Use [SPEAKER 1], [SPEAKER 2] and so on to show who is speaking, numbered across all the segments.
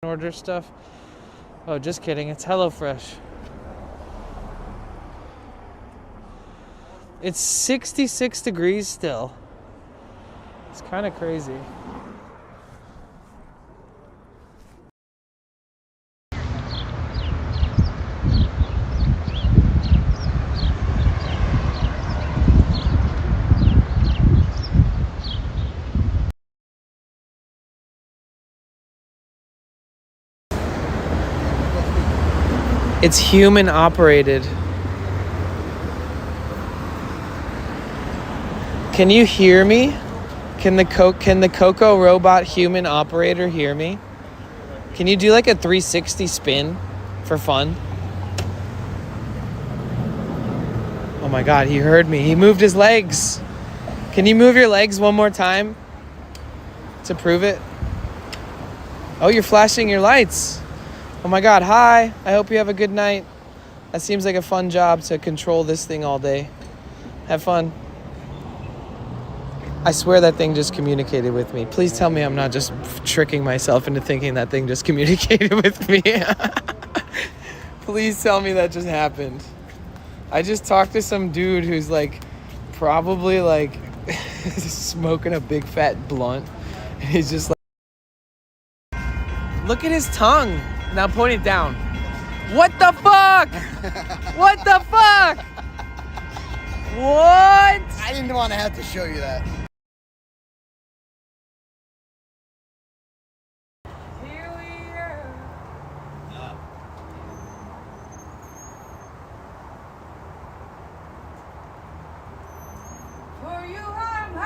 [SPEAKER 1] order stuff. Oh, just kidding. It's HelloFresh. It's 66 degrees still. It's kind of crazy. It's human operated. Can you hear me? Can the Coco robot human operator hear me? Can you do like a 360 spin for fun? Oh my God, he heard me. He moved his legs. Can you move your legs one more time to prove it? Oh, you're flashing your lights. Oh my God, hi. I hope you have a good night. That seems like a fun job to control this thing all day. Have fun. I swear that thing just communicated with me. Please tell me I'm not just tricking myself into thinking that thing just communicated with me. Please tell me that just happened. I just talked to some dude who's like probably like smoking a big fat blunt. And he's just like, look at his tongue. Now point it down. What the fuck? What the fuck? What?
[SPEAKER 2] I didn't want to have to show you that.
[SPEAKER 1] Here we are. For you I'm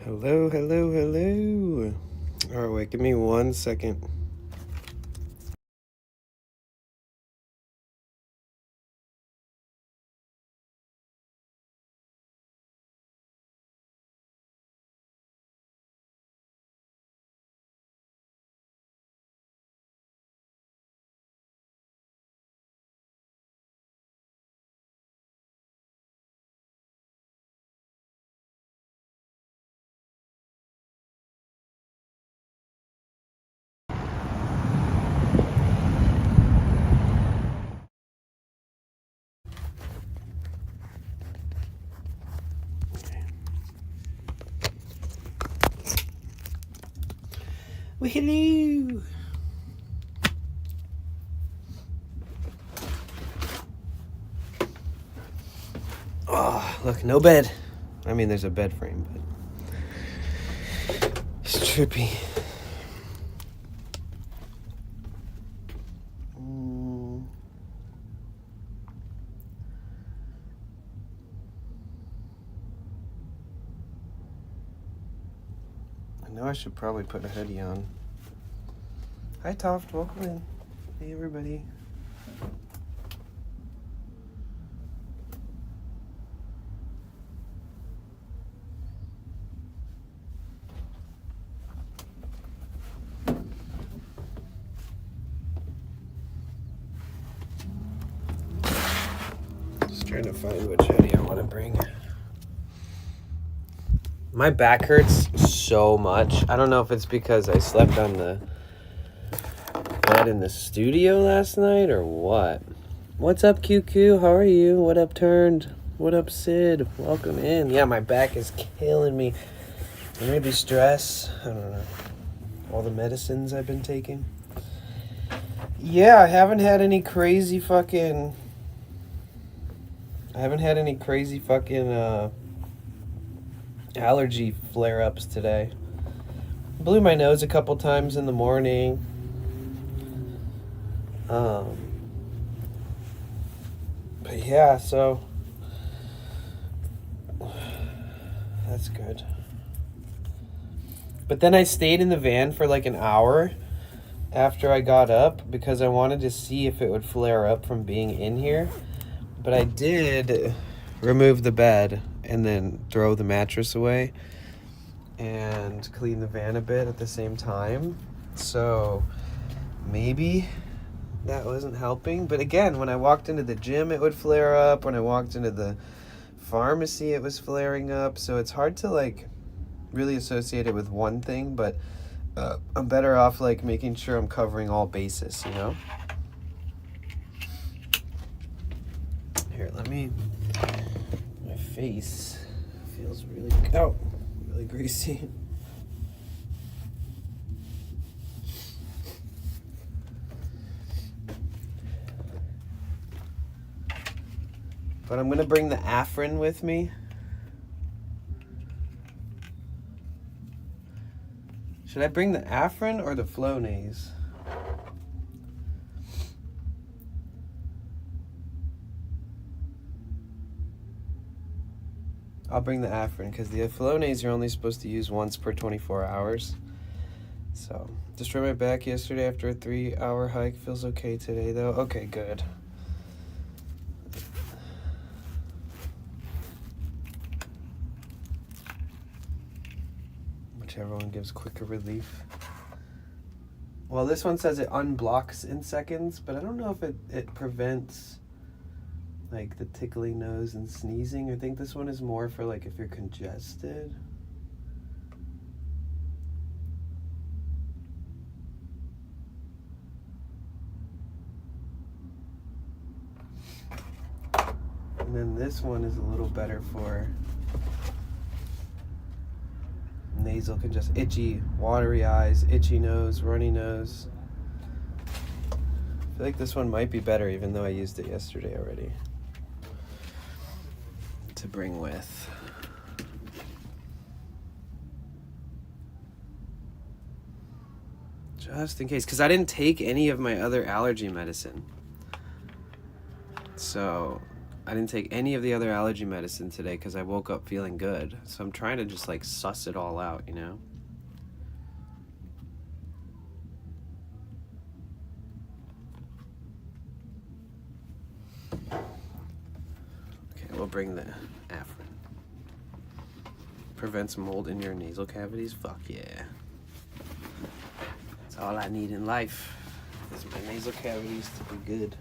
[SPEAKER 3] Hello, hello, hello. All right, wait, give me 1 second. Well, hello. Oh, look, no bed. I mean, there's a bed frame, but it's trippy. I know I should probably put a hoodie on. Hi, Toft. Welcome in. Hey, everybody. Just trying to find which hoodie I want to bring. My back hurts so much. I don't know if it's because I slept on the bed in the studio last night or what. What's up, QQ? How are you? What up, Turned? What up, Sid? Welcome in. Yeah, my back is killing me. Maybe stress. I don't know. All the medicines I've been taking. Yeah, I haven't had any crazy fucking allergy flare-ups today. Blew my nose a couple times in the morning. But yeah, so that's good. But then I stayed in the van for like an hour after I got up because I wanted to see if it would flare up from being in here. But I did remove the bed and then throw the mattress away and clean the van a bit at the same time. So maybe that wasn't helping. But again, when I walked into the gym, it would flare up. When I walked into the pharmacy, it was flaring up. So it's hard to like really associate it with one thing, but I'm better off like making sure I'm covering all bases, you know? Here, my face feels really greasy. But I'm gonna bring the Afrin with me. Should I bring the Afrin or the Flonase? I'll bring the Afrin because the Flonase you're only supposed to use once per 24 hours. So, destroyed my back yesterday after a 3-hour hike. Feels okay today though. Okay, good. Whichever one gives quicker relief. Well, this one says it unblocks in seconds, but I don't know if it prevents like the tickling nose and sneezing. I think this one is more for like if you're congested. And then this one is a little better for nasal congestion, itchy, watery eyes, itchy nose, runny nose. I feel like this one might be better even though I used it yesterday already. To bring with. Just in case, because I didn't take any of my other allergy medicine. So I didn't take any of the other allergy medicine today because I woke up feeling good. So I'm trying to just like suss it all out, you know? Okay, we'll bring the Afrin. Prevents mold in your nasal cavities? Fuck yeah. That's all I need in life is my nasal cavities to be good.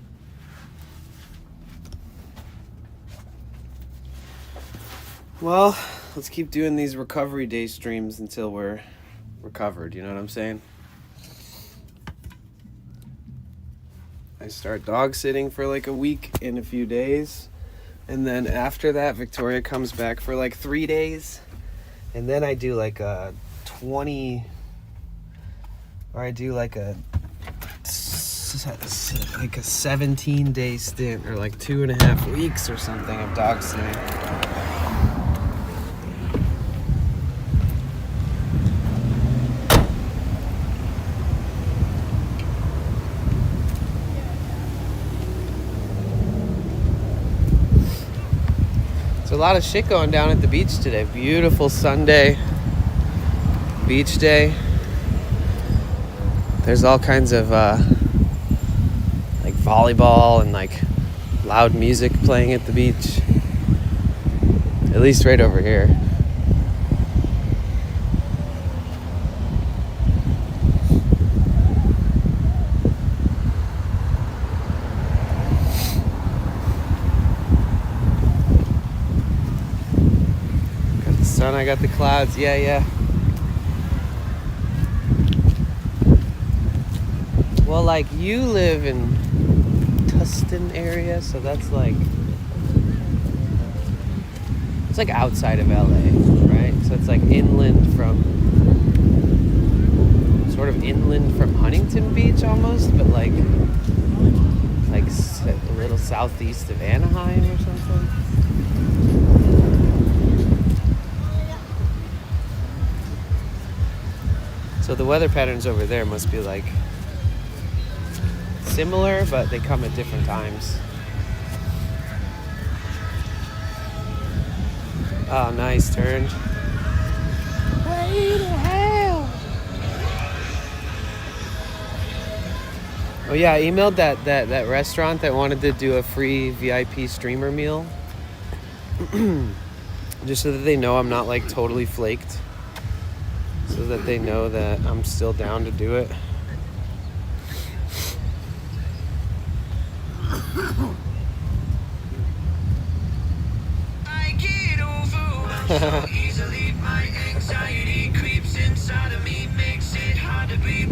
[SPEAKER 3] Well, let's keep doing these recovery day streams until we're recovered, you know what I'm saying? I start dog sitting for like a week in a few days, and then after that, Victoria comes back for like 3 days, and then I do like a 17-day stint, or like 2.5 weeks or something of dog sitting. There's a lot of shit going down at the beach today. Beautiful Sunday beach day. There's all kinds of like volleyball and like loud music playing at the beach. At least right over here. Sun, I got the clouds, yeah. Well, like, you live in Tustin area, so that's like, it's like outside of LA, right? So it's like sort of inland from Huntington Beach almost, but like a little southeast of Anaheim or something. So the weather patterns over there must be like similar, but they come at different times. Oh, nice turn. Way to hell. Oh yeah, I emailed that restaurant that wanted to do a free VIP streamer meal. Just so that they know I'm not like totally flaked. So that they know that I'm still down to do it.
[SPEAKER 4] I get overwhelmed so easily. My anxiety creeps inside of me, makes it hard to breathe.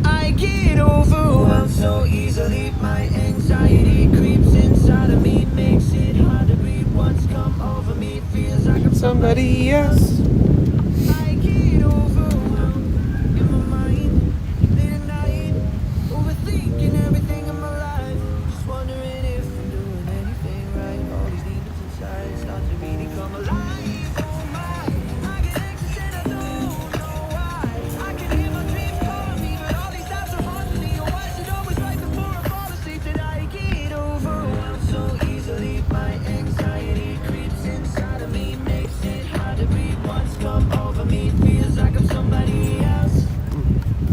[SPEAKER 4] I get overwhelmed so easily. My anxiety creeps inside of me, makes it hard to breathe. What's come over me feels like I'm
[SPEAKER 3] Somebody else.
[SPEAKER 4] I get overwhelmed in my mind, late at night, overthinking everything in my life. Just wondering if I'm doing anything right. All these demons inside start to really come alive. Oh my, I get anxious and I don't know why. I can hear my dreams calling me, but all these thoughts are haunting me. Oh, why is it always right before I fall asleep that I get overwhelmed so easily? My anxiety creeps inside of me, makes it hard to breathe. What's come over me feels like I'm somebody else.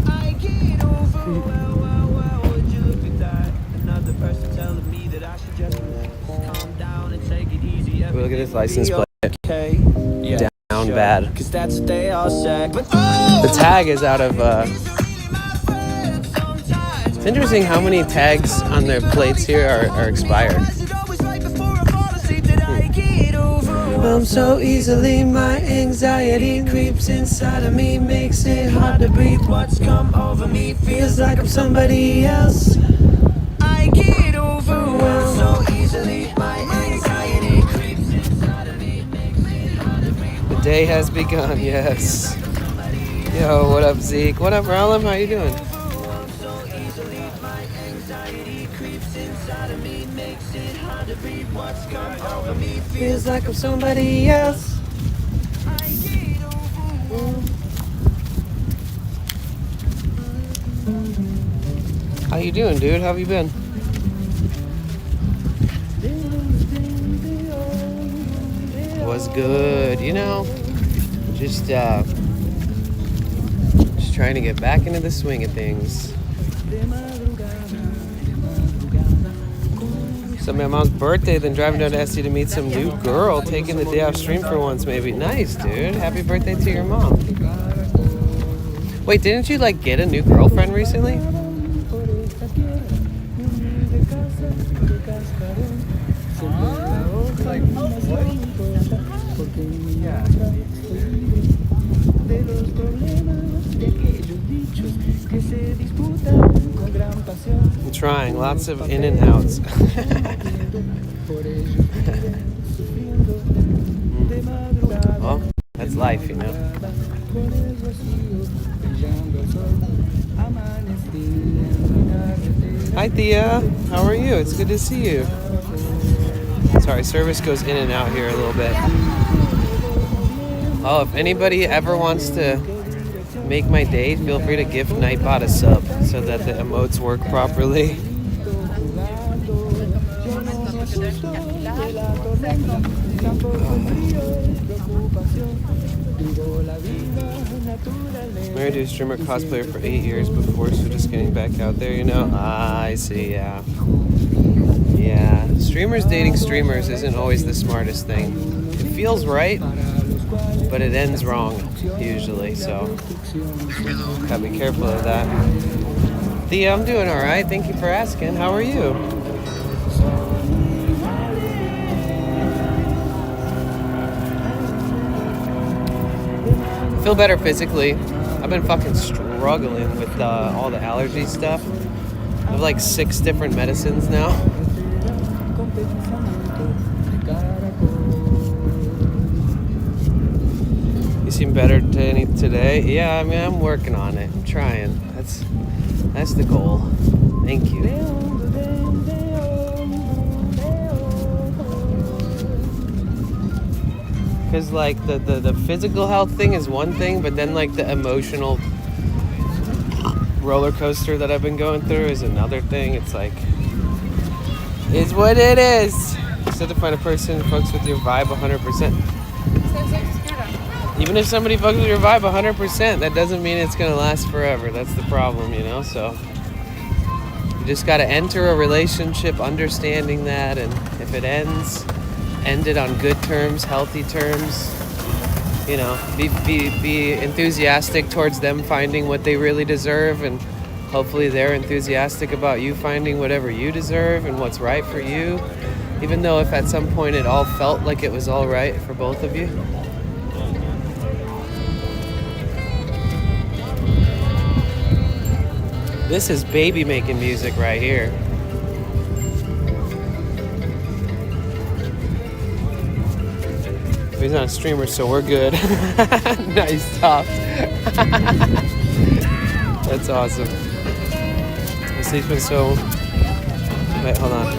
[SPEAKER 4] I get overwhelmed. Would you look at that? Another person telling me that I should just calm down and take it easy.
[SPEAKER 3] Look at this license plate.
[SPEAKER 4] Okay. Yeah.
[SPEAKER 3] Down
[SPEAKER 4] Sure.
[SPEAKER 3] bad.
[SPEAKER 4] 'Cause that's what they all said. But
[SPEAKER 3] The tag is out of. It's interesting how many tags on their plates here are expired. So easily, my anxiety creeps inside of me, makes it hard to breathe.
[SPEAKER 4] What's come over me
[SPEAKER 3] Feels like I'm somebody else.
[SPEAKER 4] I get overwhelmed so easily. My anxiety creeps inside of me, makes it hard to breathe.
[SPEAKER 3] The day has begun, yes. Yo, what up, Zeke? What up, Ralem? How you doing?
[SPEAKER 4] So easily, my anxiety creeps inside of me, makes it hard to breathe. What's come over me
[SPEAKER 3] Feels like I'm somebody else.
[SPEAKER 4] I get overwhelmed.
[SPEAKER 3] How you doing, dude? How have you been? Was good, you know. Just trying to get back into the swing of things. So my mom's birthday, then driving down to SC to meet some new girl, taking the day off stream for once, maybe. Nice, dude. Happy birthday to your mom. Wait, didn't you like get a new girlfriend recently? I'm trying, lots of in and outs. Well, that's life, you know. Hi Thea, how are you? It's good to see you. Sorry, service goes in and out here a little bit. Oh, if anybody ever wants to make my day, feel free to gift Nightbot a sub so that the emotes work properly. Married to a streamer cosplayer for 8 years before, so just getting back out there, you know? Ah, I see, yeah. Yeah, streamers dating streamers isn't always the smartest thing. It feels right, but it ends wrong, usually, so gotta be careful of that. Thea, I'm doing alright, thank you for asking. How are you? I feel better physically. I've been fucking struggling with all the allergy stuff. I have like 6 different medicines now. You seem better today. Yeah, I mean, I'm working on it. I'm trying. That's the goal. Thank you. Because like the physical health thing is one thing, but then like the emotional roller coaster that I've been going through is another thing. It's like, it's what it is. You just have to find a person who fucks with your vibe 100%. Even if somebody fucks with your vibe 100%, that doesn't mean it's gonna last forever. That's the problem, you know? So you just gotta enter a relationship understanding that, and if it ends, end it on good terms, healthy terms. You know, be enthusiastic towards them finding what they really deserve, and hopefully they're enthusiastic about you finding whatever you deserve and what's right for you. Even though if at some point it all felt like it was all right for both of you. This is baby making music right here. He's not a streamer, so we're good. Nice top. That's awesome. This been so... Wait, hold on.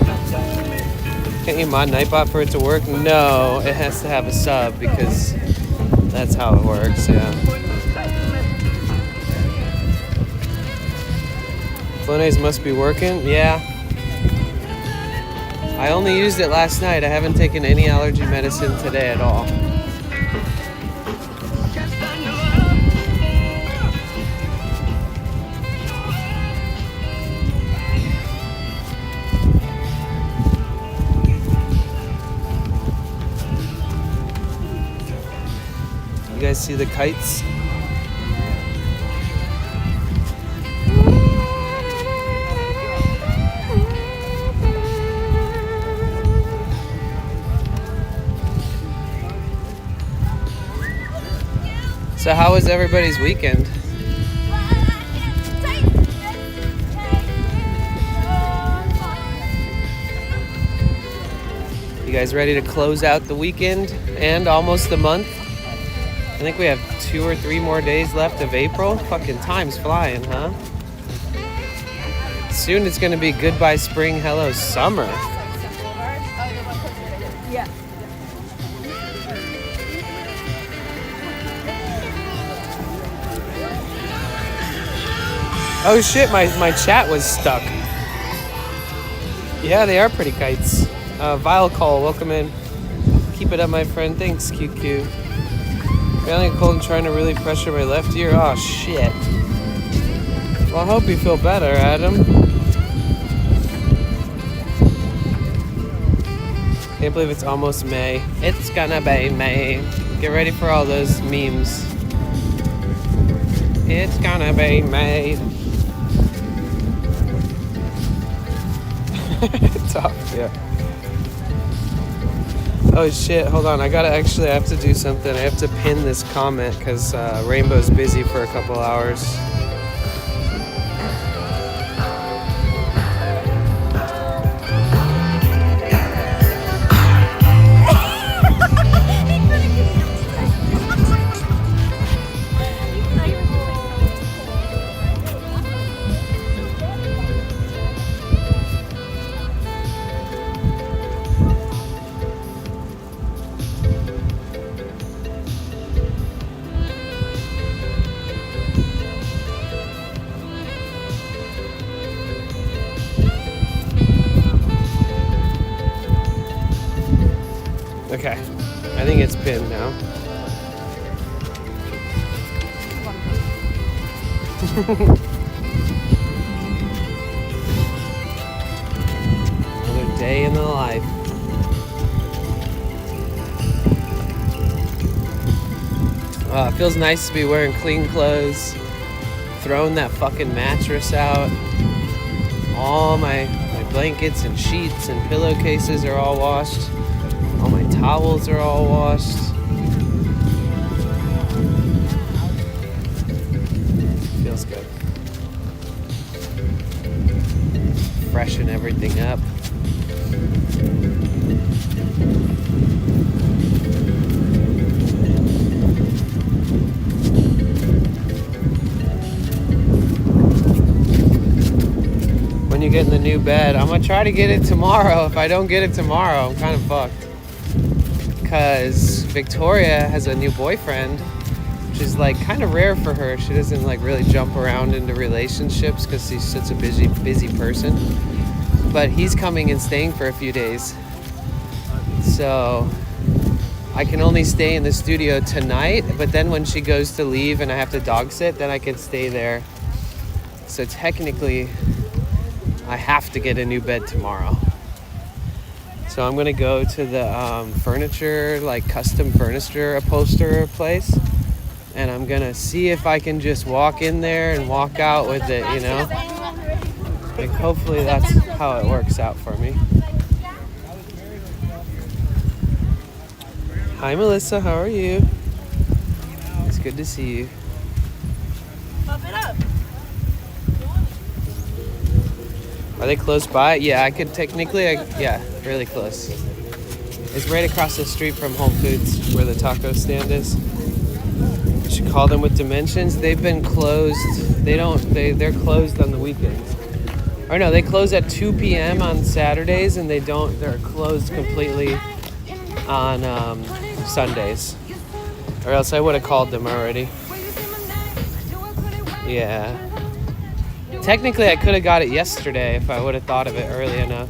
[SPEAKER 3] Can't you mod Nightbot for it to work? No, it has to have a sub because that's how it works, yeah. Flonase must be working? Yeah. I only used it last night. I haven't taken any allergy medicine today at all. You guys see the kites? So how was everybody's weekend? You guys ready to close out the weekend and almost the month? I think we have 2 or 3 more days left of April. Fucking time's flying, huh? Soon it's gonna be goodbye spring, hello summer.
[SPEAKER 5] Yeah.
[SPEAKER 3] Oh shit, my chat was stuck. Yeah, they are pretty kites. Vile Call, welcome in. Keep it up, my friend. Thanks, QQ. Feeling cold and trying to really pressure my left ear. Oh shit. Well, I hope you feel better, Adam. Can't believe it's almost May. It's gonna be May. Get ready for all those memes. It's gonna be May. Tough, yeah. Oh shit, hold on. I have to do something. I have to pin this comment because Rainbow's busy for a couple hours. Okay, I think it's pinned now. Another day in the life. It feels nice to be wearing clean clothes, throwing that fucking mattress out. All my blankets and sheets and pillowcases are all washed. All my towels are all washed. Feels good. Freshen everything up. When you get in the new bed, I'm gonna try to get it tomorrow. If I don't get it tomorrow, I'm kind of fucked.
[SPEAKER 1] because Victoria has a new boyfriend, which is like kind of rare for her. She doesn't like really jump around into relationships because she's such a busy person. But he's coming and staying for a few days. So I can only stay in the studio tonight, but then when she goes to leave and I have to dog sit, then I can stay there. So technically, I have to get a new bed tomorrow. So I'm gonna go to the furniture, like custom furniture upholsterer place, and I'm gonna see if I can just walk in there and walk out with it, you know? Like hopefully that's how it works out for me. Hi Melissa, how are you? It's good to see you.
[SPEAKER 5] Pump it up.
[SPEAKER 1] Are they close by? Yeah, I could technically, yeah, really close. It's right across the street from Whole Foods where the taco stand is. You should call them with Dimensions. They've been closed. They're closed on the weekends. Or no, they close at 2 p.m. on Saturdays and they're closed completely on Sundays. Or else I would have called them already. Yeah. Technically, I could have got it yesterday if I would have thought of it early enough.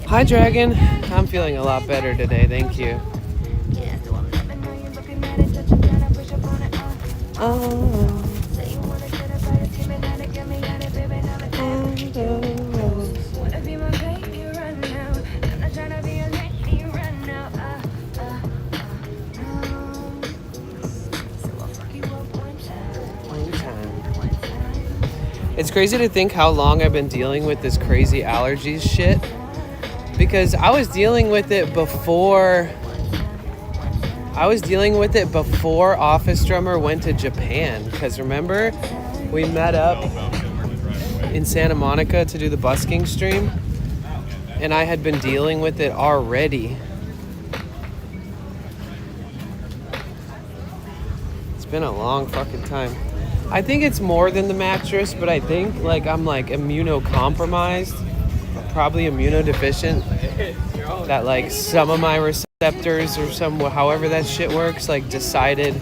[SPEAKER 1] Hi, Dragon. I'm feeling a lot better today, thank you. Oh. It's crazy to think how long I've been dealing with this crazy allergies shit. Because I was dealing with it before Office Drummer went to Japan. Because remember, we met up in Santa Monica to do the busking stream. And I had been dealing with it already. It's been a long fucking time. I think it's more than the mattress, but I think like I'm like immunocompromised, probably immunodeficient, that like some of my receptors or however that shit works, like decided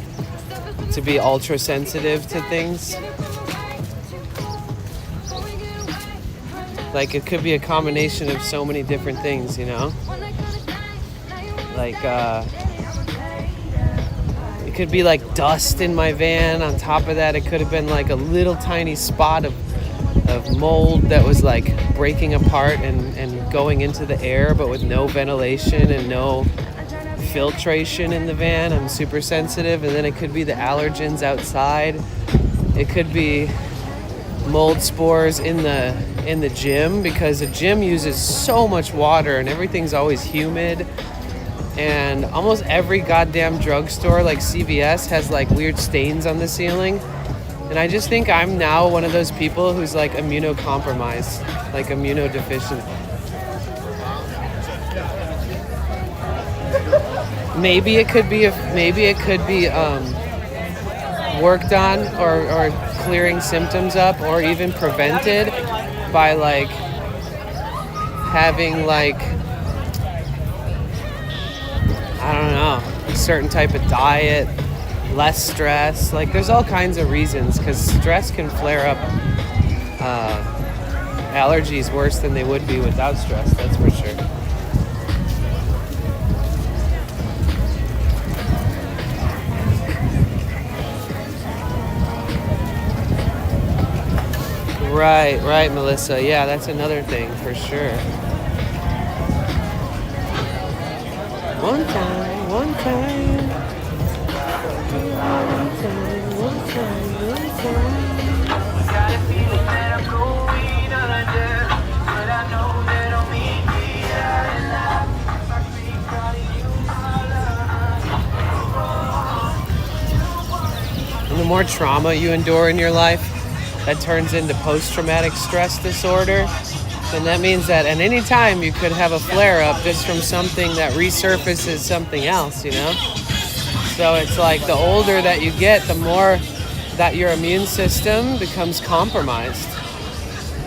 [SPEAKER 1] to be ultra sensitive to things. Like it could be a combination of so many different things, you know? Like, it could be like dust in my van. On top of that, it could have been like a little tiny spot of mold that was like breaking apart and going into the air, but with no ventilation and no filtration in the van. I'm super sensitive. And then it could be the allergens outside. It could be mold spores in the gym, because the gym uses so much water and everything's always humid. And almost every goddamn drugstore, like CVS, has like weird stains on the ceiling. And I just think I'm now one of those people who's like immunocompromised, like immunodeficient. Maybe it could be worked on or clearing symptoms up, or even prevented by like having like, I don't know, a certain type of diet, less stress. Like there's all kinds of reasons, because stress can flare up allergies worse than they would be without stress, that's for sure. Right, Melissa. Yeah, that's another thing for sure. One time.
[SPEAKER 4] Got a feeling that I'm going under, but I know that I'll meet me out alive. I'm pretty proud of you,
[SPEAKER 1] And the more trauma you endure in your life, that turns into post-traumatic stress disorder. And that means that at any time you could have a flare-up just from something that resurfaces something else, you know? So it's like the older that you get, the more that your immune system becomes compromised.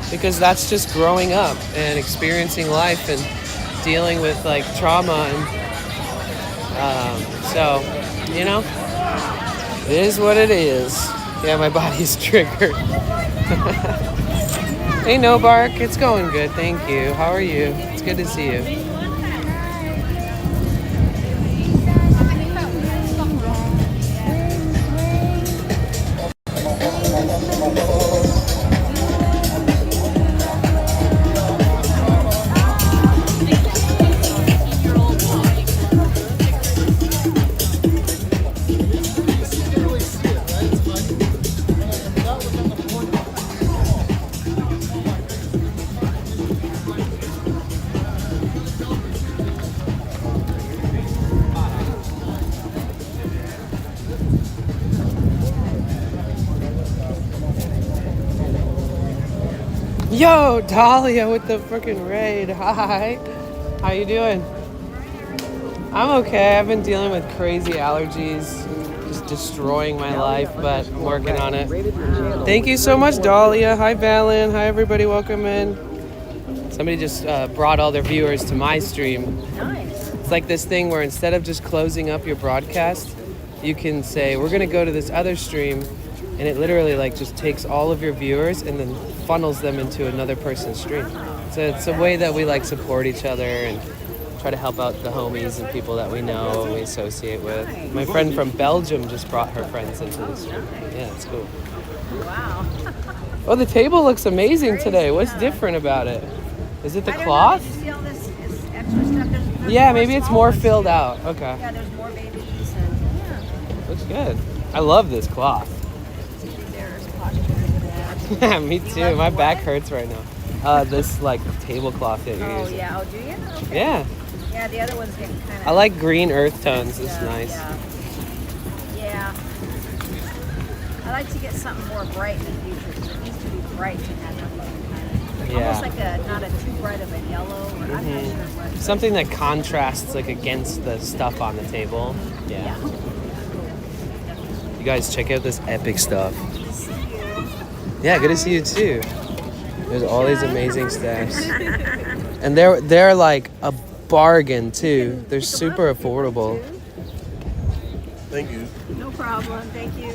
[SPEAKER 1] Because that's just growing up and experiencing life and
[SPEAKER 3] dealing with like trauma, and so you know, it is what it is. Yeah, my body's triggered. Hey, no bark. It's going good, thank you. How are you? It's good to see you. Yo, Dahlia with the freaking raid. Hi. How you doing? I'm okay. I've been dealing with crazy allergies, just destroying my life, but I'm working on it. Thank you so much, Dahlia. Hi, Valen. Hi, everybody. Welcome in. Somebody just brought all their viewers to my stream.
[SPEAKER 5] Nice.
[SPEAKER 3] It's like this thing where instead of just closing up your broadcast, you can say, we're going to go to this other stream, and it literally like just takes all of your viewers and then funnels them into another person's stream. So it's a way that we like support each other and try to help out the homies and people that we know and we associate with. My friend from Belgium just brought her friends into the stream. Yeah, it's cool.
[SPEAKER 5] Wow.
[SPEAKER 3] Oh, the table looks amazing today. What's different about it? Is it the cloth?
[SPEAKER 5] Did you see all this extra stuff? There's
[SPEAKER 3] Yeah,
[SPEAKER 5] more
[SPEAKER 3] maybe it's
[SPEAKER 5] small
[SPEAKER 3] more
[SPEAKER 5] ones,
[SPEAKER 3] filled
[SPEAKER 5] too.
[SPEAKER 3] out. Okay.
[SPEAKER 5] Yeah, there's more babies and
[SPEAKER 3] Looks good. I love this cloth.
[SPEAKER 5] there's posture for that.
[SPEAKER 3] Yeah, me too. My back hurts right now. This like tablecloth that you're
[SPEAKER 5] Oh
[SPEAKER 3] using.
[SPEAKER 5] yeah. Oh, do you? Okay.
[SPEAKER 3] Yeah.
[SPEAKER 5] Yeah, the other one's getting kind of.
[SPEAKER 3] I like green earth tones. It's
[SPEAKER 5] Yeah,
[SPEAKER 3] nice.
[SPEAKER 5] Yeah. I like to get something more bright in the future. 'Cause it needs to be bright to have everything kind of.
[SPEAKER 3] Yeah.
[SPEAKER 5] Almost like not a too bright of a yellow. Or I'm not sure what.
[SPEAKER 3] Something that contrasts like against the stuff on the table. Yeah. You guys check out this epic stuff. Yeah, good to see you too. There's all these amazing staffs. And they're like a bargain too. They're super affordable.
[SPEAKER 2] Thank you.
[SPEAKER 5] No problem. Thank you.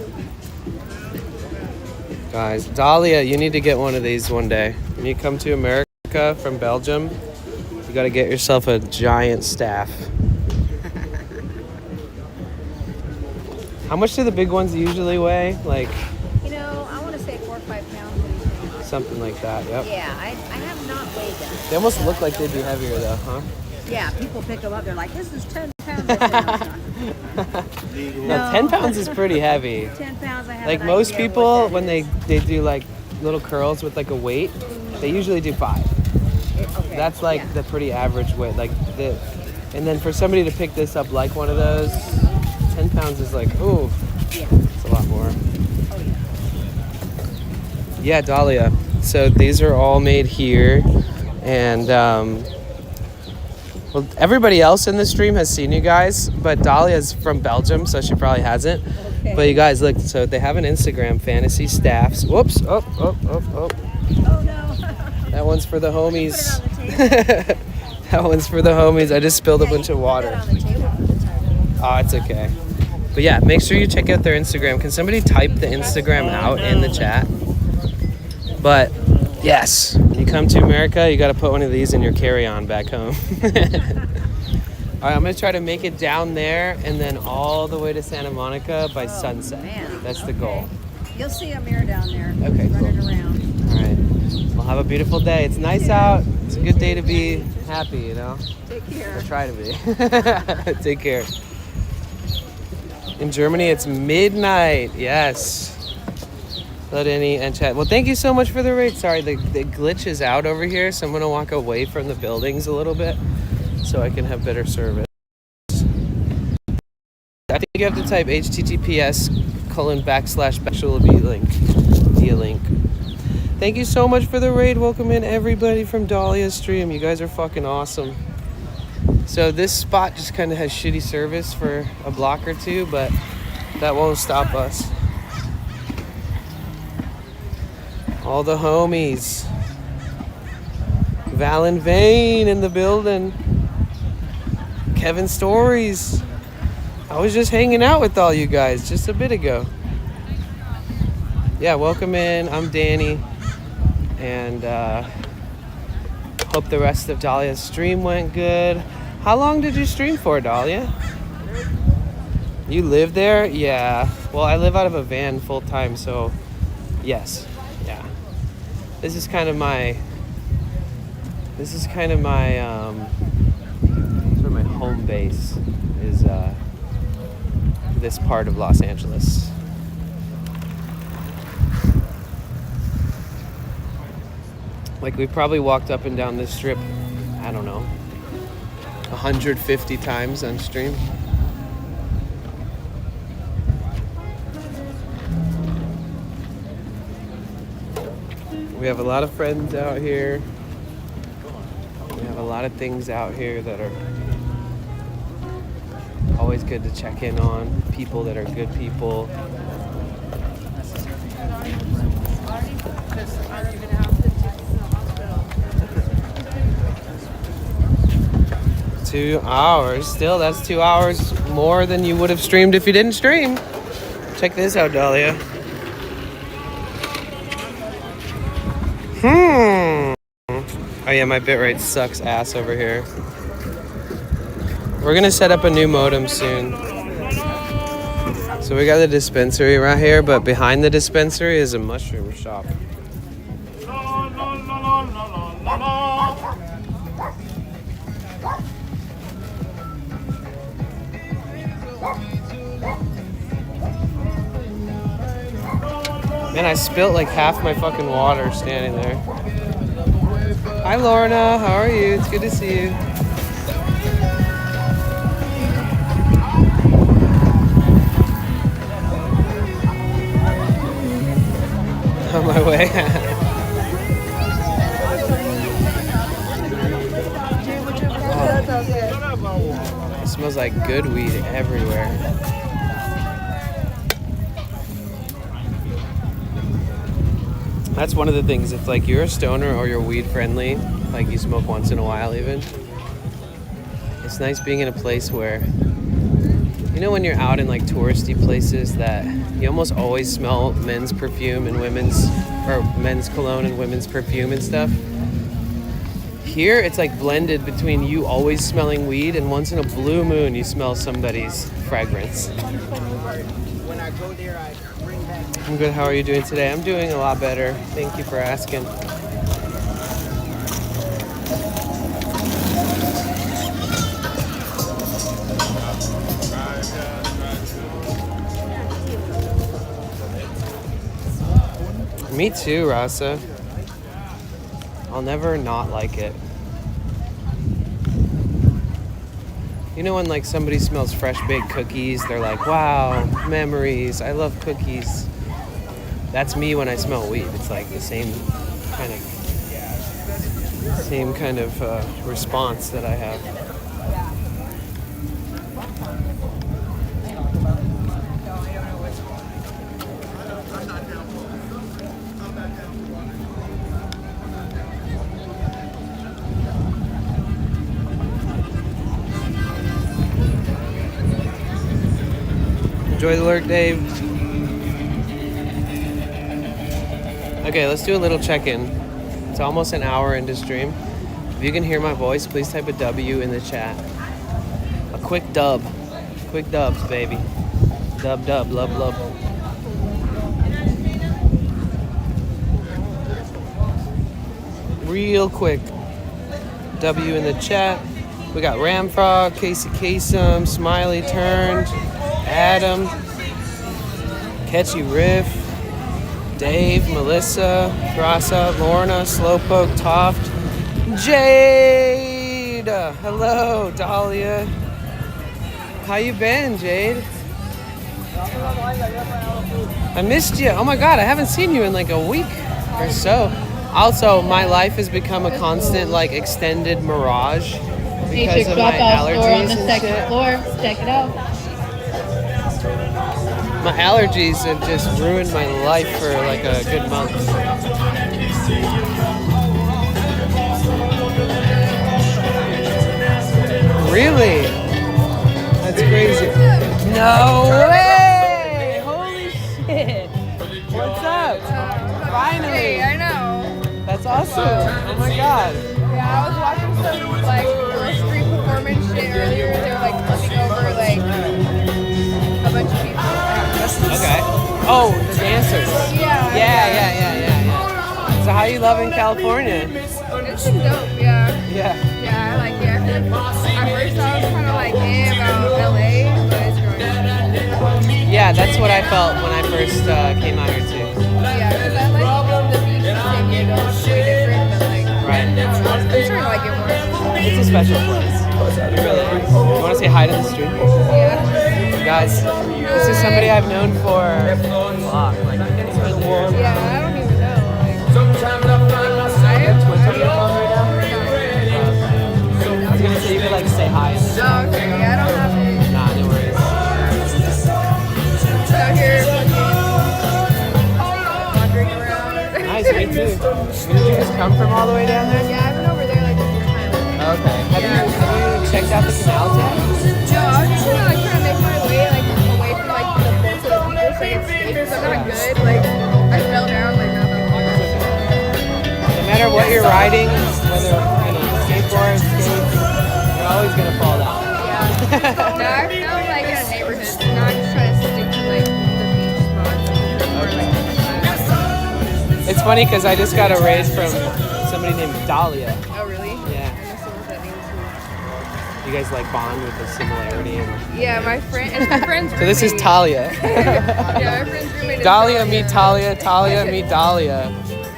[SPEAKER 3] Guys, Dahlia, you need to get one of these one day. When you come to America from Belgium, you gotta get yourself a giant staff. How much do the big ones usually weigh? Like
[SPEAKER 5] You know, I want to say 4 or 5 pounds. What do you think?
[SPEAKER 3] something like that, yep.
[SPEAKER 5] Yeah, I have not weighed them.
[SPEAKER 3] They almost look like they'd be heavier though, huh?
[SPEAKER 5] Yeah, people pick them up. They're like, this is 10 pounds. I said,
[SPEAKER 3] No, 10 pounds is pretty heavy.
[SPEAKER 5] 10 pounds. I have
[SPEAKER 3] Like
[SPEAKER 5] an
[SPEAKER 3] most
[SPEAKER 5] idea
[SPEAKER 3] people,
[SPEAKER 5] what
[SPEAKER 3] when
[SPEAKER 5] that
[SPEAKER 3] they do like little curls with like a weight, they usually do 5.
[SPEAKER 5] is. Okay,
[SPEAKER 3] That's like
[SPEAKER 5] yeah.
[SPEAKER 3] the pretty average weight. And then for somebody to pick this up like one of those, 10 pounds is like, ooh,
[SPEAKER 5] Yeah.
[SPEAKER 3] it's a lot more.
[SPEAKER 5] Oh, yeah.
[SPEAKER 3] Yeah, Dahlia. So these are all made here, and well, everybody else in the stream has seen you guys, but Dahlia's from Belgium, so she probably hasn't.
[SPEAKER 5] Okay.
[SPEAKER 3] But you guys, look, so they have an Instagram, Fantasy Staffs. Whoops, oh.
[SPEAKER 5] Oh, no.
[SPEAKER 3] That one's for the homies.
[SPEAKER 5] Put it on the table.
[SPEAKER 3] That one's for the homies. I just spilled a
[SPEAKER 5] Yeah,
[SPEAKER 3] bunch
[SPEAKER 5] you
[SPEAKER 3] of
[SPEAKER 5] can put that
[SPEAKER 3] water.
[SPEAKER 5] on the table for the time.
[SPEAKER 3] Oh, it's okay. But yeah, make sure you check out their Instagram. Can somebody type the Instagram out in the chat? But yes, when you come to America, you got to put one of these in your carry-on back home. All right, I'm going to try to make it down there and then all the way to Santa Monica by sunset.
[SPEAKER 5] man.
[SPEAKER 3] That's the goal.
[SPEAKER 5] You'll see Amir down there.
[SPEAKER 3] Okay,
[SPEAKER 5] running
[SPEAKER 3] cool.
[SPEAKER 5] around.
[SPEAKER 3] All right. Well, have a beautiful day. It's nice out. It's a good day to be happy, you know?
[SPEAKER 5] Take care.
[SPEAKER 3] Or try to be. Take care. In Germany, it's midnight. Yes. Let any and chat. Well, thank you so much for the raid. Sorry, the glitch is out over here, so I'm gonna walk away from the buildings a little bit so I can have better service. I think you have to type https://link. D-link. Thank you so much for the raid. Welcome in everybody from Dahlia's stream. You guys are fucking awesome. So this spot just kind of has shitty service for a block or two, but that won't stop us. All the homies. Val and Vane in the building. Kevin Stories. I was just hanging out with all you guys just a bit ago. Yeah, welcome in. I'm Danny. And hope the rest of Dahlia's stream went good. How long did you stream for, Dahlia? You live there? Yeah. Well, I live out of a van full time, so yes. Yeah. This is kind of my sort of my home base is this part of Los Angeles. Like, we probably walked up and down this strip, I don't know, 150 times on stream. We have a lot of friends out here. We have a lot of things out here that are always good to check in on. People that are good people. Two hours. Still, that's 2 hours more than you would have streamed if you didn't stream. Check this out, Dahlia. Oh yeah, my bitrate sucks ass over here. We're gonna set up a new modem soon. So we got the dispensary right here, but behind the dispensary is a mushroom shop. Man, I spilt like half my fucking water standing there. Hi Lorna, how are you? It's good to see you. On my way. Oh, it smells like good weed everywhere. That's one of the things, if like you're a stoner or you're weed friendly, like you smoke once in a while even, it's nice being in a place where, you know, when you're out in like touristy places that you almost always smell men's perfume and men's cologne and women's perfume and stuff. Here it's like blended between you always smelling weed and once in a blue moon you smell somebody's fragrance.
[SPEAKER 6] When I go there, I bring back.
[SPEAKER 3] I'm good. How are you doing today? I'm doing a lot better. Thank you for asking. Me too, Rasa. I'll never not like it. You know when like somebody smells fresh baked cookies, they're like, wow, memories, I love cookies. That's me when I smell weed. It's like the same kind of response that I have. Enjoy the lurk, Dave. Okay, let's do a little check-in. It's almost an hour into stream. If you can hear my voice, please type a W in the chat. A quick dub. Quick dubs, baby. Dub, dub, love, love. Real quick. W in the chat. We got Ramfrog, Casey Kasem, Smiley Turned, Adam, Catchy Riff, Dave, Melissa, Rasa, Lorna, Slowpoke, Toft, Jade. Hello, Dahlia. How you been, Jade? I missed you. Oh my God, I haven't seen you in like a week or so. Also, my life has become a constant, like, extended mirage because of my allergies
[SPEAKER 7] on the second
[SPEAKER 3] and shit.
[SPEAKER 7] floor. Check it out.
[SPEAKER 3] My allergies have just ruined my life for like a good month. Really?
[SPEAKER 1] No way! Holy shit! What's up? Finally!
[SPEAKER 7] Hey, I know.
[SPEAKER 1] That's awesome! Oh my god!
[SPEAKER 7] Yeah, I was watching some like little street performance shit earlier. They were like flipping over like a bunch of people.
[SPEAKER 1] Okay. Oh, the dancers. Yeah. So how you loving California?
[SPEAKER 7] It's been dope. Yeah.
[SPEAKER 1] Yeah.
[SPEAKER 7] Yeah, I like it. I feel like at first I was kind of like about LA, but it's growing.
[SPEAKER 1] Yeah, that's what I felt when I first came out here too.
[SPEAKER 7] Yeah, because I like the beach in San Diego. It's way different, but like
[SPEAKER 1] Right.
[SPEAKER 7] I'm starting to like it more.
[SPEAKER 1] It's a special place. It really is. You want to say hi to the street people?
[SPEAKER 7] Yeah.
[SPEAKER 1] Guys, this is somebody I've known for like
[SPEAKER 7] Yeah, I don't even know.
[SPEAKER 1] I was gonna say you could like say hi. In the
[SPEAKER 7] Oh, okay. Yeah, I don't have it.
[SPEAKER 1] Nah, no worries.
[SPEAKER 7] Out here wandering around.
[SPEAKER 1] Nice, me too. Did you just come from all the way down there?
[SPEAKER 7] Yeah, I've been over there like a few times.
[SPEAKER 1] Okay. Have you checked out the canals yet?
[SPEAKER 7] No, I was just kind of like trying to make my way like away from like the force of the people so I get safe. Because I'm not good. Like I fell down like nothing.
[SPEAKER 1] No matter what you're riding, whether skateboard, skate, you're always gonna fall down.
[SPEAKER 7] Yeah. No, I felt like in a neighborhood. So now I'm just trying to stick to like the beach spots. Or, like,
[SPEAKER 1] It's funny because I just got a raise from somebody named Dahlia.
[SPEAKER 7] oh really?
[SPEAKER 1] Yeah.
[SPEAKER 7] I must have what that means too.
[SPEAKER 1] You guys like bond with the similarity.
[SPEAKER 7] Yeah, my friend. It's my friend's
[SPEAKER 1] So this is
[SPEAKER 7] roommate.
[SPEAKER 1] Talia.
[SPEAKER 7] Yeah, my friend's roommate is
[SPEAKER 1] Dahlia meet Talia, Talia meet Dahlia.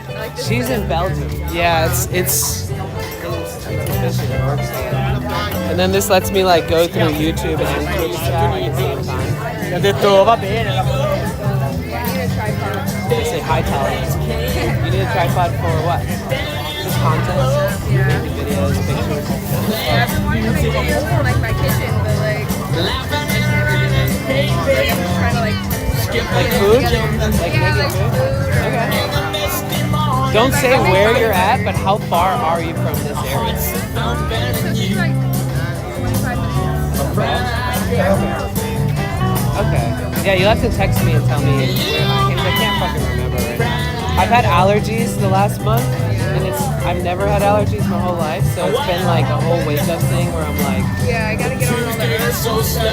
[SPEAKER 7] I like this
[SPEAKER 1] She's in Belgium. Yeah, it's efficient. It works. And then this lets me like go through YouTube and Twitch chat at the same time.
[SPEAKER 7] Yeah, I need a tripod.
[SPEAKER 1] They say hi Talia. You need a tripod for what? Just content?
[SPEAKER 7] Yeah.
[SPEAKER 1] Videos, pictures.
[SPEAKER 7] Yeah, I've been wanting to make videos from like my kitchen, but like I just never did it. Like I'm just trying to like
[SPEAKER 1] Like food? Like
[SPEAKER 7] yeah,
[SPEAKER 1] making
[SPEAKER 7] like
[SPEAKER 1] food?
[SPEAKER 7] food. Or,
[SPEAKER 1] Okay. Don't say where you're at, but how far are you from this area?
[SPEAKER 7] So it's like 25 minutes.
[SPEAKER 1] Okay. Yeah, you'll have to text me and tell me where I can't fucking remember right now. I've had allergies the last month, and I've never had allergies my whole life, so it's been like a whole wake up thing where I'm like,
[SPEAKER 7] Yeah, I gotta get on all the herbs. So there's an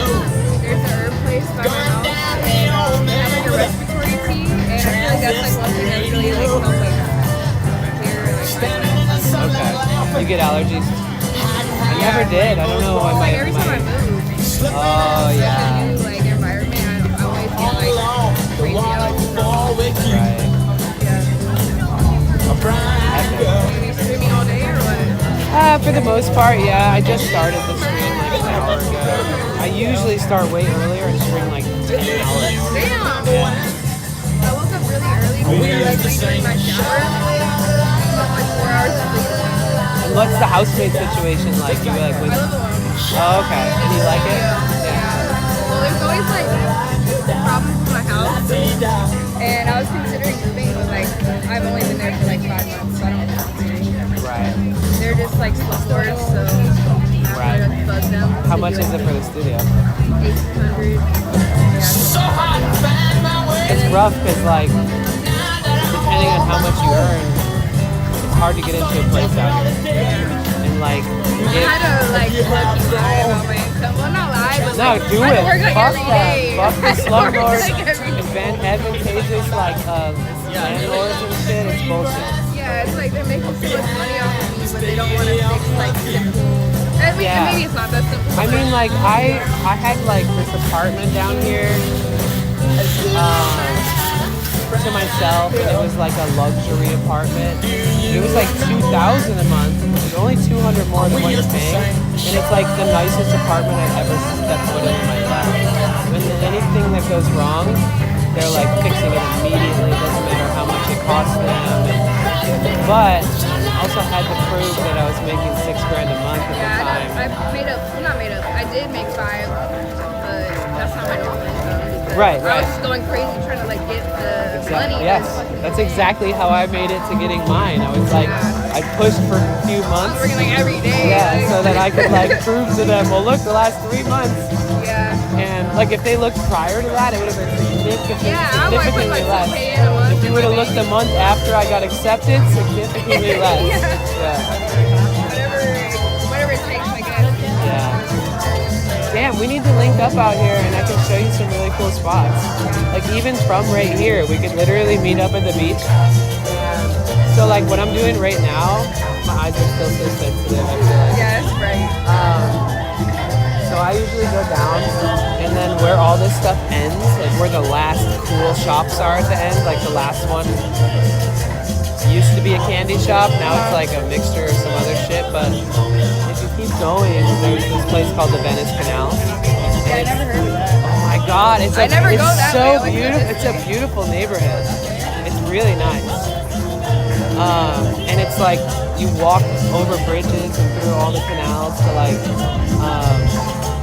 [SPEAKER 7] herb place by my house, and they have like a respiratory tea, and I feel like that's like one thing that really like helps like clear like
[SPEAKER 1] okay. You get allergies? I never did. I don't know why
[SPEAKER 7] like every time I move.
[SPEAKER 1] Oh
[SPEAKER 7] Like
[SPEAKER 1] yeah.
[SPEAKER 7] a new like environment, I always get like crazy allergies.
[SPEAKER 1] Right.
[SPEAKER 7] Yeah. You be streaming all day or what?
[SPEAKER 1] For the most part, yeah. I just started the stream like an hour ago. I usually start way earlier and stream like 10 hours.
[SPEAKER 7] Damn.
[SPEAKER 1] Yeah.
[SPEAKER 7] I woke up really early to like redoing my shower. About like 4 hours of sleep.
[SPEAKER 1] And what's the housemate situation like? You like with?
[SPEAKER 7] I live alone.
[SPEAKER 1] Oh, okay. And you like it?
[SPEAKER 7] Well, there's always like problems with my house, and I was considering moving, but like I've only been there for like 5 months, so I don't want to.
[SPEAKER 1] Right.
[SPEAKER 7] They're just like slumlords, so I
[SPEAKER 1] Right.
[SPEAKER 7] have to bug them.
[SPEAKER 1] How much is it for the studio?
[SPEAKER 7] 1,800. Yeah.
[SPEAKER 1] It's rough because like depending on how much you earn, it's hard to get into a place out here. And like
[SPEAKER 7] I had to like look lie about my income. Well, not lie, but
[SPEAKER 1] no,
[SPEAKER 7] like,
[SPEAKER 1] do
[SPEAKER 7] I had
[SPEAKER 1] it.
[SPEAKER 7] to work like
[SPEAKER 1] Fuck
[SPEAKER 7] every
[SPEAKER 1] that.
[SPEAKER 7] day.
[SPEAKER 1] Fuck the
[SPEAKER 7] I had to work,
[SPEAKER 1] slumlords,
[SPEAKER 7] like, every day.
[SPEAKER 1] advantageous like landlords and shit. It's bullshit.
[SPEAKER 7] Yeah, it's like they're making so much money off of me, but they don't want to fix like simple. At least
[SPEAKER 1] Yeah.
[SPEAKER 7] maybe it's not that simple.
[SPEAKER 1] I mean, like I had like this apartment down here to myself, and it was like a luxury apartment. It was like $2,000 a month. It was only $200 more than what you're paying, and it's like the nicest apartment I've ever stepped foot in my life. When anything that goes wrong, they're like fixing it immediately. It doesn't matter how much it costs them. But also had to prove that I was making $6,000 a month at the
[SPEAKER 7] Yeah,
[SPEAKER 1] time.
[SPEAKER 7] I made up. Well, not made up. I did make 5, but that's not my normal income. because
[SPEAKER 1] Right,
[SPEAKER 7] I
[SPEAKER 1] right.
[SPEAKER 7] was just going crazy trying to like get the money.
[SPEAKER 1] Yes,
[SPEAKER 7] every fucking
[SPEAKER 1] that's
[SPEAKER 7] day.
[SPEAKER 1] exactly how I made it to getting mine. I was like, I pushed for a few
[SPEAKER 7] I was
[SPEAKER 1] months.
[SPEAKER 7] working like every day.
[SPEAKER 1] Yeah,
[SPEAKER 7] like,
[SPEAKER 1] so that I could like prove to them, well, look, the last 3 months.
[SPEAKER 7] Yeah.
[SPEAKER 1] And like if they looked prior to that, it would have been significantly less.
[SPEAKER 7] okay in a month.
[SPEAKER 1] If you would have looked a month after I got accepted, significantly less. Yeah.
[SPEAKER 7] Whatever it takes, I guess.
[SPEAKER 1] Yeah. Damn, we need to link up out here and I can show you some really cool spots. Like even from right here, we could literally meet up at the beach. So like what I'm doing right now, my eyes are still so sensitive, I feel like.
[SPEAKER 7] Yeah, that's right.
[SPEAKER 1] So I usually go down and then where all this stuff ends, like where the last cool shops are at the end, like the last one used to be a candy shop, now it's like a mixture of some other shit, but if you keep going, there's this place called the Venice Canal.
[SPEAKER 7] Yeah, I never heard of that.
[SPEAKER 1] Oh my god, it's
[SPEAKER 7] I never go that
[SPEAKER 1] so
[SPEAKER 7] way. I like
[SPEAKER 1] beautiful.
[SPEAKER 7] that
[SPEAKER 1] It's a beautiful neighborhood. It's really nice. And it's like you walk over bridges and through all the canals to like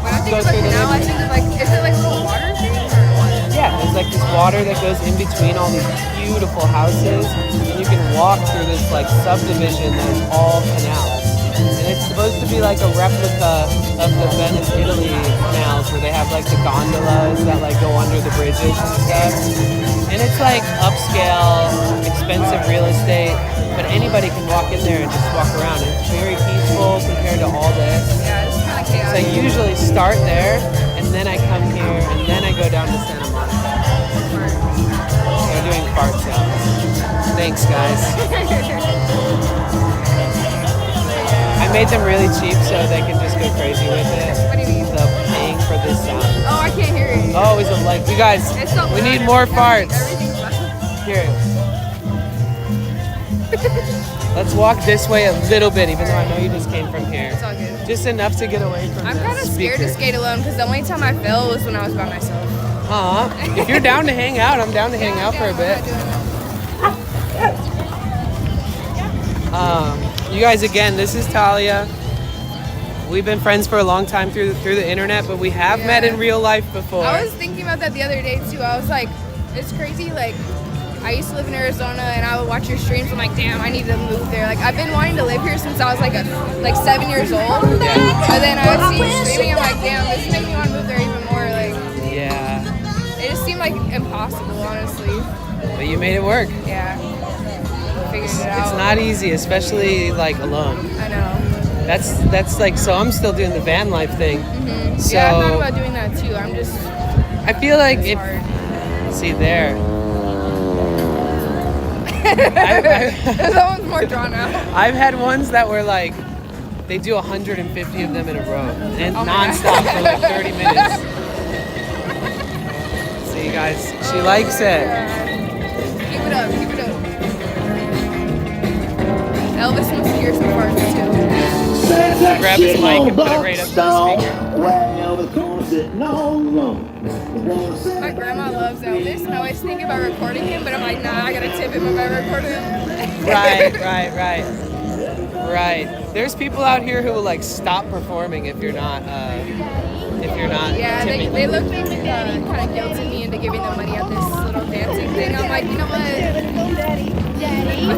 [SPEAKER 7] When I think
[SPEAKER 1] go
[SPEAKER 7] of a
[SPEAKER 1] through the
[SPEAKER 7] canal, I
[SPEAKER 1] neighborhood.
[SPEAKER 7] think of like, is it like a little water thing or what?
[SPEAKER 1] Yeah, there's like this water that goes in between all these beautiful houses, and you can walk through this like subdivision that is all canals. And it's supposed to be like a replica of the Venice, Italy canals where they have like the gondolas that like go under the bridges and stuff. And it's like upscale, expensive real estate, but anybody can walk in there and just walk around. It's very peaceful compared to all this.
[SPEAKER 7] Yeah, it's kind of
[SPEAKER 1] So I
[SPEAKER 7] chaotic.
[SPEAKER 1] usually start there, and then I come here, and then I go down to Santa Monica. They're doing fart sounds. Thanks, guys. I made them really cheap so they can just go crazy with it.
[SPEAKER 7] What do you mean?
[SPEAKER 1] The paying for this sound.
[SPEAKER 7] Oh, I can't hear it.
[SPEAKER 1] Oh, is it like, you guys,
[SPEAKER 7] It's so
[SPEAKER 1] we
[SPEAKER 7] loud.
[SPEAKER 1] need more farts.
[SPEAKER 7] Everything's loud.
[SPEAKER 1] Here. Let's walk this way a little bit, even though I know you just came from here.
[SPEAKER 7] It's all good.
[SPEAKER 1] Just enough to get away from
[SPEAKER 7] I'm
[SPEAKER 1] the
[SPEAKER 7] kind of scared to
[SPEAKER 1] speaker.
[SPEAKER 7] skate alone because the only time I fell was when I was by myself.
[SPEAKER 1] If you're down to hang out, I'm down to hang out for a bit. You guys, again, this is Talia. We've been friends for a long time through the internet, but we have met in real life before.
[SPEAKER 7] I was thinking about that the other day too. I was like, it's crazy. Like, I used to live in Arizona, and I would watch your streams. I'm like, damn, I need to move there. Like, I've been wanting to live here since I was like 7 years old. But then I would see you streaming. I'm like, damn, this made me want to move there even more. Like,
[SPEAKER 1] Yeah,
[SPEAKER 7] it just seemed like impossible, honestly.
[SPEAKER 1] but you made it work.
[SPEAKER 7] Yeah, figured it out.
[SPEAKER 1] It's not easy, especially like alone.
[SPEAKER 7] I know.
[SPEAKER 1] That's like, so I'm still doing the van life thing. So
[SPEAKER 7] Yeah, I thought about doing that too. I'm just.
[SPEAKER 1] I feel like
[SPEAKER 7] It's
[SPEAKER 1] if
[SPEAKER 7] hard.
[SPEAKER 1] see there.
[SPEAKER 7] That one's more drawn out.
[SPEAKER 1] I've had ones that were like, they do 150 of them in a row and
[SPEAKER 7] Oh my
[SPEAKER 1] nonstop
[SPEAKER 7] God.
[SPEAKER 1] for like 30 minutes. See, guys, she likes it.
[SPEAKER 7] Keep it up, keep it up. Elvis wants to hear some parts too.
[SPEAKER 1] Grab his mic and put it right up to the speaker.
[SPEAKER 7] My grandma loves Elvis, and I always think about recording him, but I'm like, nah, I gotta tip him if I record him.
[SPEAKER 1] Right. There's people out here who will like stop performing if you're not
[SPEAKER 7] Yeah,
[SPEAKER 1] tipping
[SPEAKER 7] they
[SPEAKER 1] them.
[SPEAKER 7] looked kind of guilted me into giving them money at this little dancing thing. I'm like, you know what?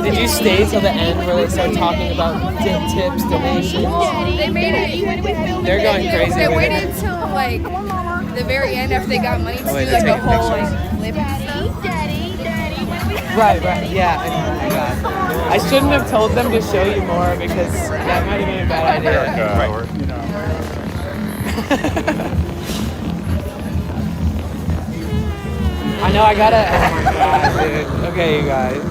[SPEAKER 1] Did you stay till the end where they start talking about tips, donations?
[SPEAKER 7] They made it.
[SPEAKER 1] They're going crazy
[SPEAKER 7] They
[SPEAKER 1] with
[SPEAKER 7] waited
[SPEAKER 1] it.
[SPEAKER 7] till like the very end after they got money to
[SPEAKER 1] wait,
[SPEAKER 7] do
[SPEAKER 1] they're
[SPEAKER 7] like a
[SPEAKER 1] taking
[SPEAKER 7] whole
[SPEAKER 1] pictures.
[SPEAKER 7] like lip and stuff.
[SPEAKER 1] Right, yeah. Oh my God. I shouldn't have told them to show you more because that might have been a bad idea. I know I gotta. Oh my God, dude. Okay, you guys.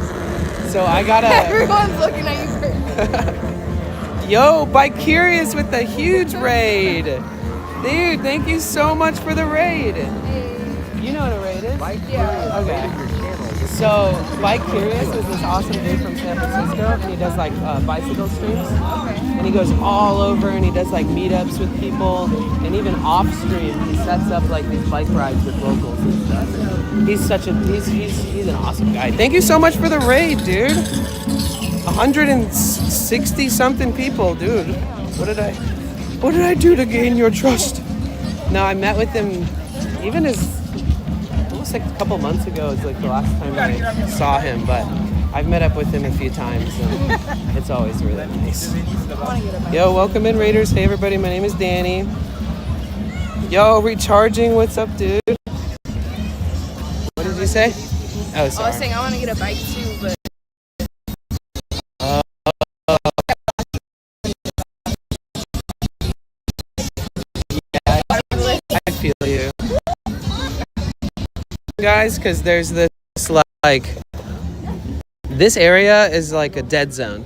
[SPEAKER 1] So I gotta.
[SPEAKER 7] Everyone's looking at you crazy.
[SPEAKER 1] Yo, Bike Curious with the huge raid. Dude, thank you so much for the raid. You know what a raid is?
[SPEAKER 7] Yeah.
[SPEAKER 1] Okay. So, Bike Curious is this awesome dude from San Francisco, and he does like bicycle streams. And he goes all over and he does like meetups with people, and even off stream he sets up like these bike rides with locals and stuff. He's an awesome guy. Thank you so much for the raid, dude. 160 something people, dude. What did I do to gain your trust? No, I met with him even almost like a couple months ago is like the last time I saw him, but I've met up with him a few times and it's always really nice. Yo, welcome in, Raiders. Hey everybody, my name is Danny. Yo, recharging. What's up, dude? What did you say? Oh,
[SPEAKER 7] I was
[SPEAKER 1] sorry.
[SPEAKER 7] saying I want to get a bike too, but
[SPEAKER 1] I feel you. Guys, because there's this, like, this area is like a dead zone.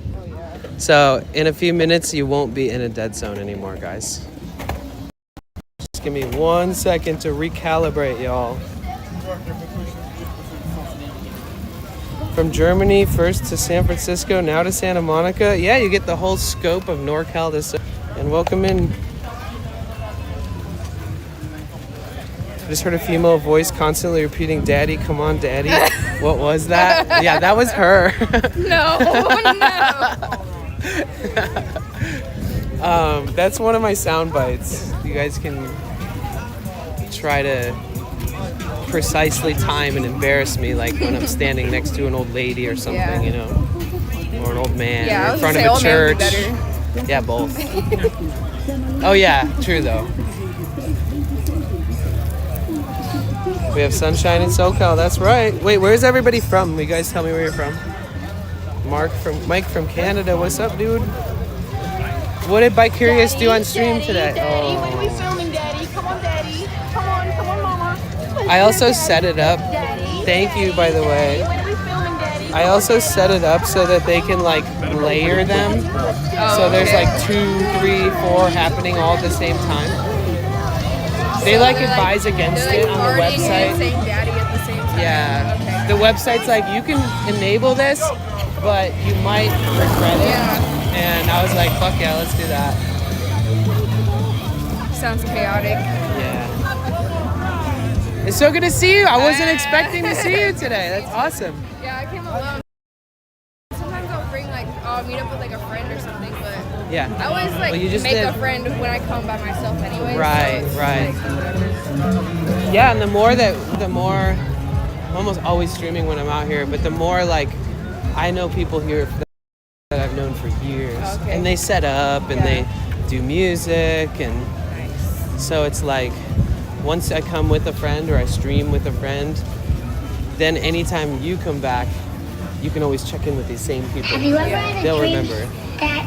[SPEAKER 1] So in a few minutes, you won't be in a dead zone anymore, guys. Just give me 1 second to recalibrate, y'all. From Germany first to San Francisco, now to Santa Monica. Yeah, you get the whole scope of NorCal and welcome in. I just heard a female voice constantly repeating, "Daddy, come on, Daddy." What was that? Yeah, that was her.
[SPEAKER 7] no.
[SPEAKER 1] That's one of my sound bites. You guys can try to precisely time and embarrass me, like when I'm standing next to an old lady or something,
[SPEAKER 7] Yeah.
[SPEAKER 1] you know, or an old man,
[SPEAKER 7] Yeah, I
[SPEAKER 1] or in
[SPEAKER 7] was
[SPEAKER 1] front
[SPEAKER 7] gonna
[SPEAKER 1] of a
[SPEAKER 7] say old man would
[SPEAKER 1] church.
[SPEAKER 7] be better.
[SPEAKER 1] Yeah, both. Oh yeah, true though. We have sunshine in SoCal. That's right. Wait, where's everybody from? Will you guys tell me where you're from? Mike from Canada. What's up, dude? What did Bike Curious do on stream today?
[SPEAKER 8] Daddy, when are we filming, Daddy? Come on, Daddy. Come on, Mama.
[SPEAKER 1] I also set it up. Thank you, by the way.
[SPEAKER 8] When are we filming, Daddy?
[SPEAKER 1] I also set it up so that they can like layer them. So there's like 2, 3, 4 happening all at the same time. They like advise against it on the website.
[SPEAKER 7] Saying daddy at the same time.
[SPEAKER 1] Yeah.
[SPEAKER 7] Okay.
[SPEAKER 1] The website's like, you can enable this, but you might regret it.
[SPEAKER 7] Yeah.
[SPEAKER 1] And I was like, fuck yeah, let's do that.
[SPEAKER 7] Sounds chaotic.
[SPEAKER 1] Yeah. It's so good to see you. I wasn't expecting to see you today. That's awesome.
[SPEAKER 7] Yeah, I came alone. Sometimes I'll bring I'll meet up with like a friend or something, but
[SPEAKER 1] Yeah.
[SPEAKER 7] I always like
[SPEAKER 1] Well, you just
[SPEAKER 7] make
[SPEAKER 1] did.
[SPEAKER 7] a friend when I come by myself anyway.
[SPEAKER 1] Right,
[SPEAKER 7] so it's
[SPEAKER 1] right.
[SPEAKER 7] like, whatever.
[SPEAKER 1] Yeah, and the more, I'm almost always streaming when I'm out here, but the more like I know people here that I've known for years,
[SPEAKER 7] Okay.
[SPEAKER 1] and they set up and they do music, and so it's like once I come with a friend or I stream with a friend, then anytime you come back, you can always check in with these same people.
[SPEAKER 8] Have you ever had a
[SPEAKER 1] They'll
[SPEAKER 8] dream
[SPEAKER 1] remember.
[SPEAKER 8] that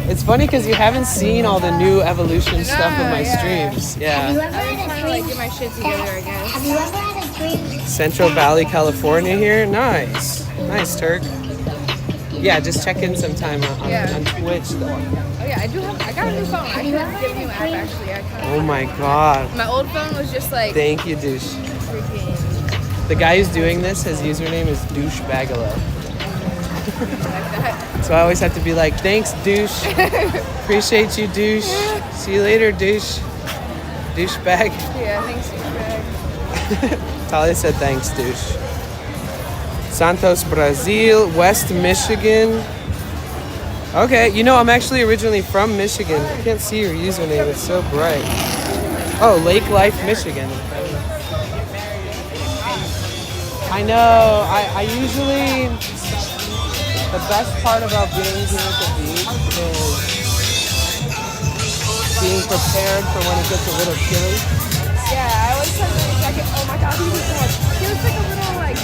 [SPEAKER 1] It's funny because you haven't seen all the new evolution stuff in my
[SPEAKER 7] yeah.
[SPEAKER 1] streams.
[SPEAKER 8] Have you
[SPEAKER 1] Yeah.
[SPEAKER 8] ever
[SPEAKER 7] I'm
[SPEAKER 8] had a
[SPEAKER 7] trying to
[SPEAKER 8] dream?
[SPEAKER 7] like get my shit together, I guess.
[SPEAKER 8] Have you ever had a dream?
[SPEAKER 1] Central Valley, California here. Nice. Nice, Turk. Yeah, just check in sometime on,
[SPEAKER 7] Yeah.
[SPEAKER 1] on Twitch though.
[SPEAKER 7] Oh yeah, I got a new phone. I should get a new app actually.
[SPEAKER 1] Oh my god.
[SPEAKER 7] My old phone was just like
[SPEAKER 1] Thank you, douche.
[SPEAKER 7] freaking
[SPEAKER 1] The guy who's doing this, his username is douchebagalo.
[SPEAKER 7] like that.
[SPEAKER 1] So I always have to be like, thanks, douche. Appreciate you, douche. See you later, douche. Douchebag.
[SPEAKER 7] Yeah, thanks, douchebag.
[SPEAKER 1] Talia said thanks, douche. Santos, Brazil, West Michigan. Okay, you know, I'm actually originally from Michigan. I can't see your username, it's so bright. Oh, Lake Life, Michigan. I know, I usually, the best part about being here at the beach is being prepared for when it gets a little chilly.
[SPEAKER 7] Yeah, I always try to check it. Oh my god, he looks like a little like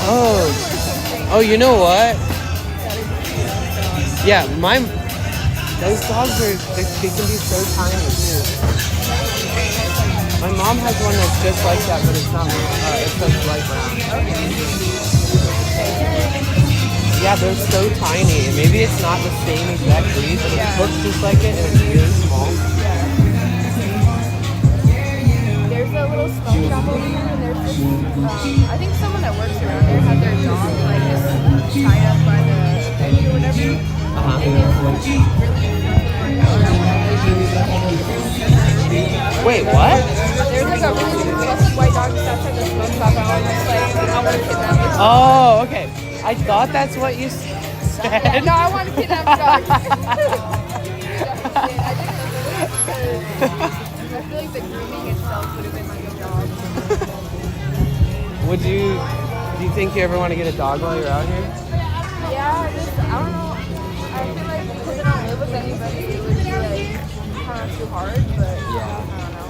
[SPEAKER 1] Oh,
[SPEAKER 7] or something.
[SPEAKER 1] oh, you know what? Yeah, those dogs they can be so tiny too. My mom has one that's just like that, but it's not, it's like light brown. Yeah, they're so tiny. Maybe it's not the same exact breed, but it looks just like it and it's really small.
[SPEAKER 7] There's a little smoke shop over here, and there's this, I think someone that works around there had their dog like just tied up by the edge or whatever. And it was really
[SPEAKER 1] Wait, what?
[SPEAKER 7] there's like a really fluffy white dog just outside the smoke shop, and I was just like, I want to kidnap it.
[SPEAKER 1] Oh, okay. I thought that's what you said.
[SPEAKER 7] Yeah, no, I want to kidnap the dog. I feel like the grooming itself would have been like a job.
[SPEAKER 1] Do you think you ever want to get a dog while you're out here?
[SPEAKER 7] Yeah, I don't know. I feel like because I don't live with anybody, it would be like kind of not too hard, but
[SPEAKER 3] Yeah.
[SPEAKER 7] I don't know.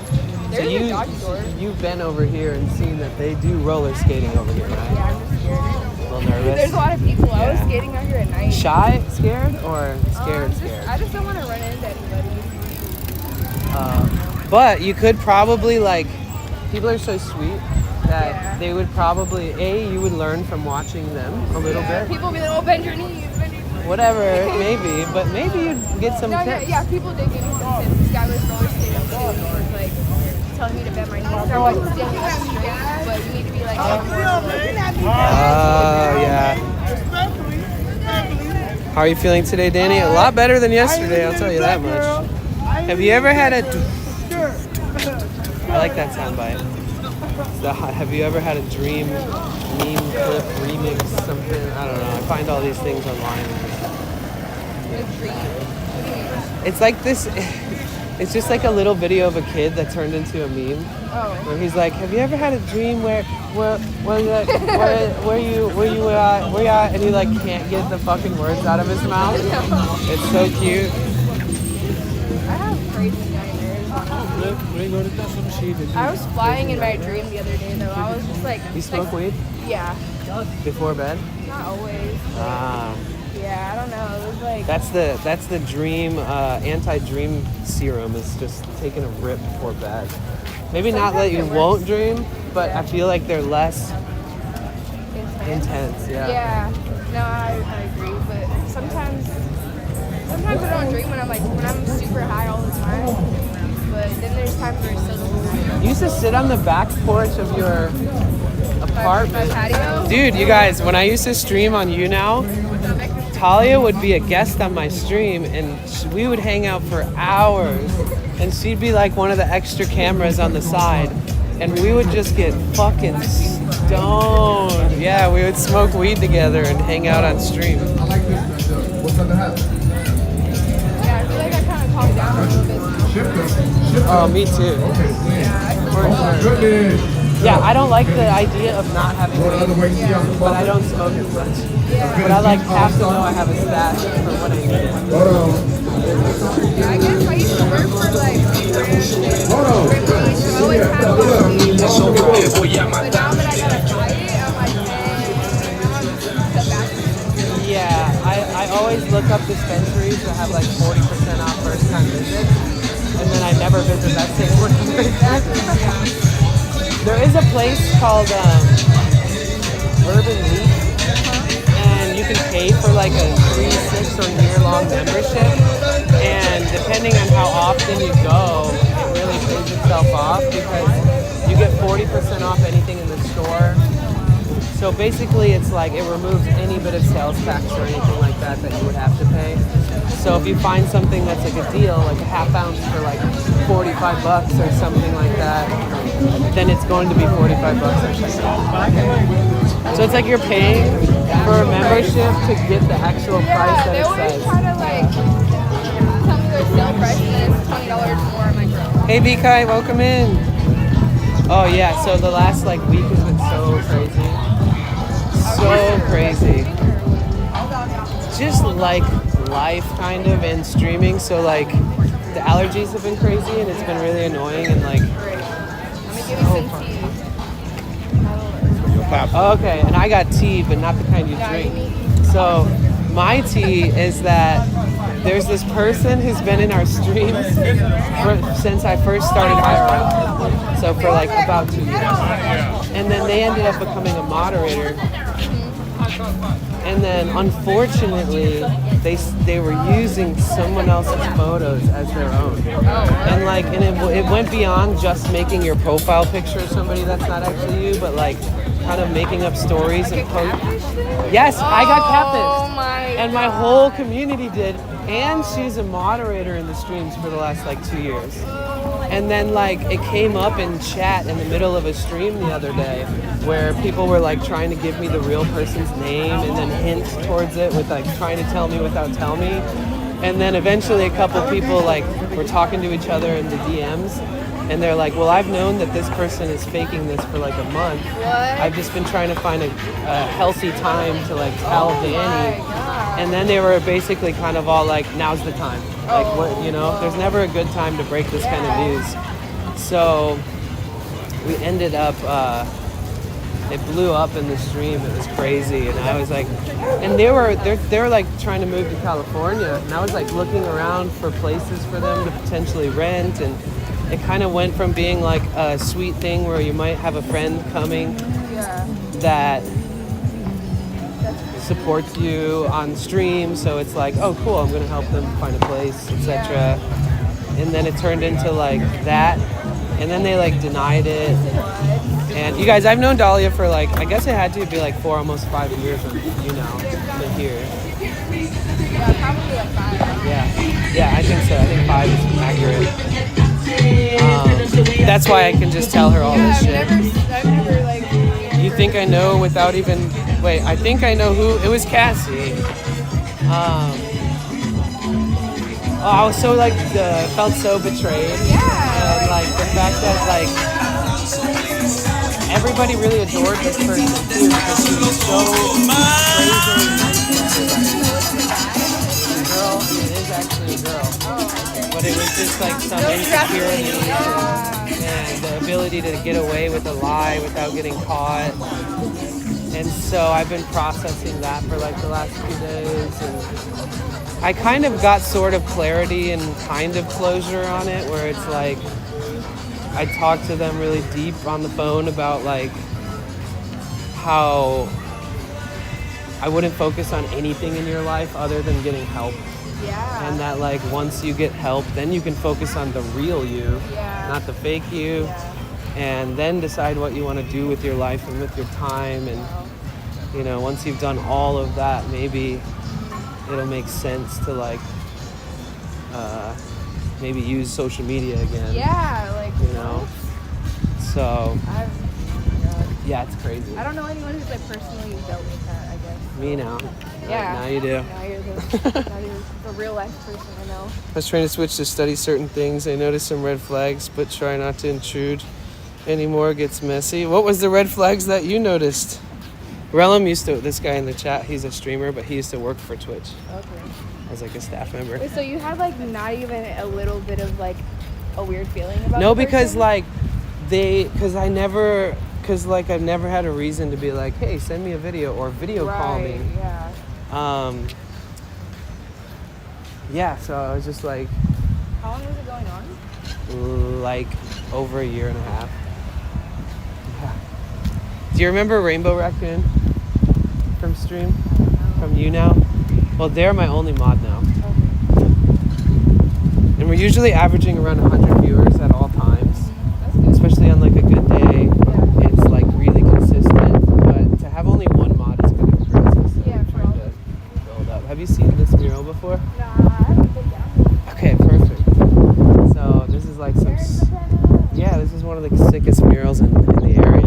[SPEAKER 3] So
[SPEAKER 7] There's a doggy door.
[SPEAKER 3] you've been over here and seen that they do roller skating over here, right?
[SPEAKER 7] Yeah, I'm just scared.
[SPEAKER 3] A little nervous.
[SPEAKER 7] There's a lot of people. I was
[SPEAKER 3] Yeah.
[SPEAKER 7] skating out here at night.
[SPEAKER 3] Shy, scared, or scared?
[SPEAKER 7] I just don't want to run into anybody.
[SPEAKER 3] But you could probably like, people are so sweet that
[SPEAKER 7] Yeah.
[SPEAKER 3] they would probably you would learn from watching them a little bit.
[SPEAKER 7] People be like, oh, bend your knees, bend your knees.
[SPEAKER 3] Whatever, maybe, but maybe you'd get some
[SPEAKER 7] No,
[SPEAKER 3] tips.
[SPEAKER 7] yeah, people did give me some tips. This guy was roller skating too. He was like telling me to bend my knees. They're like standing up straight, but you need to be like.
[SPEAKER 3] Oh, yeah. How are you feeling today, Danny? A lot better than yesterday, I'll tell you that much. Have you ever had a... I like that soundbite. Have you ever had a dream meme clip, remix, something? I don't know. I find all these things online. It's like this... It's just like a little video of a kid that turned into a meme.
[SPEAKER 7] Oh.
[SPEAKER 3] Where he's like, have you ever had a dream where you at, and he like can't get the fucking words out of his mouth? It's so cute.
[SPEAKER 7] I have crazy nightmares. I was flying in my dream the other day though. I was just like.
[SPEAKER 3] You smoke weed
[SPEAKER 7] Yeah.
[SPEAKER 3] before bed?
[SPEAKER 7] Not always.
[SPEAKER 3] Ah,
[SPEAKER 7] Yeah, I don't know. It was like.
[SPEAKER 3] that's the dream anti-dream serum is just taking a rip before bed. Maybe not that you won't dream, but I feel like they're less intense.
[SPEAKER 7] Yeah. No, I agree. But sometimes I don't dream when I'm super high all the time. But then there's times where it's still doesn't.
[SPEAKER 3] You used to sit on the back porch of your apartment.
[SPEAKER 7] My patio.
[SPEAKER 3] Dude, you guys, when I used to stream on You Now, Talia would be a guest on my stream and we would hang out for hours and she'd be like one of the extra cameras on the side and we would just get fucking stoned. Yeah, we would smoke weed together and hang out on stream.
[SPEAKER 7] Yeah, I feel like I kind of calmed down a little bit.
[SPEAKER 3] Oh, me too. For sure. Yeah, I don't like the idea of not having weed, but I don't smoke as much. But I like have to know I have a stash for when I need it.
[SPEAKER 7] Yeah, I guess I used to work for like brands and Ripley's, so I always had a lot of weed. But now that I gotta try it, I'm like, I'm just cut back.
[SPEAKER 3] Yeah, I always look up dispensaries that have like 40% off first time visits, and then I never visit that same one. There is a place called Urban Leaf, and you can pay for like a 3, 6, or year-long membership. And depending on how often you go, it really pays itself off because you get 40% off anything in the store. So basically, it's like it removes any bit of sales tax or anything like that that you would have to pay. So if you find something that's like a deal, like a half ounce for like $45 or something like that, then it's going to be $45 or something. So it's like you're paying for a membership to get the actual price that
[SPEAKER 7] They
[SPEAKER 3] it
[SPEAKER 7] always
[SPEAKER 3] says.
[SPEAKER 7] try to like tell me their sale price and then it's $20 more. I'm like,
[SPEAKER 3] Hey BK, welcome in. Oh yeah, so the last like week has been so crazy. So crazy. Just like life kind of and streaming. So like the allergies have been crazy and it's been really annoying and like
[SPEAKER 7] I'm gonna give you some tea.
[SPEAKER 3] okay, and I got tea, but not the kind you drink. So my tea is that there's this person who's been in our streams since I first started hiring. So for like about 2 years. And then they ended up becoming a moderator. And then unfortunately, they were using someone else's photos as their own. And like, and it went beyond just making your profile picture of somebody that's not actually you, but like kind of making up stories and post. Yes, I got catfished. And my whole community did. And she's a moderator in the streams for the last like 2 years. And then like it came up in chat in the middle of a stream the other day where people were like trying to give me the real person's name and then hint towards it with like trying to tell me without telling me. And then eventually a couple people like were talking to each other in the DMs and they're like, well, I've known that this person is faking this for like a month. I've just been trying to find a healthy time to like tell Danny. And then they were basically kind of all like, now's the time. Like, what, you know, there's never a good time to break this kind of news. So we ended up, it blew up in the stream. It was crazy. And I was like, and they were like trying to move to California. And I was like looking around for places for them to potentially rent. And it kind of went from being like a sweet thing where you might have a friend coming that supports you on stream, so it's like, oh cool, I'm gonna help them find a place, etc. And then it turned into like that, and then they like denied it. And you guys, I've known Dahlia for like, I guess it had to be like 4, almost 5 years of, you know, to here.
[SPEAKER 7] Yeah, probably like 5.
[SPEAKER 3] Yeah, I think so. I think 5 is accurate. That's why I can just tell her all this shit.
[SPEAKER 7] I've never like.
[SPEAKER 3] You think I know without even... Wait, I think I know who... It was Cassie. I was so like... felt so betrayed.
[SPEAKER 7] Yeah.
[SPEAKER 3] And like the fact that like... Everybody really adored this person too because she was so crazy nice to everybody. A girl, it is actually a girl. But it was just like some insecurity and the ability to get away with a lie without getting caught. And so I've been processing that for like the last few days. And I kind of got sort of clarity and kind of closure on it where it's like I talked to them really deep on the phone about like how I wouldn't focus on anything in your life other than getting help.
[SPEAKER 7] Yeah.
[SPEAKER 3] And that like once you get help, then you can focus on the real you, not the fake you, and then decide what you want to do with your life and with your time. And you know, once you've done all of that, maybe it'll make sense to like maybe use social media again.
[SPEAKER 7] Yeah, like
[SPEAKER 3] you know. So yeah, it's crazy.
[SPEAKER 7] I don't know anyone who's like personally dealt with that, I guess.
[SPEAKER 3] Me now.
[SPEAKER 7] Yeah.
[SPEAKER 3] Now you do.
[SPEAKER 7] Now you're the real life person I know.
[SPEAKER 1] I was trying to switch to study certain things. I noticed some red flags, but try not to intrude anymore. It gets messy. What was the red flags that you noticed? Relum used to, this guy in the chat, he's a streamer, but he used to work for Twitch
[SPEAKER 7] Okay.
[SPEAKER 1] as like a staff member.
[SPEAKER 7] Wait, so you had like not even a little bit of like a weird feeling about
[SPEAKER 3] No,
[SPEAKER 7] the
[SPEAKER 3] because
[SPEAKER 7] person?
[SPEAKER 3] like I've never had a reason to be like, hey, send me a video or video call me.
[SPEAKER 7] Yeah.
[SPEAKER 3] Yeah, so I was just like,
[SPEAKER 7] How long was it going on?
[SPEAKER 3] like over a year and a half.
[SPEAKER 1] Yeah. Do you remember Rainbow Raccoon from stream? From you now? Well, they're my only mod now.
[SPEAKER 7] Okay.
[SPEAKER 1] And we're usually averaging around 100 viewers at all times.
[SPEAKER 7] That's good.
[SPEAKER 1] Especially on like a good day. It's like really consistent. But to have only one mod is kind of crazy. So
[SPEAKER 7] Yeah,
[SPEAKER 1] I'm trying to build up. Have you seen this mural before?
[SPEAKER 7] Nah, I haven't been down.
[SPEAKER 1] Okay, perfect. So this is like some... Yeah, this is one of the sickest murals in the area.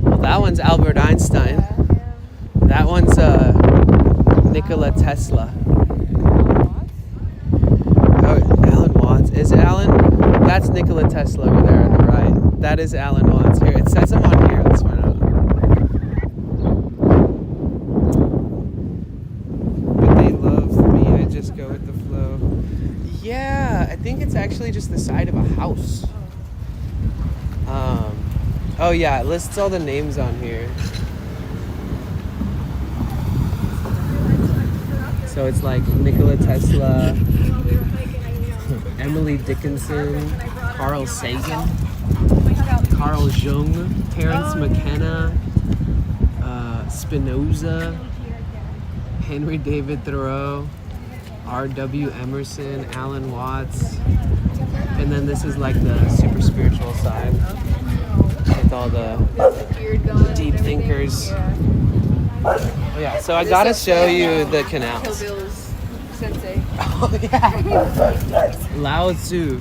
[SPEAKER 1] Well, that one's Albert Einstein. That one's Nikola Tesla. Oh, Alan Watts. Is it Alan? That's Nikola Tesla over there on the right. That is Alan Watts. Here, it says him on here. Let's find out. But they love me. I just go with the flow. Yeah, I think it's actually just the side of a house. Oh yeah, it lists all the names on here. So it's like Nikola Tesla, Emily Dickinson, Carl Sagan, Carl Jung, Terence McKenna, Spinoza, Henry David Thoreau, R.W. Emerson, Alan Watts, and then this is like the super spiritual side with all the deep thinkers. Oh yeah, so I gotta show you the canals.
[SPEAKER 7] Kill Bill's sensei.
[SPEAKER 1] Oh yeah, Lao Tzu.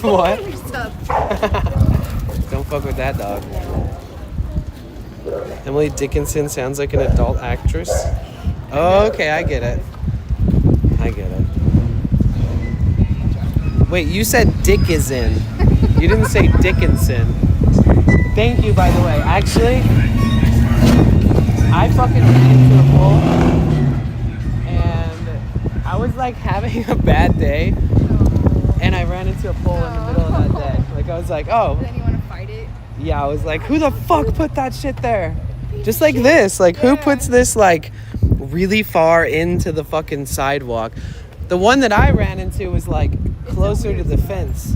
[SPEAKER 1] What? Don't fuck with that dog. Emily Dickinson sounds like an adult actress. Oh, okay, I get it. I get it. Wait, you said Dick is in. You didn't say Dickinson. Thank you, by the way. Actually, I fucking ran into a pole, and I was like having a bad day, and I ran into a pole in the middle of that day. Like I was like, oh.
[SPEAKER 7] Then you want to fight it?
[SPEAKER 1] Yeah, I was like, who the fuck put that shit there? Just like this. Like, who puts this, like, really far into the fucking sidewalk? The one that I ran into was, like, closer to the fence.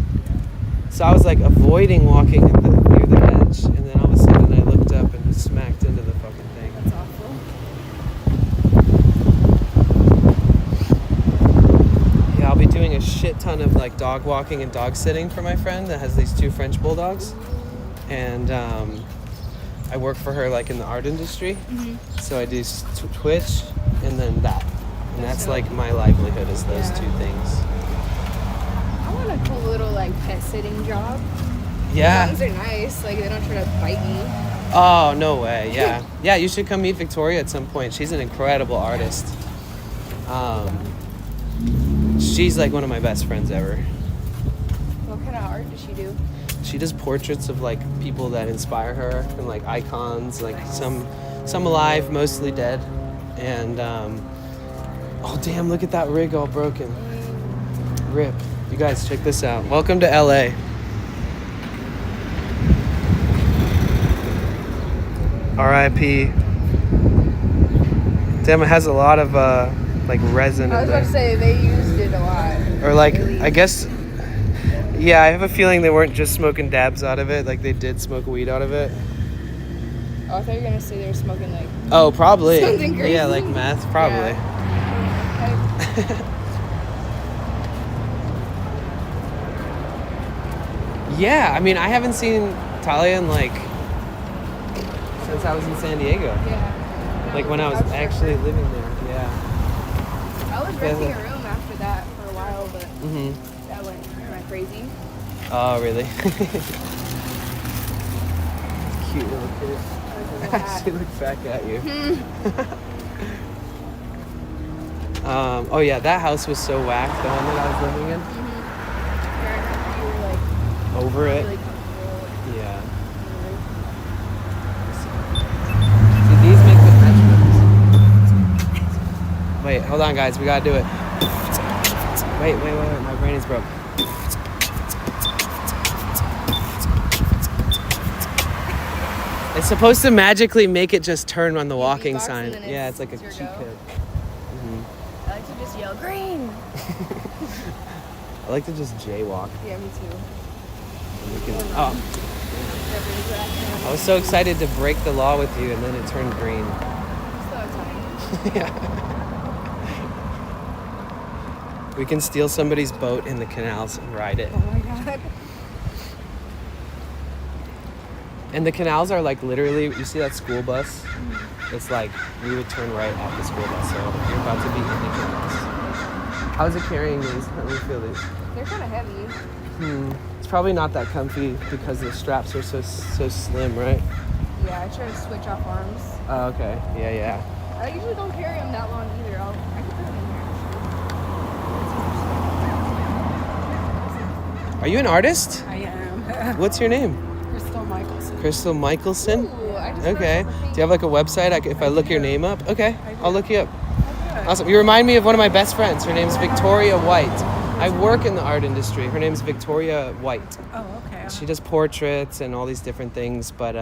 [SPEAKER 1] So I was, like, avoiding walking near the edge. And then all of a sudden I looked up and just smacked into the fucking thing.
[SPEAKER 7] That's awful.
[SPEAKER 1] Yeah, I'll be doing a shit ton of, like, dog walking and dog sitting for my friend that has these 2 French bulldogs. And I work for her like in the art industry, so I do Twitch and then that, and that's like my livelihood is those 2 things.
[SPEAKER 7] I want a cool little like pet sitting job.
[SPEAKER 1] Yeah.
[SPEAKER 7] Dogs are nice. Like they don't try to bite me.
[SPEAKER 1] Oh no way. Yeah. Yeah. You should come meet Victoria at some point. She's an incredible artist. She's like one of my best friends ever.
[SPEAKER 7] What kind of art does she do?
[SPEAKER 1] She does portraits of like people that inspire her and like icons, like some alive, mostly dead. And oh damn, look at that rig all broken. Rip. You guys check this out. Welcome to LA. R.I.P. Damn, it has a lot of like resin
[SPEAKER 7] I
[SPEAKER 1] in
[SPEAKER 7] was about to
[SPEAKER 1] there.
[SPEAKER 7] say they used it a lot.
[SPEAKER 1] Or like I guess. Yeah, I have a feeling they weren't just smoking dabs out of it. Like, they did smoke weed out of it.
[SPEAKER 7] Oh, I thought you were going to say they were smoking like...
[SPEAKER 1] Oh, probably.
[SPEAKER 7] Something crazy.
[SPEAKER 1] Yeah, like meth, probably. Yeah, I mean, I haven't seen Talia in, like, since I was in San Diego.
[SPEAKER 7] Yeah.
[SPEAKER 1] Like, when I was actually living there, yeah.
[SPEAKER 7] I was renting a room after that for a while, but
[SPEAKER 1] Mm-hmm.
[SPEAKER 7] that went crazy.
[SPEAKER 1] Oh, really? Cute little kid. She looks back at you. Oh yeah, that house was so whack, the one that I was living in.
[SPEAKER 7] You were like
[SPEAKER 1] Over it.
[SPEAKER 7] really comfortable.
[SPEAKER 1] Yeah. See, these make the bedrooms. Wait, hold on guys, we gotta do it. Wait, my brain is broke. It's supposed to magically make it just turn on the walking
[SPEAKER 7] beatbox
[SPEAKER 1] sign.
[SPEAKER 7] and then
[SPEAKER 1] Yeah, it's like a
[SPEAKER 7] your
[SPEAKER 1] cheat
[SPEAKER 7] go.
[SPEAKER 1] code.
[SPEAKER 7] I like to just yell green.
[SPEAKER 1] I like to just jaywalk.
[SPEAKER 7] Yeah, me too.
[SPEAKER 1] Oh, I was so excited to break the law with you, and then it turned green.
[SPEAKER 7] So exciting.
[SPEAKER 1] Yeah. We can steal somebody's boat in the canals and ride it.
[SPEAKER 7] Oh my god.
[SPEAKER 1] And the canals are like literally, you see that school bus? It's like we would turn right at the school bus, so you're about to be in the canals. How's it carrying these? Let me feel these.
[SPEAKER 7] They're kind of heavy.
[SPEAKER 1] It's probably not that comfy because the straps are so slim, right?
[SPEAKER 7] Yeah, I try to switch off arms.
[SPEAKER 1] Oh, okay. Yeah.
[SPEAKER 7] I usually don't carry them that long either. I can put them in here.
[SPEAKER 1] Are you an artist?
[SPEAKER 9] I am.
[SPEAKER 1] What's your name?
[SPEAKER 9] Crystal Michelson.
[SPEAKER 1] Crystal Michelson?
[SPEAKER 7] Ooh, I just
[SPEAKER 1] Okay.
[SPEAKER 7] found
[SPEAKER 1] Do
[SPEAKER 7] something.
[SPEAKER 1] you have like a website? If I look your name up? Okay. I'll look you up.
[SPEAKER 9] Good.
[SPEAKER 1] Awesome. You remind me of one of my best friends. Her name's Victoria White. I work in the art industry. Her name's Victoria White.
[SPEAKER 9] Oh, okay.
[SPEAKER 1] She does portraits and all these different things, but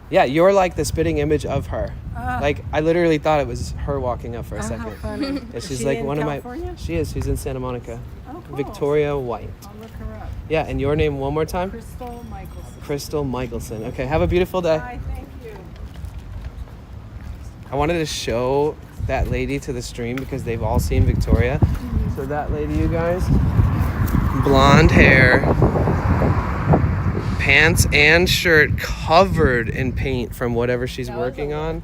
[SPEAKER 1] yeah, you're like the spitting image of her. Like I literally thought it was her walking up for a
[SPEAKER 9] How
[SPEAKER 1] second.
[SPEAKER 9] funny.
[SPEAKER 1] Yeah,
[SPEAKER 9] Is
[SPEAKER 1] she's
[SPEAKER 9] she
[SPEAKER 1] like
[SPEAKER 9] in
[SPEAKER 1] one
[SPEAKER 9] California?
[SPEAKER 1] of my. She is. She's in Santa Monica.
[SPEAKER 9] Oh, cool.
[SPEAKER 1] Victoria White.
[SPEAKER 9] I'll look her up.
[SPEAKER 1] Yeah, and your name one more time?
[SPEAKER 9] Crystal Michelson.
[SPEAKER 1] Crystal Michelson. Okay, have a beautiful day.
[SPEAKER 9] Hi, thank you.
[SPEAKER 1] I wanted to show that lady to the stream because they've all seen Victoria. So that lady, you guys, blonde hair, pants and shirt covered in paint from whatever she's
[SPEAKER 7] That was
[SPEAKER 1] working
[SPEAKER 7] a-
[SPEAKER 1] on.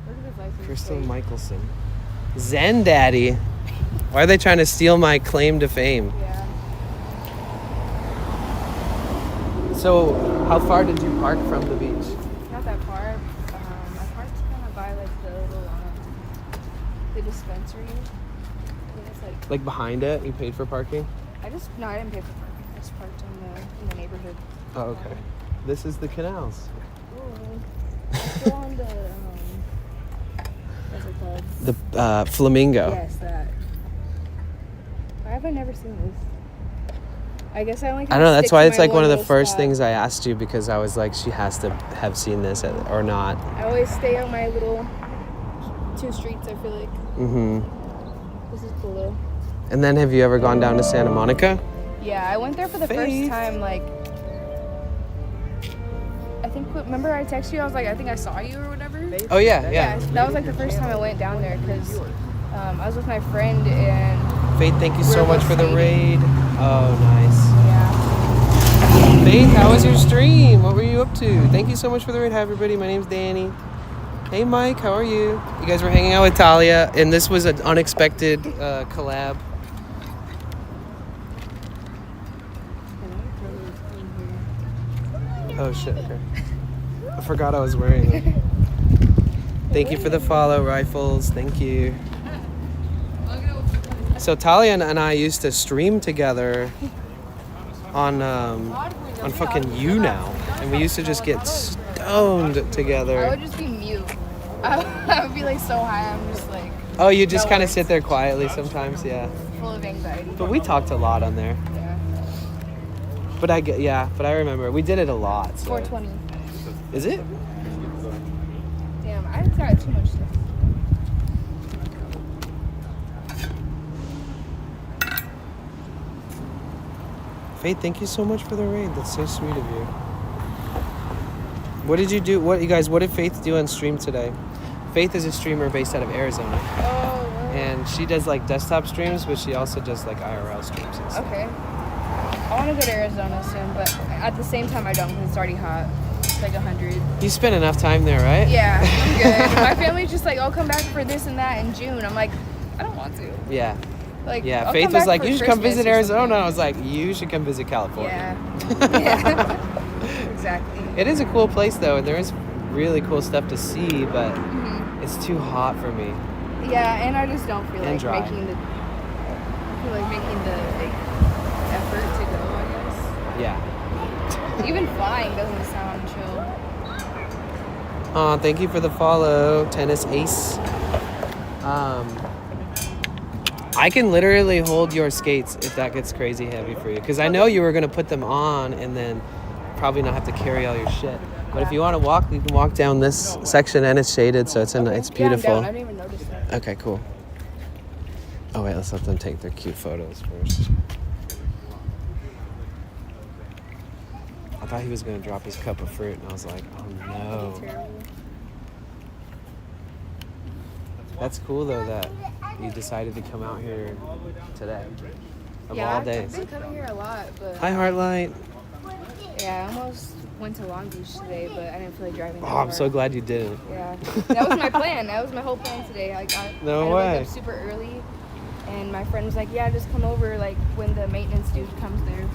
[SPEAKER 7] Look at his license
[SPEAKER 1] Crystal
[SPEAKER 7] plate.
[SPEAKER 1] Michelson. Zen Daddy. Why are they trying to steal my claim to fame?
[SPEAKER 7] Yeah.
[SPEAKER 1] So, how far did you park from the beach?
[SPEAKER 7] Not that far. I parked kind of by like the little the dispensary. I think it's like
[SPEAKER 1] Like behind it? You paid for parking?
[SPEAKER 7] I didn't pay for parking. I just parked in the neighborhood.
[SPEAKER 3] Oh, okay. This is the canals.
[SPEAKER 7] Let's go on the what's it called?
[SPEAKER 3] The flamingo.
[SPEAKER 7] Yes, that. Why have I never seen this? I guess I only.
[SPEAKER 3] I don't know. That's why it's like one of the first things I asked you, because I was like, she has to have seen this or not.
[SPEAKER 7] I always stay on my little 2 streets. I feel like. This is cool though.
[SPEAKER 3] And then have you ever gone down to Santa Monica?
[SPEAKER 7] Yeah, I went there for the first time. Like, I think. Remember, I texted you. I was like, I think I saw you or whatever.
[SPEAKER 3] Oh yeah, yeah.
[SPEAKER 7] That was like the first time I went down there because I was with my friend and.
[SPEAKER 3] Faith, thank you so much for the raid. Oh, nice.
[SPEAKER 7] Yeah.
[SPEAKER 3] Faith, how was your stream? What were you up to? Thank you so much for the raid. Hi, everybody. My name's Danny. Hey, Mike. How are you? You guys were hanging out with Talia, and this was an unexpected collab. Oh, shit. Okay. I forgot I was wearing them. Thank you for the follow, Rifles. Thank you. So Talia and I used to stream together on fucking YouNow, and we used to just get stoned together.
[SPEAKER 7] I would just be mute. I would be like so high. I'm just like.
[SPEAKER 3] Oh, you just kind of sit there quietly sometimes, yeah.
[SPEAKER 7] Full of anxiety.
[SPEAKER 3] But we talked a lot on there.
[SPEAKER 7] Yeah.
[SPEAKER 3] But I remember we did it a lot. So.
[SPEAKER 7] 420.
[SPEAKER 3] Is it?
[SPEAKER 7] Damn, I got too much stuff.
[SPEAKER 3] Faith, thank you so much for the raid. That's so sweet of you. What did you do? What did Faith do on stream today? Faith is a streamer based out of Arizona.
[SPEAKER 7] Oh, wow.
[SPEAKER 3] And she does like desktop streams, but she also does like IRL streams and stuff.
[SPEAKER 7] Okay. I want to go to Arizona soon, but at the same time I don't because it's already hot. It's like 100.
[SPEAKER 3] You spent enough time there, right?
[SPEAKER 7] Yeah, I'm good. My family's just like, I'll come back for this and that in June. I'm like, I don't want to.
[SPEAKER 3] Yeah.
[SPEAKER 7] Like,
[SPEAKER 3] Yeah,
[SPEAKER 7] I'll
[SPEAKER 3] Faith
[SPEAKER 7] come
[SPEAKER 3] was
[SPEAKER 7] back
[SPEAKER 3] like,
[SPEAKER 7] for
[SPEAKER 3] you should come
[SPEAKER 7] Christmas
[SPEAKER 3] visit
[SPEAKER 7] or
[SPEAKER 3] Arizona.
[SPEAKER 7] something.
[SPEAKER 3] I was like, you should come visit California.
[SPEAKER 7] Yeah. Yeah. Exactly.
[SPEAKER 3] It is a cool place though, and there is really cool stuff to see, but it's too hot for me.
[SPEAKER 7] Yeah, and I just don't feel
[SPEAKER 3] And
[SPEAKER 7] like
[SPEAKER 3] dry.
[SPEAKER 7] making the like, effort to go, I guess.
[SPEAKER 3] Yeah.
[SPEAKER 7] Even flying doesn't sound chill.
[SPEAKER 3] Oh, thank you for the follow, Tennis Ace. I can literally hold your skates if that gets crazy heavy for you, because I know you were gonna put them on and then probably not have to carry all your shit. But if you want to walk, you can walk down this section, and it's shaded, so it's it's beautiful.
[SPEAKER 7] Yeah, I'm down. I didn't even notice that.
[SPEAKER 3] Okay, cool. Oh wait, let's let them take their cute photos first. I thought he was gonna drop his cup of fruit, and I was like, oh no.
[SPEAKER 7] Terrible.
[SPEAKER 3] That's cool though that you decided to come out here today. Of
[SPEAKER 7] Yeah,
[SPEAKER 3] all
[SPEAKER 7] I've
[SPEAKER 3] days.
[SPEAKER 7] been coming here a lot, but
[SPEAKER 3] Hi, Heartlight.
[SPEAKER 7] yeah, I almost went to Long Beach today, but I didn't feel like driving.
[SPEAKER 3] Oh,
[SPEAKER 7] that
[SPEAKER 3] I'm
[SPEAKER 7] far.
[SPEAKER 3] so glad you didn't.
[SPEAKER 7] Yeah, that was my plan. That was my whole plan today. Like,
[SPEAKER 3] No
[SPEAKER 7] I
[SPEAKER 3] way.
[SPEAKER 7] woke up super early, and my friend was like, "Yeah, just come over like when the maintenance dude comes there."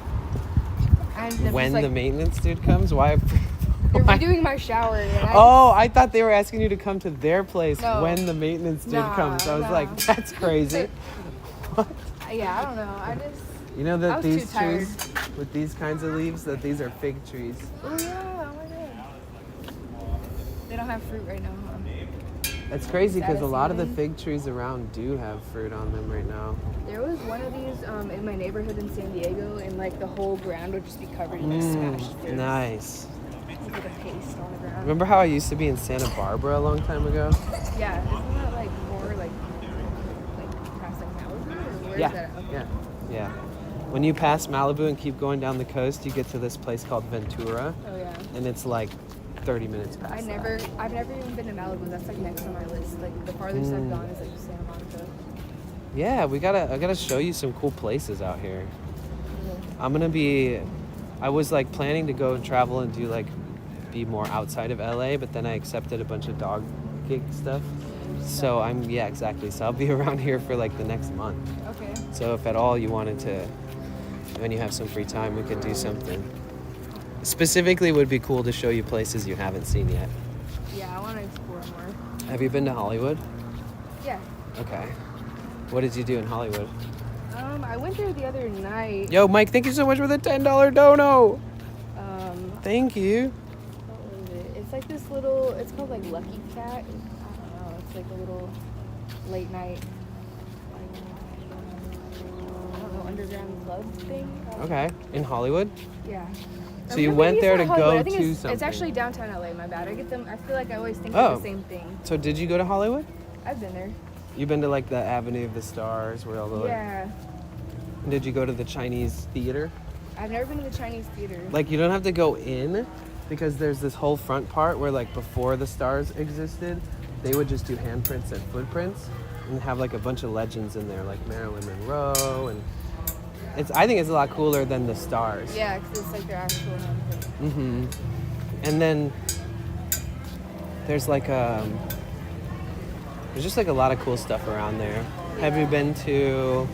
[SPEAKER 7] And then
[SPEAKER 3] When
[SPEAKER 7] just, like,
[SPEAKER 3] the maintenance dude comes, why?
[SPEAKER 7] they're
[SPEAKER 3] why-
[SPEAKER 7] redoing my shower. And
[SPEAKER 3] I thought they were asking you to come to their place
[SPEAKER 7] No.
[SPEAKER 3] when the maintenance dude
[SPEAKER 7] Nah,
[SPEAKER 3] comes. I was
[SPEAKER 7] nah.
[SPEAKER 3] like, that's crazy.
[SPEAKER 7] yeah, I don't know. I just.
[SPEAKER 3] You know
[SPEAKER 7] I
[SPEAKER 3] that
[SPEAKER 7] was
[SPEAKER 3] these
[SPEAKER 7] too tired.
[SPEAKER 3] trees with these kinds of leaves, that these are fig trees.
[SPEAKER 7] Oh yeah! Oh my god. They don't have fruit right now. Huh?
[SPEAKER 3] It's crazy because
[SPEAKER 7] Is
[SPEAKER 3] a
[SPEAKER 7] that a
[SPEAKER 3] lot of the
[SPEAKER 7] season?
[SPEAKER 3] fig trees around do have fruit on them right now.
[SPEAKER 7] There was one of these in my neighborhood in San Diego, and like the whole ground would just be covered in like smashed fruit.
[SPEAKER 3] Nice.
[SPEAKER 7] It's like a paste on the ground.
[SPEAKER 3] Remember how I used to be in Santa Barbara a long time ago?
[SPEAKER 7] Yeah, isn't that like more like past like Malibu, or where is that? Okay.
[SPEAKER 3] Yeah. When you pass Malibu and keep going down the coast, you get to this place called Ventura,
[SPEAKER 7] Oh yeah.
[SPEAKER 3] and it's like 30 minutes past.
[SPEAKER 7] I've never even been to Malibu. That's like next on my list. Like the farthest I've gone is like Santa Monica.
[SPEAKER 3] Yeah, I gotta show you some cool places out here. I was like planning to go and travel and do like be more outside of LA, but then I accepted a bunch of dog gig stuff. So exactly. So I'll be around here for like the next month.
[SPEAKER 7] Okay.
[SPEAKER 3] So if at all you wanted to, when you have some free time, we could do something. Specifically, it would be cool to show you places you haven't seen yet.
[SPEAKER 7] Yeah, I want to explore more.
[SPEAKER 3] Have you been to Hollywood?
[SPEAKER 7] Yeah.
[SPEAKER 3] Okay. What did you do in Hollywood?
[SPEAKER 7] I went there the other night.
[SPEAKER 1] Yo, Mike, thank you so much for the $10 dono. Thank you.
[SPEAKER 7] What was it? It's like this little. It's called like Lucky Cat. I don't know. It's like a little late night. I don't know, underground club thing.
[SPEAKER 1] Okay, in Hollywood.
[SPEAKER 7] Yeah.
[SPEAKER 1] So you went there to go
[SPEAKER 7] I think
[SPEAKER 1] to
[SPEAKER 7] it's
[SPEAKER 1] something.
[SPEAKER 7] actually downtown LA. My bad. I get them. I feel like I always think
[SPEAKER 1] Oh.
[SPEAKER 7] of the same thing.
[SPEAKER 1] So did you go to Hollywood?
[SPEAKER 7] I've been there.
[SPEAKER 1] You've been to like the Avenue of the Stars, where all the.
[SPEAKER 7] Yeah.
[SPEAKER 1] Did you go to the Chinese theater?
[SPEAKER 7] I've never been to the Chinese theater.
[SPEAKER 1] Like you don't have to go in, because there's this whole front part where like before the stars existed, they would just do handprints and footprints, and have like a bunch of legends in there, like Marilyn Monroe, and I think it's a lot cooler than the stars.
[SPEAKER 7] Yeah, because it's like their actual handprint.
[SPEAKER 1] Mm-hmm. And then there's like there's just like a lot of cool stuff around there. Have you been to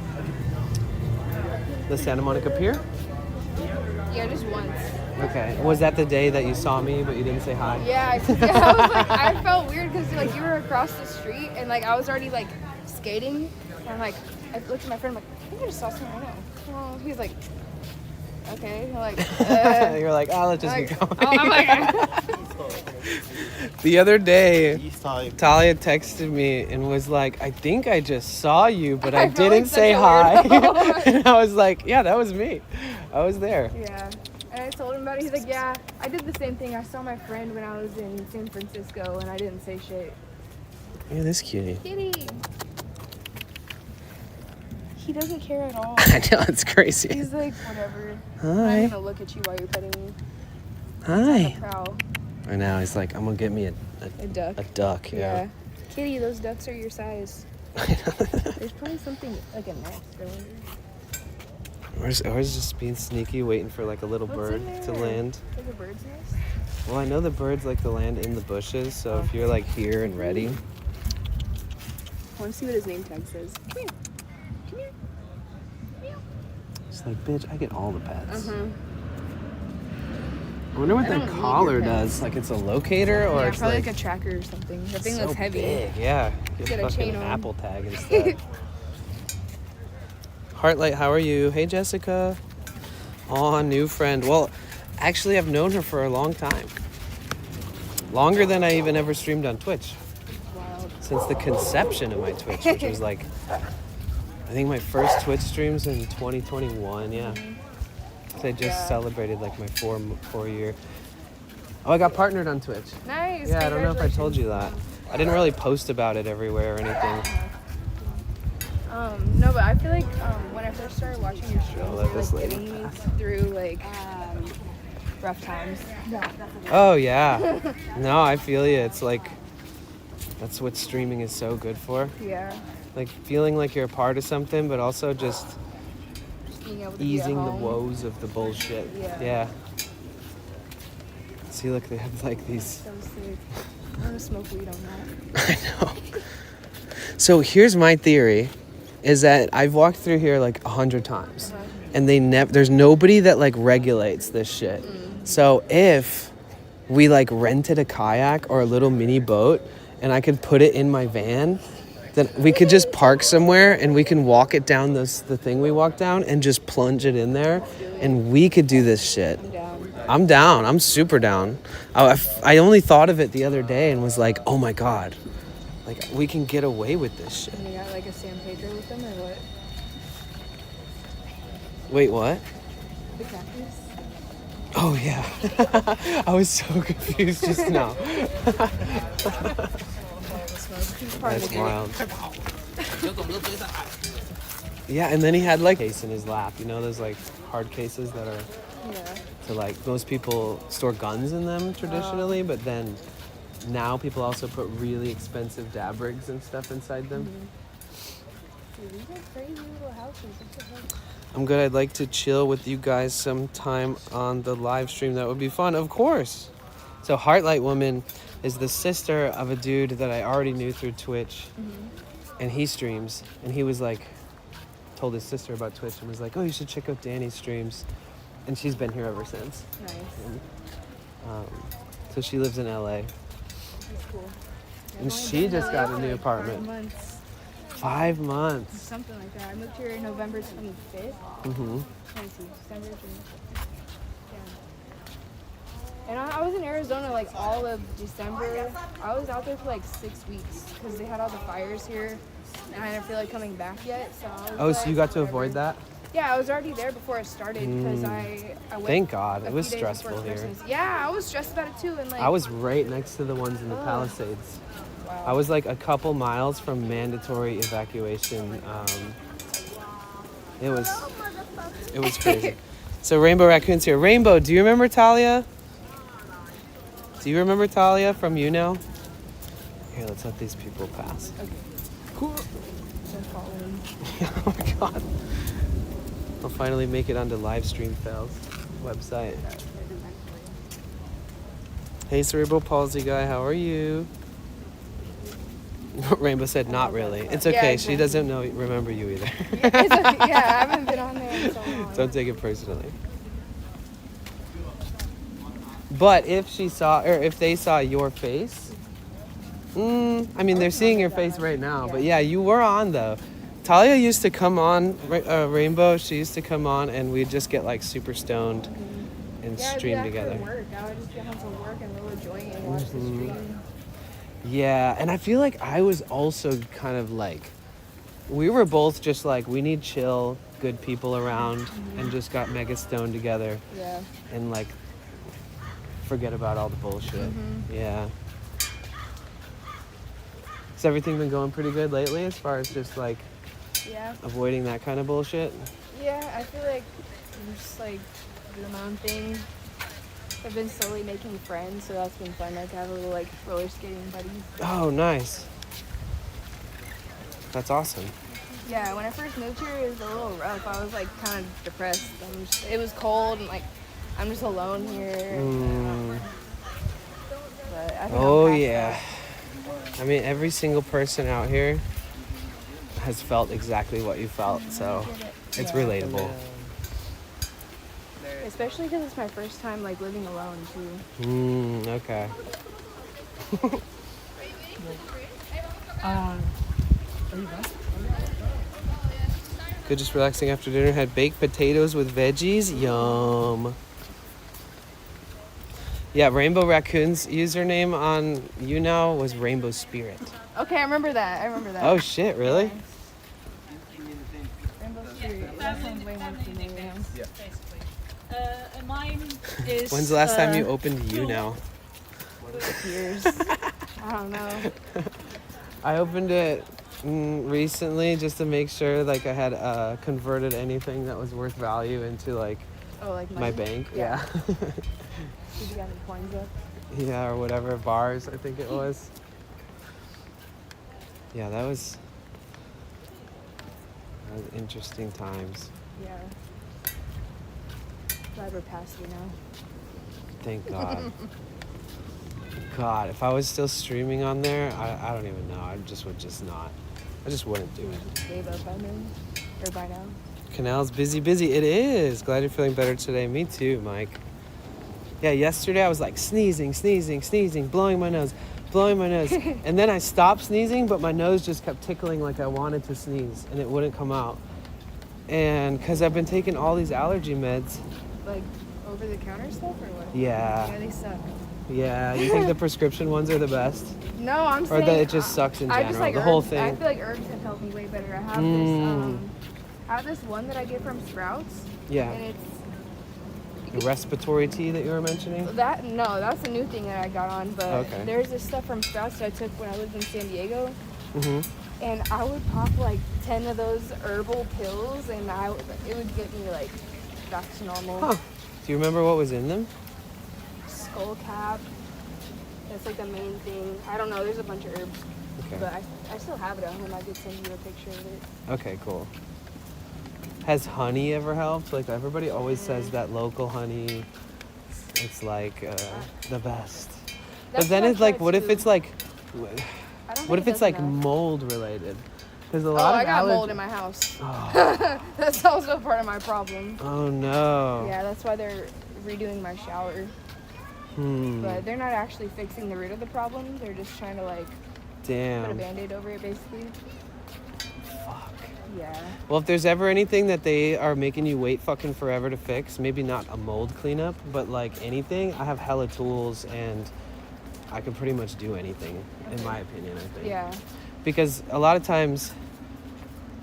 [SPEAKER 1] the Santa Monica Pier?
[SPEAKER 7] Yeah, just once.
[SPEAKER 1] Okay. Was that the day that you saw me but you didn't say hi?
[SPEAKER 7] Yeah, I was like, I felt weird because like you were across the street and like I was already like skating. And I'm like, I looked at my friend, I'm like, I think I just saw someone I know. Well, he's like, okay. I'm like,
[SPEAKER 1] You're like, oh, let's just
[SPEAKER 7] like,
[SPEAKER 1] keep going.
[SPEAKER 7] I'm like,
[SPEAKER 1] The other day, Talia texted me and was like, I think I just saw you, but I
[SPEAKER 7] felt
[SPEAKER 1] didn't
[SPEAKER 7] like
[SPEAKER 1] say
[SPEAKER 7] such a
[SPEAKER 1] hi.
[SPEAKER 7] weirdo.
[SPEAKER 1] And I was like, yeah, that was me. I was there.
[SPEAKER 7] yeah. And I told him about it. He's like, yeah, I did the same thing. I saw my friend when I was in San Francisco and I didn't say shit.
[SPEAKER 1] Look at this cutie.
[SPEAKER 7] Kitty. He doesn't care at all.
[SPEAKER 1] I know, it's crazy.
[SPEAKER 7] He's like, whatever.
[SPEAKER 1] Hi.
[SPEAKER 7] I'm gonna look at you while you're petting me.
[SPEAKER 1] Hi.
[SPEAKER 7] Prowl.
[SPEAKER 1] Right now, he's like, I'm gonna get me
[SPEAKER 7] A duck.
[SPEAKER 1] a duck. Yeah.
[SPEAKER 7] Kitty, those ducks are your size. There's probably something like a nest.
[SPEAKER 1] Or just being sneaky, waiting for like a little
[SPEAKER 7] What's
[SPEAKER 1] bird
[SPEAKER 7] in
[SPEAKER 1] to
[SPEAKER 7] there?
[SPEAKER 1] land.
[SPEAKER 7] Like a bird's nest?
[SPEAKER 1] Well, I know the birds like to land in the bushes, so if you're like here and ready.
[SPEAKER 7] I want to see what his name tag says. Come here. Come here. Meow.
[SPEAKER 1] It's like, bitch, I get all the pets.
[SPEAKER 7] Uh-huh.
[SPEAKER 1] I wonder what
[SPEAKER 7] I
[SPEAKER 1] that
[SPEAKER 7] don't need
[SPEAKER 1] collar
[SPEAKER 7] your pets.
[SPEAKER 1] does. Like it's a locator, or
[SPEAKER 7] Yeah,
[SPEAKER 1] it's
[SPEAKER 7] probably
[SPEAKER 1] like,
[SPEAKER 7] like a tracker or something. That thing
[SPEAKER 1] so
[SPEAKER 7] looks heavy.
[SPEAKER 1] big. Yeah, get
[SPEAKER 7] Get a
[SPEAKER 1] fucking
[SPEAKER 7] chain on.
[SPEAKER 1] Apple tag and stuff. Heartlight, how are you? Hey, Jessica. Aw, new friend. Well, actually, I've known her for a long time. Longer than I even ever streamed on Twitch.
[SPEAKER 7] Wild.
[SPEAKER 1] Since the conception of my Twitch, which was like, I think my first Twitch streams in 2021. Yeah. So I just celebrated like my four year. Oh, I got partnered on Twitch.
[SPEAKER 7] Nice.
[SPEAKER 1] Yeah, I don't know if I told you that. I didn't really post about it everywhere or anything.
[SPEAKER 7] No, but I feel like when I first started watching your streams,
[SPEAKER 1] let
[SPEAKER 7] you were
[SPEAKER 1] this
[SPEAKER 7] like
[SPEAKER 1] lady
[SPEAKER 7] getting me through like rough times.
[SPEAKER 1] Oh yeah. No, I feel you. It's like that's what streaming is so good for.
[SPEAKER 7] Yeah.
[SPEAKER 1] Like feeling like you're a part of something, but also just
[SPEAKER 7] Being able to
[SPEAKER 1] easing
[SPEAKER 7] be at
[SPEAKER 1] the
[SPEAKER 7] home.
[SPEAKER 1] woes of the bullshit.
[SPEAKER 7] Yeah.
[SPEAKER 1] See, look, they have like these.
[SPEAKER 7] So sick. I'm gonna smoke weed on that.
[SPEAKER 1] I know. So here's my theory, is that I've walked through here like 100 times, and there's nobody that like regulates this shit. So if we like rented a kayak or a little mini boat, and I could put it in my van, then we could just park somewhere and we can walk it down the thing we walked down and just plunge it in there, and we could do this shit. I'm down. I'm super down. I only thought of it the other day and was like, oh my God, like we can get away with this shit.
[SPEAKER 7] And you got like a San Pedro with them or what?
[SPEAKER 1] Wait, what?
[SPEAKER 7] The cactus?
[SPEAKER 1] Oh yeah. I was so confused just now. That's wild. Yeah, and then he had like a case in his lap. You know those like hard cases that are to like, most people store guns in them traditionally, but then now people also put really expensive dab rigs and stuff inside them.
[SPEAKER 7] Dude, these are crazy little houses. What the heck?
[SPEAKER 1] I'm good. I'd like to chill with you guys sometime on the live stream. That would be fun. Of course. So Heartlight Woman is the sister of a dude that I already knew through Twitch. And he streams. And he was like, told his sister about Twitch and was like, oh, you should check out Danny's streams. And she's been here ever since.
[SPEAKER 7] Nice.
[SPEAKER 1] And, so she lives in LA.
[SPEAKER 7] That's cool.
[SPEAKER 1] And she just got a new apartment.
[SPEAKER 3] 5 months.
[SPEAKER 7] Something like that. I moved here November 25th.
[SPEAKER 3] Mm-hmm.
[SPEAKER 7] Let me see. December 25th. Yeah. And I was in Arizona like all of December. I was out there for like 6 weeks because they had all the fires here. And I didn't feel like coming back yet. So I was
[SPEAKER 3] Oh, so
[SPEAKER 7] like,
[SPEAKER 3] you got to
[SPEAKER 7] whatever.
[SPEAKER 3] avoid that?
[SPEAKER 7] Yeah, I was already there before it started because I went.
[SPEAKER 3] Thank God.
[SPEAKER 7] a
[SPEAKER 3] It was
[SPEAKER 7] few days before
[SPEAKER 3] stressful here.
[SPEAKER 7] Christmas. Yeah, I was stressed about it too. And like
[SPEAKER 3] I was right next to the ones in the Palisades. I was like a couple miles from mandatory evacuation. It was crazy. So Rainbow Raccoon's here. Rainbow, do you remember Talia? Do you remember Talia from You Know? Here, let's let these people pass.
[SPEAKER 7] Okay.
[SPEAKER 3] Cool.
[SPEAKER 7] So following.
[SPEAKER 3] Oh my God. I'll finally make it onto Livestream Fails website. Hey, Cerebral Palsy guy, how are you? Rainbow said, not really. It's okay.
[SPEAKER 7] Yeah,
[SPEAKER 3] She doesn't remember you either.
[SPEAKER 7] Yeah, it's okay. Yeah, I haven't been on there in so long.
[SPEAKER 3] Don't take it personally. But if they saw your face, I mean, they're seeing your face right now. But yeah, you were on though. Talia used to come on, Rainbow. She used to come on, and we'd just get like super stoned and stream together.
[SPEAKER 7] Work. I would just get home from work and roll a joint and watch the stream.
[SPEAKER 3] Yeah, and I feel like I was also kind of like, we were both just like, we need chill, good people around, and just got mega stoned together.
[SPEAKER 7] Yeah.
[SPEAKER 3] And like, forget about all the bullshit. Yeah. Has everything been going pretty good lately as far as just like avoiding that kind of bullshit?
[SPEAKER 7] Yeah, I feel like I'm just like doing my own thing. I've been slowly making friends, so that's been fun. Like I have a little like roller skating buddies.
[SPEAKER 3] Oh, nice. That's awesome.
[SPEAKER 7] Yeah, when I first moved here, it was a little rough. I was like kind of depressed. It was cold and like I'm just alone here. But I think
[SPEAKER 3] Oh
[SPEAKER 7] I'm past
[SPEAKER 3] yeah.
[SPEAKER 7] that.
[SPEAKER 3] I mean, every single person out here has felt exactly what you felt, so it's relatable.
[SPEAKER 7] Especially because it's my first time like living alone too.
[SPEAKER 3] Okay. Good, just relaxing after dinner. Had baked potatoes with veggies. Yum. Yeah, Rainbow Raccoon's username on You Now was Rainbow Spirit.
[SPEAKER 7] Okay, I remember that.
[SPEAKER 3] Oh shit, really?
[SPEAKER 7] Rainbow Spirit. That sounds way more familiar.
[SPEAKER 9] Mine is.
[SPEAKER 3] When's the last time you opened You Now?
[SPEAKER 7] Years. I don't know.
[SPEAKER 3] I opened it recently just to make sure like I had converted anything that was worth value into like,
[SPEAKER 7] like
[SPEAKER 3] my bank. Yeah.
[SPEAKER 7] Did you got any coins up?
[SPEAKER 3] Yeah, or whatever, bars, I think it was. Yeah, that was interesting times.
[SPEAKER 7] Yeah. Glad we're past you now.
[SPEAKER 3] Thank God. God, if I was still streaming on there, I don't even know. I just wouldn't do it.
[SPEAKER 7] Gave up by then, or by now.
[SPEAKER 3] Canal's busy. It is. Glad you're feeling better today. Me too, Mike. Yeah, yesterday I was like sneezing, blowing my nose. And then I stopped sneezing, but my nose just kept tickling like I wanted to sneeze, and it wouldn't come out. And because I've been taking all these allergy meds.
[SPEAKER 7] Like over-the-counter stuff or what?
[SPEAKER 3] Yeah.
[SPEAKER 7] Yeah, they suck.
[SPEAKER 3] Yeah, you think the prescription ones are the best?
[SPEAKER 7] No, I'm
[SPEAKER 3] Or
[SPEAKER 7] saying...
[SPEAKER 3] that it just sucks in general,
[SPEAKER 7] I just like
[SPEAKER 3] the
[SPEAKER 7] herbs.
[SPEAKER 3] whole thing?
[SPEAKER 7] I feel like herbs have helped me way better. I have this one that I get from Sprouts.
[SPEAKER 3] Yeah.
[SPEAKER 7] And it's...
[SPEAKER 3] The respiratory tea that you were mentioning?
[SPEAKER 7] That's a new thing that I got on, but there's this stuff from Sprouts that I took when I lived in San Diego. And I would pop like 10 of those herbal pills, and it would get me like back to normal.
[SPEAKER 3] Huh. Do you remember what was in them?
[SPEAKER 7] Skull cap. That's like the main thing. I don't know. There's a bunch of herbs.
[SPEAKER 3] Okay.
[SPEAKER 7] But I still have it at home. I could send you a picture of it.
[SPEAKER 3] Okay, cool. Has honey ever helped? Like everybody always says that local honey, it's like the best. But then it's like, what if it's like, what if it's like mold related? Because a lot of
[SPEAKER 7] I got mold in my house.
[SPEAKER 3] Oh.
[SPEAKER 7] That's also part of my problem.
[SPEAKER 3] Oh no.
[SPEAKER 7] Yeah, that's why they're redoing my shower. But they're not actually fixing the root of the problem. They're just trying to like put a Band-Aid over it, basically.
[SPEAKER 5] Yeah.
[SPEAKER 3] Well, if there's ever anything that they are making you wait fucking forever to fix, maybe not a mold cleanup, but like anything, I have hella tools and I can pretty much do anything, in my opinion, I think.
[SPEAKER 5] Yeah.
[SPEAKER 3] Because a lot of times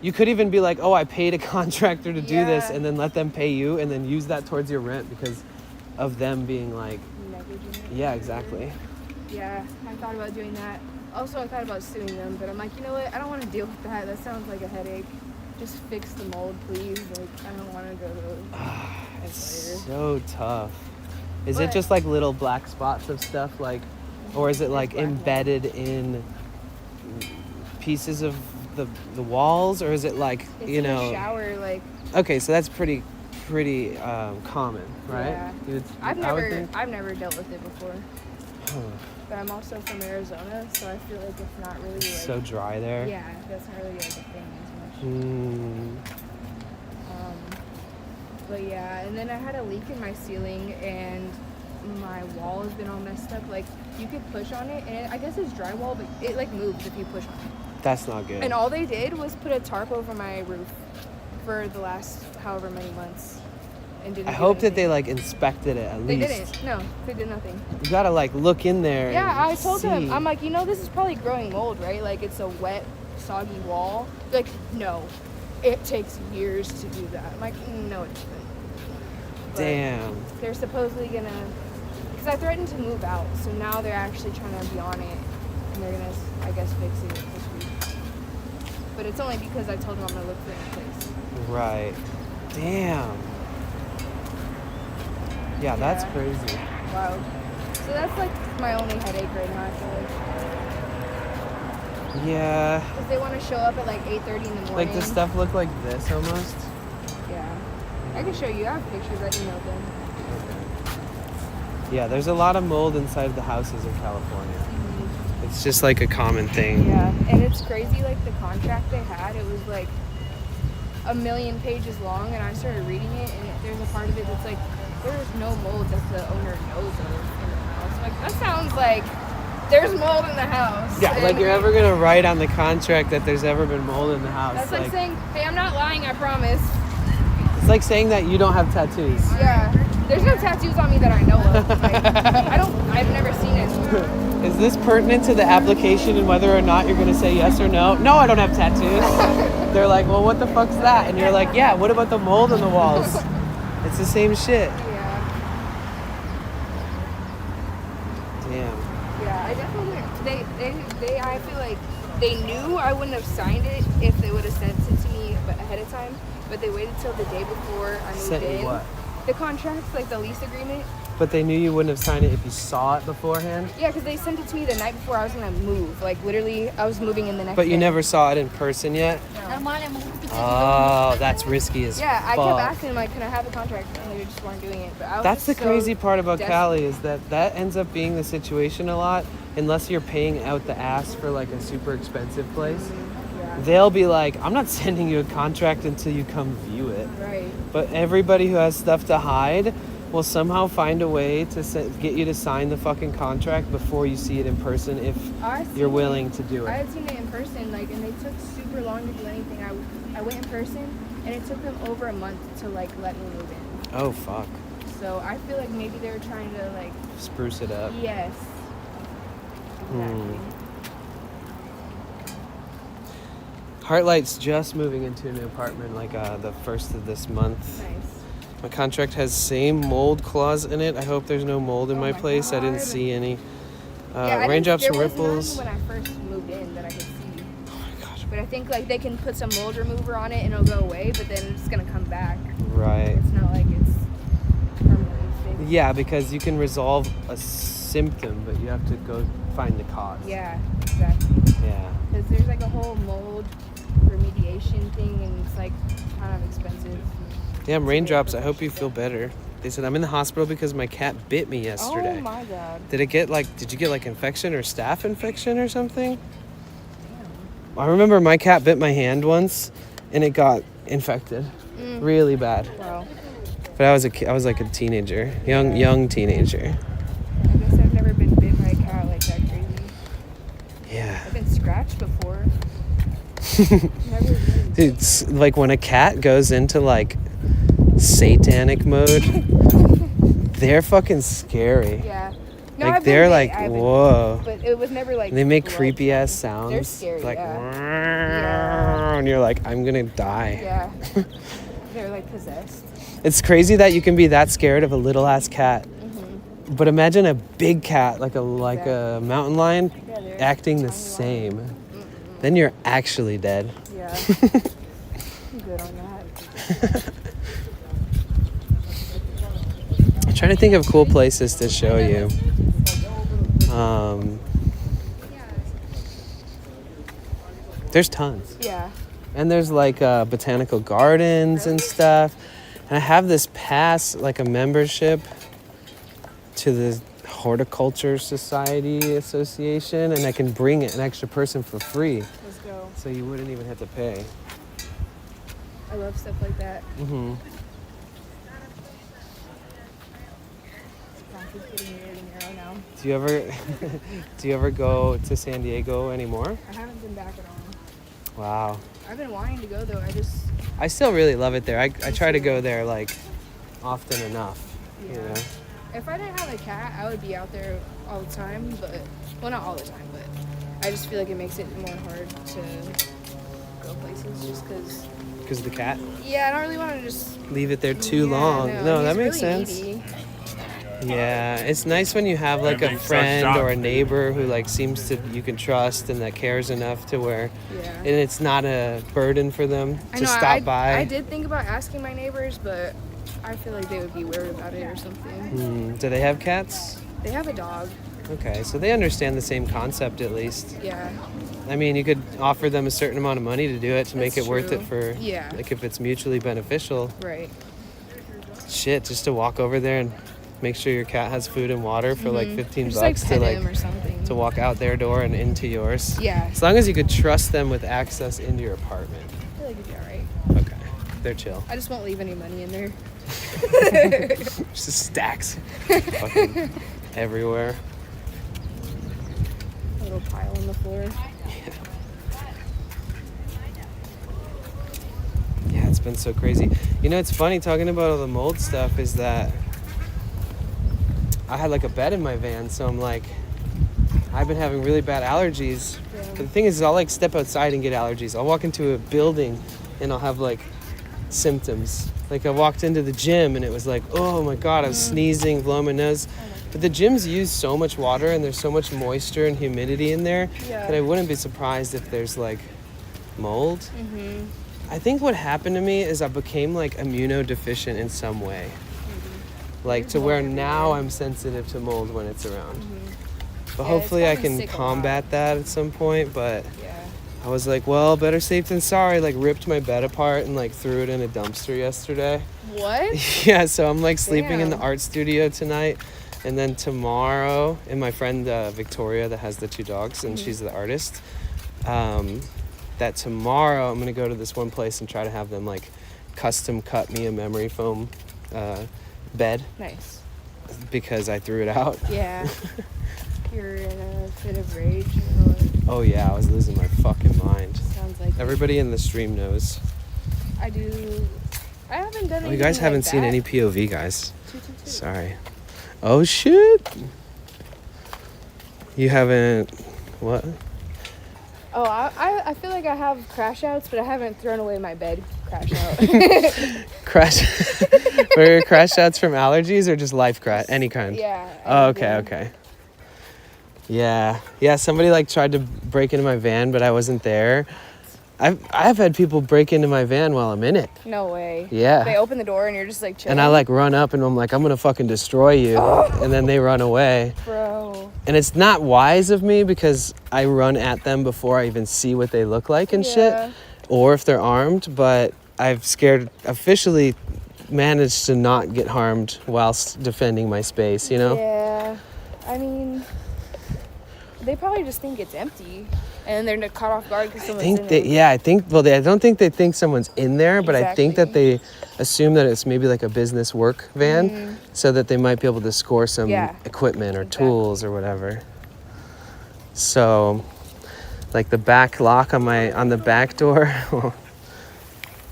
[SPEAKER 3] you could even be like, oh, I paid a contractor to do this,
[SPEAKER 5] Yeah.
[SPEAKER 3] and then let them pay you and then use that towards your rent because of them being like,
[SPEAKER 5] Negligent.
[SPEAKER 3] yeah, exactly.
[SPEAKER 7] Yeah, I thought about doing that. Also, I thought about suing them, but I'm like, you know what? I don't want to deal with that. That sounds like a headache. Just fix the mold, please. Like, I don't want to go to
[SPEAKER 3] It's
[SPEAKER 7] later.
[SPEAKER 3] so tough. Is it
[SPEAKER 7] But-
[SPEAKER 3] just like little black spots of stuff, like, or is it like
[SPEAKER 5] black mold.
[SPEAKER 3] embedded in pieces of the walls, or is it like,
[SPEAKER 7] It's
[SPEAKER 3] you
[SPEAKER 7] in
[SPEAKER 3] know?
[SPEAKER 7] the shower, like,
[SPEAKER 3] Okay, so that's pretty common, right?
[SPEAKER 7] Yeah.
[SPEAKER 3] You would-
[SPEAKER 7] I've
[SPEAKER 3] I would
[SPEAKER 7] never
[SPEAKER 3] think.
[SPEAKER 7] I've dealt with it before.
[SPEAKER 3] Huh.
[SPEAKER 7] But I'm also from Arizona, so I feel like it's not really like,
[SPEAKER 3] It's so dry there.
[SPEAKER 7] yeah, that's not really like a thing as much.
[SPEAKER 3] Mm.
[SPEAKER 7] But yeah, and then I had a leak in my ceiling and my wall has been all messed up. Like, you could push on it, and I guess it's drywall, but it like moves if you push on it.
[SPEAKER 3] That's not good.
[SPEAKER 7] And all they did was put a tarp over my roof for the last however many months, and didn't.
[SPEAKER 3] I
[SPEAKER 7] do
[SPEAKER 3] hope that they
[SPEAKER 7] anything.
[SPEAKER 3] like inspected it at
[SPEAKER 7] They
[SPEAKER 3] least.
[SPEAKER 7] didn't. No, they did nothing.
[SPEAKER 3] You gotta like look in there.
[SPEAKER 7] Yeah,
[SPEAKER 3] and
[SPEAKER 7] I told
[SPEAKER 3] see.
[SPEAKER 7] him. I'm like, you know, this is probably growing mold, right? Like, it's a wet, soggy wall. Like, no, it takes years to do that. I'm like, no, it doesn't. But
[SPEAKER 3] Damn.
[SPEAKER 7] they're supposedly gonna, because I threatened to move out, so now they're actually trying to be on it, and they're gonna, I guess, fix it this week. But it's only because I told them I'm gonna look for a new place.
[SPEAKER 3] Right. Damn. Yeah, that's
[SPEAKER 7] Yeah.
[SPEAKER 3] crazy.
[SPEAKER 7] Wow. So that's like my only headache right now, I feel like.
[SPEAKER 3] Yeah.
[SPEAKER 7] Because they want to show up at like 8:30 in the morning.
[SPEAKER 3] Like, does stuff look like this almost?
[SPEAKER 7] Yeah. I can show you. I have pictures. I emailed them.
[SPEAKER 3] Yeah, there's a lot of mold inside the houses in California. It's just like a common thing.
[SPEAKER 7] Yeah. And it's crazy, like the contract they had, it was like a million pages long, and I started reading it, and there's a part of it that's like, there's no mold that the owner knows of in the house. Like, that sounds like there's mold in the house.
[SPEAKER 3] Yeah, like
[SPEAKER 7] And
[SPEAKER 3] you're ever gonna write on the contract that there's ever been mold in the house.
[SPEAKER 7] That's like saying, hey, I'm not lying, I promise.
[SPEAKER 3] It's like saying that you don't have tattoos.
[SPEAKER 7] Yeah. There's no tattoos on me that I know of. Like, I've never seen it.
[SPEAKER 3] Is this pertinent to the application and whether or not you're gonna say yes or no? No, I don't have tattoos. They're like, well, what the fuck's that? And you're like, yeah, what about the mold on the walls? It's the same shit.
[SPEAKER 7] Yeah.
[SPEAKER 3] Damn.
[SPEAKER 7] Yeah, I definitely wouldn't. They I feel like they knew I wouldn't have signed it if they would have sent it to me ahead of time, but they waited till the day before I moved
[SPEAKER 3] Sent you
[SPEAKER 7] in.
[SPEAKER 3] what?
[SPEAKER 7] The contract, like the lease agreement.
[SPEAKER 3] But they knew you wouldn't have signed it if you saw it beforehand?
[SPEAKER 7] Yeah, because they sent it to me the night before I was gonna move. Like, literally, I was moving in the next
[SPEAKER 3] But you
[SPEAKER 7] day.
[SPEAKER 3] never saw it in person yet? Oh, that's risky as
[SPEAKER 7] Yeah, I
[SPEAKER 3] fuck.
[SPEAKER 7] kept asking them, like, can I have the contract? And they just weren't doing it. But I was
[SPEAKER 3] That's the
[SPEAKER 7] just so
[SPEAKER 3] crazy part about
[SPEAKER 7] desperate.
[SPEAKER 3] Cali is that ends up being the situation a lot. Unless you're paying out the ass for like a super expensive place,
[SPEAKER 7] Yeah.
[SPEAKER 3] they'll be like, I'm not sending you a contract until you come view it.
[SPEAKER 7] Right.
[SPEAKER 3] But everybody who has stuff to hide will somehow find a way to get you to sign the fucking contract before you see it in person if
[SPEAKER 7] I
[SPEAKER 3] you're
[SPEAKER 7] seen
[SPEAKER 3] willing
[SPEAKER 7] it-
[SPEAKER 3] to do
[SPEAKER 7] I
[SPEAKER 3] it.
[SPEAKER 7] had seen it in person, like, and they took super long to do anything. I went in person, and it took them over a month to like let me move in.
[SPEAKER 3] Oh fuck.
[SPEAKER 7] So I feel like maybe they were trying to like,
[SPEAKER 3] Spruce it up.
[SPEAKER 7] yes, exactly.
[SPEAKER 3] Heartlight's just moving into a new apartment like the first of this month.
[SPEAKER 7] Nice.
[SPEAKER 3] My contract has same mold clause in it. I hope there's no mold in
[SPEAKER 7] Oh
[SPEAKER 3] my
[SPEAKER 7] my
[SPEAKER 3] place. I didn't
[SPEAKER 7] God.
[SPEAKER 3] see any.
[SPEAKER 7] I
[SPEAKER 3] Raindrops
[SPEAKER 7] didn't,
[SPEAKER 3] and
[SPEAKER 7] there
[SPEAKER 3] ripples.
[SPEAKER 7] was none when I first moved in that I could see.
[SPEAKER 3] Oh my god.
[SPEAKER 7] But I think like they can put some mold remover on it and it'll go away, but then it's gonna come back.
[SPEAKER 3] Right.
[SPEAKER 7] It's not like it's permanently fixed.
[SPEAKER 3] Yeah, because you can resolve a symptom, but you have to go find the cause.
[SPEAKER 7] Yeah, exactly.
[SPEAKER 3] Yeah.
[SPEAKER 7] Because there's like a whole mold remediation thing, and it's like kind of expensive.
[SPEAKER 3] Damn, Raindrops, I hope you feel better. They said I'm in the hospital because my cat bit me yesterday.
[SPEAKER 7] Oh my god.
[SPEAKER 3] Did you get like infection or staph infection or something? I remember my cat bit my hand once and it got infected really bad.
[SPEAKER 7] Wow.
[SPEAKER 3] But I was like a teenager, young teenager.
[SPEAKER 7] I guess I've never been bit by a cat like that crazy.
[SPEAKER 3] Yeah.
[SPEAKER 7] I've been scratched before. Never really.
[SPEAKER 1] It's like when a cat goes into like satanic mode, they're fucking scary.
[SPEAKER 7] Yeah. No,
[SPEAKER 1] Like
[SPEAKER 7] I've been
[SPEAKER 1] they're
[SPEAKER 7] bit.
[SPEAKER 1] like,
[SPEAKER 7] I haven't-
[SPEAKER 1] whoa.
[SPEAKER 7] But it was never like.
[SPEAKER 1] And they make
[SPEAKER 7] blood
[SPEAKER 1] creepy ass
[SPEAKER 7] things.
[SPEAKER 1] sounds.
[SPEAKER 7] They're scary.
[SPEAKER 1] Like,
[SPEAKER 7] Yeah.
[SPEAKER 1] and you're like, I'm gonna die.
[SPEAKER 7] Yeah. They're like possessed.
[SPEAKER 1] It's crazy that you can be that scared of a little ass cat. But imagine a big cat, like a mountain lion,
[SPEAKER 7] Yeah, they're
[SPEAKER 1] acting the
[SPEAKER 7] tiny
[SPEAKER 1] same. Then you're actually dead.
[SPEAKER 7] Yeah. I'm good on that.
[SPEAKER 1] I'm trying to think of cool places to show you. There's tons.
[SPEAKER 7] Yeah.
[SPEAKER 1] And there's like botanical gardens and stuff. And I have this pass, like a membership to the Horticulture Society Association, and I can bring an extra person for free.
[SPEAKER 7] Let's go.
[SPEAKER 1] So you wouldn't even have to pay.
[SPEAKER 7] I love stuff like that.
[SPEAKER 1] Mm-hmm.
[SPEAKER 7] Keep getting nearer and nearer now.
[SPEAKER 1] Do you ever go to San Diego anymore?
[SPEAKER 7] I haven't been back at all.
[SPEAKER 1] Wow.
[SPEAKER 7] I've been wanting to go though.
[SPEAKER 1] I still really love it there. I try to go there like often enough.
[SPEAKER 7] Yeah.
[SPEAKER 1] You know?
[SPEAKER 7] If I didn't have a cat, I would be out there all the time. But well, not all the time, but I just feel like it makes it more hard to go places just because.
[SPEAKER 1] Because of the cat?
[SPEAKER 7] Yeah, I don't really want to just
[SPEAKER 1] Leave it there too
[SPEAKER 7] Yeah,
[SPEAKER 1] long. No, that
[SPEAKER 7] he's
[SPEAKER 1] makes
[SPEAKER 7] really
[SPEAKER 1] sense.
[SPEAKER 7] needy.
[SPEAKER 1] Yeah, it's nice when you have like a friend or a neighbor who like seems to you can trust and that cares enough to where
[SPEAKER 7] Yeah.
[SPEAKER 1] and it's not a burden for them
[SPEAKER 7] I
[SPEAKER 1] to
[SPEAKER 7] know,
[SPEAKER 1] stop by.
[SPEAKER 7] I did think about asking my neighbors, but I feel like they would be weird about it or something.
[SPEAKER 1] Do they have cats?
[SPEAKER 7] They have a dog.
[SPEAKER 1] Okay, so they understand the same concept at least.
[SPEAKER 7] Yeah.
[SPEAKER 1] I mean, you could offer them a certain amount of money to do it to make
[SPEAKER 7] That's
[SPEAKER 1] it worth
[SPEAKER 7] true.
[SPEAKER 1] it for
[SPEAKER 7] Yeah.
[SPEAKER 1] like if it's mutually beneficial.
[SPEAKER 7] Right.
[SPEAKER 1] Shit, just to walk over there and make sure your cat has food and water for like 15
[SPEAKER 7] Just
[SPEAKER 1] bucks
[SPEAKER 7] like
[SPEAKER 1] to
[SPEAKER 7] pet him or something.
[SPEAKER 1] to walk out their door and into yours.
[SPEAKER 7] Yeah.
[SPEAKER 1] As long as you could trust them with access into your apartment.
[SPEAKER 7] I feel like it'd be alright.
[SPEAKER 1] Okay. They're chill.
[SPEAKER 7] I just won't leave any money in there.
[SPEAKER 1] Just stacks fucking everywhere.
[SPEAKER 7] A little pile on the floor.
[SPEAKER 1] Yeah, it's been so crazy. You know, it's funny talking about all the mold stuff is that I had like a bed in my van, so I'm like, I've been having really bad allergies.
[SPEAKER 7] Yeah.
[SPEAKER 1] But the thing is, I'll like step outside and get allergies. I'll walk into a building and I'll have like symptoms. Like I walked into the gym and it was like, oh my God, I was sneezing, blowing my nose. But the gyms use so much water and there's so much moisture and humidity in there that I wouldn't be surprised if there's like mold.
[SPEAKER 7] Mm-hmm.
[SPEAKER 1] I think what happened to me is I became like immunodeficient in some way. Like to where now I'm sensitive to mold when it's around. But
[SPEAKER 7] Yeah,
[SPEAKER 1] hopefully
[SPEAKER 7] it's
[SPEAKER 1] I
[SPEAKER 7] gotten
[SPEAKER 1] can
[SPEAKER 7] sick a lot.
[SPEAKER 1] combat that at some point. But
[SPEAKER 7] Yeah.
[SPEAKER 1] I was like, well, better safe than sorry. Like ripped my bed apart and like threw it in a dumpster yesterday.
[SPEAKER 7] What?
[SPEAKER 1] Yeah, so I'm like sleeping in the
[SPEAKER 7] Damn.
[SPEAKER 1] art studio tonight. And then tomorrow, and my friend Victoria that has the 2 dogs and she's the artist, that tomorrow I'm gonna go to this one place and try to have them like custom cut me a memory foam bed
[SPEAKER 7] Nice.
[SPEAKER 1] because I threw it out.
[SPEAKER 7] Yeah. You're in a fit of rage or what?
[SPEAKER 1] Oh yeah, I was losing my fucking mind.
[SPEAKER 7] Sounds like
[SPEAKER 1] Everybody in the stream knows.
[SPEAKER 7] I do. I haven't done
[SPEAKER 1] Oh,
[SPEAKER 7] anything
[SPEAKER 1] you guys haven't
[SPEAKER 7] like
[SPEAKER 1] seen
[SPEAKER 7] that.
[SPEAKER 1] any POV, guys.
[SPEAKER 7] 222.
[SPEAKER 1] Sorry. Oh shit. You haven't. What?
[SPEAKER 7] Oh, I feel like I have crash outs, but I haven't thrown away my bed crash out.
[SPEAKER 1] Crash. Were your crash outs from allergies or just life crash? Any kind?
[SPEAKER 7] Yeah.
[SPEAKER 1] Oh, okay,
[SPEAKER 7] yeah.
[SPEAKER 1] okay. Yeah. Somebody like tried to break into my van, but I wasn't there. I've had people break into my van while I'm in it.
[SPEAKER 7] No way.
[SPEAKER 1] Yeah.
[SPEAKER 7] They open the door and you're just like chilling.
[SPEAKER 1] And I like run up and I'm like, I'm gonna fucking destroy you. And then they run away.
[SPEAKER 7] Bro.
[SPEAKER 1] And it's not wise of me because I run at them before I even see what they look like and
[SPEAKER 7] Yeah.
[SPEAKER 1] shit. Or if they're armed, but I've officially managed to not get harmed whilst defending my space, you know?
[SPEAKER 7] Yeah. I mean, they probably just think it's empty. And they're caught off guard because someone's in it.
[SPEAKER 1] I don't think they think someone's in there, but I think that
[SPEAKER 7] Exactly.
[SPEAKER 1] they assume that it's maybe like a business work van so that they might be able to score some
[SPEAKER 7] Yeah.
[SPEAKER 1] equipment or
[SPEAKER 7] Exactly.
[SPEAKER 1] tools or whatever. So like the back lock on the back door.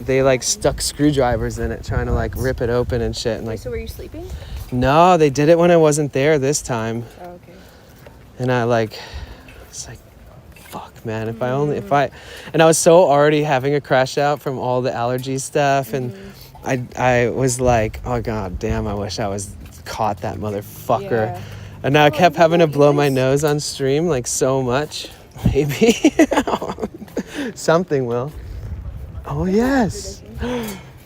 [SPEAKER 1] They like stuck screwdrivers in it trying to like rip it open and shit. And like,
[SPEAKER 7] So were you sleeping?
[SPEAKER 1] no, they did it when I wasn't there this time.
[SPEAKER 7] Oh, okay.
[SPEAKER 1] And I like, it's like, fuck, man. If I was so already having a crash out from all the allergy stuff. And I was like, oh god damn, I wish I was caught that motherfucker.
[SPEAKER 7] Yeah.
[SPEAKER 1] And now I kept having to blow my nose on stream like so much. Maybe something will. Oh yes,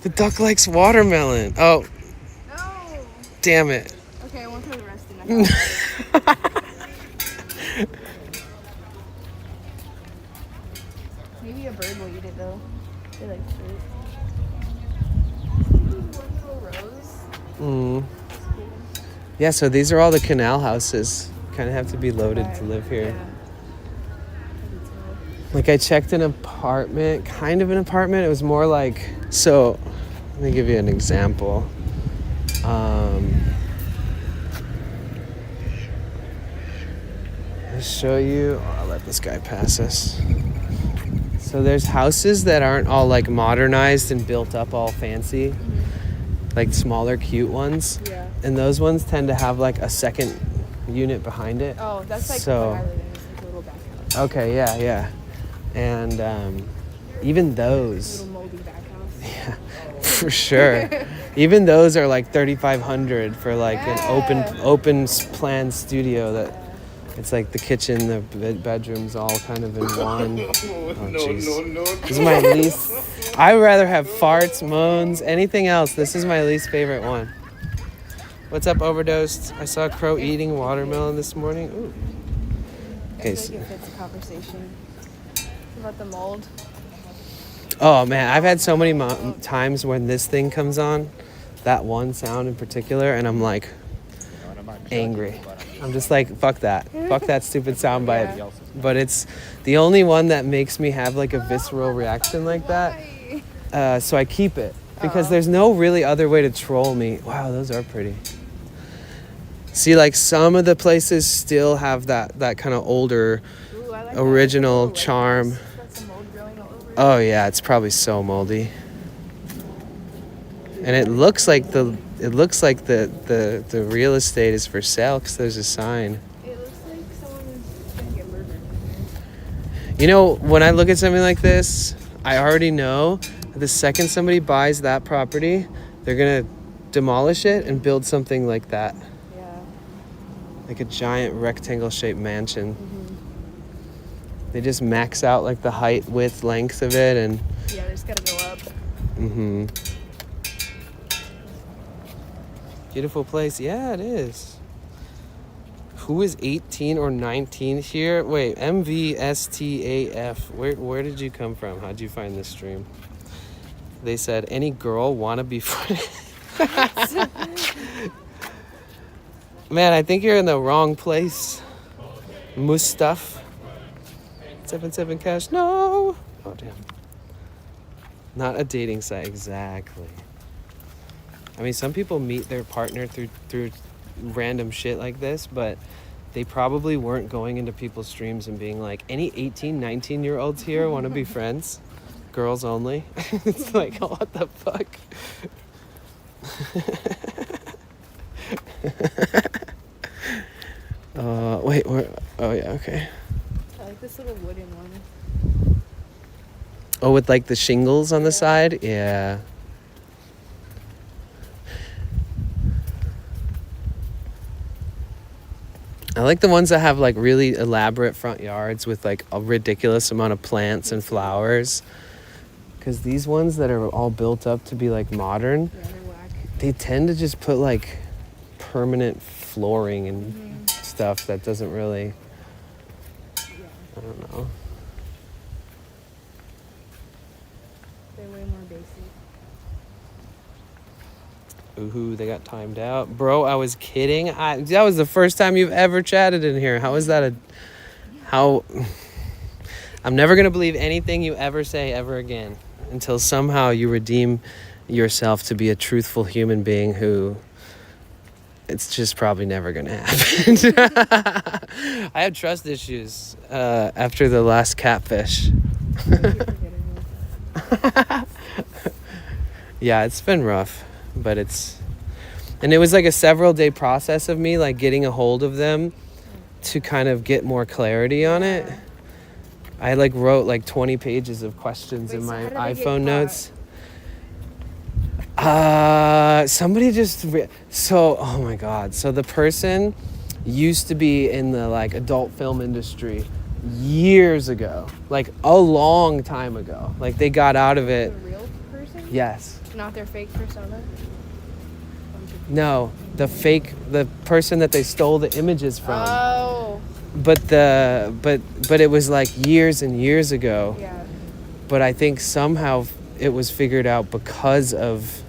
[SPEAKER 1] the duck likes watermelon. Oh,
[SPEAKER 7] No.
[SPEAKER 1] damn it.
[SPEAKER 7] Okay, I won't throw the rest in. Maybe a bird will eat it though. They like fruit. One little rose.
[SPEAKER 1] Yeah, so these are all the canal houses. Kind of have to be loaded to live here.
[SPEAKER 7] Yeah.
[SPEAKER 1] Like I checked an apartment, kind of an apartment. It was more like, so let me give you an example. I'll show you. Oh, I'll let this guy pass us. So there's houses that aren't all like modernized and built up all fancy, like smaller, cute ones.
[SPEAKER 7] Yeah.
[SPEAKER 1] And those ones tend to have like a second unit behind it.
[SPEAKER 7] Oh, that's like
[SPEAKER 1] So-
[SPEAKER 7] what I live in. It's like a little back house.
[SPEAKER 1] Okay, yeah. And even those,
[SPEAKER 7] Little moldy back house.
[SPEAKER 1] yeah, for sure. Even those are like $3,500 for like an open plan studio that it's like the kitchen, the bedrooms all kind of in one. Oh jeez. This is my least. I would rather have farts, moans, anything else. This is my least favorite one. What's up, Overdosed? I saw a crow eating watermelon this morning. Ooh. Okay.
[SPEAKER 7] I feel like it fits the conversation. About the mold.
[SPEAKER 1] Oh man, I've had so many times when this thing comes on, that one sound in particular, and I'm like angry. I'm just like, fuck that stupid sound bite.
[SPEAKER 7] Yeah.
[SPEAKER 1] But it's the only one that makes me have like a visceral reaction like that. So I keep it because there's no really other way to troll me. Wow, those are pretty. See, like some of the places still have that kind of older,
[SPEAKER 7] Ooh, I like
[SPEAKER 1] original
[SPEAKER 7] that.
[SPEAKER 1] charm.
[SPEAKER 7] Got some mold growing all over it.
[SPEAKER 1] Oh yeah, it's probably so moldy. And it looks like the real estate is for sale because there's a sign.
[SPEAKER 7] It looks like someone's gonna get murdered.
[SPEAKER 1] You know, when I look at something like this, I already know that the second somebody buys that property, they're gonna demolish it and build something like that.
[SPEAKER 7] Yeah.
[SPEAKER 1] Like a giant rectangle-shaped mansion. They just max out like the height, width, length of it, and
[SPEAKER 7] Yeah, they just gotta go up.
[SPEAKER 1] Beautiful place. Yeah, it is. Who is 18 or 19 here? Wait, MVSTAF. Where did you come from? How'd you find this stream? They said, any girl wanna be friends? Man, I think you're in the wrong place. Mustaf. 77 cash. No. Oh damn. Not a dating site, exactly. I mean, some people meet their partner through random shit like this, but they probably weren't going into people's streams and being like, any 18, 19-year-olds here want to be friends? Girls only? It's like, oh, what the fuck? Wait, where? Oh, yeah, okay.
[SPEAKER 7] I like this little wooden one.
[SPEAKER 1] Oh, with like the shingles on the side? Yeah. I like the ones that have like really elaborate front yards with like a ridiculous amount of plants and flowers. Because these ones that are all built up to be like modern,
[SPEAKER 7] Yeah, they're whack.
[SPEAKER 1] they tend to just put like permanent flooring and stuff that doesn't really, I don't know.
[SPEAKER 7] They're way more basic.
[SPEAKER 1] Ooh, they got timed out. Bro, I was kidding. That was the first time you've ever chatted in here. How is that I'm never going to believe anything you ever say ever again until somehow you redeem yourself to be a truthful human being who
[SPEAKER 3] it's just probably never gonna happen. I have trust issues after the last catfish. Yeah, it's been rough, but it was like a several day process of me like getting a hold of them to kind of get more clarity on it. I like wrote like 20 pages of questions in my iPhone notes. Somebody just oh my god, so the person used to be in the like adult film industry years ago, like a long time ago. Like they got out of it.
[SPEAKER 7] The real person?
[SPEAKER 3] Yes.
[SPEAKER 7] Not their fake persona?
[SPEAKER 3] No, the person that they stole the images from.
[SPEAKER 7] Oh.
[SPEAKER 3] But it was like years and years ago.
[SPEAKER 7] Yeah.
[SPEAKER 3] But I think somehow it was figured out because of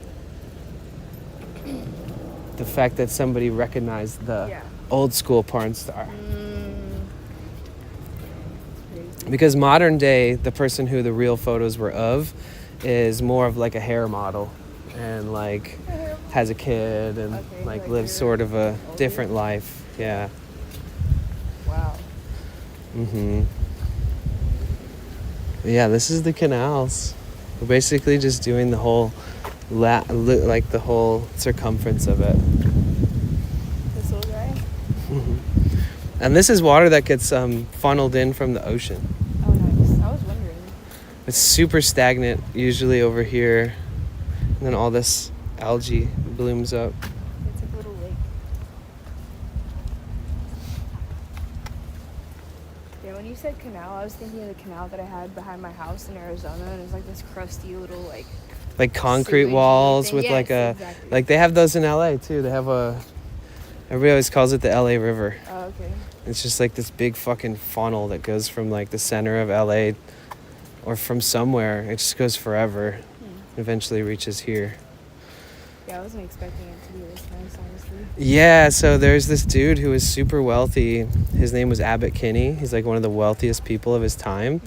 [SPEAKER 3] the fact that somebody recognized the old school porn star. Because modern day, the person who the real photos were of is more of like a hair model and like has a kid and like lives sort of a different life. Yeah.
[SPEAKER 7] Wow.
[SPEAKER 3] Yeah, this is the canals. We're basically just doing the whole like the whole circumference of it.
[SPEAKER 7] This little guy?
[SPEAKER 3] And this is water that gets funneled in from the ocean.
[SPEAKER 7] Oh, nice. I was wondering.
[SPEAKER 3] It's super stagnant usually over here. And then all this algae blooms up.
[SPEAKER 7] It's like a little lake. Yeah, when you said canal, I was thinking of the canal that I had behind my house in Arizona, and it was like this crusty little
[SPEAKER 3] like concrete
[SPEAKER 7] sewage
[SPEAKER 3] walls
[SPEAKER 7] thing.
[SPEAKER 3] with
[SPEAKER 7] Yes,
[SPEAKER 3] like a
[SPEAKER 7] exactly.
[SPEAKER 3] like they have those in LA too. They have everybody always calls it the LA River.
[SPEAKER 7] Oh, okay.
[SPEAKER 3] It's just like this big fucking funnel that goes from like the center of LA or from somewhere. It just goes forever. Eventually reaches here.
[SPEAKER 7] Yeah, I wasn't expecting it to be this nice, honestly.
[SPEAKER 3] Yeah, so there's this dude who was super wealthy. His name was Abbott Kinney. He's like one of the wealthiest people of his time.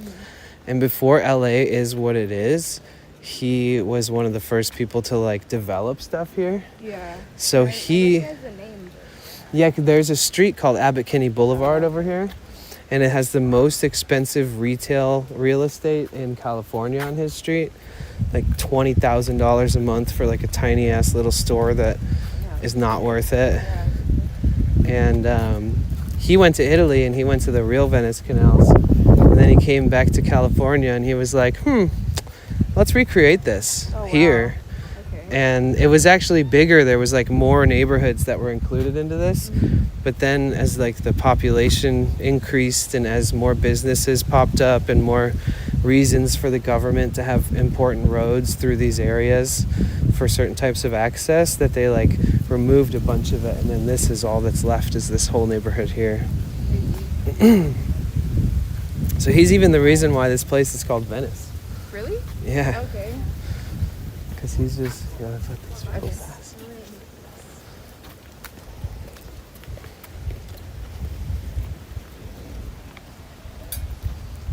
[SPEAKER 3] And before LA is what it is, he was one of the first people to like develop stuff here.
[SPEAKER 7] Yeah.
[SPEAKER 3] So
[SPEAKER 7] I
[SPEAKER 3] he
[SPEAKER 7] recognize the name,
[SPEAKER 3] Yeah, there's a street called Abbott Kinney Boulevard over here, and it has the most expensive retail real estate in California on his street. Like $20,000 a month for like a tiny ass little store that is not worth it. And he went to Italy and he went to the real Venice canals, and then he came back to California and he was like, let's recreate this here. And it was actually bigger. There was like more neighborhoods that were included into this. But then as like the population increased and as more businesses popped up and more reasons for the government to have important roads through these areas for certain types of access, that they like removed a bunch of it. And then this is all that's left, is this whole neighborhood here. So he's even the reason why this place is called Venice.
[SPEAKER 7] Really?
[SPEAKER 3] Yeah.
[SPEAKER 7] Okay.
[SPEAKER 3] Because he's just, let's let these people pass.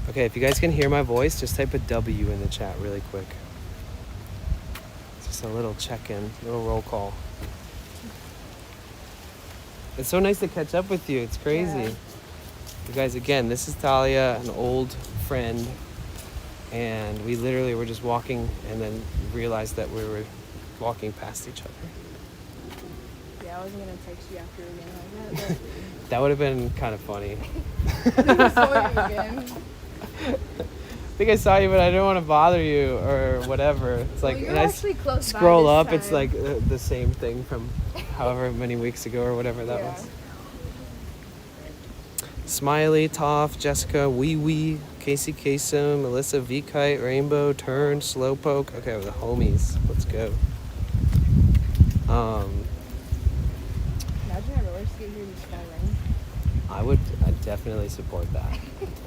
[SPEAKER 3] Okay, if you guys can hear my voice, just type a W in the chat really quick. Just a little check-in, little roll call. It's so nice to catch up with you. It's crazy.
[SPEAKER 7] Yeah.
[SPEAKER 3] You guys, again, this is Talia, an old friend. And we literally were just walking and then realized that we were walking past each other.
[SPEAKER 7] Yeah, I wasn't going to text you after again like that.
[SPEAKER 3] That would have been kind of funny.
[SPEAKER 7] I saw you again.
[SPEAKER 3] I think I saw you, but I didn't want to bother you or whatever. It's like,
[SPEAKER 7] you're
[SPEAKER 3] and I
[SPEAKER 7] actually close by
[SPEAKER 3] scroll
[SPEAKER 7] this
[SPEAKER 3] up, it's
[SPEAKER 7] time.
[SPEAKER 3] like the same thing from however many weeks ago or whatever that was. Smiley, Toph, Jessica, Wee Wee, Casey Kasem, Melissa V Kite, Rainbow, Turn, Slowpoke. Okay, the homies. Let's go.
[SPEAKER 7] Imagine a roller skate here in Sky Rain.
[SPEAKER 3] I'd definitely support that.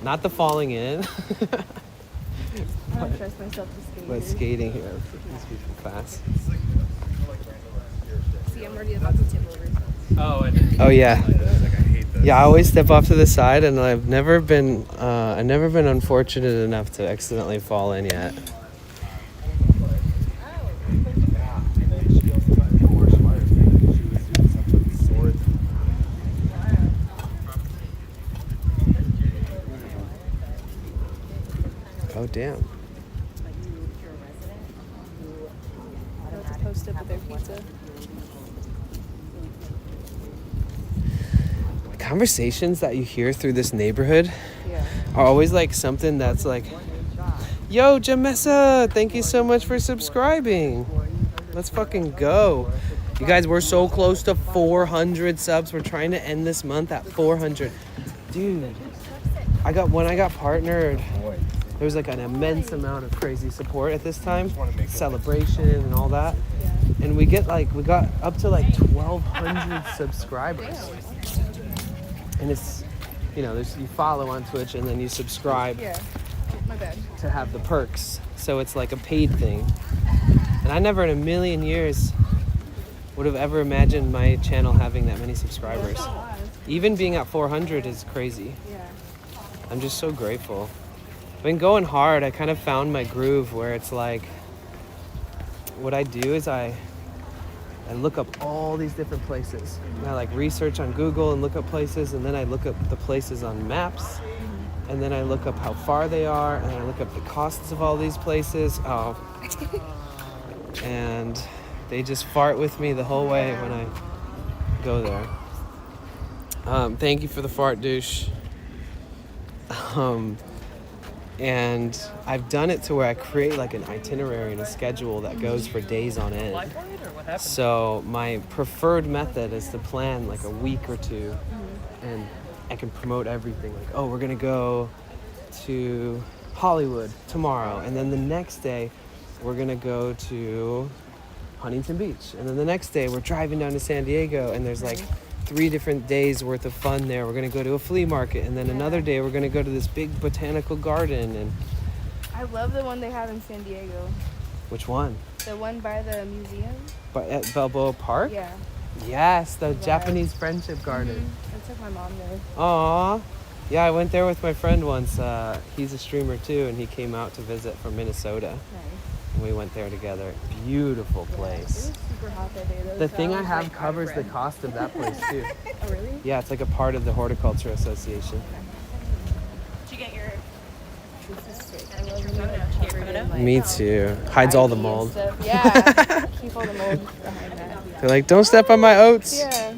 [SPEAKER 3] Not the falling in.
[SPEAKER 7] I don't trust myself to skate.
[SPEAKER 3] But skating here. These people fast.
[SPEAKER 7] See, I'm already about to tip over.
[SPEAKER 3] Oh yeah. Yeah, I always step off to the side, and I've never been unfortunate enough to accidentally fall in yet.
[SPEAKER 1] damn.
[SPEAKER 7] About to post up with their pizza.
[SPEAKER 1] Conversations that you hear through this neighborhood
[SPEAKER 7] Yeah.
[SPEAKER 1] are always like something that's like, yo, Jamessa, thank you so much for subscribing. Let's fucking go. You guys, we're so close to 400 subs. We're trying to end this month at 400. Dude, when I got partnered, there was like an immense amount of crazy support at this time, celebration and all that. And we got up to like 1,200 subscribers. And it's, you follow on Twitch and then you subscribe
[SPEAKER 7] Yeah. My bad.
[SPEAKER 1] to have the perks. So it's like a paid thing. And I never in a million years would have ever imagined my channel having that many subscribers. Even being at 400 is crazy.
[SPEAKER 7] Yeah.
[SPEAKER 1] I'm just so grateful. I've been going hard. I kind of found my groove where it's like, what I do is I look up all these different places. And I like research on Google and look up places, and then I look up the places on maps, and then I look up how far they are, and I look up the costs of all these places. Oh. And they just fart with me the whole way when I go there. Thank you for the fart, douche. And I've done it to where I create like an itinerary and a schedule that goes for days on end. So my preferred method is to plan like a week or two, and I can promote everything. Like, oh, we're gonna go to Hollywood tomorrow, and then the next day we're gonna go to Huntington Beach, and then the next day we're driving down to San Diego, and there's like 3 different days worth of fun there. We're gonna go to a flea market, and then another day we're gonna go to this big botanical garden. And
[SPEAKER 7] I love the one they have in San Diego.
[SPEAKER 1] which one?
[SPEAKER 7] The one by the museum.
[SPEAKER 1] But at Balboa Park?
[SPEAKER 7] Yeah.
[SPEAKER 1] Yes, the Japanese friendship garden.
[SPEAKER 7] I took my mom there.
[SPEAKER 1] Aw. Yeah, I went there with my friend once. He's a streamer too, and he came out to visit from Minnesota.
[SPEAKER 7] Nice.
[SPEAKER 1] And we went there together. Beautiful
[SPEAKER 7] It
[SPEAKER 1] place.
[SPEAKER 7] was super hot that day though.
[SPEAKER 1] The
[SPEAKER 7] so
[SPEAKER 1] thing I
[SPEAKER 7] was,
[SPEAKER 1] have
[SPEAKER 7] like, out of
[SPEAKER 1] covers the
[SPEAKER 7] breath.
[SPEAKER 1] cost of that place too.
[SPEAKER 7] Oh really?
[SPEAKER 1] Yeah, it's like a part of the Horticulture Association.
[SPEAKER 8] Did you get your
[SPEAKER 7] This is sick. I love when they're, like, covered in, like,
[SPEAKER 1] Me too. Hides all the
[SPEAKER 7] ivy and
[SPEAKER 1] mold.
[SPEAKER 7] stuff. Yeah. Keep all the mold behind that.
[SPEAKER 1] They're like, don't step on my oats.
[SPEAKER 7] Yeah.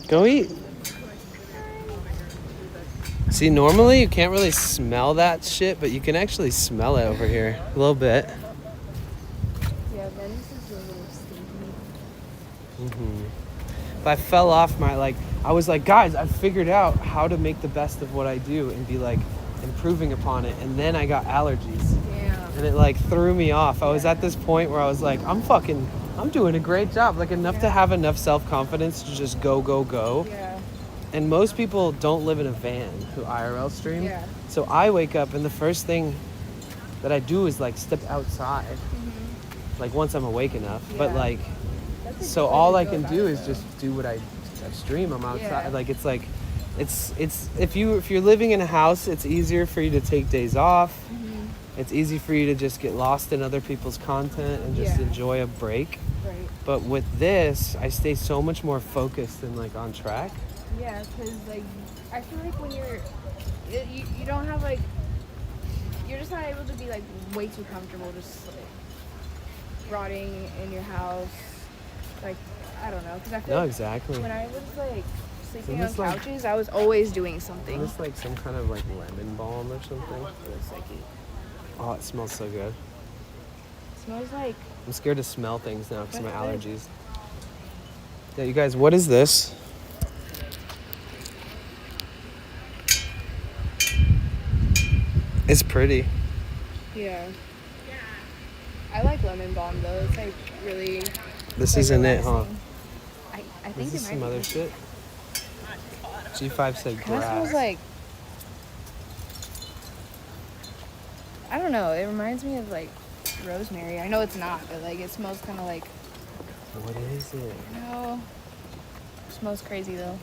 [SPEAKER 1] Go eat. See, normally you can't really smell that shit, but you can actually smell it over here a little bit.
[SPEAKER 7] Yeah, Venice is a little stinky.
[SPEAKER 1] But I fell off I was like, guys, I figured out how to make the best of what I do and be like improving upon it. And then I got allergies.
[SPEAKER 7] Yeah.
[SPEAKER 1] And it like threw me off. I was at this point where I was like, I'm doing a great job. Like enough to have enough self-confidence to just go.
[SPEAKER 7] Yeah.
[SPEAKER 1] And most people don't live in a van who IRL stream.
[SPEAKER 7] Yeah.
[SPEAKER 1] So I wake up and the first thing that I do is like step outside. Like once I'm awake enough. But
[SPEAKER 7] Yeah.
[SPEAKER 1] like,
[SPEAKER 7] That's a
[SPEAKER 1] so
[SPEAKER 7] good way
[SPEAKER 1] all
[SPEAKER 7] to
[SPEAKER 1] I
[SPEAKER 7] go
[SPEAKER 1] can
[SPEAKER 7] about
[SPEAKER 1] do
[SPEAKER 7] it,
[SPEAKER 1] is
[SPEAKER 7] though.
[SPEAKER 1] just do what I stream. I'm outside.
[SPEAKER 7] Yeah.
[SPEAKER 1] Like it's if you're living in a house, it's easier for you to take days off. It's easy for you to just get lost in other people's content and just
[SPEAKER 7] Yeah.
[SPEAKER 1] enjoy a break.
[SPEAKER 7] Right.
[SPEAKER 1] But with this, I stay so much more focused and like on track.
[SPEAKER 7] Yeah, because like I feel like when you don't have like you're just not able to be like way too comfortable just like rotting in your house. Like I don't know, because I feel
[SPEAKER 1] No,
[SPEAKER 7] like
[SPEAKER 1] exactly.
[SPEAKER 7] when I was like sleeping
[SPEAKER 1] Isn't
[SPEAKER 7] on
[SPEAKER 1] this, like-
[SPEAKER 7] couches, I was always doing something.
[SPEAKER 1] Is this like some kind of like lemon balm or something?
[SPEAKER 7] It's like it
[SPEAKER 1] Oh, it smells so good.
[SPEAKER 7] smells like
[SPEAKER 1] I'm scared to smell things now because of my allergies. Yeah, you guys, what is this? It's pretty.
[SPEAKER 7] yeah. I like lemon balm though. It's like really.
[SPEAKER 1] This
[SPEAKER 7] like,
[SPEAKER 1] isn't it, huh?
[SPEAKER 7] relaxing. I think
[SPEAKER 1] Is
[SPEAKER 7] it
[SPEAKER 1] this
[SPEAKER 7] might
[SPEAKER 1] some
[SPEAKER 7] be.
[SPEAKER 1] other shit? G5 said
[SPEAKER 7] Kind of smells
[SPEAKER 1] grass.
[SPEAKER 7] like. I don't know. It reminds me of like rosemary. I know it's not, but like it smells kind of like.
[SPEAKER 1] What is it?
[SPEAKER 7] No. It smells crazy though.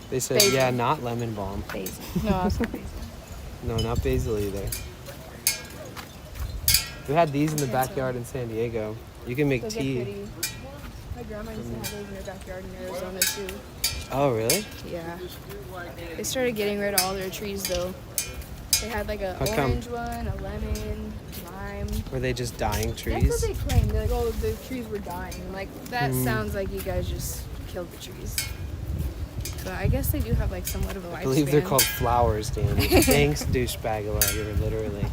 [SPEAKER 1] They said,
[SPEAKER 7] Basil.
[SPEAKER 1] yeah, not lemon balm.
[SPEAKER 7] Basil. No, it's not basil.
[SPEAKER 1] No, not basil either. We had these in the
[SPEAKER 7] Yeah,
[SPEAKER 1] backyard in San Diego. You can make
[SPEAKER 7] Those are
[SPEAKER 1] tea.
[SPEAKER 7] pretty. My grandma used to have those in her backyard in Arizona too.
[SPEAKER 1] Oh, really?
[SPEAKER 7] Yeah. They started getting rid of all their trees though. They had like a
[SPEAKER 1] How come?
[SPEAKER 7] orange one, a lemon, lime.
[SPEAKER 1] Were they just dying
[SPEAKER 7] That's
[SPEAKER 1] trees?
[SPEAKER 7] what they claimed. They're like, oh, the trees were dying. Like, that
[SPEAKER 1] Hmm.
[SPEAKER 7] sounds like you guys just killed the trees. But I guess they do have like somewhat of a lifespan.
[SPEAKER 1] I believe they're called flowers, Danny. Thanks, douchebagula. You're literally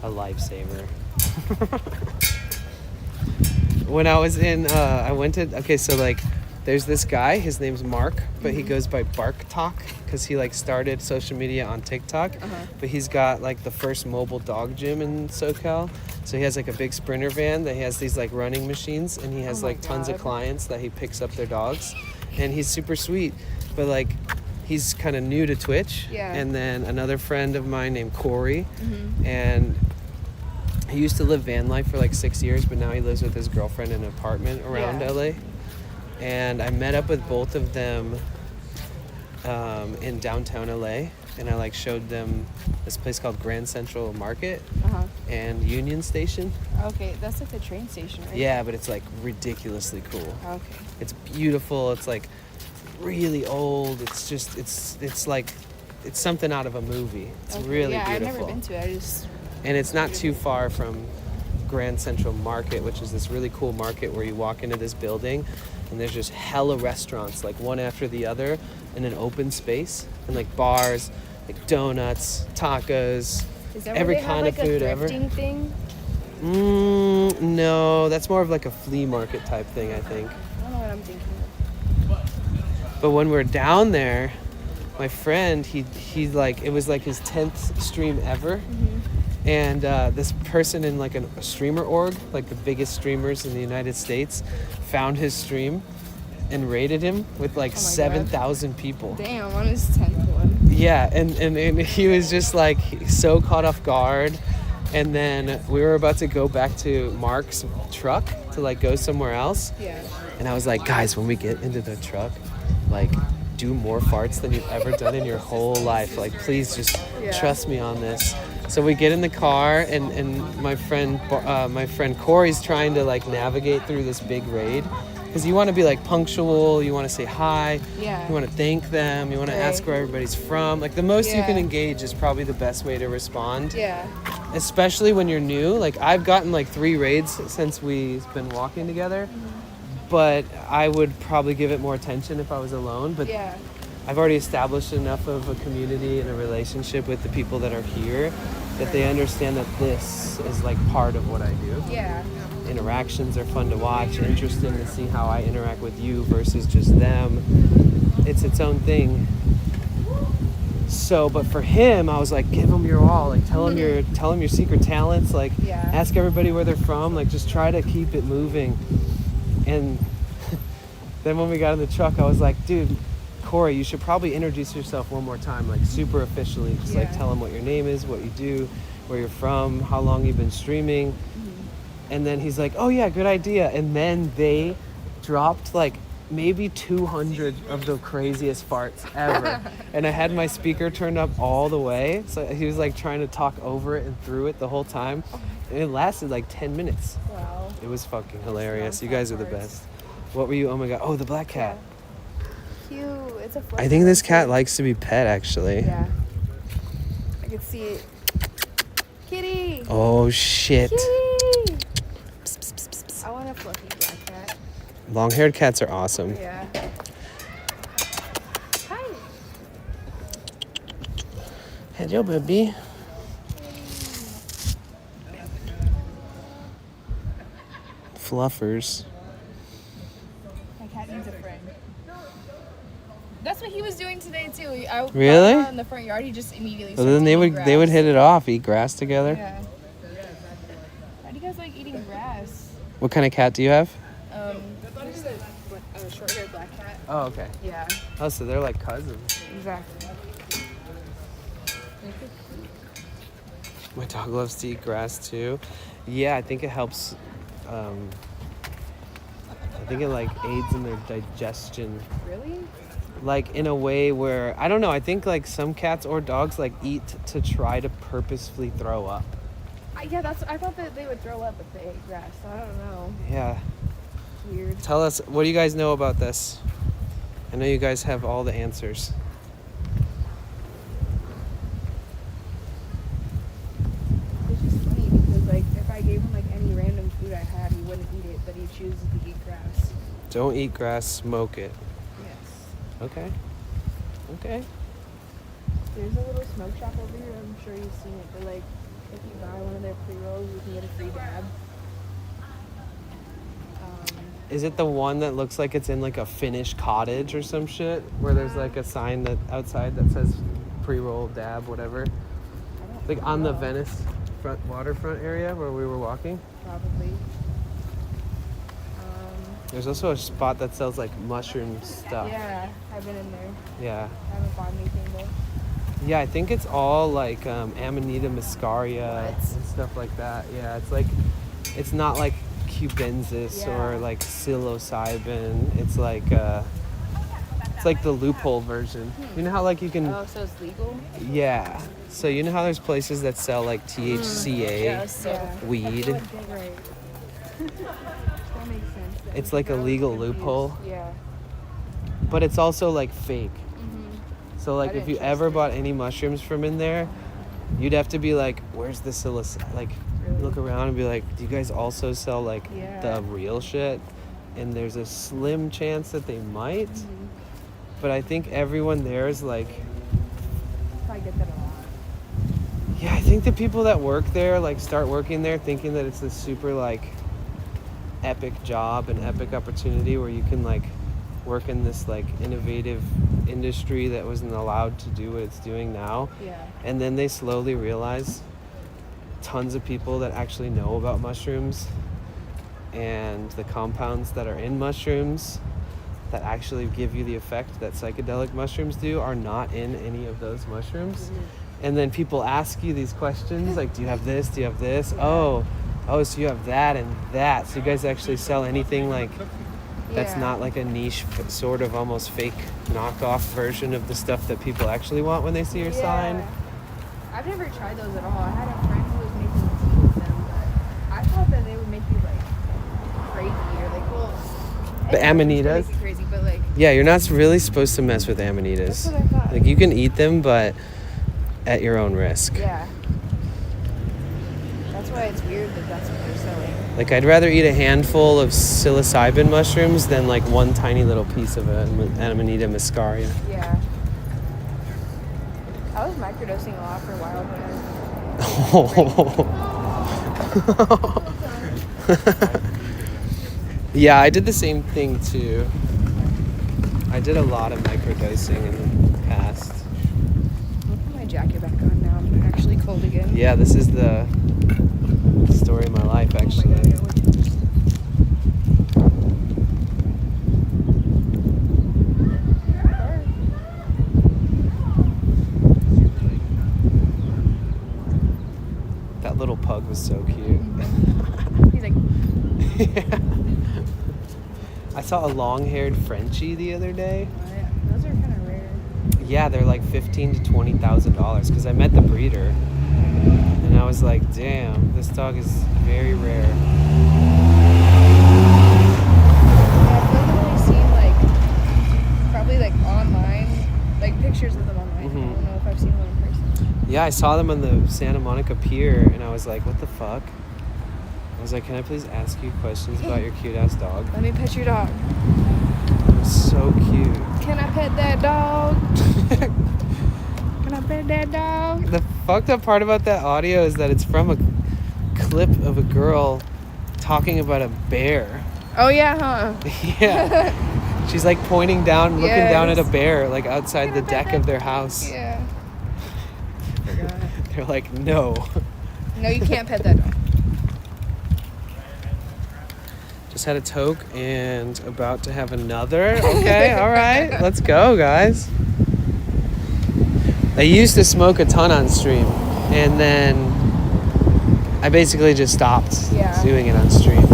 [SPEAKER 1] a lifesaver. When I was in, I went to, okay, so like, there's this guy, his name's Mark, but he goes by Bark Talk because he like started social media on TikTok. But he's got like the first mobile dog gym in SoCal. So he has like a big Sprinter van that he has these like running machines, and he has
[SPEAKER 7] Oh my
[SPEAKER 1] like tons of
[SPEAKER 7] God.
[SPEAKER 1] clients that he picks up their dogs. And he's super sweet, but like he's kind of new to Twitch.
[SPEAKER 7] Yeah.
[SPEAKER 1] And then another friend of mine named Corey, and he used to live van life for like 6 years, but now he lives with his girlfriend in an apartment around
[SPEAKER 7] Yeah.
[SPEAKER 1] LA. And I met up with both of them in downtown LA, and I like showed them this place called Grand Central Market and Union Station.
[SPEAKER 7] Okay, that's like the train station, right?
[SPEAKER 1] Yeah, but it's like ridiculously cool.
[SPEAKER 7] Okay.
[SPEAKER 1] It's beautiful. It's like really old. It's just it's like it's something out of a movie. It's
[SPEAKER 7] Okay.
[SPEAKER 1] really
[SPEAKER 7] yeah,
[SPEAKER 1] beautiful.
[SPEAKER 7] I've never been to it. I just
[SPEAKER 1] And it's not too far from Grand Central Market, which is this really cool market where you walk into this building and there's just hella restaurants, like one after the other, in an open space, and like bars, like donuts, tacos,
[SPEAKER 7] is that
[SPEAKER 1] every
[SPEAKER 7] where they
[SPEAKER 1] kind
[SPEAKER 7] have,
[SPEAKER 1] of
[SPEAKER 7] like,
[SPEAKER 1] food
[SPEAKER 7] a
[SPEAKER 1] ever.
[SPEAKER 7] thrifting thing?
[SPEAKER 1] No, that's more of like a flea market type thing, I think.
[SPEAKER 7] I don't know what I'm thinking of.
[SPEAKER 1] But when we're down there, my friend, he like, it was like his 10th stream ever. And this person in like a streamer org, like the biggest streamers in the United States, found his stream and rated him with like
[SPEAKER 7] Oh my God.
[SPEAKER 1] 7,000 people.
[SPEAKER 7] Damn, on his 10th one.
[SPEAKER 1] Yeah, and he was just like so caught off guard. And then we were about to go back to Mark's truck to like go somewhere else.
[SPEAKER 7] Yeah.
[SPEAKER 1] And I was like, guys, when we get into the truck, like, do more farts than you've ever done in your whole life. Like, please just trust me on this. So we get in the car, and my friend Corey's trying to like navigate through this big raid, because you want to be like punctual, you want to say hi,
[SPEAKER 7] Yeah.
[SPEAKER 1] you want to thank them, you want to ask where everybody's from. Like the most you can engage is probably the best way to respond.
[SPEAKER 7] Yeah.
[SPEAKER 1] Especially when you're new. Like I've gotten like 3 raids since we've been walking together, but I would probably give it more attention if I was alone. But
[SPEAKER 7] Yeah.
[SPEAKER 1] I've already established enough of a community and a relationship with the people that are here that they understand that this is like part of what I do.
[SPEAKER 7] Yeah.
[SPEAKER 1] Interactions are fun to watch, interesting to see how I interact with you versus just them. It's its own thing. So, but for him, I was like, give him your all. Like, tell him your secret talents. Like,
[SPEAKER 7] Yeah.
[SPEAKER 1] ask everybody where they're from. Like, just try to keep it moving. And then when we got in the truck, I was like, dude, Corey, you should probably introduce yourself one more time, like super officially. Just like tell them what your name is, what you do, where you're from, how long you've been streaming. And then he's like, oh yeah, good idea. And then they dropped like maybe 200 of the craziest farts ever. And I had my speaker turned up all the way. So he was like trying to talk over it and through it the whole time. And it lasted like 10 minutes.
[SPEAKER 7] Wow.
[SPEAKER 1] It was fucking hilarious. You guys are the best. What were you? Oh my God. Oh, the black cat.
[SPEAKER 7] Cute. It's a fluffy
[SPEAKER 1] I think this
[SPEAKER 7] one,
[SPEAKER 1] cat
[SPEAKER 7] too.
[SPEAKER 1] likes to be pet, actually.
[SPEAKER 7] Yeah. I can see it. Kitty!
[SPEAKER 1] Oh, shit.
[SPEAKER 7] Kitty! I want a fluffy black cat.
[SPEAKER 1] Long-haired cats are awesome.
[SPEAKER 7] Yeah. Hi.
[SPEAKER 1] Hello, baby. Fluffers.
[SPEAKER 7] My cat needs a friend. That's what he was doing today too. I brought
[SPEAKER 1] Really?
[SPEAKER 7] him out in the front yard. He just immediately.
[SPEAKER 1] Well,
[SPEAKER 7] started
[SPEAKER 1] then they
[SPEAKER 7] eating
[SPEAKER 1] would
[SPEAKER 7] grass.
[SPEAKER 1] hit it off, eat grass together.
[SPEAKER 7] Yeah. Why do you guys like eating grass?
[SPEAKER 1] What kind of cat do you have?
[SPEAKER 7] Just a short-haired black cat.
[SPEAKER 1] Oh, okay.
[SPEAKER 7] Yeah.
[SPEAKER 1] Oh, so they're like cousins.
[SPEAKER 7] Exactly.
[SPEAKER 1] My dog loves to eat grass too. Yeah, I think it helps. I think it like aids in their digestion.
[SPEAKER 7] Really?
[SPEAKER 1] Like in a way where, I don't know, I think like some cats or dogs like eat to try to purposefully throw up.
[SPEAKER 7] Yeah, I thought that they would throw up if they ate grass. So I don't know.
[SPEAKER 1] Yeah.
[SPEAKER 7] Weird.
[SPEAKER 1] Tell us, what do you guys know about this? I know you guys have all the answers.
[SPEAKER 3] Don't eat grass, smoke it.
[SPEAKER 7] Yes.
[SPEAKER 3] Okay. Okay.
[SPEAKER 7] There's a little smoke shop over here. I'm sure you've seen it. But like, if you buy one of their pre-rolls, you can get a free dab.
[SPEAKER 3] Is it the one that looks like it's in like a Finnish cottage or some shit? Where there's like a sign that outside that says pre-roll dab, whatever. Like on the Venice waterfront area where we were walking.
[SPEAKER 7] Probably.
[SPEAKER 3] There's also a spot that sells like mushroom stuff.
[SPEAKER 7] Yeah, I've been in there.
[SPEAKER 3] Yeah.
[SPEAKER 7] I haven't bought anything though.
[SPEAKER 3] Yeah, I think it's all like Amanita muscaria and stuff like that. Yeah, it's not like cubensis or like psilocybin. It's like the loophole version. You know how like you can.
[SPEAKER 7] Oh, so it's legal?
[SPEAKER 3] Yeah. So you know how there's places that sell like THCA weed.
[SPEAKER 7] Right. That makes sense.
[SPEAKER 3] It's like a legal loophole.
[SPEAKER 7] Yeah.
[SPEAKER 3] But it's also like fake. So like
[SPEAKER 7] I
[SPEAKER 3] if you
[SPEAKER 7] didn't
[SPEAKER 3] ever
[SPEAKER 7] trust
[SPEAKER 3] bought any mushrooms from in there, you'd have to be like, where's the psilocybin? Like look around and be like, do you guys also sell like the real shit? And there's a slim chance that they might. But I think everyone there is like,
[SPEAKER 7] I get that a lot.
[SPEAKER 3] yeah, I think the people that work there like start working there thinking that it's this super like epic job and epic opportunity where you can like work in this like innovative industry that wasn't allowed to do what it's doing now.
[SPEAKER 7] Yeah.
[SPEAKER 3] And then they slowly realize tons of people that actually know about mushrooms and the compounds that are in mushrooms that actually give you the effect that psychedelic mushrooms do are not in any of those mushrooms. And then people ask you these questions like, do you have this? Do you have this? Oh, so you have that and that. So you guys actually sell anything like that's not like a niche sort of almost fake knockoff version of the stuff that people actually want when they see your sign?
[SPEAKER 7] I've never tried those at all. I had a friend who was making tea with them, but I thought that they would make you like crazy or like, well,
[SPEAKER 3] The amanitas?
[SPEAKER 7] Make you crazy, but like,
[SPEAKER 3] Yeah, you're not really supposed to mess with amanitas.
[SPEAKER 7] That's what I thought.
[SPEAKER 3] Like you can eat them, but at your own risk.
[SPEAKER 7] yeah. That's why it's weird that that's what they're selling.
[SPEAKER 3] Like I'd rather eat a handful of psilocybin mushrooms than like one tiny little piece of Amanita muscaria.
[SPEAKER 7] Yeah. I was microdosing a lot for a while, but
[SPEAKER 3] Yeah, I did the same thing too. I did a lot of microdosing in the past.
[SPEAKER 7] I'll put my jacket back on now. I'm actually cold again.
[SPEAKER 3] Yeah, this is the story of my life actually.
[SPEAKER 7] Oh my God,
[SPEAKER 3] That little pug was so cute.
[SPEAKER 7] He's like,
[SPEAKER 3] Yeah. I saw a long-haired Frenchie the other day.
[SPEAKER 7] oh, yeah. Those are kind of rare.
[SPEAKER 3] Yeah, they're like $15,000 to $20,000 because I met the breeder, and I was like, "Damn, this dog is very rare."
[SPEAKER 7] I've only seen like probably like online, like pictures of them online. I don't know if I've seen them in person.
[SPEAKER 3] Yeah, I saw them on the Santa Monica Pier, and I was like, "What the fuck?" I was like, "Can I please ask you questions about your cute-ass dog?"
[SPEAKER 7] Let me pet your dog.
[SPEAKER 3] It was so cute.
[SPEAKER 7] Can I pet that dog? Can I pet that dog?
[SPEAKER 3] The fucked up part about that audio is that it's from a clip of a girl talking about a bear.
[SPEAKER 7] Oh yeah, huh?
[SPEAKER 3] Yeah. She's like pointing down, looking down at a
[SPEAKER 7] Yes.
[SPEAKER 3] bear, like outside the deck of their house.
[SPEAKER 7] Yeah.
[SPEAKER 3] They're like, no.
[SPEAKER 7] No, you can't pet that dog.
[SPEAKER 3] Just had a toke and about to have another. Okay, all right. Let's go, guys. I used to smoke a ton on stream, and then I basically just stopped doing it on stream.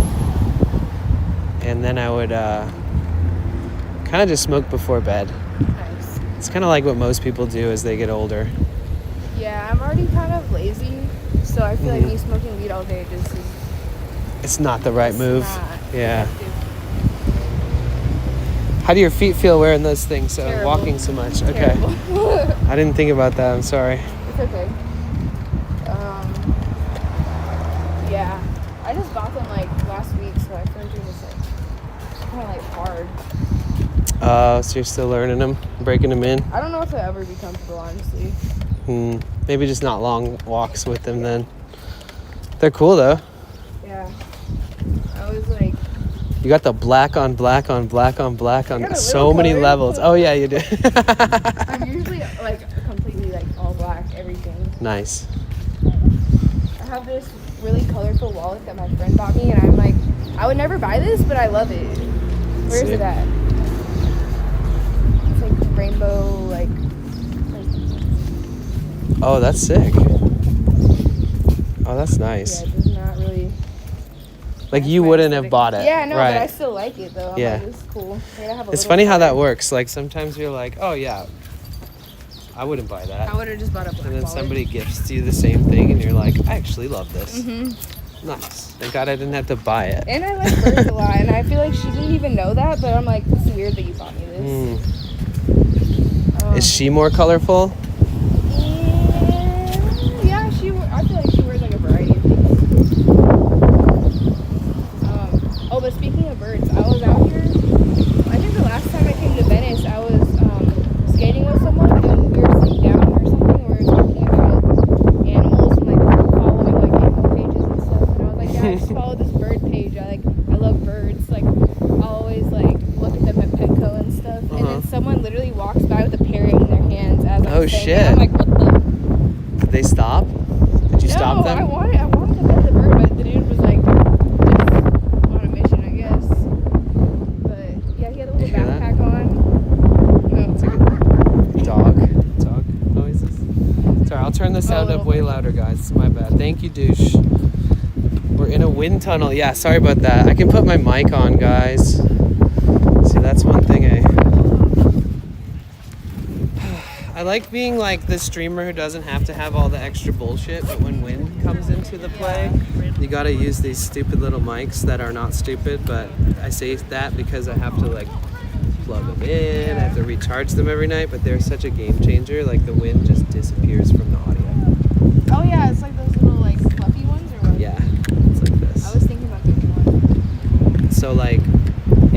[SPEAKER 3] And then I would kind of just smoke before bed.
[SPEAKER 7] Nice.
[SPEAKER 3] It's kind of like what most people do as they get older.
[SPEAKER 7] Yeah, I'm already kind of lazy, so I feel like me smoking weed all day just is.
[SPEAKER 3] It's not the right move.
[SPEAKER 7] Not
[SPEAKER 3] Yeah.
[SPEAKER 7] effective.
[SPEAKER 3] How do your feet feel wearing those things?
[SPEAKER 7] Terrible.
[SPEAKER 3] Walking so much. Okay.
[SPEAKER 7] Terrible.
[SPEAKER 3] I didn't think about that. I'm sorry.
[SPEAKER 7] It's okay. Yeah. I just bought them like last week, so I feel like they're just like kind of like hard.
[SPEAKER 1] So you're still learning them, breaking them in?
[SPEAKER 7] I don't know if I'll ever be comfortable, honestly.
[SPEAKER 1] Maybe just not long walks with them then. They're cool though.
[SPEAKER 7] Yeah. I was like,
[SPEAKER 1] You got the black on black on black on black on
[SPEAKER 7] got a
[SPEAKER 1] so
[SPEAKER 7] little
[SPEAKER 1] many
[SPEAKER 7] color.
[SPEAKER 1] levels. Oh yeah, you do.
[SPEAKER 7] I'm usually like completely like all black, everything.
[SPEAKER 1] Nice.
[SPEAKER 7] I have this really colorful wallet that my friend bought me, and I'm like, I would never buy this, but I love it. Where is
[SPEAKER 1] See?
[SPEAKER 7] it at? It's like rainbow, like
[SPEAKER 1] Oh, that's sick. Oh, that's nice.
[SPEAKER 7] yeah, it does not really.
[SPEAKER 1] Like you wouldn't have bought it.
[SPEAKER 7] Yeah, no,
[SPEAKER 1] right.
[SPEAKER 7] but I still like it though. I'm
[SPEAKER 1] Yeah.
[SPEAKER 7] like, this is cool. I gotta have a
[SPEAKER 1] It's
[SPEAKER 7] little
[SPEAKER 1] funny how that
[SPEAKER 7] color.
[SPEAKER 1] works. Like sometimes you're like, oh yeah, I wouldn't buy that.
[SPEAKER 7] I would have just bought a black
[SPEAKER 1] And then
[SPEAKER 7] wallet.
[SPEAKER 1] somebody gifts you the same thing, and you're like, I actually love this.
[SPEAKER 7] Mm-hmm.
[SPEAKER 1] Nice. Thank God I didn't have to buy it.
[SPEAKER 7] And I like birds a lot, and I feel like she didn't even know that, but I'm like, it's weird that you bought me this.
[SPEAKER 1] Is she more colorful?
[SPEAKER 7] Yeah, I feel like she wears like a variety of things. Oh, but speaking of birds, I was out here. I think the last time I came to Venice, I was skating with someone, and we were sitting down or something. We were talking about animals and like following like animal pages and stuff. And I was like, yeah, I just follow this bird page. I love birds. Like I'll always like look at them at Petco and stuff. And then someone literally walks by with a parrot in their hands as I'm saying
[SPEAKER 1] shit.
[SPEAKER 7] it. I'm like, what the?
[SPEAKER 1] Did they stop? Did you stop them?
[SPEAKER 7] I wanted to pet the bird, but the dude was like just on a mission, I guess. But yeah, he had a little
[SPEAKER 1] You hear that?
[SPEAKER 7] backpack on. No,
[SPEAKER 1] It's like a dog noises. Sorry, I'll turn the sound up way louder, guys. It's my bad. Thank you, douche. We're in a wind tunnel. Yeah, sorry about that. I can put my mic on, guys. See, that's one thing I like being like the streamer who doesn't have to have all the extra bullshit, but when wind comes into the play, you gotta use these stupid little mics that are not stupid, but I say that because I have to like plug them in, I have to recharge them every night, but they're such a game changer, like the wind just disappears from the audio.
[SPEAKER 7] oh yeah, it's like those little like fluffy ones or what?
[SPEAKER 1] Yeah, it's like this.
[SPEAKER 7] I was thinking about getting one.
[SPEAKER 1] So like,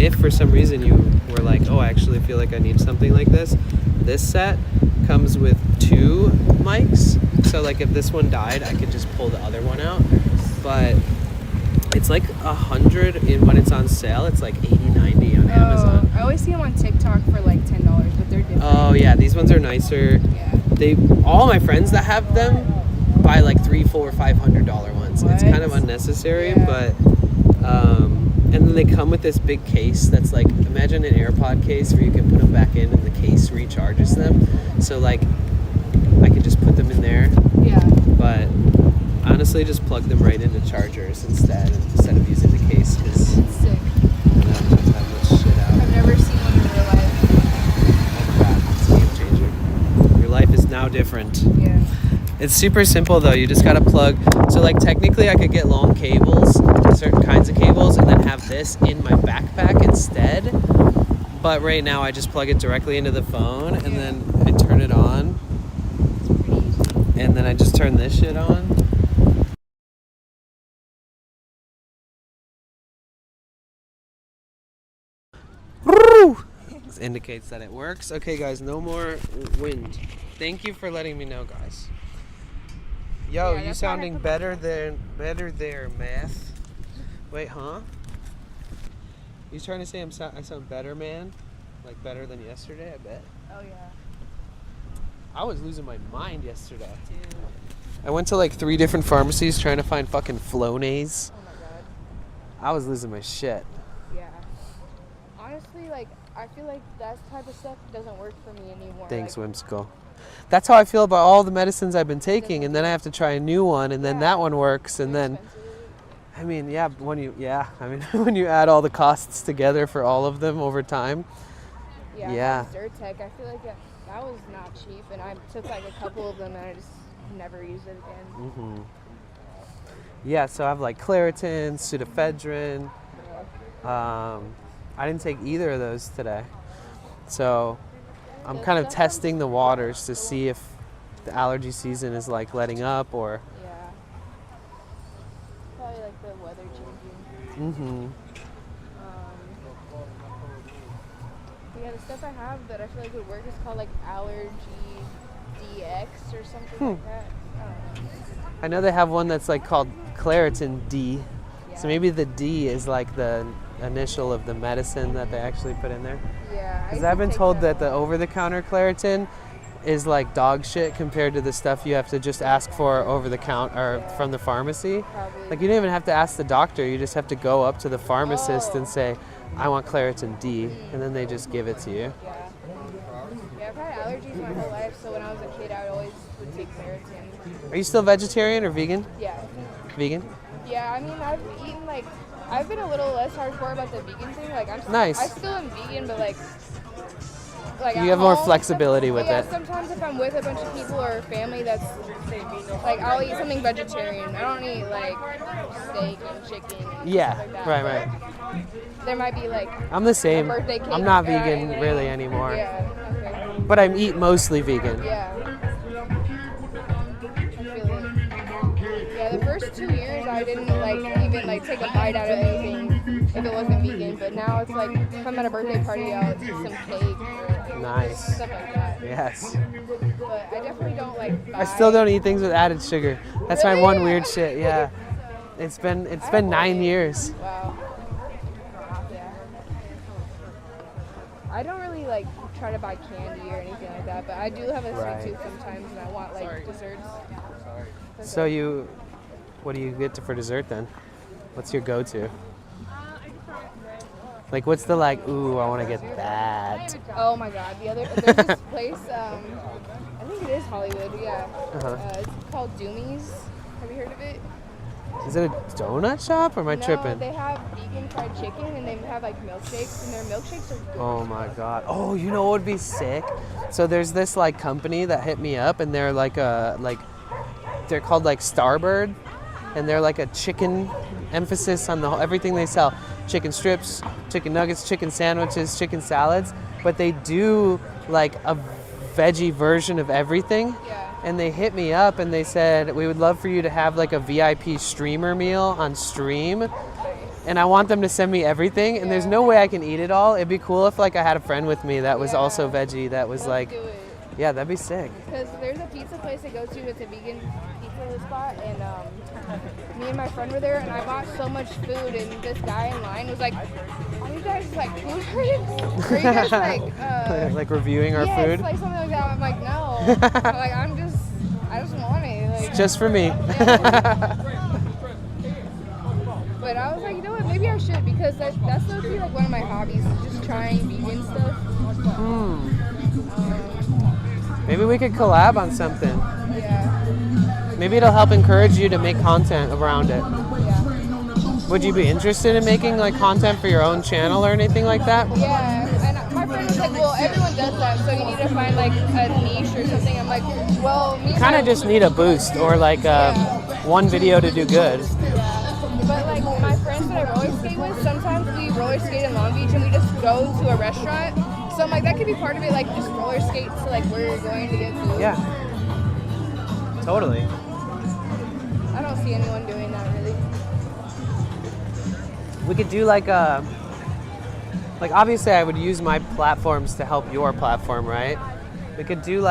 [SPEAKER 1] if for some reason you were like, oh, I actually feel like I need something like this set comes with 2 mics. So like if this one died, I could just pull the other one out. But it's like 100 when it's on sale. It's like 80, 90 on Amazon.
[SPEAKER 7] I always see them on TikTok for like $10, but they're different.
[SPEAKER 1] Oh yeah, these ones are nicer.
[SPEAKER 7] Yeah.
[SPEAKER 1] All my friends that have them buy like $300, $400, $500 ones. It's
[SPEAKER 7] What?
[SPEAKER 1] kind of unnecessary,
[SPEAKER 7] Yeah.
[SPEAKER 1] but and then they come with this big case that's like, imagine an AirPod case where you can put them back in and the case recharges them. So like, I could just put them in there.
[SPEAKER 7] Yeah.
[SPEAKER 1] But honestly, just plug them right into chargers instead of using the case because
[SPEAKER 7] It's sick.
[SPEAKER 1] I don't have to have much shit out.
[SPEAKER 7] I've never seen one in real life.
[SPEAKER 1] It's a game changer. Your life is now different.
[SPEAKER 7] Yeah.
[SPEAKER 1] It's super simple though. You just gotta plug. So like technically I could get long cables, certain kinds of cables, and then have this in my backpack instead. But right now I just plug it directly into the phone and then I turn it on. And then I just turn this shit on. This indicates that it works. Okay guys, no more wind. Thank you for letting me know, guys. Yo,
[SPEAKER 7] Yeah,
[SPEAKER 1] you
[SPEAKER 7] that's why I
[SPEAKER 1] sounding
[SPEAKER 7] put
[SPEAKER 1] better there, math. Wait, huh? You trying to say I sound better, man? Like better than yesterday, I bet.
[SPEAKER 7] Oh yeah.
[SPEAKER 1] I was losing my mind yesterday. Dude. I went to like 3 different pharmacies trying to find fucking Flonase.
[SPEAKER 7] Oh my god.
[SPEAKER 1] I was losing my shit.
[SPEAKER 7] Yeah. Honestly, like, I feel like that type of stuff doesn't work for me anymore.
[SPEAKER 1] Thanks,
[SPEAKER 7] like,
[SPEAKER 1] Whimsical. That's how I feel about all the medicines I've been taking, and then I have to try a new one, and then that one works, and then, I mean, yeah, when you add all the costs together for all of them over time. Yeah.
[SPEAKER 7] Zyrtec, I feel like that was not cheap, and I took like a couple of them, and I just never used it again.
[SPEAKER 1] Mm-hmm. Yeah, so I have like Claritin, pseudoephedrine. I didn't take either of those today. So I'm kind of testing the waters to see if the allergy season is like letting up or...
[SPEAKER 7] Yeah. Probably like the weather changing.
[SPEAKER 1] Mm-hmm.
[SPEAKER 7] Yeah, the stuff I have that I feel like would work is called like Allergy DX or something like that. I don't know.
[SPEAKER 1] I know they have one that's like called Claritin D. So maybe the D is like the initial of the medicine that they actually put in there.
[SPEAKER 7] Yeah.
[SPEAKER 1] Because I've been told that the over-the-counter Claritin is like dog shit compared to the stuff you have to just ask for over the counter or from the pharmacy.
[SPEAKER 7] Probably.
[SPEAKER 1] Like you don't even have to ask the doctor. You just have to go up to the pharmacist and say, I want Claritin D, and then they just give it to you.
[SPEAKER 7] Yeah. Yeah, I've had allergies my whole life, so when I was a kid, I always would take Claritin.
[SPEAKER 1] Are you still vegetarian or vegan?
[SPEAKER 7] Yeah.
[SPEAKER 1] Vegan?
[SPEAKER 7] Yeah, I mean, I've been a little less hardcore about the vegan thing. Like, I still am vegan, but like
[SPEAKER 1] you have more flexibility with it.
[SPEAKER 7] Sometimes if I'm with a bunch of people or family that's like, I'll eat something vegetarian. I don't eat like steak and chicken and stuff like that.
[SPEAKER 1] Right.
[SPEAKER 7] There might be like
[SPEAKER 1] I'm the same.
[SPEAKER 7] a birthday cake.
[SPEAKER 1] I'm not vegan really anymore.
[SPEAKER 7] Yeah, okay.
[SPEAKER 1] But I eat mostly vegan.
[SPEAKER 7] Yeah. I feel it. Yeah, the first 2 years I didn't even take a bite out of anything if it wasn't vegan. But now it's like if I'm at a birthday party, I'll eat some cake or
[SPEAKER 1] Nice.
[SPEAKER 7] stuff like that.
[SPEAKER 1] Yes.
[SPEAKER 7] But I definitely don't buy.
[SPEAKER 1] I still don't eat things with added sugar. That's my
[SPEAKER 7] Really?
[SPEAKER 1] one weird shit. Yeah. It's been 9 years.
[SPEAKER 7] Wow. Yeah. I don't really try to buy candy or anything like that, but I do have a sweet tooth sometimes, and I want desserts.
[SPEAKER 1] So what do you get for dessert then? What's your go-to? Like, what's the ooh, I want to get that.
[SPEAKER 7] Oh my God, there's this place, I think it is Hollywood, yeah. It's called Doomie's. Have you heard of it?
[SPEAKER 1] Is it a donut shop or am I tripping?
[SPEAKER 7] They have vegan fried chicken and they have milkshakes, and their milkshakes are good.
[SPEAKER 1] Oh my God. Oh, you know what would be sick? So there's this company that hit me up, and they're they're called Starbird, and they're a chicken emphasis on everything they sell. Chicken strips, chicken nuggets, chicken sandwiches, chicken salads, but they do a veggie version of everything.
[SPEAKER 7] Yeah.
[SPEAKER 1] And they hit me up and they said, we would love for you to have a VIP streamer meal on stream. And I want them to send me everything, and there's no way I can eat it all. It'd be cool if I had a friend with me that was also veggie, that was
[SPEAKER 7] Let's do it.
[SPEAKER 1] yeah, that'd be sick.
[SPEAKER 7] Because there's a pizza place I go to, it's a vegan pizza spot, and me and my friend were there, and I bought so much food, and this guy in line was like, are you guys food critics? Are you guys
[SPEAKER 1] reviewing our food?
[SPEAKER 7] Yeah, it's something like that. I'm like, no. I just want it.
[SPEAKER 1] It's just for me.
[SPEAKER 7] But I was like, you know what, maybe I should, because that's low-key one of my hobbies, is just trying vegan stuff.
[SPEAKER 1] Maybe we could collab on something.
[SPEAKER 7] Yeah.
[SPEAKER 1] Maybe it'll help encourage you to make content around it.
[SPEAKER 7] Yeah.
[SPEAKER 1] Would you be interested in making content for your own channel or anything like that?
[SPEAKER 7] Yeah, and my friend was like, well, everyone does that, so you need to find a niche or something. I'm like, well, me.
[SPEAKER 1] Kind of just need a boost or one video to do good.
[SPEAKER 7] Yeah. But my friends that I roller skate with, sometimes we roller skate in Long Beach and we just go to a restaurant. So I'm like, that could be part of it, just roller skate to where you're going to get food.
[SPEAKER 1] Yeah. Totally.
[SPEAKER 7] I don't see anyone doing that really.
[SPEAKER 1] We could do obviously I would use my platforms to help your platform, right? We could do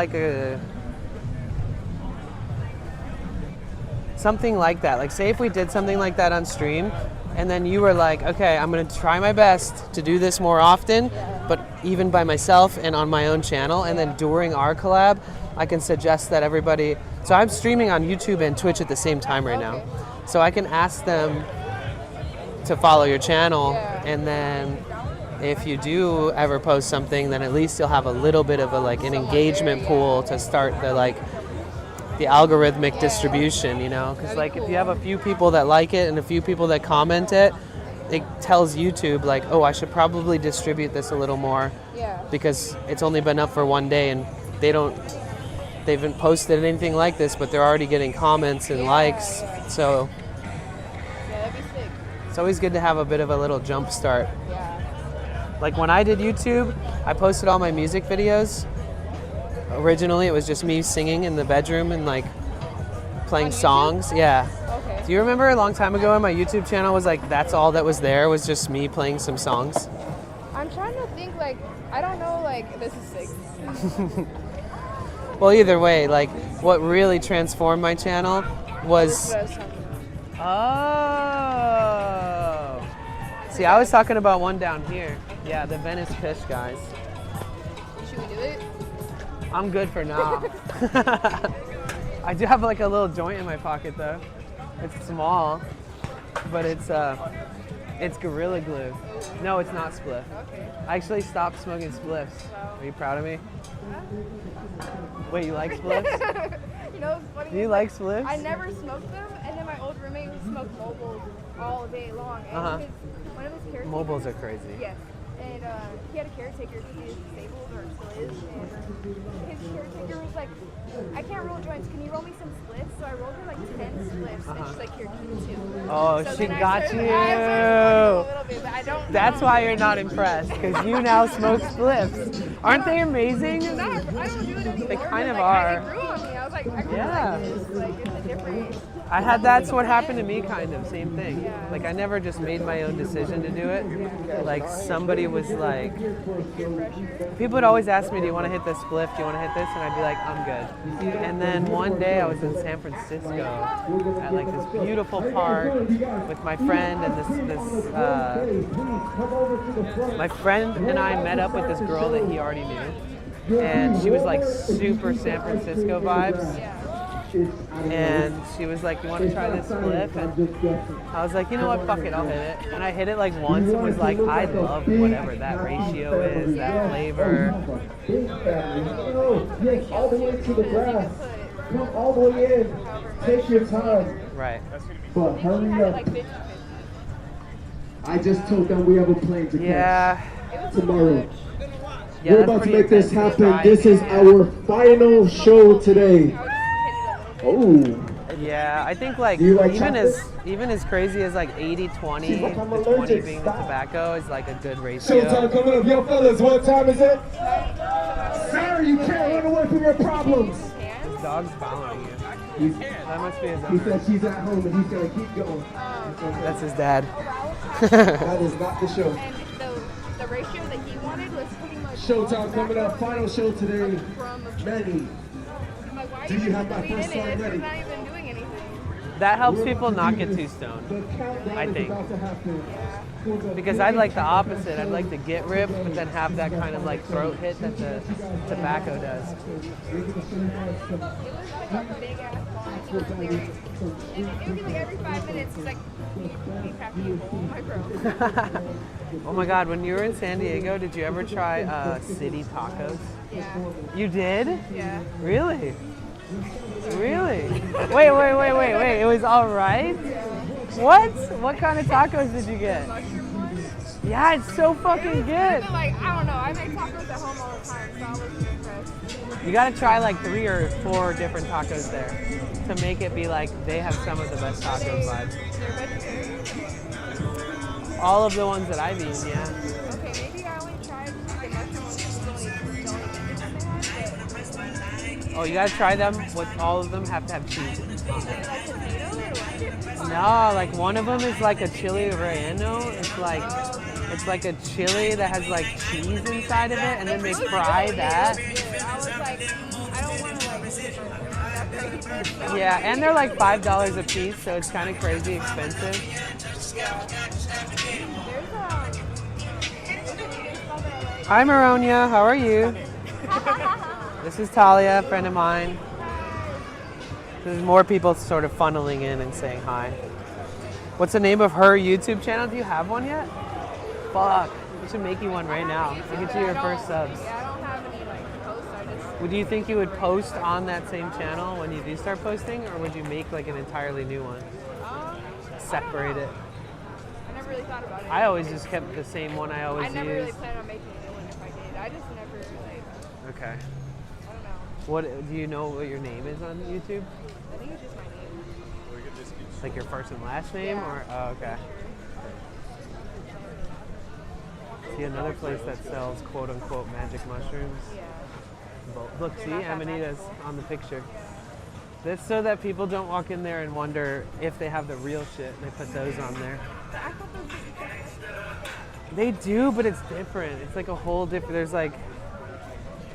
[SPEAKER 1] something like that. Say if we did something like that on stream, and then you were okay, I'm going to try my best to do this more often, but even by myself and on my own channel, and then during our collab, I can suggest that everybody, so I'm streaming on YouTube and Twitch at the same time right now, so I can ask them to follow your channel, and then if you do ever post something, then at least you'll have a little bit of an engagement pool to start the algorithmic distribution, because if you have a few people that like it and a few people that comment it, it tells YouTube oh, I should probably distribute this a little more, because it's only been up for one day and they haven't posted anything like this, but they're already getting comments and likes, so
[SPEAKER 7] that'd be sick.
[SPEAKER 1] It's always good to have a bit of a little jump start.
[SPEAKER 7] Yeah.
[SPEAKER 1] When I did YouTube, I posted all my music videos. Originally, it was just me singing in the bedroom and playing songs. Yeah.
[SPEAKER 7] Okay.
[SPEAKER 1] Do you remember a long time ago when my YouTube channel was that's all that was there, was just me playing some songs?
[SPEAKER 7] I I'm trying to think, like, I don't know, like, this is sick.
[SPEAKER 1] Well, either way, like, what really transformed my channel was... Oh. See, I was talking about one down here. Yeah, the Venice Fish, guys.
[SPEAKER 7] Should we do it?
[SPEAKER 1] I'm good for now. I do have like a little joint in my pocket though. It's small, but it's Gorilla Glue. No, it's not spliff.
[SPEAKER 7] Okay.
[SPEAKER 1] I actually stopped smoking spliffs. Are you proud of me? Wait, you like spliffs?
[SPEAKER 7] You know what's funny?
[SPEAKER 1] Do you like spliffs?
[SPEAKER 7] I never smoked them, and then my old roommate smoked mobiles all day long. And one of his caretakers...
[SPEAKER 1] Mobiles are crazy.
[SPEAKER 7] Yes. And he had a caretaker because he was disabled, or still is. And his caretaker was like, I can't roll joints. Can you roll me some spliffs? So I rolled her like 10 spliffs, and she's like, here, keep 2.
[SPEAKER 1] Oh,
[SPEAKER 7] So
[SPEAKER 1] she
[SPEAKER 7] then
[SPEAKER 1] got
[SPEAKER 7] I started
[SPEAKER 1] you.
[SPEAKER 7] smoking a little bit, but I don't
[SPEAKER 1] That's
[SPEAKER 7] know.
[SPEAKER 1] why you're not impressed, because you now smoke spliffs. Aren't they amazing?
[SPEAKER 7] I don't do it anymore.
[SPEAKER 1] They kind of
[SPEAKER 7] like,
[SPEAKER 1] are.
[SPEAKER 7] It grew on me. I was like, I grew
[SPEAKER 1] Yeah.
[SPEAKER 7] like this. Like, it's a different...
[SPEAKER 1] That's what happened to me, kind of, same thing. Like, I never just made my own decision to do it. Like, somebody was like, people would always ask me, do you want to hit this spliff? Do you want to hit this? And I'd be like, I'm good. And then one day I was in San Francisco at like this beautiful park with my friend, and my friend and I met up with this girl that he already knew. And she was like super San Francisco vibes. And she was like, you want to try this spliff? And I was like, you know what, fuck it, I'll hit it. And I hit it like once and was like, I love whatever that ratio is, that flavor.
[SPEAKER 10] Yes, all the way to the grass. Come all the way in. Take your time.
[SPEAKER 1] Right.
[SPEAKER 10] But hurry up. I just told them we have a plane to catch tomorrow.
[SPEAKER 1] Yeah,
[SPEAKER 10] we're about to make this happen. This is our final show today. Oh.
[SPEAKER 1] Yeah, I think like,
[SPEAKER 10] like
[SPEAKER 1] even as crazy as like 80-20, the 20 being the tobacco is like a good ratio.
[SPEAKER 10] Showtime coming up. Yo, fellas, what time is it? Sorry, you can't run away from your problems.
[SPEAKER 1] This dog's following you. That must be his
[SPEAKER 10] He
[SPEAKER 1] owner.
[SPEAKER 10] said she's at home and he's going to keep going.
[SPEAKER 1] That's his dad.
[SPEAKER 10] That is not the show.
[SPEAKER 7] And the ratio that he wanted was pretty much...
[SPEAKER 10] Showtime coming up. Final show today. Manny.
[SPEAKER 7] I'm like, why
[SPEAKER 10] Do
[SPEAKER 7] are
[SPEAKER 10] you have my
[SPEAKER 7] weed
[SPEAKER 10] first
[SPEAKER 7] in it?
[SPEAKER 10] song
[SPEAKER 7] It's
[SPEAKER 10] ready?
[SPEAKER 7] not even doing anything.
[SPEAKER 1] That helps people not get too stoned, I think. Because I'd like the opposite. I'd like to get ripped, but then have that kind of like throat hit that the tobacco does.
[SPEAKER 7] It was like a big ass bar. He was there. And it would be like every 5 minutes, he's like, you have to hold my bro.
[SPEAKER 1] Oh my God, when you were in San Diego, did you ever try city tacos?
[SPEAKER 7] Yeah.
[SPEAKER 1] You did?
[SPEAKER 7] Yeah.
[SPEAKER 1] Really? Really? Wait. It was all right? What? What kind of tacos did you get?
[SPEAKER 7] Mushroom one.
[SPEAKER 1] Yeah, it's so fucking good.
[SPEAKER 7] Like, I don't know. I make tacos at home all the time, so I wasn't impressed.
[SPEAKER 1] You gotta try like 3 or 4 different tacos there to make it be like they have some of the best tacos vibes.
[SPEAKER 7] They're vegetarian?
[SPEAKER 1] All of the ones that I've eaten, yeah.
[SPEAKER 7] Okay, maybe I only tried the mushroom ones because the only
[SPEAKER 1] Oh, you gotta try them. With all of them have to have cheese on them.
[SPEAKER 7] like potato or what?
[SPEAKER 1] No, like one of them is like a chili relleno. It's like a chili that has like cheese inside of it, and then they fry that.
[SPEAKER 7] I was like, I don't want to like.
[SPEAKER 1] Yeah, and they're like $5 a piece, so it's kind of crazy expensive. Hi, Maronia. How are you? This is Talia, a friend of mine. There's more people sort of funneling in and saying hi. What's the name of her YouTube channel? Do you have one yet? Fuck. We should make you one right now. We'll get you your first subs.
[SPEAKER 7] Yeah, I don't have any like posts. I just.
[SPEAKER 1] Would you think you would post on that same channel when you do start posting, or would you make like an entirely new one? Separate it.
[SPEAKER 7] I never really thought about it.
[SPEAKER 1] I always just kept the same one I always
[SPEAKER 7] I never really
[SPEAKER 1] use.
[SPEAKER 7] planned on making a new one if I did. I just never like.
[SPEAKER 1] Okay.
[SPEAKER 7] I don't know.
[SPEAKER 1] What do you know what your name is on YouTube?
[SPEAKER 7] I think it's just my name.
[SPEAKER 1] Like your first and last name, or oh, okay. See another place that sells quote unquote magic mushrooms.
[SPEAKER 7] Yeah.
[SPEAKER 1] Look, see Amanita's on the picture. That's so that people don't walk in there and wonder if they have the real shit. They put those on there.
[SPEAKER 7] But I thought those
[SPEAKER 1] They do, but it's different. It's like a whole different. There's like,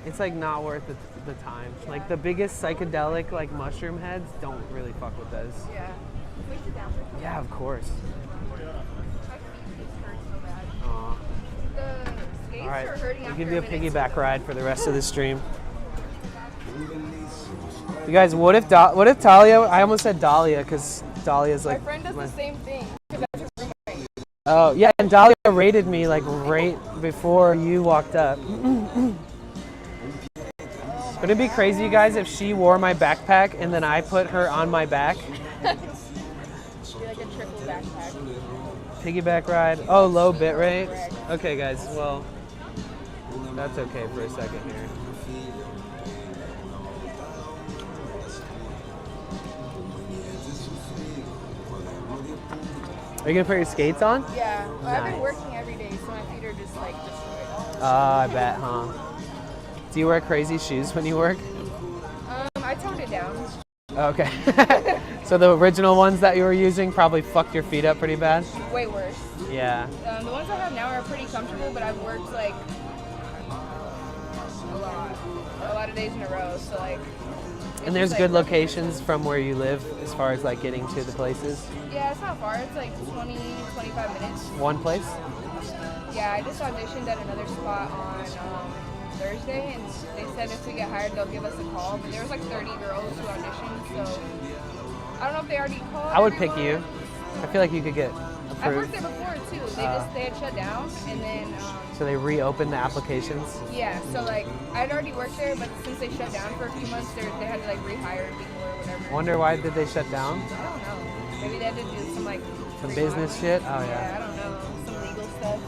[SPEAKER 1] it's like not worth the time. Like the biggest psychedelic like mushroom heads don't really fuck with those.
[SPEAKER 7] Yeah. Can we sit down for a second?
[SPEAKER 1] Yeah, of course.
[SPEAKER 7] My feet just hurt so bad.
[SPEAKER 1] Aw.
[SPEAKER 7] The skates
[SPEAKER 1] All right,
[SPEAKER 7] are hurting
[SPEAKER 1] we'll
[SPEAKER 7] after
[SPEAKER 1] give you a
[SPEAKER 7] minute.
[SPEAKER 1] piggyback ride for the rest of the stream. You guys, what if Talia? I almost said Dahlia because Dahlia's
[SPEAKER 7] My
[SPEAKER 1] like.
[SPEAKER 7] friend does the same thing. 'Cause that's her roommate.
[SPEAKER 1] Oh yeah, and Dahlia rated me like right before you walked up. Would it be crazy, you guys, if she wore my backpack and then I put her on my back?
[SPEAKER 7] Be like a triple backpack.
[SPEAKER 1] Piggyback ride. Oh, low bit rate. Okay, guys. Well, that's okay for a second here. Are you gonna put your skates on?
[SPEAKER 7] Yeah. Well, I've been
[SPEAKER 1] Nice.
[SPEAKER 7] working every day, so my feet are just like destroyed.
[SPEAKER 1] I bet, huh? Do you wear crazy shoes when you work?
[SPEAKER 7] I toned it down.
[SPEAKER 1] Okay. So the original ones that you were using probably fucked your feet up pretty bad?
[SPEAKER 7] Way worse.
[SPEAKER 1] Yeah.
[SPEAKER 7] The ones I have now are pretty comfortable, but I've worked like a lot of days in a row. So like.
[SPEAKER 1] And there's
[SPEAKER 7] it's,
[SPEAKER 1] good
[SPEAKER 7] like,
[SPEAKER 1] locations from where you live as far as like getting to the places?
[SPEAKER 7] Yeah, it's not far. It's like 20, 25 minutes.
[SPEAKER 1] One place?
[SPEAKER 7] Yeah, I just auditioned at another spot on Thursday, and they said if we get hired, they'll give us a call. But there was like 30 girls who auditioned, so I don't know if they already called.
[SPEAKER 1] I would pick
[SPEAKER 7] everyone.
[SPEAKER 1] you. I feel like you could get
[SPEAKER 7] I've worked
[SPEAKER 1] approved.
[SPEAKER 7] there before too. They had shut down, and then
[SPEAKER 1] So they reopened the applications?
[SPEAKER 7] yeah. So like I'd already worked there, but since they shut down for a few months, they had to like rehire people or whatever.
[SPEAKER 1] Wonder why did they shut down?
[SPEAKER 7] I don't know. Maybe they had to do some like
[SPEAKER 1] Some business shit? Oh
[SPEAKER 7] Yeah,
[SPEAKER 1] yeah.
[SPEAKER 7] I don't know. Some legal stuff.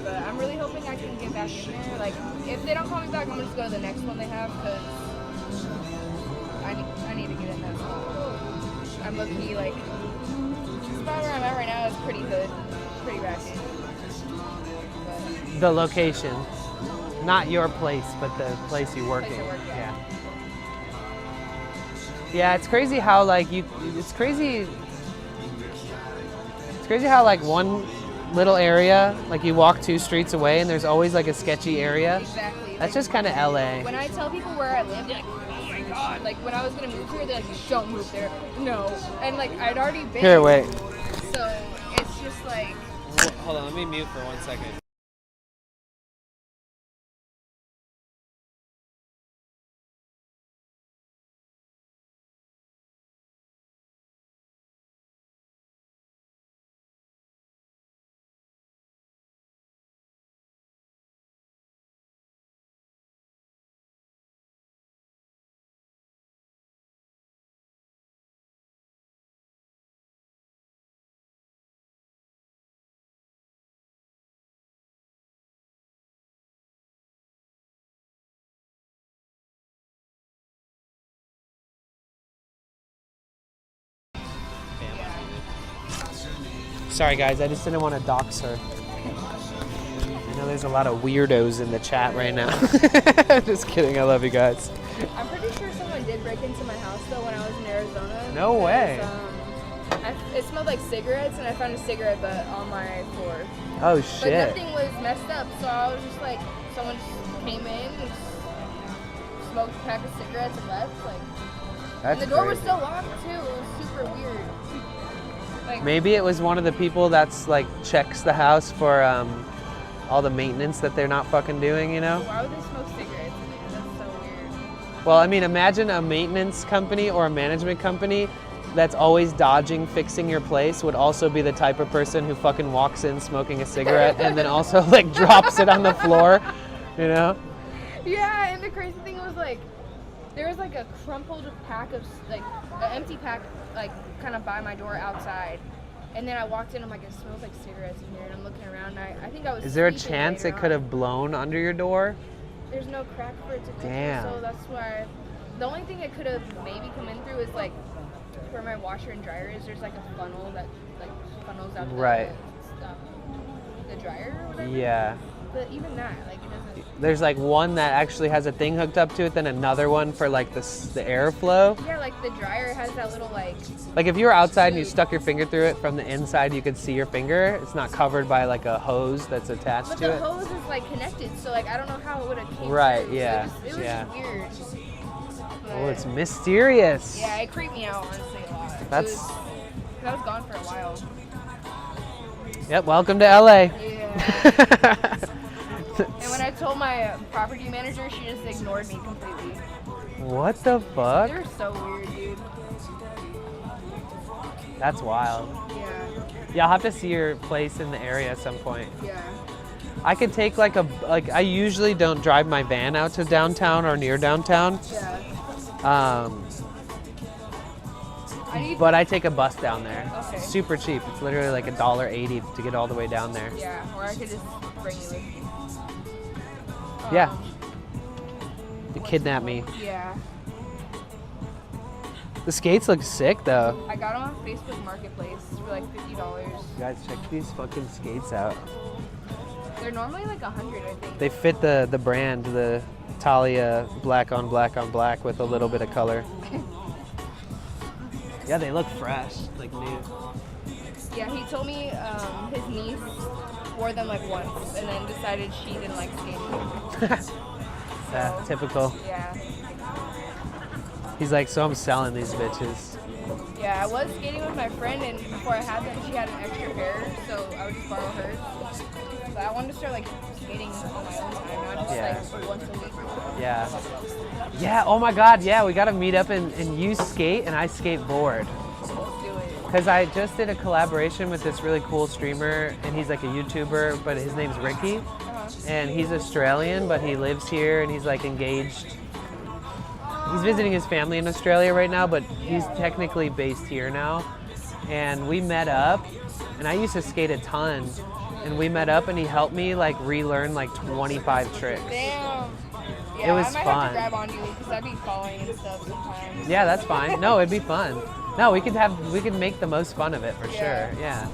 [SPEAKER 7] But I'm really hoping I can get back in there. Like, if they don't call me back, I'm gonna just go to the next one they have because I need to get in that spot. I'm low-key, like, the spot where I'm at right now is pretty good, pretty ratchet. But
[SPEAKER 1] The location. Not your place, but the place you work
[SPEAKER 7] Place
[SPEAKER 1] in.
[SPEAKER 7] I work, yeah.
[SPEAKER 1] Yeah, it's crazy how like it's crazy how like one little area, like you walk 2 streets away and there's always like a sketchy area.
[SPEAKER 7] exactly.
[SPEAKER 1] That's just kind of LA.
[SPEAKER 7] When I tell people where I live, they're like, oh my god. Like, when I was gonna move here, they're like, don't move there. No. And like, I'd already been.
[SPEAKER 1] Here, wait.
[SPEAKER 7] So, it's just like.
[SPEAKER 1] Hold on, let me mute for 1 second. Sorry guys, I just didn't want to dox her. I know there's a lot of weirdos in the chat right now. Just kidding, I love you guys.
[SPEAKER 7] I'm pretty sure someone did break into my house though when I was in Arizona.
[SPEAKER 1] No way.
[SPEAKER 7] It smelled like cigarettes, and I found a cigarette butt on my floor.
[SPEAKER 1] Oh
[SPEAKER 7] But
[SPEAKER 1] shit.
[SPEAKER 7] nothing was messed up, so I was just like, someone just came in and smoked a pack of cigarettes and left. Like,
[SPEAKER 1] That's
[SPEAKER 7] and the door was
[SPEAKER 1] crazy.
[SPEAKER 7] still locked too. It was super weird. Like,
[SPEAKER 1] Maybe it was one of the people that's like checks the house for all the maintenance that they're not fucking doing, you know?
[SPEAKER 7] why would they smoke cigarettes in there? That's so weird.
[SPEAKER 1] Well, I mean, imagine a maintenance company or a management company that's always dodging fixing your place would also be the type of person who fucking walks in smoking a cigarette and then also like drops it on the floor, you know?
[SPEAKER 7] Yeah, and the crazy thing was like, there was like a crumpled pack of like an empty pack like kind of by my door outside, and then I walked in. I'm like, it smells like cigarettes in here, and I'm looking around. And I think I was.
[SPEAKER 1] Is there a
[SPEAKER 7] sleeping
[SPEAKER 1] chance
[SPEAKER 7] later
[SPEAKER 1] it could
[SPEAKER 7] on.
[SPEAKER 1] have blown under your door?
[SPEAKER 7] There's no crack for it to come
[SPEAKER 1] Damn.
[SPEAKER 7] through, so that's why. The only thing it could have maybe come in through is like where my washer and dryer is. There's like a funnel that like funnels out
[SPEAKER 1] Right.
[SPEAKER 7] the dryer or whatever.
[SPEAKER 1] Yeah.
[SPEAKER 7] But even that, like, it doesn't.
[SPEAKER 1] There's like one that actually has a thing hooked up to it, then another one for like the airflow.
[SPEAKER 7] Yeah, like the dryer has that little like.
[SPEAKER 1] Like if you were outside and you stuck your finger through it from the inside, you could see your finger. It's not covered by like a hose that's attached
[SPEAKER 7] But
[SPEAKER 1] to
[SPEAKER 7] the
[SPEAKER 1] it.
[SPEAKER 7] hose is like connected, so like I don't know how it would have came
[SPEAKER 1] Right,
[SPEAKER 7] through.
[SPEAKER 1] yeah,
[SPEAKER 7] It was
[SPEAKER 1] yeah.
[SPEAKER 7] just weird.
[SPEAKER 1] Oh, it's mysterious.
[SPEAKER 7] Yeah, it creeped me out honestly a lot.
[SPEAKER 1] That's.
[SPEAKER 7] I was gone for a while.
[SPEAKER 1] Yep. Welcome to LA.
[SPEAKER 7] Yeah. And when I told my property manager, she just ignored me completely.
[SPEAKER 1] What the fuck?
[SPEAKER 7] They were so weird, dude.
[SPEAKER 1] That's wild.
[SPEAKER 7] Yeah.
[SPEAKER 1] Yeah, I'll have to see your place in the area at some point.
[SPEAKER 7] Yeah.
[SPEAKER 1] I could take like I usually don't drive my van out to downtown or near downtown.
[SPEAKER 7] Yeah.
[SPEAKER 1] But I take a bus down there.
[SPEAKER 7] Okay.
[SPEAKER 1] It's super cheap. It's literally like $1.80 to get all the way down there.
[SPEAKER 7] Yeah, or I could just bring you with me.
[SPEAKER 1] Yeah. To kidnap me.
[SPEAKER 7] Yeah.
[SPEAKER 1] The skates look sick though.
[SPEAKER 7] I got them on Facebook Marketplace for like $50.
[SPEAKER 1] Guys, check these fucking skates out.
[SPEAKER 7] They're normally like $100, I think.
[SPEAKER 1] They fit the brand, the Talia black on black on black with a little bit of color. Yeah, they look fresh, like new.
[SPEAKER 7] Yeah, he told me his niece wore them like once and then decided she didn't like skating.
[SPEAKER 1] Yeah, typical.
[SPEAKER 7] Yeah.
[SPEAKER 1] He's like, so I'm selling these bitches.
[SPEAKER 7] Yeah, I was skating with my friend, and before I had them, she had an extra pair, so I would just borrow hers. But I wanted to start like skating on my own time, not just like once a week.
[SPEAKER 1] Yeah. Yeah, oh my God, yeah, we gotta meet up and you skate and I skateboard.
[SPEAKER 7] Let's do it.
[SPEAKER 1] Because I just did a collaboration with this really cool streamer, and he's like a YouTuber, but his name's Ricky. And he's Australian, but he lives here and he's like engaged. He's visiting his family in Australia right now, but he's technically based here now. And we met up, and I used to skate a ton. And we met up and he helped me like relearn like 25 tricks.
[SPEAKER 7] Damn. Yeah,
[SPEAKER 1] It was
[SPEAKER 7] I might
[SPEAKER 1] fun.
[SPEAKER 7] have to grab onto you because I'd be falling and stuff sometimes.
[SPEAKER 1] Yeah, that's fine. No, it'd be fun. No, we could make the most fun of it for sure. Yeah.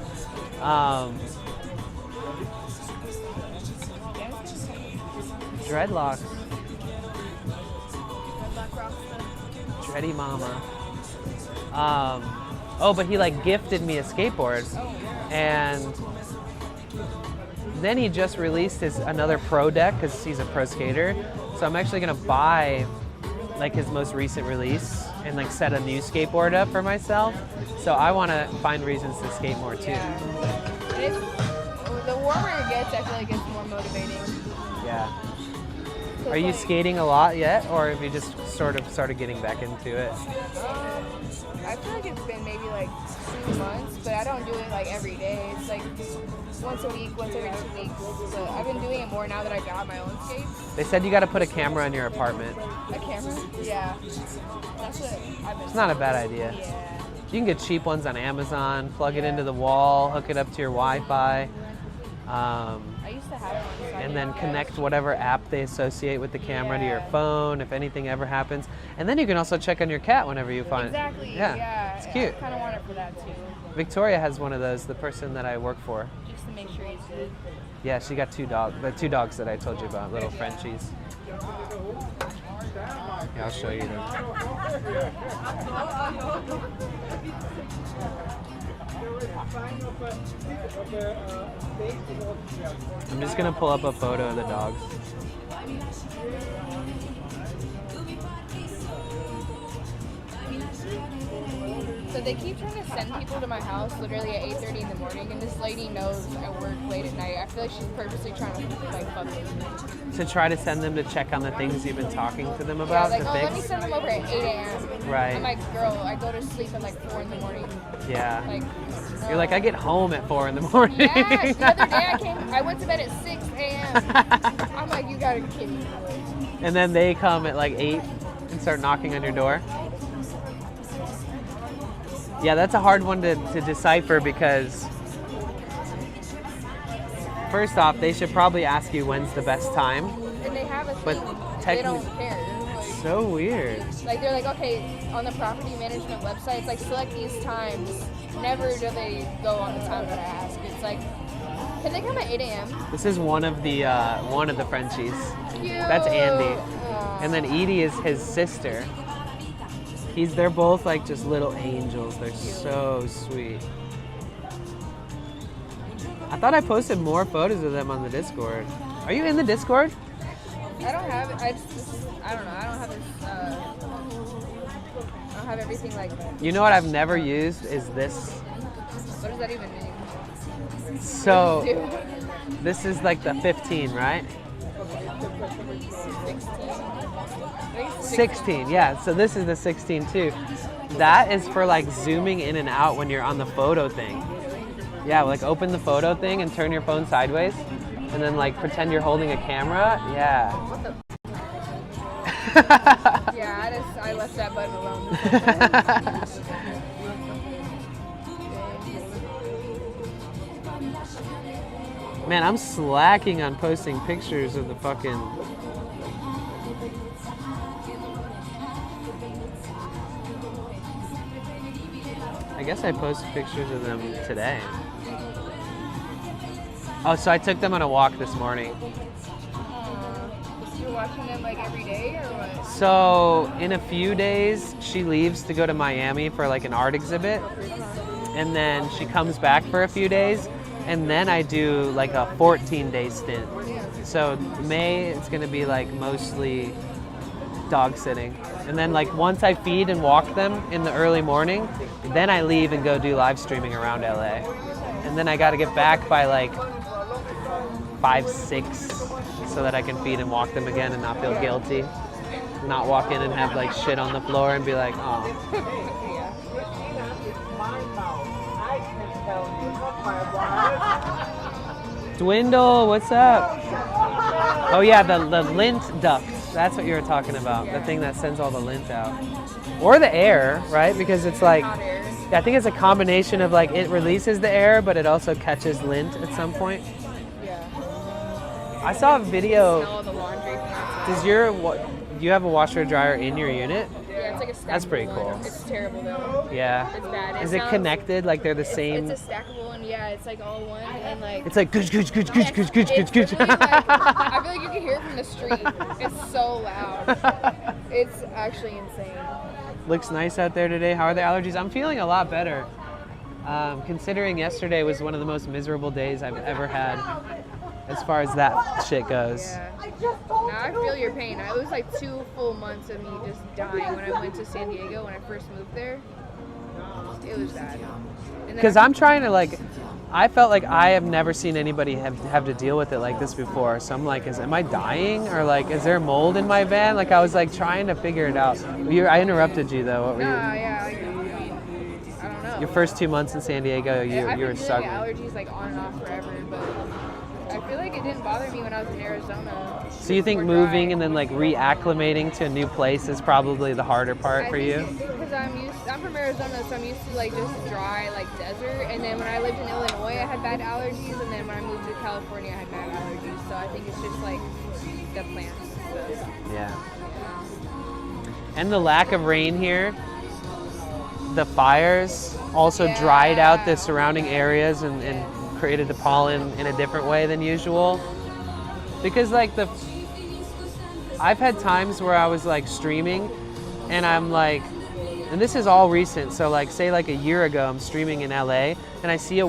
[SPEAKER 1] Dreadlocks. Dready mama. Oh, but he like gifted me a skateboard, and then he just released another pro deck because he's a pro skater. So I'm actually gonna buy like his most recent release and like set a new skateboard up for myself. So I want to find reasons to skate more too.
[SPEAKER 7] Yeah. The warmer it gets, I feel like it's more motivating.
[SPEAKER 1] Yeah. Are you skating a lot yet, or have you just sort of started getting back into it?
[SPEAKER 7] I feel like it's been maybe like 2 months, but I don't do it like every day. It's like once a week, once every 2 weeks. So I've been doing it more now that I got my own skates.
[SPEAKER 1] They said you got to put a camera in your apartment.
[SPEAKER 7] A camera? Yeah. That's what I've been.
[SPEAKER 1] It's not a bad idea.
[SPEAKER 7] Yeah.
[SPEAKER 1] You can get cheap ones on Amazon, plug it into the wall, hook it up to your Wi-Fi.
[SPEAKER 7] I used to have one. So
[SPEAKER 1] And then connect whatever app they associate with the camera to your phone if anything ever happens. And then you can also check on your cat whenever you find
[SPEAKER 7] Exactly.
[SPEAKER 1] it.
[SPEAKER 7] Yeah.
[SPEAKER 1] It's cute.
[SPEAKER 7] I kind of want it for that too.
[SPEAKER 1] Victoria has one of those, the person that I work for.
[SPEAKER 7] Just to make sure he's good.
[SPEAKER 1] Yeah, she got the 2 dogs that I told you about, little Frenchies. Yeah, I'll show you them. I'm just gonna pull up a photo of the dogs.
[SPEAKER 7] So they keep trying to send people to my house literally at 8:30 in the morning, and this lady knows I work late at night. I feel like she's purposely trying to like fuck with me.
[SPEAKER 1] To try to send them to check on the things you've been talking to them
[SPEAKER 7] Yeah,
[SPEAKER 1] about
[SPEAKER 7] like,
[SPEAKER 1] to
[SPEAKER 7] oh,
[SPEAKER 1] fix.
[SPEAKER 7] let me send them over at 8 a.m.
[SPEAKER 1] Right.
[SPEAKER 7] I'm like, girl, I go to sleep at like 4 in the morning.
[SPEAKER 1] Yeah.
[SPEAKER 7] Like,
[SPEAKER 1] You're like, I get home at 4 in the morning.
[SPEAKER 7] Yeah, the other day I went to bed at 6 a.m. I'm like, you gotta be kidding me.
[SPEAKER 1] And then they come at like 8 and start knocking on your door. Yeah, that's a hard one to decipher because first off, they should probably ask you when's the best time.
[SPEAKER 7] And they have a
[SPEAKER 1] But
[SPEAKER 7] thing. They
[SPEAKER 1] technically-
[SPEAKER 7] don't care. Like,
[SPEAKER 1] So weird.
[SPEAKER 7] Like they're like, okay, on the property management website, it's like select these times. Never do they go on the time that I ask. It's It's like, can they come at 8 a.m.?
[SPEAKER 1] This is one of the Frenchies.
[SPEAKER 7] Cute.
[SPEAKER 1] That's Andy.
[SPEAKER 7] Aw.
[SPEAKER 1] And then Edie is his sister. They're both like just little angels. They're so sweet. I thought I posted more photos of them on the Discord. Are you in the Discord?
[SPEAKER 7] I don't have it. I don't know. I don't have this. I don't have everything like.
[SPEAKER 1] You know what I've never used is this.
[SPEAKER 7] What does that even mean?
[SPEAKER 1] So
[SPEAKER 7] What does it do?
[SPEAKER 1] this is like the 15, right? 16, yeah. So this is the 16 too. That is for like zooming in and out when you're on the photo thing. Yeah, like open the photo thing and turn your phone sideways, and then like pretend you're holding a camera. Yeah.
[SPEAKER 7] What the? Yeah, I left that button alone.
[SPEAKER 1] Man, I'm slacking on posting pictures of the fucking. I guess I posted pictures of them today. Oh, so I took them on a walk this morning.
[SPEAKER 7] You're watching them like every day or what?
[SPEAKER 1] So in a few days, she leaves to go to Miami for like an art exhibit. And then she comes back for a few days. And then I do like a 14-day stint. So May, it's gonna be like mostly dog sitting. And then like once I feed and walk them in the early morning, then I leave and go do live streaming around LA. And then I gotta get back by like 5, 6 so that I can feed and walk them again and not feel guilty. Not walk in and have like shit on the floor and be like, oh. Dwindle, what's up? Oh yeah, the lint duct. That's what you were talking about. The thing that sends all the lint out. Or the air, right? Because it's like, I think it's a combination of like, it releases the air, but it also catches lint at some point. I saw a video. Does do you have a washer dryer in your unit?
[SPEAKER 7] Yeah, it's like a stackable.
[SPEAKER 1] That's pretty cool.
[SPEAKER 7] One. It's terrible though.
[SPEAKER 1] Yeah.
[SPEAKER 7] It's bad.
[SPEAKER 1] Is it connected? Like they're the same?
[SPEAKER 7] It's a stackable one. Yeah, it's like all one, and then like.
[SPEAKER 1] It's like gooch.
[SPEAKER 7] It's literally like, I feel like you can hear it from the street. It's so loud. It's actually insane.
[SPEAKER 1] Looks nice out there today. How are the allergies? I'm feeling a lot better. Considering yesterday was one of the most miserable days I've ever had, as far as that shit goes.
[SPEAKER 7] Yeah. Now I feel your pain. It was like 2 full months of me just dying when I went to San Diego when I first moved there. It was bad.
[SPEAKER 1] Because I'm trying to like, I felt like I have never seen anybody have to deal with it like this before. So I'm like, am I dying? Or like, is there mold in my van? Like I was like trying to figure it out. I interrupted you though. What were you?
[SPEAKER 7] Yeah, I don't know.
[SPEAKER 1] Your first 2 months in San Diego, you were struggling.
[SPEAKER 7] Allergies like on and off forever, but I feel like it didn't bother me when I was in Arizona.
[SPEAKER 1] So you think moving and then like reacclimating to a new place is probably the harder part for you?
[SPEAKER 7] Because I'm from Arizona, so I'm used to like just dry like desert. And then when I lived in Illinois, I had bad allergies, and then when I moved to California, I had bad allergies. So I think it's just like the plants. So.
[SPEAKER 1] Yeah. And the lack of rain here, the fires also dried out the surrounding areas and created the pollen in a different way than usual. Because like I've had times where I was like streaming and I'm like, and this is all recent, so like say like a year ago I'm streaming in LA and I see the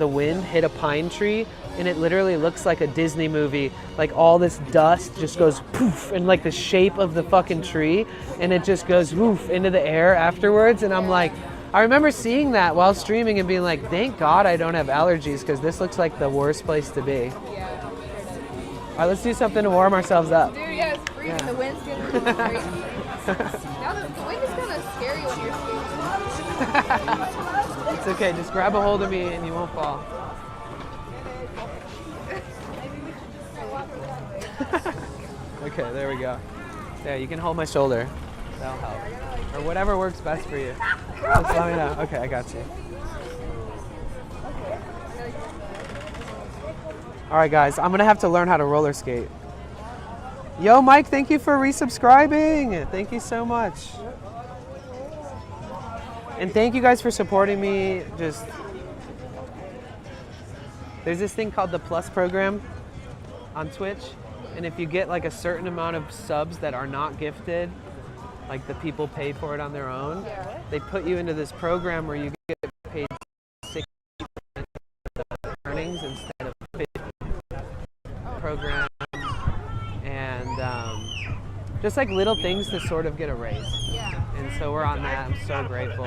[SPEAKER 1] wind hit a pine tree and it literally looks like a Disney movie. Like all this dust just goes poof in like the shape of the fucking tree and it just goes woof into the air afterwards, and I'm like, I remember seeing that while streaming and being like, thank God I don't have allergies because this looks like the worst place to be.
[SPEAKER 7] Yeah.
[SPEAKER 1] All right, let's do something to warm ourselves up.
[SPEAKER 7] Dude, yeah, it's freezing. Yeah. The wind's getting crazy. Now the wind is kind of scary when you're skating.
[SPEAKER 1] It's okay, just grab a hold of me and you won't fall. Okay, there we go. There, you can hold my shoulder. That'll help. Or whatever works best for you. Just let me know. Okay, I got you. All right, guys, I'm gonna have to learn how to roller skate. Yo, Mike, thank you for resubscribing. Thank you so much. And thank you guys for supporting me. Just There's this thing called the Plus program on Twitch, and if you get like a certain amount of subs that are not gifted, like the people pay for it on their own, they put you into this program where you get paid 60% of the earnings instead of 50% program, and just like little things to sort of get a raise.
[SPEAKER 7] Yeah.
[SPEAKER 1] And so we're on that. I'm so grateful.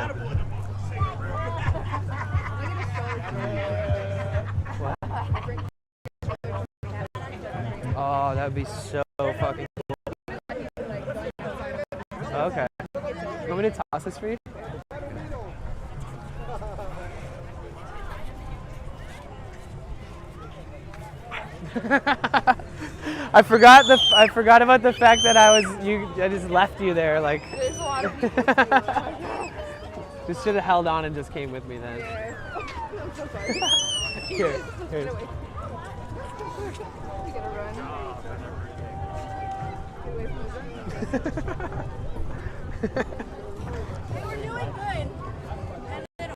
[SPEAKER 1] What? Oh, that would be so fucking cool. Okay. You want me to toss this for you? I forgot about the fact that I just left you there, like.
[SPEAKER 7] There's a lot of people.
[SPEAKER 1] Just should have held on and just came with me then.
[SPEAKER 7] Yeah. I'm so sorry.
[SPEAKER 1] Here.
[SPEAKER 7] Get away. You gotta run. Get away from the They were doing good. And then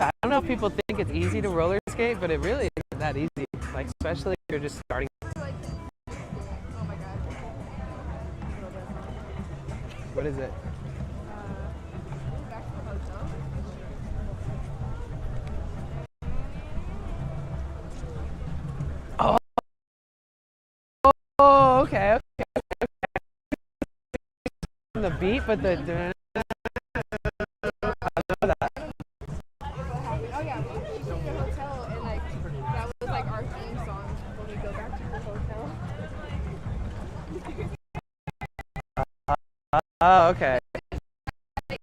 [SPEAKER 1] I don't know if people think it's easy to roller skate, but it really isn't that easy. Like, especially if you're just starting.
[SPEAKER 7] oh my god.
[SPEAKER 1] What is it?
[SPEAKER 7] Back to the hotel.
[SPEAKER 1] Oh, okay. The beat, but the. I know that.
[SPEAKER 7] Oh yeah, we came to the hotel and like that was like our theme song when we go back to the hotel.
[SPEAKER 1] Oh, okay.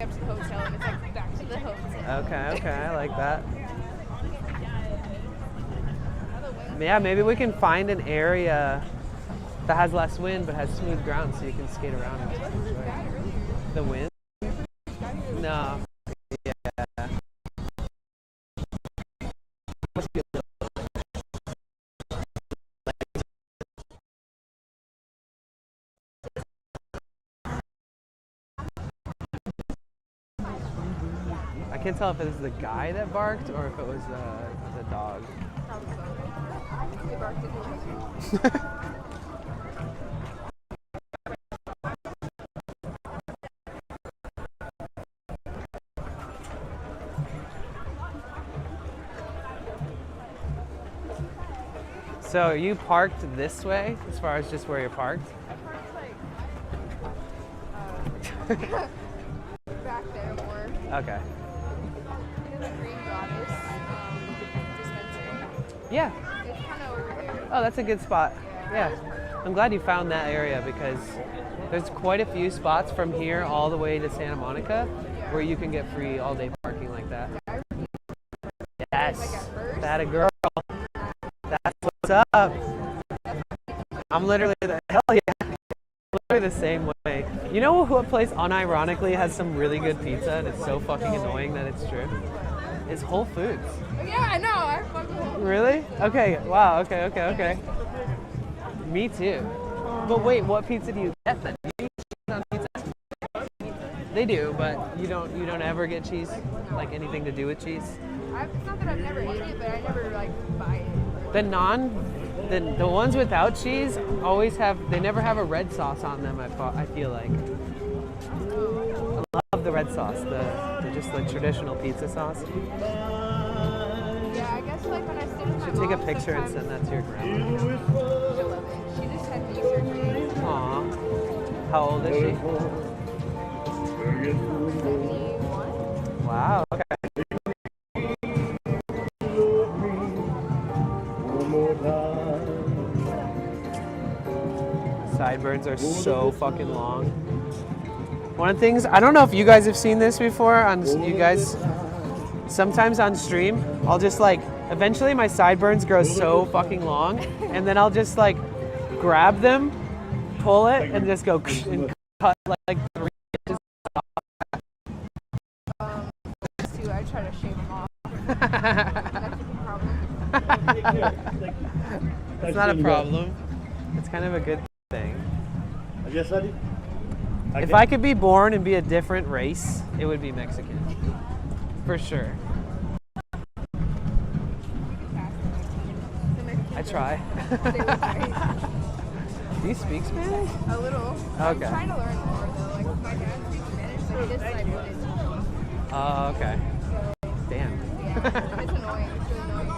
[SPEAKER 7] Up to the hotel and it's like back to the hotel.
[SPEAKER 1] Okay, I like that. Yeah, maybe we can find an area that has less wind but has smooth ground so you can skate around it. The wind? No. Yeah. I can't tell if it was the guy that barked or if it was the dog.
[SPEAKER 7] They barked at me.
[SPEAKER 1] So are you parked this way as far as just where you're parked?
[SPEAKER 7] I parked like back there more.
[SPEAKER 1] Okay.
[SPEAKER 7] In the Green Goddess dispensary.
[SPEAKER 1] Yeah.
[SPEAKER 7] It's kind of over there.
[SPEAKER 1] Oh, that's a good spot. Yeah. I'm glad you found that area because there's quite a few spots from here all the way to Santa Monica where you can get free all day parking like that. Yes. That a girl. That's what's up. I'm literally hell yeah. Literally the same way. You know what place unironically has some really good pizza and it's so fucking annoying that it's true? It's Whole Foods.
[SPEAKER 7] Yeah, I know. I fucking
[SPEAKER 1] Really? Okay. Wow. Okay. Me too. But wait, what pizza do you get then? Do you eat cheese on pizza? They do, but you don't ever get cheese, like anything to do with cheese.
[SPEAKER 7] It's not that I've never ate it, but I never like buy it.
[SPEAKER 1] The ones without cheese they never have a red sauce on them. I feel like. I love the red sauce, just the traditional pizza sauce.
[SPEAKER 7] Yeah, I guess like when I stayed with my
[SPEAKER 1] You should take a
[SPEAKER 7] mom,
[SPEAKER 1] picture and
[SPEAKER 7] sometimes-
[SPEAKER 1] send that to your grandma.
[SPEAKER 7] I love it. She just had knee surgery.
[SPEAKER 1] Aw. How old is she?
[SPEAKER 7] 71.
[SPEAKER 1] Wow. Okay. Sideburns are so fucking long. One of the things, I don't know if you guys have seen this before, sometimes on stream, I'll just like, eventually my sideburns grow so fucking long, and then I'll just like grab them, pull it, and just go and cut like 3 inches off.
[SPEAKER 7] Too, I try to shave them off. That's a problem.
[SPEAKER 1] It's not a problem. It's kind of a good thing. If I could be born and be a different race, it would be Mexican. For sure. I try. Do you speak Spanish?
[SPEAKER 7] A little.
[SPEAKER 1] Okay.
[SPEAKER 7] I'm trying to learn more though. Like my dad speaks Spanish, but he just like wouldn't.
[SPEAKER 1] Oh, okay. Damn.
[SPEAKER 7] Yeah, it's annoying. It's really annoying.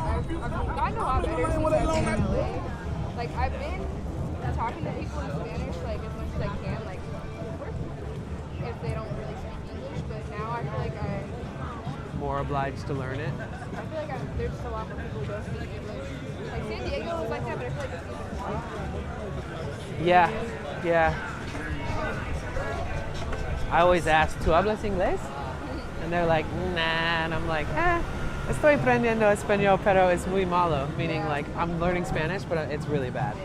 [SPEAKER 7] I've gotten a lot better since I've been in LA. Like I've been talking to people in Spanish like as much as I can, like if they don't really speak English. But now I feel like
[SPEAKER 1] More obliged to learn it.
[SPEAKER 7] there's just a lot more people who don't speak English. Like San Diego is like that, but I feel like it's even more.
[SPEAKER 1] Yeah, yeah. I always ask, ¿tú hablas inglés? And they're like, nah. And I'm like, estoy aprendiendo español, pero es muy malo. Meaning like, I'm learning Spanish, but it's really bad.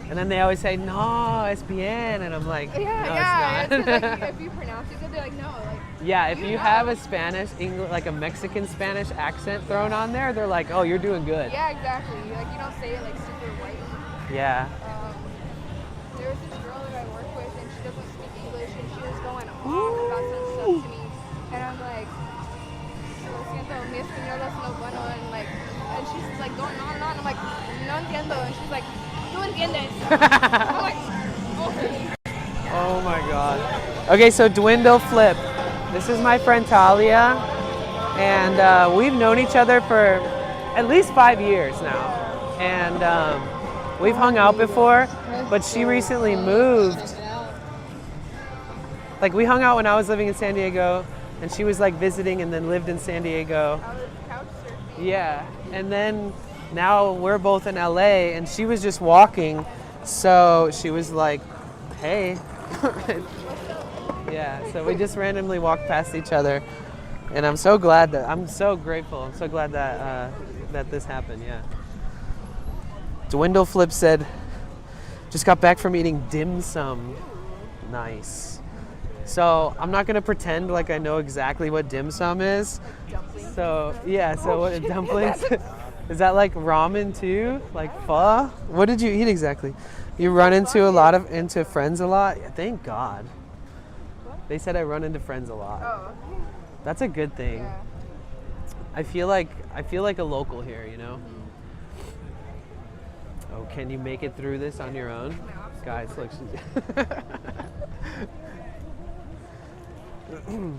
[SPEAKER 1] And then they always say, no, es bien. And I'm like, no,
[SPEAKER 7] it's
[SPEAKER 1] it's not.
[SPEAKER 7] like, if you pronounce it good, they're like, no. Like,
[SPEAKER 1] yeah, if you have a Spanish, like a Mexican Spanish accent thrown on there, they're like, oh, you're doing good.
[SPEAKER 7] yeah, exactly. Like you don't say it like super white.
[SPEAKER 1] Yeah.
[SPEAKER 7] There was this girl that I work with, and she doesn't speak English, and she was going on about some stuff to me, and I'm like, lo siento, mi español es no bueno, and she's like going on and on. I'm like, no entiendo, and she's like, tú entiendes. I'm like, okay.
[SPEAKER 1] Oh my God. Okay, so Dwindle Flip. This is my friend Talia, and we've known each other for at least 5 years now, and we've hung out before, but she recently moved. Like we hung out when I was living in San Diego, and she was like visiting and then lived in San Diego.
[SPEAKER 7] I was couch surfing.
[SPEAKER 1] Yeah, and then now we're both in LA, and she was just walking, so she was like, hey. Yeah, so we just randomly walked past each other, and I'm so grateful. I'm so glad that that this happened. Yeah. Dwindle Flip said, just got back from eating dim sum. Nice. So I'm not gonna pretend like I know exactly what dim sum is. So yeah, so what dumplings? Is that like ramen too? Like pho? What did you eat exactly? You run into friends a lot? Yeah, thank God. They said I run into friends a lot.
[SPEAKER 7] Oh.
[SPEAKER 1] That's a good thing.
[SPEAKER 7] Yeah.
[SPEAKER 1] I feel like a local here, you know? Oh, can you make it through this on your own? Guys, look.
[SPEAKER 7] Yeah, I feel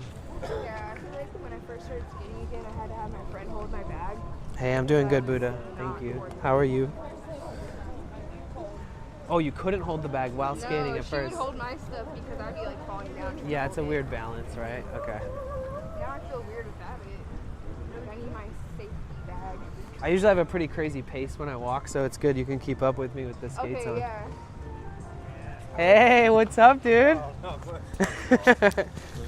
[SPEAKER 7] like when I first started skating again, I had to have my friend hold my bag.
[SPEAKER 1] Hey, I'm doing good, Buddha. Thank you. How are you? Oh, you couldn't hold the bag while skating at first.
[SPEAKER 7] She would hold my stuff because I'd be like falling down.
[SPEAKER 1] Yeah, it's a weird balance, right? Okay.
[SPEAKER 7] Now I feel weird without it. I need my safety bag.
[SPEAKER 1] I usually have a pretty crazy pace when I walk, so it's good you can keep up with me with the skates on.
[SPEAKER 7] Yeah.
[SPEAKER 1] Hey, what's up, dude?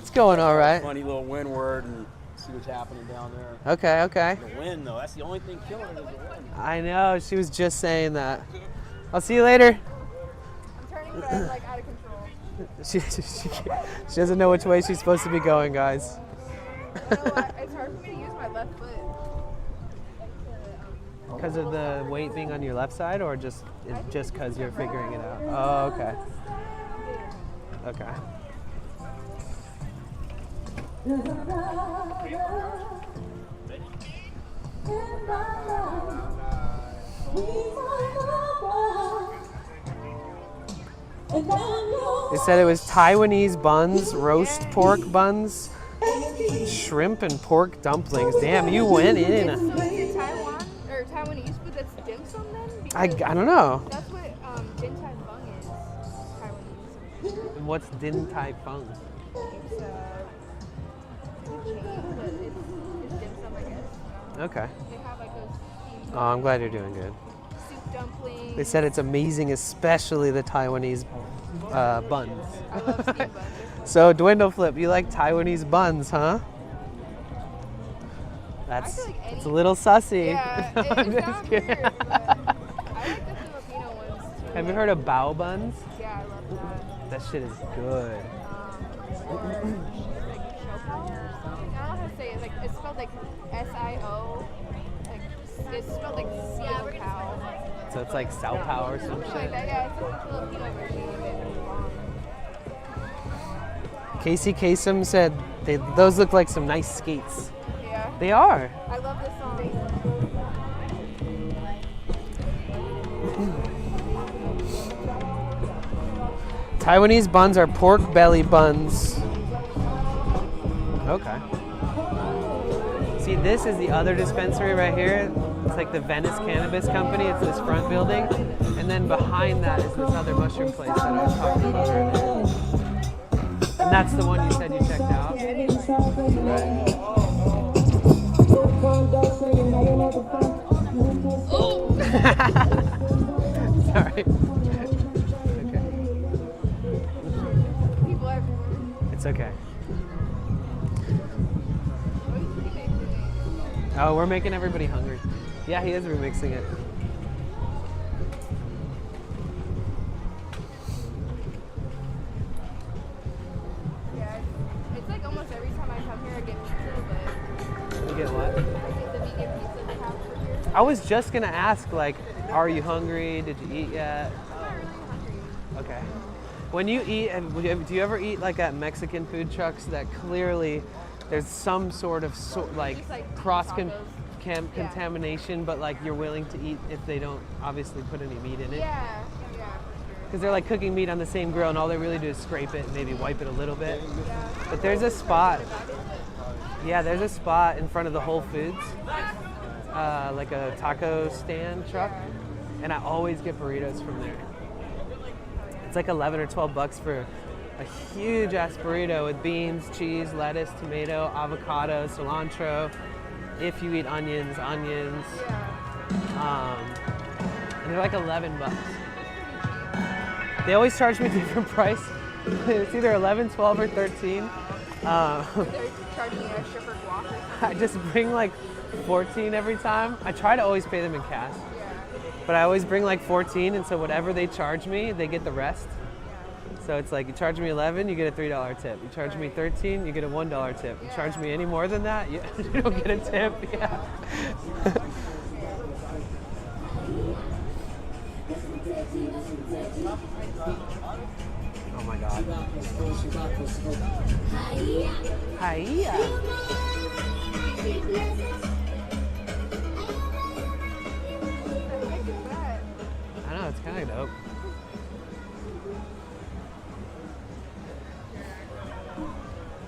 [SPEAKER 1] It's going all right.
[SPEAKER 6] Funny little windward and see what's happening down there.
[SPEAKER 1] Okay.
[SPEAKER 6] The wind, though, that's the only thing killing it is the wind.
[SPEAKER 1] I know, she was just saying that. I'll see you later.
[SPEAKER 7] I'm turning, but I'm like out of control.
[SPEAKER 1] She doesn't know which way she's supposed to be going, guys.
[SPEAKER 7] You know what? It's hard for me to use my left foot.
[SPEAKER 1] Because of the weight being on your left side, or just because you're figuring it out? Oh, okay. Okay. They said it was Taiwanese buns, roast pork buns, shrimp and pork dumplings. Damn, you went in.
[SPEAKER 7] Is Taiwan or Taiwanese food that's dim sum then?
[SPEAKER 1] I
[SPEAKER 7] Because
[SPEAKER 1] don't know.
[SPEAKER 7] that's what Din Tai Fung is. Taiwanese.
[SPEAKER 1] And what's Din Tai Fung?
[SPEAKER 7] It's a chain, but it's dim sum, I guess.
[SPEAKER 1] Okay.
[SPEAKER 7] They have like those steamed
[SPEAKER 1] Oh, I'm glad you're doing good.
[SPEAKER 7] soup dumplings.
[SPEAKER 1] They said it's amazing, especially the Taiwanese buns.
[SPEAKER 7] I love steamed buns.
[SPEAKER 1] So, Dwindle Flip, you like Taiwanese buns, huh? That's
[SPEAKER 7] I feel like
[SPEAKER 1] it's a little sussy.
[SPEAKER 7] Yeah,
[SPEAKER 1] I'm
[SPEAKER 7] it
[SPEAKER 1] just
[SPEAKER 7] sounds
[SPEAKER 1] kidding.
[SPEAKER 7] weird, but I like the Filipino ones too.
[SPEAKER 1] Have you heard of bao buns?
[SPEAKER 7] Yeah, I love that.
[SPEAKER 1] That shit is good.
[SPEAKER 7] Or like show power or something. I don't know how to say it. Like it's spelled like S-I-O. Like it's spelled like C-O-Pow.
[SPEAKER 1] So it's like Sao Pao or some
[SPEAKER 7] Something like
[SPEAKER 1] shit.
[SPEAKER 7] that. Yeah, it's like the Filipino version of it. It's long.
[SPEAKER 1] Casey Kasem said those look like some nice skates.
[SPEAKER 7] Yeah.
[SPEAKER 1] They are.
[SPEAKER 7] I love this song.
[SPEAKER 1] Taiwanese buns are pork belly buns. Okay. See, this is the other dispensary right here. It's like the Venice Cannabis Company. It's this front building. And then behind that is this other mushroom place that I was talking about earlier. And that's the one you said you checked out? Sorry. Okay.
[SPEAKER 7] People everywhere.
[SPEAKER 1] It's okay. Oh, we're making everybody hungry. Yeah, he is remixing it.
[SPEAKER 7] Yeah, it's like almost every time I come here I get pizza, but
[SPEAKER 1] You get what?
[SPEAKER 7] I get the vegan pizza they have for here.
[SPEAKER 1] I was just gonna ask, like, are you hungry? Did you eat yet?
[SPEAKER 7] I'm not really hungry.
[SPEAKER 1] Okay. When you eat, and do you ever eat like at Mexican food trucks that clearly there's some sort of like
[SPEAKER 7] Just like
[SPEAKER 1] cross
[SPEAKER 7] tacos.
[SPEAKER 1] contamination, but like you're willing to eat if they don't obviously put any meat in it?
[SPEAKER 7] Yeah, for sure.
[SPEAKER 1] Because they're like cooking meat on the same grill, and all they really do is scrape it and maybe wipe it a little bit.
[SPEAKER 7] Yeah.
[SPEAKER 1] But there's a spot. Yeah, there's a spot in front of the Whole Foods, like a taco stand truck, and I always get burritos from there. It's like 11 or 12 bucks for a huge ass burrito with beans, cheese, lettuce, tomato, avocado, cilantro. If you eat onions. And they're like 11 bucks. They always charge me a different price. It's either 11, 12, or 13.
[SPEAKER 7] They're charging you extra for guac or something.
[SPEAKER 1] I just bring like 14 every time. I try to always pay them in cash. But I always bring like 14, and so whatever they charge me, they get the rest. So it's like, you charge me 11, you get a $3 tip. You charge me 13, you get a $1 tip. You charge me any more than that, you don't get a tip. Yeah. Oh my God. Hiya. I know, it's kind of dope.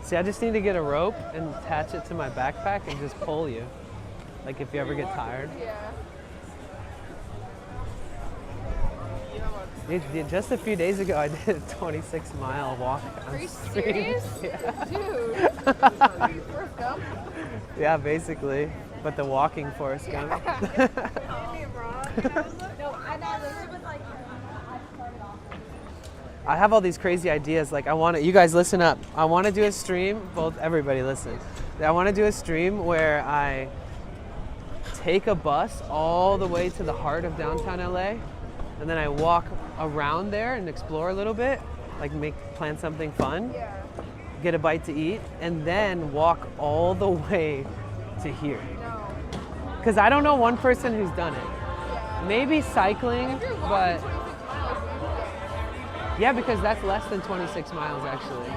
[SPEAKER 1] See, I just need to get a rope and attach it to my backpack and just pull you. Like if you ever get tired.
[SPEAKER 7] Yeah.
[SPEAKER 1] Just a few days ago, I did a 26-mile walk.
[SPEAKER 7] Are you serious?
[SPEAKER 1] Yeah.
[SPEAKER 7] Dude. Forrest Gump?
[SPEAKER 1] Yeah, basically. But the walking Forrest Gump.
[SPEAKER 7] No, I never was like.
[SPEAKER 1] I have all these crazy ideas. Like you guys listen up. I want to do a stream, everybody listen. I want to do a stream where I take a bus all the way to the heart of downtown LA, and then I walk around there and explore a little bit, like plan something fun, get a bite to eat, and then walk all the way to here. Because I don't know one person who's done it. Maybe cycling, but yeah, because that's less than 26 miles actually.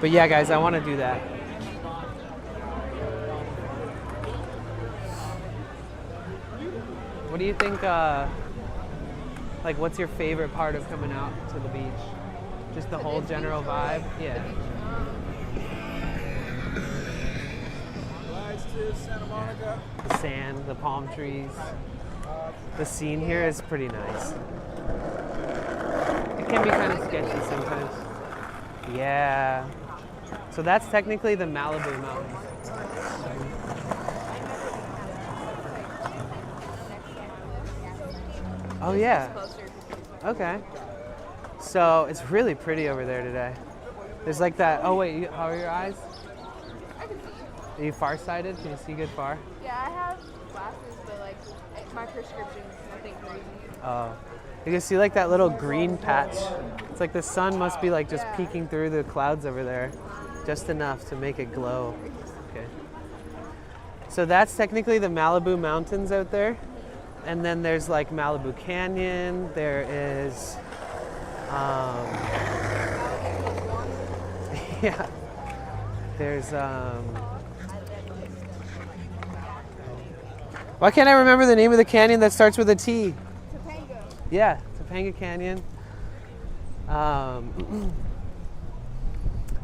[SPEAKER 1] But yeah, guys, I want to do that. What do you think, like what's your favorite part of coming out to the beach? Just the whole general vibe? Yeah. The sand, the palm trees. The scene here is pretty nice. It can be kind of sketchy sometimes. Yeah. So that's technically the Malibu Mountains. Oh yeah. Okay. So it's really pretty over there today. There's like that. Oh wait, how are your eyes?
[SPEAKER 7] I can see.
[SPEAKER 1] Are you farsighted? Can you see good far?
[SPEAKER 7] Yeah, I have glasses, but like my prescription's nothing crazy.
[SPEAKER 1] Oh. You can see like that little green patch. It's like the sun must be like just peeking through the clouds over there. Just enough to make it glow. Okay. So that's technically the Malibu Mountains out there. And then there's like Malibu Canyon. There is, yeah. There's, why can't I remember the name of the canyon that starts with a T?
[SPEAKER 7] Topanga.
[SPEAKER 1] Yeah, Topanga Canyon.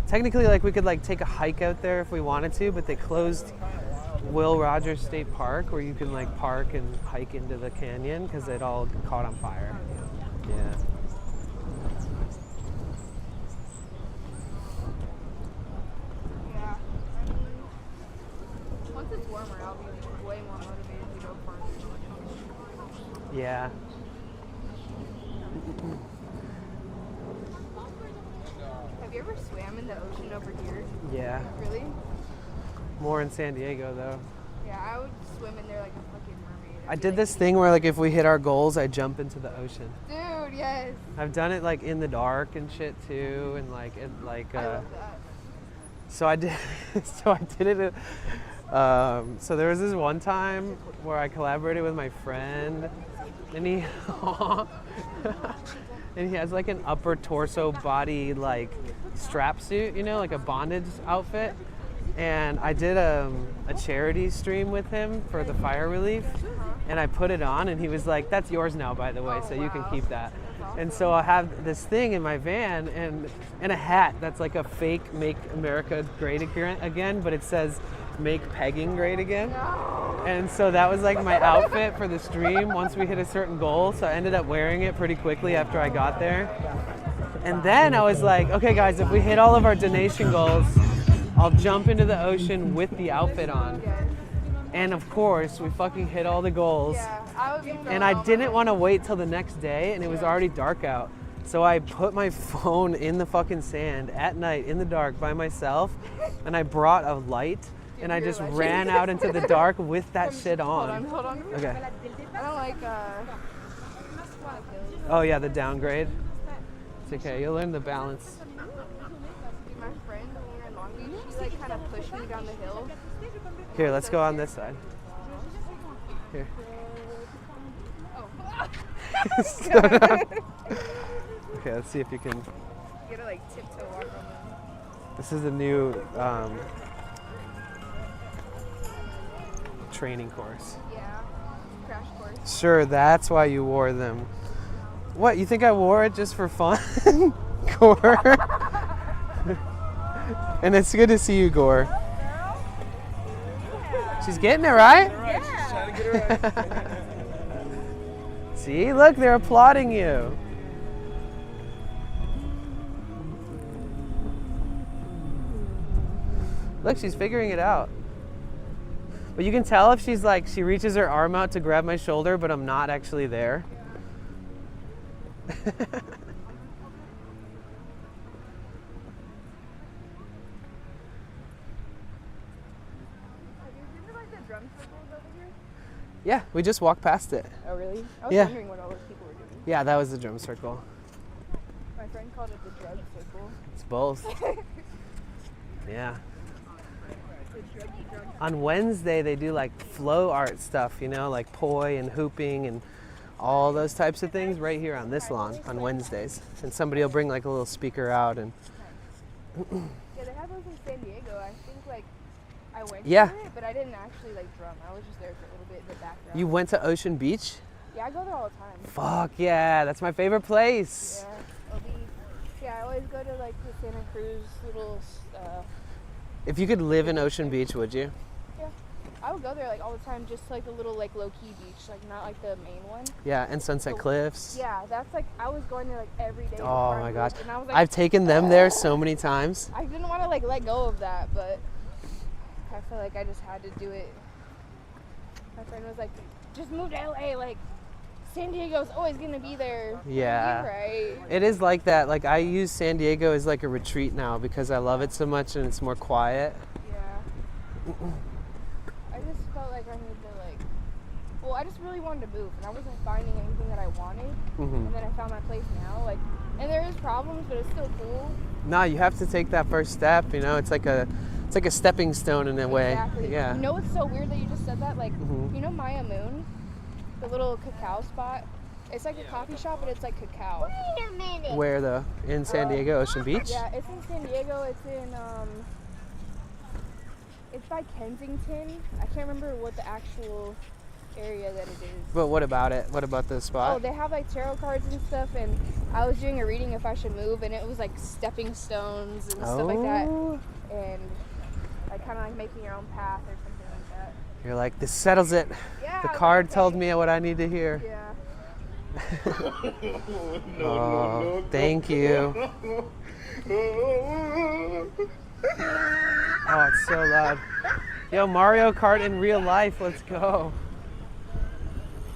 [SPEAKER 1] Technically, like we could like take a hike out there if we wanted to, but they closed Will Rogers State Park, where you can like park and hike into the canyon because it all caught on fire. Yeah.
[SPEAKER 7] Yeah. Once it's warmer, I'll be way more motivated to go farm.
[SPEAKER 1] Yeah.
[SPEAKER 7] Have you ever swam in the ocean over here?
[SPEAKER 1] Yeah.
[SPEAKER 7] Really?
[SPEAKER 1] More in San Diego though.
[SPEAKER 7] Yeah, I would swim in there like a fucking mermaid.
[SPEAKER 1] I did this thing where like if we hit our goals, I jump into the ocean.
[SPEAKER 7] Dude, yes.
[SPEAKER 1] I've done it like in the dark and shit too, and like it like.
[SPEAKER 7] I love that.
[SPEAKER 1] So I did. So I did it. So there was this one time where I collaborated with my friend, and he and he has like an upper torso body like strap suit, you know, like a bondage outfit. And I did a charity stream with him for the fire relief, and I put it on, and he was like, "That's yours now, by the way, so you can keep that." And so I have this thing in my van and a hat that's like a fake "Make America Great Again," but it says "Make Pegging Great Again." And so that was like my outfit for the stream once we hit a certain goal. So I ended up wearing it pretty quickly after I got there. And then I was like, okay guys, if we hit all of our donation goals, I'll jump into the ocean with the outfit on. And of course, we fucking hit all the goals. And I didn't want to wait till the next day, and it was already dark out. So I put my phone in the fucking sand at night in the dark by myself, and I brought a light, and I just ran out into the dark with that shit on.
[SPEAKER 7] Hold on.
[SPEAKER 1] Okay.
[SPEAKER 7] I don't like,
[SPEAKER 1] Oh yeah, the downgrade. It's okay, you'll learn the balance.
[SPEAKER 7] my friend when we were in Long Beach, she like kind of pushed me down the hill.
[SPEAKER 1] Here, let's go on this side. Here. Okay, let's see if you can.
[SPEAKER 7] You gotta like tiptoe walk on them.
[SPEAKER 1] This is a new training course.
[SPEAKER 7] Yeah, crash course.
[SPEAKER 1] Sure, that's why you wore them. What, you think I wore it just for fun? Gore? And it's good to see you, Gore. She's getting it, right?
[SPEAKER 7] Yeah.
[SPEAKER 1] See, look, they're applauding you. Look, she's figuring it out. But you can tell if she's like, she reaches her arm out to grab my shoulder, but I'm not actually there.
[SPEAKER 7] Have you been to like the drum circles over here?
[SPEAKER 1] Yeah, we just walked past it.
[SPEAKER 7] Oh really? I was
[SPEAKER 1] Yeah.
[SPEAKER 7] wondering what all those people were doing.
[SPEAKER 1] Yeah, that was the drum circle.
[SPEAKER 7] My friend called it the drug circle.
[SPEAKER 1] It's both. Yeah. On Wednesday, they do like flow art stuff, you know, like poi and hooping and all those types of things right here on this lawn on Wednesdays. And somebody will bring like a little speaker out and.
[SPEAKER 7] Yeah, they have those in San Diego. I think like I went
[SPEAKER 1] Yeah.
[SPEAKER 7] to it, but I didn't actually like drum. I was just there for a little bit in the background.
[SPEAKER 1] You went to Ocean Beach?
[SPEAKER 7] Yeah, I go there all the time.
[SPEAKER 1] Fuck yeah, that's my favorite place.
[SPEAKER 7] Yeah, I always go to like the Santa Cruz little.
[SPEAKER 1] If you could live in Ocean Beach, would you?
[SPEAKER 7] Yeah, I would go there like all the time, just like the little like low key beach, like not like the main one.
[SPEAKER 1] Yeah, and Sunset Cliffs.
[SPEAKER 7] Yeah, that's like I was going there like every day.
[SPEAKER 1] Oh my gosh,
[SPEAKER 7] and I was, like,
[SPEAKER 1] I've taken them there so many times.
[SPEAKER 7] I didn't want to like let go of that, but I feel like I just had to do it. My friend was like, "Just move to LA, like San Diego's always gonna be there."
[SPEAKER 1] Yeah,
[SPEAKER 7] You're right.
[SPEAKER 1] It is like that. Like I use San Diego as like a retreat now because I love it so much and it's more quiet.
[SPEAKER 7] Yeah. I just felt like I needed to like. Well, I just really wanted to move, and I wasn't finding anything that I wanted. And then I found my place now, like, and there is problems, but it's still cool.
[SPEAKER 1] No, you have to take that first step. You know, it's like a stepping stone in a way.
[SPEAKER 7] Exactly.
[SPEAKER 1] Yeah.
[SPEAKER 7] You know, it's so weird that you just said that. Like, you know, Maya Moon. the little cacao spot. It's like a coffee shop, but it's like cacao.
[SPEAKER 5] Wait a minute.
[SPEAKER 1] Where the in San Diego, Ocean Beach?
[SPEAKER 7] Yeah, it's in San Diego. It's in it's by Kensington. I can't remember what the actual area that it is.
[SPEAKER 1] But what about it? What about the
[SPEAKER 7] Oh,
[SPEAKER 1] spot?
[SPEAKER 7] they have like tarot cards and stuff, and I was doing a reading if I should move, and it was like stepping stones and stuff like that, and like kind of like making your own path or something like that.
[SPEAKER 1] You're like, this settles it.
[SPEAKER 7] Yeah.
[SPEAKER 1] The card told me what I need to hear.
[SPEAKER 7] Yeah.
[SPEAKER 1] Oh, thank you. Oh, it's so loud. Yo, Mario Kart in real life. Let's go.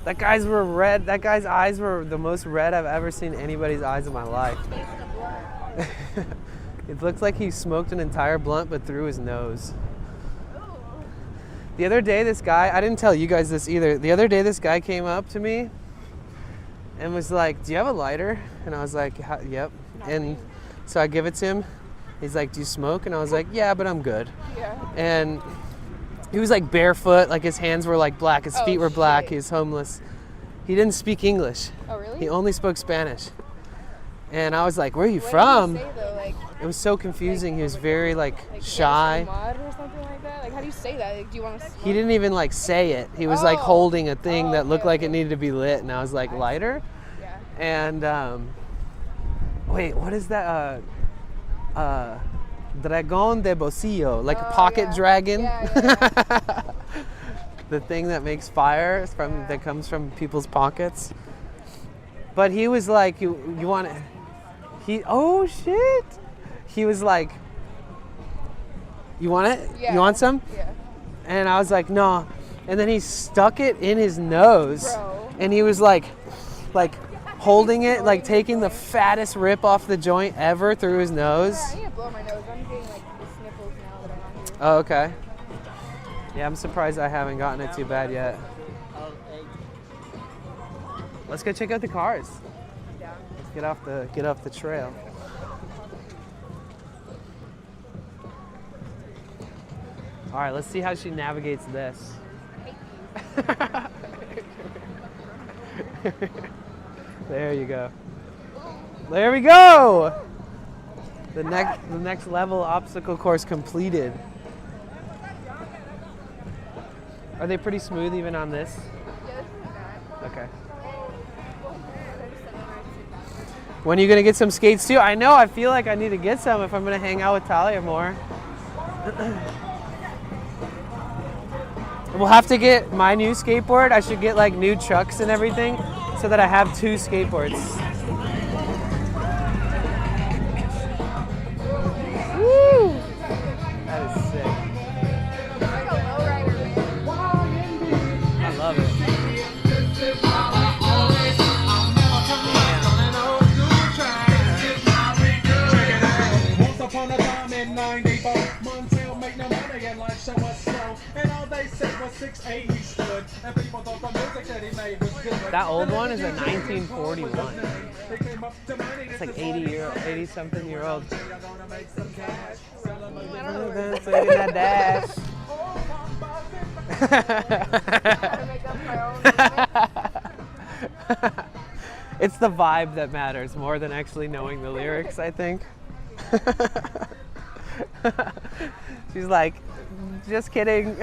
[SPEAKER 1] That guy's eyes were the most red I've ever seen anybody's eyes in my life. It looked like he smoked an entire blunt but through his nose. The other day, this guy, I didn't tell you guys this either. The other day, this guy came up to me and was like, do you have a lighter? And I was like, yep. And so I give it to him. He's like, do you smoke? And I was like, yeah, but I'm good.
[SPEAKER 7] Yeah.
[SPEAKER 1] And he was like barefoot, like his hands were like black, his feet were black, he was homeless. He didn't speak English.
[SPEAKER 7] Oh, really?
[SPEAKER 1] He only spoke Spanish. And I was like, where are you from?
[SPEAKER 7] What did he say, though? Like,
[SPEAKER 1] it was so confusing. He was very like shy.
[SPEAKER 7] Mud or something like that? Like, how do you say that? Like, do you want to?
[SPEAKER 1] He didn't even like say it. He was like holding a thing that looked like it needed to be lit, and I was like, lighter?
[SPEAKER 7] Yeah.
[SPEAKER 1] And wait, what is that? Dragón de bolsillo, like a pocket dragon.
[SPEAKER 7] Yeah.
[SPEAKER 1] The thing that makes fire that comes from people's pockets. But he was like, you want it? Oh shit! He was like, you want it?
[SPEAKER 7] Yeah.
[SPEAKER 1] You want some?
[SPEAKER 7] Yeah.
[SPEAKER 1] And I was like, no. And then he stuck it in his nose.
[SPEAKER 7] Bro.
[SPEAKER 1] And he was like holding it, like taking the fattest rip off the joint ever through his nose.
[SPEAKER 7] Yeah, I need to blow my nose. I'm getting like the sniffles now that I'm on here.
[SPEAKER 1] Oh, okay. Yeah, I'm surprised I haven't gotten it too bad yet. Let's go check out the cars.
[SPEAKER 7] Yeah.
[SPEAKER 1] Let's get off the trail. All right, let's see how she navigates this. There you go. There we go. The next level obstacle course completed. Are they pretty smooth even on this?
[SPEAKER 7] Yeah, this isn't bad.
[SPEAKER 1] Okay. When are you gonna get some skates too? I know, I feel like I need to get some if I'm gonna hang out with Talia more. We'll have to get my new skateboard. I should get like new chucks and everything so that I have 2 skateboards. Woo! That is sick.
[SPEAKER 7] Like a lowrider, man.
[SPEAKER 1] I love it.
[SPEAKER 10] Once upon a time in 94, Montel made no money and life so was slow. And all they said was 6'8" he stood. And people thought the music that he made was good.
[SPEAKER 1] That old one is a 1941. It's like 80 something year old. Taking that dash.
[SPEAKER 7] Gotta make up my own.
[SPEAKER 1] It's the vibe that matters more than actually knowing the lyrics, I think. She's like, just kidding.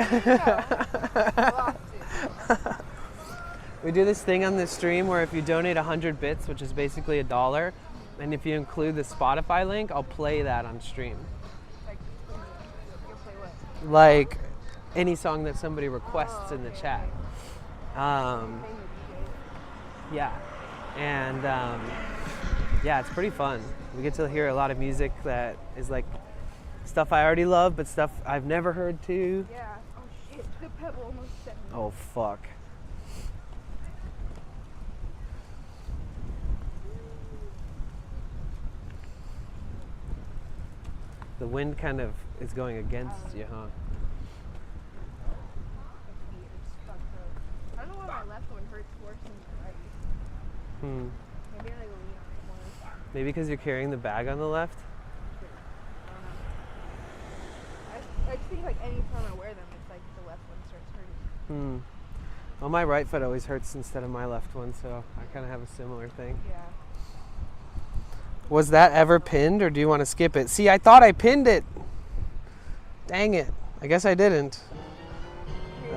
[SPEAKER 1] We do this thing on this stream where if you donate 100 bits, which is basically $1, and if you include the Spotify link, I'll play that on stream.
[SPEAKER 7] Like, you'll play what?
[SPEAKER 1] Like any song that somebody requests in the chat. Yeah. And yeah, it's pretty fun. We get to hear a lot of music that is like stuff I already love, but stuff I've never heard too.
[SPEAKER 7] Yeah. Oh shit, the pebble almost set me.
[SPEAKER 1] Oh fuck. The wind kind of is going against you, huh?
[SPEAKER 7] I don't know why my left one hurts worse than my right.
[SPEAKER 1] Hmm.
[SPEAKER 7] Maybe I like lean on it more.
[SPEAKER 1] Maybe because you're carrying the bag on the left?
[SPEAKER 7] I just think like any time I wear them, it's like the left one starts hurting.
[SPEAKER 1] Well, my right foot always hurts instead of my left one, so I kind of have a similar thing.
[SPEAKER 7] Yeah.
[SPEAKER 1] Was that ever pinned, or do you want to skip it? See, I thought I pinned it. Dang it. I guess I didn't.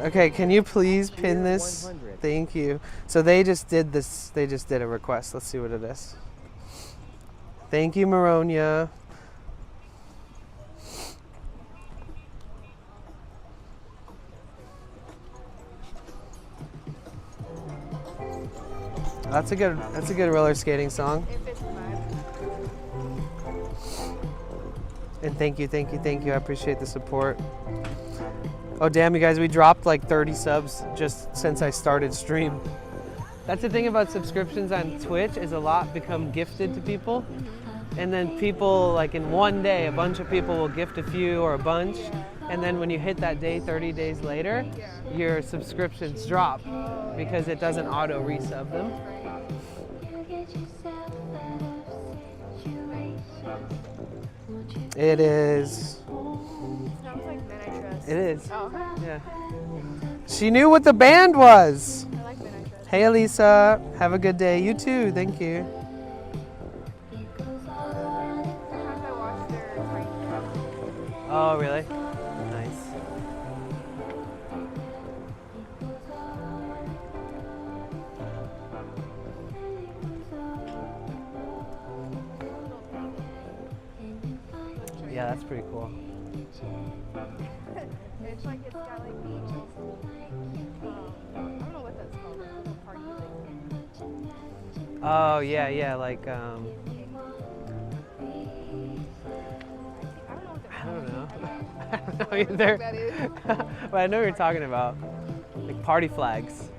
[SPEAKER 1] Okay, can you please pin this?
[SPEAKER 6] 100.
[SPEAKER 1] Thank you. So they just did this. They just did a request. Let's see what it is. Thank you, Maronia. That's a good roller skating song.
[SPEAKER 7] If it's mine.
[SPEAKER 1] And thank you. I appreciate the support. Oh damn, you guys, we dropped like 30 subs just since I started stream. That's the thing about subscriptions on Twitch, is a lot become gifted to people. And then people, like in one day, a bunch of people will gift a few or a bunch. And then when you hit that day 30 days later, your subscriptions drop because it doesn't auto resub them. It is.
[SPEAKER 7] Sounds like Men I Trust.
[SPEAKER 1] It is.
[SPEAKER 7] Oh.
[SPEAKER 1] Yeah. She knew what the band was.
[SPEAKER 7] I like Men I Trust.
[SPEAKER 1] Hey, Elisa. Have a good day. You too. Thank you.
[SPEAKER 7] Sometimes I watch their Tiny House.
[SPEAKER 1] Oh, really? Nice. Yeah, that's pretty cool.
[SPEAKER 7] It's like it's got like beaches. I don't know what that's called. A little party like.
[SPEAKER 1] Oh, yeah, like,
[SPEAKER 7] I don't know what
[SPEAKER 1] I don't know. I don't know either.
[SPEAKER 7] that is.
[SPEAKER 1] But I know what you're talking about. Like party flags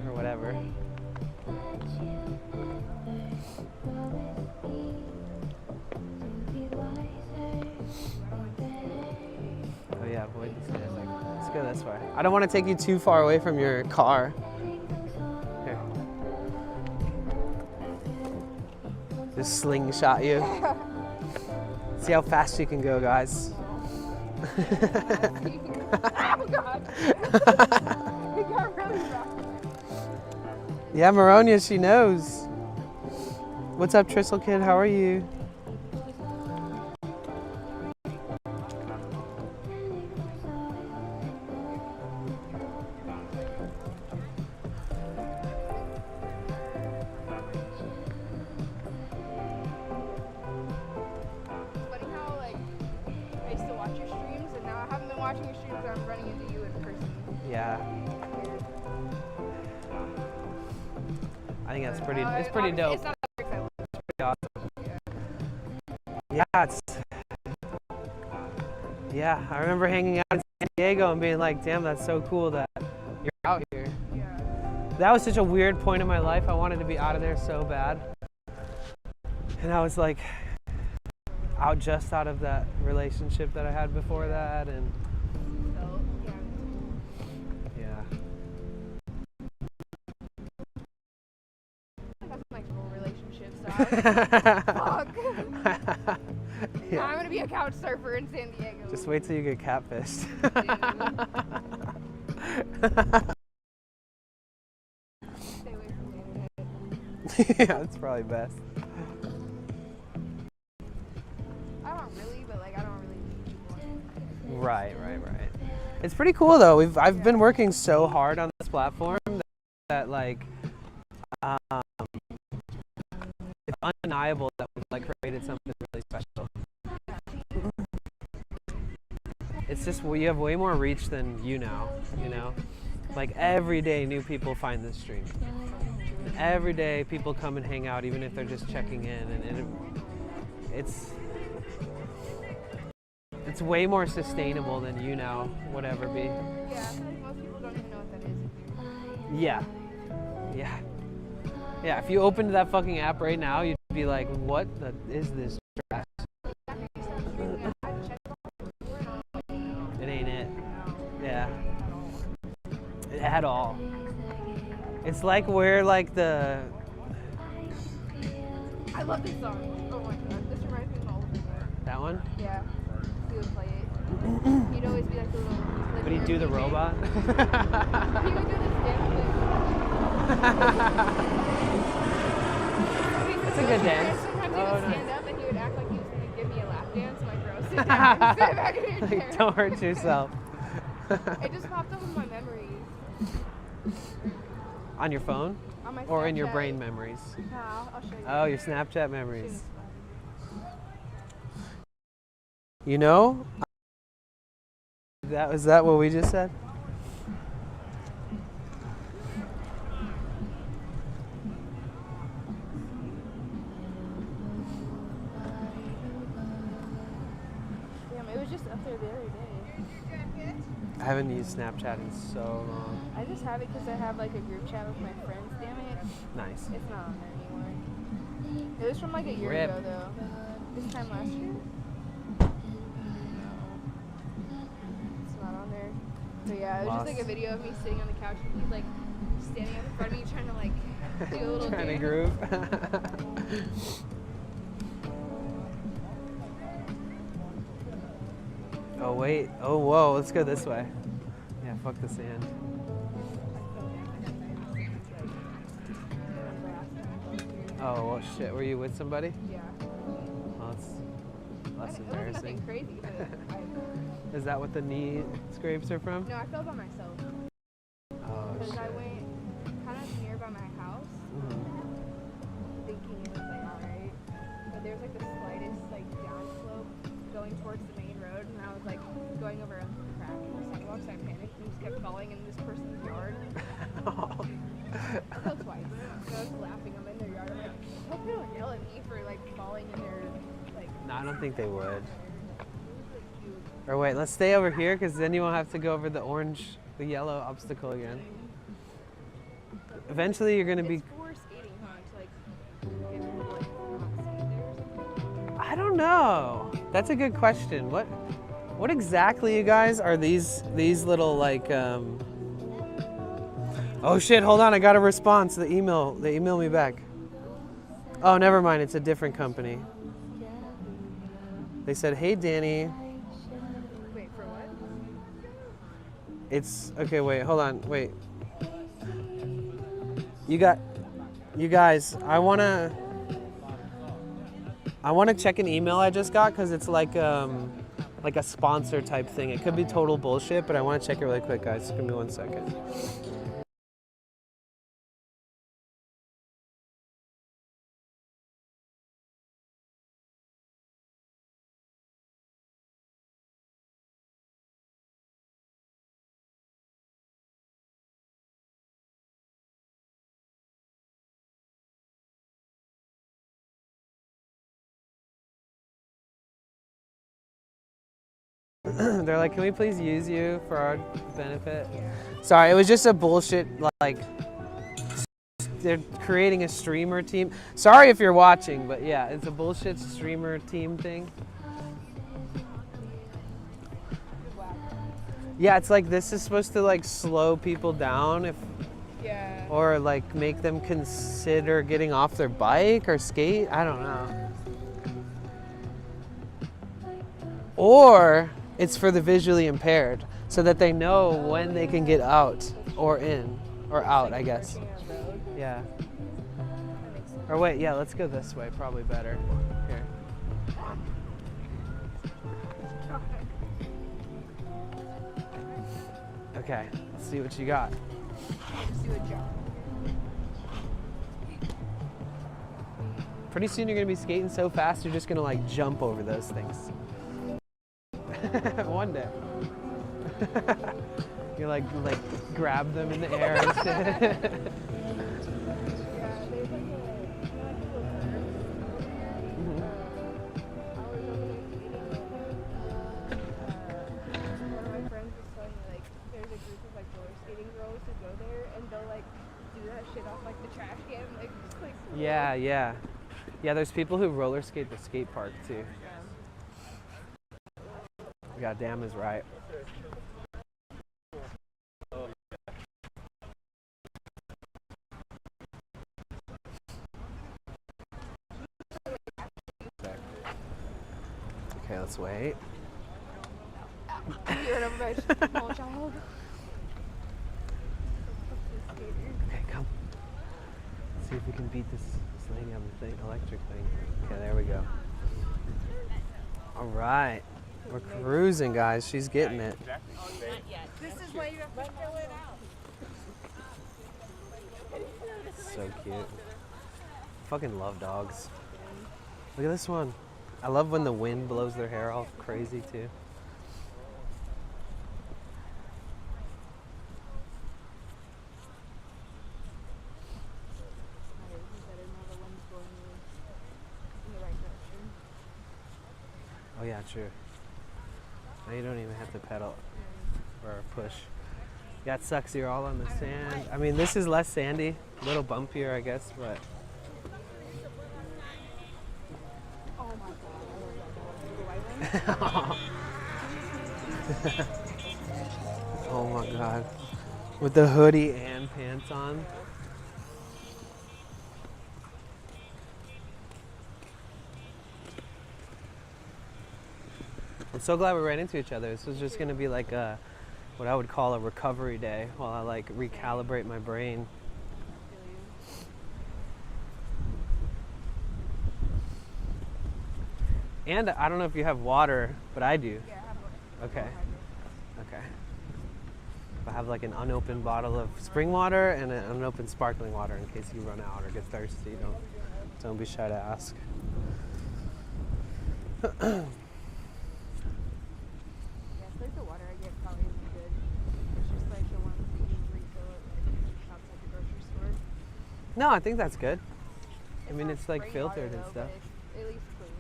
[SPEAKER 1] or whatever. Oh yeah, avoid the stairs. Let's go this way. I don't want to take you too far away from your car. Here. Just slingshot you. See how fast you can go, guys.
[SPEAKER 7] Oh god. It got really rough.
[SPEAKER 1] Yeah, Maronia, she knows. What's up, Tristle Kid? How are you?
[SPEAKER 7] Funny how like I used to watch your streams and now I haven't been watching your streams and I'm running into you in person.
[SPEAKER 1] Yeah. I think that's pretty. It's pretty
[SPEAKER 7] Obviously,
[SPEAKER 1] dope.
[SPEAKER 7] It's not that exciting.
[SPEAKER 1] Yeah, it's. Yeah, I remember hanging out in San Diego and being like, "Damn, that's so cool that you're out here."
[SPEAKER 7] Yeah.
[SPEAKER 1] That was such a weird point in my life. I wanted to be out of there so bad, and I was like, just out of that relationship that I had before that, and
[SPEAKER 7] So,
[SPEAKER 1] yeah.
[SPEAKER 7] I got like a relationship, so I was like, fuck.
[SPEAKER 1] Yeah.
[SPEAKER 7] I'm gonna be a couch surfer in San Diego.
[SPEAKER 1] Just wait till you get catfished.
[SPEAKER 7] Stay away from the internet.
[SPEAKER 1] Yeah, that's probably best.
[SPEAKER 7] I don't really, but like I don't really need people.
[SPEAKER 1] Right. It's pretty cool though. I've been working so hard on this platform that like it's undeniable that we've like created something really special. It's just we have way more reach than you now, you know? Like every day new people find this stream. And every day people come and hang out even if they're just checking in, and it's way more sustainable than you now would ever be.
[SPEAKER 7] Yeah, I feel like most people don't even know what that is either.
[SPEAKER 1] Yeah, if you opened that fucking app right now, you'd be like, what is this trash? It ain't it. Yeah. At all. It's like we're like the...
[SPEAKER 7] I love this song. Oh my god, this reminds me of all of it.
[SPEAKER 1] That one?
[SPEAKER 7] Yeah, we would play it. He'd always be like a little. Like,
[SPEAKER 3] Would he do the robot?
[SPEAKER 7] He would do this dance thing.
[SPEAKER 3] That's a good dance.
[SPEAKER 7] Sometimes he
[SPEAKER 3] Oh,
[SPEAKER 7] would
[SPEAKER 3] nice.
[SPEAKER 7] stand up and he would act like he was going to give me a lap dance. My girl, sit down. Sit back in your chair.
[SPEAKER 3] Like, don't hurt yourself.
[SPEAKER 7] It just popped up in my memories.
[SPEAKER 3] On your phone?
[SPEAKER 7] On my
[SPEAKER 3] Or in your
[SPEAKER 7] Snapchat.
[SPEAKER 3] brain memories?
[SPEAKER 7] No, I'll show you.
[SPEAKER 3] Oh, your Snapchat memories. You know? Was that what we just said?
[SPEAKER 7] Damn, it was just up there the other day.
[SPEAKER 3] I haven't used Snapchat in so long.
[SPEAKER 7] I just have it because I have like a group chat with my friends, damn it.
[SPEAKER 3] Nice.
[SPEAKER 7] It's not on there anymore. It was from like a year
[SPEAKER 3] Rip.
[SPEAKER 7] ago though. This time last year? It's not on there. But yeah, it was just like a video of me sitting on the couch and he's like standing up in front of me trying to like do a little
[SPEAKER 3] Trying to
[SPEAKER 7] dance.
[SPEAKER 3] groove. Oh wait. Oh whoa. Let's go this way. Yeah. Fuck the sand. Oh well, shit. Were you with somebody?
[SPEAKER 7] Yeah.
[SPEAKER 3] Well, it's less
[SPEAKER 7] It wasn't
[SPEAKER 3] embarrassing.
[SPEAKER 7] nothing crazy, but
[SPEAKER 3] Is that what the knee scrapes are from?
[SPEAKER 7] no, I fell by myself.
[SPEAKER 3] Oh
[SPEAKER 7] Because
[SPEAKER 3] shit.
[SPEAKER 7] I went kind of nearby my house, thinking it was like alright, but there was like the slightest like downslope going towards the main road, and I was like going over a crack in the sidewalk, so I panicked and just kept falling in this person's yard. I fell twice. And I was laughing. I'm in their yard. I'm like, I hope they don't yell at me for like falling in their like.
[SPEAKER 3] No, I don't think they would. Or wait, let's stay over here because then you won't have to go over the yellow obstacle again. Eventually, you're gonna be.
[SPEAKER 7] It's for skating, huh? To like get people like not skate there or something.
[SPEAKER 3] I don't know. That's a good question. What exactly, you guys, are these little like? Oh shit! Hold on, I got a response. The email. They emailed me back. Oh, never mind. It's a different company. They said, "Hey, Danny."
[SPEAKER 7] Wait, for what?
[SPEAKER 3] It's okay. Wait, hold on. Wait. You guys. I wanna check an email I just got because it's like a sponsor type thing. It could be total bullshit, but I want to check it really quick, guys. Give me 1 second. They're like, can we please use you for our benefit? Sorry, it was just a bullshit, like, they're creating a streamer team. Sorry if you're watching, but yeah, it's a bullshit streamer team thing. Yeah, it's like this is supposed to like slow people down or like make them consider getting off their bike or skate. I don't know. Or it's for the visually impaired so that they know when they can get out or in or out, I guess. Yeah. Or wait, yeah, let's go this way. Probably better. Here. Okay, let's see what you got. Pretty soon you're gonna be skating so fast you're just gonna like jump over those things. One day. You like grab them in the air and shit. Yeah. Yeah, there's people who roller skate the skate park too. Goddamn is right. Okay, let's wait.
[SPEAKER 7] You run over by a small child.
[SPEAKER 3] Okay, come. Let's see if we can beat this lady on the thing, electric thing. Okay, there we go. All right. We're cruising, guys. She's getting it.
[SPEAKER 5] This is why you have to fill it out.
[SPEAKER 3] So cute. Fucking love dogs. Look at this one. I love when the wind blows their hair all crazy too. Oh yeah, true. Now you don't even have to pedal or push. Yeah, it sucks. You're all on the sand. I mean, this is less sandy, a little bumpier, I guess, but.
[SPEAKER 7] Oh my god.
[SPEAKER 3] Oh my god. With the hoodie and pants on. I'm so glad we ran into each other. This was just going to be like what I would call a recovery day while I like recalibrate my brain. And I don't know if you have water, but I do.
[SPEAKER 7] Yeah, I have one.
[SPEAKER 3] Okay. Okay. I have like an unopened bottle of spring water and an unopened sparkling water in case you run out or get thirsty. Don't be shy to ask.
[SPEAKER 7] Yeah, it's like the water I get probably isn't good. It's just like the ones that you refill at like outside the grocery store.
[SPEAKER 3] No, I think that's good. I mean,
[SPEAKER 7] not
[SPEAKER 3] it's like
[SPEAKER 7] spring
[SPEAKER 3] filtered
[SPEAKER 7] water,
[SPEAKER 3] and
[SPEAKER 7] though,
[SPEAKER 3] stuff.
[SPEAKER 7] but it's at least clean.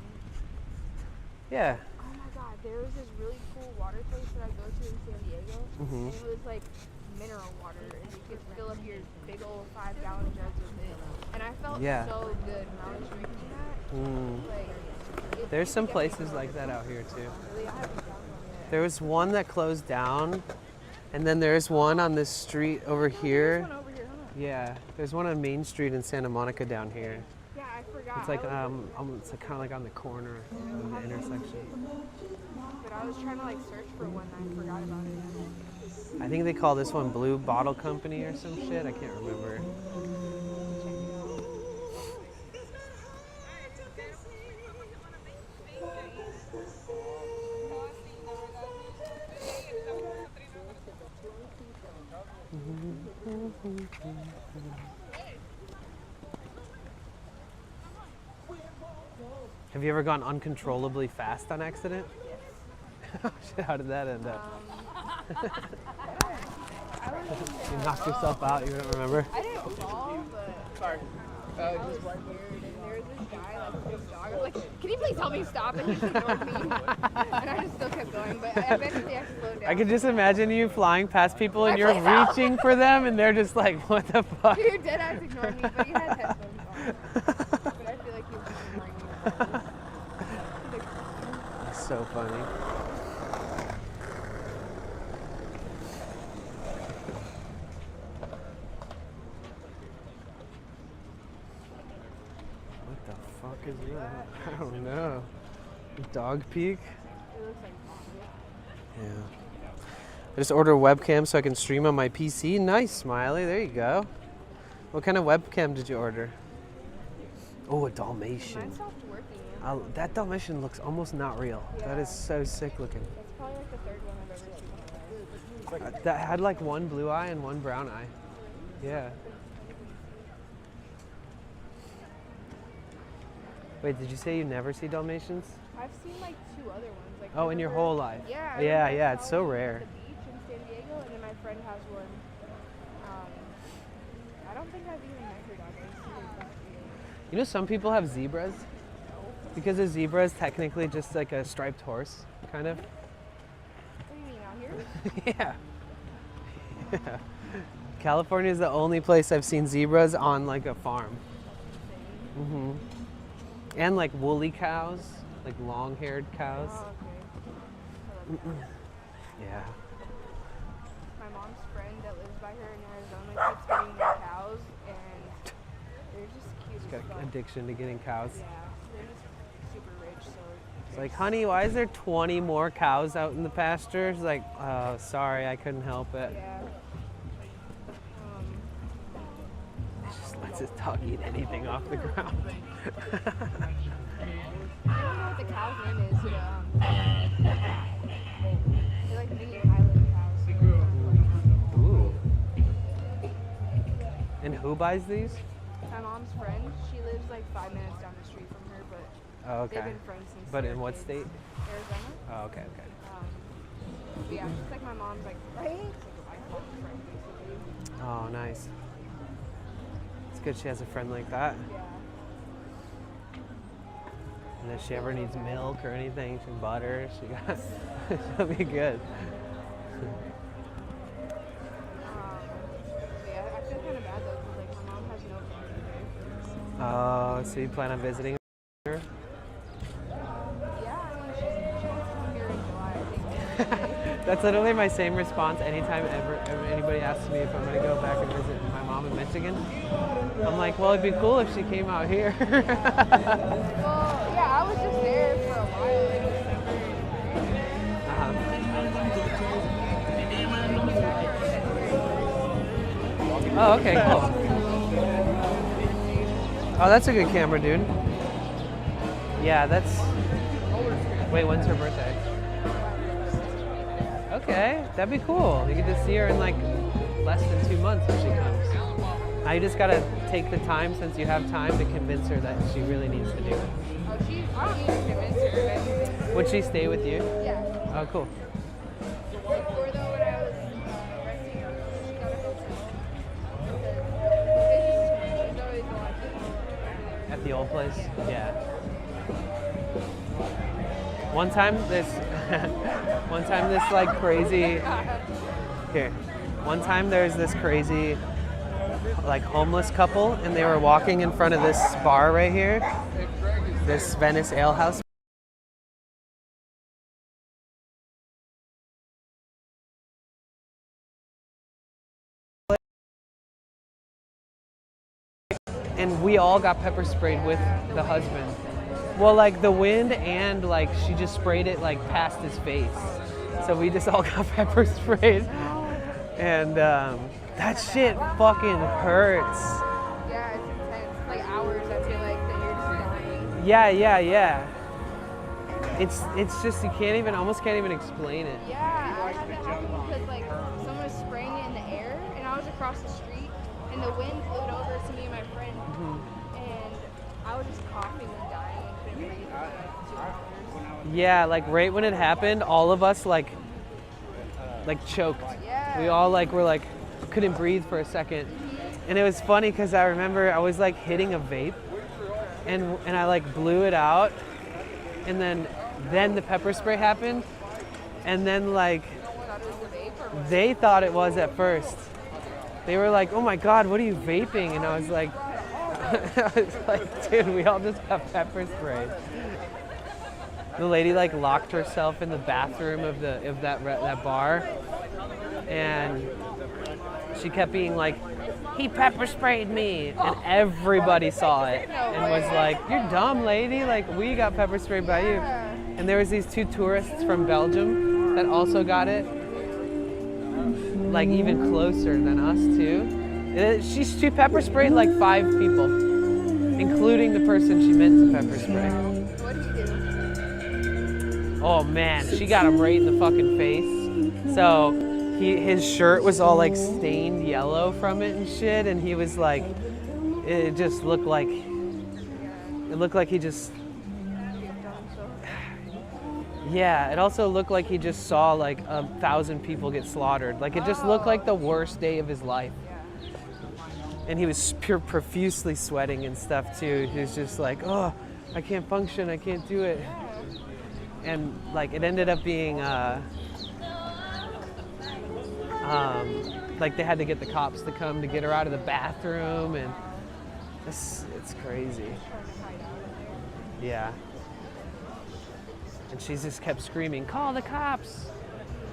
[SPEAKER 3] Yeah.
[SPEAKER 7] Oh my god, there was this really cool water place that I go to in San Diego.
[SPEAKER 3] Mhm.
[SPEAKER 7] And it was like mineral water, and you could fill up your big old 5-gallon jugs with it. And I felt
[SPEAKER 3] Yeah.
[SPEAKER 7] so good when I was drinking that. Like,
[SPEAKER 3] There's some places like that out here too.
[SPEAKER 7] really, I haven't found one yet.
[SPEAKER 3] There was one that closed down, and then there's one on this street over here.
[SPEAKER 7] There's one over here, huh?
[SPEAKER 3] Yeah, there's one on Main Street in Santa Monica down here.
[SPEAKER 7] Yeah, I forgot.
[SPEAKER 3] It's like
[SPEAKER 7] I was,
[SPEAKER 3] it's like, kind of like on the corner of the intersection.
[SPEAKER 7] but I was trying to like search for one and I forgot about it.
[SPEAKER 3] I think they call this one Blue Bottle Company or some shit. I can't remember. Have you ever gone uncontrollably fast on accident? Yes. Shit, how did that end up? You knocked yourself out, you don't remember?
[SPEAKER 7] I didn't fall, but sorry. I was weird, and there was this guy, like a big dog. I was like, can you please help me stop? And he just ignored me. And I just still kept going, but eventually I slowed down.
[SPEAKER 3] I could just imagine you flying past people and
[SPEAKER 7] I
[SPEAKER 3] you're
[SPEAKER 7] please help.
[SPEAKER 3] reaching for them and they're just like, what the fuck?
[SPEAKER 7] Dude, deadass ignored me, but he had headphones on. But I feel like he was just ignoring me.
[SPEAKER 3] That's so funny. What the fuck is that? I don't know. Dog peek?
[SPEAKER 7] It looks like
[SPEAKER 3] Yeah. I just ordered a webcam so I can stream on my PC. Nice, Smiley. There you go. What kind of webcam did you order? Oh, a Dalmatian.
[SPEAKER 7] mine stopped working.
[SPEAKER 3] That Dalmatian looks almost not real. That is so sick looking.
[SPEAKER 7] That's probably like the third one I've ever seen.
[SPEAKER 3] That had like one blue eye and one brown eye. Yeah. Wait, did you say you never see Dalmatians?
[SPEAKER 7] I've seen like 2 other ones. Like
[SPEAKER 3] Oh, in your whole life?
[SPEAKER 7] Yeah. I
[SPEAKER 3] Yeah,
[SPEAKER 7] remember
[SPEAKER 3] yeah, it's so
[SPEAKER 7] saw one
[SPEAKER 3] rare.
[SPEAKER 7] At the beach in San Diego, and then my friend has one. I don't think I've even met her dog. I've seen her dog.
[SPEAKER 3] You know some people have zebras? Because a zebra is technically just like a striped horse, kind of.
[SPEAKER 7] What do you mean, out here?
[SPEAKER 3] Yeah. Yeah. California is the only place I've seen zebras on like a farm. Mm-hmm. And like woolly cows, like long-haired cows.
[SPEAKER 7] Oh, okay.
[SPEAKER 3] Yeah.
[SPEAKER 7] My mom's friend that lives by her in Arizona keeps getting more cows, and they're just cute
[SPEAKER 3] She's
[SPEAKER 7] as
[SPEAKER 3] got
[SPEAKER 7] fuck.
[SPEAKER 3] addiction to getting cows.
[SPEAKER 7] Yeah, they're just super rich, so
[SPEAKER 3] It's like, honey, why is there 20 more cows out in the pasture? She's like, oh, sorry, I couldn't help it.
[SPEAKER 7] Yeah.
[SPEAKER 3] It just lets his dog eat anything off the ground.
[SPEAKER 7] I don't know what the cow's name is. They're like mini Highland cows.
[SPEAKER 3] Ooh. And who buys these?
[SPEAKER 7] My mom's friend. She lives like 5 minutes down the street from her, but
[SPEAKER 3] Oh, okay.
[SPEAKER 7] they've been friends since.
[SPEAKER 3] But
[SPEAKER 7] they
[SPEAKER 3] in
[SPEAKER 7] were
[SPEAKER 3] what
[SPEAKER 7] kids.
[SPEAKER 3] state?
[SPEAKER 7] Arizona.
[SPEAKER 3] Oh, okay, okay.
[SPEAKER 7] But yeah, she's like my mom's like right. It's like my mom's friend basically.
[SPEAKER 3] Oh, nice. It's good she has a friend like that.
[SPEAKER 7] Yeah.
[SPEAKER 3] And if she ever needs milk or anything, some butter, she'll be good.
[SPEAKER 7] Yeah, I feel kind of bad though because like my mom has no family here.
[SPEAKER 3] Oh, so you plan on visiting her?
[SPEAKER 7] Yeah, I mean she wants to come here in July, I think.
[SPEAKER 3] That's literally my same response anytime ever anybody asks me if I'm gonna go back and visit my mom in Michigan. I'm like, well, it'd be cool if she came out here.
[SPEAKER 7] Well, yeah, I was just there for a while in December.
[SPEAKER 3] Oh, okay, cool. Oh, that's a good camera, dude. Yeah, that's... Wait, when's her birthday? Okay, that'd be cool. You get to see her in like less than 2 months if she comes. Now you just gotta take the time, since you have time, to convince her that she really needs to do it.
[SPEAKER 7] Oh, I don't need to convince her of anything.
[SPEAKER 3] Would she stay with you?
[SPEAKER 7] Yeah.
[SPEAKER 3] Oh, cool.
[SPEAKER 7] Before though, when I was renting, she got a hotel. There's always a lot of people over
[SPEAKER 3] At the old place? Yeah. One time this like crazy, here. One time there's this crazy like homeless couple, and they were walking in front of this bar right here, this Venice Ale House. And we all got pepper sprayed with the husband. Well, like the wind, and like she just sprayed it like past his face. So we just all got pepper sprayed. And that shit fucking hurts.
[SPEAKER 7] Yeah, it's intense. Like hours, I feel like, that you're just dying.
[SPEAKER 3] Yeah. It's just, you almost can't even explain it.
[SPEAKER 7] Yeah, I had that happen because like someone was spraying it in the air, and I was across the street, and the wind blew it over to me and my friend, and I was just coughing and dying and couldn't breathe for like 2 hours.
[SPEAKER 3] Yeah, like right when it happened, all of us like choked.
[SPEAKER 7] Yeah.
[SPEAKER 3] We all like were like couldn't breathe for a second. And it was funny because I remember I was like hitting a vape, and I like blew it out, and then the pepper spray happened, and then like they thought it was at first. They were like, "Oh my God, what are you vaping?" And I was like, "Dude, we all just got pepper sprayed." The lady like locked herself in the bathroom of that bar, and she kept being like, "He pepper sprayed me," and everybody saw it and was like, "You're dumb, lady! Like, we got pepper sprayed by you." And there was these 2 tourists from Belgium that also got it, like even closer than us too. She pepper sprayed like 5 people, including the person she meant to pepper spray.
[SPEAKER 7] What did you do?
[SPEAKER 3] Oh man, she got him right in the fucking face. So his shirt was all like stained yellow from it and shit, and he was like, it looked like he just, yeah, it also looked like he just saw like 1,000 people get slaughtered. Like it just looked like the worst day of his life. And he was profusely sweating and stuff too. He was just like, "Oh, I can't function, I can't do it." And like it ended up being like they had to get the cops to come to get her out of the bathroom, and it's crazy. Yeah. And she just kept screaming, "Call the cops!"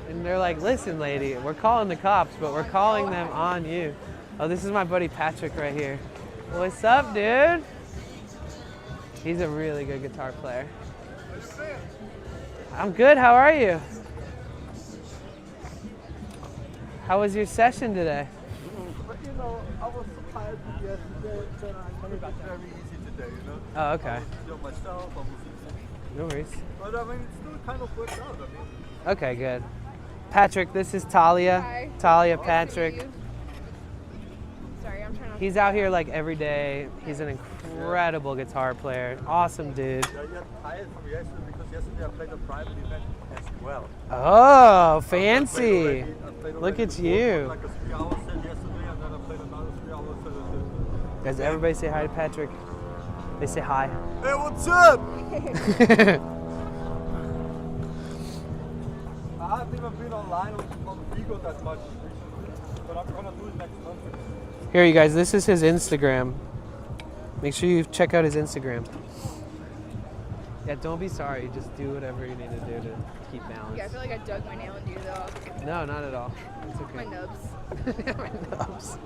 [SPEAKER 3] And they're like, "Listen, lady, we're calling the cops, but we're calling them on you." Oh, this is my buddy Patrick right here. What's up, dude? He's a really good guitar player.
[SPEAKER 1] I'm good. How are you? How was your session today?
[SPEAKER 10] You know, I was tired yesterday, so I made it very easy today, you know?
[SPEAKER 1] Oh, okay.
[SPEAKER 10] Myself, I was
[SPEAKER 1] No worries.
[SPEAKER 10] but I mean, it still kind of worked out. I mean,
[SPEAKER 1] Okay, good. Patrick, this is Talia.
[SPEAKER 7] Hi.
[SPEAKER 1] Talia,
[SPEAKER 7] Nice to meet
[SPEAKER 1] Patrick.
[SPEAKER 7] you. Sorry, I'm trying to.
[SPEAKER 1] He's out here like every day. He's an incredible guitar player. Awesome dude.
[SPEAKER 10] I got tired from yesterday because yesterday I played a private event as well.
[SPEAKER 1] Oh,
[SPEAKER 10] I
[SPEAKER 1] fancy.
[SPEAKER 10] played
[SPEAKER 1] Look
[SPEAKER 10] already
[SPEAKER 1] at
[SPEAKER 10] before,
[SPEAKER 1] you.
[SPEAKER 10] Like a 3-hour set yesterday, and then I played another 3-hour set.
[SPEAKER 1] Does everybody say hi to Patrick? They say hi.
[SPEAKER 10] Hey, what's up? I haven't even been online on Vigo that much recently, but I'm gonna do it next month.
[SPEAKER 1] Here, you guys, this is his Instagram. Make sure you check out his Instagram. Yeah, don't be sorry. Just do whatever you need to do to keep balance.
[SPEAKER 7] Yeah, I feel like I dug my nail into you though.
[SPEAKER 1] No, not at all. It's okay.
[SPEAKER 7] My nubs.
[SPEAKER 1] My nubs.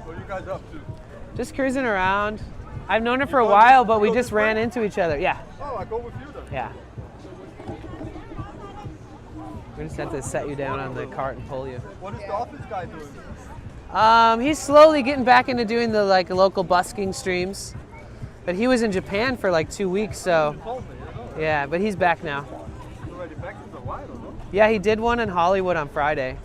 [SPEAKER 10] What are you guys up to?
[SPEAKER 1] Just cruising around. I've known her for a while, but we just ran into each other. Yeah,
[SPEAKER 10] Oh, I go with you then.
[SPEAKER 1] yeah. We just have to set you down on the cart and pull you.
[SPEAKER 10] What is the office guy doing?
[SPEAKER 1] He's slowly getting back into doing the like local busking streams, but he was in Japan for like 2 weeks, so
[SPEAKER 10] You told me, you know.
[SPEAKER 1] yeah. But he's back now.
[SPEAKER 10] He's already back since a while, no?
[SPEAKER 1] Yeah, he did one in Hollywood on Friday.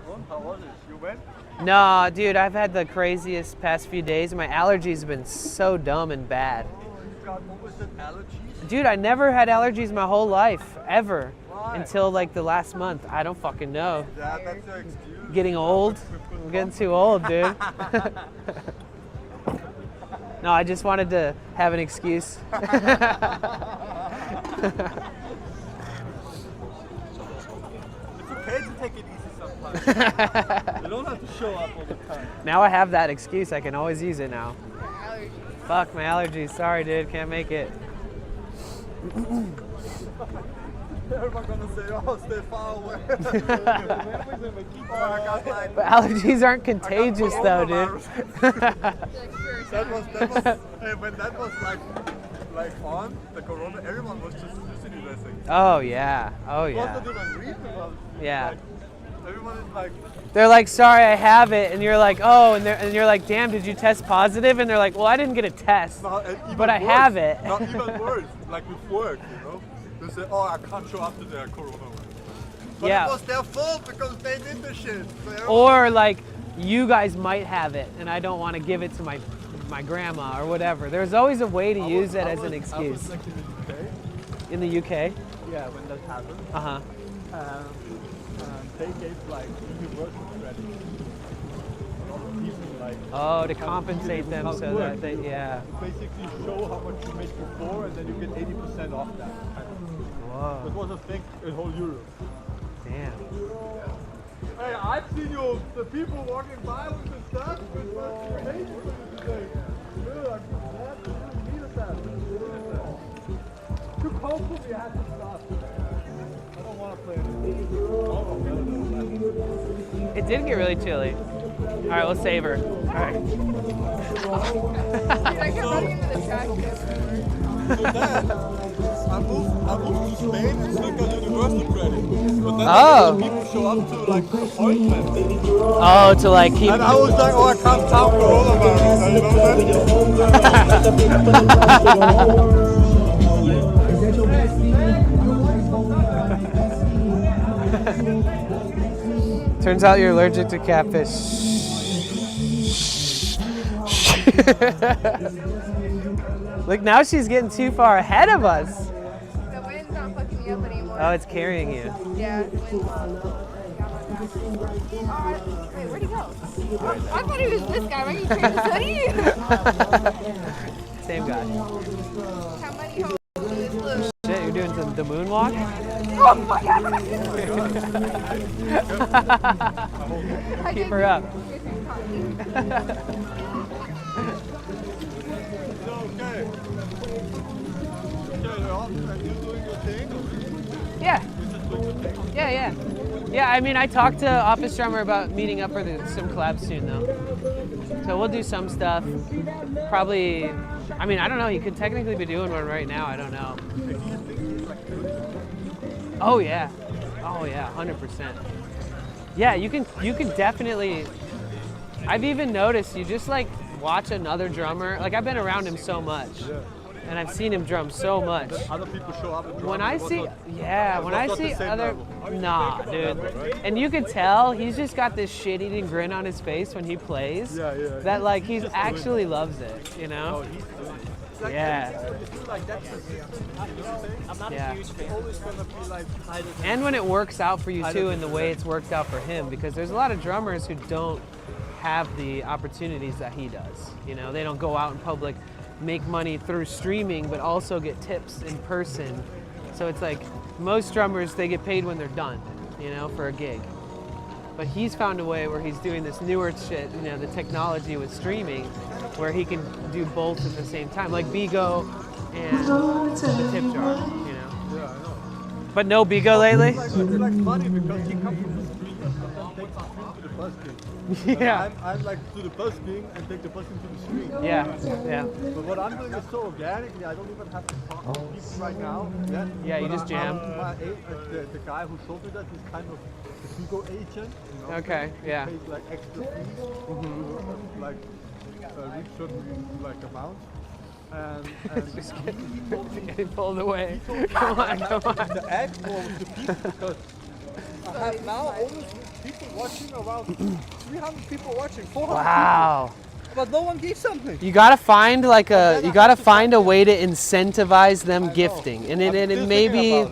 [SPEAKER 10] Oh, how was it? You went?
[SPEAKER 1] No, dude, I've had the craziest past few days. My allergies have been so dumb and bad.
[SPEAKER 10] You got, what was it, allergies?
[SPEAKER 1] Dude, I never had allergies my whole life, ever.
[SPEAKER 10] Why?
[SPEAKER 1] Until like the last month. I don't fucking know.
[SPEAKER 10] Yeah, that's your excuse.
[SPEAKER 1] Getting old. I'm getting too old, dude. No, I just wanted to have an excuse.
[SPEAKER 10] It's okay to take it easy sometimes. You don't have to show up all the time.
[SPEAKER 1] Now I have that excuse. I can always use it now.
[SPEAKER 7] Allergies.
[SPEAKER 1] Fuck my allergies. Sorry, dude. Can't make it.
[SPEAKER 10] Everyone's gonna say, oh, stay far away. Oh, I got like,
[SPEAKER 1] But allergies aren't contagious, though, dude.
[SPEAKER 10] that was, hey, when that was like on, the corona, everyone was just listening to this thing.
[SPEAKER 1] Oh, yeah. Oh,
[SPEAKER 10] It
[SPEAKER 1] yeah.
[SPEAKER 10] wasn't even real about it.
[SPEAKER 1] Yeah.
[SPEAKER 10] Like, everyone is like,
[SPEAKER 1] They're like, sorry, I have it. And you're like, oh, and you're like, damn, did you test positive? And they're like, well, I didn't get a test,
[SPEAKER 10] even
[SPEAKER 1] but I
[SPEAKER 10] worse.
[SPEAKER 1] have it.
[SPEAKER 10] Not even worse, like with work, you know? They say, oh, I can't show up to their corona. But
[SPEAKER 1] Yeah.
[SPEAKER 10] it was their fault because they did the shit. So everyone-
[SPEAKER 1] Or like, you guys might have it, and I don't want to give it to my grandma or whatever. There's always a way to use it as an
[SPEAKER 10] I
[SPEAKER 1] excuse.
[SPEAKER 10] was like
[SPEAKER 1] In
[SPEAKER 10] in the UK.
[SPEAKER 1] the UK?
[SPEAKER 10] Yeah, when that happened.
[SPEAKER 1] Uh-huh.
[SPEAKER 10] They gave like universal credit. A lot of people like.
[SPEAKER 1] Oh, to compensate them
[SPEAKER 10] How it
[SPEAKER 1] so that
[SPEAKER 10] works.
[SPEAKER 1] they, yeah.
[SPEAKER 10] You basically show how much you made before, and then you get 80% off that.
[SPEAKER 1] Whoa.
[SPEAKER 10] That was a thing in whole Europe.
[SPEAKER 1] Damn.
[SPEAKER 10] Hey, I've seen you, the people walking by with the stuff with the pages today. Good, I'm glad you needed that. Too cold for me, I had to stop. I don't want to play it.
[SPEAKER 1] It did get really chilly. All right, we'll save her. All right.
[SPEAKER 7] I kept running into the trash can.
[SPEAKER 10] So then, I moved to Spain and still got universal credit. But then
[SPEAKER 1] Oh.
[SPEAKER 10] people show up to like appointments.
[SPEAKER 1] Oh, to like keep.
[SPEAKER 10] And I was like, oh, I can't tell coronavirus. You know
[SPEAKER 1] Turns out you're allergic to catfish. Look, now she's getting too far ahead of us.
[SPEAKER 7] The wind's not fucking me up anymore.
[SPEAKER 1] Oh, it's carrying you.
[SPEAKER 7] Yeah, the wind's wait, where'd he go? Oh, I thought he was this guy. Why are you trying to study?
[SPEAKER 1] Same guy.
[SPEAKER 7] How many holes in this blue?
[SPEAKER 1] Shit, you're doing the moonwalk?
[SPEAKER 7] Oh my god!
[SPEAKER 1] Keep her up.
[SPEAKER 10] Okay. Okay, are you doing your thing?
[SPEAKER 1] Yeah.
[SPEAKER 10] You're just doing your thing?
[SPEAKER 1] Yeah. Yeah, I mean, I talked to Office Drummer about meeting up for some collabs soon, though. So we'll do some stuff. Probably, I mean, I don't know. He could technically be doing one right now. I don't know. Oh yeah, 100%. Yeah, you can definitely. I've even noticed you just like watch another drummer. Like I've been around him so much, and I've seen him drum so much.
[SPEAKER 10] Other people show up.
[SPEAKER 1] When I see other, nah, dude. And you can tell he's just got this shit-eating grin on his face when he plays. That like he's actually loves it, you know? Yeah. And when it works out for you too, in the way it's worked out for him, because there's a lot of drummers who don't have the opportunities that he does. You know, they don't go out in public, make money through streaming, but also get tips in person. So it's like most drummers, they get paid when they're done, you know, for a gig. But he's found a way where he's doing this newer shit, you know, the technology with streaming, where he can do both at the same time, like Bigo and the tip jar, you know.
[SPEAKER 10] Yeah, I know.
[SPEAKER 1] But no Bigo lately?
[SPEAKER 10] It's like funny because he comes from the street and then takes the street to the busking.
[SPEAKER 1] Yeah.
[SPEAKER 10] I'm like to the busking and take the busking to the street.
[SPEAKER 1] Yeah.
[SPEAKER 10] But what I'm doing is so organically, I don't even have to talk to people right now.
[SPEAKER 1] Yeah, you
[SPEAKER 10] But
[SPEAKER 1] just jam.
[SPEAKER 10] The guy who showed me that is kind of the Bigo agent. You know?
[SPEAKER 1] Okay, yeah.
[SPEAKER 10] He pays like extra fees to like reach certain like amount. And
[SPEAKER 1] Getting pulled away. Come on.
[SPEAKER 10] the act was the people because I have now almost people watching, around 300 people watching, 400
[SPEAKER 1] Wow.
[SPEAKER 10] people. But no one gives something.
[SPEAKER 1] You gotta find like a way to incentivize them gifting, and it maybe.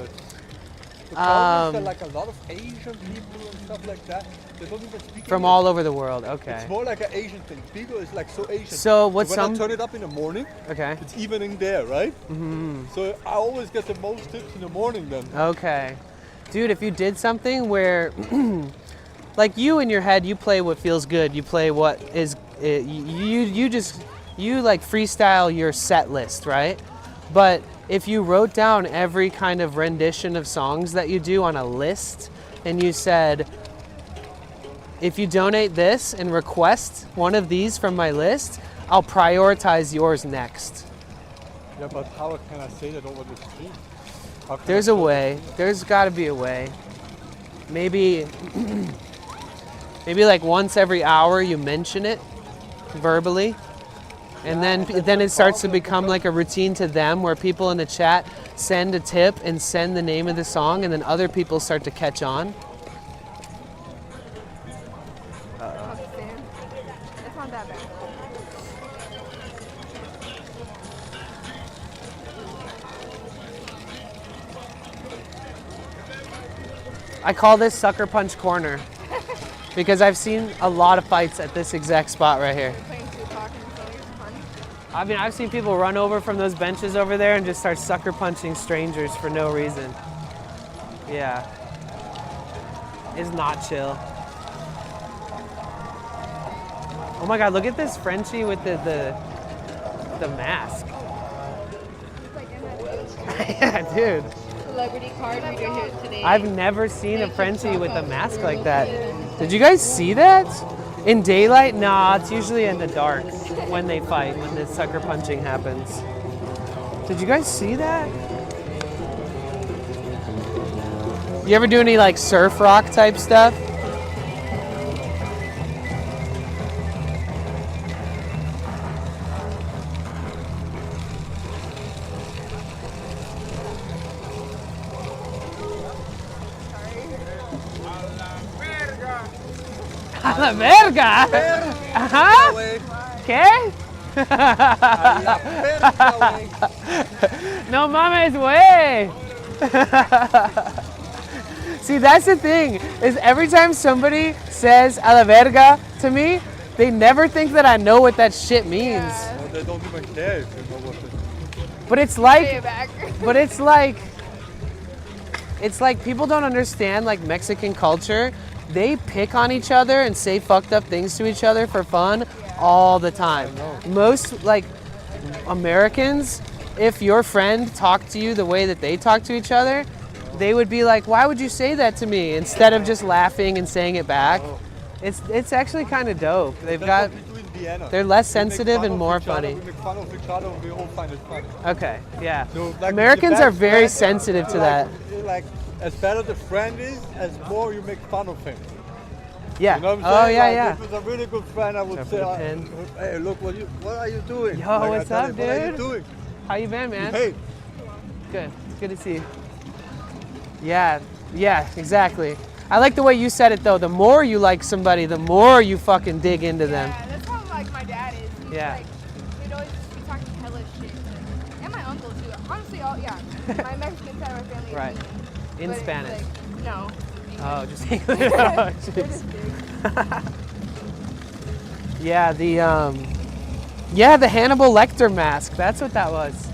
[SPEAKER 10] The problem is that like a lot of Asian people and stuff like that, they don't even speak
[SPEAKER 1] From
[SPEAKER 10] English.
[SPEAKER 1] all over the world. Okay.
[SPEAKER 10] It's more like an Asian thing. Bigo is like so Asian.
[SPEAKER 1] So what's
[SPEAKER 10] when I turn it up in the morning,
[SPEAKER 1] Okay.
[SPEAKER 10] it's evening there, right? Mm-hmm. So I always get the most tips in the morning then.
[SPEAKER 1] Okay. Dude, if you did something where, like you in your head, you play what feels good. You play what is, you like freestyle your set list, right? But if you wrote down every kind of rendition of songs that you do on a list, and you said, if you donate this and request one of these from my list, I'll prioritize yours next.
[SPEAKER 10] Yeah, but how can I say that over the street?
[SPEAKER 1] There's a way. There's got to be a way. Maybe like once every hour you mention it verbally, and then it starts to become like a routine to them, where people in the chat send a tip and send the name of the song, and then other people start to catch on.
[SPEAKER 7] It's not that bad.
[SPEAKER 1] I call this Sucker Punch Corner because I've seen a lot of fights at this exact spot right here. I mean, I've seen people run over from those benches over there and just start sucker punching strangers for no reason. Yeah. It's not chill. Oh my God, look at this Frenchie with the mask. Yeah, dude.
[SPEAKER 7] Celebrity card reader here today.
[SPEAKER 1] I've never seen a Frenchie with a mask like that. Did you guys see that? In daylight? Nah, it's usually in the dark when they fight, when the sucker punching happens. Did you guys see that? You ever do any like surf rock type stuff? A la verga. Ajá. ¿Qué? No mames, güey. See, that's the thing, is every time somebody says a la verga to me, they never think that I know what that shit means.
[SPEAKER 7] Yeah.
[SPEAKER 10] Well, they don't even care if you know what it is.
[SPEAKER 1] But it's like people don't understand like Mexican culture. They pick on each other and say fucked up things to each other for fun all the time. Most like Americans, if your friend talked to you the way that they talk to each other, they would be like, why would you say that to me? Instead of just laughing and saying it back. It's actually kind of dope. They've got...
[SPEAKER 10] Between
[SPEAKER 2] Vienna.
[SPEAKER 1] They're less
[SPEAKER 2] We make
[SPEAKER 1] sensitive
[SPEAKER 2] fun
[SPEAKER 1] and
[SPEAKER 2] of
[SPEAKER 1] more
[SPEAKER 2] each other,
[SPEAKER 1] funny.
[SPEAKER 2] We make fun of each other. We all find it funny.
[SPEAKER 1] Okay, yeah.
[SPEAKER 2] So, like,
[SPEAKER 1] Americans
[SPEAKER 2] the
[SPEAKER 1] are
[SPEAKER 2] best
[SPEAKER 1] very
[SPEAKER 2] friend,
[SPEAKER 1] sensitive to that.
[SPEAKER 2] Like, as better the friend is, as more you make fun of him.
[SPEAKER 1] Yeah.
[SPEAKER 2] You know what I'm
[SPEAKER 1] Oh
[SPEAKER 2] saying?
[SPEAKER 1] yeah,
[SPEAKER 2] Like,
[SPEAKER 1] yeah.
[SPEAKER 2] If it was a really good friend, I would
[SPEAKER 1] Except
[SPEAKER 2] say,
[SPEAKER 1] for the pin.
[SPEAKER 2] hey, look, what are you doing?
[SPEAKER 1] Yo,
[SPEAKER 2] Like, I
[SPEAKER 1] what's
[SPEAKER 2] tell
[SPEAKER 1] up,
[SPEAKER 2] him, What are you
[SPEAKER 1] dude?
[SPEAKER 2] doing?
[SPEAKER 1] How you been, man?
[SPEAKER 2] Hey,
[SPEAKER 1] Good. It's good to see you. Yeah, yeah, exactly. I like the way you said it though. The more you like somebody, the more you fucking dig into them.
[SPEAKER 7] Yeah, that's how like my dad is. He's
[SPEAKER 1] Yeah.
[SPEAKER 7] like, he'd always just be talking hella shit. And my uncle too. Honestly, all yeah. My Mexican side of my family.
[SPEAKER 1] Right.
[SPEAKER 7] Is
[SPEAKER 1] In
[SPEAKER 7] but it's
[SPEAKER 1] Spanish.
[SPEAKER 7] Like, no.
[SPEAKER 1] Oh, just
[SPEAKER 7] They're
[SPEAKER 1] jeez.
[SPEAKER 7] just big.
[SPEAKER 1] Yeah, the Hannibal Lecter mask. That's what that was.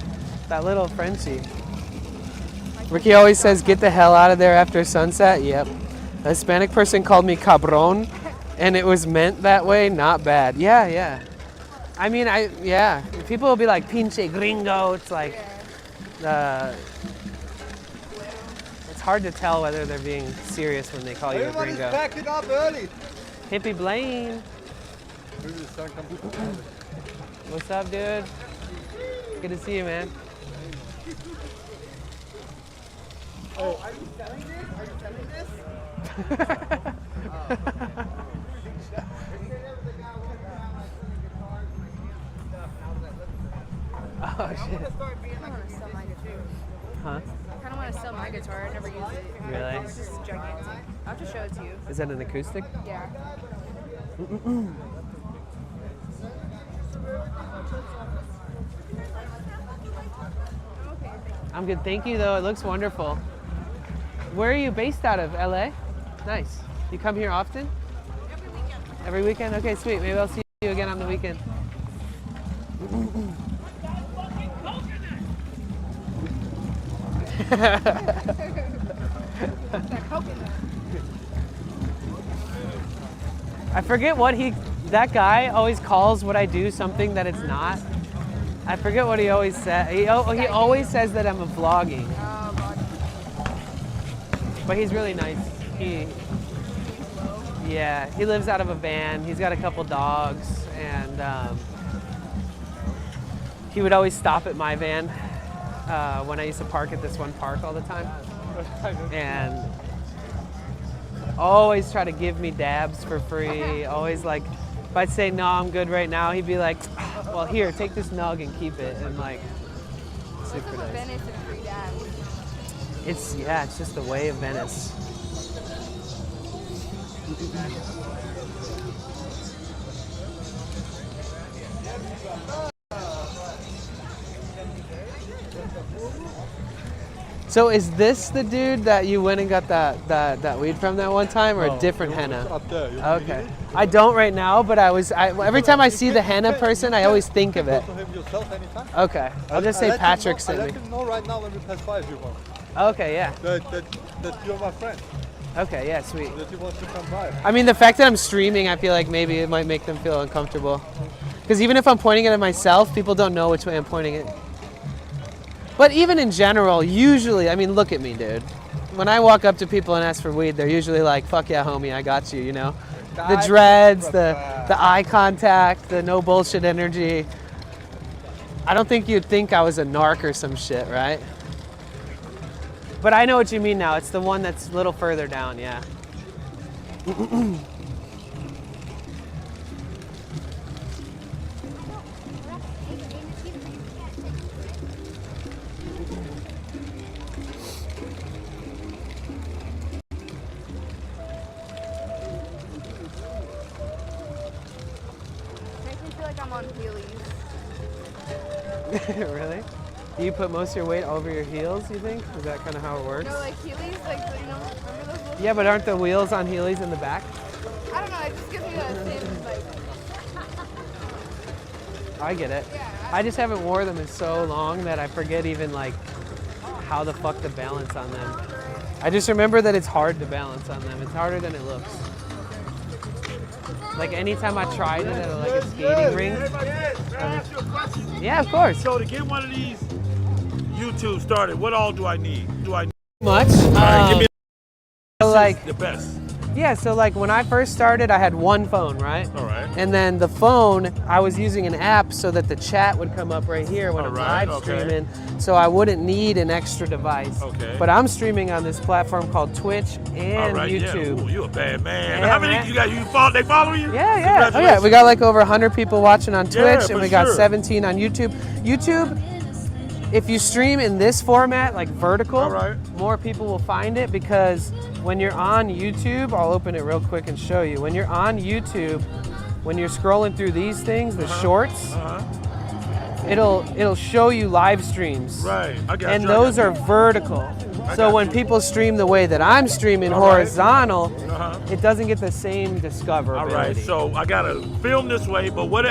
[SPEAKER 1] That little Frenchie. Ricky always says, "Get the hell out of there after sunset." Yep. A Hispanic person called me cabron, and it was meant that way. Not bad. Yeah, yeah. I mean, yeah. People will be like, "Pinche gringo." It's like, it's hard to tell whether they're being serious when they call you a
[SPEAKER 2] everybody's
[SPEAKER 1] gringo.
[SPEAKER 2] backing up early.
[SPEAKER 1] Hippie Blaine.
[SPEAKER 2] Maybe the sun comes.
[SPEAKER 1] What's up, dude? Good to see you, man.
[SPEAKER 6] Oh, are you selling this? Are you selling this?
[SPEAKER 1] Oh shit. Huh?
[SPEAKER 7] I kind of want to sell my guitar. I never use it.
[SPEAKER 1] Really?
[SPEAKER 7] It's just gigantic. I'll have to show it to you.
[SPEAKER 1] Is that an acoustic?
[SPEAKER 7] Yeah.
[SPEAKER 1] I'm good, thank you though. It looks wonderful. Where are you based out of? LA? Nice. You come here often?
[SPEAKER 7] Every weekend.
[SPEAKER 1] Every weekend? Okay, sweet. Maybe I'll see you again on the weekend. I forget what that guy always calls what I do something that it's not. I forget what he always said. He always says that I'm a vlogging.
[SPEAKER 7] Oh, God.
[SPEAKER 1] But he's really nice. Yeah, he lives out of a van. He's got a couple dogs, and he would always stop at my van when I used to park at this one park all the time, and always try to give me dabs for free. Always like, if I'd say no, I'm good right now, he'd be like, well, here, take this nug and keep it, and like, super nice.
[SPEAKER 7] Venice and free dad.
[SPEAKER 1] It's just the way of Venice. So is this the dude that you went and got that weed from that one time, or a different henna?
[SPEAKER 2] Up there. You
[SPEAKER 1] Okay.
[SPEAKER 2] need it?
[SPEAKER 1] I don't right now, but every time I see the henna person, I always think of it.
[SPEAKER 2] Go to him yourself anytime.
[SPEAKER 1] Okay. I'll just say Patrick sent
[SPEAKER 2] I'll
[SPEAKER 1] me.
[SPEAKER 2] let you know right now when we pass by if you want.
[SPEAKER 1] Okay, yeah.
[SPEAKER 2] That you're my friend.
[SPEAKER 1] Okay, yeah, sweet.
[SPEAKER 2] That you want to come by.
[SPEAKER 1] I mean, the fact that I'm streaming, I feel like maybe it might make them feel uncomfortable. Because even if I'm pointing it at myself, people don't know which way I'm pointing it. But even in general, usually, I mean, look at me, dude. When I walk up to people and ask for weed, they're usually like, fuck yeah, homie, I got you, you know? The dreads, the eye contact, the no bullshit energy. I don't think you'd think I was a narc or some shit, right? But I know what you mean now. It's the one that's a little further down, yeah.
[SPEAKER 7] Makes me feel like I'm on Heelys.
[SPEAKER 1] Really? Do you put most of your weight over your heels, you think? Is that kind of how it works?
[SPEAKER 7] No, like Heelys, like, you know, remember those little...
[SPEAKER 1] Yeah, but aren't the wheels on Heelys in the back?
[SPEAKER 7] I don't know, it just gives me that same, like...
[SPEAKER 1] I get it.
[SPEAKER 7] Yeah.
[SPEAKER 1] I just haven't wore them in so long that I forget even like how the fuck to balance on them. I just remember that it's hard to balance on them. It's harder than it looks. Like anytime I tried it at like a skating rink.
[SPEAKER 10] Can I ask you a question?
[SPEAKER 1] Yeah, of course.
[SPEAKER 10] So to get one of these YouTube started, what all do I need? Do I need
[SPEAKER 1] Much.
[SPEAKER 10] All right, give me
[SPEAKER 1] like
[SPEAKER 10] the best?
[SPEAKER 1] Yeah, so like when I first started, I had one phone, right?
[SPEAKER 11] All right.
[SPEAKER 1] And then the phone, I was using an app so that the chat would come up right here when
[SPEAKER 11] All
[SPEAKER 1] I'm
[SPEAKER 11] right,
[SPEAKER 1] live
[SPEAKER 11] okay.
[SPEAKER 1] streaming, so I wouldn't need an extra device.
[SPEAKER 11] Okay.
[SPEAKER 1] But I'm streaming on this platform called Twitch and
[SPEAKER 11] All right,
[SPEAKER 1] YouTube.
[SPEAKER 11] yeah. Ooh, you a bad man.
[SPEAKER 1] Yeah,
[SPEAKER 11] How many
[SPEAKER 1] man.
[SPEAKER 11] you got? They follow you?
[SPEAKER 1] Yeah. Oh yeah,
[SPEAKER 11] Congratulations.
[SPEAKER 1] we got like over 100 people watching on Twitch,
[SPEAKER 11] Yeah,
[SPEAKER 1] and
[SPEAKER 11] for
[SPEAKER 1] we got
[SPEAKER 11] sure.
[SPEAKER 1] 17 on YouTube. YouTube, if you stream in this format, like vertical,
[SPEAKER 11] All right.
[SPEAKER 1] more people will find it, because when you're on YouTube, I'll open it real quick and show you. When you're on YouTube, when you're scrolling through these things, the shorts, it'll show you live streams.
[SPEAKER 11] Right, I got
[SPEAKER 1] and
[SPEAKER 11] you, I
[SPEAKER 1] those
[SPEAKER 11] got
[SPEAKER 1] are vertical.
[SPEAKER 11] I
[SPEAKER 1] So
[SPEAKER 11] got
[SPEAKER 1] when
[SPEAKER 11] you.
[SPEAKER 1] people stream the way that I'm streaming
[SPEAKER 11] All right.
[SPEAKER 1] horizontal, it doesn't get the same discoverability.
[SPEAKER 11] All right, so I gotta film this way, but what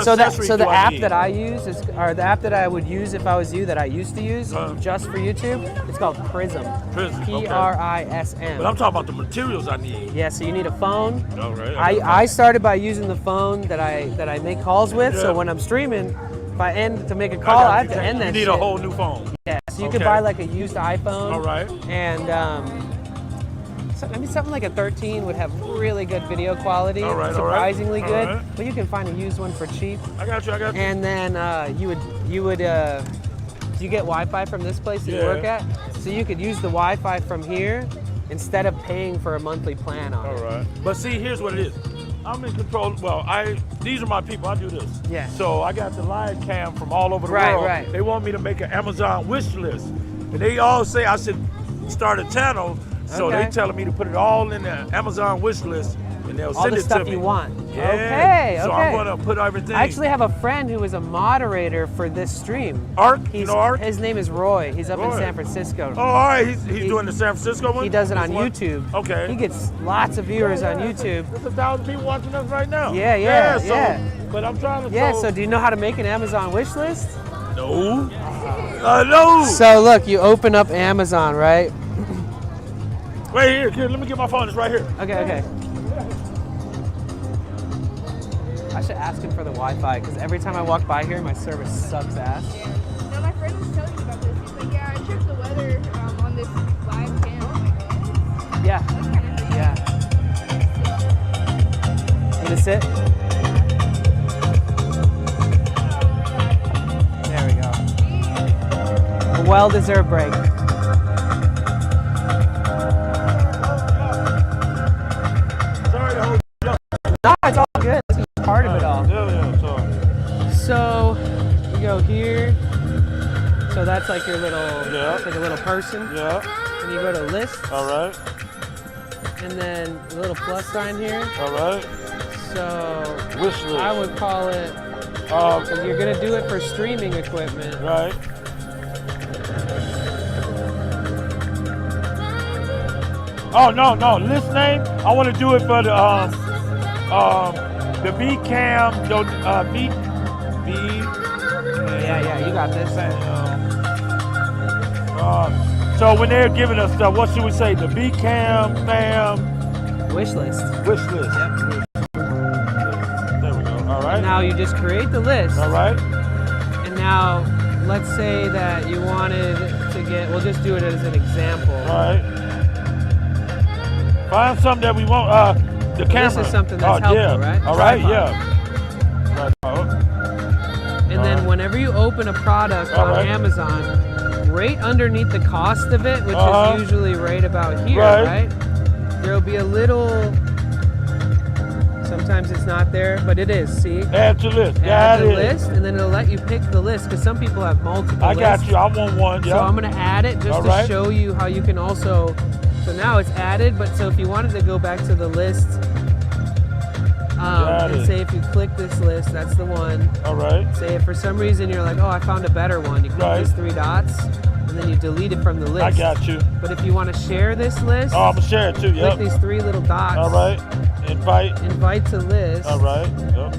[SPEAKER 1] So
[SPEAKER 11] accessories
[SPEAKER 1] the
[SPEAKER 11] do I
[SPEAKER 1] app
[SPEAKER 11] need?
[SPEAKER 1] that I use is, or the app that I would use if I was you, that I used to use just for YouTube, it's called Prism.
[SPEAKER 11] Prism, okay.
[SPEAKER 1] Prism.
[SPEAKER 11] But I'm talking about the materials I need.
[SPEAKER 1] Yeah, so you need a phone.
[SPEAKER 11] All right.
[SPEAKER 1] I started by using the phone that I make calls with.
[SPEAKER 11] Yeah.
[SPEAKER 1] So when I'm streaming, if I end to make a call, I have to end that.
[SPEAKER 11] You need
[SPEAKER 1] shit.
[SPEAKER 11] a whole new phone.
[SPEAKER 1] Yeah, so you
[SPEAKER 11] Okay.
[SPEAKER 1] could buy like a used iPhone.
[SPEAKER 11] All right.
[SPEAKER 1] And something like a 13 would have really good video quality,
[SPEAKER 11] All right, all right.
[SPEAKER 1] surprisingly
[SPEAKER 11] All
[SPEAKER 1] good.
[SPEAKER 11] right.
[SPEAKER 1] But you can find a used one for cheap.
[SPEAKER 11] I got you.
[SPEAKER 1] And then you would do you get Wi-Fi from this place that you
[SPEAKER 11] Yeah.
[SPEAKER 1] work at? So you could use the Wi-Fi from here instead of paying for a monthly plan on it.
[SPEAKER 11] All right. But see, here's what it is. I'm in control. Well, these are my people. I do this.
[SPEAKER 1] Yeah.
[SPEAKER 11] So I got the live cam from all over the
[SPEAKER 1] Right,
[SPEAKER 11] world.
[SPEAKER 1] right.
[SPEAKER 11] They want me to make an Amazon wish list, and they all say I should start a channel. So
[SPEAKER 1] Okay.
[SPEAKER 11] they telling me to put it all in the Amazon wish list, and they'll
[SPEAKER 1] All
[SPEAKER 11] send
[SPEAKER 1] the
[SPEAKER 11] it
[SPEAKER 1] stuff
[SPEAKER 11] to me.
[SPEAKER 1] you want.
[SPEAKER 11] Yeah.
[SPEAKER 1] Okay.
[SPEAKER 11] So I'm gonna put everything.
[SPEAKER 1] I actually have a friend who is a moderator for this stream.
[SPEAKER 11] Art? You know Art?
[SPEAKER 1] His name is Roy. He's up in
[SPEAKER 11] Roy.
[SPEAKER 1] San Francisco.
[SPEAKER 11] Oh, all right. He's doing the San Francisco one.
[SPEAKER 1] He does it
[SPEAKER 11] This
[SPEAKER 1] on
[SPEAKER 11] one?
[SPEAKER 1] YouTube.
[SPEAKER 11] Okay.
[SPEAKER 1] He gets lots of viewers on YouTube.
[SPEAKER 11] There's 1,000 people watching us right now.
[SPEAKER 1] Yeah.
[SPEAKER 11] But I'm trying to.
[SPEAKER 1] Yeah, so do you know how to make an Amazon wish list?
[SPEAKER 11] No. No.
[SPEAKER 1] So look, you open up Amazon, right?
[SPEAKER 11] Right here. Here, let me get my phone. It's right here.
[SPEAKER 1] Okay. I should ask him for the Wi-Fi, because every time I walk by here, my service sucks ass.
[SPEAKER 7] No, my friend was telling me about this. He's like, yeah, I checked the weather on this live channel. I'm like, oh,
[SPEAKER 1] Yeah. Yeah. You gonna sit? There we go. A well-deserved break.
[SPEAKER 11] Sorry to hold you up.
[SPEAKER 1] No, it's all good. This is part of it all.
[SPEAKER 11] Yeah, sorry.
[SPEAKER 1] So you go here. So that's like your little, it's like a little person.
[SPEAKER 11] Yeah.
[SPEAKER 1] And you go to list.
[SPEAKER 11] All right.
[SPEAKER 1] And then a little plus sign here.
[SPEAKER 11] All right.
[SPEAKER 1] So
[SPEAKER 11] wish list.
[SPEAKER 1] I would call it. So you're gonna do it for streaming equipment.
[SPEAKER 11] Right. Oh no, list name. I want to do it for the B cam.
[SPEAKER 1] Yeah, you got this.
[SPEAKER 11] So when they're giving us stuff, what should we say? The B cam fam
[SPEAKER 1] wish list.
[SPEAKER 11] Wish list. Yep. There we go. All right.
[SPEAKER 1] Now you just create the list.
[SPEAKER 11] All right.
[SPEAKER 1] And now let's say that you wanted to get. We'll just do it as an example.
[SPEAKER 11] All right. Find something that we want. The camera.
[SPEAKER 1] This is something that's helpful, right?
[SPEAKER 11] All right.
[SPEAKER 1] Tripod.
[SPEAKER 11] Yeah.
[SPEAKER 1] And then whenever you open a product on Amazon, right underneath the cost of it, which is usually right about here, right? There'll be a little. Sometimes it's not there, but it is. See?
[SPEAKER 11] Add to list.
[SPEAKER 1] Add the list, and then it'll let you pick the list, because some people have multiple lists.
[SPEAKER 11] I got you. I want one.
[SPEAKER 1] So I'm gonna add it just to show you how you can also. So now it's added, but so if you wanted to go back to the list, and say if you click this list, that's the one.
[SPEAKER 11] All right.
[SPEAKER 1] Say if for some reason you're like, oh, I found a better one, you click these 3 dots, and then you delete it from the list.
[SPEAKER 11] I got you.
[SPEAKER 1] But if you want to share this list,
[SPEAKER 11] I'm gonna share it too.
[SPEAKER 1] click these 3 little dots.
[SPEAKER 11] All right. Invite
[SPEAKER 1] to list.
[SPEAKER 11] All right. Yep.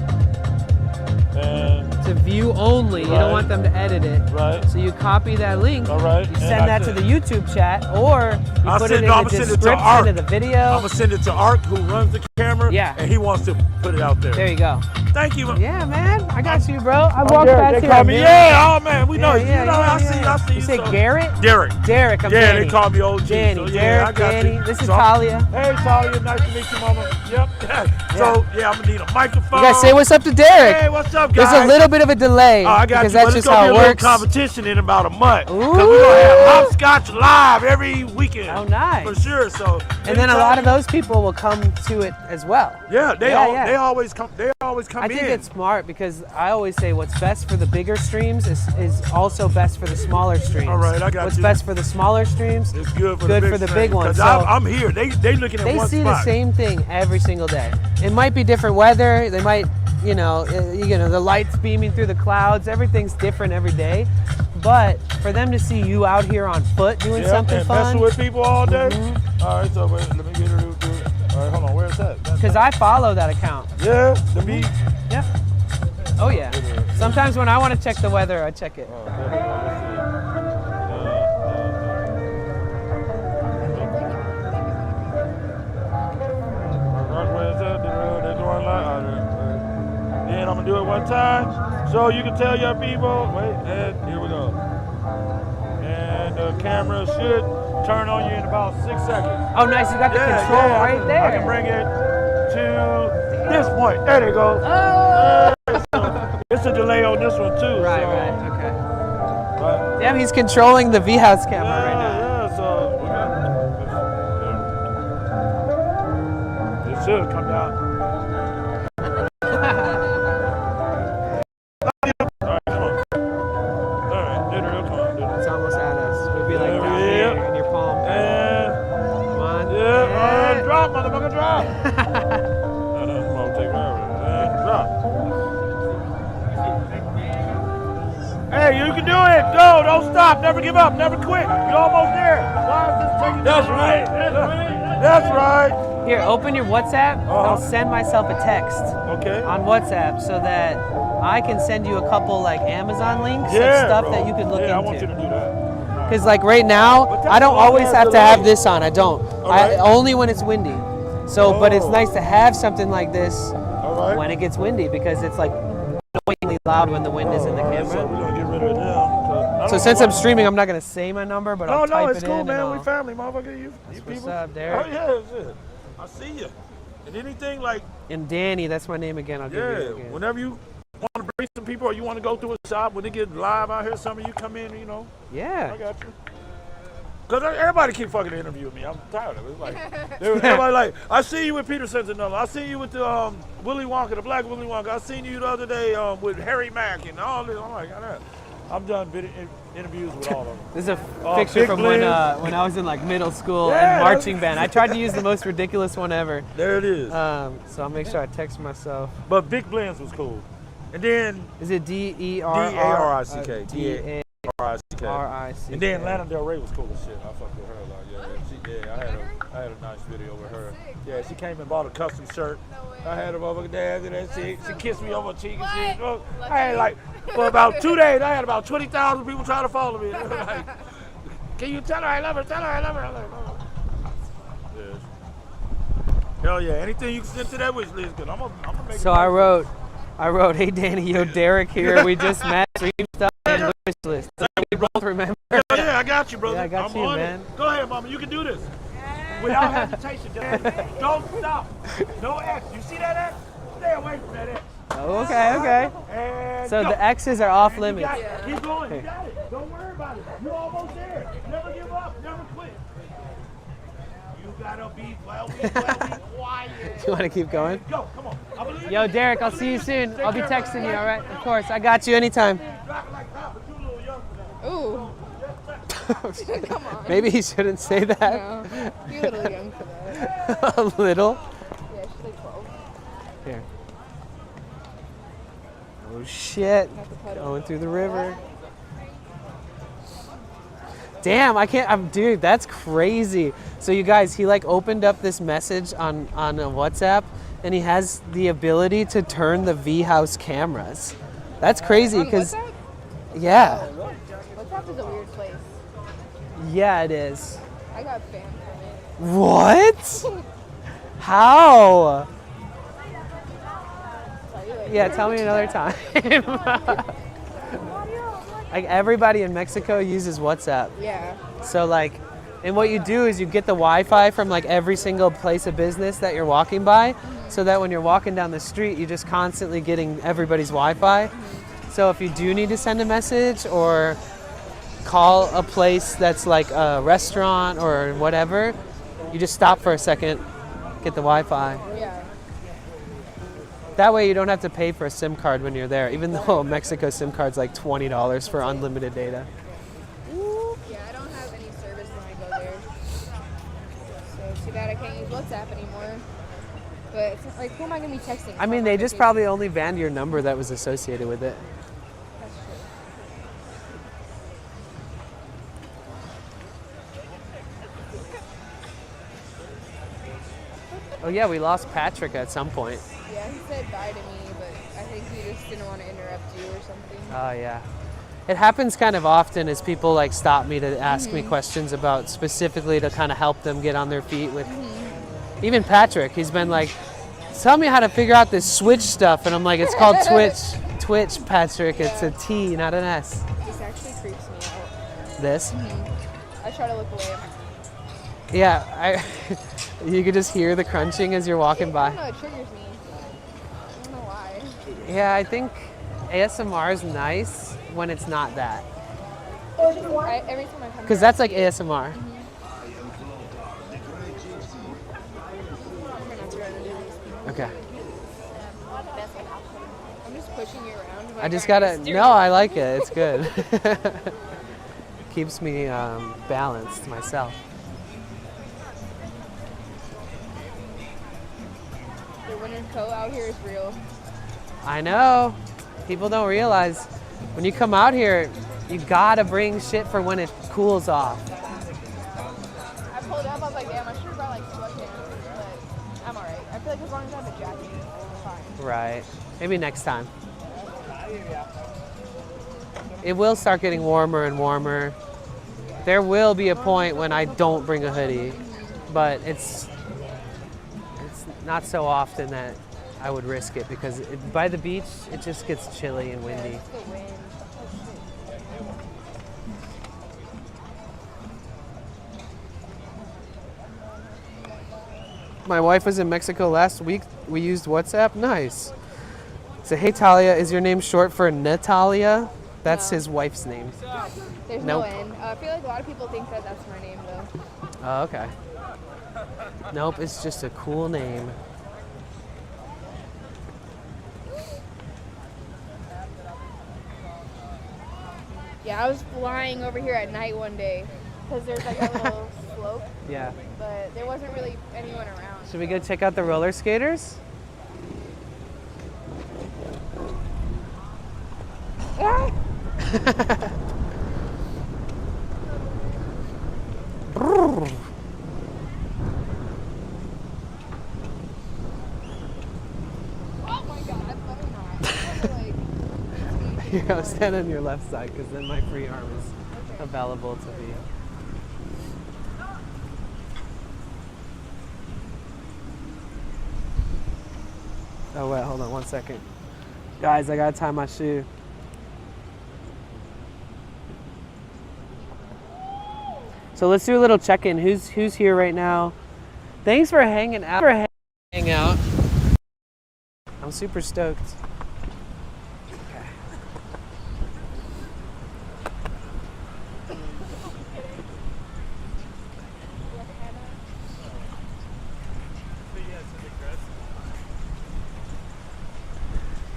[SPEAKER 11] And
[SPEAKER 1] to view only. You
[SPEAKER 11] Right.
[SPEAKER 1] don't want them to edit it.
[SPEAKER 11] Right.
[SPEAKER 1] So you copy that link.
[SPEAKER 11] All right.
[SPEAKER 1] You
[SPEAKER 11] And
[SPEAKER 1] send that to the YouTube chat, or you
[SPEAKER 11] I'll
[SPEAKER 1] put
[SPEAKER 11] send-
[SPEAKER 1] it in
[SPEAKER 11] no,
[SPEAKER 1] the
[SPEAKER 11] I'ma send it to
[SPEAKER 1] description
[SPEAKER 11] Art.
[SPEAKER 1] of the video.
[SPEAKER 11] I'm gonna send it to Art, who runs the camera.
[SPEAKER 1] Yeah.
[SPEAKER 11] And he wants to put it out there.
[SPEAKER 1] There you go.
[SPEAKER 11] Thank you.
[SPEAKER 1] Yeah, man. I got you, bro. I
[SPEAKER 11] I'm
[SPEAKER 1] walked
[SPEAKER 11] Derek.
[SPEAKER 1] past
[SPEAKER 11] They
[SPEAKER 1] here.
[SPEAKER 11] call me.
[SPEAKER 1] man.
[SPEAKER 11] Yeah. Oh man, we know.
[SPEAKER 1] Yeah, yeah,
[SPEAKER 11] you know.
[SPEAKER 1] yeah,
[SPEAKER 11] I see.
[SPEAKER 1] yeah.
[SPEAKER 11] I see.
[SPEAKER 1] You say
[SPEAKER 11] so.
[SPEAKER 1] Garrett?
[SPEAKER 11] Derek.
[SPEAKER 1] Derek. I'm
[SPEAKER 11] Yeah,
[SPEAKER 1] Danny.
[SPEAKER 11] they call me OG.
[SPEAKER 1] Danny.
[SPEAKER 11] So, yeah,
[SPEAKER 1] Derek,
[SPEAKER 11] I got
[SPEAKER 1] Danny.
[SPEAKER 11] you.
[SPEAKER 1] This is
[SPEAKER 11] So-
[SPEAKER 1] Talia.
[SPEAKER 11] Hey Talia, nice to meet you, mama. Yep. So yeah, I'm gonna need a microphone.
[SPEAKER 1] You guys say what's up to Derek.
[SPEAKER 11] Hey, what's up, guys?
[SPEAKER 1] There's a little bit of a delay
[SPEAKER 11] Oh, I got
[SPEAKER 1] because
[SPEAKER 11] you.
[SPEAKER 1] that's
[SPEAKER 11] But
[SPEAKER 1] just
[SPEAKER 11] it's gonna
[SPEAKER 1] how
[SPEAKER 11] be
[SPEAKER 1] it
[SPEAKER 11] a little
[SPEAKER 1] works.
[SPEAKER 11] competition in about a month.
[SPEAKER 1] Ooh.
[SPEAKER 11] Cause we're gonna have hopscotch live every weekend.
[SPEAKER 1] Oh, nice.
[SPEAKER 11] For sure. So.
[SPEAKER 1] And then a lot of those people will come to it as well.
[SPEAKER 11] Yeah, they
[SPEAKER 1] Yeah,
[SPEAKER 11] always come. They always come
[SPEAKER 1] I
[SPEAKER 11] in.
[SPEAKER 1] think it's smart because I always say what's best for the bigger streams is also best for the smaller streams.
[SPEAKER 11] All right, I got
[SPEAKER 1] what's
[SPEAKER 11] you.
[SPEAKER 1] best for the smaller streams
[SPEAKER 11] It's good for
[SPEAKER 1] good
[SPEAKER 11] the big
[SPEAKER 1] for the
[SPEAKER 11] stream,
[SPEAKER 1] big ones.
[SPEAKER 11] 'cause
[SPEAKER 1] So
[SPEAKER 11] I'm here. They looking at
[SPEAKER 1] they
[SPEAKER 11] one
[SPEAKER 1] see
[SPEAKER 11] spot.
[SPEAKER 1] the same thing every single day. It might be different weather. They might, you know, the lights beaming through the clouds. Everything's different every day. But for them to see you out here on foot doing
[SPEAKER 11] Yeah,
[SPEAKER 1] something
[SPEAKER 11] and
[SPEAKER 1] fun,
[SPEAKER 11] messing with people all day.
[SPEAKER 1] Mhm.
[SPEAKER 11] All right, so wait, let me get her to do it. All right, hold on. Where's that?
[SPEAKER 1] because I follow that account.
[SPEAKER 11] Yeah, the beat.
[SPEAKER 1] Yeah. Oh yeah. Sometimes when I want to check the weather, I check it.
[SPEAKER 11] Then I'm gonna do it one time, so you can tell your people. Wait, and here we go. And the camera should turn on you in about 6 seconds.
[SPEAKER 1] Oh, nice! You got the control right there.
[SPEAKER 11] I can bring it to this point. There they go. It's a delay on this one too.
[SPEAKER 1] Right,
[SPEAKER 11] so.
[SPEAKER 1] right, okay.
[SPEAKER 11] Right.
[SPEAKER 1] Damn, he's controlling the V-House camera right now.
[SPEAKER 11] Yeah, so we got. It should come out.
[SPEAKER 1] It's almost at us. We'd be like down here in your palm. Come on.
[SPEAKER 11] Yeah, drop, motherfucker, drop. Come on, take forever. And drop. Hey, you can do it. Go, don't stop. Never give up. Never quit. You're almost there. Why is this taking That's right. That's right.
[SPEAKER 1] Here, open your WhatsApp. I'll send myself a text.
[SPEAKER 11] Okay.
[SPEAKER 1] On WhatsApp so that I can send you a couple like Amazon links
[SPEAKER 11] Yeah,
[SPEAKER 1] of stuff
[SPEAKER 11] bro.
[SPEAKER 1] that you can look
[SPEAKER 11] Yeah,
[SPEAKER 1] into.
[SPEAKER 11] I want you to do that.
[SPEAKER 1] Because like right now, I don't always have to have this on. I don't.
[SPEAKER 11] right.
[SPEAKER 1] Only when it's windy. So, but it's
[SPEAKER 11] Oh.
[SPEAKER 1] nice to have something like this
[SPEAKER 11] All right.
[SPEAKER 1] when it gets windy because it's like annoyingly loud when the wind is in the
[SPEAKER 11] So
[SPEAKER 1] camera.
[SPEAKER 11] we're gonna get rid of it now.
[SPEAKER 1] So since I'm streaming, I'm not gonna say my number, but I'll
[SPEAKER 11] No,
[SPEAKER 1] type
[SPEAKER 11] it's
[SPEAKER 1] it
[SPEAKER 11] cool,
[SPEAKER 1] in.
[SPEAKER 11] man.
[SPEAKER 1] and
[SPEAKER 11] We
[SPEAKER 1] I'll-
[SPEAKER 11] family, motherfucker. You
[SPEAKER 1] What's
[SPEAKER 11] people.
[SPEAKER 1] up, Derek?
[SPEAKER 11] Oh yeah, shit. I see you. And anything like,
[SPEAKER 1] And Danny, that's my name again. I'll give you it
[SPEAKER 11] yeah,
[SPEAKER 1] again.
[SPEAKER 11] whenever you want to bring some people or you want to go to a shop when they get live out here, some of you come in, you know.
[SPEAKER 1] Yeah.
[SPEAKER 11] I got you. Cause everybody keep fucking interviewing me. I'm tired of it. It's like everybody like, I see you with Peter Sentinella. I see you with the Willy Wonka, the Black Willy Wonka. I seen you the other day with Harry Mack and all this. I'm like, I've done interviews with all of them.
[SPEAKER 1] This is a picture
[SPEAKER 11] Big
[SPEAKER 1] from
[SPEAKER 11] Blizz.
[SPEAKER 1] when I was in like middle school
[SPEAKER 11] Yeah,
[SPEAKER 1] and marching band. I tried to use the most ridiculous one ever.
[SPEAKER 11] There it is.
[SPEAKER 1] So I'll make sure I text myself.
[SPEAKER 11] But Big Blends was cool. And then
[SPEAKER 1] Is it D-E-R-R?
[SPEAKER 11] D-A-R-I-C-K.
[SPEAKER 1] D-A-R-I-C-K.
[SPEAKER 11] D-A-R-I-C-K. And then Lana Del Rey was cool as shit. I fucked with her a lot. I had a nice video with her. Yeah, she came and bought a custom shirt. I had a motherfucking dance and that shit. She kissed me on my cheek and shit. I had like, for about 2 days, I had about 20,000 people trying to follow me. They were like, can you tell her I love her? Tell her I love her. I'm like, oh. Yeah. Hell yeah, anything you can send to that wish list, cause I'm gonna make
[SPEAKER 1] So
[SPEAKER 11] it.
[SPEAKER 1] I wrote, hey Danny, yo Derek here. We just met, stream stuff and wish list. So we both remember.
[SPEAKER 11] Yeah, I got you, brother.
[SPEAKER 1] Yeah, I got
[SPEAKER 11] I'm
[SPEAKER 1] you,
[SPEAKER 11] on
[SPEAKER 1] man.
[SPEAKER 11] It. Go ahead, mama. You can do this. Without hesitation. Don't stop. No X. You see that X? Stay away from that X.
[SPEAKER 1] Oh, okay.
[SPEAKER 11] And
[SPEAKER 1] So
[SPEAKER 11] go.
[SPEAKER 1] the X's are off
[SPEAKER 11] You
[SPEAKER 1] limits.
[SPEAKER 11] got it. Keep going. You got it. Don't worry about it. You're almost there. Never give up. Never quit. You gotta be well, be quiet.
[SPEAKER 1] Do you want to keep going?
[SPEAKER 11] Go. Come on. I believe
[SPEAKER 1] Yo
[SPEAKER 11] you.
[SPEAKER 1] Derek, I'll see you soon. I'll be texting you, all right? Of course, I got you anytime.
[SPEAKER 11] Drop it like that, but you a little young for that.
[SPEAKER 7] Ooh. Come on.
[SPEAKER 1] Maybe he shouldn't say that.
[SPEAKER 7] No, you're a little young for that.
[SPEAKER 1] A little.
[SPEAKER 7] Yeah, she's like 12.
[SPEAKER 1] Here. Oh shit.
[SPEAKER 7] Have to put
[SPEAKER 1] Going through the river. Damn, I can't. Dude, that's crazy. So you guys, he like opened up this message on a WhatsApp, and he has the ability to turn the V-House cameras. That's crazy
[SPEAKER 7] On
[SPEAKER 1] because,
[SPEAKER 7] WhatsApp?
[SPEAKER 1] yeah.
[SPEAKER 7] WhatsApp is a weird place.
[SPEAKER 1] Yeah, it is.
[SPEAKER 7] I got banned from it.
[SPEAKER 1] What? How?
[SPEAKER 7] Tell you later.
[SPEAKER 1] Yeah, tell me another time. Like everybody in Mexico uses WhatsApp.
[SPEAKER 7] Yeah.
[SPEAKER 1] So like, and what you do is you get the Wi-Fi from like every single place of business that you're walking by, so that when you're walking down the street, you're just constantly getting everybody's Wi-Fi. So if you do need to send a message or call a place that's like a restaurant or whatever, you just stop for a second, get the Wi-Fi.
[SPEAKER 7] Yeah.
[SPEAKER 1] That way you don't have to pay for a SIM card when you're there, even though Mexico SIM card's like $20 for unlimited data.
[SPEAKER 7] Yeah, I don't have any service when I go there. So too bad I can't use WhatsApp anymore. But it's like, who am I going to be texting?
[SPEAKER 1] I mean, they just probably only banned your number that was associated with it.
[SPEAKER 7] That's true.
[SPEAKER 1] Oh yeah, we lost Patrick at some point.
[SPEAKER 7] Yeah, he said bye to me, but I think he just didn't want to interrupt you or something.
[SPEAKER 1] Oh yeah. It happens kind of often as people like stop me to ask me questions about specifically to kind of help them get on their feet with. Even Patrick, he's been like, tell me how to figure out this Switch stuff. And I'm like, it's called Twitch. Twitch, Patrick. It's a T, not an S.
[SPEAKER 7] This actually creeps me out.
[SPEAKER 1] This?
[SPEAKER 7] I try to look away.
[SPEAKER 1] Yeah, you could just hear the crunching as you're walking
[SPEAKER 7] I don't
[SPEAKER 1] by.
[SPEAKER 7] know, it triggers me. I don't know why.
[SPEAKER 1] Yeah, I think ASMR is nice when it's not that.
[SPEAKER 7] Every time I come
[SPEAKER 1] Because
[SPEAKER 7] here,
[SPEAKER 1] that's like ASMR.
[SPEAKER 7] I'm gonna try to do these.
[SPEAKER 1] Okay.
[SPEAKER 7] I'm just pushing you around.
[SPEAKER 1] I just gotta, no, I like it. It's good. Keeps me balanced myself.
[SPEAKER 7] The winter coat out here is real.
[SPEAKER 1] I know. People don't realize when you come out here, you gotta bring shit for when it cools off.
[SPEAKER 7] I pulled up, I was like, damn, I should have brought like sweatpants, but I'm alright. I feel like as long as I have a jacket, it's fine.
[SPEAKER 1] Right. Maybe next time. It will start getting warmer and warmer. There will be a point when I don't bring a hoodie, but it's not so often that I would risk it because by the beach, it just gets chilly and windy.
[SPEAKER 7] It's the wind.
[SPEAKER 1] My wife was in Mexico last week. We used WhatsApp. Nice. So, hey Talia, is your name short for Natalia? That's
[SPEAKER 7] No.
[SPEAKER 1] his wife's name.
[SPEAKER 7] There's
[SPEAKER 1] Nope.
[SPEAKER 7] no end. I feel like a lot of people think that that's my name though.
[SPEAKER 1] Oh, okay. Nope, it's just a cool name.
[SPEAKER 7] Yeah, I was flying over here at night one day because there's like a little slope,
[SPEAKER 1] Yeah.
[SPEAKER 7] but there wasn't really anyone around.
[SPEAKER 1] Should we go check out the roller skaters?
[SPEAKER 7] Ah! Oh my god, that's better not. I'm gonna, like,
[SPEAKER 1] Here, I'll stand on your left side because then my free arm is available to me. Oh wait, hold on 1 second. Guys, I gotta tie my shoe. So let's do a little check-in. Who's here right now? Thanks for hanging out. I'm super stoked. Okay.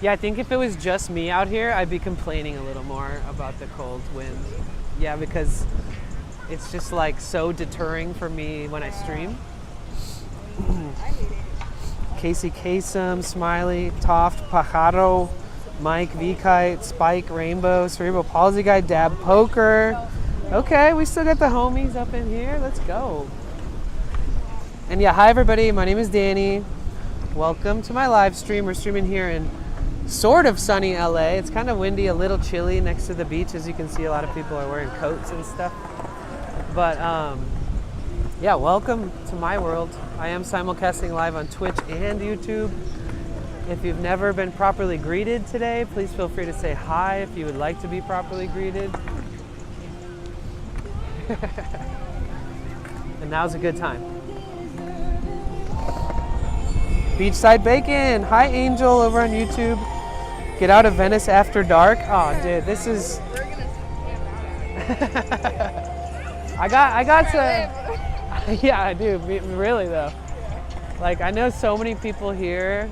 [SPEAKER 1] Yeah, I think if it was just me out here, I'd be complaining a little more about the cold wind. Yeah, because it's just like so deterring for me when I stream. Casey Kasem, Smiley, Toft, Pajaro, Mike, V-Kite, Spike, Rainbow, Cerebral Palsy Guy, Dab Poker. Okay, we still got the homies up in here. Let's go. And yeah, hi everybody. My name is Danny. Welcome to my live stream. We're streaming here in sort of sunny LA. It's kind of windy, a little chilly next to the beach. As you can see, a lot of people are wearing coats and stuff. But yeah, welcome to my world. I am simulcasting live on Twitch and YouTube. If you've never been properly greeted today, please feel free to say hi if you would like to be properly greeted. And now's a good time. Beachside Bacon. Hi, Angel, over on YouTube. Get out of Venice after dark. Oh, dude, this is. I got to. Yeah, I do. Really though. Like, I know so many people here.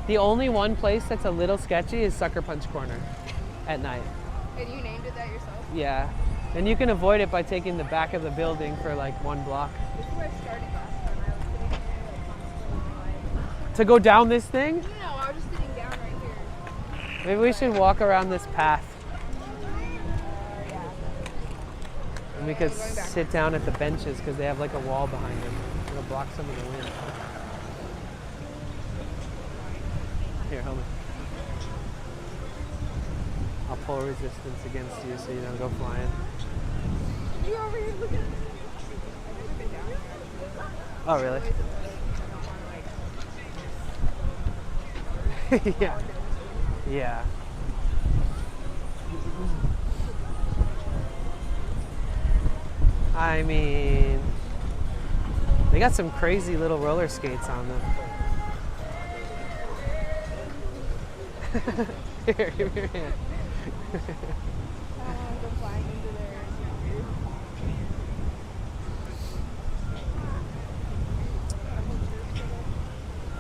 [SPEAKER 1] The only one place that's a little sketchy is Sucker Punch Corner at night.
[SPEAKER 7] And you named it that yourself?
[SPEAKER 1] Yeah. And you can avoid it by taking the back of the building for like 1 block.
[SPEAKER 7] This is where I started last time. I was sitting there like constantly.
[SPEAKER 1] To go down this thing?
[SPEAKER 7] No, I was just sitting down right here.
[SPEAKER 1] Maybe we should walk around this path.
[SPEAKER 7] Yeah.
[SPEAKER 1] And we could sit down at the benches because they have like a wall behind them. It'll block some of the wind. Here, hold me. I'll pull resistance against you so you don't go flying.
[SPEAKER 7] You over here looking at me?
[SPEAKER 1] Oh, really? Yeah. Yeah. I mean, they got some crazy little roller skates on them. Here, give me your hand.
[SPEAKER 7] I don't want to go flying into there.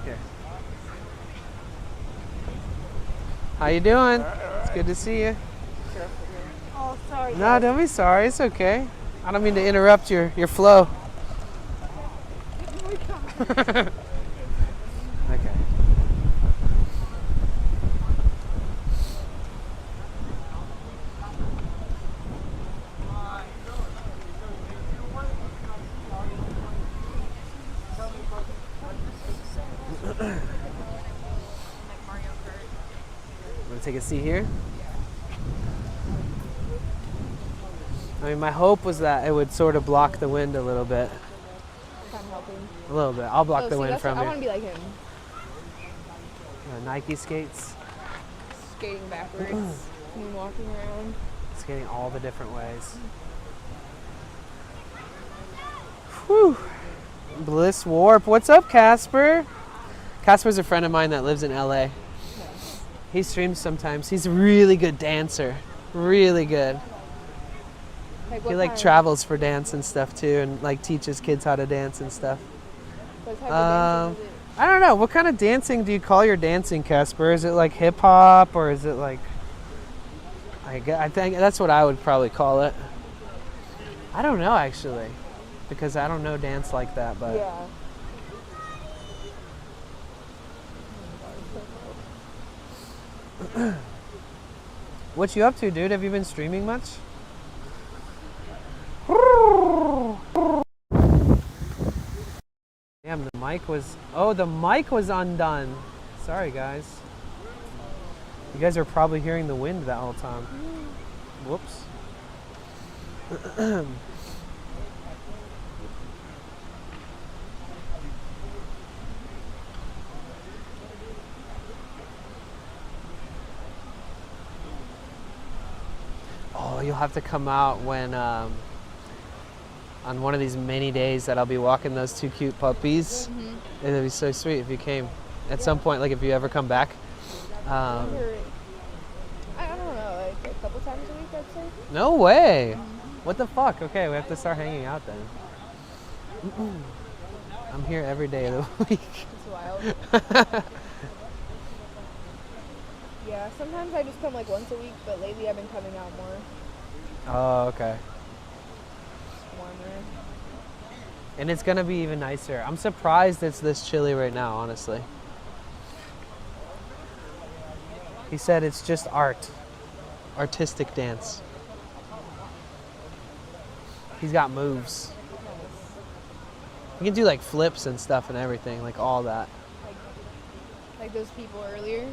[SPEAKER 1] Here. How you doing? It's good to see you.
[SPEAKER 7] Oh, sorry.
[SPEAKER 1] No, don't be sorry. It's okay. I don't mean to interrupt your flow. Okay. Want to take a seat here? I mean, my hope was that it would sort of block the wind a little bit.
[SPEAKER 7] I'm helping.
[SPEAKER 1] A little bit. I'll block the
[SPEAKER 7] see,
[SPEAKER 1] wind
[SPEAKER 7] that's
[SPEAKER 1] from
[SPEAKER 7] what, I
[SPEAKER 1] you.
[SPEAKER 7] want to be like him.
[SPEAKER 1] Nike skates.
[SPEAKER 7] Skating backwards. Moonwalking around.
[SPEAKER 1] Skating all the different ways. Whew. Bliss Warp. What's up, Casper? Casper's a friend of mine that lives in LA. He streams sometimes. He's a really good dancer. Really good.
[SPEAKER 7] Like
[SPEAKER 1] He like travels for dance and stuff too, and like teaches kids how to dance and stuff.
[SPEAKER 7] What type of dancing is it?
[SPEAKER 1] I don't know. What kind of dancing do you call your dancing, Casper? Is it like hip hop or is it like? I think that's what I would probably call it. I don't know actually, because I don't know dance like that. But
[SPEAKER 7] Yeah.
[SPEAKER 1] what you up to, dude? Have you been streaming much? Damn, the mic was... Oh, the mic was undone. Sorry, guys. You guys are probably hearing the wind that whole time. Whoops. Oh, you'll have to come out when... on one of these many days that I'll be walking those 2 cute puppies.
[SPEAKER 7] Mm-hmm.
[SPEAKER 1] It'd be so sweet if you came at some point, like if you ever come back.
[SPEAKER 7] I don't know, like a couple times a week, I'd say.
[SPEAKER 1] No way. What the fuck? Okay, we have to start hanging out then. I'm here every day of the week.
[SPEAKER 7] It's wild. Yeah, sometimes I just come like once a week, but lately I've been coming out more.
[SPEAKER 1] Oh, okay.
[SPEAKER 7] Warmer.
[SPEAKER 1] And it's gonna be even nicer. I'm surprised it's this chilly right now, honestly. He said it's just art. Artistic dance. He's got moves. He can do like flips and stuff and everything, like all that.
[SPEAKER 7] Like those people earlier,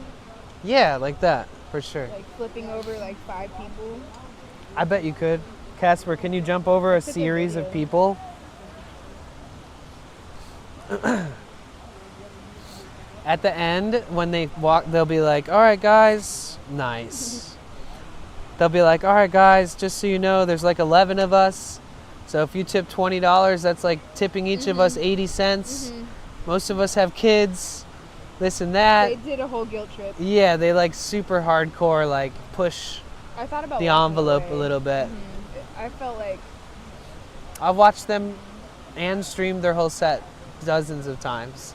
[SPEAKER 1] Yeah, like that, for sure.
[SPEAKER 7] like flipping over like 5 people.
[SPEAKER 1] I bet you could. Casper, can you jump over a
[SPEAKER 7] That's a good
[SPEAKER 1] series of
[SPEAKER 7] video.
[SPEAKER 1] people? At the end, when they walk, they'll be like, all right, guys, nice. They'll be like, all right, guys, just so you know, there's like 11 of us. So if you tip $20, that's like tipping each of us 80 cents. Most of us have kids, this and that.
[SPEAKER 7] They did a whole guilt trip.
[SPEAKER 1] Yeah, they like super hardcore, like push
[SPEAKER 7] I thought about
[SPEAKER 1] the
[SPEAKER 7] walking
[SPEAKER 1] envelope
[SPEAKER 7] away.
[SPEAKER 1] a little bit.
[SPEAKER 7] I felt like
[SPEAKER 1] I've watched them and streamed their whole set dozens of times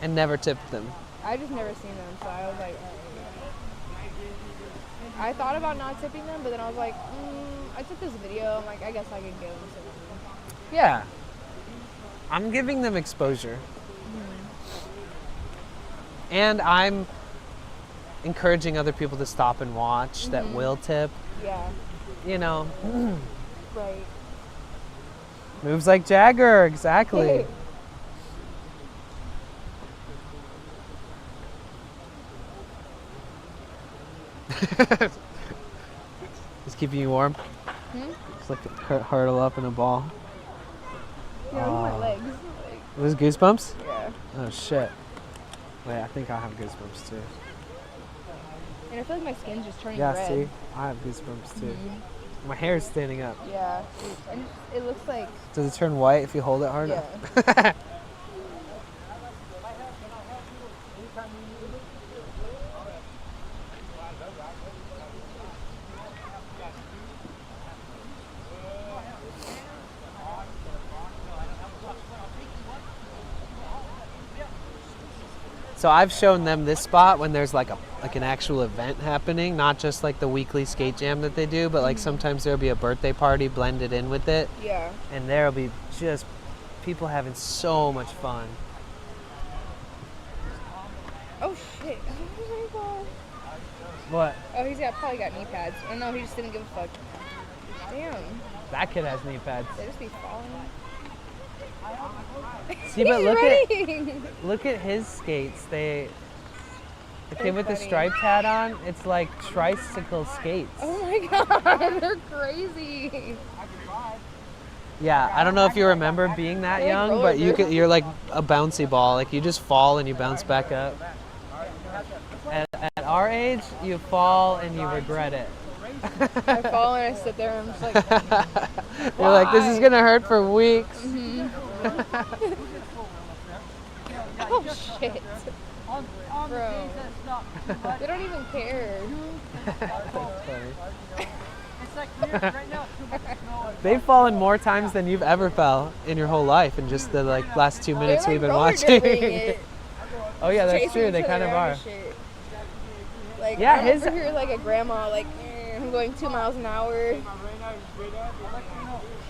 [SPEAKER 1] and never tipped them.
[SPEAKER 7] I just never seen them, so I was like, I thought about not tipping them, but then I was like, I took this video. I'm like, I guess I could give them some.
[SPEAKER 1] Yeah. I'm giving them exposure. And I'm encouraging other people to stop and watch that will tip.
[SPEAKER 7] Yeah.
[SPEAKER 1] You know,
[SPEAKER 7] Right.
[SPEAKER 1] moves like Jagger, exactly. Just keeping you warm. Just like hurdle up in a ball.
[SPEAKER 7] Yeah, look at my legs. Like,
[SPEAKER 1] Was goosebumps?
[SPEAKER 7] yeah.
[SPEAKER 1] Oh shit. Wait, I think I have goosebumps too.
[SPEAKER 7] And I feel like my skin's just turning
[SPEAKER 1] Yeah,
[SPEAKER 7] red.
[SPEAKER 1] see? I have goosebumps too. My hair is standing up.
[SPEAKER 7] Yeah. And it looks like,
[SPEAKER 1] Does it turn white if you hold it hard
[SPEAKER 7] yeah.
[SPEAKER 1] enough? So I've shown them this spot when there's like an actual event happening, not just like the weekly skate jam that they do, but like sometimes there'll be a birthday party blended in with it.
[SPEAKER 7] Yeah.
[SPEAKER 1] And there'll be just people having so much fun.
[SPEAKER 7] Oh shit. Oh my god.
[SPEAKER 1] What?
[SPEAKER 7] Oh, probably got knee pads. Oh no, he just didn't give a fuck. Damn.
[SPEAKER 1] That kid has knee pads.
[SPEAKER 7] They just be falling.
[SPEAKER 1] See, but
[SPEAKER 7] He's
[SPEAKER 1] look at his skates. The
[SPEAKER 7] They're
[SPEAKER 1] kid with the
[SPEAKER 7] funny.
[SPEAKER 1] striped hat on, it's like tricycle skates.
[SPEAKER 7] Oh my god, they're crazy.
[SPEAKER 1] Yeah, I don't know if you remember being that
[SPEAKER 7] They're like
[SPEAKER 1] young, but
[SPEAKER 7] roller
[SPEAKER 1] you're like a bouncy ball. Like you just fall and you bounce back up. At our age, you fall and you regret it.
[SPEAKER 7] I fall and I sit there and I'm just like,
[SPEAKER 1] You're like, this is gonna hurt for weeks.
[SPEAKER 7] oh shit. Bro. They don't even care.
[SPEAKER 1] They've fallen more times than you've ever fell in your whole life in just the like last 2 minutes
[SPEAKER 7] They're,
[SPEAKER 1] we've
[SPEAKER 7] like,
[SPEAKER 1] been
[SPEAKER 7] roller
[SPEAKER 1] watching.
[SPEAKER 7] derbying it.
[SPEAKER 1] Oh yeah, that's
[SPEAKER 7] Chasing
[SPEAKER 1] true.
[SPEAKER 7] each
[SPEAKER 1] They
[SPEAKER 7] other
[SPEAKER 1] kind of
[SPEAKER 7] around
[SPEAKER 1] are.
[SPEAKER 7] and shit. Like,
[SPEAKER 1] Yeah,
[SPEAKER 7] I'm over here like a grandma, like, I'm going 2 miles an hour.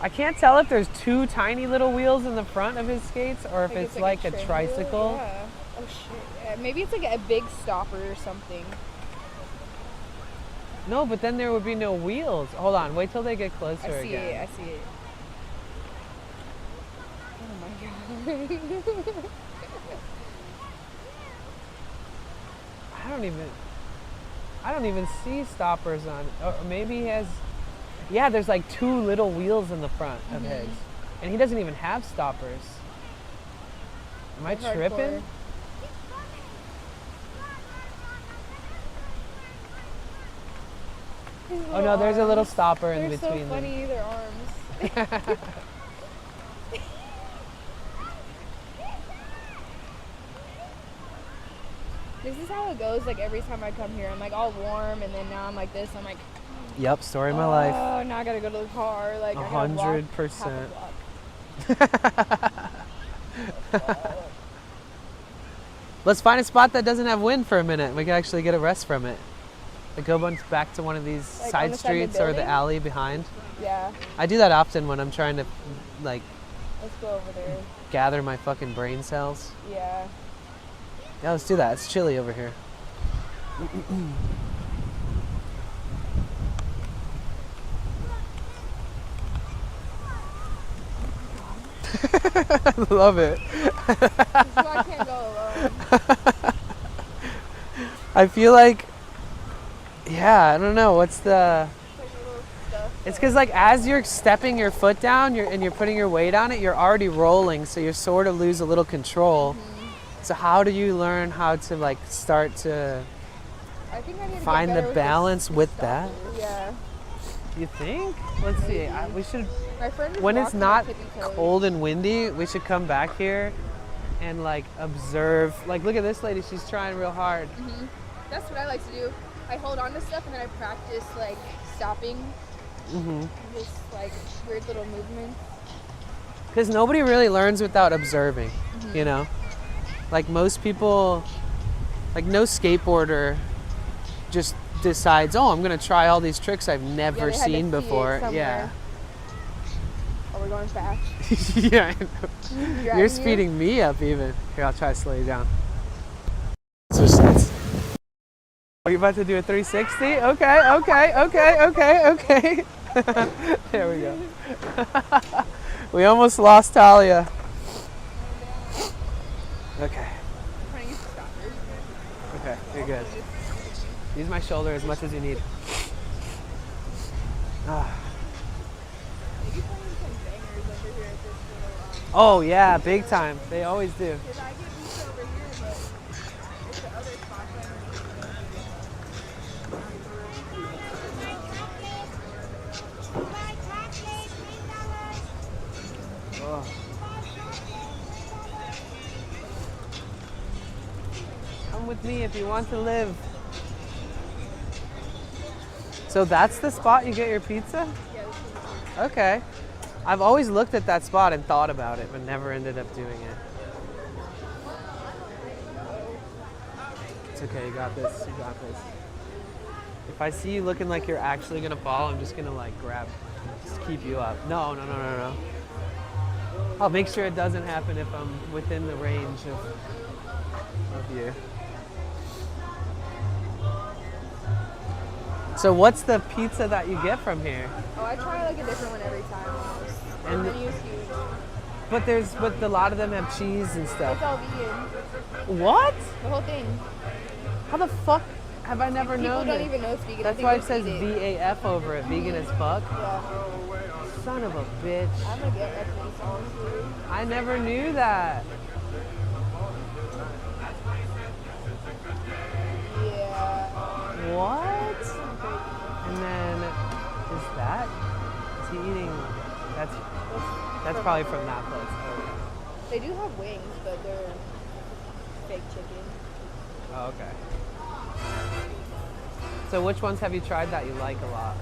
[SPEAKER 1] I can't tell if there's 2 tiny little wheels in the front of his skates or if it's like a
[SPEAKER 7] trim
[SPEAKER 1] tricycle.
[SPEAKER 7] wheel. Yeah. Oh shit. Yeah, maybe it's like a big stopper or something.
[SPEAKER 1] No, but then there would be no wheels. Hold on, wait till they get closer
[SPEAKER 7] I see
[SPEAKER 1] again.
[SPEAKER 7] it. I see it. Oh my god.
[SPEAKER 1] I don't even see stoppers on. Or maybe he has. Yeah, there's like 2 little wheels in the front of his, and he doesn't even have stoppers. Am I
[SPEAKER 7] They're
[SPEAKER 1] tripping?
[SPEAKER 7] hardcore.
[SPEAKER 1] Oh no, there's a little stopper in
[SPEAKER 7] They're
[SPEAKER 1] between
[SPEAKER 7] so funny, their arms. This is how it goes, like, every time I come here. I'm, like, all warm, and then now I'm like this. I'm like,
[SPEAKER 1] Yep, story of my life.
[SPEAKER 7] oh, now I gotta go to the car. Like, I gotta walk
[SPEAKER 1] 100%.
[SPEAKER 7] half a block.
[SPEAKER 1] Let's find a spot that doesn't have wind for a minute. We can actually get a rest from it. Like go back to one of these
[SPEAKER 7] Like, on
[SPEAKER 1] side
[SPEAKER 7] the side of the
[SPEAKER 1] streets or the
[SPEAKER 7] building?
[SPEAKER 1] alley behind.
[SPEAKER 7] Yeah,
[SPEAKER 1] I do that often when I'm trying to like
[SPEAKER 7] let's go over there.
[SPEAKER 1] gather my fucking brain cells.
[SPEAKER 7] Yeah.
[SPEAKER 1] Yeah, let's do that. It's chilly over here. Love it.
[SPEAKER 7] This is why I can't go alone.
[SPEAKER 1] I feel like, yeah, I don't know. What's the...
[SPEAKER 7] Like little stuff.
[SPEAKER 1] It's because like as you're stepping your foot down and you're putting your weight on it, you're already rolling, so you sort of lose a little control. So how do you learn how to like start to
[SPEAKER 7] I think I need to
[SPEAKER 1] find
[SPEAKER 7] get
[SPEAKER 1] the
[SPEAKER 7] better
[SPEAKER 1] balance with that?
[SPEAKER 7] Yeah.
[SPEAKER 1] You think? Let's see. We should,
[SPEAKER 7] My friend was
[SPEAKER 1] when it's
[SPEAKER 7] walking
[SPEAKER 1] not
[SPEAKER 7] with tippy toes.
[SPEAKER 1] cold and windy, we should come back here and like observe. Like look at this lady, she's trying real hard.
[SPEAKER 7] That's what I like to do. I hold on to stuff and then I practice like stopping. Just like weird little movements.
[SPEAKER 1] Because nobody really learns without observing, you know? Like most people, like no skateboarder just decides, oh, I'm gonna try all these tricks I've never
[SPEAKER 7] they had to
[SPEAKER 1] seen
[SPEAKER 7] see it
[SPEAKER 1] before. Yeah.
[SPEAKER 7] somewhere. Oh, we're going fast.
[SPEAKER 1] Yeah, I know.
[SPEAKER 7] Driving
[SPEAKER 1] You're speeding me up even. Here, I'll try to slow you down. Switch sides. Are you about to do a 360? Okay. There we go. We almost lost Talia. Okay. Okay, you're good. Use my shoulder as much as you need. Oh yeah, big time. They always do. Come with me if you want to live. So that's the spot you get your pizza? Okay. I've always looked at that spot and thought about it, but never ended up doing it. It's okay, you got this, you got this. If I see you looking like you're actually gonna fall, I'm just gonna like just keep you up. No. I'll make sure it doesn't happen if I'm within the range of you. So what's the pizza that you get from here?
[SPEAKER 7] Oh, I try like a different one every time almost.
[SPEAKER 1] And
[SPEAKER 7] the menu is huge.
[SPEAKER 1] But a lot of them have cheese and stuff.
[SPEAKER 7] It's all vegan.
[SPEAKER 1] What?
[SPEAKER 7] The whole thing.
[SPEAKER 1] How the fuck have I never known
[SPEAKER 7] People don't
[SPEAKER 1] it?
[SPEAKER 7] even know it's vegan.
[SPEAKER 1] That's
[SPEAKER 7] I think
[SPEAKER 1] why it
[SPEAKER 7] they
[SPEAKER 1] says
[SPEAKER 7] eat it.
[SPEAKER 1] VAF over it, vegan as fuck.
[SPEAKER 7] Yeah.
[SPEAKER 1] Son of a bitch.
[SPEAKER 7] I'm gonna get at least honestly.
[SPEAKER 1] I never knew that.
[SPEAKER 7] Yeah.
[SPEAKER 1] What? And then, is he eating, that's probably from that place. Oh.
[SPEAKER 7] They do have wings, but they're fake chicken.
[SPEAKER 1] Oh, okay. So which ones have you tried that you like a lot?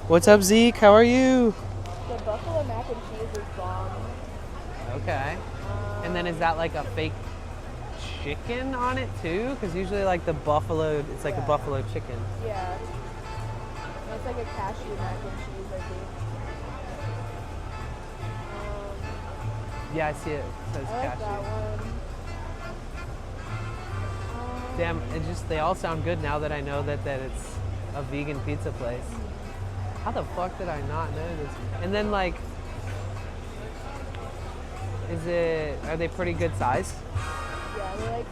[SPEAKER 1] What's up, Zeke? How are you?
[SPEAKER 7] The buffalo mac and cheese is bomb.
[SPEAKER 1] Okay. And then is that like a fake chicken on it too? Because usually like the buffalo, it's like a buffalo chicken.
[SPEAKER 7] Yeah. And it's like a cashew mac and cheese, I think.
[SPEAKER 1] Yeah, I see it. It says
[SPEAKER 7] I like
[SPEAKER 1] cashew.
[SPEAKER 7] that one.
[SPEAKER 1] Damn, they all sound good now that I know that it's a vegan pizza place. How the fuck did I not know this? And then like, are they pretty good size?
[SPEAKER 7] Yeah, they're like,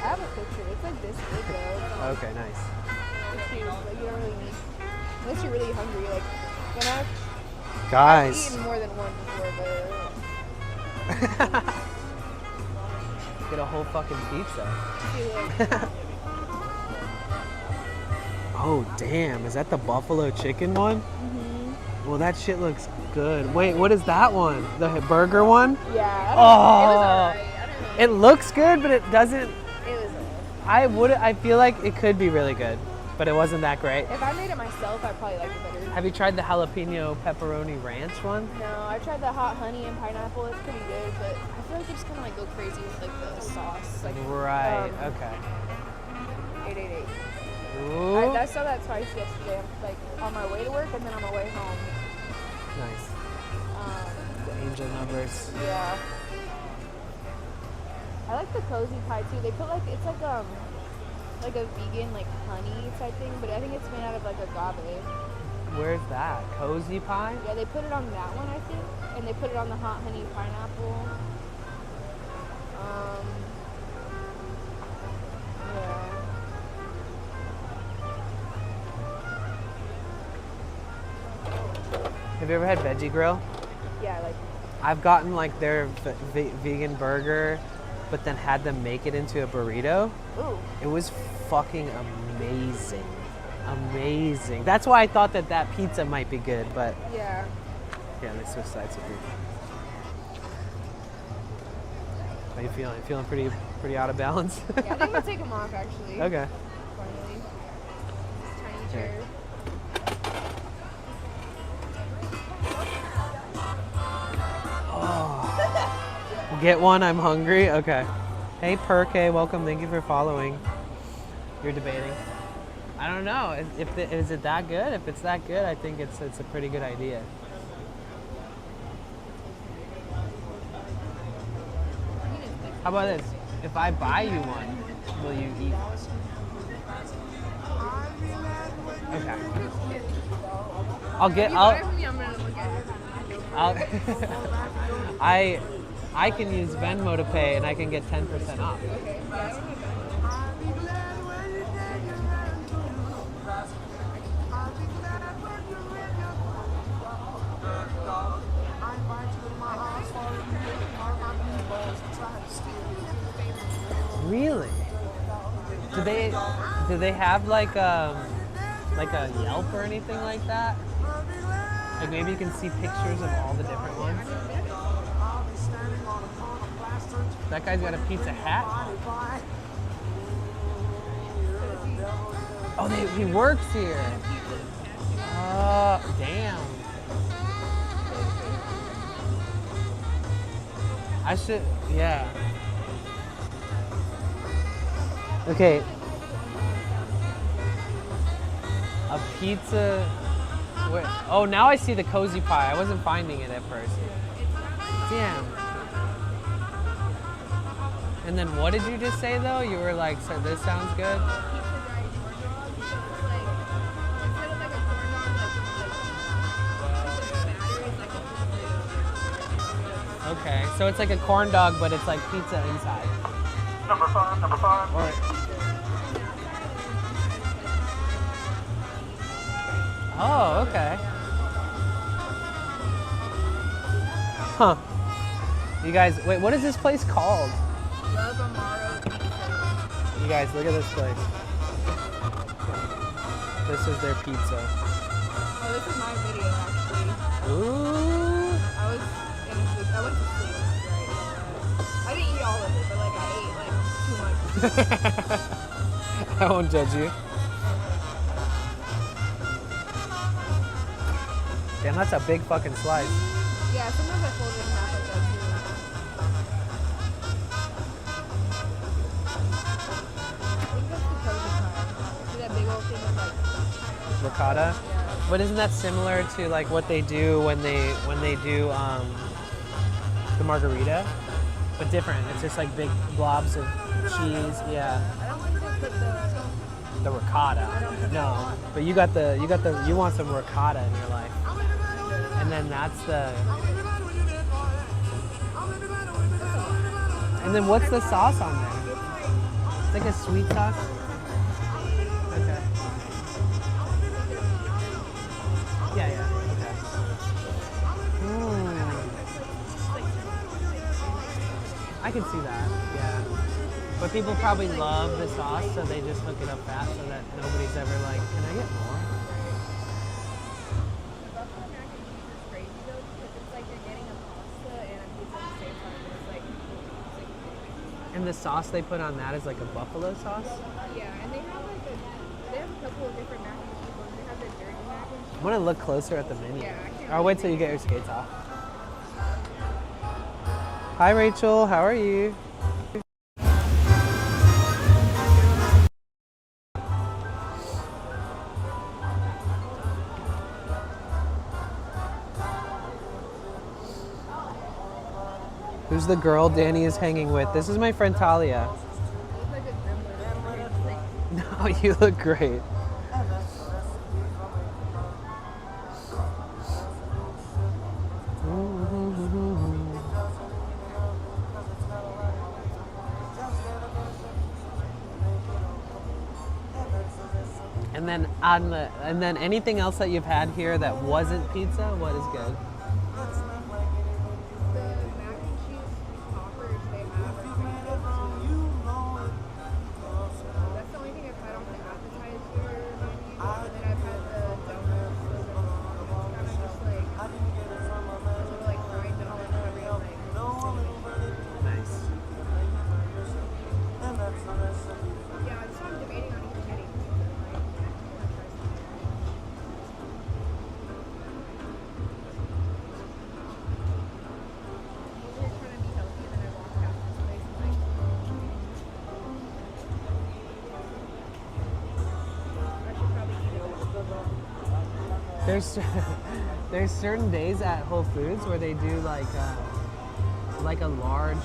[SPEAKER 7] I have a picture. It's like this big though.
[SPEAKER 1] Okay, nice.
[SPEAKER 7] It's huge, but you don't really need, unless you're really hungry. Like, when I've
[SPEAKER 1] Guys.
[SPEAKER 7] eaten more than one before, but
[SPEAKER 1] Get a whole fucking pizza. Oh, damn. Is that the buffalo chicken one? Mm-hmm. Well, that shit looks good. Wait, what is that one? The burger one?
[SPEAKER 7] Yeah.
[SPEAKER 1] Oh.
[SPEAKER 7] It was alright. I don't know.
[SPEAKER 1] It looks good, but it doesn't.
[SPEAKER 7] It was alright.
[SPEAKER 1] I feel like it could be really good, but it wasn't that great.
[SPEAKER 7] If I made it myself, I'd probably like it better.
[SPEAKER 1] Have you tried the jalapeno pepperoni ranch one?
[SPEAKER 7] No, I tried the hot honey and pineapple. It's pretty good, but I feel like you just kind of like go crazy with like the sauce. Like,
[SPEAKER 1] Right, okay.
[SPEAKER 7] 888.
[SPEAKER 1] Ooh.
[SPEAKER 7] I saw that twice yesterday, like on my way to work and then on my way home.
[SPEAKER 1] Nice. The angel numbers.
[SPEAKER 7] Yeah. I like the cozy pie too. They put it's like a vegan like honey type thing, but I think it's made out of like agave.
[SPEAKER 1] Where's that? Cozy pie?
[SPEAKER 7] Yeah, they put it on that one, I think, and they put it on the hot honey pineapple.
[SPEAKER 1] Have you ever had Veggie Grill?
[SPEAKER 7] Yeah, like
[SPEAKER 1] I've gotten like their vegan burger, but then had them make it into a burrito.
[SPEAKER 7] ooh.
[SPEAKER 1] It was fucking amazing. Amazing. That's why I thought that pizza might be good, but
[SPEAKER 7] Yeah.
[SPEAKER 1] yeah, they switched sides with me. How you feeling? Feeling pretty out of balance?
[SPEAKER 7] Yeah, I think I'm gonna take them off actually.
[SPEAKER 1] Okay.
[SPEAKER 7] Finally. This tiny
[SPEAKER 1] Okay.
[SPEAKER 7] chair.
[SPEAKER 1] Get one, I'm hungry. Okay. Hey, Perke, welcome. Thank you for following. You're debating. I don't know. Is it that good? If it's that good, I think it's a pretty good idea. How about this? If I buy you one, will you eat? Okay. I'll get.
[SPEAKER 7] I'm gonna look at it.
[SPEAKER 1] I can use Venmo to pay, and I can get 10% off.
[SPEAKER 7] Okay. Yeah.
[SPEAKER 1] Really? Do they have like a Yelp or anything like that? Like maybe you can see pictures of all the different ones. That guy's got a pizza hat. Oh, he works here. Damn. I should, yeah. Okay. A pizza. Wait. Oh, now I see the cozy pie. I wasn't finding it at first. Damn. And then what did you just say though? You were like, so this sounds good? Okay, so it's like a corn dog, but it's like pizza inside.
[SPEAKER 10] Number five.
[SPEAKER 1] All right. Oh, okay. Huh. You guys, wait, what is this place called? You guys, look at this place. This is their pizza.
[SPEAKER 7] Oh, this is my video actually.
[SPEAKER 1] Ooh.
[SPEAKER 7] I went to sleep, right? I didn't eat all of it, but like I ate like too much.
[SPEAKER 1] I won't judge you. Damn, that's a big fucking slice.
[SPEAKER 7] Yeah, sometimes I fold it in half like that too. I think that's the cozy pie. See that big old thing of like
[SPEAKER 1] Ricotta.
[SPEAKER 7] yeah.
[SPEAKER 1] But isn't that similar to like what they do when they do the margarita? But different. It's just like big blobs of cheese. Yeah.
[SPEAKER 7] I don't think they put
[SPEAKER 1] The ricotta. No. But you want some ricotta in your life. And then that's the. And then what's the sauce on there? It's like a sweet sauce. Okay. Yeah. Okay. I can see that. Yeah. But people probably love the sauce, so they just hook it up fast so that nobody's ever like, can I get more? And the sauce they put on that is like a buffalo sauce?
[SPEAKER 7] Yeah, and they have a couple of different mac and cheese ones. They have the dirty mac and cheese.
[SPEAKER 1] I want to look closer at the menu.
[SPEAKER 7] Yeah, I can't
[SPEAKER 1] I'll wait till you get your skates off. Hi Rachel, how are you? Who's the girl Danny is hanging with? This is my friend Talia. No, you look great.
[SPEAKER 3] And then anything else that you've had here that wasn't pizza, what is good?
[SPEAKER 7] The mac and cheese poppers they have are pretty good too. That's the only thing I've had on the appetizer menu. And then I've had the donuts. Those are bomb. It's kind of just like a little like fried donut covered in like
[SPEAKER 3] Nice.
[SPEAKER 7] yeah, so I'm debating on even getting pizza. Like, I want to try something. We're trying to be healthy, and then I walked past this place and like, I should probably eat it.
[SPEAKER 3] There's certain days at Whole Foods where they do like a large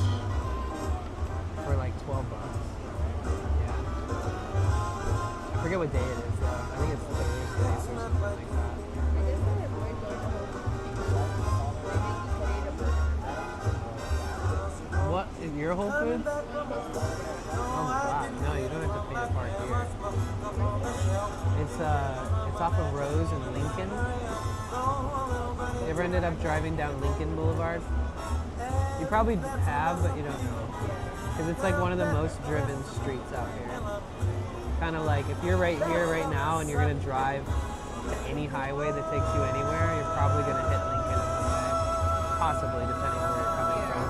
[SPEAKER 3] for like $12. Yeah. I forget what day it is though. I think it's Thursday or something like that.
[SPEAKER 7] I guess I avoid going to Whole Foods. They make you pay to burger.
[SPEAKER 3] What is your Whole Foods? Oh my god, no, you don't have to pay to park here. It's off of Rose and Lincoln. You ever ended up driving down Lincoln Boulevard? You probably have, but you don't know. Because it's like one of the most driven streets out here. Kind of like if you're right here right now and you're going to drive to any highway that takes you anywhere, you're probably going to hit Lincoln on the way. Possibly, depending on where you're coming from.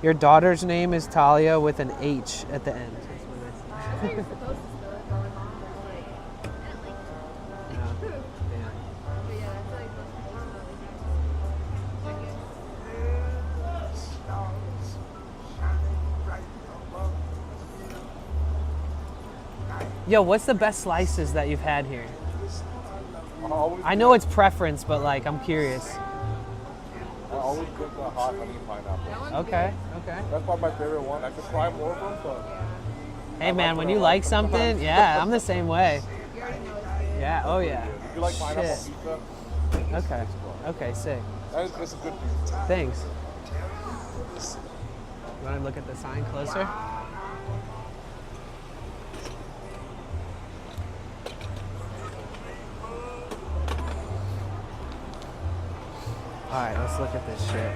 [SPEAKER 3] Your daughter's name is Talia with an H at the end.
[SPEAKER 7] That's what you're supposed to spell it going on, but like,
[SPEAKER 3] Yeah.
[SPEAKER 7] but yeah, that's like most people spell it.
[SPEAKER 3] Yo, what's the best slices that you've had here? I know it's preference, but like I'm curious.
[SPEAKER 11] I always get the hot honey pineapple.
[SPEAKER 3] Okay.
[SPEAKER 11] That's probably my favorite one. I could try more of them, but
[SPEAKER 3] Hey man, when you like something, yeah, I'm the same way. Yeah, oh yeah.
[SPEAKER 11] if you like pineapple
[SPEAKER 3] Shit.
[SPEAKER 11] pizza,
[SPEAKER 3] Okay, sick.
[SPEAKER 11] it's a good pizza.
[SPEAKER 3] Thanks. You want to look at the sign closer? All right, let's look at this shit.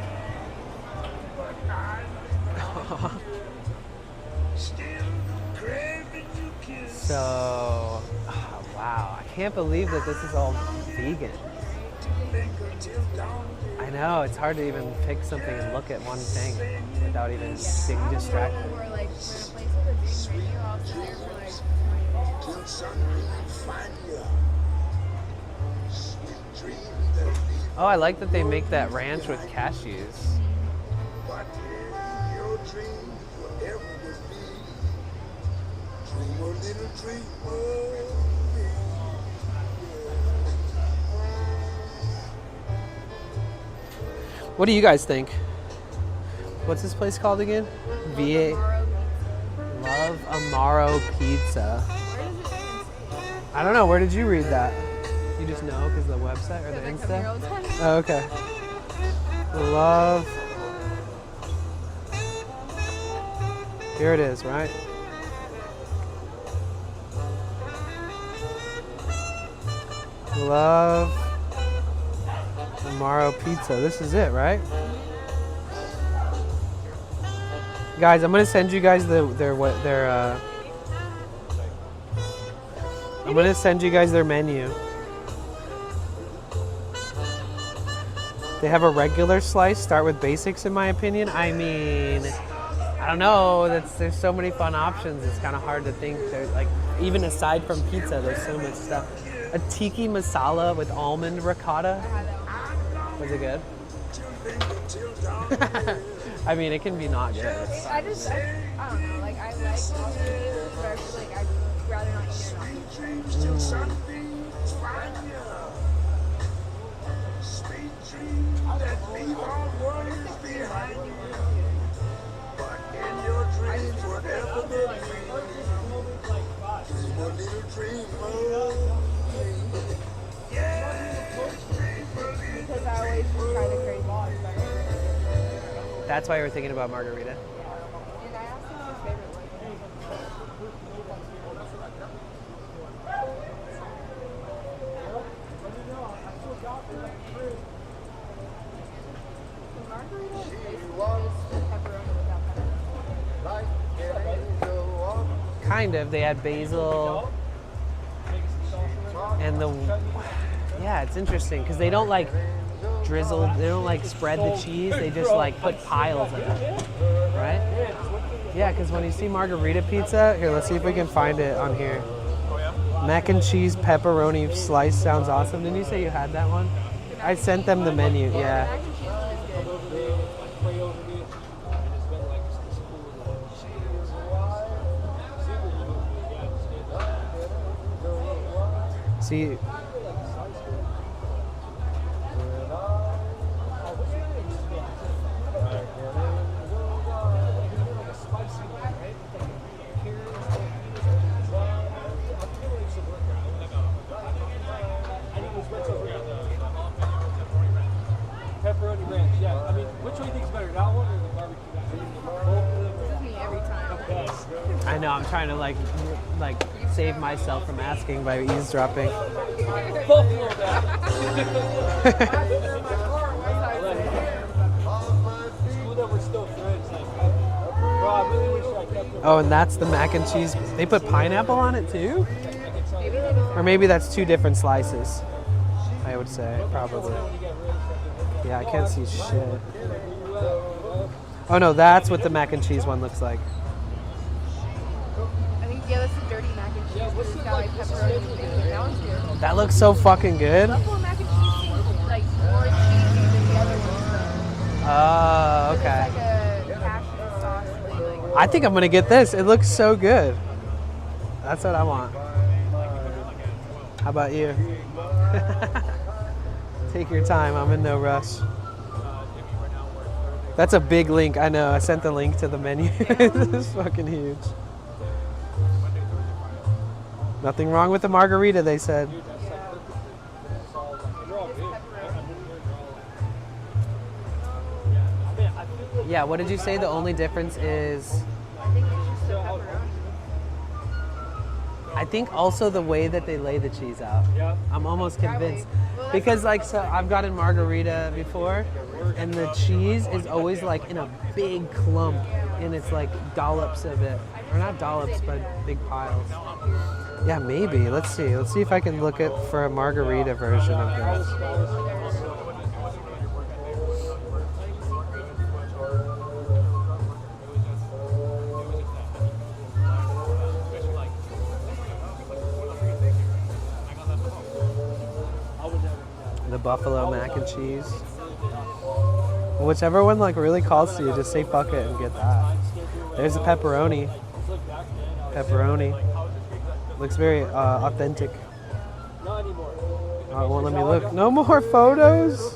[SPEAKER 3] So, wow, I can't believe that this is all vegan. I know, it's hard to even pick something and look at one thing without even being distracted.
[SPEAKER 7] We're like, we're in a place with a big menu off there, we're like,
[SPEAKER 3] Oh, I like that they make that ranch with cashews. What do you guys think? What's this place called again? VA Love Amaro Pizza. I don't know. Where did you read that? You just know because the website or the Insta? Oh, okay. Love. Here it is, right? Love Amaro Pizza. This is it, right? Guys, I'm gonna send you guys their I'm gonna send you guys their menu. They have a regular slice. Start with basics, in my opinion. I mean, I don't know. There's so many fun options. It's kind of hard to think. There's like, even aside from pizza, there's so much stuff. A tiki masala with almond ricotta. Was it good? I mean, it can be not good.
[SPEAKER 7] I don't know, like, I like pizza, but I feel like I'd rather not eat it on pizza. Because I always try the crazy ones.
[SPEAKER 3] That's why we're thinking about margarita.
[SPEAKER 7] And I asked him his favorite one.
[SPEAKER 1] kind of. They had basil and yeah, it's interesting because they don't like drizzle, they don't like spread the cheese, they just like put piles of it, right? Yeah, because when you see margarita pizza, here, let's see if we can find it on here. Mac and cheese pepperoni slice sounds awesome. Didn't you say you had that one? I sent them the menu, yeah. See,
[SPEAKER 10] Pepperoni ranch, yeah. I mean, which one do you think is better, that one or the barbecue?
[SPEAKER 7] This is me every time.
[SPEAKER 1] I know, I'm trying to like save myself from asking by eavesdropping.
[SPEAKER 10] Buffalo that. It's cool that we're still friends. Like, bro, I really wish I kept
[SPEAKER 1] Oh, and that's the mac and cheese. They put pineapple on it too? Or maybe that's two different slices, I would say, probably. Yeah, I can't see shit. Oh no, that's what the mac and cheese one looks like.
[SPEAKER 7] I think, yeah, that's the dirty mac and cheese. But it's got like pepperoni and bacon. That one's good.
[SPEAKER 1] That looks so fucking good.
[SPEAKER 7] Buffalo mac and cheese seems like more cheesy than the other ones.
[SPEAKER 1] Oh, okay.
[SPEAKER 7] It's like a cashew sauce. Like,
[SPEAKER 1] I think I'm gonna get this. It looks so good. That's what I want. How about you? Take your time. I'm in no rush. That's a big link. I know. I sent the link to the menu. This is fucking huge. Nothing wrong with the margarita, they said. Yeah, what did you say? The only difference is... I think also the way that they lay the cheese out. I'm almost convinced. Because like, so I've gotten margarita before, and the cheese is always like in a big clump, and it's like dollops of it. Or not dollops, but big piles. Yeah, maybe. Let's see. Let's see if I can look at for a margarita version of this. The buffalo mac and cheese. Whichever one like really calls to you, just say fuck it and get that. There's a pepperoni. Pepperoni. Looks very authentic. Oh, it won't let me look. No more photos?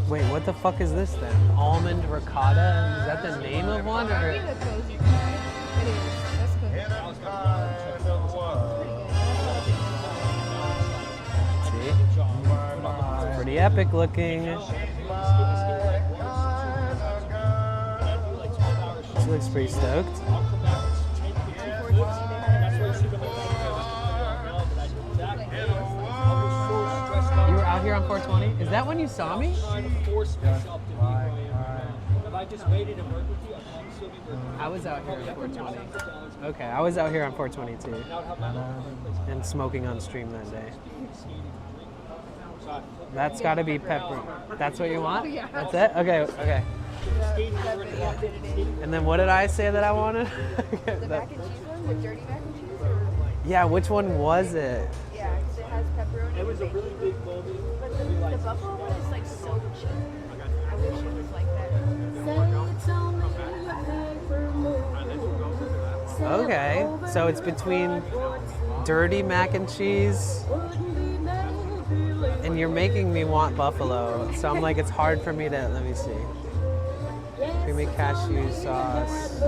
[SPEAKER 1] Wait, what the fuck is this then? Almond ricotta? Is that the name of one? Or?
[SPEAKER 7] it is. That's good.
[SPEAKER 1] See? Pretty epic looking. She looks pretty stoked. You were out here on 420? Is that when you saw me? I was out here on 420. Okay, I was out here on 420 too. And smoking on stream that day. That's gotta be pepper. That's what you want?
[SPEAKER 7] Yeah.
[SPEAKER 1] That's it? Okay, okay. And then what did I say that I wanted?
[SPEAKER 7] The mac and cheese one? The dirty mac and cheese? Or?
[SPEAKER 1] Yeah, which one was it?
[SPEAKER 7] Yeah, because it has pepperoni. It was a really big bowl. But the buffalo one is like so cheap. I wish it was like that.
[SPEAKER 1] Okay, so it's between dirty mac and cheese and you're making me want buffalo. So I'm like, it's hard for me to, let me see. Creamy cashew sauce.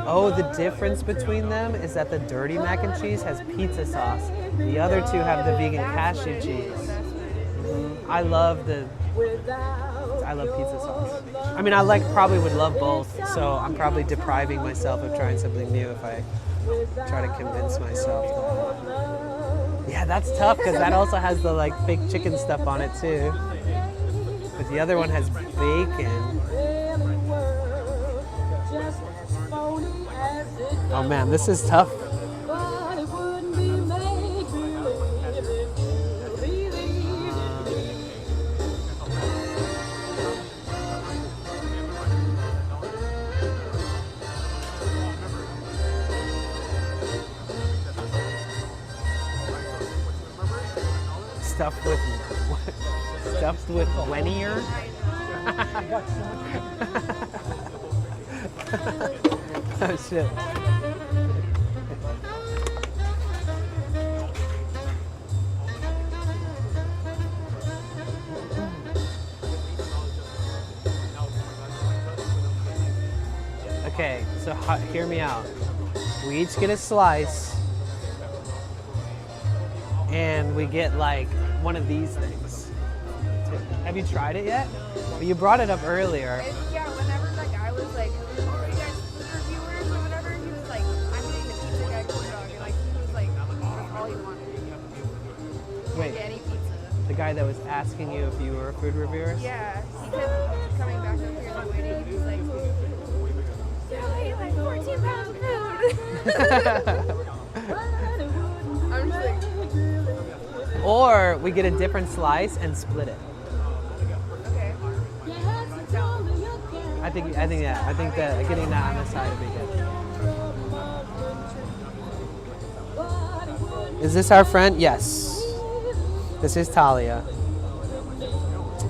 [SPEAKER 1] Oh, the difference between them is that the dirty mac and cheese has pizza sauce. The other two have the vegan cashew cheese. I love pizza sauce. I mean, I probably would love both, so I'm probably depriving myself of trying something new if I try to convince myself that. Yeah, that's tough because that also has the like fake chicken stuff on it too. But the other one has bacon. Oh man, this is tough. Stuffed with Wenier. Oh shit. Okay, so hear me out. We each get a slice, and we get like one of these things. Have you tried it yet? Well, you brought it up earlier.
[SPEAKER 7] Yeah, whenever that guy was like, "Oh, are you guys food reviewers or whatever?" He was like, "I'm getting the pizza guy corn dog," and like he was like, that's all he wanted.
[SPEAKER 1] Wait,
[SPEAKER 7] Any pizza.
[SPEAKER 1] the guy that was asking you if you were a food reviewer?
[SPEAKER 7] Yeah, he kept coming back up here and waiting. He was like, "So I ate like 14 pounds of food." I'm just like,
[SPEAKER 1] Or we get a different slice and split it.
[SPEAKER 7] okay.
[SPEAKER 1] I think that getting that on the side would be good. Is this our friend? Yes. This is Talia.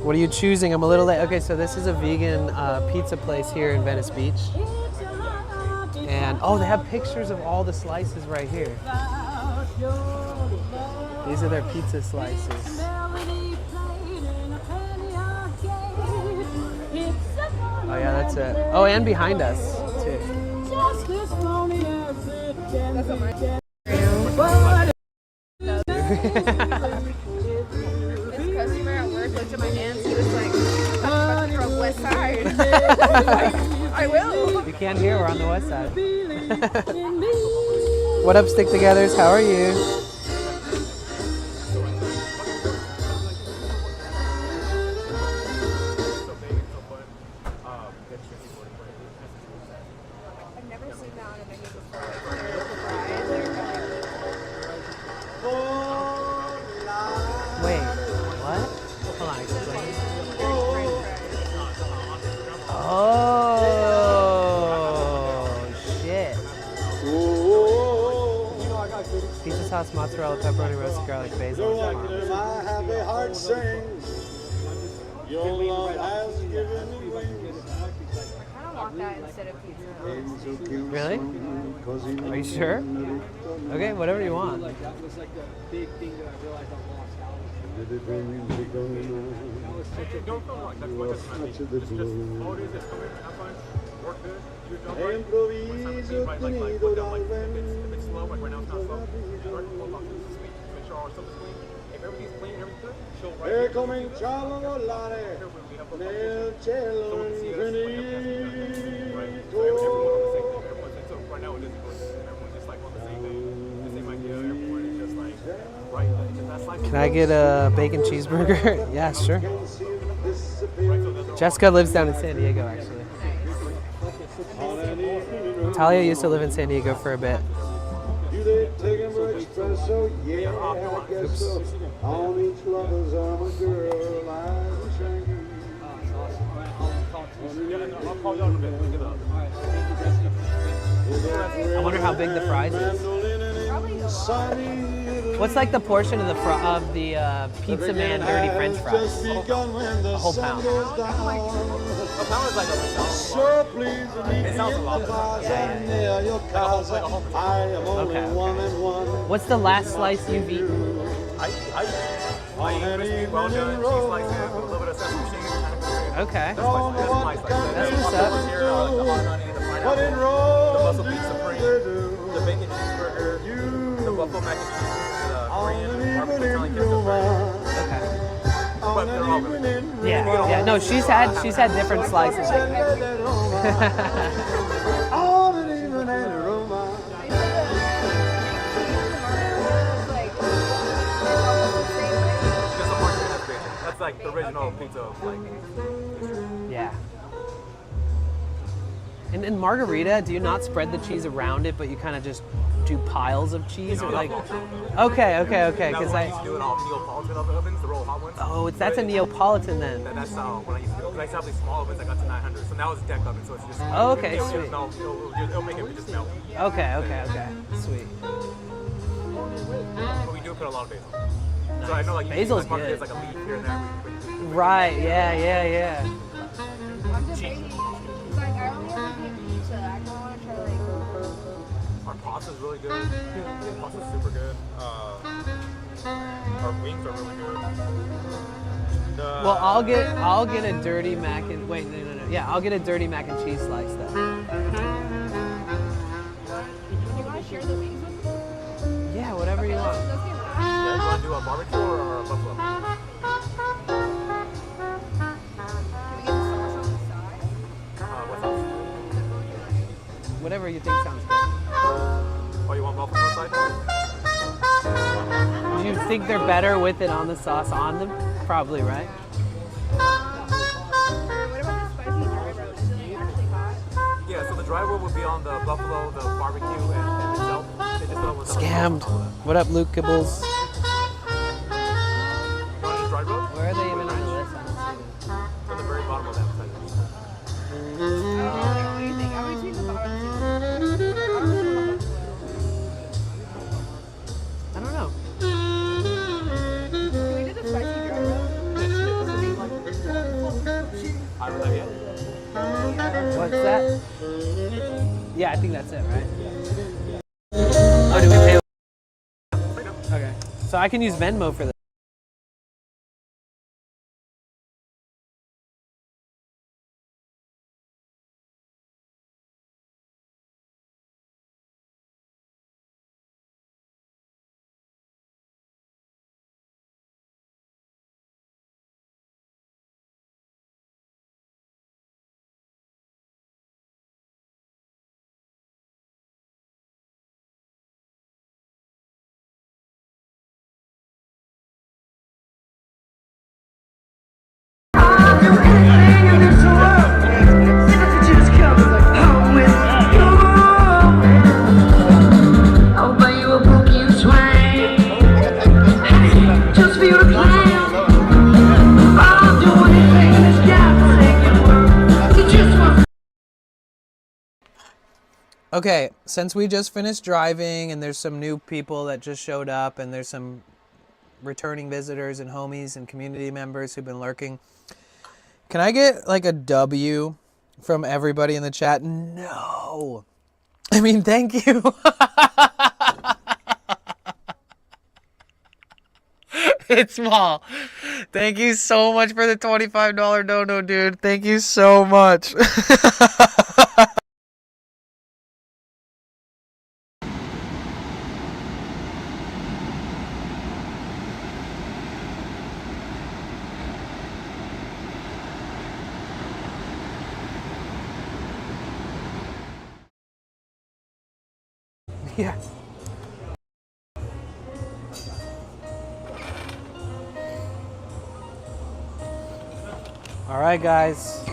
[SPEAKER 1] What are you choosing? I'm a little late. Okay, so this is a vegan pizza place here in Venice Beach. And oh, they have pictures of all the slices right here. These are their pizza slices. Oh yeah, that's it. Oh, and behind us too.
[SPEAKER 7] That's what mine This customer at work looked at my hands. He was like, "I'm from West Side." I will.
[SPEAKER 1] You can't hear, we're on the west side. What up, Stick Togethers? How are you?
[SPEAKER 7] I've never seen that on a menu before.
[SPEAKER 1] Wait, what? Hold on, explain. Oh, shit. Pizza sauce, mozzarella, pepperoni, roasted garlic, basil, and parmesan.
[SPEAKER 2] My happy heart sings. Your love has given me wings.
[SPEAKER 7] I kind of want that instead of pizza.
[SPEAKER 1] Really? Are you sure? Okay, whatever you want.
[SPEAKER 6] That was like the big thing that I realized I lost out.
[SPEAKER 2] Improviso unido dal vento e cominciamo a volare nel cielo infinito.
[SPEAKER 1] Can I get a bacon cheeseburger? Yeah, sure. Jessica lives down in San Diego, actually. Talia used to live in San Diego for a bit. Oops. I wonder how big the fries is. What's like the portion of the Pizza Man dirty French fries? A whole pound.
[SPEAKER 6] A pound is like a McDonald's. It sounds a lot better.
[SPEAKER 1] Okay. What's the last slice you've eaten?
[SPEAKER 6] I eat crispy, well done cheese slices with a little bit of sesame cheese.
[SPEAKER 1] Okay.
[SPEAKER 6] That's my slice.
[SPEAKER 1] That's what's up.
[SPEAKER 6] The honey, the pineapple, the also beef supreme, the bacon cheeseburger, the buffalo mac and cheese, the Korean barbecue Italian queso.
[SPEAKER 1] Okay.
[SPEAKER 6] But they're all really good.
[SPEAKER 1] Yeah, yeah. No, she's had different slices.
[SPEAKER 6] Just a margarita bacon. That's like the original pizza of like history.
[SPEAKER 1] Yeah. And in margarita, do you not spread the cheese around it, but you kind of just do piles of cheese? Or like, okay. Because
[SPEAKER 6] I used to do it all Neapolitan ovens, the roll hot ones.
[SPEAKER 1] Oh, that's a Neapolitan then.
[SPEAKER 6] That's how when I used to do it. Because I used to have these small ovens, I got to 900. So now it's a deck oven, so it's just.
[SPEAKER 1] Oh, okay, sweet.
[SPEAKER 6] It'll make it just melt.
[SPEAKER 1] Okay. Sweet.
[SPEAKER 6] But we do put a lot of basil. Nice. So I know like
[SPEAKER 1] basil's
[SPEAKER 6] like,
[SPEAKER 1] good.
[SPEAKER 6] It's like a leaf here and there.
[SPEAKER 1] Right. Yeah.
[SPEAKER 5] I'm debating. It's like I only ever get pizza. I kind of want to try like.
[SPEAKER 6] Our pasta's really good. Pasta's super good. Our wings are really good.
[SPEAKER 1] Well, I'll get a dirty mac and wait no. Yeah, I'll get a dirty mac and cheese slice then.
[SPEAKER 5] Do you want to share the wings with me?
[SPEAKER 1] Yeah, whatever you want.
[SPEAKER 6] Yeah, you want to do a barbecue or a buffalo? What else?
[SPEAKER 1] Whatever you think sounds good.
[SPEAKER 6] Oh, you want buffalo on the side?
[SPEAKER 1] Do you think they're better with it on the sauce on them? Probably, right?
[SPEAKER 5] What about the spicy dry rub? Is it actually hot?
[SPEAKER 6] Yeah, so the dry rub would be on the buffalo, the barbecue, and itself. They just don't want to
[SPEAKER 1] Scammed. What up, Luke Kibbles?
[SPEAKER 6] You want to dry rub?
[SPEAKER 1] Where are they even on the list? I don't see them.
[SPEAKER 6] It's on the very bottom of that side.
[SPEAKER 5] What do you think? I would choose the bottom two.
[SPEAKER 1] I don't know.
[SPEAKER 5] Can we do the spicy dry rub?
[SPEAKER 6] I don't know yet.
[SPEAKER 1] What's that? Yeah, I think that's it, right? Oh, do we pay? Okay. So I can use Venmo for this. Okay, since we just finished driving and there's some new people that just showed up and there's some returning visitors and homies and community members who've been lurking, can I get like a W from everybody in the chat? No. I mean, thank you. It's small. Thank you so much for the $25 dono, dude. Thank you so much. Yeah. All right, guys.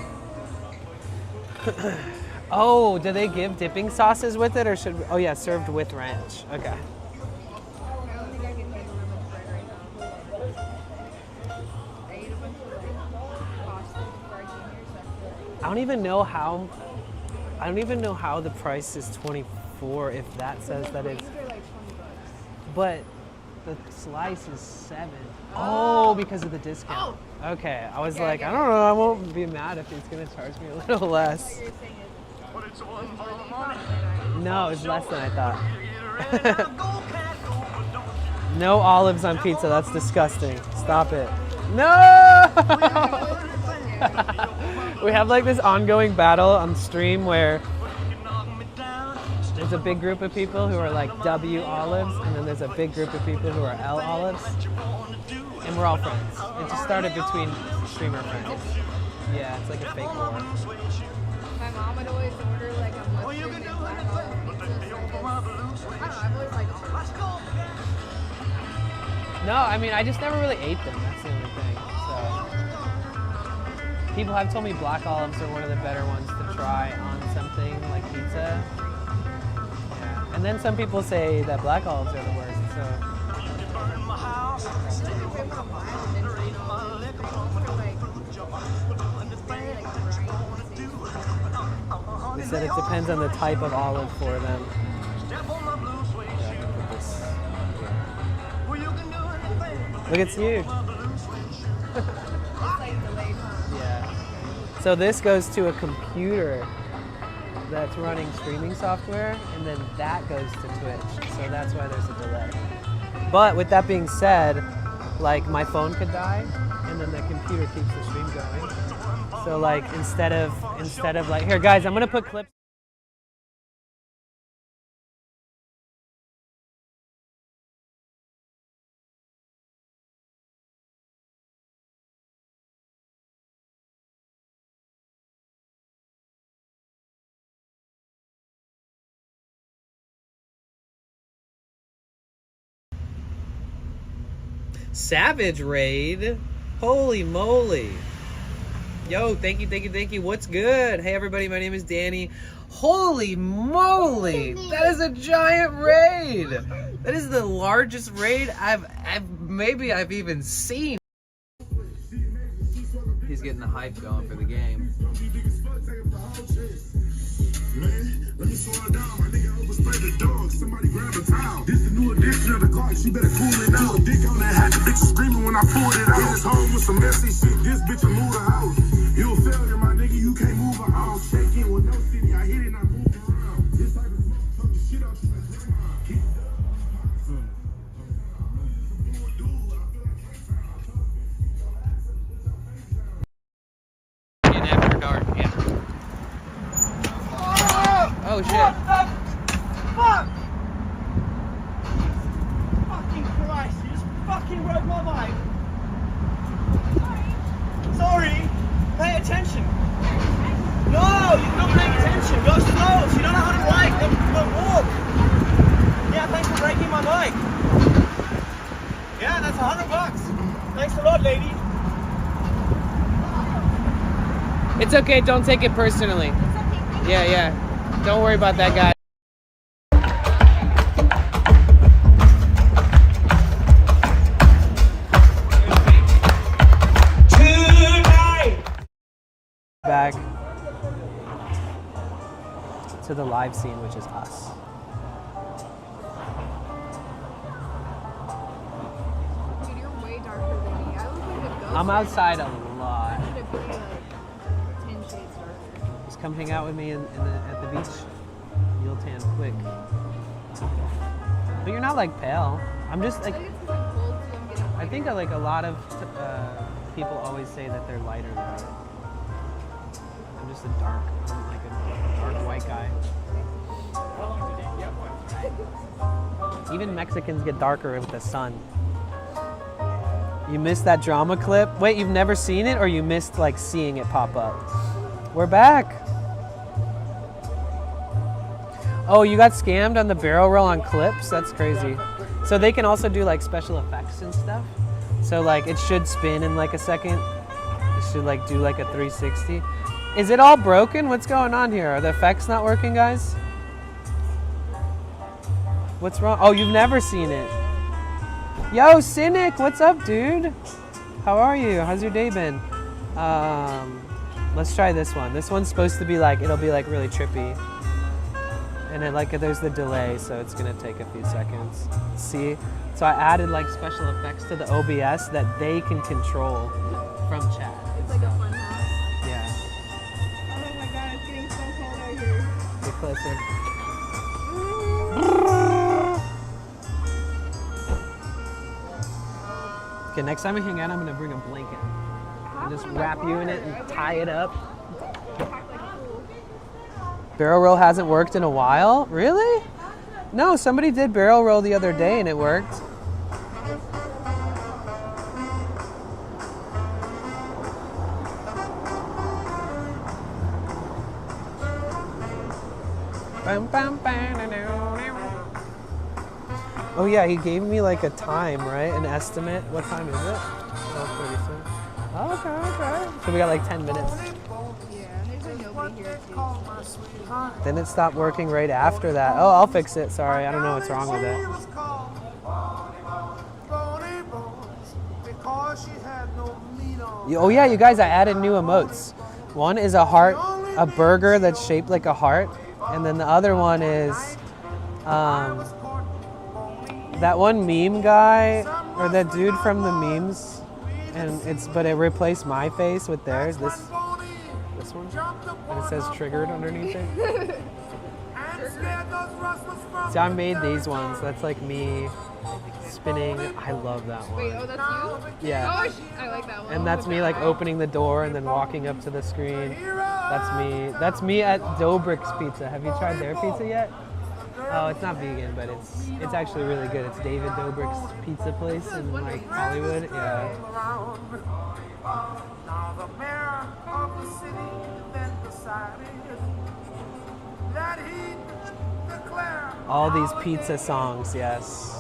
[SPEAKER 1] Oh, do they give dipping sauces with it, or should we? Oh yeah, served with ranch. Okay. I don't even know how the price is 24 if that says that it's. But the slice is 7. Oh, because of the discount. Okay, I was like, I don't know, I won't be mad if he's gonna charge me a little less. No, it's less than I thought. No olives on pizza, that's disgusting. Stop it. No! We have like this ongoing battle on stream where There's a big group of people who are like W olives, and then there's a big group of people who are L olives, and we're all friends. It just started between streamer friends. Yeah, it's like a fake war.
[SPEAKER 7] My mom would always order like a mushroom and black olive pizza. So I don't know, I've always liked olives.
[SPEAKER 1] No, I mean, I just never really ate them. That's the only thing. So people have told me black olives are one of the better ones to try on something like pizza. Yeah. And then some people say that black olives are the worst. So they said it depends on the type of olive for them. Look, it's huge. Yeah. So this goes to a computer that's running streaming software, and then that goes to Twitch. So that's why there's a delay. But with that being said, like my phone could die, and then the computer keeps the stream going. So like instead of like, here guys, I'm gonna put clips. Savage Raid. Holy moly. Yo, thank you. What's good? Hey everybody, my name is Danny. Holy moly. That is a giant raid. That is the largest raid I've even seen. He's getting the hype going for the game. Man, let me slow it down. My nigga overspray the dog. Somebody grab a towel. This the new edition of the clock. She better cool it out. Dick on that hat. The bitch is screaming when I pulled it out. In his home with some messy shit. This bitch will move the house. You a failure, my nigga. You can't move a house. Shaking with no city. I hit it and I move around. This type of smoke fuck the shit out you like grandma. Keep it up. In after dark, yeah. Oh shit.
[SPEAKER 12] What the fuck? Fucking Christ, you just fucking broke my bike. Sorry. Pay attention. No, you're not paying attention. Go slow. You don't know how to bike. Go walk. Yeah, thanks for breaking my bike. Yeah, that's $100. Thanks a lot, lady.
[SPEAKER 1] It's okay, don't take it personally. Yeah. Don't worry about that guy. Back to the live scene, which is us.
[SPEAKER 7] Dude, you're way darker than me. I look like a ghost.
[SPEAKER 1] I'm outside a lot.
[SPEAKER 7] I should have been like 10 shades darker.
[SPEAKER 1] Just come hang out with me at the beach. You'll tan quick. But you're not like pale. I'm just like. I think like a lot of people always say that they're lighter than me. I'm just I'm like a dark white guy. Even Mexicans get darker with the sun. You missed that drama clip? Wait, you've never seen it, or you missed like seeing it pop up? We're back. Oh, you got scammed on the barrel roll on clips? That's crazy. So they can also do like special effects and stuff. So like it should spin in like a second. It should like do like a 360. Is it all broken? What's going on here? Are the effects not working, guys? What's wrong? Oh, you've never seen it. Yo, Cynic, what's up, dude? How are you? How's your day been? Let's try this one. This one's supposed to be like, it'll be like really trippy. And then like there's the delay, so it's gonna take a few seconds. See? So I added like special effects to the OBS that they can control from chat.
[SPEAKER 7] It's like a fun house.
[SPEAKER 1] Yeah.
[SPEAKER 7] Oh my god, it's getting so cold out here.
[SPEAKER 1] Get closer. Okay, next time we hang out, I'm gonna bring a blanket. And just wrap you in it and tie it up. Barrel roll hasn't worked in a while? Really? No, somebody did barrel roll the other day and it worked. Oh yeah, he gave me like a time, right? An estimate. What time is it? 12:36. Oh, okay. So we got like 10 minutes.
[SPEAKER 7] Yeah, there's like nobody here too.
[SPEAKER 1] Then it stopped working right after that. Oh, I'll fix it. Sorry, I don't know what's wrong with it. Oh yeah, you guys, I added new emotes. One is a heart, a burger that's shaped like a heart, and then the other one is that one meme guy or that dude from the memes, and but it replaced my face with theirs. This one, and it says triggered underneath it. See, I made these ones. That's like me spinning. I love that one.
[SPEAKER 7] Wait, oh, that's you?
[SPEAKER 1] Yeah.
[SPEAKER 7] Oh, I like that one.
[SPEAKER 1] And that's me like opening the door and then walking up to the screen. That's me. That's me at Dobrik's Pizza. Have you tried their pizza yet? Oh, it's not vegan, but it's actually really good. It's David Dobrik's pizza place in like Hollywood. Yeah. All these pizza songs, yes.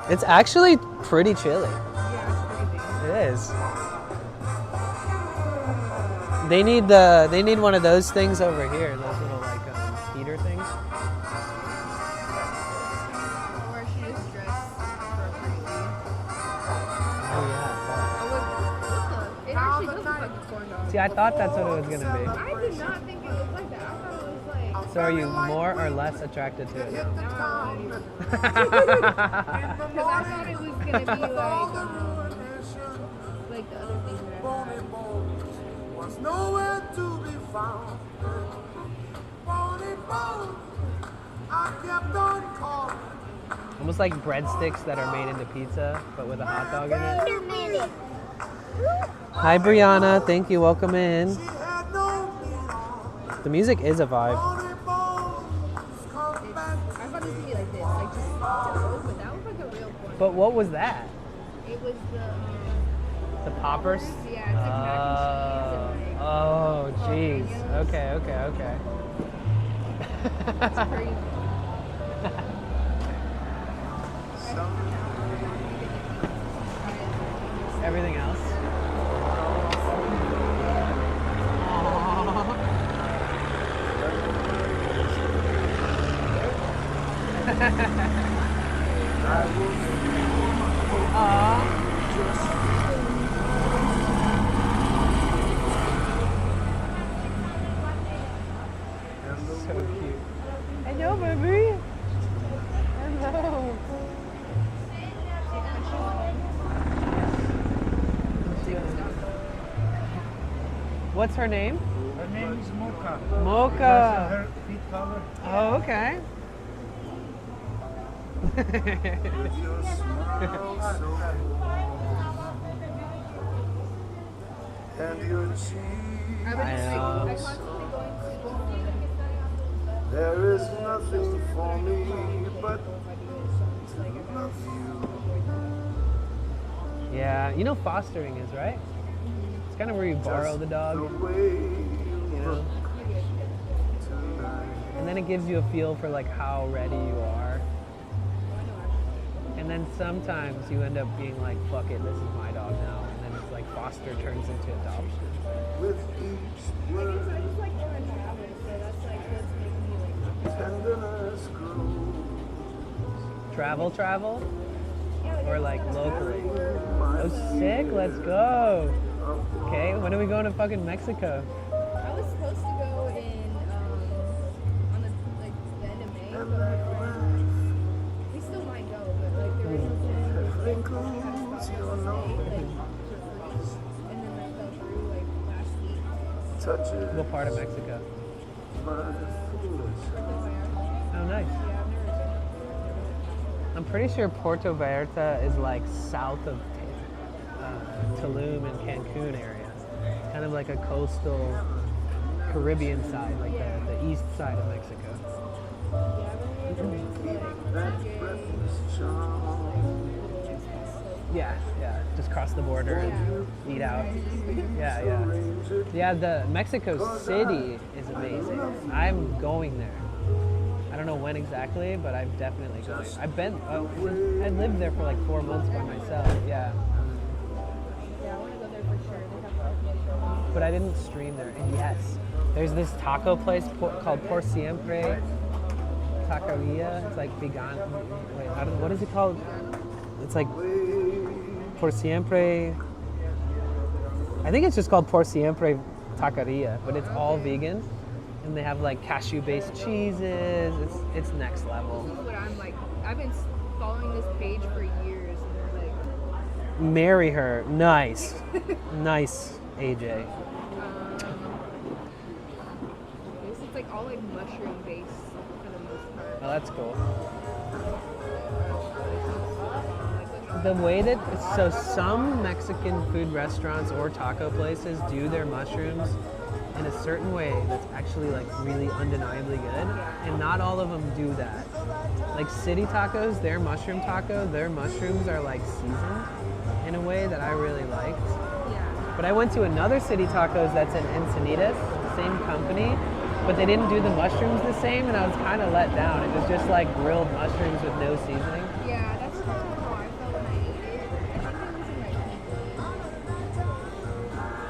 [SPEAKER 1] It's actually pretty chilly. It is. They need one of those things over here. Those little like heater things.
[SPEAKER 7] Or she just dressed appropriately.
[SPEAKER 1] Oh yeah.
[SPEAKER 7] It actually does look like a corn dog.
[SPEAKER 1] See, I thought that's what it was gonna be.
[SPEAKER 7] I did not think it looked like that. I thought it was like.
[SPEAKER 1] So are you more or less attracted to it?
[SPEAKER 7] Because I thought it was gonna be like the other things that I had.
[SPEAKER 2] Was nowhere to be found. I kept on calling.
[SPEAKER 1] Almost like breadsticks that are made into pizza, but with a hot dog in it. Hi, Brianna. Thank you. Welcome in. The music is a vibe.
[SPEAKER 7] I thought it was gonna be like this, like just dough, but that was like a real corn.
[SPEAKER 1] But what was that?
[SPEAKER 7] It was
[SPEAKER 1] The poppers?
[SPEAKER 7] yeah, it's like mac and cheese and like.
[SPEAKER 1] Oh, jeez. Okay.
[SPEAKER 7] That's crazy.
[SPEAKER 1] Everything else? So cute. Hello, baby. Hello. What's her name?
[SPEAKER 10] Her name is Mocha.
[SPEAKER 1] Mocha.
[SPEAKER 10] Her feet color.
[SPEAKER 1] Oh, okay.
[SPEAKER 2] And your cheek.
[SPEAKER 1] I know.
[SPEAKER 2] There is nothing for me but to love you.
[SPEAKER 1] Yeah, you know fostering is, right? It's kind of where you borrow the dog, you know? And then it gives you a feel for like how ready you are. And then sometimes you end up being like, fuck it, this is my dog now. And then it's like foster turns into adoption.
[SPEAKER 2] With each word,
[SPEAKER 7] I just like orange habits, so that's like what's making me like.
[SPEAKER 2] tenderness grows.
[SPEAKER 1] Travel? Or like locally? Oh, sick, let's go. Okay, when are we going to fucking Mexico?
[SPEAKER 7] I was supposed to go in on the end of May, but like, we still might go, but like there was something like we had a spot for stay, like for free, and then that fell through like last week.
[SPEAKER 2] Touches
[SPEAKER 1] What part of Mexico?
[SPEAKER 2] my foolish.
[SPEAKER 1] Oh, nice.
[SPEAKER 7] Yeah, I've never been.
[SPEAKER 1] I'm pretty sure Puerto Vallarta is like south of Tulum and Cancun area. It's kind of like a coastal Caribbean side, like the east side of Mexico. Yeah, just cross the border and eat out. Yeah, the Mexico City is amazing. I'm going there. I don't know when exactly, but I'm definitely going. I lived there for like 4 months by myself, yeah.
[SPEAKER 7] Yeah, I want to go there for sure. They have
[SPEAKER 1] But I didn't stream there, and yes, there's this taco place called Por Siempre Taqueria. It's like vegan, what is it called? It's like Por Siempre, I think it's just called Por Siempre Taqueria, but it's all vegan. And they have like cashew-based cheeses. It's next level.
[SPEAKER 7] This is what I'm like. I've been following this page for years, and like.
[SPEAKER 1] Marry her. Nice, nice, AJ.
[SPEAKER 7] It's like all like mushroom based for the most part.
[SPEAKER 1] Oh, that's cool. The way that some Mexican food restaurants or taco places do their mushrooms in a certain way that's actually like really undeniably good, and not all of them do that. Like City Tacos, their mushroom taco, their mushrooms are like seasoned in a way that I really liked.
[SPEAKER 7] Yeah.
[SPEAKER 1] But I went to another City Tacos that's in Encinitas, same company, but they didn't do the mushrooms the same, and I was kind of let down. It was just like grilled mushrooms with no seasoning.
[SPEAKER 7] Yeah, that's kind of how I felt when I ate it.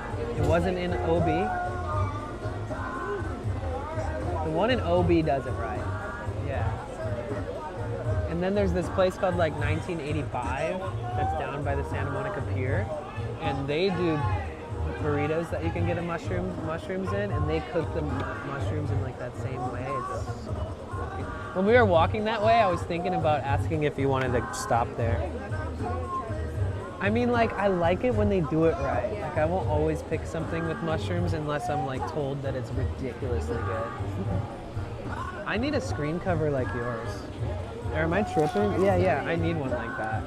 [SPEAKER 7] I think it was in like
[SPEAKER 1] It wasn't in OB. The one in OB does it right. Yeah. And then there's this place called like 1985 that's down by the Santa Monica Pier, and they do burritos that you can get mushrooms in, and they cook the mushrooms in like that same way. When we were walking that way, I was thinking about asking if you wanted to stop there. I mean, like, I like it when they do it right. Like, I won't always pick something with mushrooms unless I'm like told that it's ridiculously good. I need a screen cover like yours. Or am I tripping? Yeah, I need one like that.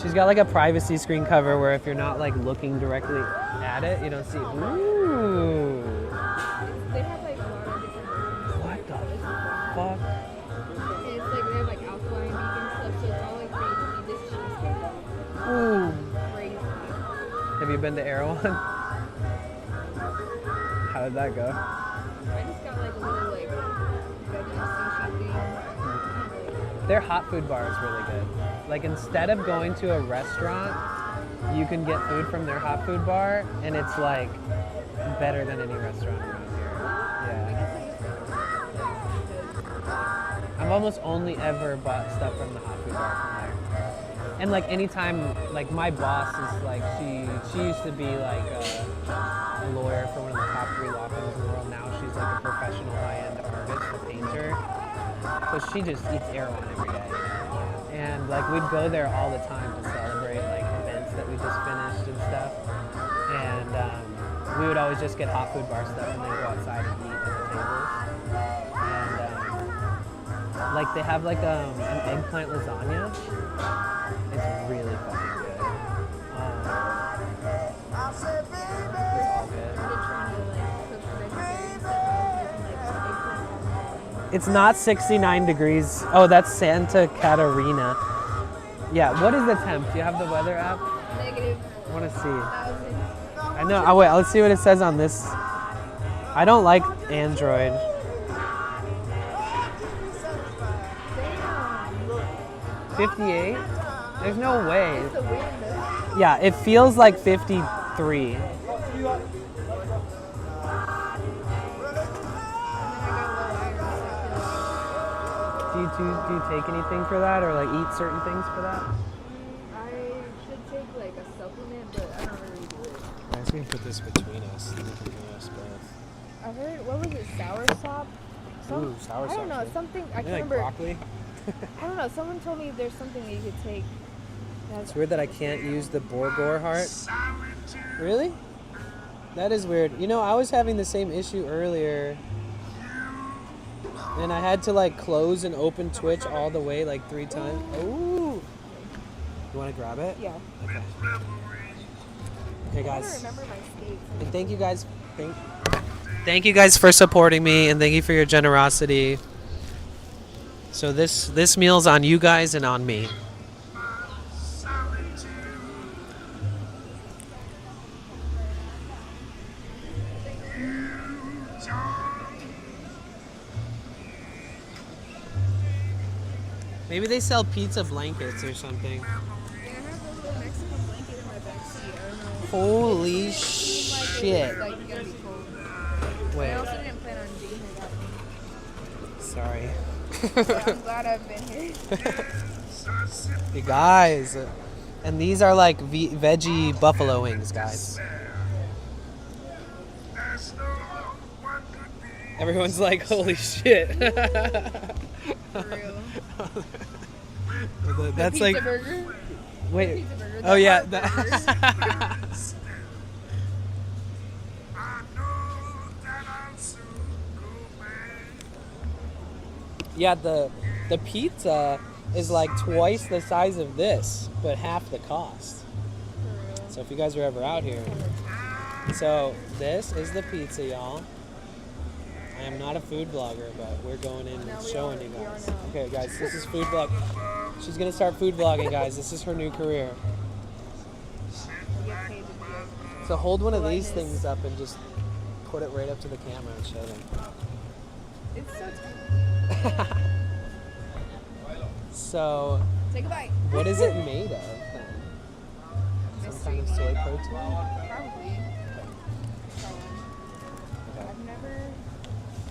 [SPEAKER 1] She's got like a privacy screen cover where if you're not like looking directly at it, you don't see. Ooh.
[SPEAKER 7] they have like a lot of different versions.
[SPEAKER 1] What the fuck?
[SPEAKER 7] And it's like they have like alkaline vegan stuff, so it's all like vegan. This cheesecake.
[SPEAKER 1] Ooh.
[SPEAKER 7] Crazy.
[SPEAKER 1] Have you been to Erewhon? How did that go?
[SPEAKER 7] I just got like a little like veggie sushi thing.
[SPEAKER 1] Their hot food bar is really good. Like instead of going to a restaurant, you can get food from their hot food bar, and it's like better than any restaurant around here. Yeah. I've almost only ever bought stuff from the hot food bar from there. And like anytime, like my boss is like, she used to be like a lawyer for one of the top 3 law firms in the world. Now she's like a professional high-end artist, a painter. So she just eats Erewhon every day. And like we'd go there all the time to celebrate like events that we just finished and stuff. And we would always just get hot food bar stuff and then go outside and eat at the tables. And like they have like an eggplant lasagna. It's really fucking good. It's all good. It's not 69 degrees. Oh, that's Santa Catarina. Yeah, what is the temp? Do you have the weather app?
[SPEAKER 7] Negative.
[SPEAKER 1] I want to see. I know. Oh, wait, let's see what it says on this. I don't like Android. 58? There's no way. Yeah, it feels like 53. Do you take anything for that, or like eat certain things for that?
[SPEAKER 7] I should take like a supplement, but I don't really do it.
[SPEAKER 1] I was gonna put this between us. And we can do us both.
[SPEAKER 7] I heard, what was it, soursop?
[SPEAKER 1] Ooh, soursop.
[SPEAKER 7] I don't know, something, I can't
[SPEAKER 1] like
[SPEAKER 7] remember.
[SPEAKER 1] broccoli?
[SPEAKER 7] I don't know, someone told me there's something that you could take.
[SPEAKER 1] It's weird that I can't use the Borgore heart. Really? That is weird. You know, I was having the same issue earlier. And I had to like close and open Twitch all the way like 3 times. Oh. You want to grab it?
[SPEAKER 7] Yeah.
[SPEAKER 1] Okay. Okay, guys.
[SPEAKER 7] Remember my skates.
[SPEAKER 1] And thank you guys. Thank you guys for supporting me, and thank you for your generosity. So this meal's on you guys and on me. Maybe they sell pizza blankets or something.
[SPEAKER 7] Yeah, I have a little Mexican blanket in my backseat. I don't know.
[SPEAKER 1] Holy shit.
[SPEAKER 7] Like, you gotta be cold.
[SPEAKER 1] Wait.
[SPEAKER 7] I also didn't plan on being here that long.
[SPEAKER 1] Sorry.
[SPEAKER 7] But I'm glad I've been here.
[SPEAKER 1] You guys. And these are like veggie buffalo wings, guys. Everyone's like, holy shit.
[SPEAKER 7] For real.
[SPEAKER 1] That's
[SPEAKER 7] pizza
[SPEAKER 1] like.
[SPEAKER 7] burger?
[SPEAKER 1] Wait.
[SPEAKER 7] Pizza burger,
[SPEAKER 1] Oh
[SPEAKER 7] the
[SPEAKER 1] yeah.
[SPEAKER 7] hard burgers.
[SPEAKER 1] Yeah, the pizza is like twice the size of this, but half the cost. So if you guys are ever out here. So this is the pizza, y'all. I am not a food blogger, but we're going in and showing you guys. Okay, guys, this is food vlog. She's gonna start food vlogging, guys. This is her new career. So hold one of these things up and just put it right up to the camera and show them.
[SPEAKER 7] It's so tight.
[SPEAKER 1] So,
[SPEAKER 7] take a bite.
[SPEAKER 1] What is it made of then? Some kind of soy protein?
[SPEAKER 7] Probably.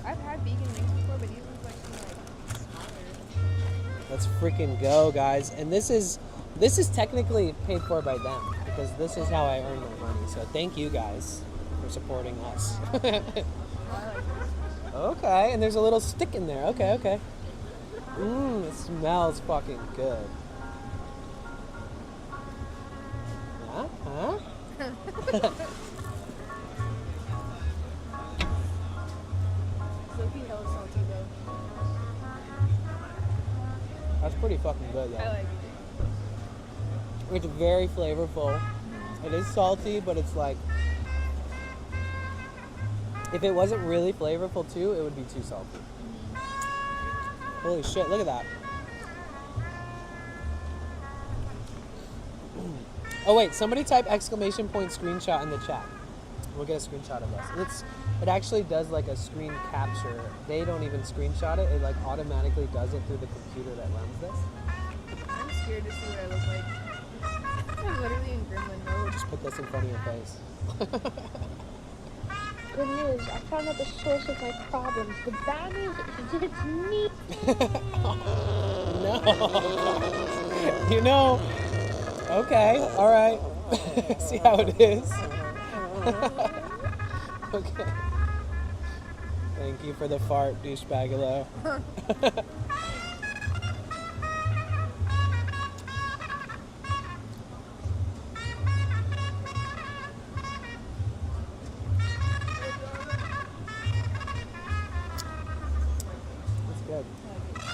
[SPEAKER 7] I've had vegan wings before, but these ones like smaller.
[SPEAKER 1] Let's freaking go, guys. And this is technically paid for by them because this is how I earn my money. So thank you guys for supporting us. Okay, and there's a little stick in there. Okay. Mmm, it smells fucking good. Yeah? Huh?
[SPEAKER 7] Sophie hella salty though.
[SPEAKER 1] That's pretty fucking good though.
[SPEAKER 7] I like it.
[SPEAKER 1] It's very flavorful. It is salty, but it's like, if it wasn't really flavorful too, it would be too salty. Holy shit, look at that. Oh wait, somebody type exclamation point screenshot in the chat. We'll get a screenshot of us. It actually does like a screen capture. They don't even screenshot it. It like automatically does it through the computer that runs this.
[SPEAKER 7] I'm scared to see what I look like. I'm literally in gremlin mode.
[SPEAKER 1] Just put this in front of your face.
[SPEAKER 13] Good news, I found out the source of my problems. The bad news is it's me.
[SPEAKER 1] No. You know, okay, all right. See how it is. Okay. Thank you for the fart, douchebagalo.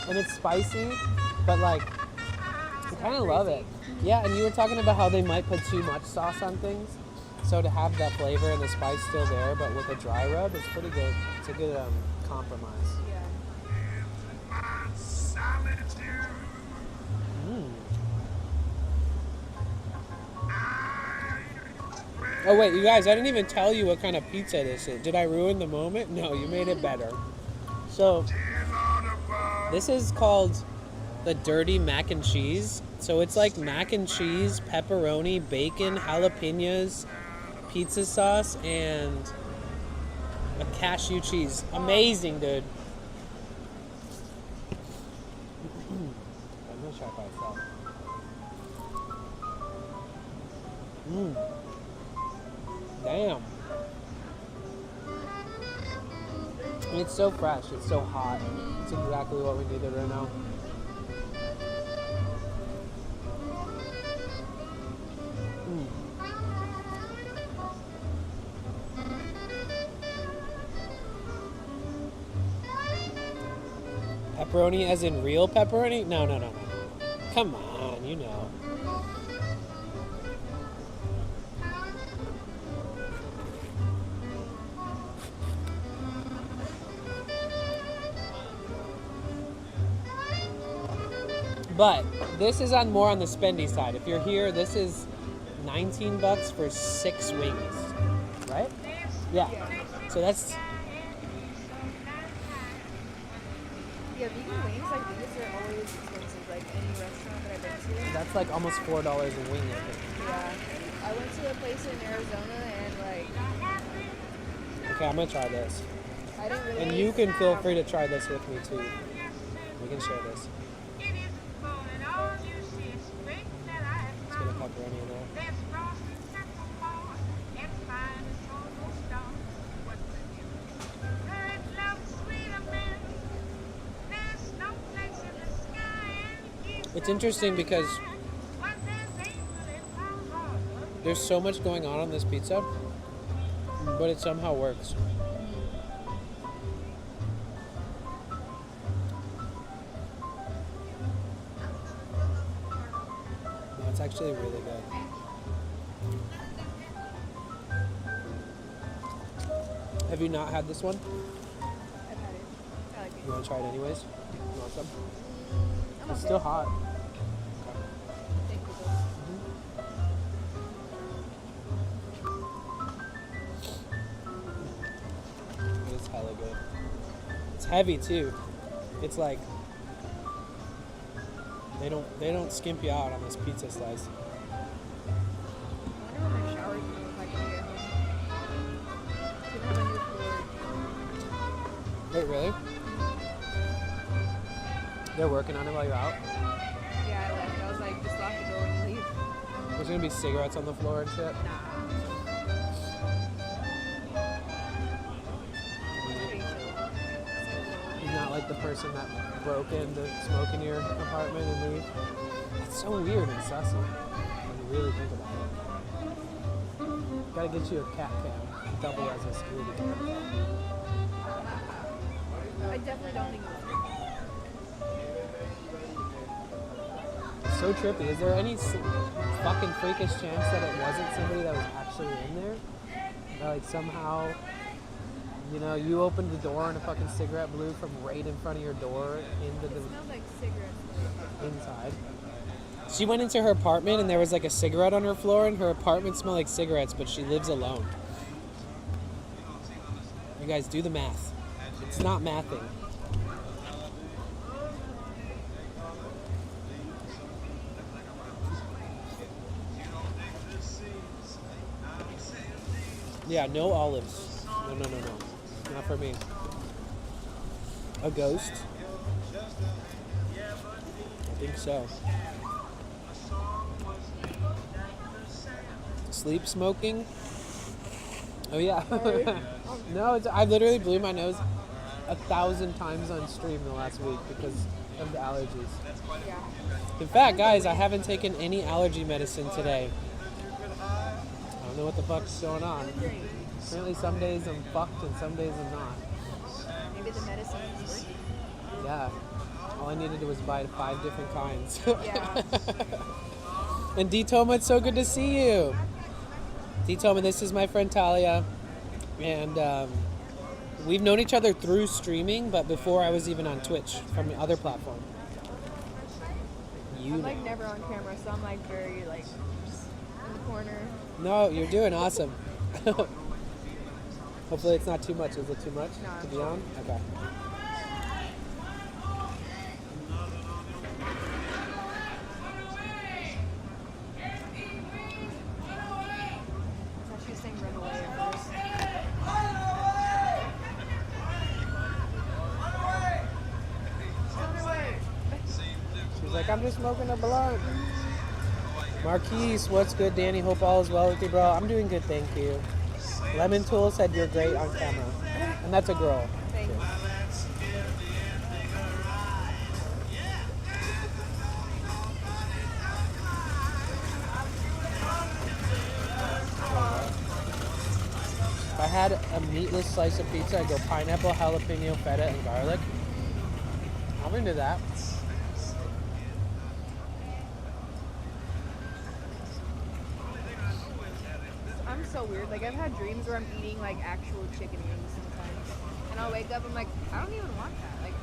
[SPEAKER 1] And it's spicy, but like, I kind of love it. Yeah, and you were talking about how they might put too much sauce on things. So to have that flavor and the spice still there, but with a dry rub, it's pretty good. It's a good compromise. Mm. Oh wait, you guys, I didn't even tell you what kind of pizza this is. Did I ruin the moment? No, you made it better. So, this is called the dirty mac and cheese. So it's like mac and cheese, pepperoni, bacon, jalapenos, pizza sauce, and a cashew cheese. Amazing, dude. I'm gonna try it by itself. Damn. And it's so fresh. It's so hot. It's exactly what we needed right now.
[SPEAKER 3] Pepperoni as in real pepperoni? No. Come on, you know. But this is more on the spendy side. If you're here, this is $19 for 6 wings, right? Yeah. So that's.
[SPEAKER 7] Yeah, vegan wings like these are always expensive. Like any restaurant that I've been to.
[SPEAKER 3] That's like almost $4 a wing, I think.
[SPEAKER 7] Yeah. I went to a place in Arizona and like.
[SPEAKER 3] Okay, I'm gonna try this.
[SPEAKER 7] I didn't really.
[SPEAKER 3] And you can feel free to try this with me too. We can share this. Let's get a pepperoni in there. It's interesting because there's so much going on this pizza, but it somehow works. No, it's actually really good. Have you not had this one?
[SPEAKER 7] I've had it. I like it.
[SPEAKER 3] You want to try it anyways? You want some?
[SPEAKER 7] I'm
[SPEAKER 3] It's
[SPEAKER 7] okay.
[SPEAKER 3] still hot.
[SPEAKER 7] Thank you,
[SPEAKER 3] It's hella good. It's heavy too. It's like they don't skimp you out on this pizza slice.
[SPEAKER 7] I wonder what my shower's gonna look like when I get home. We don't have a new floor.
[SPEAKER 3] Wait, really? They're working on it while you're out?
[SPEAKER 7] Yeah, I left. I was like, just lock the door when you leave.
[SPEAKER 3] There's gonna be cigarettes on the floor and shit.
[SPEAKER 7] Nah.
[SPEAKER 3] You're not like the person that broke in to smoke in your apartment and leave. It's so weird and sussy when you really think about it. Gotta get you a cat cam. Double as a security camera.
[SPEAKER 7] I definitely don't think it's
[SPEAKER 3] So trippy. Is there any fucking freakish chance that it wasn't somebody that was actually in there? Or like somehow, you know, you opened the door and a fucking cigarette blew from right in front of your door into the
[SPEAKER 7] It smells like cigarettes.
[SPEAKER 3] inside. She went into her apartment and there was like a cigarette on her floor and her apartment smelled like cigarettes, but she lives alone. You guys do the math. It's not mathing. Yeah, no olives. No. Not for me. A ghost? I think so. Sleep smoking? Oh yeah. No, I literally blew my nose 1,000 times on stream the last week because of the allergies.
[SPEAKER 7] Yeah.
[SPEAKER 3] In fact, guys, I haven't taken any allergy medicine today. I don't know what the fuck's going on. Apparently some days I'm fucked and some days I'm not.
[SPEAKER 7] Maybe the medicine is working.
[SPEAKER 3] Yeah. All I needed to was buy 5 different kinds.
[SPEAKER 7] Yeah.
[SPEAKER 3] And D Toma, it's so good to see you. D Toma, this is my friend Talia. And we've known each other through streaming, but before I was even on Twitch from the other platform.
[SPEAKER 7] I'm like never on camera, so I'm like very like just in the corner.
[SPEAKER 3] No, you're doing awesome. Hopefully it's not too much. Is it too much to be on? Okay.
[SPEAKER 7] So she's saying run away at first.
[SPEAKER 3] She's like, I'm just smoking a blunt. Marquise, what's good, Danny? Hope all is well with you, bro. I'm doing good, thank you. Lemon Tool said you're great on camera. And that's a girl.
[SPEAKER 7] Thanks.
[SPEAKER 3] If I had a meatless slice of pizza, I'd go pineapple, jalapeno, feta, and garlic.
[SPEAKER 1] I'm into that.
[SPEAKER 7] I'm so weird. Like I've had dreams where I'm eating like actual chicken wings sometimes, and I'll wake up. I'm like, I don't even want that. Like,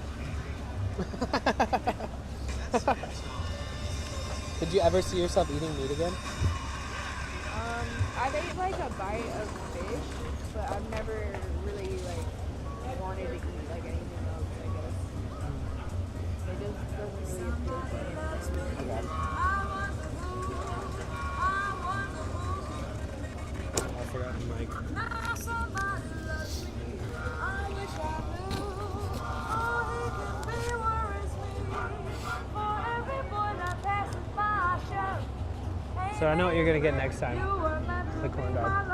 [SPEAKER 1] Could you ever see yourself eating meat again?
[SPEAKER 7] I've ate like a bite of fish, but I've never really like wanted to eat like anything else. I guess it just doesn't really appeal to me.
[SPEAKER 1] I forgot the mic. So I know what you're gonna get next time. The corn dog.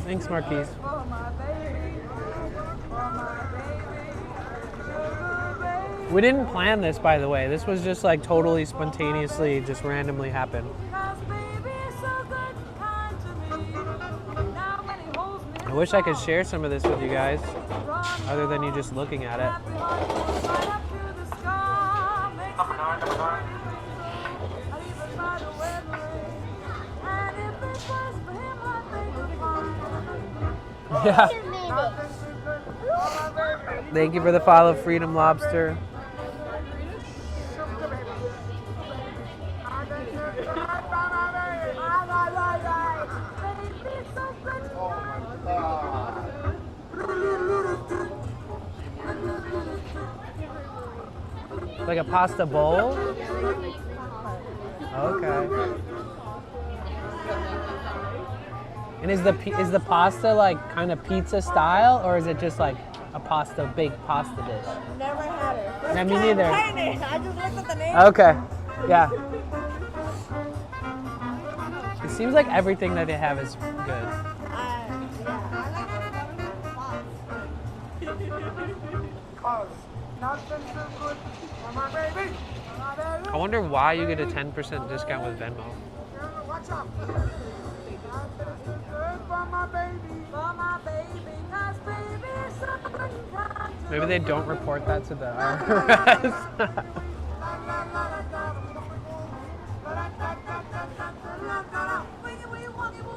[SPEAKER 1] Thanks, Marquise. We didn't plan this, by the way. This was just like totally spontaneously, just randomly happened. I wish I could share some of this with you guys, other than you just looking at it. Yeah. Thank you for the follow, Freedom Lobster. Like a pasta bowl? Okay. And is the pasta like kind of pizza style, or is it just like a big pasta dish?
[SPEAKER 14] Never had it.
[SPEAKER 1] Yeah, me neither.
[SPEAKER 14] I just looked at the name.
[SPEAKER 1] Okay. Yeah. It seems like everything that they have is good. I wonder why you get a 10% discount with Venmo. Maybe they don't report that to the IRS.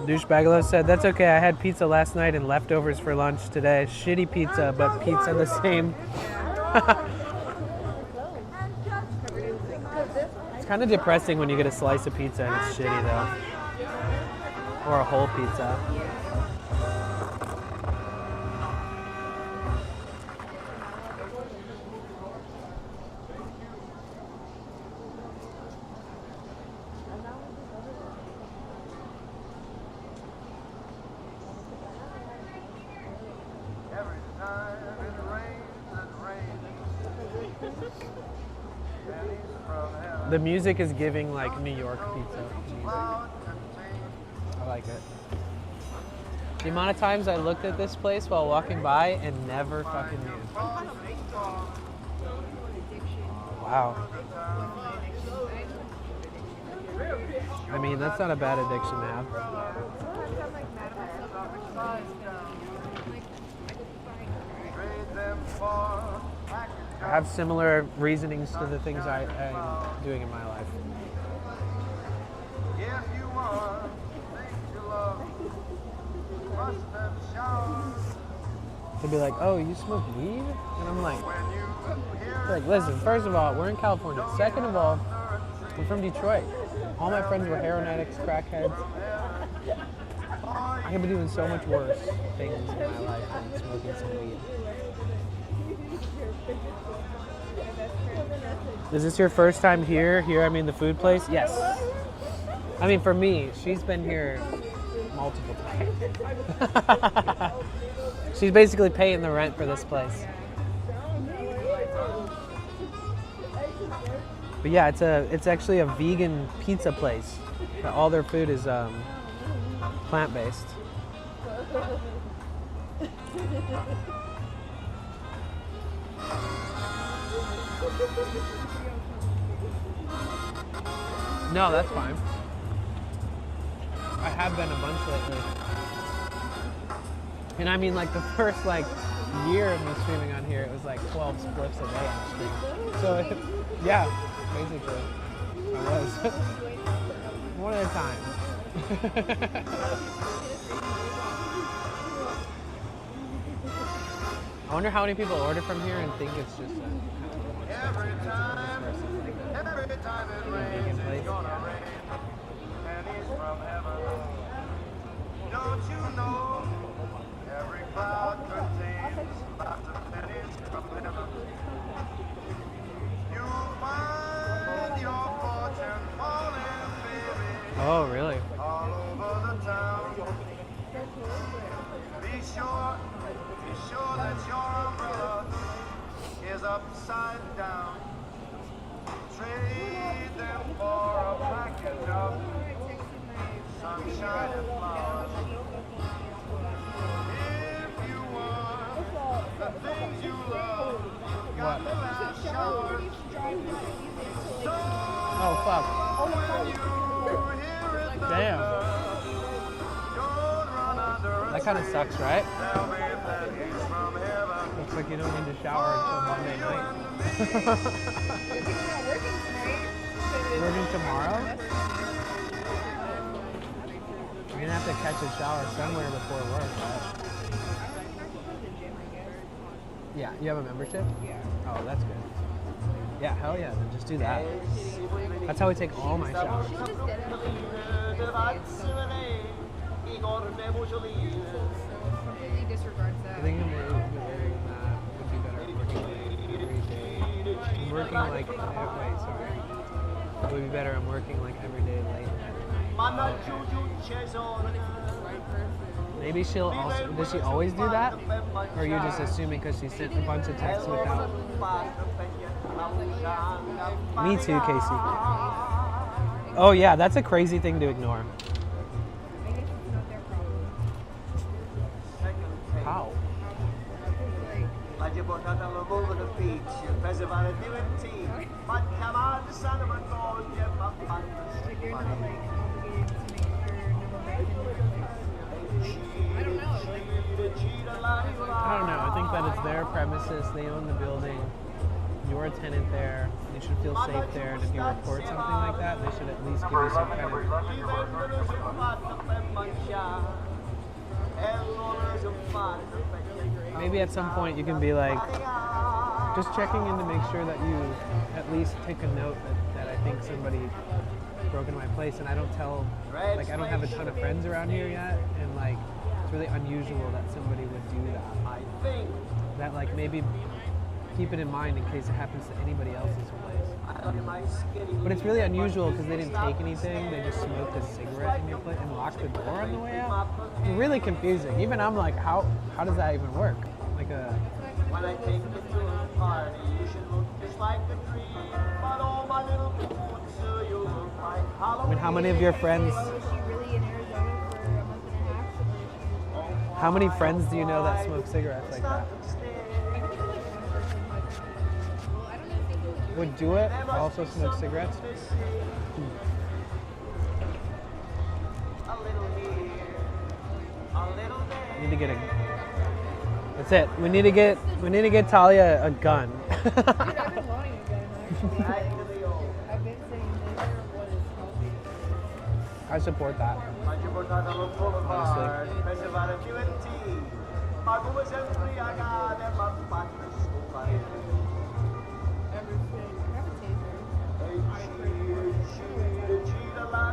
[SPEAKER 1] Douchebagalo said, that's okay, I had pizza last night and leftovers for lunch today. Shitty pizza, but pizza the same. It's kind of depressing when you get a slice of pizza and it's shitty though. Or a whole pizza. The music is giving like New York pizza music. I like it. The amount of times I looked at this place while walking by and never fucking knew. Wow. I mean, that's not a bad addiction to have. I have similar reasonings to the things I'm doing in my life. They'll be like, oh, you smoke weed? And I'm like, listen, first of all, we're in California. Second of all, I'm from Detroit. All my friends were heroin addicts, crackheads. I could be doing so much worse things in my life than smoking some weed. Is this your first time here? Here, I mean the food place? Yes. I mean, for me, she's been here multiple times. She's basically paying the rent for this place. But yeah, it's actually a vegan pizza place. All their food is plant-based. No, that's fine.
[SPEAKER 3] I have been a bunch lately. And I mean, like the first like year of me streaming on here, it was like 12 spliffs a day on stream. So yeah, basically, I was one at a time. I wonder how many people order from here and think it's just a
[SPEAKER 2] Every time it rains, it's gonna rain. Pennies from heaven. Don't you know? Every cloud contains lots of pennies from heaven. You'll find your fortune falling, baby.
[SPEAKER 3] Oh, really?
[SPEAKER 2] All over the town. Be sure that your umbrella is upside down. Trade them for a package of sunshine and flowers. If you want the things you love, got the last shower.
[SPEAKER 3] Oh, fuck.
[SPEAKER 2] When you hear it
[SPEAKER 3] Damn.
[SPEAKER 2] thunder, don't run under a
[SPEAKER 3] That kind of sucks, right?
[SPEAKER 2] There'll be pennies from heaven.
[SPEAKER 3] Looks like you don't need to shower until Monday night. Working tomorrow? You're gonna have to catch a shower somewhere before work, right? Yeah, you have a membership? Yeah. Oh, that's good. Yeah, hell yeah, then just do that. That's how I take all my showers.
[SPEAKER 7] Completely disregards that.
[SPEAKER 3] I think I'm would be better working every day. I'm working like, wait, sorry. It would be better, I'm working like every day late at night. Maybe she'll also, does she always do that? Or are you just assuming because she sent a bunch of texts without? Me too, Casey. Oh yeah, that's a crazy thing to ignore. How? I don't know. I think that it's their premises. They own the building. You're a tenant there. You should feel safe there. And if you report something like that, they should at least give you some kind of... Maybe at some point you can be like, just checking in to make sure that you at least take a note that I think somebody broke into my place, and I don't tell, like I don't have a ton of friends around here yet, and like it's really unusual that somebody would do that. That like maybe keep it in mind in case it happens to anybody else's place. But it's really unusual because they didn't take anything, they just smoked a cigarette in your place and locked the door on the way out. It's really confusing. Even I'm like, how does that even work? Like a...
[SPEAKER 2] When I take you to a party, you should look just like a tree. But all my little boots, you look like Halloween.
[SPEAKER 3] I mean, how many of your friends... How many friends do you know that smoke cigarettes like that? Would do it, also smoke cigarettes? Need to get a... That's it. We need to get Talia a gun.
[SPEAKER 7] Dude, I've been wanting a gun, actually. I've been saying this.
[SPEAKER 3] I support that. Honestly.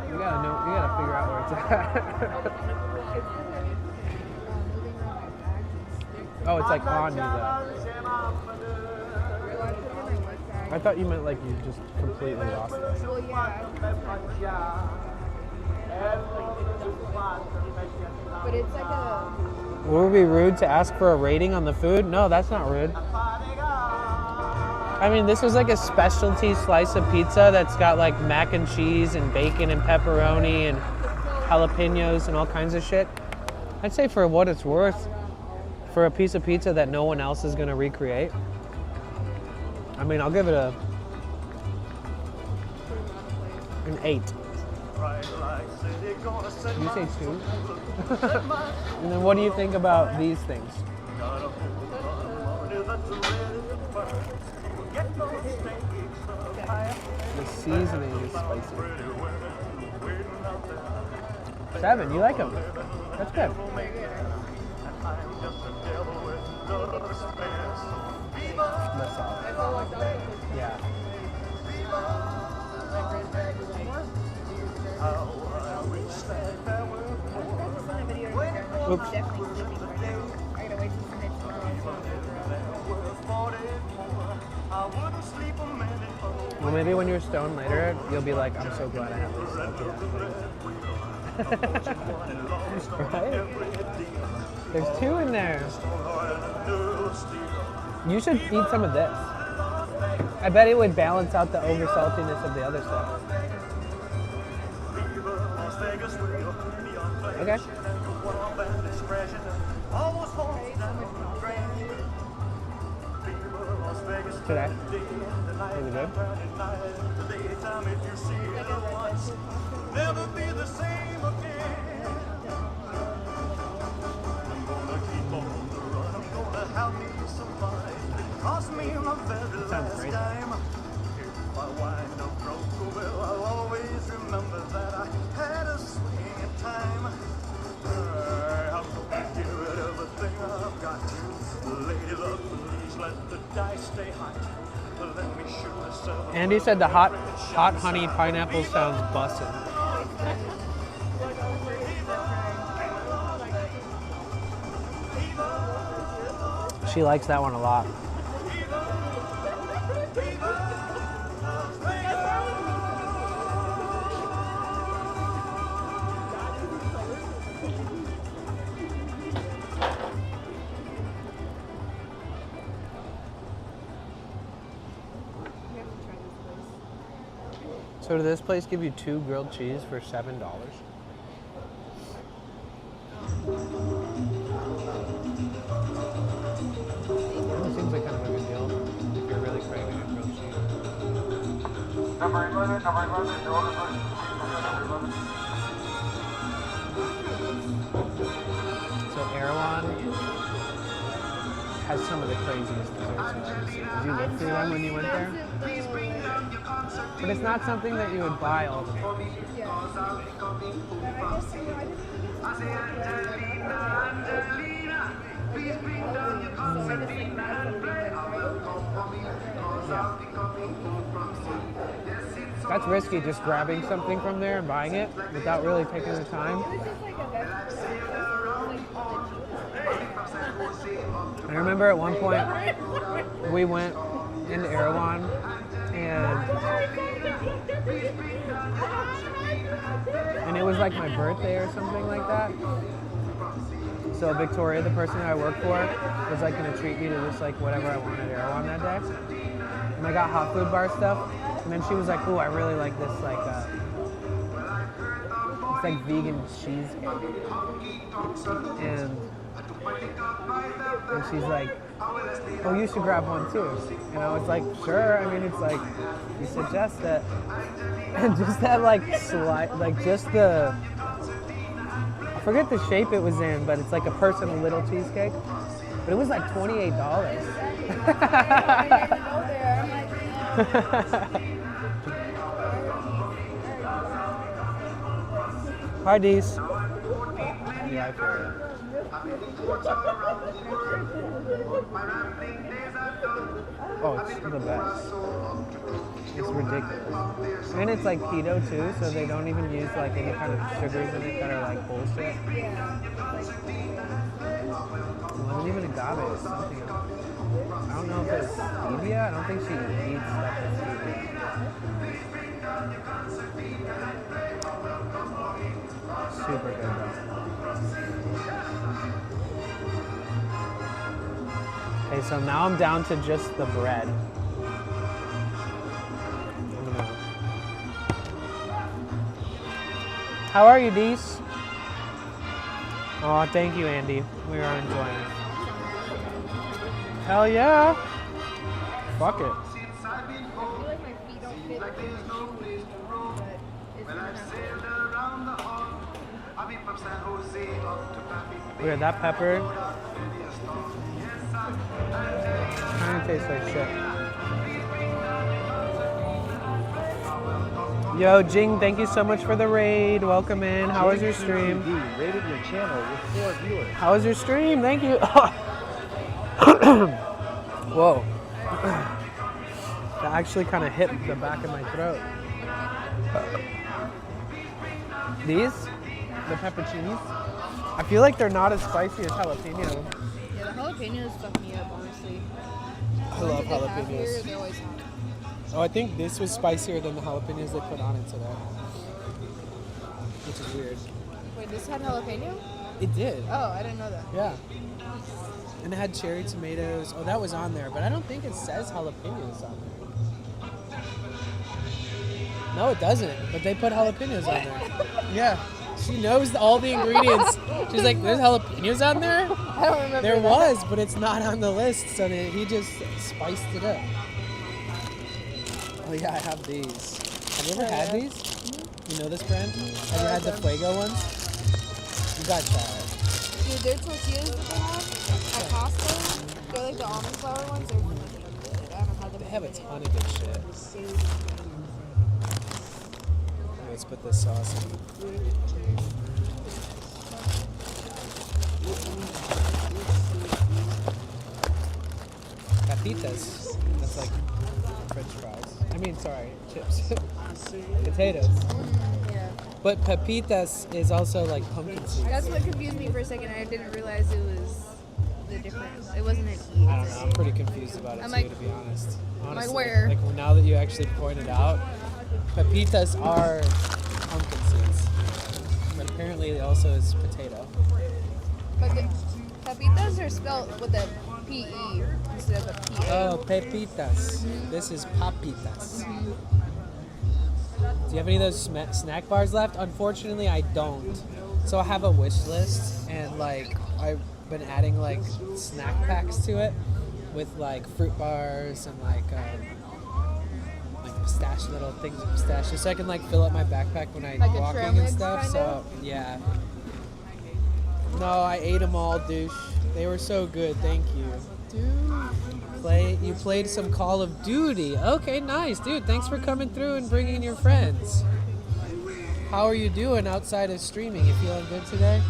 [SPEAKER 3] You gotta figure out where it's at. Oh, it's like on you though. I thought you meant like you just completely lost it.
[SPEAKER 7] Well, yeah. But it's like a...
[SPEAKER 3] Would it be rude to ask for a rating on the food? No, that's not rude. I mean, this was like a specialty slice of pizza that's got like mac and cheese and bacon and pepperoni and jalapenos and all kinds of shit. I'd say for what it's worth, for a piece of pizza that no one else is gonna recreate, I mean, I'll give it an 8.
[SPEAKER 1] You say 2? And then what do you think about these things? The seasoning is spicy. 7, you like them? That's good. That's all. Yeah. Oops. Well, maybe when you're stoned later, you'll be like, I'm so glad I have this. Right? There's 2 in there. You should eat some of this. I bet it would balance out the over saltiness of the other stuff. Okay. Today? Is it good?
[SPEAKER 2] Never be the same again. I'm gonna keep on the run. I'm gonna have me some fun. It cost me my very last time. If I wind up broke, well, I'll always remember that I had a swing time. I'm gonna give it everything I've got. Lady luck, please let the dice stay hot. Let me shoot myself.
[SPEAKER 1] Andy said the hot honey pineapple sounds bussin'. She likes that one a lot. So did this place give you 2 grilled cheese for $7? It seems like kind of a good deal if you're really craving a grilled cheese.
[SPEAKER 2] Number 11, your order, please.
[SPEAKER 1] So Erewhon has some of the craziest desserts I've ever seen. Did you live through them when you went there? But it's not something that you would buy all the time. Yeah. That's risky, just grabbing something from there and buying it without really taking the time. I remember at one point we went into Erewhon and it was like my birthday or something like that. So Victoria, the person that I work for, was like gonna treat me to just like whatever I wanted at Erewhon that day. And I got hot food bar stuff. And then she was like, "Ooh, I really like this like it's like vegan cheesecake." And she's like, "Oh, you should grab one too." And I was like, "Sure." I mean, it's like you suggest it, and just that like just the I forget the shape it was in, but it's like a personal little cheesecake. But it was like $28. Hi, Dees. Yeah, I feel it. Oh, it's the best. It's ridiculous. And it's like keto too, so they don't even use like any kind of sugars in it that are like bullshit. It wasn't even agave, it's something else. I don't know if it's stevia. I don't think she eats stuff that's stevia. Super good though. Okay, so now I'm down to just the bread. How are you, Dees? Oh, thank you, Andy. We are enjoying it. Hell yeah. Fuck it.
[SPEAKER 7] I feel like my feet don't fit the shoes, but it's enough.
[SPEAKER 1] Look at that pepper. Kind of tastes like shit. Yo, Jing, thank you so much for the raid. Welcome in. How was your stream?
[SPEAKER 15] Rated your channel with 4 viewers.
[SPEAKER 1] How was your stream? Thank you. Whoa. That actually kind of hit the back of my throat. These? The pepperoncinis? I feel like they're not as spicy as jalapeno.
[SPEAKER 7] Yeah, the jalapenos fuck me up, honestly.
[SPEAKER 1] I love
[SPEAKER 7] Here,
[SPEAKER 1] jalapenos.
[SPEAKER 7] they're always hot.
[SPEAKER 1] Oh, I think this was spicier than the jalapenos they put on it today. Which is weird.
[SPEAKER 7] Wait, this had jalapeno?
[SPEAKER 1] It did.
[SPEAKER 7] Oh, I didn't know that.
[SPEAKER 1] Yeah. And it had cherry tomatoes. Oh, that was on there, but I don't think it says jalapenos on there. No, it doesn't. But they put jalapenos on there. Yeah. She knows all the ingredients. She's like, there's jalapenos on there?
[SPEAKER 7] I don't remember.
[SPEAKER 1] There
[SPEAKER 7] that.
[SPEAKER 1] was, but it's not on the list, so he just spiced it up. Oh yeah, I have these. Have you ever had these? You know this brand? Have you had the Fuego ones? You gotta try it.
[SPEAKER 7] Dude, their tortillas that they have at Costco, they're like the almond flour ones. They're really good. I haven't had them.
[SPEAKER 1] They have a ton of good shit. Let's put this sauce in. Papitas. That's like French fries. I mean, sorry, chips. Potatoes.
[SPEAKER 7] Yeah.
[SPEAKER 1] But papitas is also like pumpkin seeds.
[SPEAKER 7] That's what confused me for a second. I didn't realize it was the difference. It wasn't an E.
[SPEAKER 1] I don't know. I'm pretty confused about it
[SPEAKER 7] I'm
[SPEAKER 1] too,
[SPEAKER 7] like-
[SPEAKER 1] to be honest. Honestly,
[SPEAKER 7] like where?
[SPEAKER 1] Like now that you actually pointed out, papitas are pumpkin seeds, but apparently it also is potato.
[SPEAKER 7] But the papitas are spelled with a P-E instead of a P-A.
[SPEAKER 1] Oh, pepitas. This is papitas. Do you have any of those snack bars left? Unfortunately, I don't. So I have a wish list, and like I've been adding like snack packs to it with like fruit bars and like pistachio, little things of pistachio, so I can like fill up my backpack when I'm
[SPEAKER 7] Like a
[SPEAKER 1] walking
[SPEAKER 7] trail
[SPEAKER 1] and
[SPEAKER 7] mix
[SPEAKER 1] stuff.
[SPEAKER 7] kind
[SPEAKER 1] So
[SPEAKER 7] of?
[SPEAKER 1] yeah. No, I ate them all, douche. They were so good. Thank you. You played some Call of Duty. Okay, nice, dude. Thanks for coming through and bringing your friends. How are you doing outside of streaming? You feeling good today?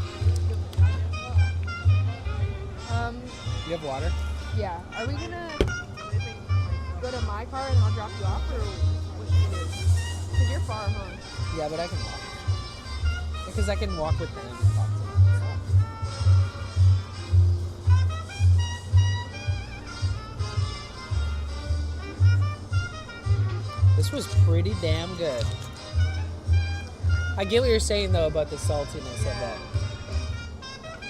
[SPEAKER 1] You have water?
[SPEAKER 7] Yeah. Are we gonna go to my car and I'll drop you off, or what should we do? Because you're far, huh?
[SPEAKER 1] Yeah, but I can walk. Because I can walk with them and talk to them. This was pretty damn good. I get what you're saying though about the saltiness of it.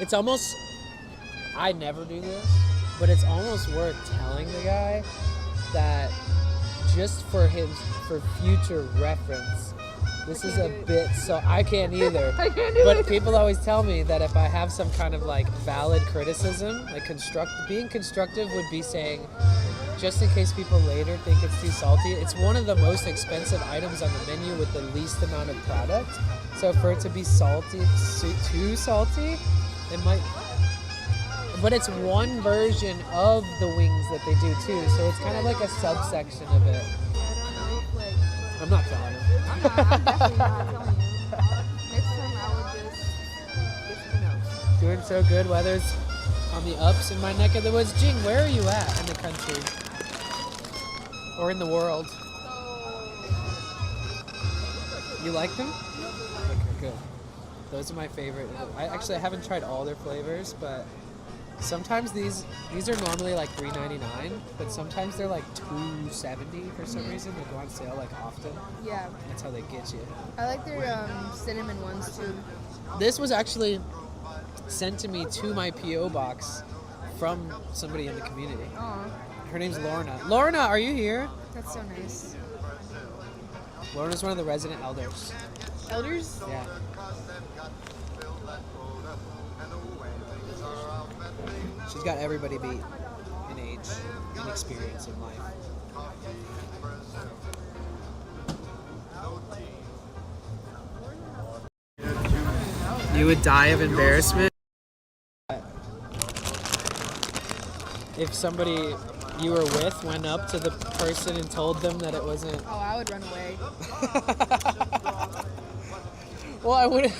[SPEAKER 1] It's almost, I never do this, but it's almost worth telling the guy that just for future reference, this is a bit, so I can't either.
[SPEAKER 7] I can't do
[SPEAKER 1] But
[SPEAKER 7] it.
[SPEAKER 1] people always tell me that if I have some kind of like valid criticism, like being constructive would be saying, just in case people later think it's too salty, it's one of the most expensive items on the menu with the least amount of product. So for it to be salty, too salty, it might. But it's one version of the wings that they do too, so it's kind of like a subsection of it. I'm not telling him.
[SPEAKER 7] I'm definitely not telling you. Next time I will just get to know.
[SPEAKER 1] Doing so good. Weather's on the ups in my neck of the woods. Jing, where are you at in the country? Or in the world? You like them? Okay, good. Those are my favorite. I haven't tried all their flavors, but sometimes these are normally like $3.99, but sometimes they're like $2.70 for some reason. They go on sale like often.
[SPEAKER 7] Yeah.
[SPEAKER 1] That's how they get you.
[SPEAKER 7] I like their cinnamon ones too.
[SPEAKER 1] This was actually sent to me to my P.O. box from somebody in the community.
[SPEAKER 7] Aw.
[SPEAKER 1] Her name's Lorna. Lorna, are you here?
[SPEAKER 7] That's so nice.
[SPEAKER 1] Lorna's one of the resident elders.
[SPEAKER 7] Elders?
[SPEAKER 1] Yeah. She's got everybody beat in age and experience in life. You would die of embarrassment if somebody you were with went up to the person and told them that it wasn't.
[SPEAKER 7] Oh, I would run away.
[SPEAKER 1] Well, I wouldn't.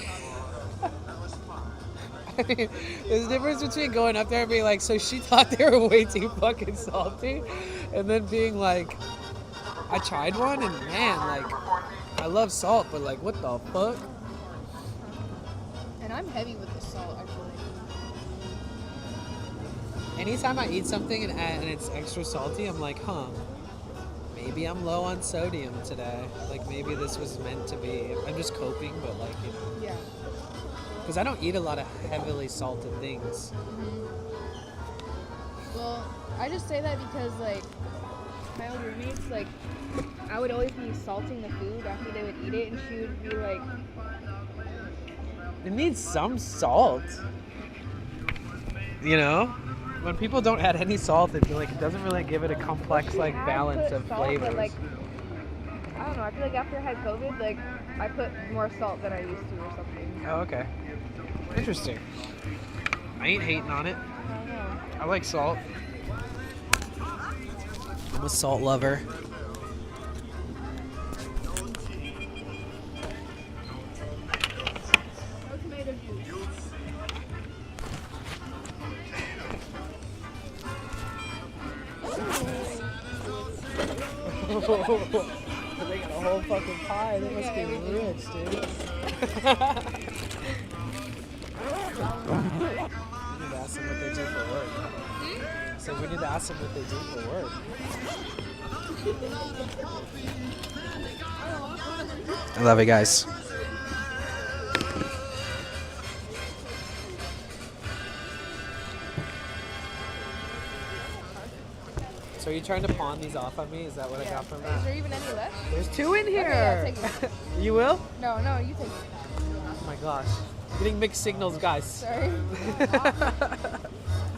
[SPEAKER 1] I mean, there's a difference between going up there and being like, so she thought they were way too fucking salty, and then being like, I tried one and man, like, I love salt, but like, what the fuck?
[SPEAKER 7] And I'm heavy with the salt, actually.
[SPEAKER 1] Anytime I eat something and it's extra salty, I'm like, maybe I'm low on sodium today. Like, maybe this was meant to be. I'm just coping, but like, you know.
[SPEAKER 7] Yeah.
[SPEAKER 1] Because I don't eat a lot of heavily salted things.
[SPEAKER 7] Mm-hmm. Well, I just say that because, like, my old roommates, like, I would always be salting the food after they would eat it, and she would be like,
[SPEAKER 1] It needs some salt. You know? When people don't add any salt, it doesn't really give it a complex like balance of flavors.
[SPEAKER 7] But, like, I don't know. I feel like after I had COVID, like, I put more salt than I used to or something.
[SPEAKER 1] Oh, okay. Interesting. I ain't hating on it.
[SPEAKER 7] I don't know.
[SPEAKER 1] I like salt. I'm a salt lover.
[SPEAKER 7] No tomato juice.
[SPEAKER 1] They got a whole fucking pie. They must be rich, dude. We need to ask them what they do for work. So we need to ask them what they do for work. I love it, guys. So are you trying to pawn these off on me? Is that what I got from
[SPEAKER 7] Is
[SPEAKER 1] that?
[SPEAKER 7] there even any left?
[SPEAKER 1] There's 2 in here.
[SPEAKER 7] Okay, yeah, take it.
[SPEAKER 1] You will?
[SPEAKER 7] No, you take it.
[SPEAKER 1] Oh my gosh. Getting mixed signals, guys.
[SPEAKER 7] Sorry. I'm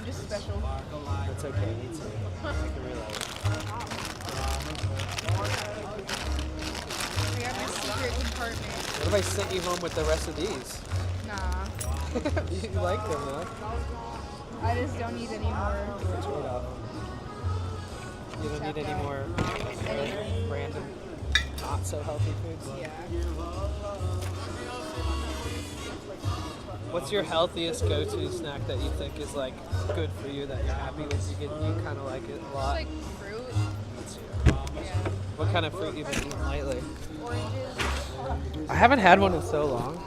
[SPEAKER 7] just special.
[SPEAKER 1] That's okay, me too. I can relate.
[SPEAKER 7] I got my secret compartment.
[SPEAKER 1] What if I sent you home with the rest of these?
[SPEAKER 7] Nah.
[SPEAKER 1] You like them, though.
[SPEAKER 7] I just don't need any more.
[SPEAKER 1] You don't need any more random, not so healthy foods?
[SPEAKER 7] Yeah.
[SPEAKER 1] What's your healthiest go-to snack that you think is like good for you, that you're happy with? You kind of like it a lot?
[SPEAKER 7] Like fruit.
[SPEAKER 1] Yeah. What kind of fruit you've been eating lately?
[SPEAKER 7] Oranges.
[SPEAKER 1] I haven't had one in so long.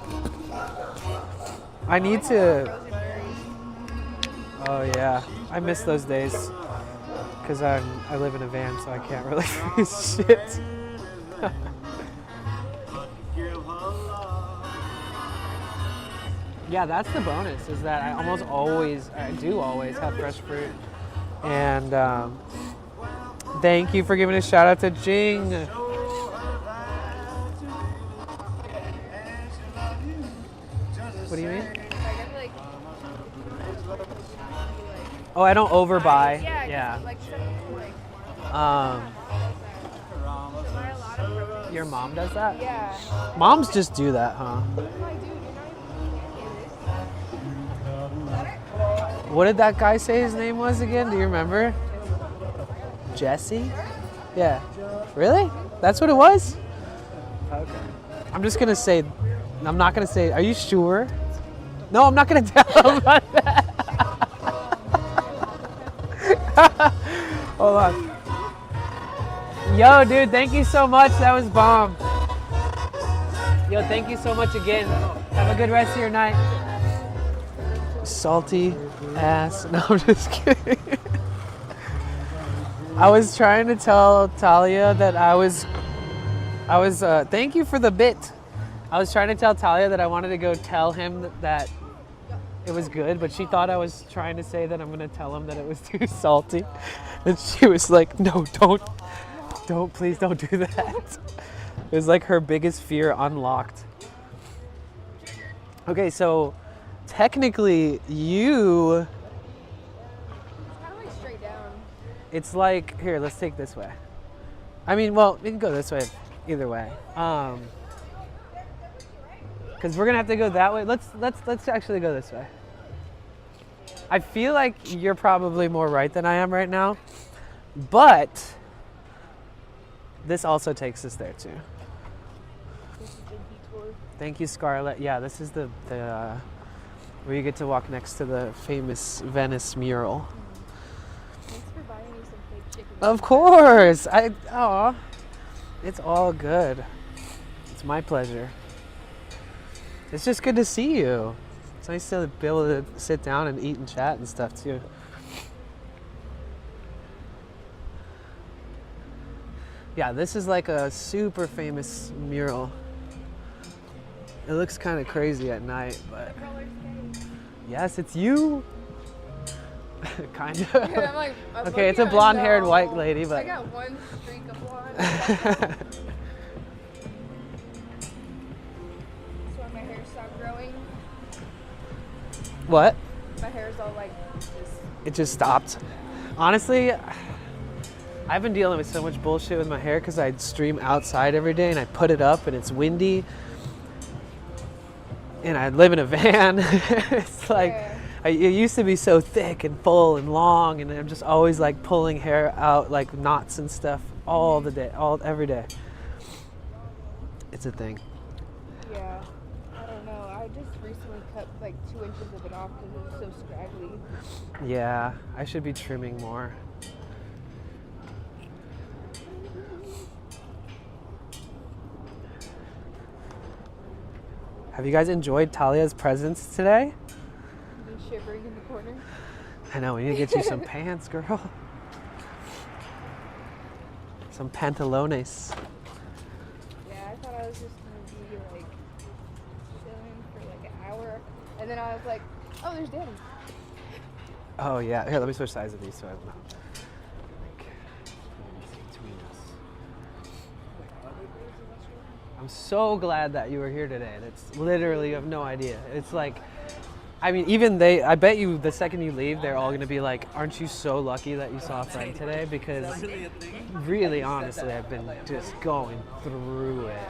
[SPEAKER 1] I need to. Oh yeah, I miss those days. Because I live in a van, so I can't really freeze shit. Yeah, that's the bonus, is that I do always have fresh fruit. And thank you for giving a shout out to Jing. What do you mean? Oh, I don't overbuy. Yeah. Your mom does that?
[SPEAKER 7] Yeah.
[SPEAKER 1] Moms just do that, huh? What did that guy say his name was again? Do you remember? Jesse? Yeah. Really? That's what it was? Okay. I'm not gonna say, are you sure? No, I'm not gonna tell him about that. Hold on. Yo, dude, thank you so much. That was bomb. Yo, thank you so much again. Have a good rest of your night. Salty ass. No, I'm just kidding. I was trying to tell Talia that I was thank you for the bit. I was trying to tell Talia that I wanted to go tell him that it was good, but she thought I was trying to say that I'm gonna tell him that it was too salty. And she was like, no, please don't do that. It was like her biggest fear unlocked. Okay, so technically you...
[SPEAKER 7] It's kind of like straight down.
[SPEAKER 1] It's like, here, let's take this way. I mean, well, we can go this way, either way. Because we're gonna have to go that way. Let's actually go this way. I feel like you're probably more right than I am right now, but this also takes us there too. Thank you, Scarlett. Yeah, this is the where you get to walk next to the famous Venice mural.
[SPEAKER 7] Thanks for buying me some fake chicken.
[SPEAKER 1] Of course. It's all good. It's my pleasure. It's just good to see you. It's nice to be able to sit down and eat and chat and stuff too. Yeah, this is like a super famous mural. It looks kind of crazy at night, but yes, it's you. Kind of.
[SPEAKER 7] Yeah, I'm like,
[SPEAKER 1] Okay, it's a blonde-haired white lady, but
[SPEAKER 7] I got one streak of blonde. So when my hair stopped growing,
[SPEAKER 1] what?
[SPEAKER 7] my hair's all like just.
[SPEAKER 1] It just stopped. Honestly, I've been dealing with so much bullshit with my hair because I stream outside every day and I put it up and it's windy. And I live in a van. It's like, it used to be so thick and full and long, and I'm just always like pulling hair out, like knots and stuff all the day, every day. It's a thing.
[SPEAKER 7] Yeah, I don't know. I just recently cut like 2 inches of it off because it was so scraggly.
[SPEAKER 1] Yeah, I should be trimming more. Have you guys enjoyed Talia's presence today?
[SPEAKER 7] You shivering in the corner.
[SPEAKER 1] I know, we need to get you some pants, girl. Some pantalones.
[SPEAKER 7] Yeah, I thought I was just gonna be like chilling for like an hour, and then I was like, oh, there's Daddy.
[SPEAKER 1] Oh yeah, here, let me switch sides of these so I don't know. I'm so glad that you were here today. That's literally, you have no idea. It's like, I mean, even I bet you the second you leave, they're all gonna be like, aren't you so lucky that you saw a friend today? Because really, honestly, I've been just going through it.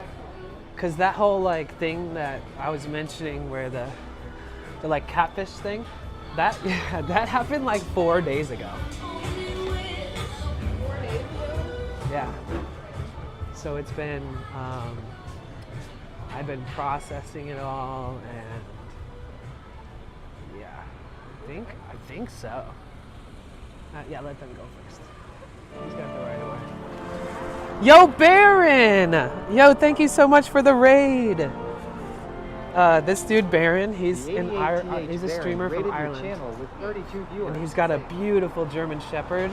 [SPEAKER 1] Cause that whole like thing that I was mentioning where the like catfish thing, that happened like 4 days ago.
[SPEAKER 7] 4 days ago?
[SPEAKER 1] Yeah. So it's been, I've been processing it all, and yeah, I think so. Yeah, let them go first. He's got the right away. Yo, Baron! Yo, thank you so much for the raid. This dude Baron, he's in Ireland. He's a streamer from Ireland,
[SPEAKER 15] channel with 32 viewers.
[SPEAKER 1] and he's got a beautiful German Shepherd,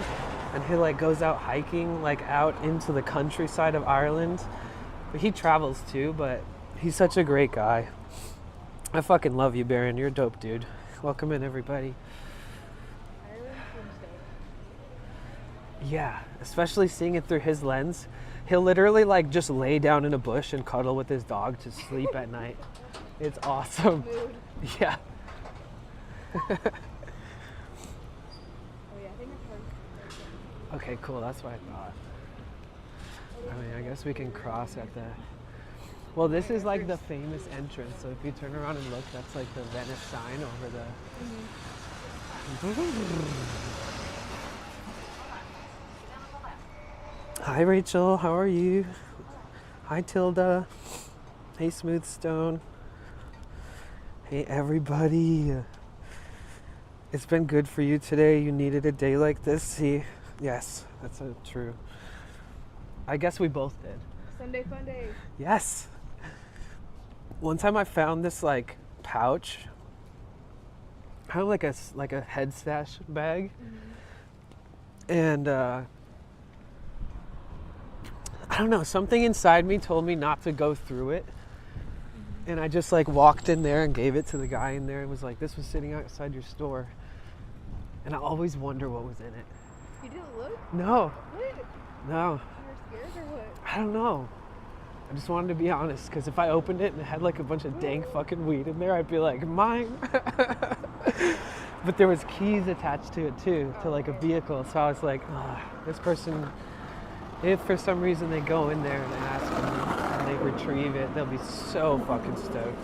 [SPEAKER 1] and he like goes out hiking like out into the countryside of Ireland. But he travels too, but he's such a great guy. I fucking love you, Baron. You're a dope dude. Welcome in, everybody. Yeah, especially seeing it through his lens. He'll literally like just lay down in a bush and cuddle with his dog to sleep at night. It's awesome. Yeah. Okay, cool. That's what I thought. I mean, I guess we can cross at the... Well, this is like the famous entrance. So if you turn around and look, that's like the Venice sign over the... Hi, Rachel. How are you? Hi, Tilda. Hey, Smooth Stone. Hey, everybody. It's been good for you today. You needed a day like this. See? Yes, that's true. I guess we both did.
[SPEAKER 7] Sunday fun day.
[SPEAKER 1] Yes. One time I found this like pouch, kind of like a head stash bag, and I don't know, something inside me told me not to go through it, and I just like walked in there and gave it to the guy in there and was like, this was sitting outside your store, and I always wonder what was in it.
[SPEAKER 7] You didn't look?
[SPEAKER 1] No.
[SPEAKER 7] What?
[SPEAKER 1] No.
[SPEAKER 7] You were scared or what?
[SPEAKER 1] I don't know. I just wanted to be honest, because if I opened it and it had like a bunch of dank fucking weed in there, I'd be like, mine. But there was keys attached to it too, to like a vehicle. So I was like, this person, if for some reason they go in there and ask me when they retrieve it, they'll be so fucking stoked.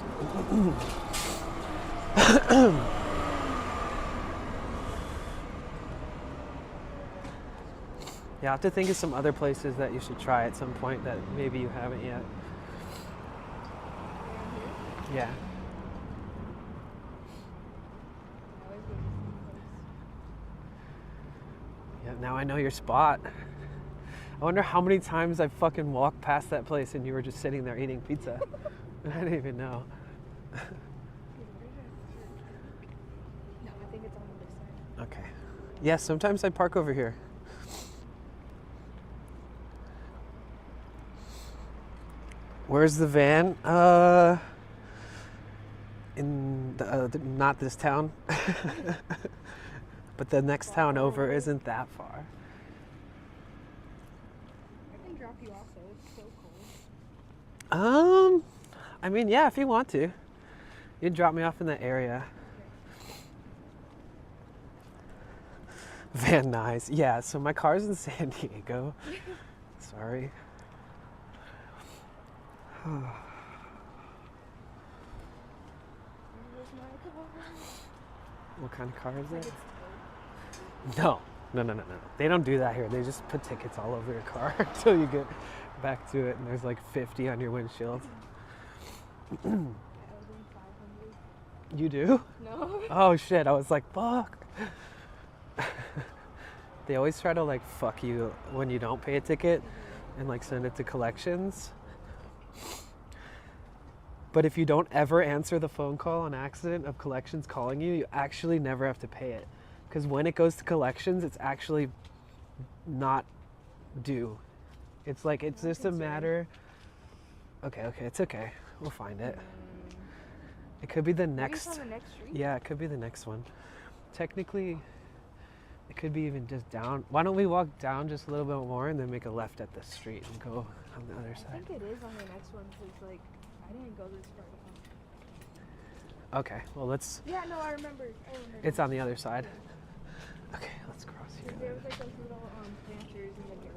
[SPEAKER 1] Yeah, I have to think of some other places that you should try at some point that maybe you haven't yet. Yeah. Yeah, now I know your spot. I wonder how many times I fucking walked past that place and you were just sitting there eating pizza. And I didn't even know.
[SPEAKER 7] No, I think it's on the other side.
[SPEAKER 1] Okay. Yeah, sometimes I park over here. Where's the van? In the, not this town, but the next town over isn't that far.
[SPEAKER 7] I can drop you off though. It's so cold.
[SPEAKER 1] I mean, yeah, if you want to, you can drop me off in that area. Van Nuys. Yeah, so my car's in San Diego. Sorry. What kind of car is it? No. They don't do that here. They just put tickets all over your car until you get back to it, and there's like 50 on your windshield. You do?
[SPEAKER 7] No.
[SPEAKER 1] Oh shit, I was like, fuck. They always try to like fuck you when you don't pay a ticket and like send it to collections. But if you don't ever answer the phone call on accident of collections calling you, you actually never have to pay it. Because when it goes to collections, it's actually not due. It's like, it's just a matter. Okay, it's okay. We'll find it. It could be the next.
[SPEAKER 7] Maybe it's on the next street?
[SPEAKER 1] Yeah, it could be the next one. Technically, it could be even just down. Why don't we walk down just a little bit more and then make a left at the street and go on the other
[SPEAKER 7] I
[SPEAKER 1] side?
[SPEAKER 7] think it is on the next one because like I didn't go this far.
[SPEAKER 1] Okay, well let's.
[SPEAKER 7] Yeah, no, I remember.
[SPEAKER 1] It's on the other side. Okay, let's cross here.
[SPEAKER 7] There was like those little planters in the dirt.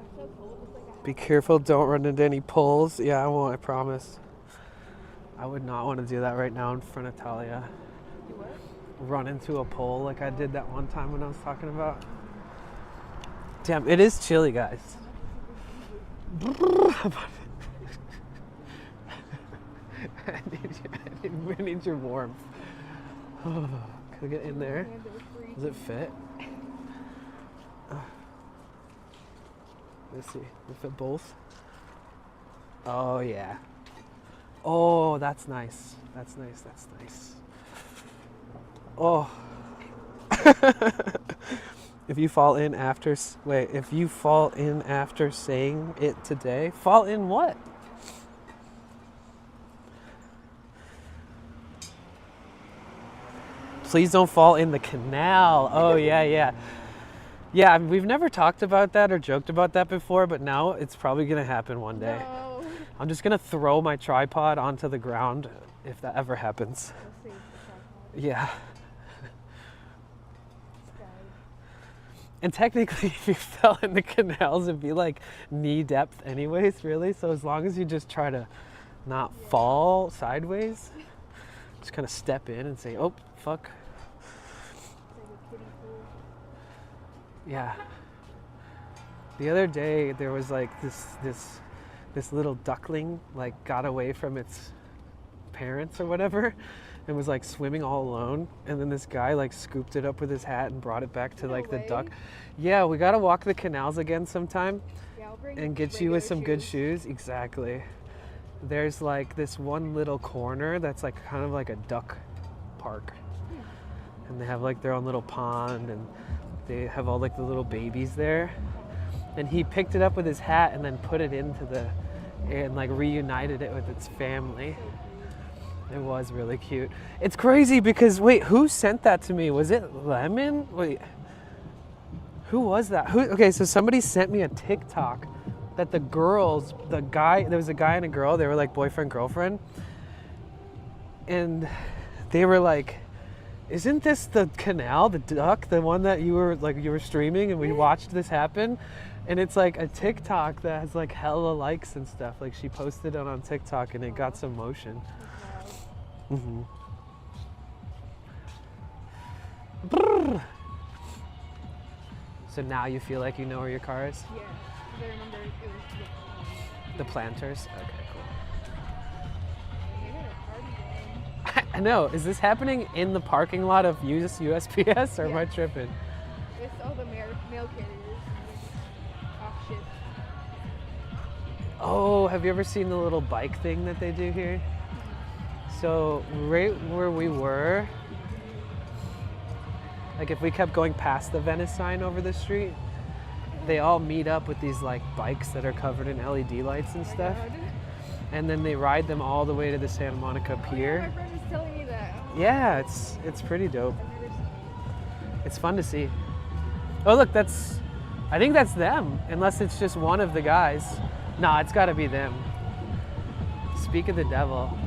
[SPEAKER 7] I'm so cold. It's like
[SPEAKER 1] Be careful, don't run into any poles. Yeah, I won't, I promise. I would not want to do that right now in front of Talia.
[SPEAKER 7] You what?
[SPEAKER 1] Run into a pole like I did that one time when I was talking about. Damn, it is chilly, guys. I need your warmth. Can I get in there? Does it fit? Let's see. Does it fit both? Oh, yeah. Oh, that's nice. That's nice. That's nice. Oh. If you fall in after... Wait, if you fall in after saying it today, fall in what? Please don't fall in the canal. Oh, yeah. Yeah, we've never talked about that or joked about that before, but now it's probably going to happen one day.
[SPEAKER 7] No.
[SPEAKER 1] I'm just going to throw my tripod onto the ground if that ever happens. Yeah. And technically, if you fell in the canals, it'd be like knee depth anyways, really. So as long as you just try to not fall sideways, just kind of step in and say, oh, fuck. Yeah. The other day, there was like this little duckling like got away from its parents or whatever and was like swimming all alone, and then this guy like scooped it up with his hat and brought it back to like the duck. Yeah, we gotta walk the canals again sometime.
[SPEAKER 7] Yeah, I'll bring
[SPEAKER 1] and get you with some good shoes. Exactly. There's like this one little corner that's like kind of like a duck park, and they have like their own little pond, and they have all like the little babies there. And he picked it up with his hat and then put it into the and like reunited it with its family. It was really cute. It's crazy because, wait, who sent that to me? Was it Lemon? Wait, who was that? Okay, so somebody sent me a TikTok that there was a guy and a girl, they were like boyfriend, girlfriend. And they were like, Isn't this the Canal, the duck, the one that you were streaming and we watched this happen? And it's like a TikTok that has like hella likes and stuff. Like she posted it on TikTok and it got some motion. Mm-hmm. So now you feel like you know where your car is?
[SPEAKER 7] Yeah, because I remember it was
[SPEAKER 1] The planters? Okay, cool.
[SPEAKER 7] they had a party going.
[SPEAKER 1] I know. Is this happening in the parking lot of USPS or am I tripping?
[SPEAKER 7] It's all the mail carriers off shift.
[SPEAKER 1] Oh, have you ever seen the little bike thing that they do here? So right where we were, like if we kept going past the Venice sign over the street, they all meet up with these like bikes that are covered in LED lights and stuff. And then they ride them all the way to the Santa Monica Pier.
[SPEAKER 7] My friend was telling me that.
[SPEAKER 1] Yeah, it's pretty dope. It's fun to see. Oh look, I think that's them, unless it's just one of the guys. Nah, it's gotta be them. Speak of the devil.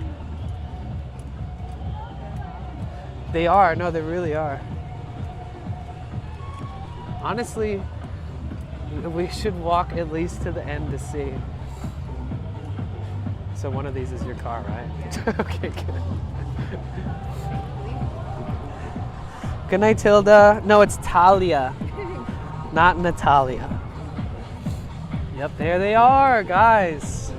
[SPEAKER 1] They are, no, they really are. Honestly, we should walk at least to the end to see. So one of these is your car, right? Okay, good. Good night, Tilda. No, it's Talia, not Natalia. Yep, there they are, guys.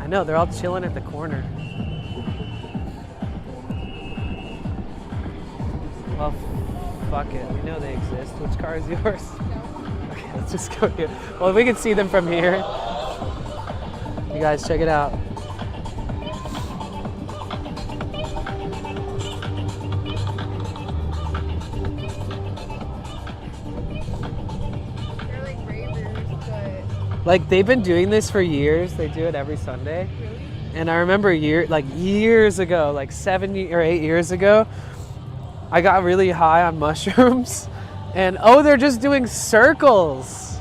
[SPEAKER 1] I know, they're all chilling at the corner. Well, fuck it. We know they exist. Which car is yours? Okay, let's just go here. Well, we can see them from here. You guys, check it out.
[SPEAKER 7] They're like ravers, but
[SPEAKER 1] Like, they've been doing this for years. They do it every Sunday.
[SPEAKER 7] really?
[SPEAKER 1] And I remember years ago, like 7 or 8 years ago, I got really high on mushrooms and they're just doing circles.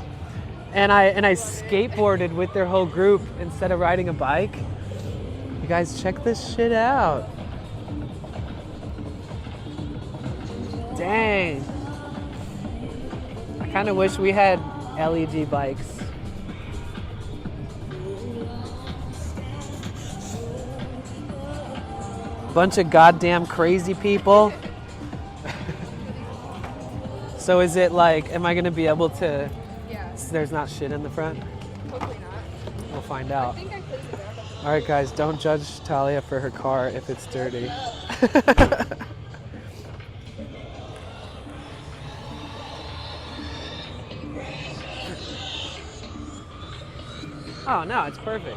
[SPEAKER 1] And I skateboarded with their whole group instead of riding a bike. You guys, check this shit out. Dang. I kind of wish we had LED bikes. Bunch of goddamn crazy people. So is it like, am I gonna be able to,
[SPEAKER 7] Yeah.
[SPEAKER 1] there's not shit in the front?
[SPEAKER 7] Hopefully not.
[SPEAKER 1] We'll find out.
[SPEAKER 7] I think I cleaned it out.
[SPEAKER 1] All right, guys, don't judge Talia for her car if it's dirty. Oh, no, it's perfect.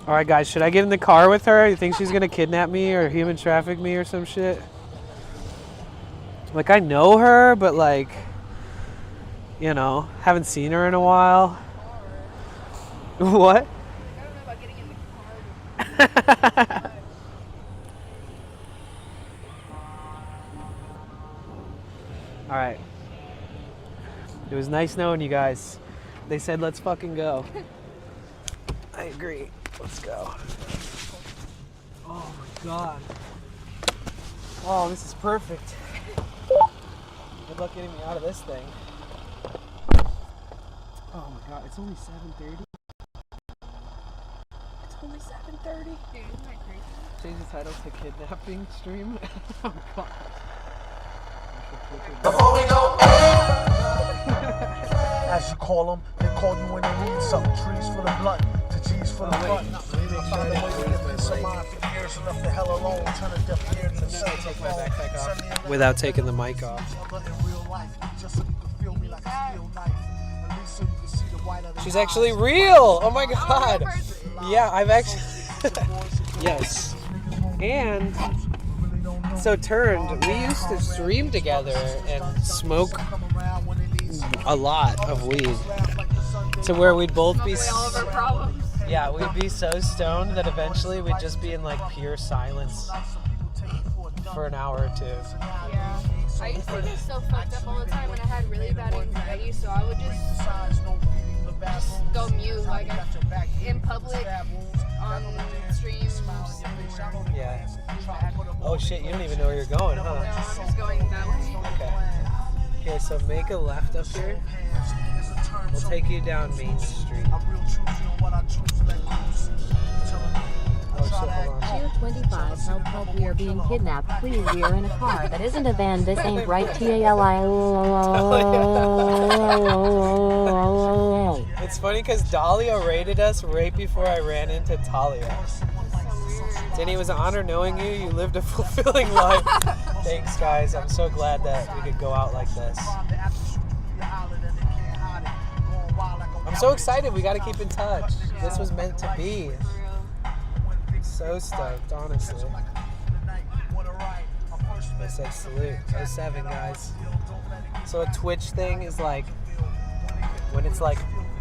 [SPEAKER 1] All right, guys, should I get in the car with her? You think she's gonna kidnap me or human traffic me or some shit? Like, I know her, but like, you know, haven't seen her in a while. What?
[SPEAKER 7] I don't know about getting in the car.
[SPEAKER 1] All right. It was nice knowing you guys. They said, let's fucking go. I agree. Let's go. Oh my God. Oh, this is perfect. Good luck getting me out of this thing. Oh my God, it's only 7:30. It's only 7:30.
[SPEAKER 7] Dude, isn't that crazy?
[SPEAKER 1] Change the title to kidnapping stream. Oh God.
[SPEAKER 2] Before we go, as you call them, they call you when they need something. Trees for the blunt, to G's for the blunt. I found a way to get peace of mind for years and left the hell alone. Turn a deaf ear to the sound of my backpack off.
[SPEAKER 1] Without taking the mic off. She's actually real. Oh my God. Yeah, I've actually. Yes. And so Turned, we used to stream together and smoke a lot of weed to where we'd both be. Yeah, we'd be so stoned that eventually we'd just be in like pure silence. for an hour or two.
[SPEAKER 7] Yeah. I used to get so fucked up all the time when I had really bad anxiety, so I would just go mute, like in public, on streams.
[SPEAKER 1] Yeah. Oh shit, you don't even know where you're going, huh?
[SPEAKER 7] No, I'm just going that way.
[SPEAKER 1] Okay. Okay, so make a left up here. We'll take you down Main Street. Oh shit, hold on.
[SPEAKER 16] Tier 25, help, we are being kidnapped. Please, we are in a car that isn't a van. This ain't right. TALI.
[SPEAKER 1] It's funny because Dahlia rated us right before I ran into Talia. Denny, it was an honor knowing you. You lived a fulfilling life. Thanks, guys. I'm so glad that we could go out like this. I'm so excited. We got to keep in touch. This was meant to be. So stoked, honestly. I said salute. 07, guys. So a Twitch thing is like when it's like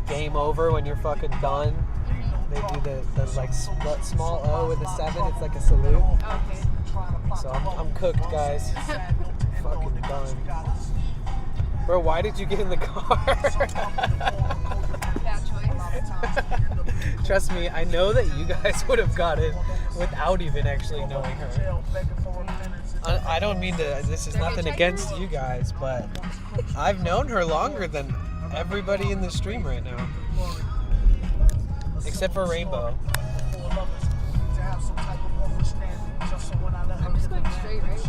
[SPEAKER 1] game over, when you're fucking done. They do the like small O with a 7. It's like a salute.
[SPEAKER 7] Okay.
[SPEAKER 1] So I'm cooked, guys. Fucking done. Bro, why did you get in the car?
[SPEAKER 7] Bad choice.
[SPEAKER 1] Trust me, I know that you guys would have got it without even actually knowing her. I don't mean to, this is nothing against you guys, but I've known her longer than everybody in the stream right now. Except for Rainbow.
[SPEAKER 7] I'm just going straight, right?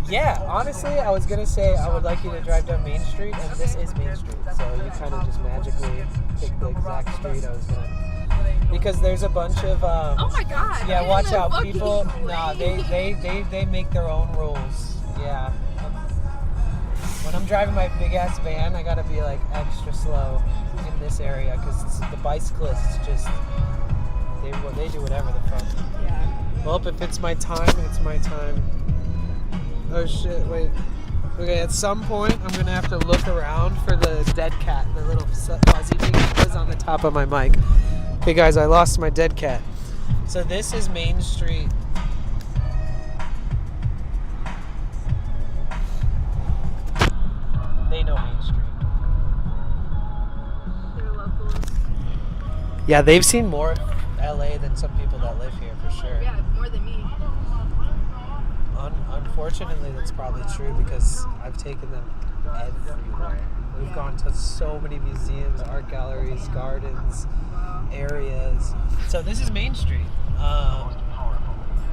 [SPEAKER 1] Yeah, honestly, I was going to say I would like you to drive down Main Street, and this is Main Street, so you kind of just magically pick the exact street I was going to. Because there's a bunch of...
[SPEAKER 7] oh my god.
[SPEAKER 1] Yeah, watch out. People, nah, they make their own rules. Yeah. When I'm driving my big-ass van, I got to be, like, extra slow in this area, because the bicyclists just... They do whatever the fuck.
[SPEAKER 7] Yeah.
[SPEAKER 1] Well, if it's my time, it's my time. Oh shit, wait. Okay, at some point, I'm gonna have to look around for the dead cat, the little fuzzy thing that was on the top of my mic. Okay guys, I lost my dead cat. So this is Main Street. They know Main Street.
[SPEAKER 7] They're locals.
[SPEAKER 1] Yeah, they've seen more of LA than some people that live here, for sure.
[SPEAKER 7] Yeah, more than me.
[SPEAKER 1] Unfortunately, that's probably true because I've taken them everywhere. We've gone to so many museums, art galleries, gardens, areas. So this is Main Street.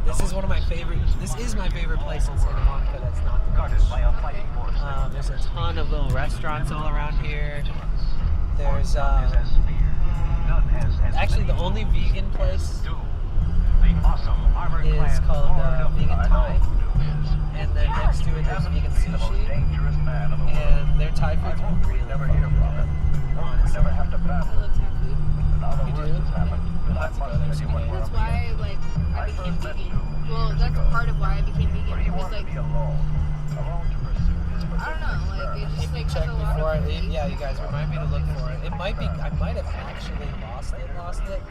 [SPEAKER 1] This is one of my favorite. This is my favorite place in Santa Monica. That's not the beach. There's a ton of little restaurants all around here. There's actually the only vegan place is called Vegan Thai, and then next to it there's vegan sushi, and their Thai food's really fucking good, honestly.
[SPEAKER 7] I love Thai food.
[SPEAKER 1] You do? We'll have to go there someday.
[SPEAKER 7] That's why I became vegan. Well, that's part of why I became vegan. Because like, I don't know, like it just like
[SPEAKER 1] Check
[SPEAKER 7] took a lot
[SPEAKER 1] before I
[SPEAKER 7] of
[SPEAKER 1] leave. Yeah, you guys remind me to look for it. It might be, I might have actually lost it,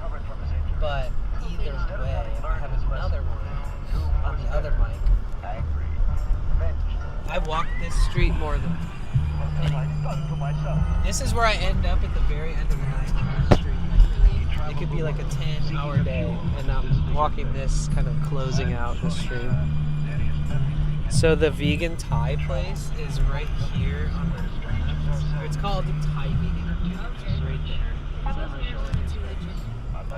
[SPEAKER 1] but either way, I have another one on the other mic. I walk this street more than anything. This is where I end up at the very end of the night on the street. It could be like a 10-hour day, and I'm walking this, kind of closing out the street. So the vegan Thai place is right here on the left. It's called Thai Vegan. It's right there.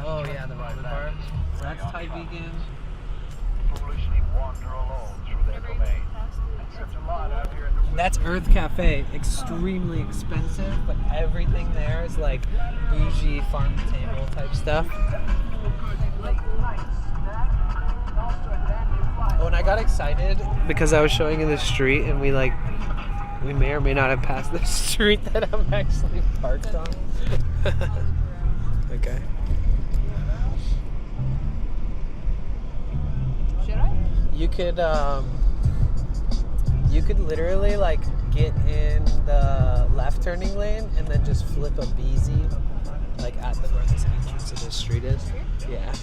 [SPEAKER 1] Oh yeah, the ramen bar. So that's Thai Vegan. That's Earth Cafe. Extremely expensive, but everything there is like bougie farm to table type stuff. Oh, and I got excited because I was showing you the street, and we may or may not have passed the street that I'm actually parked on. Okay.
[SPEAKER 7] Should I?
[SPEAKER 1] You could literally like get in the left turning lane and then just flip a BZ like at the where this entrance to this street is. Yeah.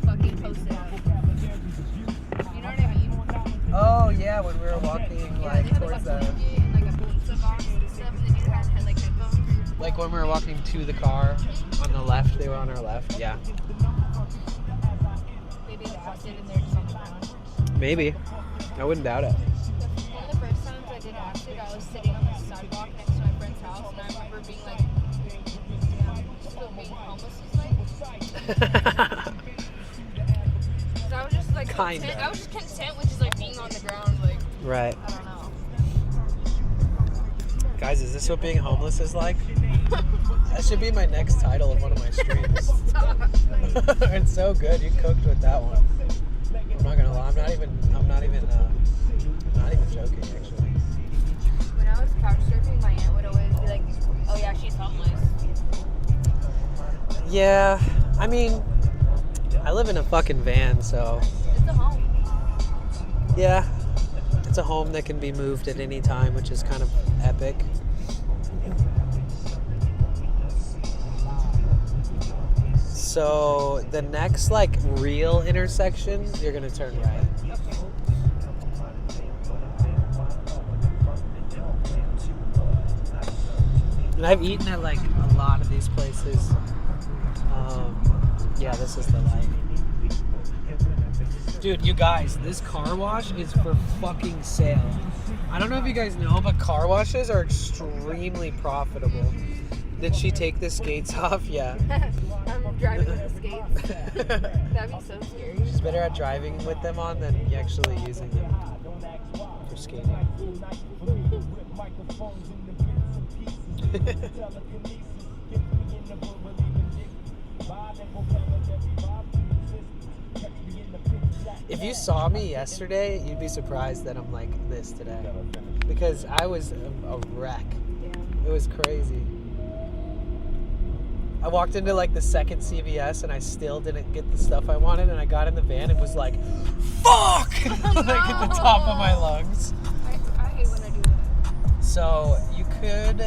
[SPEAKER 7] fucking post it. You know what I mean?
[SPEAKER 1] Oh yeah, when we were walking like towards the.
[SPEAKER 7] And like a pizza box and stuff, and then you had like headphones.
[SPEAKER 1] Like when we were walking to the car on the left, they were on our left. Yeah.
[SPEAKER 7] They did acid and they're just on the ground.
[SPEAKER 1] Maybe. I wouldn't doubt it.
[SPEAKER 7] One of the first times I did acid, I was sitting on the sidewalk next to my friend's house, and I remember being like, damn, this is what being homeless is like. Because I was just like, content, I was just content with just like being on the ground, like,
[SPEAKER 1] Right.
[SPEAKER 7] I don't know.
[SPEAKER 1] Guys, is this what being homeless is like? That should be my next title of one of my streams. It's so good. You cooked with that one. I'm not gonna lie. I'm not even joking, actually.
[SPEAKER 7] When I was couch surfing, my aunt would always be like, oh yeah, she's homeless.
[SPEAKER 1] Yeah, I mean, I live in a fucking van, so.
[SPEAKER 7] It's a home.
[SPEAKER 1] Yeah, it's a home that can be moved at any time, which is kind of epic. So the next like real intersection, you're gonna turn right. And I've eaten at like a lot of these places. Yeah, this is the light. Dude, you guys, this car wash is for fucking sale. I don't know if you guys know, but car washes are extremely profitable. Did she take the skates off? Yeah.
[SPEAKER 7] I'm driving with the skates. That'd be so scary.
[SPEAKER 1] She's better at driving with them on than actually using them for skating. If you saw me yesterday, you'd be surprised that I'm like this today. Because I was a wreck. It was crazy. I walked into like the second CVS and I still didn't get the stuff I wanted, and I got in the van and was like, fuck! Like at the top of my lungs.
[SPEAKER 7] I hate when I do that.
[SPEAKER 1] So you could,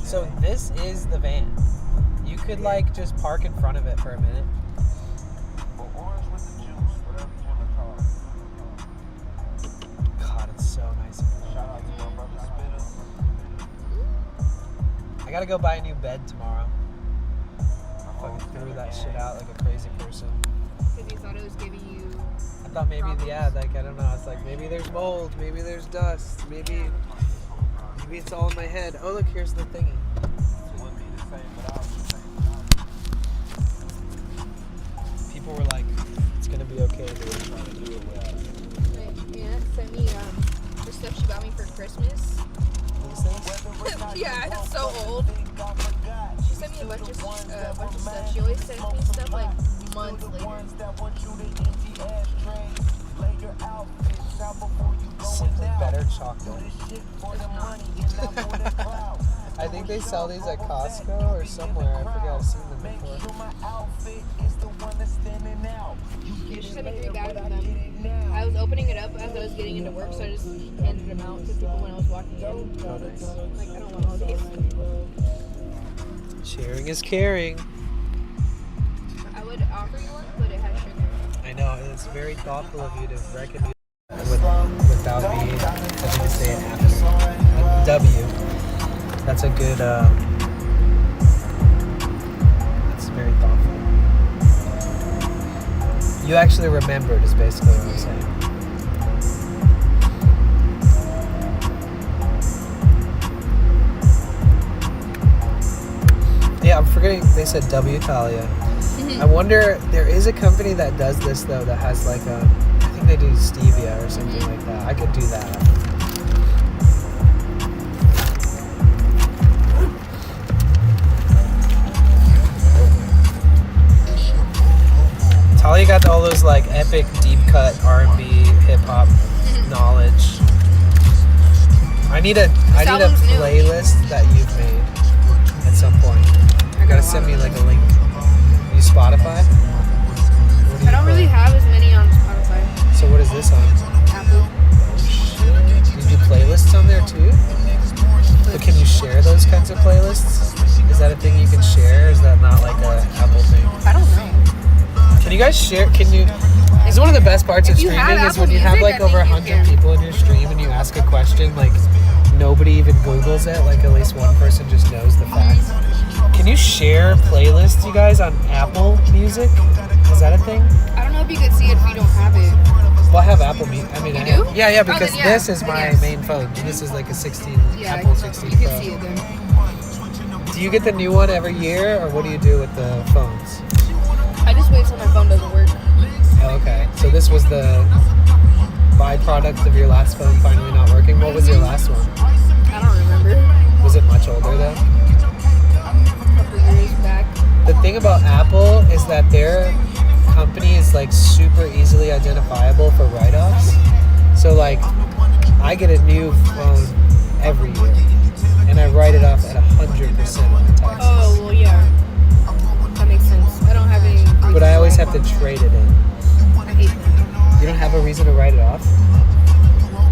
[SPEAKER 1] so this is the van. You could like just park in front of it for a minute. God, it's so nice. I gotta go buy a new bed tomorrow. Fucking threw that shit out like a crazy person.
[SPEAKER 7] Because you thought it was giving you.
[SPEAKER 1] I thought maybe, yeah, like, I don't know. I was like, maybe there's mold, maybe there's dust, maybe it's all in my head. Oh, look, here's the thingy. People were like, it's gonna be okay, dude.
[SPEAKER 7] My aunt sent me the stuff she got me for Christmas.
[SPEAKER 1] These things?
[SPEAKER 7] Yeah, it's so old. She sent me a bunch of stuff. She always sends me stuff like months later.
[SPEAKER 1] Simply better chocolate. I think they sell these at Costco or somewhere. I forgot. I've seen them before.
[SPEAKER 7] She sent me 3 bags of them. I was opening it up as I was getting into work, so I just handed them out to people when I was walking in.
[SPEAKER 1] Oh, nice.
[SPEAKER 7] Like, I don't want all these.
[SPEAKER 1] Sharing is caring.
[SPEAKER 7] I would offer you one, but it has sugar.
[SPEAKER 1] I know, it's very thoughtful of you to recommend without me having to say it after. W. That's a good, that's very thoughtful. You actually remembered is basically what I'm saying. Yeah, I'm forgetting they said W Talia. I wonder, there is a company that does this though, that has like a, I think they do stevia or something like that. I could do that. Talia got all those like epic deep cut R&B hip hop knowledge. I need a playlist that you've made at some point. You gotta send me like a link. You Spotify?
[SPEAKER 7] I don't really have as many on Spotify.
[SPEAKER 1] So what is this on?
[SPEAKER 7] Apple.
[SPEAKER 1] Do you do playlists on there too? But can you share those kinds of playlists? Is that a thing you can share? Or is that not like a Apple thing?
[SPEAKER 7] I don't know.
[SPEAKER 1] Can you guys share? Can you? It's one of the best parts of
[SPEAKER 7] If you have
[SPEAKER 1] streaming is
[SPEAKER 7] Apple
[SPEAKER 1] when you have
[SPEAKER 7] Music,
[SPEAKER 1] like
[SPEAKER 7] I
[SPEAKER 1] over
[SPEAKER 7] think you
[SPEAKER 1] 100
[SPEAKER 7] can.
[SPEAKER 1] people in your stream and you ask a question, like nobody even Googles it. Like at least one person just knows the facts. Can you share playlists, you guys, on Apple Music? Is that a thing?
[SPEAKER 7] I don't know if you could see it if you don't have it.
[SPEAKER 1] Well, I have Apple Music. I mean,
[SPEAKER 7] You
[SPEAKER 1] I
[SPEAKER 7] do?
[SPEAKER 1] have, yeah,
[SPEAKER 7] Oh,
[SPEAKER 1] because
[SPEAKER 7] then yeah.
[SPEAKER 1] this is my
[SPEAKER 7] Yes.
[SPEAKER 1] main phone. This is like a 16
[SPEAKER 7] Yeah,
[SPEAKER 1] Apple 16
[SPEAKER 7] you
[SPEAKER 1] Pro.
[SPEAKER 7] can see it then.
[SPEAKER 1] Do you get the new one every year, or what do you do with the phones?
[SPEAKER 7] I just wait till my phone doesn't work.
[SPEAKER 1] Oh, okay, so this was the byproduct of your last phone finally not working. What was your last one?
[SPEAKER 7] I don't remember.
[SPEAKER 1] Was it much older though?
[SPEAKER 7] A couple years back.
[SPEAKER 1] The thing about Apple is that their company is like super easily identifiable for write-offs. So like, I get a new phone every year, and I write it off at 100% on the taxes.
[SPEAKER 7] Oh, well, yeah. That makes sense. I don't have any.
[SPEAKER 1] But I always have to trade it in.
[SPEAKER 7] I hate that.
[SPEAKER 1] You don't have a reason to write it off?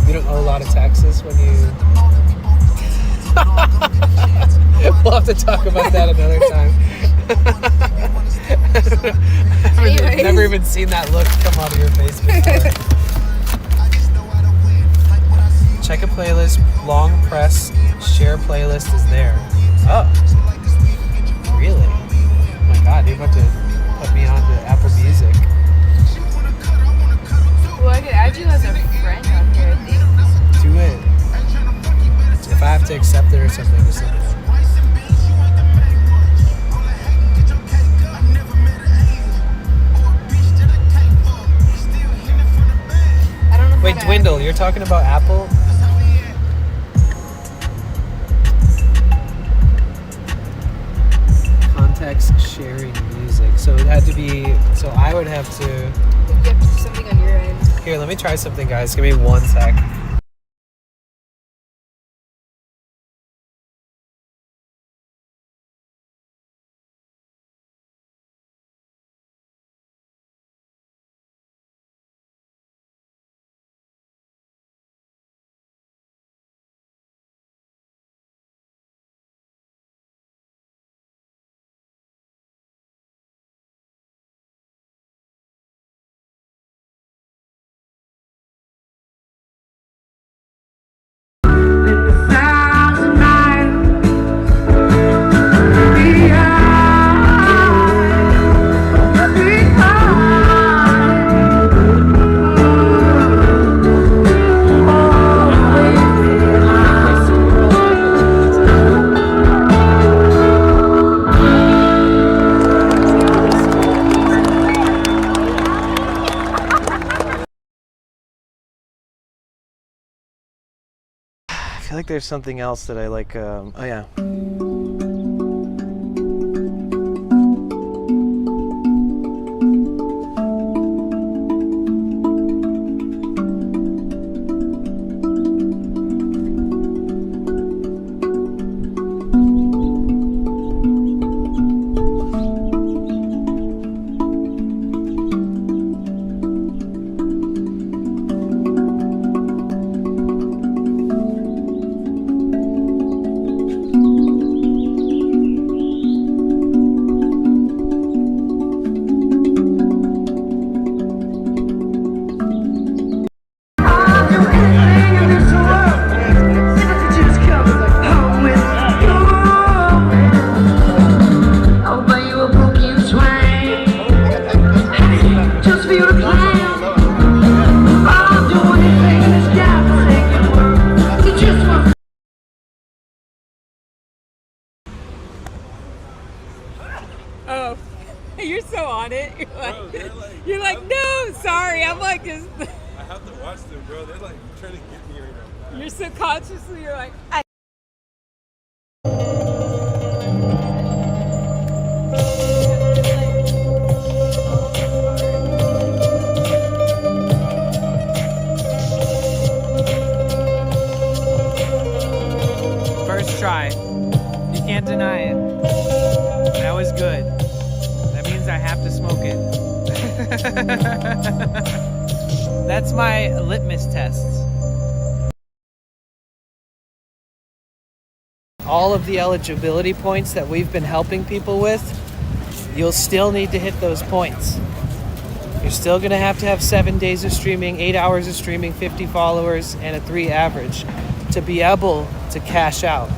[SPEAKER 1] You don't owe a lot of taxes when you... We'll have to talk about that another time. I've never even seen that look come out of your face before. Check a playlist, long press, share playlist is there. Oh. Really? Oh my god, you're about to put me on to Apple Music.
[SPEAKER 7] Well, I could add you as a friend on here, I think.
[SPEAKER 1] Do it. If I have to accept it or something, just let me know.
[SPEAKER 7] I don't know.
[SPEAKER 1] Wait, Dwindle, you're talking about Apple? Context sharing music. So it had to be, so I would have to...
[SPEAKER 7] You have to do something on your end.
[SPEAKER 1] Here, let me try something, guys. Give me 1 sec. I feel like there's something else that I like. Oh yeah.
[SPEAKER 9] Oh, you're so on it. You're like, no, sorry. I'm like,
[SPEAKER 11] I have to watch them, bro. They're like trying to get me right now.
[SPEAKER 9] you're subconsciously, you're like,
[SPEAKER 1] First try. You can't deny it. That was good. That means I have to smoke it. That's my litmus test. All of the eligibility points that we've been helping people with, you'll still need to hit those points. You're still gonna have to have 7 days of streaming, 8 hours of streaming, 50 followers, and a 3 average to be able to cash out.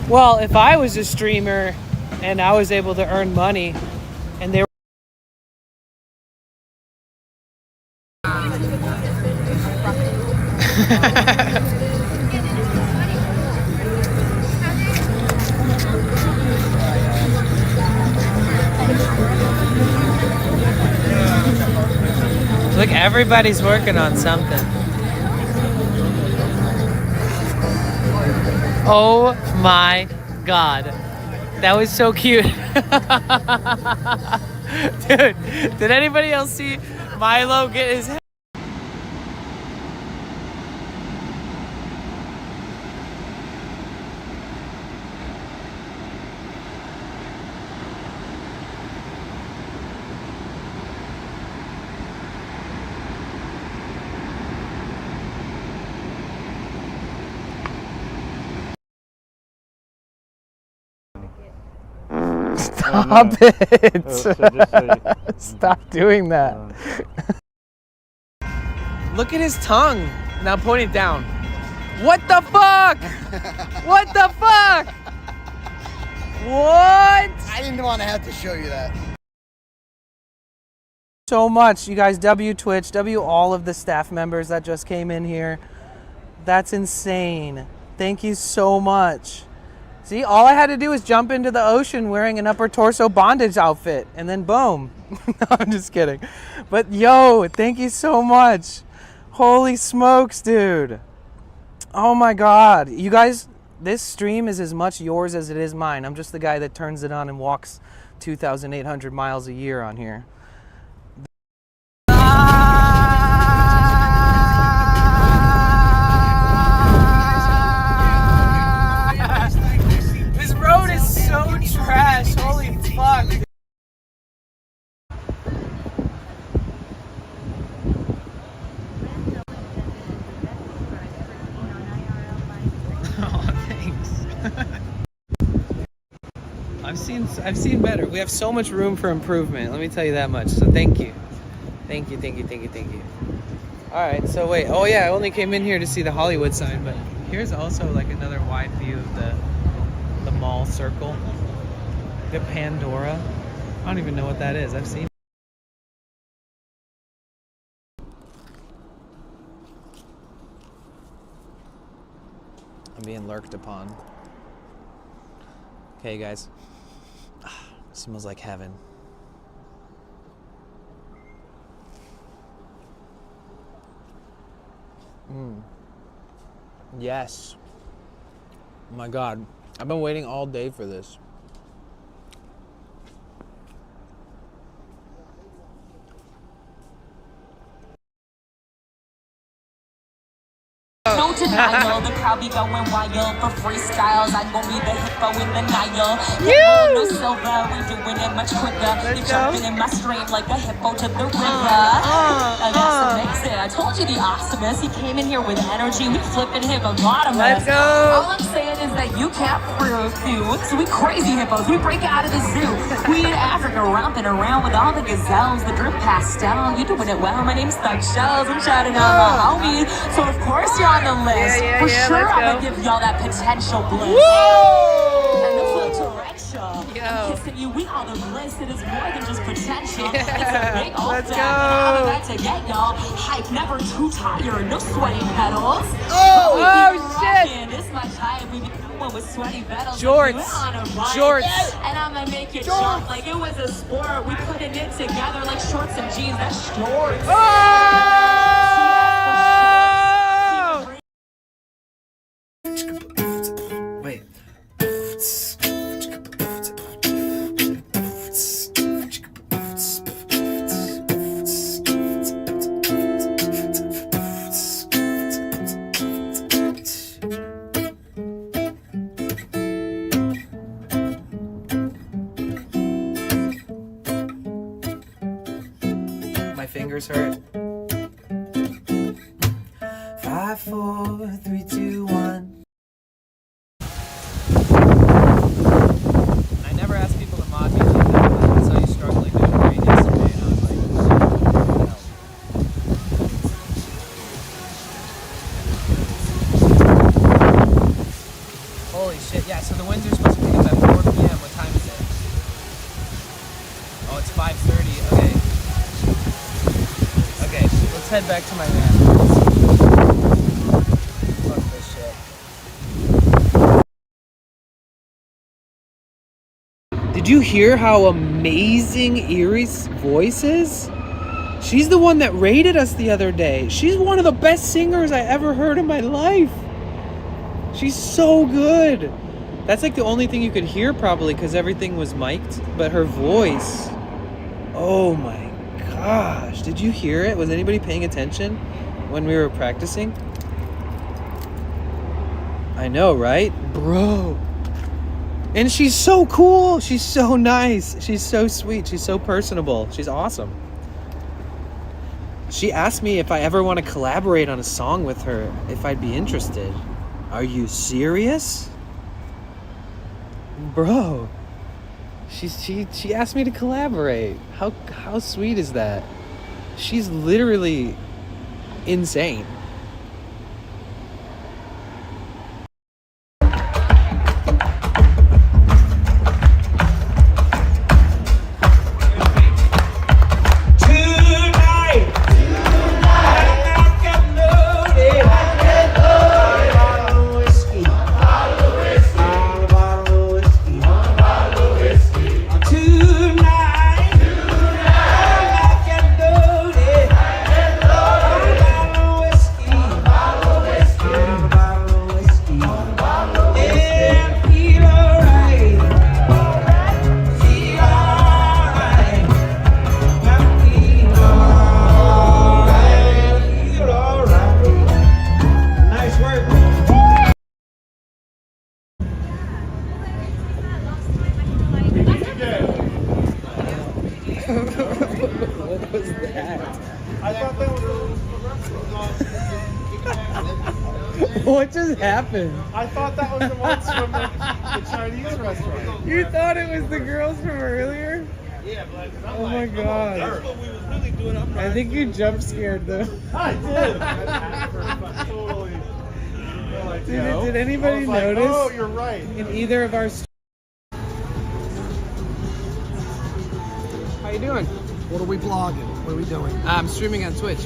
[SPEAKER 1] Well, if I was a streamer and I was able to earn money and they were Look, everybody's working on something. Oh my God. That was so cute. Dude, did anybody else see Milo get his head? Stop it! Stop doing that. Look at his tongue. Now point it down. What the fuck? What the fuck? What?
[SPEAKER 17] I didn't want to have to show you that.
[SPEAKER 1] So much, you guys. W Twitch, W all of the staff members that just came in here. That's insane. Thank you so much. See, all I had to do was jump into the ocean wearing an upper torso bondage outfit, and then boom. No, I'm just kidding. But yo, thank you so much. Holy smokes, dude. Oh my God. You guys, this stream is as much yours as it is mine. I'm just the guy that turns it on and walks 2,800 miles a year on here. This road is so trash. Holy fuck. Oh, thanks. I've seen better. We have so much room for improvement. Let me tell you that much. So thank you. Thank you. All right, so wait. Oh yeah, I only came in here to see the Hollywood sign, but here's also like another wide view of the mall circle. The Pandora. I don't even know what that is. I've seen. I'm being lurked upon. Okay, guys. Smells like heaven. Yes. Oh my God. I've been waiting all day for this.
[SPEAKER 18] No denial, the crowd be going wild for freestyles. I gon' be the hippo in the Nile. Hippo, no silver, we doing it much quicker. You're jumping in my stream like a hippo to the river. That's amazing. I told you the awesomeness. He came in here with energy. We flipping him a lot of us.
[SPEAKER 1] Let's go.
[SPEAKER 18] All I'm saying is that you can't prove to. So we crazy hippos. We break out of the zoo. We in Africa romping around with all the gazelles. The drip pastel. You doing it well. My name's Thug Shells. I'm shouting out my homies. So of course you're on the list. For sure I'm gonna give y'all that potential bliss. And the full direction. I'm kissing you, we all the bliss. It is more than just potential. It's a big old
[SPEAKER 1] Let's
[SPEAKER 18] step. And
[SPEAKER 1] go.
[SPEAKER 18] I'm about to get y'all hype, never too tired, no sweaty pedals.
[SPEAKER 1] Oh shit!
[SPEAKER 18] This much hype, we be doing with sweaty pedals.
[SPEAKER 1] Shorts. Shorts.
[SPEAKER 18] And I'm gonna make it jump like it was a sport. We putting it together like shorts and jeans. That's shorts.
[SPEAKER 1] Wait. My fingers hurt. 5, 4, 3, 2, 1. I never ask people to mod me. I saw you struggling. Okay, let's head back to my van. Fuck this shit. Did you hear how amazing Erie's voice is? She's the one that rated us the other day. She's one of the best singers I ever heard in my life. She's so good. That's like the only thing you could hear probably because everything was mic'd. But her voice, oh my gosh. Did you hear it? Was anybody paying attention when we were practicing? I know, right? Bro. And she's so cool. She's so nice. She's so sweet. She's so personable. She's awesome. She asked me if I ever want to collaborate on a song with her, if I'd be interested. Are you serious? Bro, she asked me to collaborate. How sweet is that? She's literally insane. What was that?
[SPEAKER 10] I thought that was
[SPEAKER 1] What just happened?
[SPEAKER 10] I thought that was the ones from the Chinese restaurant.
[SPEAKER 1] You thought it was the girls from earlier?
[SPEAKER 10] Yeah, but
[SPEAKER 1] oh my god.
[SPEAKER 10] That's what we was really doing.
[SPEAKER 1] I think you jump scared them.
[SPEAKER 10] I did. Totally. Like,
[SPEAKER 1] Did anybody notice?
[SPEAKER 10] Oh, you're right.
[SPEAKER 1] In either of our How you doing?
[SPEAKER 17] What are we vlogging? What are we doing?
[SPEAKER 1] I'm streaming on Twitch.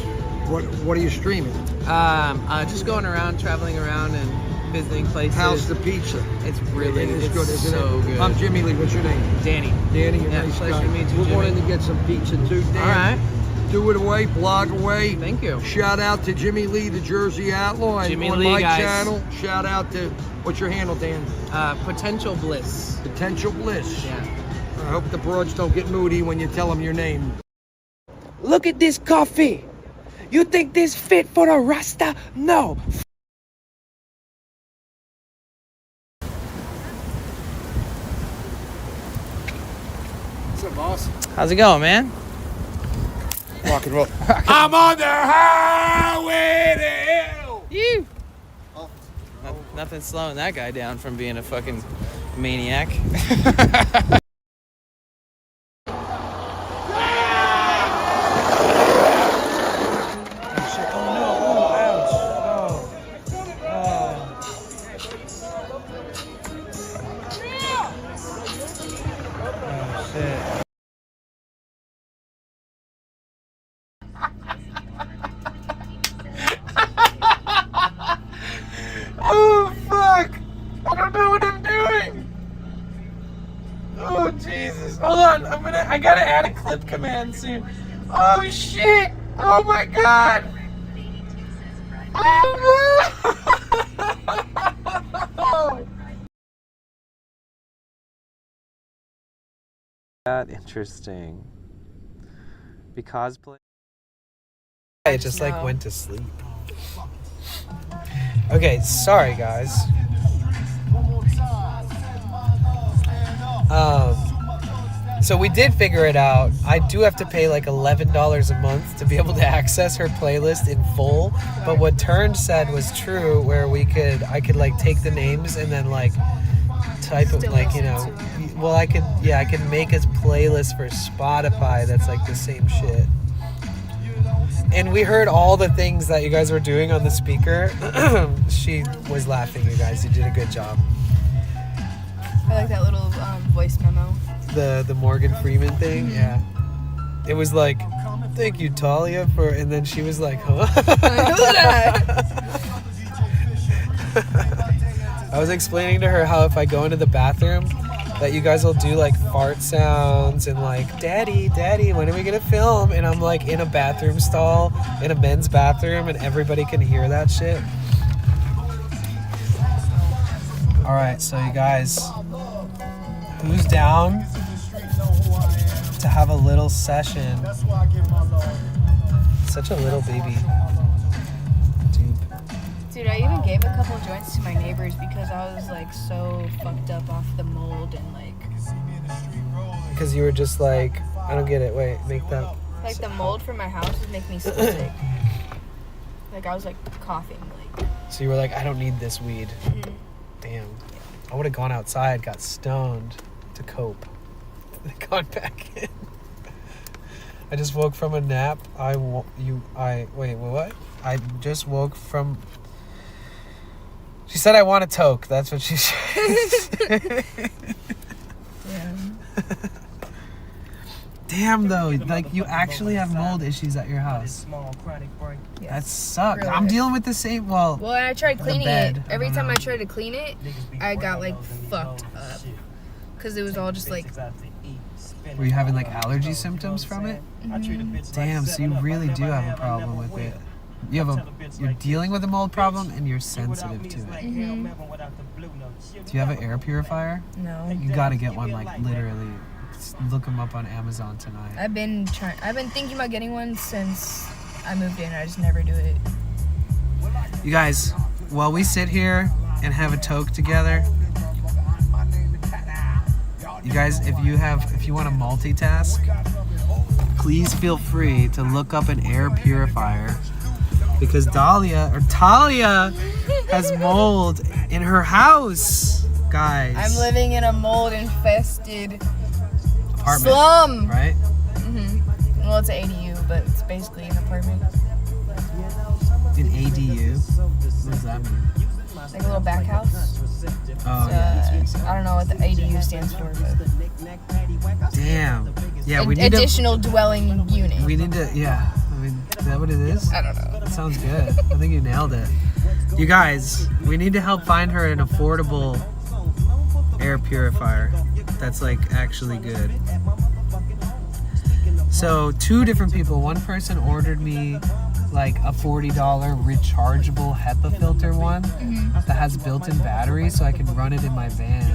[SPEAKER 17] What are you streaming?
[SPEAKER 1] Just going around, traveling around, and visiting places.
[SPEAKER 17] How's the pizza?
[SPEAKER 1] It's really
[SPEAKER 17] It is
[SPEAKER 1] it's
[SPEAKER 17] good, isn't
[SPEAKER 1] so
[SPEAKER 17] it?
[SPEAKER 1] good.
[SPEAKER 17] I'm Jimmy Lee. What's your name?
[SPEAKER 1] Danny.
[SPEAKER 17] Danny, you're
[SPEAKER 1] Yeah,
[SPEAKER 17] nice
[SPEAKER 1] pleasure
[SPEAKER 17] guy.
[SPEAKER 1] to meet you,
[SPEAKER 17] We're
[SPEAKER 1] Jimmy.
[SPEAKER 17] wanting to get some pizza too, Dan.
[SPEAKER 1] All right.
[SPEAKER 17] Do it away, blog away.
[SPEAKER 1] Thank you.
[SPEAKER 17] Shout out to Jimmy Lee, the Jersey Outlaw. And
[SPEAKER 1] Jimmy
[SPEAKER 17] on
[SPEAKER 1] Lee,
[SPEAKER 17] my
[SPEAKER 1] guys.
[SPEAKER 17] channel, shout out to, what's your handle, Dan?
[SPEAKER 1] Potential Bliss.
[SPEAKER 17] Potential Bliss.
[SPEAKER 1] Yeah.
[SPEAKER 17] I hope the broads don't get moody when you tell them your name.
[SPEAKER 1] Look at this coffee. You think this fit for a Rasta? No.
[SPEAKER 17] What's up, boss?
[SPEAKER 1] How's it going, man?
[SPEAKER 17] Rock and roll.
[SPEAKER 11] I'm on the highway to hell.
[SPEAKER 1] You. Nothing slowing that guy down from being a fucking maniac.
[SPEAKER 11] Oh fuck! I don't know what I'm doing. Oh Jesus! Hold on, I gotta add a clip command soon. Oh shit! Oh my god! Oh no!
[SPEAKER 1] Interesting. Because I just like went to sleep. Okay, sorry guys. So we did figure it out. I do have to pay like $11 a month to be able to access her playlist in full. But what Turned said was true, where I could like take the names and then like type of like, you know, well I could make a playlist for Spotify that's like the same shit. And we heard all the things that you guys were doing on the speaker. She was laughing, you guys. You did a good job.
[SPEAKER 7] I like that little voice memo.
[SPEAKER 1] The Morgan Freeman thing, yeah. it was like, thank you, Talia, for, and then she was like, huh? I was explaining to her how if I go into the bathroom, that you guys will do like fart sounds and like, Daddy, when are we gonna film? And I'm like in a bathroom stall, in a men's bathroom, and everybody can hear that shit. All right, so you guys, who's down to have a little session? Such a little baby.
[SPEAKER 7] Dude, I even gave a couple joints to my neighbors because I was like so fucked up off the mold and like.
[SPEAKER 1] Because you were just like, I don't get it. Wait, make that.
[SPEAKER 7] Like the mold from my house would make me so sick. Like I was like coughing, like.
[SPEAKER 1] So you were like, I don't need this weed.
[SPEAKER 7] Mm-hmm.
[SPEAKER 1] Damn. I would have gone outside, got stoned to cope. Gone back in. I just woke from a nap. Wait, what? I just woke from. She said I want a toke. That's what she said.
[SPEAKER 7] Yeah.
[SPEAKER 1] Damn though, like you actually have mold issues at your house.
[SPEAKER 7] Yes.
[SPEAKER 1] That sucks.
[SPEAKER 7] Really
[SPEAKER 1] I'm
[SPEAKER 7] bad.
[SPEAKER 1] dealing with the same. Well,
[SPEAKER 7] and I tried
[SPEAKER 1] the
[SPEAKER 7] cleaning
[SPEAKER 1] bed.
[SPEAKER 7] it. Every time I tried to clean it, I got like fucked up because it was all just like.
[SPEAKER 1] Were you having like allergy symptoms from it?
[SPEAKER 7] Mm-hmm.
[SPEAKER 1] Damn, so you really do have a problem with it. You're dealing with a mold problem and you're sensitive to it.
[SPEAKER 7] Mm-hmm.
[SPEAKER 1] Do you have an air purifier?
[SPEAKER 7] No.
[SPEAKER 1] You gotta get one, like literally. Look them up on Amazon tonight.
[SPEAKER 7] I've been thinking about getting one since I moved in. I just never do it.
[SPEAKER 1] You guys, while we sit here and have a toke together, you guys, if you want to multitask, please feel free to look up an air purifier because Talia has mold in her house, guys.
[SPEAKER 7] I'm living in a mold infested
[SPEAKER 1] apartment,
[SPEAKER 7] slum.
[SPEAKER 1] right?
[SPEAKER 7] Mm-hmm. Well, it's an ADU, but it's basically an apartment.
[SPEAKER 1] An ADU? What does that mean?
[SPEAKER 7] Like a little back house.
[SPEAKER 1] Oh,
[SPEAKER 7] I don't know what the ADU stands for, but.
[SPEAKER 1] Damn. Yeah, we need
[SPEAKER 7] additional dwelling unit.
[SPEAKER 1] We need to, yeah. I mean, is that what it is?
[SPEAKER 7] I don't know.
[SPEAKER 1] That sounds good. I think you nailed it. You guys, we need to help find her an affordable air purifier that's like actually good. So 2 different people. One person ordered me like a $40 rechargeable HEPA filter one that has built-in battery so I can run it in my van.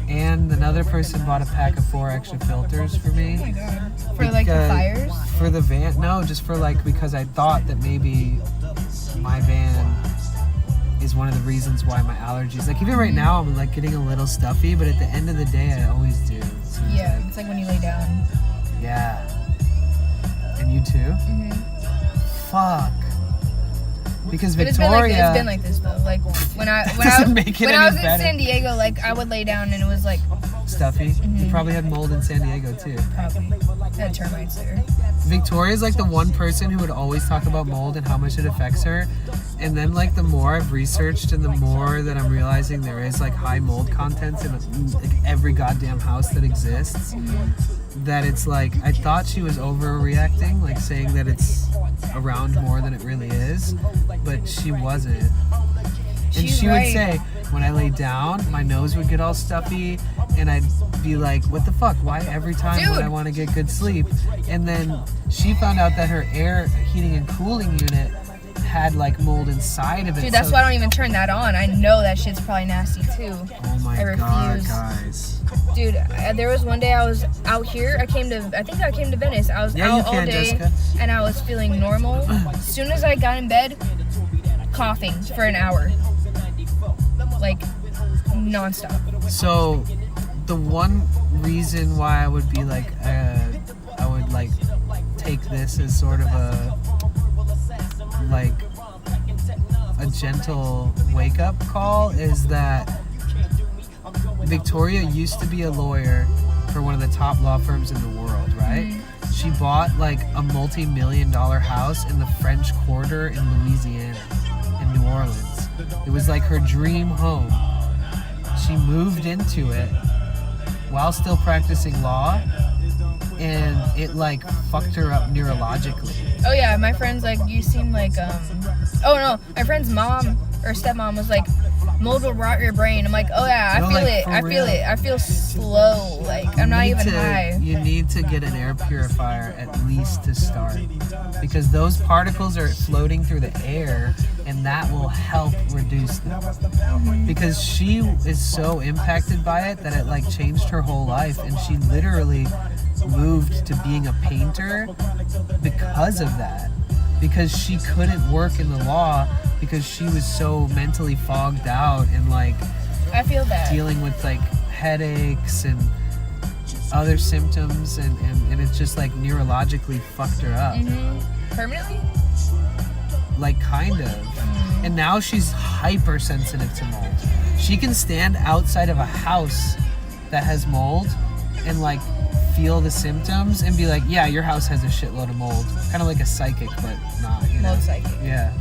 [SPEAKER 1] And another person bought a pack of 4 extra filters for me.
[SPEAKER 7] Oh my God. For like the fires?
[SPEAKER 1] For the van. No, just for like, because I thought that maybe my van is one of the reasons why my allergies, like even right now I'm like getting a little stuffy, but at the end of the day I always do.
[SPEAKER 7] Yeah, it's like when you lay down.
[SPEAKER 1] Yeah. And you too? Fuck. Because
[SPEAKER 7] But
[SPEAKER 1] Victoria.
[SPEAKER 7] it's been like this though. Like when I was in San Diego, like I would lay down and it was like
[SPEAKER 1] stuffy. You probably had mold in San Diego too.
[SPEAKER 7] Probably. I had termites there.
[SPEAKER 1] Victoria's like the one person who would always talk about mold and how much it affects her. And then like the more I've researched and the more that I'm realizing there is like high mold contents in like every goddamn house that exists, that it's like, I thought she was overreacting, like saying that it's around more than it really is, but she wasn't. And she would say, when I lay down, my nose would get all stuffy, and I'd be like, what the fuck? Why every time when I want to get good sleep? And then she found out that her air heating and cooling unit had like mold inside of it.
[SPEAKER 7] Dude, that's why I don't even turn that on. I know that shit's probably nasty too.
[SPEAKER 1] Oh my God, guys.
[SPEAKER 7] Dude, there was one day I was out here. I think I came to Venice. I was out all day, Jessica. And I was feeling normal. As soon as I got in bed, coughing for an hour. Like, nonstop.
[SPEAKER 1] So, the one reason why I would be like, I would like take this as sort of a gentle wake-up call is that Victoria used to be a lawyer for one of the top law firms in the world, right? She bought like a multi-million-dollar house in the French Quarter in Louisiana, in New Orleans. It was like her dream home. She moved into it while still practicing law, and it like fucked her up neurologically.
[SPEAKER 7] Oh yeah, my friend's like, you seem like oh no, my friend's mom or stepmom was like, mold will rot your brain. I'm like, oh yeah, I feel it. I feel slow. Like I'm not even high.
[SPEAKER 1] You need to get an air purifier at least to start, because those particles are floating through the air, and that will help reduce them. Because she is so impacted by it that it like changed her whole life, and she literally moved to being a painter because of that. Because she couldn't work in the law because she was so mentally fogged out and like
[SPEAKER 7] I feel that
[SPEAKER 1] dealing with like headaches and other symptoms, and it's just like neurologically fucked her up.
[SPEAKER 7] Permanently?
[SPEAKER 1] Like kind of. And now she's hypersensitive to mold. She can stand outside of a house that has mold and like feel the symptoms and be like, yeah, your house has a shitload of mold. Kind of like a psychic, but not, you know?
[SPEAKER 7] Mold psychic.
[SPEAKER 1] Yeah.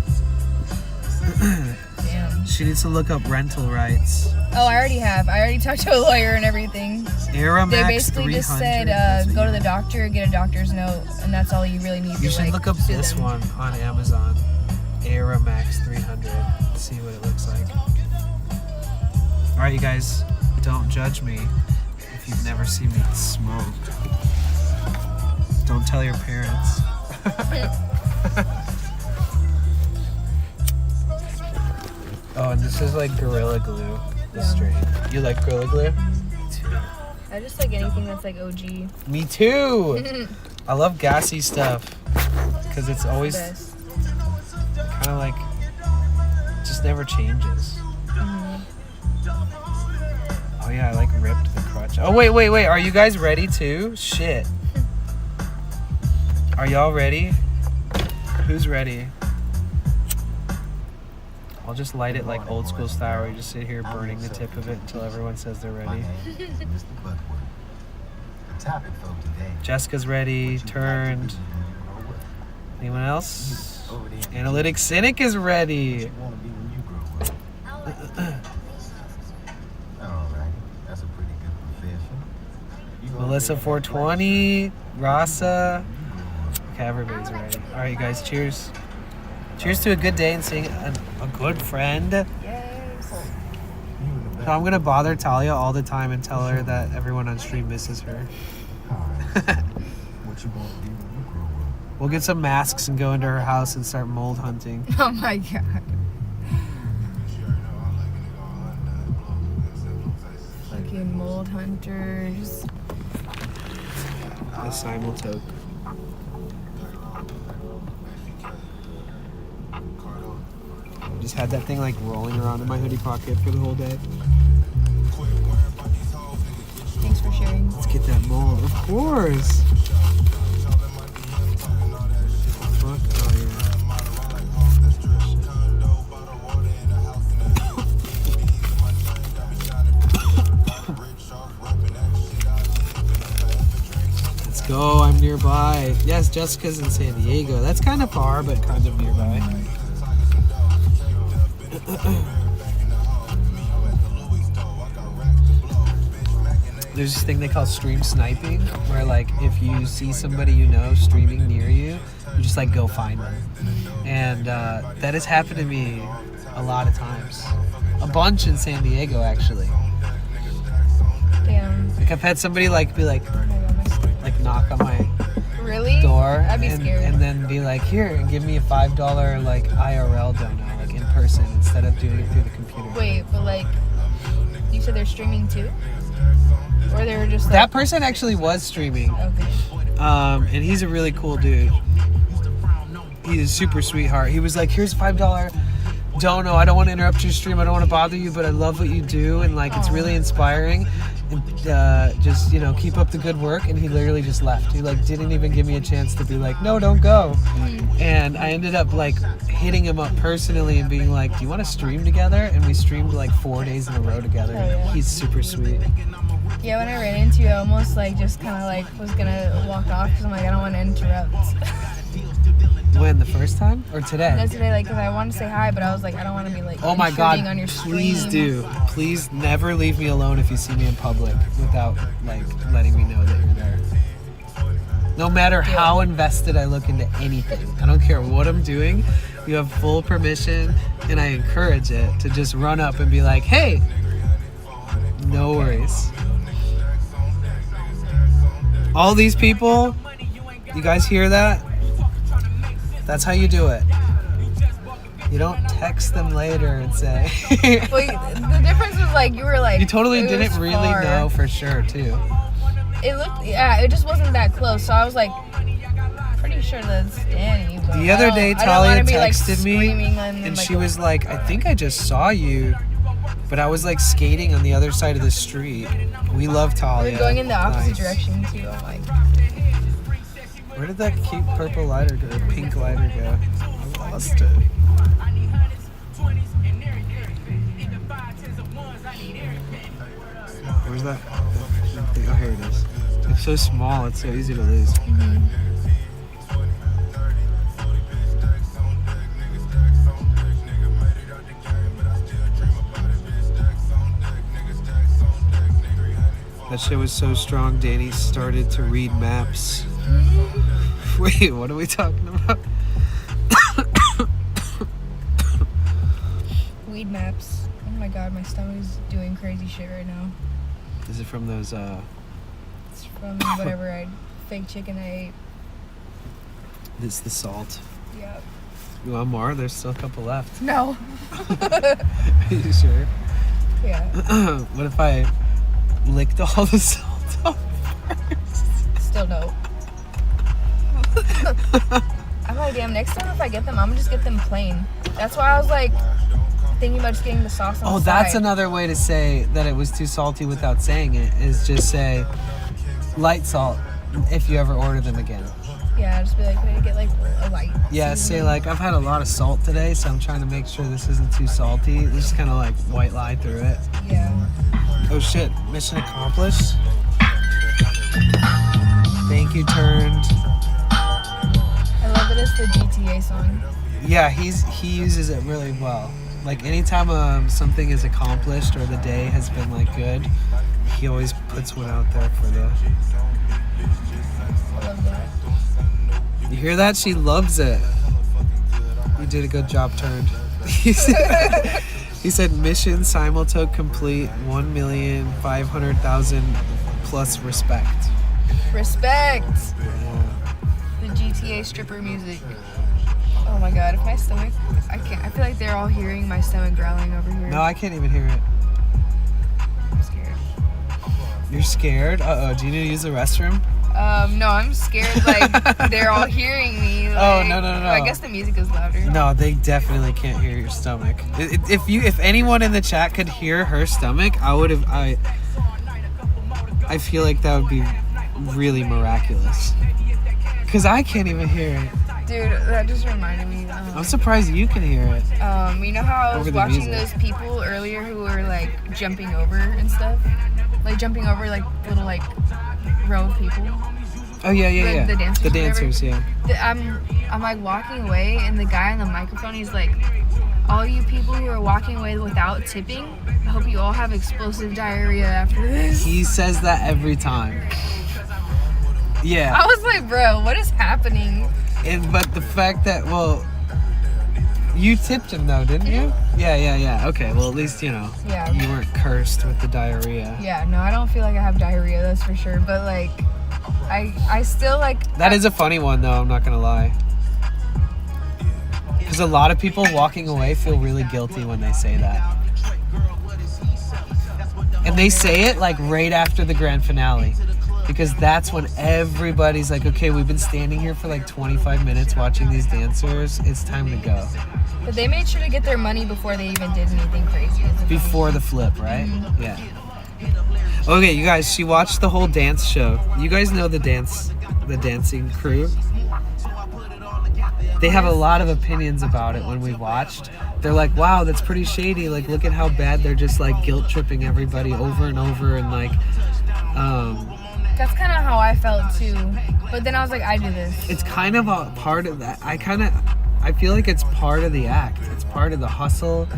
[SPEAKER 7] Damn.
[SPEAKER 1] She needs to look up rental rights.
[SPEAKER 7] Oh, I already talked to a lawyer and everything.
[SPEAKER 1] Aramax
[SPEAKER 7] They basically
[SPEAKER 1] 300.
[SPEAKER 7] just said, go to the doctor, get a doctor's note, and that's all you really need to
[SPEAKER 1] You should
[SPEAKER 7] like,
[SPEAKER 1] look up
[SPEAKER 7] sue
[SPEAKER 1] this
[SPEAKER 7] them.
[SPEAKER 1] one on Amazon. Aramax 300. See what it looks like. Alright, you guys, don't judge me if you've never seen me smoke. Don't tell your parents. Oh, and this is like Gorilla Glue, the strain. You like Gorilla Glue?
[SPEAKER 7] I just like anything that's like OG.
[SPEAKER 1] Me too! I love gassy stuff because it's always kind of like, just never changes. Oh yeah, I like ripped the crutch. Oh wait, are you guys ready too? Shit. Are y'all ready? Who's ready? I'll just light it like old school style where you just sit here burning the tip of it until everyone says they're ready. Jessica's ready, turned. Anyone else? Analytic Cynic is ready. Melissa 420, Rasa. Okay, everybody's ready. All right, you guys, cheers. Cheers to a good day and seeing a good friend.
[SPEAKER 7] Yes.
[SPEAKER 1] So I'm gonna bother Talia all the time and tell her that everyone on stream misses her. We'll get some masks and go into her house and start mold hunting.
[SPEAKER 7] Oh my god. Fucking mold hunters.
[SPEAKER 1] The simultoke. Just had that thing like rolling around in my hoodie pocket for the whole day.
[SPEAKER 7] Thanks for sharing.
[SPEAKER 1] Let's get that mold, of course. Fuck, oh yeah. Let's go, I'm nearby. Yes, Jessica's in San Diego. That's kind of far, but kind of nearby. There's this thing they call stream sniping, where like if you see somebody you know streaming near you, you just like go find them. And that has happened to me a lot of times. A bunch in San Diego, actually.
[SPEAKER 7] Damn.
[SPEAKER 1] Like I've had somebody like be like knock on my
[SPEAKER 7] Really?
[SPEAKER 1] door.
[SPEAKER 7] I'd be scared.
[SPEAKER 1] And then be like, here, and give me a $5 like IRL dono, like in person, instead of doing it through the computer.
[SPEAKER 7] Wait, but like, you said they're streaming too? Or they were just like...
[SPEAKER 1] That person actually was streaming.
[SPEAKER 7] Okay.
[SPEAKER 1] And he's a really cool dude. He's a super sweetheart. He was like, here's $5 dono. I don't want to interrupt your stream. I don't want to bother you, but I love what you do. And like, it's really inspiring. And just, you know, keep up the good work. And he literally just left. He like didn't even give me a chance to be like, no, don't go. And I ended up like hitting him up personally and being like, do you want to stream together? And we streamed like 4 days in a row together. He's super sweet.
[SPEAKER 7] Yeah, when I ran into you, I almost like just kind of like was gonna walk off because I'm like, I don't want to interrupt.
[SPEAKER 1] When, the first time or today?
[SPEAKER 7] That's today, like, because I wanted to say hi, but I was like, I don't want to be like,
[SPEAKER 1] oh my god,
[SPEAKER 7] on your
[SPEAKER 1] please
[SPEAKER 7] stream.
[SPEAKER 1] do. Please never leave me alone if you see me in public without like letting me know that you're there. No matter how invested I look into anything, I don't care what I'm doing. You have full permission, and I encourage it to just run up and be like, "Hey, no worries." All these people, you guys hear that? That's how you do it. You don't text them later and say.
[SPEAKER 7] Well, the difference was like you were like.
[SPEAKER 1] You totally didn't really know for sure too.
[SPEAKER 7] It looked, it just wasn't that close. So I was like, pretty sure that's Danny. But
[SPEAKER 1] The other day, Talia texted me, and
[SPEAKER 7] like,
[SPEAKER 1] she was like, "I think I just saw you, but I was like skating on the other side of the street." We love Talia.
[SPEAKER 7] We're going in the opposite
[SPEAKER 1] Nice.
[SPEAKER 7] direction too. I'm like,
[SPEAKER 1] Where did that cute purple lighter go? Pink lighter go? I lost it. Where's that? Oh, here it is. It's so small, it's so easy to lose. That shit was so strong, Danny started to read maps. Wait, what are we talking about?
[SPEAKER 7] weed maps. Oh my god, my stomach is doing crazy shit right now.
[SPEAKER 1] Is it from those,
[SPEAKER 7] It's from whatever fake chicken I ate.
[SPEAKER 1] It's the salt.
[SPEAKER 7] Yep.
[SPEAKER 1] You want more? There's still a couple left.
[SPEAKER 7] No.
[SPEAKER 1] Are you sure?
[SPEAKER 7] Yeah.
[SPEAKER 1] What if I licked all the salt off first?
[SPEAKER 7] Still no. I'm like, damn, next time if I get them, I'm gonna just get them plain. That's why I was like thinking about just getting the sauce on the
[SPEAKER 1] That's
[SPEAKER 7] side.
[SPEAKER 1] another way to say that it was too salty without saying it, is just say light salt if you ever order them again.
[SPEAKER 7] Yeah, just be like, can I get like a light?
[SPEAKER 1] Yeah, say like, I've had a lot of salt today, so I'm trying to make sure this isn't too salty. Just kind of like white lie through it.
[SPEAKER 7] Yeah.
[SPEAKER 1] Oh shit, mission accomplished. Thank you, turned.
[SPEAKER 7] I love that it's the GTA song.
[SPEAKER 1] Yeah, he uses it really well. Like anytime something is accomplished or the day has been like good, he always puts one out there for the.
[SPEAKER 7] I love that.
[SPEAKER 1] You hear that? She loves it. You did a good job, turned. He said mission simultoke complete 1,500,000 plus respect.
[SPEAKER 7] Respect. The GTA stripper music. Oh my god, if my stomach, I can't. I feel like they're all hearing my stomach growling over here.
[SPEAKER 1] No, I can't even hear it.
[SPEAKER 7] I'm scared.
[SPEAKER 1] You're scared? Uh-oh, do you need to use the restroom?
[SPEAKER 7] No, I'm scared. Like they're all hearing me. Like,
[SPEAKER 1] Oh, no.
[SPEAKER 7] I guess the music is louder.
[SPEAKER 1] No, they definitely can't hear your stomach. If anyone in the chat could hear her stomach, I feel like that would be really miraculous. Cause I can't even hear it.
[SPEAKER 7] Dude, that just reminded me.
[SPEAKER 1] I'm surprised you can hear it.
[SPEAKER 7] You know how I was
[SPEAKER 1] Over the
[SPEAKER 7] watching
[SPEAKER 1] music.
[SPEAKER 7] those people earlier who were like jumping over and stuff, like jumping over like little like row of people.
[SPEAKER 1] Oh yeah.
[SPEAKER 7] The dancers.
[SPEAKER 1] The dancers, yeah.
[SPEAKER 7] I'm like walking away, and the guy on the microphone, he's like, "All you people who are walking away without tipping, I hope you all have explosive diarrhea after this."
[SPEAKER 1] He says that every time. Yeah.
[SPEAKER 7] I was like, bro, what is happening?
[SPEAKER 1] But the fact that, well, you tipped him though, didn't you? Yeah. Okay, well at least, you know,
[SPEAKER 7] Yeah.
[SPEAKER 1] you weren't cursed with the diarrhea.
[SPEAKER 7] Yeah, no, I don't feel like I have diarrhea, that's for sure. But like, I still like.
[SPEAKER 1] That is a funny one though, I'm not gonna lie. Because a lot of people walking away feel really guilty when they say that. And they say it like right after the grand finale. Because that's when everybody's like, okay, we've been standing here for like 25 minutes watching these dancers. It's time to go.
[SPEAKER 7] But they made sure to get their money before they even did anything crazy.
[SPEAKER 1] Before the flip, right? Yeah. Okay, you guys, she watched the whole dance show. You guys know the dancing crew? They have a lot of opinions about it when we watched. They're like, wow, that's pretty shady. Like, look at how bad they're just like guilt tripping everybody over and over and like,
[SPEAKER 7] That's kind of how I felt too. But then I was like, I do this.
[SPEAKER 1] it's kind of a part of that. I feel like it's part of the act. It's part of the hustle.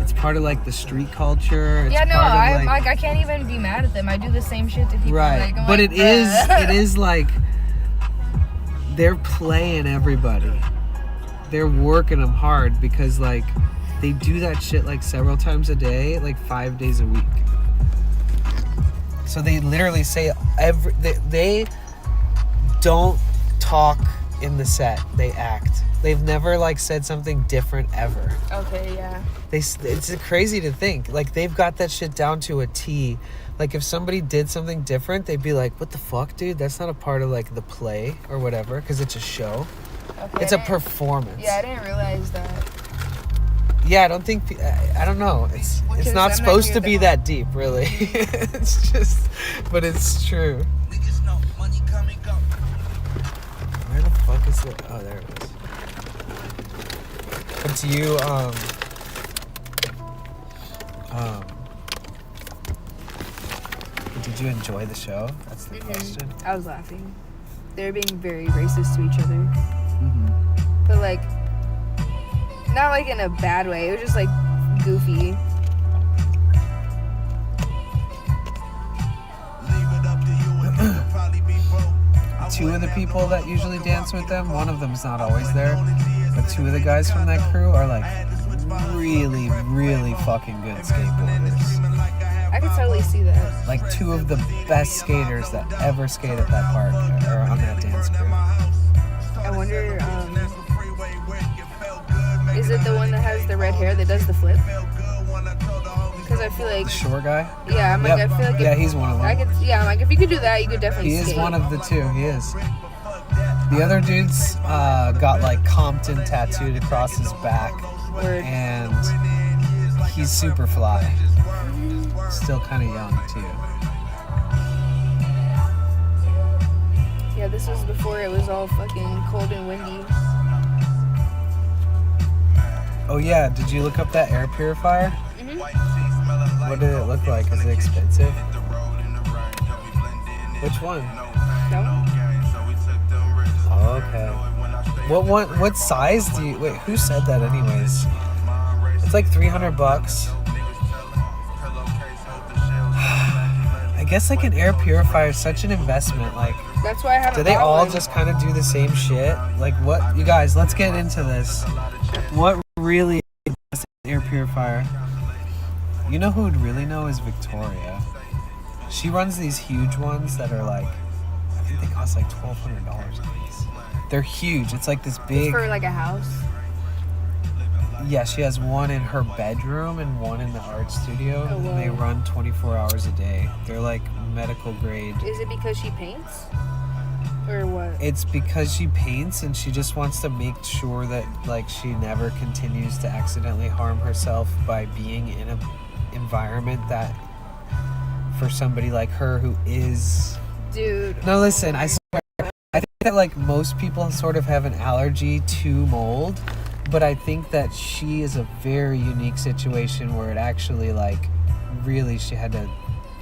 [SPEAKER 1] It's part of like the street culture. It's
[SPEAKER 7] Yeah, no,
[SPEAKER 1] part of,
[SPEAKER 7] I'm like, I can't even be mad at them. I do the same shit to people.
[SPEAKER 1] right.
[SPEAKER 7] Like, I'm
[SPEAKER 1] But
[SPEAKER 7] like,
[SPEAKER 1] it is like they're playing everybody. They're working them hard because like they do that shit like several times a day, like 5 days a week. So they literally say they don't talk in the set. They act. They've never like said something different ever.
[SPEAKER 7] Okay, yeah.
[SPEAKER 1] It's crazy to think. Like they've got that shit down to a T. Like if somebody did something different, they'd be like, "What the fuck, dude? That's not a part of like the play or whatever," because it's a show.
[SPEAKER 7] Okay,
[SPEAKER 1] It's a performance.
[SPEAKER 7] Yeah, I didn't realize that.
[SPEAKER 1] Yeah, I don't think. I don't know. It's not supposed to be that deep, really. It's just, but it's true. Where the fuck is it? Oh, there it is. But do you did you enjoy the show? That's the question.
[SPEAKER 7] I was laughing. They were being very racist to each other.
[SPEAKER 1] Mm-hmm.
[SPEAKER 7] But like, not like in a bad way. It was just like goofy.
[SPEAKER 1] Two of the people that usually dance with them, one of them's not always there, but two of the guys from that crew are like really, really fucking good skateboarders.
[SPEAKER 7] I could totally see that.
[SPEAKER 1] Like two of the best skaters that ever skate at that park are on that dance crew.
[SPEAKER 7] I wonder, is it the one that has the red hair that does the flip? Because I feel like...
[SPEAKER 1] The short guy?
[SPEAKER 7] Yeah, I'm like, I feel like...
[SPEAKER 1] Yeah, he's one of them.
[SPEAKER 7] I'm like, if you could do that, you could definitely skate.
[SPEAKER 1] He is one of the two, he is. The other dude's got like Compton tattooed across his back.
[SPEAKER 7] Word.
[SPEAKER 1] And he's super fly. Still kind of young, too.
[SPEAKER 7] Yeah, this was before it was all fucking cold and windy.
[SPEAKER 1] Oh yeah, did you look up that air purifier?
[SPEAKER 7] Mm-hmm.
[SPEAKER 1] What did it look like? Is it expensive? Which one?
[SPEAKER 7] That one?
[SPEAKER 1] Oh, okay. What size do you... Wait, who said that anyways? It's like $300. I guess like an air purifier is such an investment. Like,
[SPEAKER 7] that's why I haven't.
[SPEAKER 1] Do they all just kind of do the same shit? Like, what? You guys, let's get into this. What really is an air purifier? You know who would really know is Victoria. She runs these huge ones that are like, I think they cost like $1,200 a piece. They're huge. It's like this big.
[SPEAKER 7] For like a house.
[SPEAKER 1] Yeah, she has one in her bedroom and one in the art studio.
[SPEAKER 7] Oh, wow.
[SPEAKER 1] And they run 24 hours a day. They're like medical grade.
[SPEAKER 7] Is it because she paints? Or what?
[SPEAKER 1] It's because she paints and she just wants to make sure that like she never continues to accidentally harm herself by being in an environment that for somebody like her who is...
[SPEAKER 7] Dude.
[SPEAKER 1] No, listen, I swear, I think that like most people sort of have an allergy to mold. But I think that she is a very unique situation where it actually, like, really she had to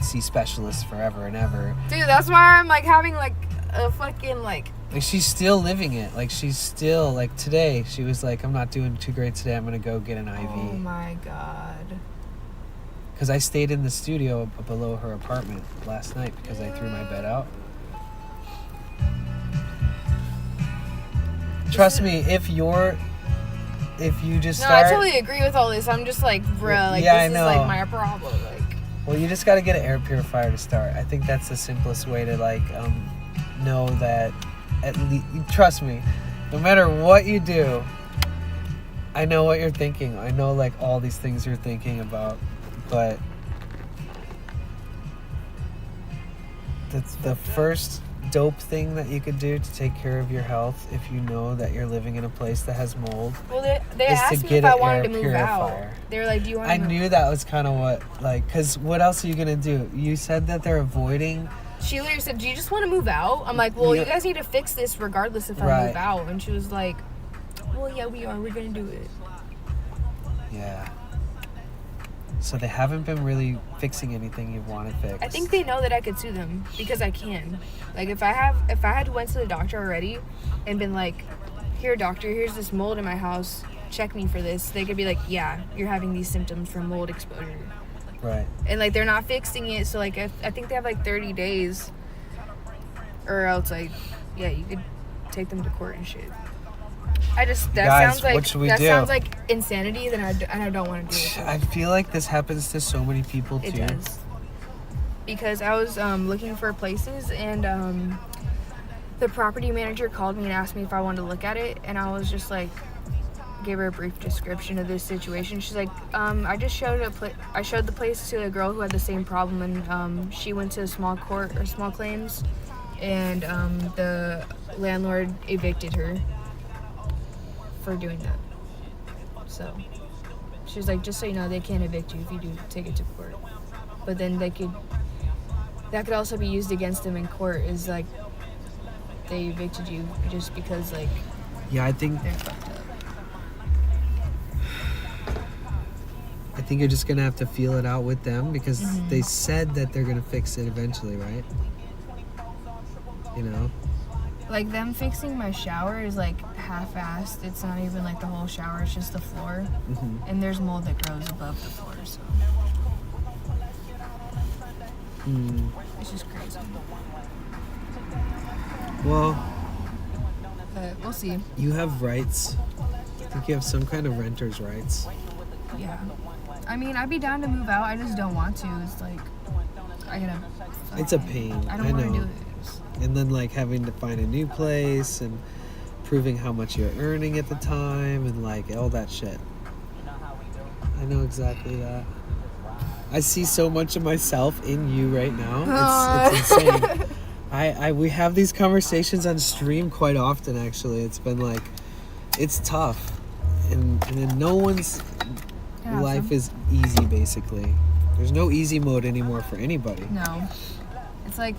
[SPEAKER 1] see specialists forever and ever.
[SPEAKER 7] Dude, that's why I'm, like, having, like, a fucking, like...
[SPEAKER 1] Like, she's still living it. Like, she's still, like, today, she was like, I'm not doing too great today. I'm going to go get an IV.
[SPEAKER 7] Oh, my God.
[SPEAKER 1] Because I stayed in the studio below her apartment last night because I threw my bed out. Trust me, if you just start...
[SPEAKER 7] No, I totally agree with all this. I'm just like, bro, like,
[SPEAKER 1] yeah,
[SPEAKER 7] this is, like, my problem. Like,
[SPEAKER 1] well, you just got to get an air purifier to start. I think that's the simplest way to, like, know that at least... Trust me, no matter what you do, I know what you're thinking. I know, like, all these things you're thinking about, but that's the first dope thing that you could do to take care of your health if you know that you're living in a place that has mold.
[SPEAKER 7] Well, they asked me if I wanted to move out. They were like, do you want to
[SPEAKER 1] I knew that was kind of what, like, because what else are you going to do? You said that they're avoiding...
[SPEAKER 7] She literally said, do you just want to move out? I'm like, well, you guys need to fix this regardless if I move out. And she was like, well, yeah, we are. We're going to do it.
[SPEAKER 1] Yeah. So they haven't been really fixing anything you want to fix.
[SPEAKER 7] I think they know that I could sue them because I can. Like, if I had went to the doctor already and been like, here, doctor, here's this mold in my house, check me for this, they could be like, yeah, you're having these symptoms from mold exposure.
[SPEAKER 1] Right.
[SPEAKER 7] And, like, they're not fixing it, so, like, I think they have, like, 30 days. Or else, like, yeah, you could take them to court and shit. That
[SPEAKER 3] Guys,
[SPEAKER 7] sounds like
[SPEAKER 3] what should we
[SPEAKER 7] that
[SPEAKER 3] do?
[SPEAKER 7] sounds like insanity. And I don't want to do it.
[SPEAKER 3] I feel like this happens to so many people too.
[SPEAKER 7] It does. Because I was looking for places, and the property manager called me and asked me if I wanted to look at it, and I was just like, gave her a brief description of this situation. She's like, I just showed I showed the place to a girl who had the same problem, and she went to small claims, and the landlord evicted her for doing that. So she's like, just so you know, they can't evict you if you do take it to court, but then that could also be used against them in court, is like they evicted you just because like
[SPEAKER 3] Yeah, I think
[SPEAKER 7] they're fucked up.
[SPEAKER 3] I think you're just gonna have to feel it out with them, because they said that they're gonna fix it eventually, right? You know?
[SPEAKER 7] Like, them fixing my shower is like half-assed. It's not even like the whole shower, it's just the floor. And there's mold that grows above the floor, so it's just crazy.
[SPEAKER 3] Well,
[SPEAKER 7] But we'll see.
[SPEAKER 3] you have rights. I think you have some kind of renter's rights.
[SPEAKER 7] Yeah. I mean, I'd be down to move out. I just don't want to. It's like, I gotta.
[SPEAKER 3] It's a pain.
[SPEAKER 7] I don't want to do it.
[SPEAKER 3] And then like having to find a new place and proving how much you're earning at the time and like all that shit. I know exactly that. I see so much of myself in you right now. It's insane. We have these conversations on stream quite often, actually. It's been like, it's tough. And then no one's life is easy, basically. There's no easy mode anymore for anybody.
[SPEAKER 7] No. It's like,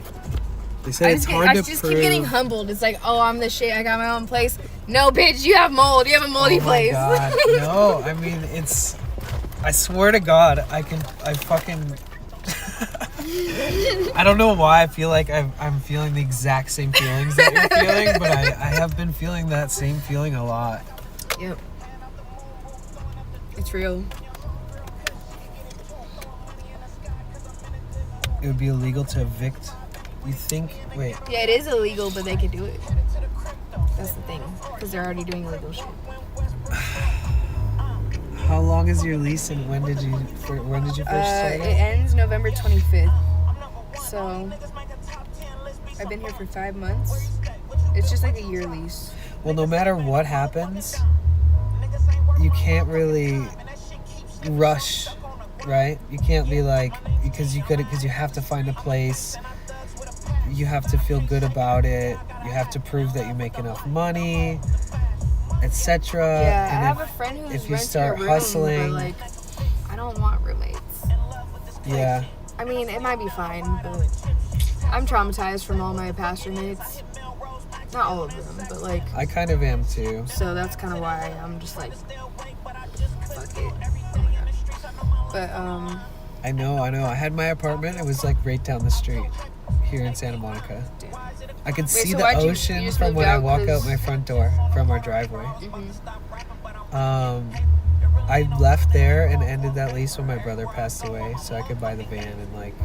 [SPEAKER 3] They said it's hard to
[SPEAKER 7] I just keep getting humbled. It's like, oh, I'm the shit. I got my own place. No, bitch, you have mold. You have a moldy place.
[SPEAKER 3] God. No, I mean, I swear to God, I fucking... I don't know why I feel like I'm feeling the exact same feelings that you're feeling, but I have been feeling that same feeling a lot.
[SPEAKER 7] Yep. It's real.
[SPEAKER 3] It would be illegal to evict. You think? Wait.
[SPEAKER 7] Yeah, it is illegal, but they could do it. That's the thing, because they're already doing illegal shit.
[SPEAKER 3] How long is your lease, and when did you first start
[SPEAKER 7] It
[SPEAKER 3] it?
[SPEAKER 7] ends November 25th. So I've been here for 5 months. It's just like a year lease.
[SPEAKER 3] Well, no matter what happens, you can't really rush, right? You can't be like, because you have to find a place. You have to feel good about it. You have to prove that you make enough money, etc.
[SPEAKER 7] Yeah,
[SPEAKER 3] and
[SPEAKER 7] I have a friend who's
[SPEAKER 3] if you
[SPEAKER 7] renting
[SPEAKER 3] start
[SPEAKER 7] a room,
[SPEAKER 3] hustling,
[SPEAKER 7] but like, I don't want roommates.
[SPEAKER 3] yeah.
[SPEAKER 7] I mean, it might be fine, but I'm traumatized from all my past roommates. Not all of them, but like,
[SPEAKER 3] I kind of am too.
[SPEAKER 7] so that's kind of why I'm just like, fuck it. But
[SPEAKER 3] I know. I had my apartment. It was like right down the street here in Santa Monica. I could see the ocean from when I walk out my front door from our driveway. I left there and ended that lease when my brother passed away, so I could buy the van and like.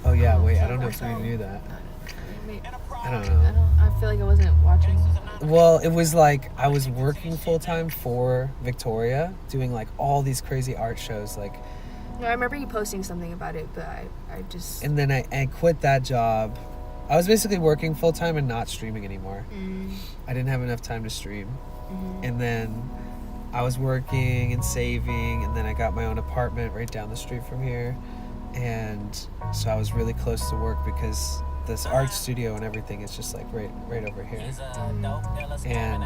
[SPEAKER 3] Oh yeah, wait. I don't know if you knew that. I don't know.
[SPEAKER 7] I feel like I wasn't watching.
[SPEAKER 3] Well, it was like I was working full time for Victoria, doing like all these crazy art shows, like.
[SPEAKER 7] No, I remember you posting something about it, but I just.
[SPEAKER 3] And then I quit that job. I was basically working full time and not streaming anymore. I didn't have enough time to stream. And then I was working and saving, and then I got my own apartment right down the street from here. And so I was really close to work because this art studio and everything is just like right over here. And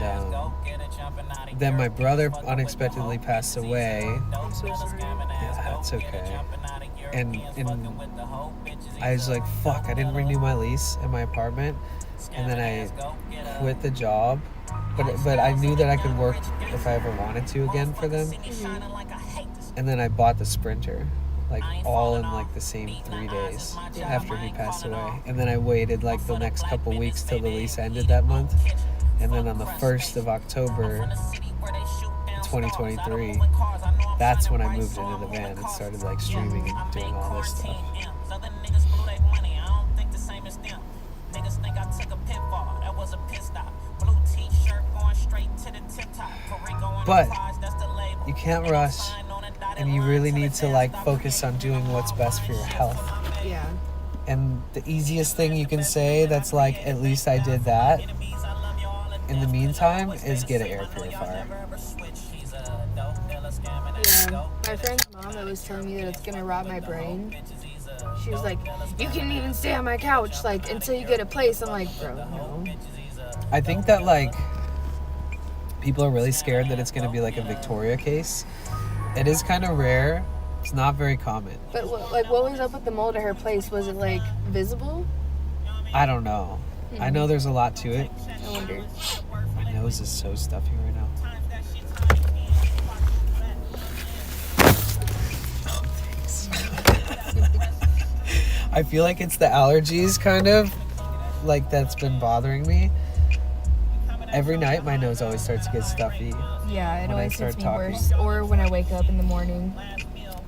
[SPEAKER 3] then my brother unexpectedly passed away.
[SPEAKER 7] I'm so sorry.
[SPEAKER 3] Yeah, it's okay. And I was like, fuck, I didn't renew my lease in my apartment. And then I quit the job. But I knew that I could work if I ever wanted to again for them. And then I bought the Sprinter, like all in like the same 3 days after he passed away. And then I waited like the next couple weeks till the lease ended that month. And then on the 1st of October 2023, that's when I moved into the van and started like streaming and doing all this stuff.
[SPEAKER 1] But you can't rush, and you really need to like focus on doing what's best for your health.
[SPEAKER 7] Yeah.
[SPEAKER 1] And the easiest thing you can say that's like, at least I did that in the meantime, is get an air purifier.
[SPEAKER 7] Yeah. My friend's mom that was telling me that it's gonna rot my brain. She was like, you can't even stay on my couch like until you get a place. I'm like, bro, no.
[SPEAKER 1] I think that like people are really scared that it's gonna be like a Victoria case. It is kind of rare. It's not very common.
[SPEAKER 7] But what was up with the mold at her place? Was it like visible?
[SPEAKER 1] I don't know. I know there's a lot to it.
[SPEAKER 7] I wonder.
[SPEAKER 1] My nose is so stuffy right now. Oh, thanks. I feel like it's the allergies kind of like that's been bothering me. Every night my nose always starts to get stuffy.
[SPEAKER 7] Yeah, it
[SPEAKER 1] when
[SPEAKER 7] always
[SPEAKER 1] I start
[SPEAKER 7] gets me
[SPEAKER 1] talking.
[SPEAKER 7] worse. Or when I wake up in the morning.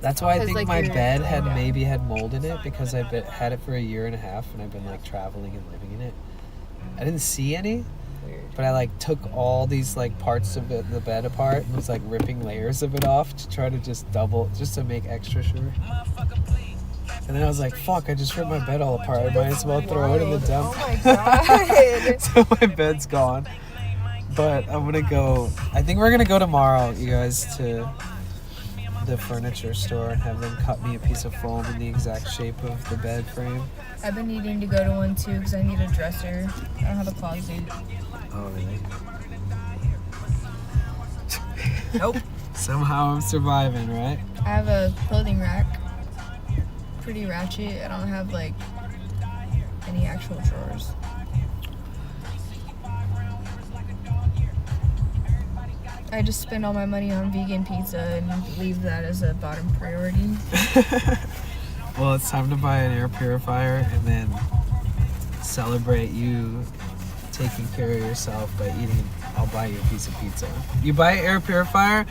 [SPEAKER 1] That's why I
[SPEAKER 7] 'Cause,
[SPEAKER 1] think
[SPEAKER 7] like,
[SPEAKER 1] my
[SPEAKER 7] you're
[SPEAKER 1] bed
[SPEAKER 7] laying down.
[SPEAKER 1] maybe had mold in it, because I've had it for a year and a half and I've been like traveling and living in it. I didn't see any, but I like took all these like parts of the bed apart and was like ripping layers of it off to try to just to make extra sure. And then I was like, fuck, I just ripped my bed all apart. I might as well throw it in the dump.
[SPEAKER 7] Oh my god.
[SPEAKER 1] So my bed's gone. But I'm gonna go, I think we're gonna go tomorrow, you guys, to the furniture store and have them cut me a piece of foam in the exact shape of the bed frame.
[SPEAKER 7] I've been needing to go to one too because I need a dresser. I don't have a closet.
[SPEAKER 1] Oh, really?
[SPEAKER 7] Nope.
[SPEAKER 1] Somehow I'm surviving, right?
[SPEAKER 7] I have a clothing rack. Pretty ratchet. I don't have like any actual drawers. I just spend all my money on vegan pizza and leave that as a bottom priority.
[SPEAKER 1] Well, it's time to buy an air purifier and then celebrate you taking care of yourself by eating. I'll buy you a piece of pizza. You buy an air purifier,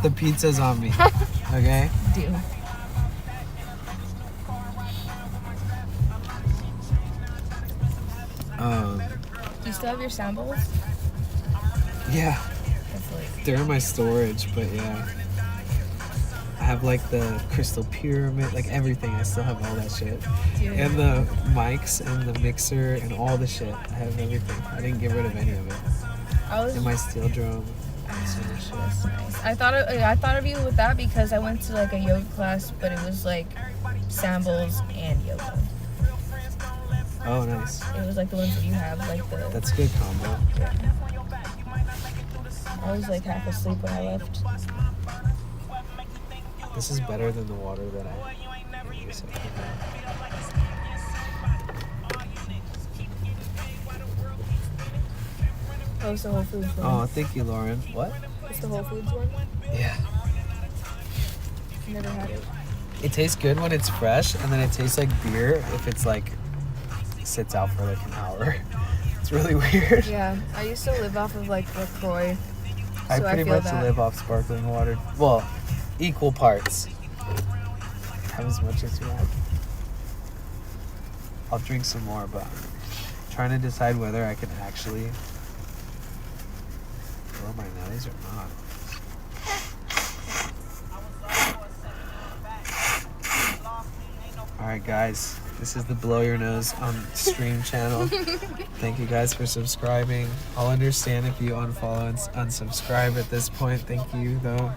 [SPEAKER 1] the pizza's on me. Okay?
[SPEAKER 7] Deal. Do you still have your samples?
[SPEAKER 1] Yeah.
[SPEAKER 7] That's like,
[SPEAKER 1] They're in my storage, but yeah. I have like the crystal pyramid, like everything. I still have all that shit.
[SPEAKER 7] Dude.
[SPEAKER 1] And the mics and the mixer and all the shit. I have everything. I didn't get rid of any of it. And my steel drum.
[SPEAKER 7] That's nice. I thought of you with that because I went to like a yoga class, but it was like samples and yoga.
[SPEAKER 1] Oh, nice.
[SPEAKER 7] It was like the ones that you have, like the.
[SPEAKER 1] That's a good combo.
[SPEAKER 7] Yeah. I was like half asleep when I left.
[SPEAKER 1] This is better than the water that I use.
[SPEAKER 7] Oh, it's the Whole Foods one.
[SPEAKER 1] Oh, thank you, Lauren. What?
[SPEAKER 7] It's the Whole Foods one?
[SPEAKER 1] Yeah.
[SPEAKER 7] Never had it.
[SPEAKER 1] It tastes good when it's fresh, and then it tastes like beer if it's like sits out for like an hour. It's really weird.
[SPEAKER 7] Yeah, I used to live off of like LaCroix.
[SPEAKER 1] I
[SPEAKER 7] so
[SPEAKER 1] pretty
[SPEAKER 7] feel
[SPEAKER 1] much
[SPEAKER 7] that.
[SPEAKER 1] live off sparkling water. Well, equal parts. Have as much as you like. I'll drink some more, but I'm trying to decide whether I can actually blow my nose or not. Alright guys, this is the Blow Your Nose on Stream channel. Thank you guys for subscribing. I'll understand if you unfollow and unsubscribe at this point. Thank you though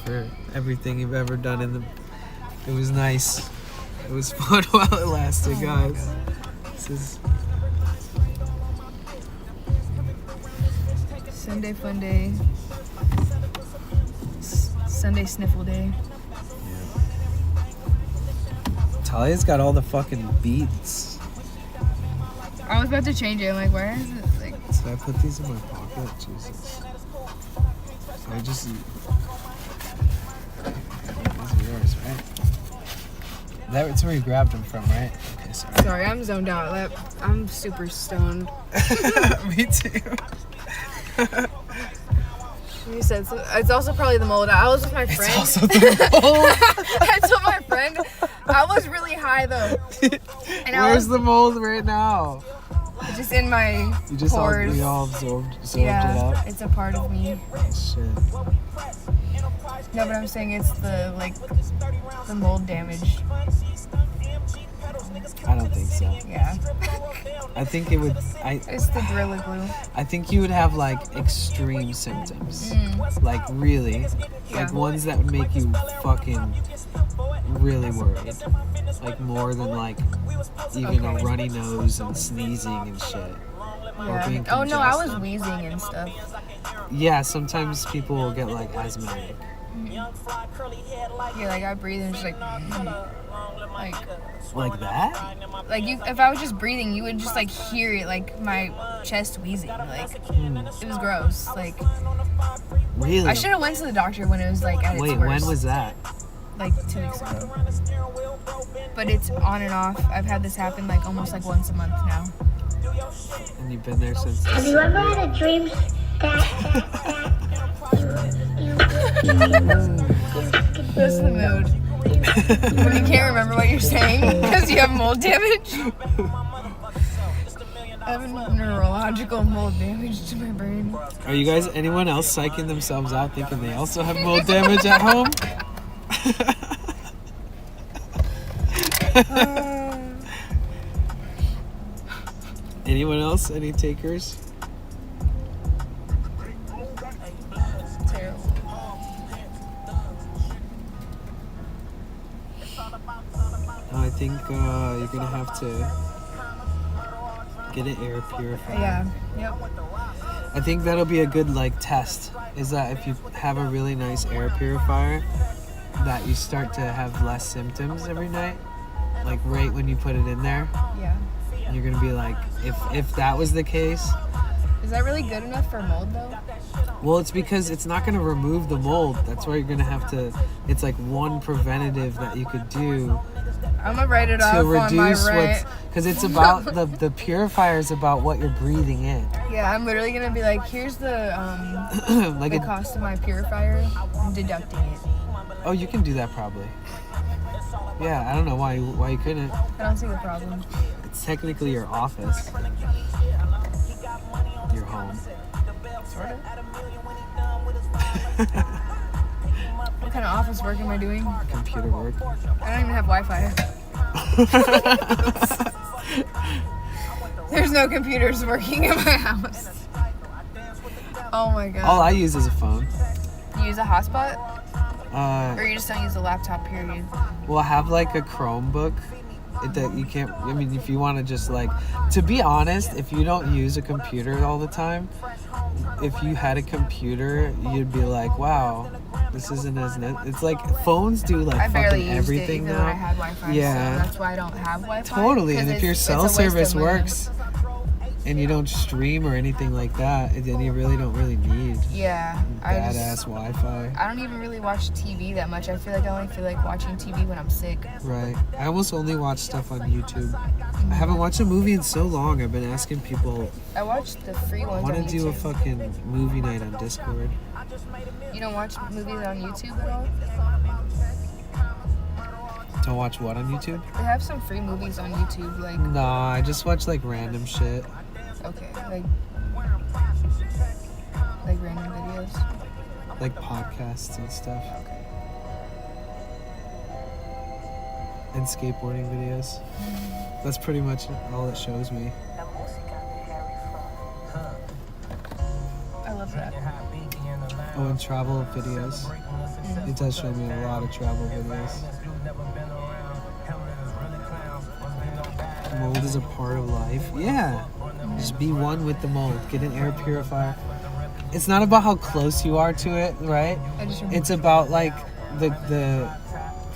[SPEAKER 1] for everything you've ever done it was nice. It was fun while it lasted, guys. This is
[SPEAKER 7] Sunday fun day. Sunday sniffle day.
[SPEAKER 1] Talia's got all the fucking beats.
[SPEAKER 7] I was about to change it. I'm like, where is it? Like,
[SPEAKER 1] So I put these in my pocket. Jesus. I just. These are yours, right? That's where you grabbed them from, right? Okay, sorry.
[SPEAKER 7] sorry, I'm zoned out. I'm super stoned.
[SPEAKER 1] Me too.
[SPEAKER 7] You said so. It's also probably the mold. I was with my friend.
[SPEAKER 1] It's also the mold.
[SPEAKER 7] I told my friend I was really high though. And
[SPEAKER 1] Where's the mold right now?
[SPEAKER 7] just in my
[SPEAKER 1] You just
[SPEAKER 7] pores.
[SPEAKER 1] all absorbed it
[SPEAKER 7] Yeah,
[SPEAKER 1] up.
[SPEAKER 7] it's a part of me.
[SPEAKER 1] Shit.
[SPEAKER 7] No, but I'm saying it's the mold damage.
[SPEAKER 1] I don't think so.
[SPEAKER 7] Yeah.
[SPEAKER 1] I think it would.
[SPEAKER 7] It's the Gorilla Glue.
[SPEAKER 1] I think you would have like extreme symptoms, like really, like ones that would make you fucking really worried, like more than like even a runny nose and sneezing and shit. Or being
[SPEAKER 7] Oh no, I was
[SPEAKER 1] congested.
[SPEAKER 7] wheezing and stuff.
[SPEAKER 1] Yeah, sometimes people will get like asthmatic.
[SPEAKER 7] Yeah, like I breathe and just like
[SPEAKER 1] that.
[SPEAKER 7] Like if I was just breathing, you would just like hear it, like my chest wheezing. Like it was gross. Like
[SPEAKER 1] Really?
[SPEAKER 7] I should have went to the doctor when it was like at its
[SPEAKER 1] Wait,
[SPEAKER 7] worst.
[SPEAKER 1] when was that?
[SPEAKER 7] Like 2 weeks ago. But it's on and off. I've had this happen like almost like once a month now.
[SPEAKER 1] And you've been there since.
[SPEAKER 13] Have you ever had a dream
[SPEAKER 7] That's the mood. When you can't remember what you're saying because you have mold damage. I have a neurological mold damage to my brain.
[SPEAKER 1] Are you guys, anyone else psyching themselves out thinking they also have mold damage at home? Anyone else? Any takers?
[SPEAKER 7] Terrible.
[SPEAKER 1] I think you're gonna have to get an air purifier.
[SPEAKER 7] Yeah. Yep.
[SPEAKER 1] I think that'll be a good like test. Is that if you have a really nice air purifier, that you start to have less symptoms every night, like right when you put it in there.
[SPEAKER 7] Yeah.
[SPEAKER 1] You're gonna be like, if that was the case.
[SPEAKER 7] Is that really good enough for mold though?
[SPEAKER 1] Well, it's because it's not gonna remove the mold. That's why you're gonna have to. It's like one preventative that you could do.
[SPEAKER 7] I'm gonna write it off
[SPEAKER 1] to
[SPEAKER 7] on my
[SPEAKER 1] reduce
[SPEAKER 7] right.
[SPEAKER 1] because it's about the purifier is about what you're breathing in.
[SPEAKER 7] Yeah, I'm literally gonna be like, here's the
[SPEAKER 1] Like
[SPEAKER 7] the
[SPEAKER 1] a-
[SPEAKER 7] cost of my purifier. I'm deducting it.
[SPEAKER 1] Oh, you can do that probably. Yeah, I don't know why you couldn't.
[SPEAKER 7] I don't see the problem.
[SPEAKER 1] It's technically your office. Your home.
[SPEAKER 7] Sort of. What kind of office work am I doing?
[SPEAKER 1] Computer work.
[SPEAKER 7] I don't even have Wi-Fi. There's no computers working in my house. Oh my god.
[SPEAKER 1] All I use is a phone.
[SPEAKER 7] You use a hotspot? Or
[SPEAKER 1] Uh,
[SPEAKER 7] you just don't use a laptop, period?
[SPEAKER 1] Well, I have like a Chromebook. That you can't. I mean, if you want to just like, to be honest, if you don't use a computer all the time, if you had a computer, you'd be like, wow, this isn't as. It's like phones do like
[SPEAKER 7] I barely
[SPEAKER 1] fucking
[SPEAKER 7] used
[SPEAKER 1] everything
[SPEAKER 7] it even
[SPEAKER 1] now.
[SPEAKER 7] when I had Wi-Fi,
[SPEAKER 1] Yeah.
[SPEAKER 7] so that's why I don't have Wi-Fi.
[SPEAKER 1] Totally, and
[SPEAKER 7] 'cause
[SPEAKER 1] if your
[SPEAKER 7] it's
[SPEAKER 1] cell
[SPEAKER 7] a waste
[SPEAKER 1] service
[SPEAKER 7] of money.
[SPEAKER 1] works, and you don't stream or anything like that, then you really don't really need
[SPEAKER 7] Yeah,
[SPEAKER 1] badass Wi-Fi.
[SPEAKER 7] I don't even really watch TV that much. I feel like I only feel like watching TV when I'm sick.
[SPEAKER 1] Right. I almost only watch stuff on YouTube. I haven't watched a movie in so long. I've been asking people.
[SPEAKER 7] I watch the free
[SPEAKER 1] I
[SPEAKER 7] ones
[SPEAKER 1] want
[SPEAKER 7] on
[SPEAKER 1] to do a
[SPEAKER 7] YouTube.
[SPEAKER 1] fucking movie night on Discord.
[SPEAKER 7] You don't watch movies on YouTube at all?
[SPEAKER 1] Don't watch what on YouTube?
[SPEAKER 7] They have some free movies on YouTube, like
[SPEAKER 1] Nah, I just watch like random shit.
[SPEAKER 7] okay, like random videos.
[SPEAKER 1] Like podcasts and stuff. And skateboarding videos. That's pretty much all it shows me.
[SPEAKER 7] I love that.
[SPEAKER 1] Oh, and travel videos. It does show me a lot of travel videos. Mold is a part of life. Yeah. Just be one with the mold. Get an air purifier. It's not about how close you are to it, right? It's about like the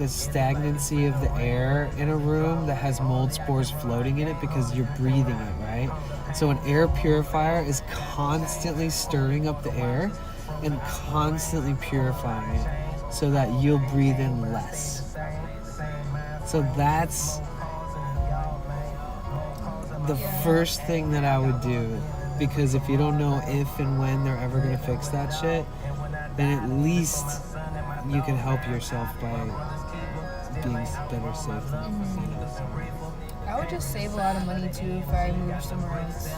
[SPEAKER 1] stagnancy of the air in a room that has mold spores floating in it because you're breathing it, right? So an air purifier is constantly stirring up the air and constantly purifying it so that you'll breathe in less. So that's the first thing that I would do, because if you don't know if and when they're ever going to fix that shit, then at least you can help yourself by being better safe. You know, so.
[SPEAKER 7] I would just save a lot of money too if I moved somewhere else.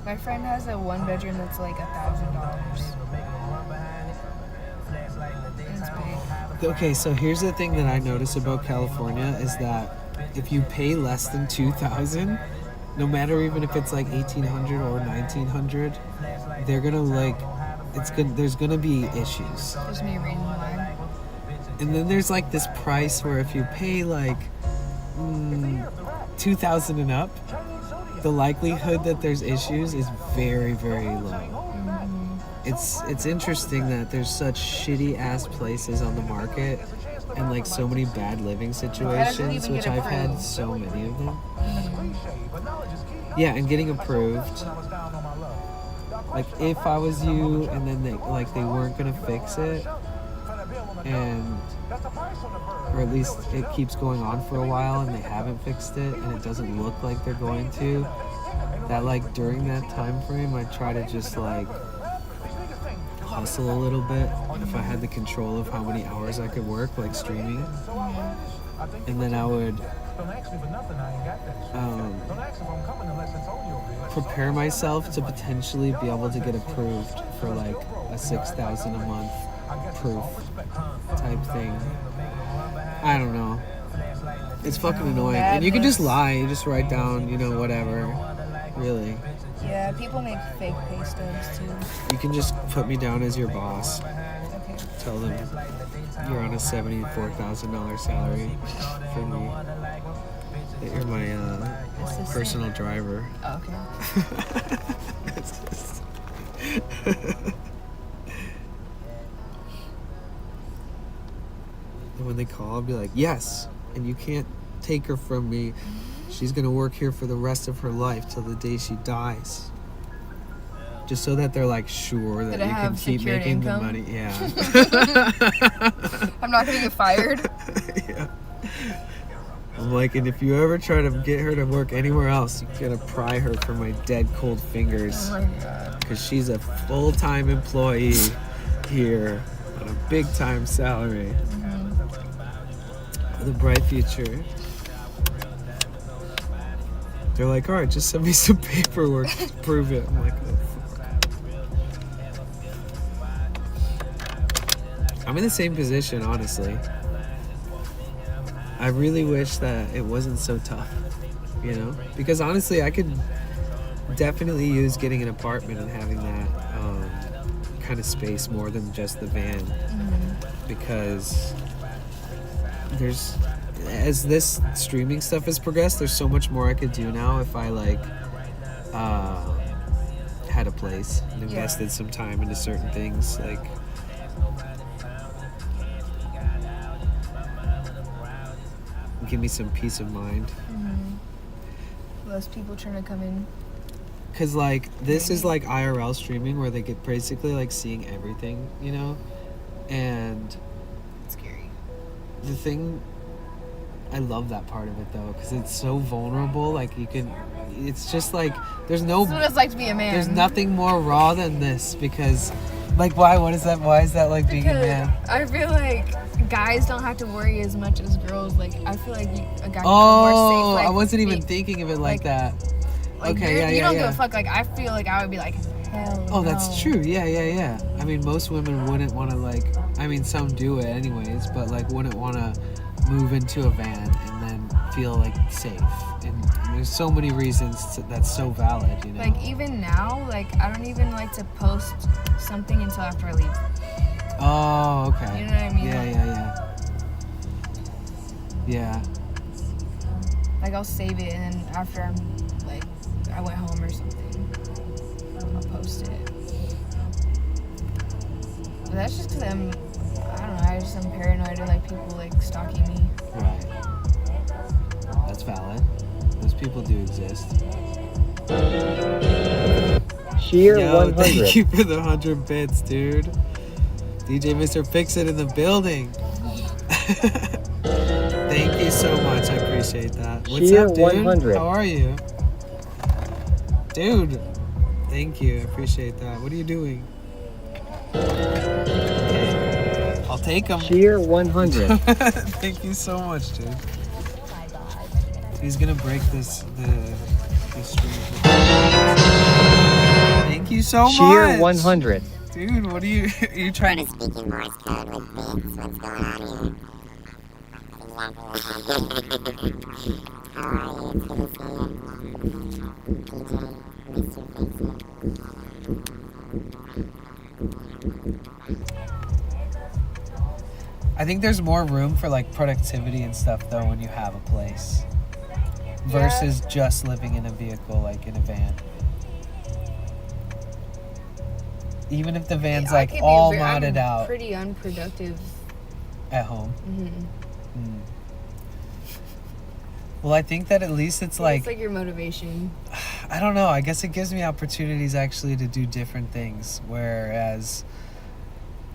[SPEAKER 7] My friend has a 1-bedroom that's like $1,000. It's big.
[SPEAKER 1] Okay, so here's the thing that I notice about California is that if you pay less than $2,000, no matter even if it's like $1,800 or $1,900, they're gonna like, it's good. There's gonna be issues.
[SPEAKER 7] There's me a reason why.
[SPEAKER 1] And then there's like this price where if you pay like $2,000 and up, the likelihood that there's issues is very, very low. It's interesting that there's such shitty ass places on the market and like so many bad living situations, which I've had so many of them. Yeah, and getting approved. Like if I was you and then they weren't gonna fix it, and or at least it keeps going on for a while and they haven't fixed it and it doesn't look like they're going to, that like during that time frame I try to just like hustle a little bit if I had the control of how many hours I could work, like streaming, and then I would prepare myself to potentially be able to get approved for like a $6,000 a month proof type thing. I don't know. It's fucking annoying. And you can just lie. You just write down, you know, whatever. Really.
[SPEAKER 7] Yeah, people make fake pay stubs too.
[SPEAKER 1] You can just put me down as your boss.
[SPEAKER 7] Okay.
[SPEAKER 1] Tell them you're on a $74,000 salary for me. That you're my personal driver.
[SPEAKER 7] Oh, okay.
[SPEAKER 1] And when they call, I'll be like, yes, and you can't take her from me. She's gonna work here for the rest of her life till the day she dies. Just so that they're like sure that you can keep making the money. Yeah.
[SPEAKER 7] I'm not gonna get fired.
[SPEAKER 1] Yeah. I'm like, and if you ever try to get her to work anywhere else, you gotta pry her from my dead cold fingers.
[SPEAKER 7] Oh my god.
[SPEAKER 1] Because she's a full-time employee here on a big-time salary. With a bright future. They're like, all right, just send me some paperwork to prove it. I'm like, oh, fuck. I'm in the same position, honestly. I really wish that it wasn't so tough, you know? Because honestly, I could definitely use getting an apartment and having that kind of space more than just the van. Because there's, as this streaming stuff has progressed, there's so much more I could do now if I like had a place and invested some time into certain things, like give me some peace of mind.
[SPEAKER 7] Less people trying to come in.
[SPEAKER 1] Cause like this is like IRL streaming where they get basically like seeing everything, you know, and
[SPEAKER 7] it's scary.
[SPEAKER 1] The thing, I love that part of it though, because it's so vulnerable. Like you can, it's just like there's no.
[SPEAKER 7] That's what it's like to be a man.
[SPEAKER 1] There's nothing more raw than this because, like, why? What is that? Why is that like being a man?
[SPEAKER 7] I feel like guys don't have to worry as much as girls. Like I feel like a guy can feel
[SPEAKER 1] Oh,
[SPEAKER 7] more safe. Like,
[SPEAKER 1] I wasn't even thinking of it like that.
[SPEAKER 7] Like
[SPEAKER 1] Okay,
[SPEAKER 7] you don't give a fuck. Like I feel like I would be like, hell
[SPEAKER 1] Oh,
[SPEAKER 7] no.
[SPEAKER 1] that's true. Yeah. I mean, most women wouldn't want to like. I mean, some do it anyways, but like wouldn't want to move into a van and then feel like safe. And there's so many reasons that's so valid, you know.
[SPEAKER 7] Like even now, like I don't even like to post something until after I leave.
[SPEAKER 1] Oh, okay.
[SPEAKER 7] You know what I mean?
[SPEAKER 1] Yeah.
[SPEAKER 7] Like I'll save it and then after I'm like I went home or something, I'll post it. But that's just because I don't know, I'm paranoid of like people like stalking me.
[SPEAKER 1] Right. That's valid. Those people do exist.
[SPEAKER 15] Sheer
[SPEAKER 1] Yo,
[SPEAKER 15] 100.
[SPEAKER 1] Thank you for the 100 bits, dude. DJ Mr. Fix-It in the building. Thank you so much. I appreciate that. What's
[SPEAKER 15] Sheer
[SPEAKER 1] up, dude?
[SPEAKER 15] 100.
[SPEAKER 1] How are you? Dude, thank you. I appreciate that. What are you doing? Okay. I'll take them.
[SPEAKER 15] Sheer 100.
[SPEAKER 1] Thank you so much, dude. He's gonna break the stream. Thank you so much.
[SPEAKER 15] Cheer 100.
[SPEAKER 1] Dude, what are you trying to speak in Morse code with Vince? What's going on here? I think there's more room for like productivity and stuff though when you have a place versus just living in a vehicle, like in a van. Even if the van's like all modded out.
[SPEAKER 7] Pretty unproductive
[SPEAKER 1] at home.
[SPEAKER 7] Mm-hmm.
[SPEAKER 1] Well, I think that at least it's like
[SPEAKER 7] your motivation.
[SPEAKER 1] I don't know. I guess it gives me opportunities actually to do different things, whereas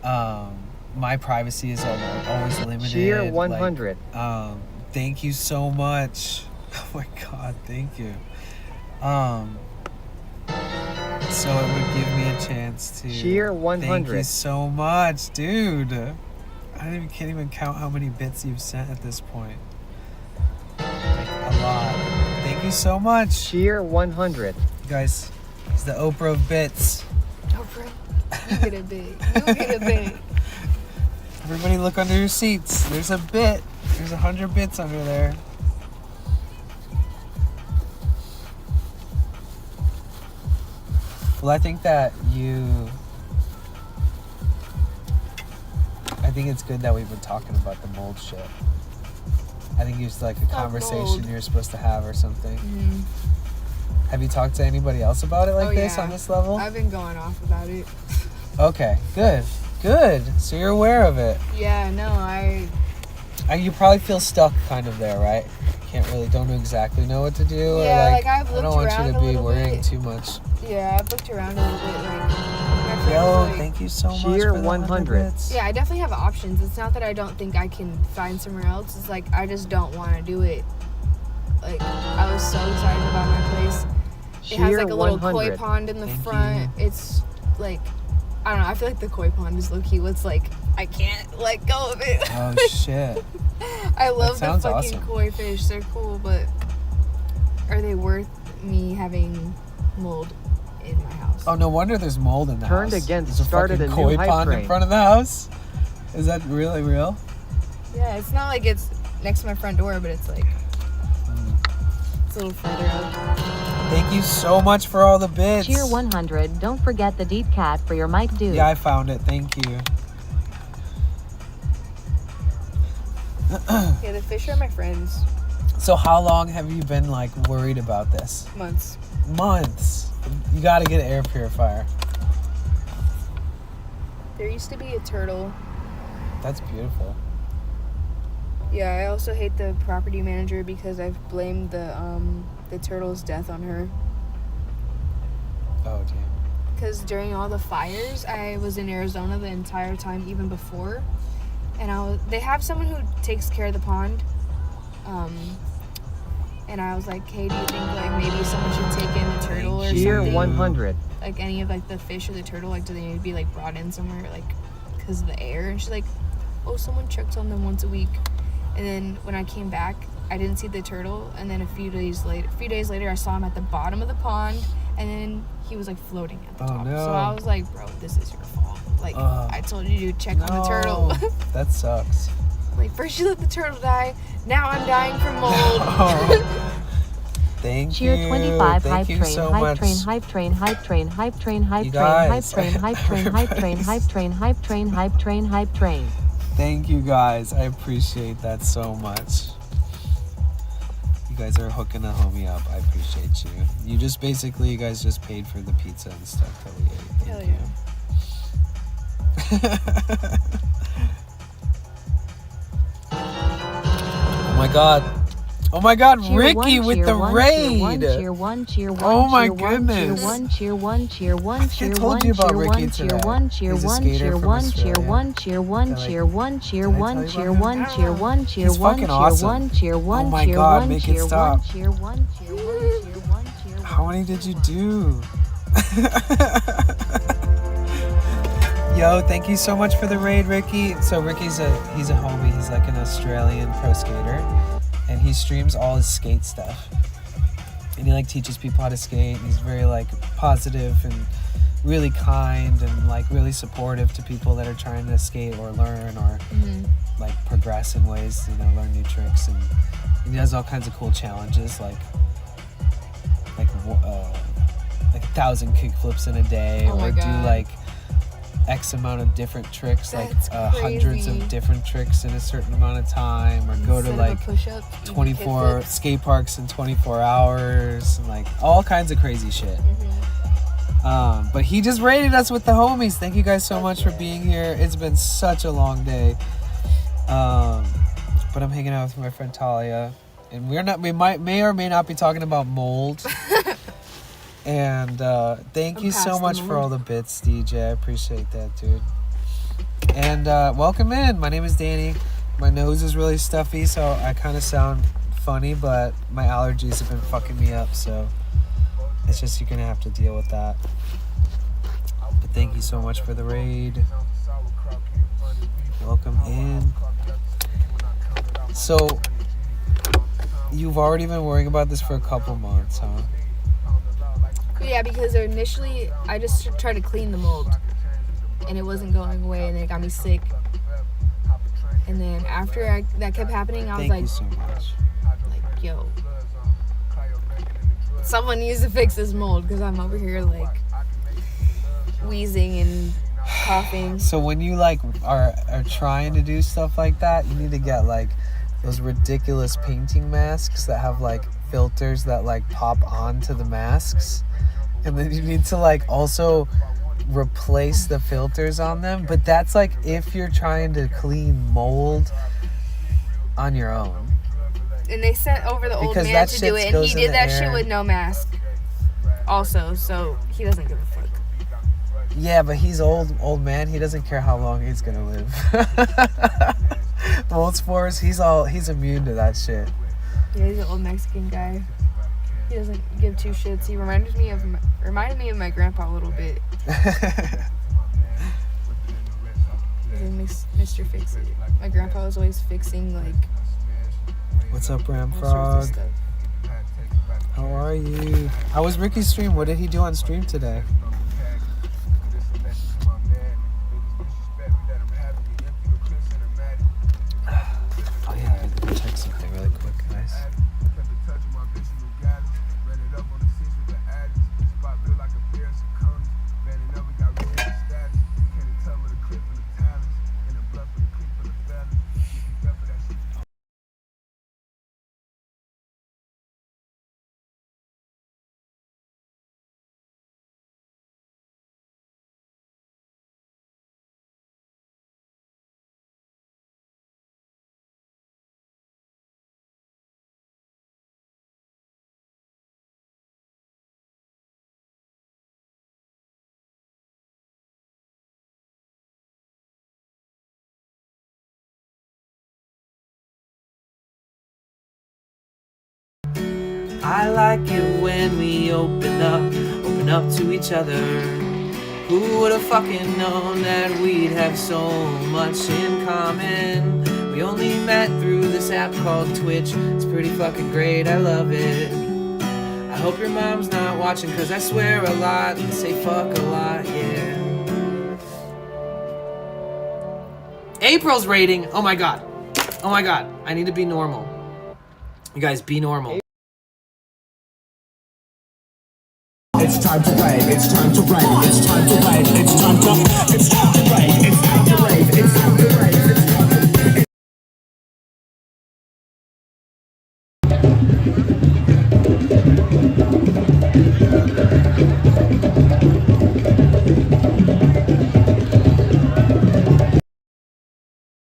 [SPEAKER 1] my privacy is always limited.
[SPEAKER 15] Cheer 100.
[SPEAKER 1] Like, thank you so much. Oh my God, thank you. So it would give me a chance to
[SPEAKER 15] Cheer 100.
[SPEAKER 1] Thank you so much, dude. I can't even count how many bits you've sent at this point. Like, a lot. Thank you so much.
[SPEAKER 15] Cheer 100.
[SPEAKER 1] Guys, it's the Oprah of bits.
[SPEAKER 7] Oprah, you get a bit. You get a bit.
[SPEAKER 1] Everybody look under your seats. There's a bit. There's 100 bits under there. Well, I think that I think it's good that we've been talking about the mold shit. I think it's like a conversation you're supposed to have or something.
[SPEAKER 7] Mm-hmm.
[SPEAKER 1] Have you talked to anybody else about it like this on this level?
[SPEAKER 7] I've been going off about it.
[SPEAKER 1] Okay, good. So you're aware of it.
[SPEAKER 7] Yeah, no,
[SPEAKER 1] you probably feel stuck kind of there, right? Don't exactly know what to do.
[SPEAKER 7] Yeah,
[SPEAKER 1] or
[SPEAKER 7] like I've looked around
[SPEAKER 1] I don't want you to be worrying too much.
[SPEAKER 7] Yeah, I've looked around a little bit. Like,
[SPEAKER 1] Yo, thank you so much
[SPEAKER 15] Cheer
[SPEAKER 1] for the 100.
[SPEAKER 7] Yeah, I definitely have options. It's not that I don't think I can find somewhere else. It's like I just don't want to do it. Like I was so excited about my place. It has like a little koi pond in the front. It's like I don't know. I feel like the koi pond is low key. What's like I can't let go of it.
[SPEAKER 1] Oh shit!
[SPEAKER 7] I love the fucking
[SPEAKER 1] awesome.
[SPEAKER 7] koi fish. They're cool, but are they worth me having mold in my house?
[SPEAKER 1] Oh, no wonder there's mold in the
[SPEAKER 15] Turned
[SPEAKER 1] house.
[SPEAKER 15] against
[SPEAKER 1] There's
[SPEAKER 15] started
[SPEAKER 1] a
[SPEAKER 15] a
[SPEAKER 1] koi
[SPEAKER 15] new hype
[SPEAKER 1] pond
[SPEAKER 15] train.
[SPEAKER 1] in front of the house. Is that really real?
[SPEAKER 7] Yeah, it's not like it's next to my front door, but it's like it's a little further up.
[SPEAKER 1] Thank you so much for all the bits.
[SPEAKER 16] Cheer 100. Don't forget the deep cat for your mic dude.
[SPEAKER 1] Yeah, I found it. Thank you.
[SPEAKER 7] Yeah, the fish are my friends.
[SPEAKER 1] So how long have you been like worried about this?
[SPEAKER 7] Months.
[SPEAKER 1] You got to get an air purifier.
[SPEAKER 7] There used to be a turtle.
[SPEAKER 1] That's beautiful.
[SPEAKER 7] Yeah, I also hate the property manager because I've blamed the turtle's death on her.
[SPEAKER 1] Oh damn.
[SPEAKER 7] Because during all the fires, I was in Arizona the entire time, even before, and they have someone who takes care of the pond. And I was like, hey, do you think like maybe someone should take in the turtle or
[SPEAKER 15] Cheer
[SPEAKER 7] something?
[SPEAKER 15] 100.
[SPEAKER 7] Like any of like the fish or the turtle, like do they need to be like brought in somewhere like because of the air? And she's like, oh, someone checks on them once a week. And then when I came back, I didn't see the turtle. And then a few days later, I saw him at the bottom of the pond, and then he was like floating at the top.
[SPEAKER 1] No.
[SPEAKER 7] So I was like, bro, this is your fault. Like I told you to check on the turtle.
[SPEAKER 1] That sucks.
[SPEAKER 7] Like first you let the turtle die, now I'm dying from mold.
[SPEAKER 1] Thank
[SPEAKER 16] Cheer
[SPEAKER 1] you.
[SPEAKER 16] 25
[SPEAKER 1] Thank
[SPEAKER 16] hype
[SPEAKER 1] you
[SPEAKER 16] train,
[SPEAKER 1] so
[SPEAKER 16] hype
[SPEAKER 1] much.
[SPEAKER 16] train, hype train, hype train, hype train, hype
[SPEAKER 1] You
[SPEAKER 16] train, hype
[SPEAKER 1] guys.
[SPEAKER 16] train, hype train, hype train, hype train, hype train, hype train, hype train.
[SPEAKER 1] Thank you guys. I appreciate that so much. You guys are hooking a homie up. I appreciate you. You just basically, you guys just paid for the pizza and stuff that we ate. Thank you. Oh my god. Oh my god,
[SPEAKER 16] Cheer
[SPEAKER 1] Ricky
[SPEAKER 16] one,
[SPEAKER 1] with
[SPEAKER 16] cheer
[SPEAKER 1] the
[SPEAKER 16] one,
[SPEAKER 1] raid.
[SPEAKER 16] Cheer one, cheer one,
[SPEAKER 1] Oh my
[SPEAKER 16] cheer one,
[SPEAKER 1] goodness.
[SPEAKER 16] cheer one, cheer one, cheer one, cheer
[SPEAKER 1] I told
[SPEAKER 16] one,
[SPEAKER 1] you about
[SPEAKER 16] cheer
[SPEAKER 1] Ricky
[SPEAKER 16] one, cheer
[SPEAKER 1] today.
[SPEAKER 16] one, cheer
[SPEAKER 1] He's a
[SPEAKER 16] one,
[SPEAKER 1] skater
[SPEAKER 16] cheer
[SPEAKER 1] from
[SPEAKER 16] one, cheer
[SPEAKER 1] Australia.
[SPEAKER 16] one, cheer one,
[SPEAKER 1] Did I-
[SPEAKER 16] cheer one, cheer
[SPEAKER 1] did I
[SPEAKER 16] one,
[SPEAKER 1] tell you
[SPEAKER 16] cheer
[SPEAKER 1] about
[SPEAKER 16] one,
[SPEAKER 1] him?
[SPEAKER 16] cheer one, cheer
[SPEAKER 1] He's
[SPEAKER 16] one,
[SPEAKER 1] fucking
[SPEAKER 16] cheer
[SPEAKER 1] awesome.
[SPEAKER 16] one, cheer one,
[SPEAKER 1] Oh my
[SPEAKER 16] cheer
[SPEAKER 1] God,
[SPEAKER 16] one,
[SPEAKER 1] make it
[SPEAKER 16] cheer one,
[SPEAKER 1] stop.
[SPEAKER 16] cheer one, cheer one, cheer one, cheer one.
[SPEAKER 1] How many did you do? Yo, thank you so much for the raid, Ricky. So Ricky's he's a homie. He's like an Australian pro skater, and he streams all his skate stuff. And he like teaches people how to skate. And he's very like positive and really kind and like really supportive to people that are trying to skate or learn or like progress in ways, you know, learn new tricks. And he does all kinds of cool challenges like 1,000 kickflips in a day,
[SPEAKER 7] Oh my
[SPEAKER 1] or do
[SPEAKER 7] God.
[SPEAKER 1] like X amount of different tricks,
[SPEAKER 7] That's
[SPEAKER 1] hundreds of
[SPEAKER 7] crazy.
[SPEAKER 1] different tricks in a certain amount of time, or go to
[SPEAKER 7] Instead of a
[SPEAKER 1] like
[SPEAKER 7] push-up, you do
[SPEAKER 1] 24
[SPEAKER 7] kickflips.
[SPEAKER 1] skate parks in 24 hours, and like all kinds of crazy shit. But he just raided us with the homies. Thank you guys so much for being here. It's been such a long day. But I'm hanging out with my friend Talia, and we may or may not be talking about mold. And thank you so much for all the bits, DJ. I appreciate that, dude. And welcome in. My name is Danny. My nose is really stuffy, so I kind of sound funny, but my allergies have been fucking me up, so it's just you're gonna have to deal with that. But thank you so much for the raid. Welcome in. So you've already been worrying about this for a couple months, huh?
[SPEAKER 7] Yeah, because initially I just tried to clean the mold and it wasn't going away, and it got me sick. And then after that kept happening, I was
[SPEAKER 1] Thank you so much.
[SPEAKER 7] like, yo, someone needs to fix this mold because I'm over here like wheezing and coughing.
[SPEAKER 1] So when you like are trying to do stuff like that, you need to get like those ridiculous painting masks that have like filters that like pop onto the masks, and then you need to like also replace the filters on them. But that's like if you're trying to clean mold on your own.
[SPEAKER 7] And they sent over the old
[SPEAKER 1] Because
[SPEAKER 7] man
[SPEAKER 1] that
[SPEAKER 7] to
[SPEAKER 1] shit
[SPEAKER 7] do it, and
[SPEAKER 1] goes
[SPEAKER 7] he
[SPEAKER 1] in
[SPEAKER 7] did
[SPEAKER 1] the
[SPEAKER 7] that
[SPEAKER 1] air.
[SPEAKER 7] shit with no mask also, so he doesn't give a fuck.
[SPEAKER 1] Yeah, but he's old man. He doesn't care how long he's gonna live. Mold spores, he's immune to that shit.
[SPEAKER 7] Yeah, he's an old Mexican guy. He doesn't give two shits. He reminded me of my grandpa a little bit. He's Mr. Fix It. My grandpa was always fixing like
[SPEAKER 1] What's up, Ram
[SPEAKER 7] all
[SPEAKER 1] Frog?
[SPEAKER 7] sorts of stuff.
[SPEAKER 1] How are you? How was Ricky's stream? What did he do on stream today? Oh yeah, I gotta check something really quick, guys. I like it when we open up to each other. Who would have fucking known that we'd have so much in common? We only met through this app called Twitch. It's pretty fucking great, I love it. I hope your mom's not watching, cause I swear a lot and say fuck a lot, yeah. April's rating, oh my god. Oh my god, I need to be normal. You guys, be normal.
[SPEAKER 19] It's time to rave, it's time to rave, it's time to rave, it's time to rave, it's time to rave, it's time to rave, it's time to rave.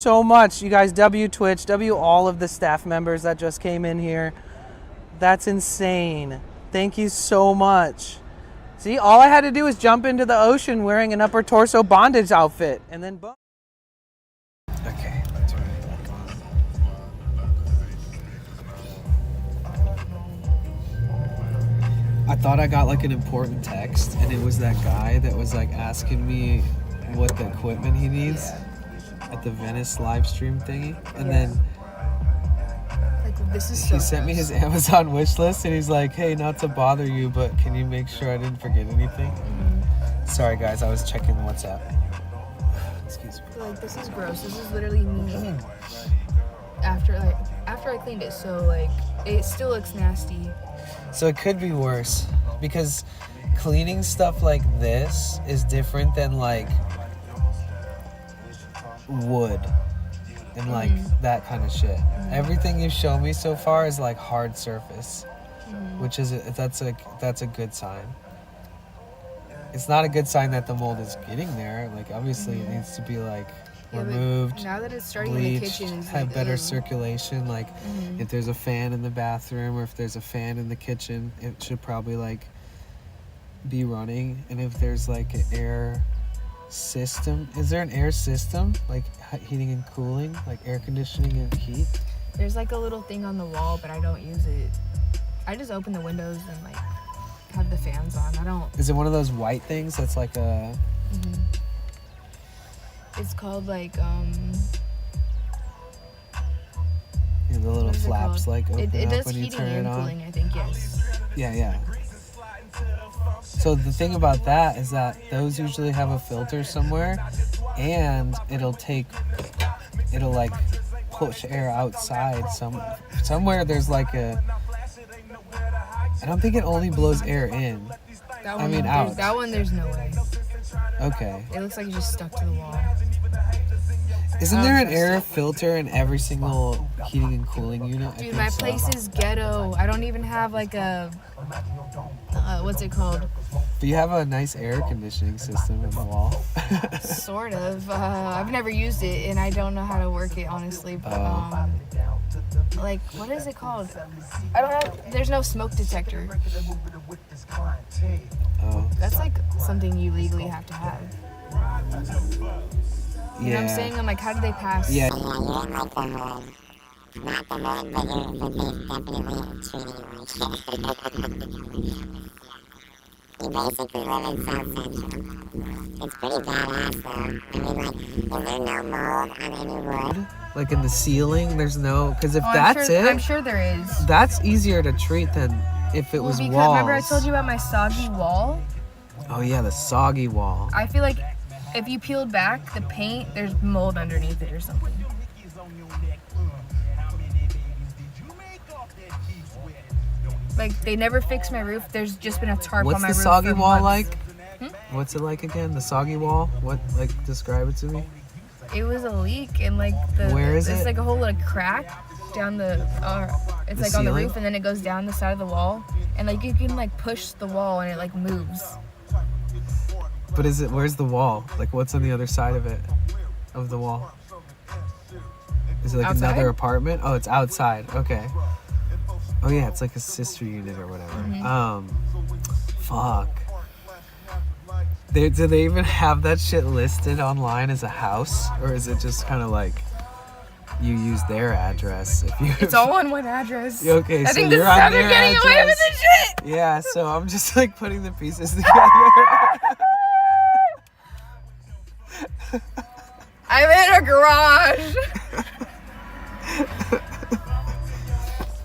[SPEAKER 1] So much, you guys. W Twitch, W all of the staff members that just came in here. That's insane. Thank you so much. See, all I had to do was jump into the ocean wearing an upper torso bondage outfit, and then boom. Okay, let's turn it back on. I thought I got like an important text, and it was that guy that was like asking me what the equipment he needs at the Venice live stream thingy, and then
[SPEAKER 7] Like This is so
[SPEAKER 1] He sent me his Amazon wish list, and he's like, "Hey, not to bother you, but can you make sure I didn't forget anything?" Sorry, guys, I was checking WhatsApp. Excuse me.
[SPEAKER 7] Like, this is gross. This is literally me after I cleaned it. So like, it still looks nasty.
[SPEAKER 1] So it could be worse because cleaning stuff like this is different than like wood and like that kind of shit. Everything you show me so far is like hard surface, which is that's a good sign. It's not a good sign that the mold is getting there. Like obviously it needs to be like removed,
[SPEAKER 7] now that it's starting
[SPEAKER 1] bleached,
[SPEAKER 7] in the kitchen, it's
[SPEAKER 1] have
[SPEAKER 7] like,
[SPEAKER 1] better
[SPEAKER 7] ugh.
[SPEAKER 1] circulation. Like if there's a fan in the bathroom or if there's a fan in the kitchen, it should probably like be running. And if there's like an air system, is there an air system like heating and cooling, like air conditioning and heat?
[SPEAKER 7] There's like a little thing on the wall, but I don't use it. I just open the windows and like have the fans on. I don't.
[SPEAKER 1] Is it one of those white things that's like a
[SPEAKER 7] It's called like
[SPEAKER 1] the little flaps like open
[SPEAKER 7] it
[SPEAKER 1] up
[SPEAKER 7] does
[SPEAKER 1] when you
[SPEAKER 7] heating
[SPEAKER 1] turn it
[SPEAKER 7] and
[SPEAKER 1] on?
[SPEAKER 7] cooling, I think, yes.
[SPEAKER 1] Yeah. So the thing about that is that those usually have a filter somewhere, and it'll like push air outside somewhere. There's like a. I don't think it only blows air in.
[SPEAKER 7] That
[SPEAKER 1] I
[SPEAKER 7] one,
[SPEAKER 1] mean out.
[SPEAKER 7] That one, there's no way.
[SPEAKER 1] Okay.
[SPEAKER 7] It looks like it's just stuck to the wall.
[SPEAKER 1] Isn't there an air filter in every single heating and cooling unit?
[SPEAKER 7] Dude, my place is ghetto. I don't even have like a what's it called?
[SPEAKER 1] But you have a nice air conditioning system in the wall.
[SPEAKER 7] Sort of. I've never used it, and I don't know how to work it honestly. But like, what is it called? I don't have. There's no smoke detector.
[SPEAKER 1] Oh.
[SPEAKER 7] That's like something you legally have to have. You know what I'm saying? I'm like, how did they pass?
[SPEAKER 1] Yeah.
[SPEAKER 20] Not the mold, but definitely treating you basically live in South Central. It's pretty badass though. I mean, like, is there no mold on any wood?
[SPEAKER 1] Like in the ceiling, there's no. Because if
[SPEAKER 7] Oh,
[SPEAKER 1] that's
[SPEAKER 7] I'm sure there is.
[SPEAKER 1] that's easier to treat than if it was
[SPEAKER 7] because
[SPEAKER 1] walls.
[SPEAKER 7] remember I told you about my soggy wall?
[SPEAKER 1] Oh yeah, the soggy wall.
[SPEAKER 7] I feel like if you peeled back the paint, there's mold underneath it or something. Like, they never fixed my roof. There's just been a tarp on my roof.
[SPEAKER 1] What's the soggy
[SPEAKER 7] for
[SPEAKER 1] wall
[SPEAKER 7] months.
[SPEAKER 1] like? What's it like again? The soggy wall? What, like, describe it to me?
[SPEAKER 7] It was a leak, and like
[SPEAKER 1] Where is
[SPEAKER 7] it's
[SPEAKER 1] it?
[SPEAKER 7] like a whole little crack down the it's
[SPEAKER 1] The
[SPEAKER 7] like on the
[SPEAKER 1] ceiling?
[SPEAKER 7] roof, and then it goes down the side of the wall, and like you can like push the wall and it like moves.
[SPEAKER 1] But where's the wall? Like, what's on the other side of it? Of the wall? Is it like
[SPEAKER 7] Outside?
[SPEAKER 1] another apartment? Oh, it's outside. Okay. Oh yeah, it's like a sister unit or whatever. Fuck. Do they even have that shit listed online as a house, or is it just kind of like you use their address? If you.
[SPEAKER 7] It's all on one address.
[SPEAKER 1] Okay,
[SPEAKER 7] I
[SPEAKER 1] so
[SPEAKER 7] think this
[SPEAKER 1] you're
[SPEAKER 7] is
[SPEAKER 1] on
[SPEAKER 7] how
[SPEAKER 1] their
[SPEAKER 7] they're getting away with
[SPEAKER 1] address.
[SPEAKER 7] this shit.
[SPEAKER 1] Yeah, so I'm just like putting the pieces together.
[SPEAKER 7] I'm in a garage.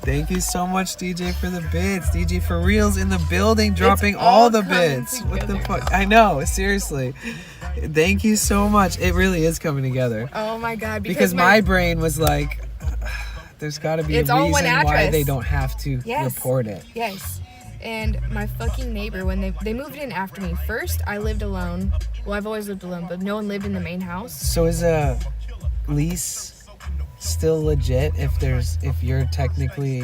[SPEAKER 1] Thank you so much, DJ, for the bits. DJ for reals in the building, dropping
[SPEAKER 7] It's
[SPEAKER 1] all
[SPEAKER 7] all
[SPEAKER 1] the
[SPEAKER 7] coming
[SPEAKER 1] bits. What the
[SPEAKER 7] together.
[SPEAKER 1] fuck? I know, seriously. Thank you so much. It really is coming together.
[SPEAKER 7] Oh my god!
[SPEAKER 1] Because my brain was like, there's got to be a
[SPEAKER 7] It's all one
[SPEAKER 1] reason why
[SPEAKER 7] address.
[SPEAKER 1] they don't have to report it.
[SPEAKER 7] Yes. And my fucking neighbor, when they moved in after me. First, I lived alone. Well, I've always lived alone, but no one lived in the main house.
[SPEAKER 1] So is a lease still legit if you're technically...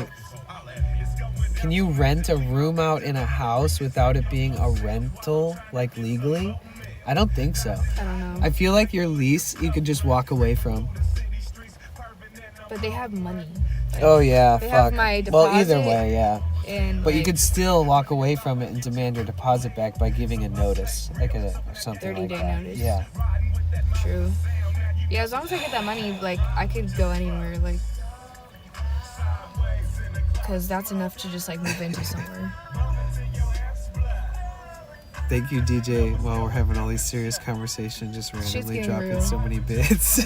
[SPEAKER 1] Can you rent a room out in a house without it being a rental, like legally? I don't think so.
[SPEAKER 7] I don't know.
[SPEAKER 1] I feel like your lease you could just walk away from.
[SPEAKER 7] But they have money.
[SPEAKER 1] Oh yeah,
[SPEAKER 7] They
[SPEAKER 1] fuck.
[SPEAKER 7] have my
[SPEAKER 1] Well, either
[SPEAKER 7] deposit
[SPEAKER 1] way, yeah.
[SPEAKER 7] and,
[SPEAKER 1] but you
[SPEAKER 7] like-
[SPEAKER 1] could still walk away from it and demand your deposit back by giving a notice, like or something
[SPEAKER 7] 30-day
[SPEAKER 1] like that.
[SPEAKER 7] notice.
[SPEAKER 1] Yeah.
[SPEAKER 7] True. Yeah, as long as I get that money, like, I could go anywhere, like... Because that's enough to just, like, move into somewhere.
[SPEAKER 1] Thank you, DJ. While we're having all these serious conversations, just
[SPEAKER 7] Shit's
[SPEAKER 1] randomly
[SPEAKER 7] getting
[SPEAKER 1] dropping
[SPEAKER 7] real.
[SPEAKER 1] so many bits.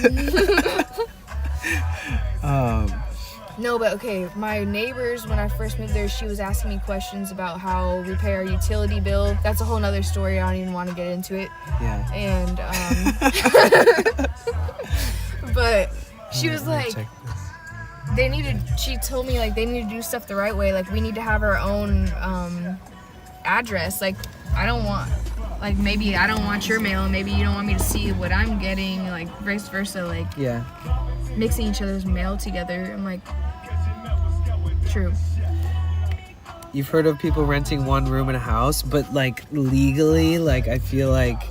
[SPEAKER 7] No, but okay, my neighbors, when I first moved there, she was asking me questions about how we pay our utility bill. That's a whole nother story. I don't even want to get into it.
[SPEAKER 1] Yeah.
[SPEAKER 7] And, but she was like, she told me, like, they need to do stuff the right way. Like, we need to have our own address. Like, I don't want, like, maybe I don't want your mail. Maybe you don't want me to see what I'm getting. Like, vice versa. Like,
[SPEAKER 1] Yeah.
[SPEAKER 7] mixing each other's mail together. I'm like, true.
[SPEAKER 1] You've heard of people renting one room in a house, but like legally, like I feel like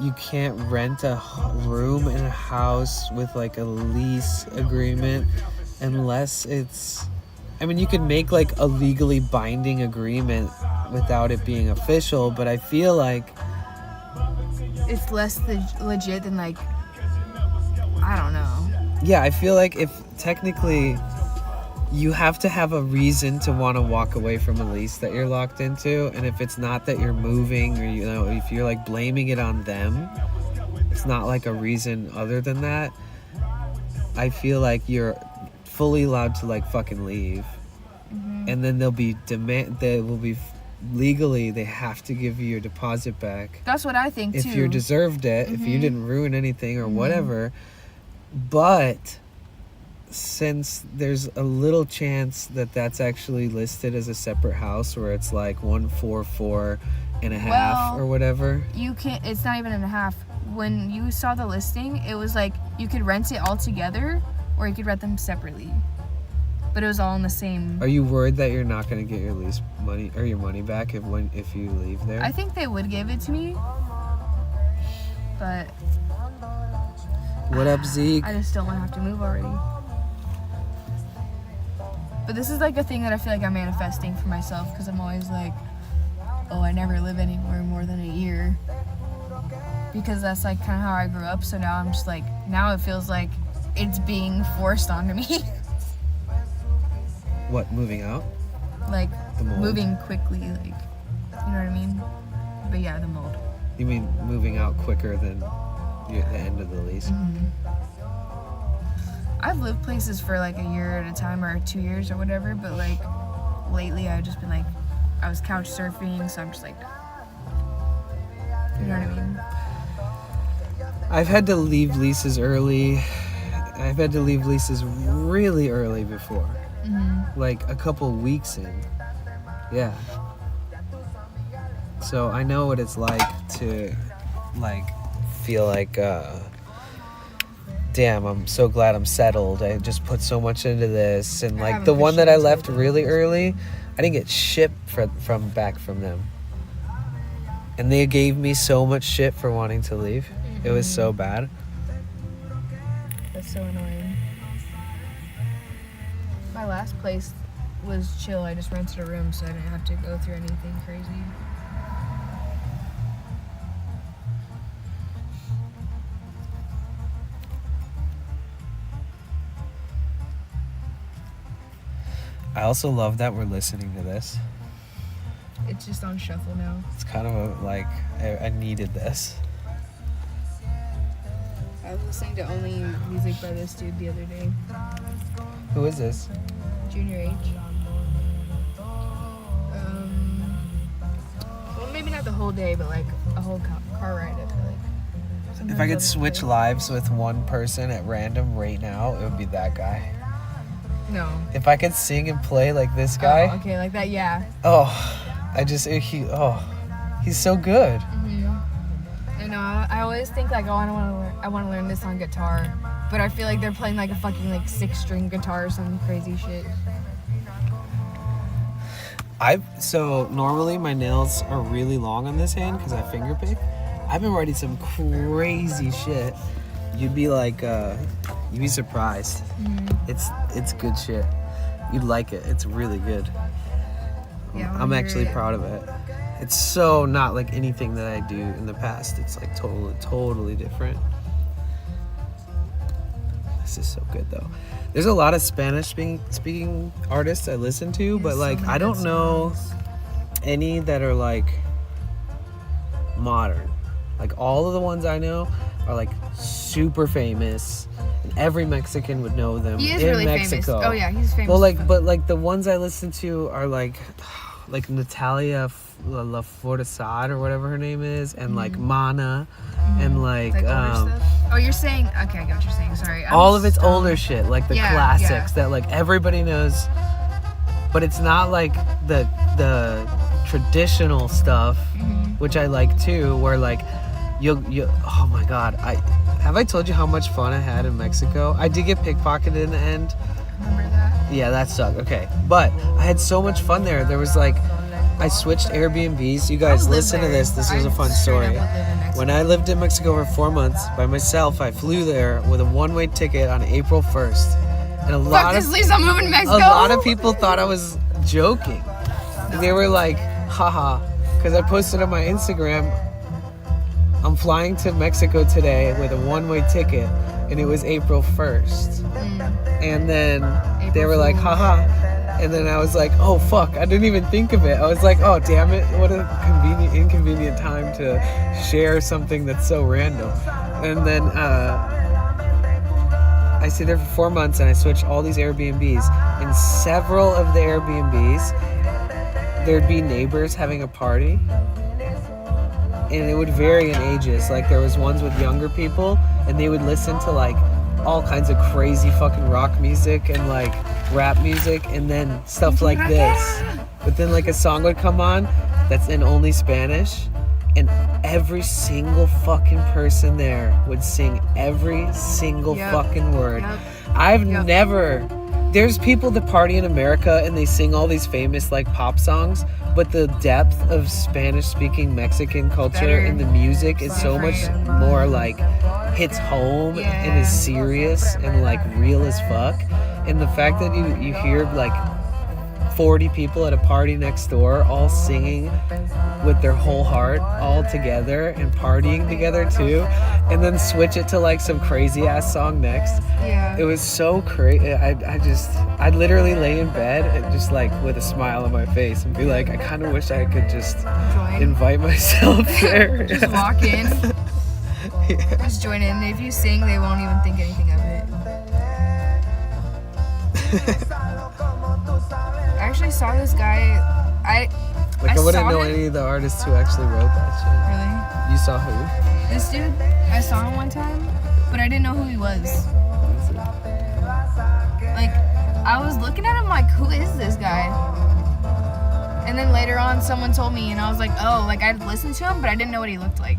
[SPEAKER 1] you can't rent a room in a house with like a lease agreement unless it's, I mean, you can make like a legally binding agreement without it being official, but I feel like
[SPEAKER 7] it's less legit than like, I don't know.
[SPEAKER 1] yeah, I feel like if technically you have to have a reason to want to walk away from a lease that you're locked into, and if it's not that you're moving, or you know, if you're like blaming it on them, it's not like a reason other than that, I feel like you're fully allowed to like fucking leave. And then they will be legally, they have to give you your deposit back
[SPEAKER 7] That's what I think
[SPEAKER 1] if
[SPEAKER 7] too.
[SPEAKER 1] you deserved it, if you didn't ruin anything or whatever. But since there's a little chance that that's actually listed as a separate house where it's like 144 and a half or whatever,
[SPEAKER 7] You can't, it's not even in a half. When you saw the listing, it was like you could rent it all together or you could rent them separately. But it was all in the same.
[SPEAKER 1] are you worried that you're not going to get your lease money or your money back if you leave there?
[SPEAKER 7] I think they would give it to me. But
[SPEAKER 1] What up, Zeke?
[SPEAKER 7] I just don't want to have to move already. But this is like a thing that I feel like I'm manifesting for myself because I'm always like, oh, I never live anywhere more than a year. Because that's like kind of how I grew up. So now I'm just like, now it feels like it's being forced onto me.
[SPEAKER 1] What, moving out?
[SPEAKER 7] Like
[SPEAKER 1] The mold.
[SPEAKER 7] moving quickly, like, you know what I mean? But yeah, the mold.
[SPEAKER 1] You mean moving out quicker than the end of the lease?
[SPEAKER 7] I've lived places for like a year at a time or 2 years or whatever, but like lately I've just been like, I was couch surfing, so I'm just like, you know what I mean?
[SPEAKER 1] I've had to leave leases early. I've had to leave leases really early before. Like a couple weeks in. Yeah. So I know what it's like to like feel like damn, I'm so glad I'm settled. I just put so much into this, and like the one that I left really early, I didn't get shit from them. And they gave me so much shit for wanting to leave. It was so bad.
[SPEAKER 7] That's so annoying. My last place was chill. I just rented a room so I didn't have to go through anything crazy.
[SPEAKER 1] I also love that we're listening to this.
[SPEAKER 7] It's just on shuffle now.
[SPEAKER 1] It's kind of like I needed this.
[SPEAKER 7] I was listening to only music by this dude the other day.
[SPEAKER 1] Who is this?
[SPEAKER 7] Junior H. Well, maybe not the whole day, but like a whole car ride, I feel like. Sometimes
[SPEAKER 1] If I
[SPEAKER 7] I'll
[SPEAKER 1] could
[SPEAKER 7] just
[SPEAKER 1] switch
[SPEAKER 7] play.
[SPEAKER 1] lives with one person at random right now, it would be that guy.
[SPEAKER 7] No.
[SPEAKER 1] If I could sing and play like this guy,
[SPEAKER 7] Oh, okay, like that, yeah.
[SPEAKER 1] He's so good.
[SPEAKER 7] I know. I always think like, oh, I want to learn this on guitar, but I feel like they're playing like a fucking like 6-string guitar or some crazy shit.
[SPEAKER 1] So normally my nails are really long on this hand because I finger pick. I've been writing some crazy shit. You'd be like, you'd be surprised. It's good shit. You'd like it. It's really good.
[SPEAKER 7] Yeah,
[SPEAKER 1] I'm actually proud of it. It's so not like anything that I do in the past. It's like totally different. This is so good though. There's a lot of Spanish speaking artists I listen to, but like I don't know any that are like modern. Like all of the ones I know
[SPEAKER 3] are like super famous, and every Mexican would know them.
[SPEAKER 7] He is
[SPEAKER 3] in
[SPEAKER 7] really
[SPEAKER 3] Mexico.
[SPEAKER 7] famous. Oh yeah, he's famous.
[SPEAKER 3] Well, like, but like the ones I listen to are like Natalia Lafourcade or whatever her name is, and like Mana, and like
[SPEAKER 7] older stuff? Oh, you're saying, okay, I get what you're saying, sorry.
[SPEAKER 3] all of its older shit, like the
[SPEAKER 7] Yeah,
[SPEAKER 3] classics that like everybody knows, but it's not like the traditional stuff, which I like too, where like you oh my god, I told you how much fun I had in Mexico? I did get pickpocketed in the end.
[SPEAKER 7] Remember that?
[SPEAKER 3] Yeah, that sucked. Okay, but I had so much fun there. There was like, I switched Airbnbs. You guys listen to this. This is a fun story. When I lived in Mexico for 4 months by myself, I flew there with a one-way ticket on April 1st. And a lot of
[SPEAKER 7] I'm moving to Mexico.
[SPEAKER 3] a lot of people thought I was joking. They were like, haha, because I posted on my Instagram, I'm flying to Mexico today with a one-way ticket, and it was April 1st. And then they were like, haha. And then I was like, oh fuck, I didn't even think of it. I was like, oh damn it, what a inconvenient time to share something that's so random. And then I stayed there for 4 months, and I switched all these Airbnbs. In several of the Airbnbs, there'd be neighbors having a party, and it would vary in ages. Like there was ones with younger people, and they would listen to like all kinds of crazy fucking rock music and like rap music, and then stuff like this. But then like a song would come on that's in only Spanish, and every single fucking person there would sing every single fucking word. I've never... There's people that party in America and they sing all these famous like pop songs, but the depth of Spanish-speaking Mexican culture in the music is so much more like hits home and is serious and like real as fuck. And the fact that you hear like 40 people at a party next door all singing with their whole heart all together and partying together too, and then switch it to like some crazy ass song next. It was so crazy. I'd literally lay in bed and just like with a smile on my face and be like, I kind of wish I could just invite myself there.
[SPEAKER 7] Just walk in. Just join in. If you sing, they won't even think anything of it. I actually saw this guy. I
[SPEAKER 3] wouldn't know any of the artists who actually wrote that shit.
[SPEAKER 7] Really?
[SPEAKER 3] You saw who?
[SPEAKER 7] This dude, I saw him one time, but I didn't know who he was. Like, I was looking at him like, who is this guy? And then later on, someone told me, and I was like, oh, like I'd listened to him, but I didn't know what he looked like.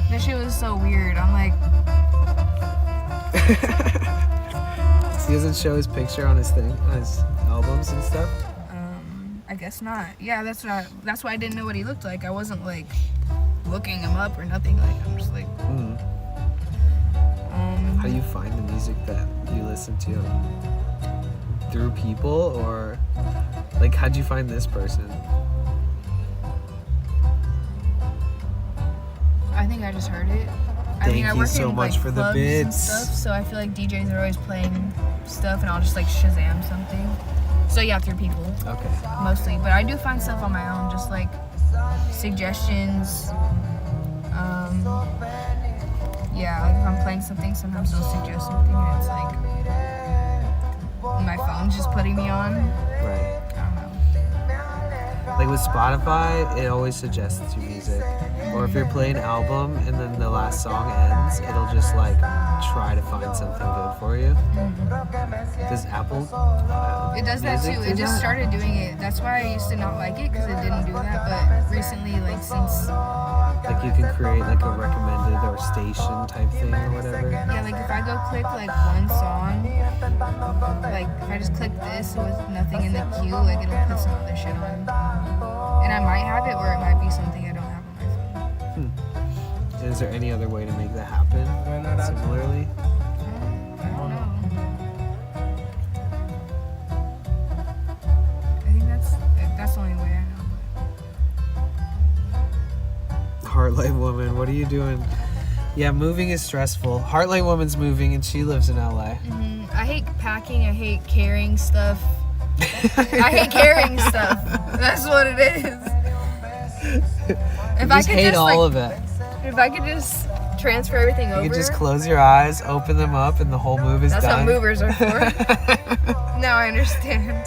[SPEAKER 7] That shit was so weird. I'm like...
[SPEAKER 3] He doesn't show his picture on his thing, on his albums and stuff?
[SPEAKER 7] I guess not. Yeah, that's why I didn't know what he looked like. I wasn't like looking him up or nothing. Like I'm just like.
[SPEAKER 3] How do you find the music that you listen to? Through people, or like how'd you find this person?
[SPEAKER 7] I think I just heard it.
[SPEAKER 3] Thank
[SPEAKER 7] I
[SPEAKER 3] you
[SPEAKER 7] work
[SPEAKER 3] so
[SPEAKER 7] in
[SPEAKER 3] much
[SPEAKER 7] like
[SPEAKER 3] for the
[SPEAKER 7] clubs and
[SPEAKER 3] bits.
[SPEAKER 7] stuff, so I feel like DJs are always playing stuff, and I'll just like Shazam something. So yeah, through people.
[SPEAKER 3] Okay.
[SPEAKER 7] Mostly, but I do find stuff on my own, just like suggestions. Yeah, like if I'm playing something, sometimes they'll suggest something, and it's like my phone's just putting me on.
[SPEAKER 3] Right. Like with Spotify, it always suggests you music. Or if you're playing an album and then the last song ends, it'll just like try to find something good for you. Does Apple?
[SPEAKER 7] It does that too. It just started doing it. That's why I used to not like it, because it didn't do that. But recently, like since...
[SPEAKER 3] Like you can create like a recommended or station type thing or whatever.
[SPEAKER 7] Yeah, like if I go click like one song, like if I just click this with nothing in the queue, like it'll put some other shit on. And I might have it, or it might be something I don't have on my phone.
[SPEAKER 3] Is there any other way to make that happen similarly?
[SPEAKER 7] I don't know. I think that's the only way I know.
[SPEAKER 3] Heartlight Woman, what are you doing? Yeah, moving is stressful. Heartlight Woman's moving and she lives in LA.
[SPEAKER 7] I hate packing. I hate carrying stuff. I hate carrying stuff. That's what it is.
[SPEAKER 3] If I could hate all of it.
[SPEAKER 7] If I could just transfer everything over.
[SPEAKER 1] You can just close your eyes, open them up, and the whole move is
[SPEAKER 7] That's
[SPEAKER 1] done.
[SPEAKER 7] what movers are for. Now I understand.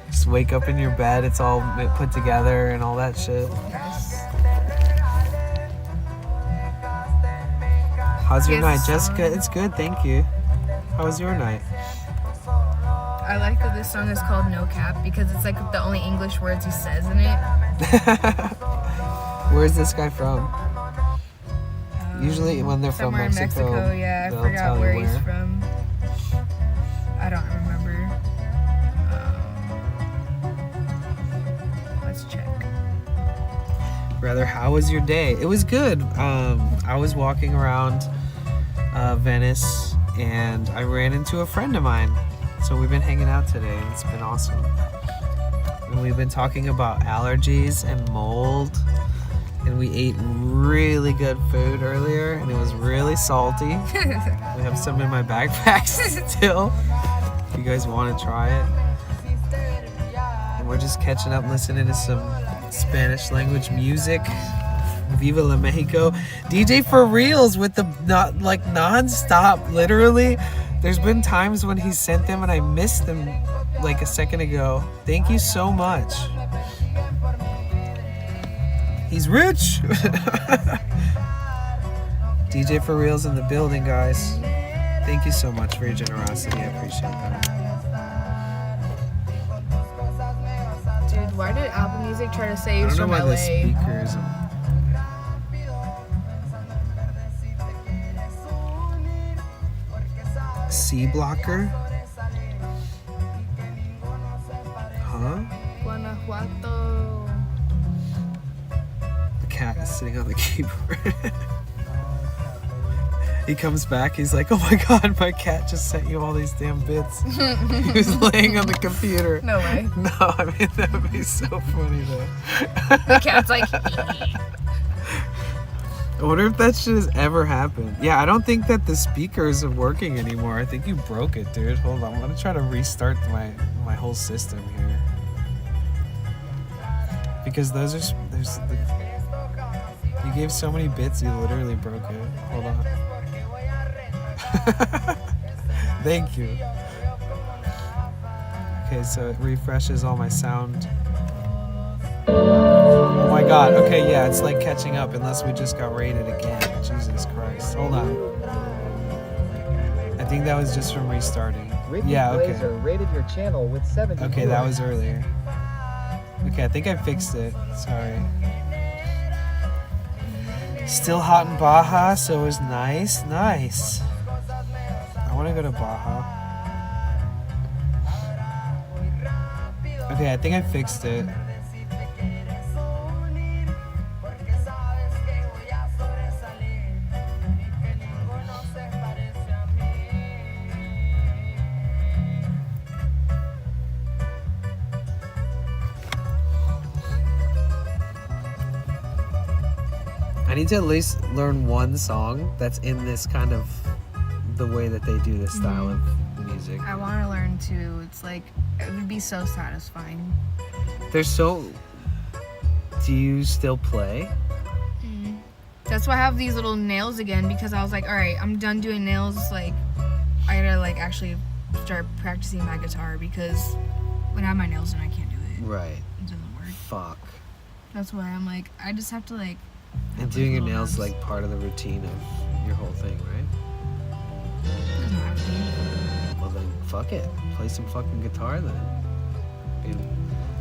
[SPEAKER 1] Just wake up in your bed, it's all put together and all that shit.
[SPEAKER 7] Yes.
[SPEAKER 1] How's your night,
[SPEAKER 7] Yes.
[SPEAKER 1] Jessica? It's good, thank you. How was your night?
[SPEAKER 7] I like that this song is called No Cap because it's like the only English words he says in it.
[SPEAKER 1] Where's this guy from? Usually when they're from
[SPEAKER 7] Somewhere in Mexico, yeah. I
[SPEAKER 1] they'll
[SPEAKER 7] forgot
[SPEAKER 1] tell you
[SPEAKER 7] where he's from. I don't remember. Let's check.
[SPEAKER 1] Rather, how was your day? It was good. I was walking around Venice and I ran into a friend of mine. So we've been hanging out today and it's been awesome. And we've been talking about allergies and mold. And we ate really good food earlier and it was really salty. We have some in my backpack still. If you guys want to try it. And we're just catching up listening to some Spanish language music. Viva la Mexico. DJ for reals with the non-stop, literally. There's been times when he sent them and I missed them like a second ago. Thank you so much. He's rich. DJ for reals in the building, guys. Thank you so much for your generosity. I appreciate that.
[SPEAKER 7] Dude, why did Apple Music try to say
[SPEAKER 1] I
[SPEAKER 7] he's
[SPEAKER 1] don't know
[SPEAKER 7] from
[SPEAKER 1] why
[SPEAKER 7] LA?
[SPEAKER 1] the speakers. C blocker? Huh?
[SPEAKER 7] Guanajuato.
[SPEAKER 1] The cat is sitting on the keyboard. He comes back, he's like, oh my god, my cat just sent you all these damn bits. He was laying on the computer.
[SPEAKER 7] No way.
[SPEAKER 1] No, I mean, that would be so funny though.
[SPEAKER 7] The cat's like...
[SPEAKER 1] I wonder if that shit has ever happened. Yeah, I don't think that the speakers are working anymore. I think you broke it, dude. Hold on, I'm gonna try to restart my whole system here. Because you gave so many bits, you literally broke it. Hold on. Thank you. Okay, so it refreshes all my sound. Oh my god, okay, yeah, it's like catching up unless we just got raided again. Jesus Christ. Hold on. I think that was just from restarting. Yeah, okay.
[SPEAKER 15] Blazer rated your channel with 70.
[SPEAKER 1] Okay, that was earlier. Okay, I think I fixed it. Sorry. Still hot in Baja, so it was nice. Nice. I want to go to Baja. Okay, I think I fixed it. I need to at least learn one song that's in this kind of the way that they do this style of music.
[SPEAKER 7] I want to learn too. It's like, it would be so satisfying.
[SPEAKER 1] They're so... Do you still play?
[SPEAKER 7] That's why I have these little nails again, because I was like, all right, I'm done doing nails. Like, I gotta like actually start practicing my guitar, because when I have my nails done, I can't do it.
[SPEAKER 1] Right.
[SPEAKER 7] It doesn't work.
[SPEAKER 1] Fuck.
[SPEAKER 7] That's why I'm like, I just have to like...
[SPEAKER 1] And doing your nails is like part of the routine of your whole thing, right?
[SPEAKER 7] Doesn't have to be.
[SPEAKER 1] Well then, fuck it. Play some fucking guitar then. I mean,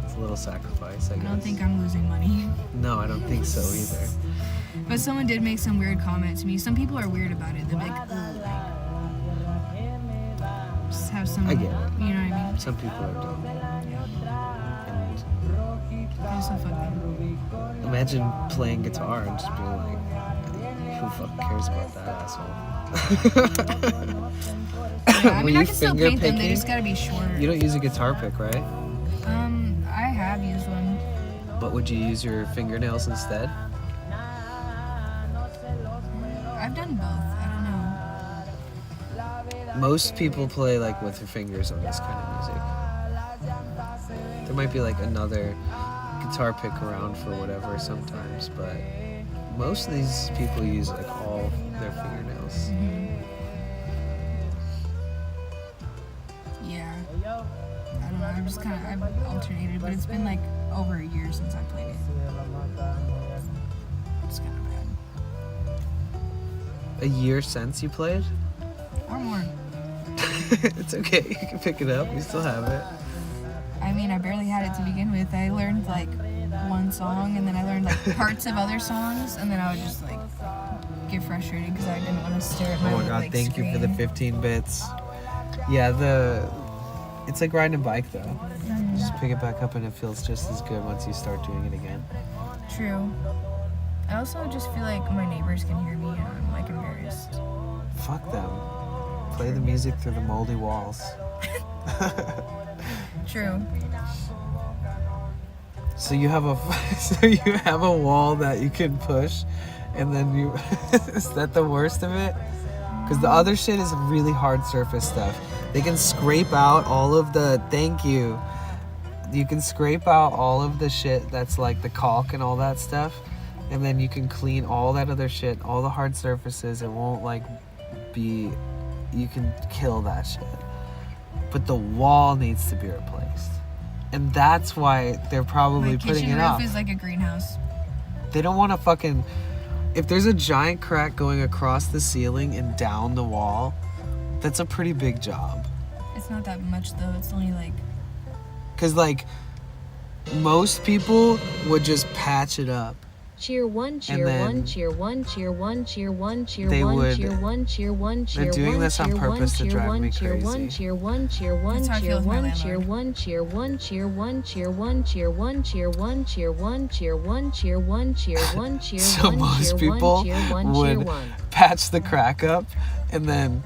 [SPEAKER 1] it's a little sacrifice, I guess.
[SPEAKER 7] I don't think I'm losing money.
[SPEAKER 1] No, I don't think so either.
[SPEAKER 7] But someone did make some weird comment to me. Some people are weird about it. They're like, ooh, just have some...
[SPEAKER 1] I get it.
[SPEAKER 7] You know what I mean?
[SPEAKER 1] Some people are dumb.
[SPEAKER 7] They're so fucking...
[SPEAKER 1] Imagine playing guitar and just being like, who fucking cares about that asshole?
[SPEAKER 7] Yeah, I mean, I can still paint them. They just gotta be short.
[SPEAKER 1] You don't use a guitar pick, right?
[SPEAKER 7] I have used one.
[SPEAKER 1] But would you use your fingernails instead?
[SPEAKER 7] I've done both. I don't know.
[SPEAKER 1] Most people play like with their fingers on this kind of music. There might be like another guitar pick around for whatever sometimes, but Most of these people use like all their fingernails.
[SPEAKER 7] Yeah. I don't know. I've alternated, but it's been like over a year since I played it. It's kind of bad.
[SPEAKER 1] A year since you played?
[SPEAKER 7] Or more.
[SPEAKER 1] It's okay. You can pick it up. We still have it.
[SPEAKER 7] I mean, I barely had it to begin with. I learned like one song, and then I learned like parts of other songs, and then I would just like get frustrated because I didn't want to stare at my
[SPEAKER 1] Oh my
[SPEAKER 7] little,
[SPEAKER 1] god,
[SPEAKER 7] like,
[SPEAKER 1] thank
[SPEAKER 7] screen.
[SPEAKER 1] you for the 15 bits. Yeah, it's like riding a bike though. Just pick it back up and it feels just as good once you start doing it again.
[SPEAKER 7] True. I also just feel like my neighbors can hear me and I'm like embarrassed.
[SPEAKER 1] Fuck them. Play the music through the moldy walls.
[SPEAKER 7] True.
[SPEAKER 1] So you have a wall that you can push, and then you is that the worst of it? Because the other shit is really hard surface stuff. They can scrape out all of the thank you. You can scrape out all of the shit that's like the caulk and all that stuff, and then you can clean all that other shit, all the hard surfaces. It won't like be. You can kill that shit. But the wall needs to be replaced. And that's why they're probably
[SPEAKER 7] My
[SPEAKER 1] putting
[SPEAKER 7] kitchen
[SPEAKER 1] it up.
[SPEAKER 7] roof is like a greenhouse.
[SPEAKER 1] They don't want to fucking... If there's a giant crack going across the ceiling and down the wall, that's a pretty big job.
[SPEAKER 7] It's not that much though. It's only like...
[SPEAKER 1] Because, like, most people would just patch it up.
[SPEAKER 16] Cheer one, cheer one, cheer one, cheer one, cheer one, cheer
[SPEAKER 1] They
[SPEAKER 16] one,
[SPEAKER 1] would-
[SPEAKER 16] cheer one, cheer one, cheer
[SPEAKER 1] they're doing
[SPEAKER 16] one,
[SPEAKER 1] this on
[SPEAKER 16] cheer one,
[SPEAKER 1] purpose to
[SPEAKER 16] cheer
[SPEAKER 1] drive
[SPEAKER 16] one,
[SPEAKER 1] me
[SPEAKER 16] cheer one,
[SPEAKER 1] crazy.
[SPEAKER 16] cheer one, cheer one,
[SPEAKER 7] That's how I
[SPEAKER 16] cheer
[SPEAKER 7] feel with my
[SPEAKER 16] one, cheer
[SPEAKER 7] landlord.
[SPEAKER 16] one, cheer one, cheer one, cheer one, cheer one, cheer one, cheer one, cheer one, cheer one, cheer one, cheer
[SPEAKER 1] So
[SPEAKER 16] one,
[SPEAKER 1] most
[SPEAKER 16] cheer
[SPEAKER 1] people
[SPEAKER 16] one, cheer one, cheer
[SPEAKER 1] would
[SPEAKER 16] one.
[SPEAKER 1] patch the crack up and then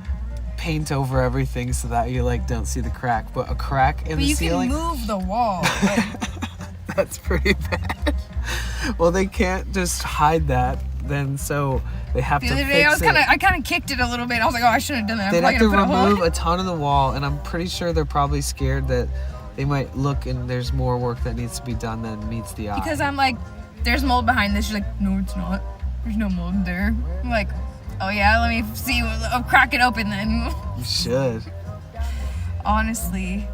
[SPEAKER 1] paint over everything so that you like don't see the crack. But a crack in
[SPEAKER 7] But
[SPEAKER 1] the
[SPEAKER 7] you
[SPEAKER 1] ceiling,
[SPEAKER 7] can move the wall.
[SPEAKER 1] that's pretty bad. Well, they can't just hide that then, so they have
[SPEAKER 7] The
[SPEAKER 1] to
[SPEAKER 7] other
[SPEAKER 1] fix
[SPEAKER 7] day I
[SPEAKER 1] it.
[SPEAKER 7] kind of kicked it a little bit. I was like, oh, I shouldn't have done that. I'm
[SPEAKER 1] They'd have
[SPEAKER 7] probably
[SPEAKER 1] to
[SPEAKER 7] gonna put a hole in
[SPEAKER 1] remove
[SPEAKER 7] it.
[SPEAKER 1] a ton of the wall, and I'm pretty sure they're probably scared that they might look and there's more work that needs to be done than meets the eye.
[SPEAKER 7] Because I'm like, there's mold behind this. She's like, no, it's not. There's no mold there. I'm like, oh yeah, let me see. I'll crack it open then.
[SPEAKER 1] You should.
[SPEAKER 7] Honestly,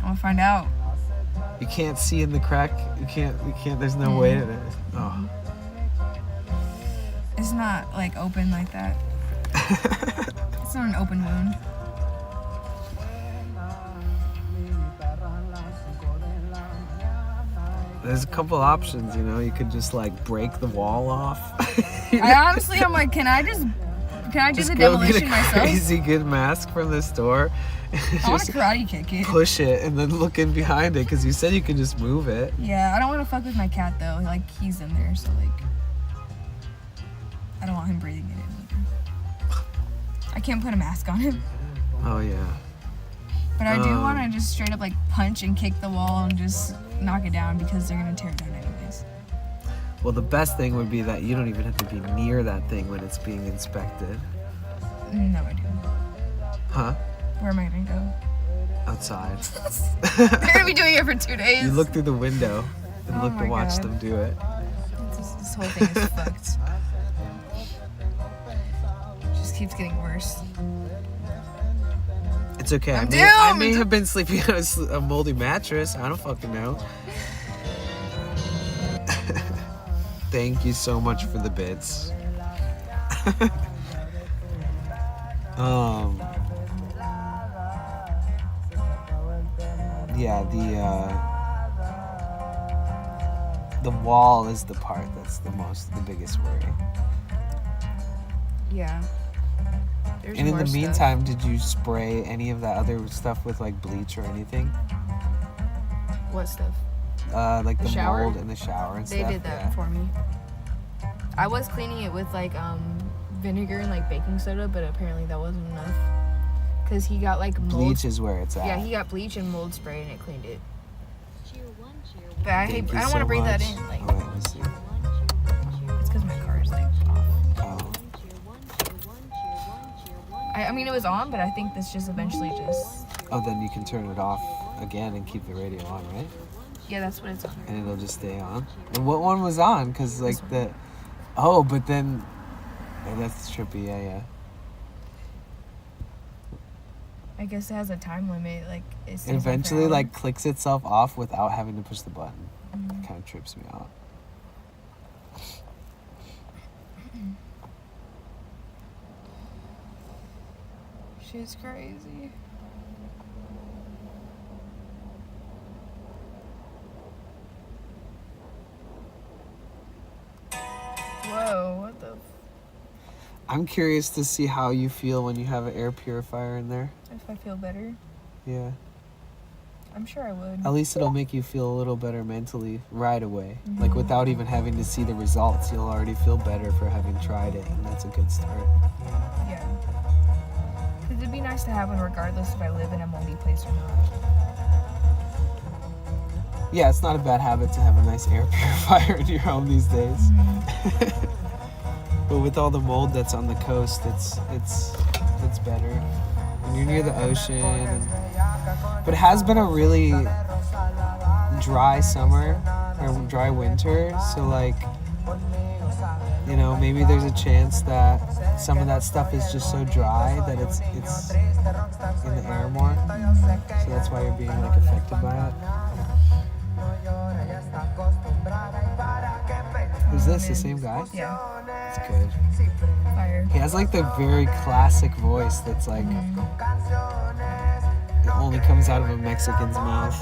[SPEAKER 7] I'll find out.
[SPEAKER 1] You can't see in the crack. You can't. There's no way to it. Oh.
[SPEAKER 7] It's not like open like that. It's not an open wound.
[SPEAKER 1] There's a couple options, you know. You could just like break the wall off.
[SPEAKER 7] I'm like, can I do
[SPEAKER 1] Just
[SPEAKER 7] the
[SPEAKER 1] go
[SPEAKER 7] demolition
[SPEAKER 1] get a
[SPEAKER 7] myself?
[SPEAKER 1] crazy good mask from the store.
[SPEAKER 7] I want to karate kick it.
[SPEAKER 1] Push it and then look in behind it because you said you can just move it.
[SPEAKER 7] Yeah, I don't want to fuck with my cat though. Like he's in there, so like, I don't want him breathing it in either. I can't put a mask on him.
[SPEAKER 1] Oh yeah.
[SPEAKER 7] But I do want to just straight up like punch and kick the wall and just knock it down because they're gonna tear it down anyways.
[SPEAKER 1] Well, the best thing would be that you don't even have to be near that thing when it's being inspected.
[SPEAKER 7] No, I do.
[SPEAKER 1] Huh?
[SPEAKER 7] Where am I gonna go?
[SPEAKER 1] Outside.
[SPEAKER 7] They're gonna be doing it for 2 days.
[SPEAKER 1] You look through the window and
[SPEAKER 7] Oh
[SPEAKER 1] look to
[SPEAKER 7] my
[SPEAKER 1] watch
[SPEAKER 7] God.
[SPEAKER 1] them do it.
[SPEAKER 7] This whole thing is fucked. Just keeps getting worse.
[SPEAKER 1] It's okay.
[SPEAKER 7] I'm
[SPEAKER 1] I may
[SPEAKER 7] doomed!
[SPEAKER 1] have been sleeping on a moldy mattress. I don't fucking know. Thank you so much for the bits. Yeah, the wall is the part that's the biggest worry.
[SPEAKER 7] Yeah. There's
[SPEAKER 1] And in
[SPEAKER 7] more
[SPEAKER 1] the
[SPEAKER 7] stuff.
[SPEAKER 1] meantime, did you spray any of that other stuff with like bleach or anything?
[SPEAKER 7] What stuff?
[SPEAKER 1] Like the
[SPEAKER 7] shower?
[SPEAKER 1] mold in the shower and
[SPEAKER 7] They
[SPEAKER 1] stuff.
[SPEAKER 7] did that
[SPEAKER 1] yeah.
[SPEAKER 7] for me. I was cleaning it with like vinegar and like baking soda, but apparently that wasn't enough. Cause he got like mold.
[SPEAKER 1] Bleach is where it's at.
[SPEAKER 7] Yeah, he got bleach and mold spray and it cleaned it. But
[SPEAKER 1] Thank you
[SPEAKER 7] I don't
[SPEAKER 1] so
[SPEAKER 7] want to breathe that
[SPEAKER 1] much.
[SPEAKER 7] in. Like,
[SPEAKER 1] Oh, wait, let me see.
[SPEAKER 7] it's because my car is like off.
[SPEAKER 1] Oh.
[SPEAKER 7] I mean, it was on, but I think this just eventually just.
[SPEAKER 1] Oh, then you can turn it off again and keep the radio on, right?
[SPEAKER 7] Yeah, that's what it's on.
[SPEAKER 1] And it'll just stay on. And what one was on? Because like Oh, but then that's trippy. Yeah.
[SPEAKER 7] I guess it has a time limit. Like it
[SPEAKER 1] It
[SPEAKER 7] stays on for
[SPEAKER 1] eventually
[SPEAKER 7] hours.
[SPEAKER 1] like clicks itself off without having to push the button.
[SPEAKER 7] Mhm.
[SPEAKER 1] It kind of trips me out.
[SPEAKER 7] She's crazy. Whoa, what the?
[SPEAKER 1] I'm curious to see how you feel when you have an air purifier in there.
[SPEAKER 7] If I feel better,
[SPEAKER 1] Yeah.
[SPEAKER 7] I'm sure I would.
[SPEAKER 1] At least it'll make you feel a little better mentally right away.
[SPEAKER 7] Mhm.
[SPEAKER 1] Like without even having to see the results, you'll already feel better for having tried it, and that's a good start.
[SPEAKER 7] Yeah. Because it'd be nice to have one regardless if I live in a moldy place or not.
[SPEAKER 1] Yeah, it's not a bad habit to have a nice air purifier in your home these days. But with all the mold that's on the coast, it's better. When you're near the ocean, but it has been a really dry summer or dry winter, so like, you know, maybe there's a chance that some of that stuff is just so dry that it's in the air more. So that's why you're being like affected by it. Who's this? The same guy?
[SPEAKER 7] Yeah.
[SPEAKER 1] That's good.
[SPEAKER 7] Fire.
[SPEAKER 1] He has like the very classic voice that's like it only comes out of a Mexican's mouth.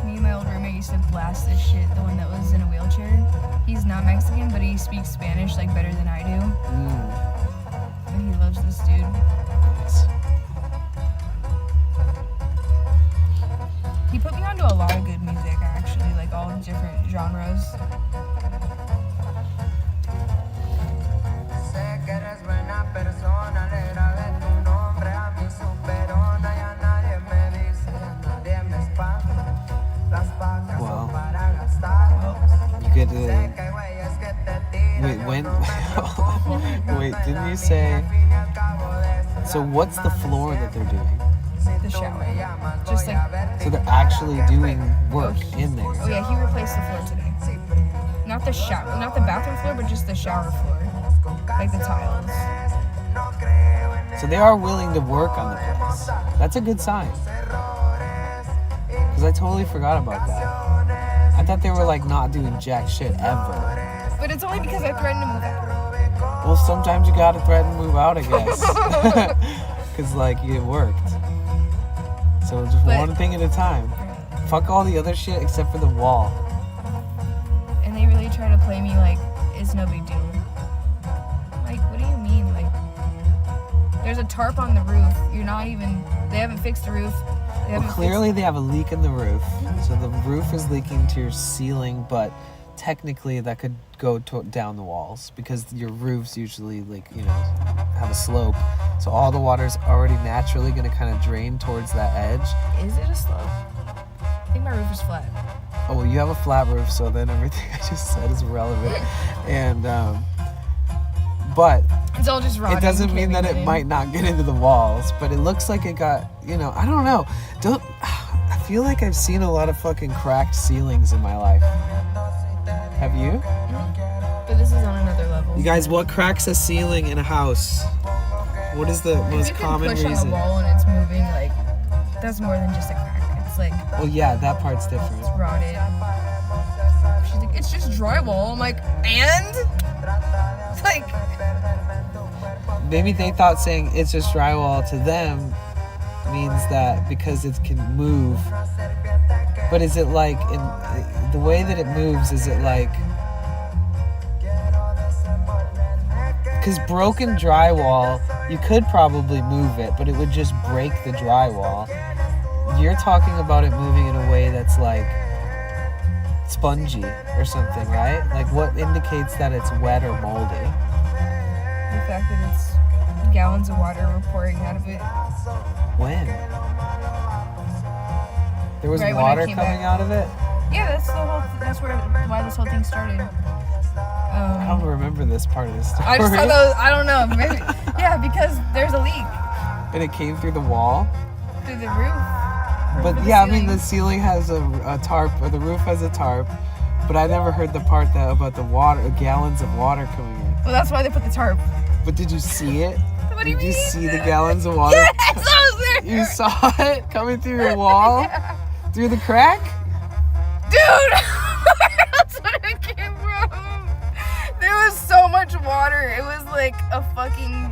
[SPEAKER 7] Me and my old roommate used to blast this shit, the one that was in a wheelchair. He's not Mexican, but he speaks Spanish like better than I do. And he loves this dude. He put me onto a lot of good music, actually, like all different genres.
[SPEAKER 1] Wow. You get to wait when wait, didn't you say so what's the floor that they're doing?
[SPEAKER 7] The shower. Just like.
[SPEAKER 1] So they're actually doing work in there.
[SPEAKER 7] Oh yeah, he replaced the floor today. Not the shower, not the bathroom floor, but just the shower floor. Like the tiles.
[SPEAKER 1] So they are willing to work on the place. That's a good sign. Because I totally forgot about that. I thought they were like not doing jack shit ever.
[SPEAKER 7] But it's only because I threatened to move out.
[SPEAKER 1] Well, sometimes you gotta threaten to move out, I guess. Because like it worked. So just one thing at a time. Fuck all the other shit except for the wall.
[SPEAKER 7] And they really try to play me like it's no big deal. Like, what do you mean? Like, there's a tarp on the roof. You're not even. They haven't fixed the roof.
[SPEAKER 1] Well, clearly they have a leak in the roof. So the roof is leaking to your ceiling, but technically that could go down the walls because your roofs usually have a slope. So all the water's already naturally going to kind of drain towards that edge.
[SPEAKER 7] Is it a slope? I think my roof is flat.
[SPEAKER 1] Oh, well, you have a flat roof, so then everything I just said is relevant. And but
[SPEAKER 7] it's all just rotting.
[SPEAKER 1] It doesn't mean that it might not get into the walls, but it looks like it got, I don't know. I feel like I've seen a lot of fucking cracked ceilings in my life. Have you?
[SPEAKER 7] But this is on another level.
[SPEAKER 1] You guys, what cracks a ceiling in a house? What is the most common
[SPEAKER 7] reason? If you can push on the wall and it's moving, like, that's more than just a crack. It's like...
[SPEAKER 1] Well, yeah, that part's different.
[SPEAKER 7] It's rotted. She's like, it's just drywall. I'm like, and? Like...
[SPEAKER 1] Maybe they thought saying it's just drywall to them means that because it can move. But is it like, in the way that it moves, is it like... Because broken drywall, you could probably move it, but it would just break the drywall. You're talking about it moving in a way that's like spongy or something, right? Like what indicates that it's wet or moldy?
[SPEAKER 7] The fact that it's gallons of water were pouring out of it.
[SPEAKER 1] When? There was
[SPEAKER 7] Right when I
[SPEAKER 1] water
[SPEAKER 7] came
[SPEAKER 1] coming
[SPEAKER 7] back.
[SPEAKER 1] out of it?
[SPEAKER 7] Yeah, that's why this whole thing started. I
[SPEAKER 1] I don't remember this part of the story.
[SPEAKER 7] I just thought that was, I don't know, maybe, yeah, because there's a leak
[SPEAKER 1] And it came through the wall.
[SPEAKER 7] through the roof.
[SPEAKER 1] But
[SPEAKER 7] the
[SPEAKER 1] yeah, I mean
[SPEAKER 7] ceiling.
[SPEAKER 1] the ceiling has a tarp, or the roof has a tarp. But I never heard the part that about the water, gallons of water coming in.
[SPEAKER 7] Well, that's why they put the tarp.
[SPEAKER 1] But did you see it?
[SPEAKER 7] What do you
[SPEAKER 1] Did you
[SPEAKER 7] mean?
[SPEAKER 1] see the gallons of water?
[SPEAKER 7] Yes, I was there.
[SPEAKER 1] You saw it coming through your wall?
[SPEAKER 7] Yeah.
[SPEAKER 1] Through the crack?
[SPEAKER 7] Dude, that's what it came from. There was so much water. It was like a fucking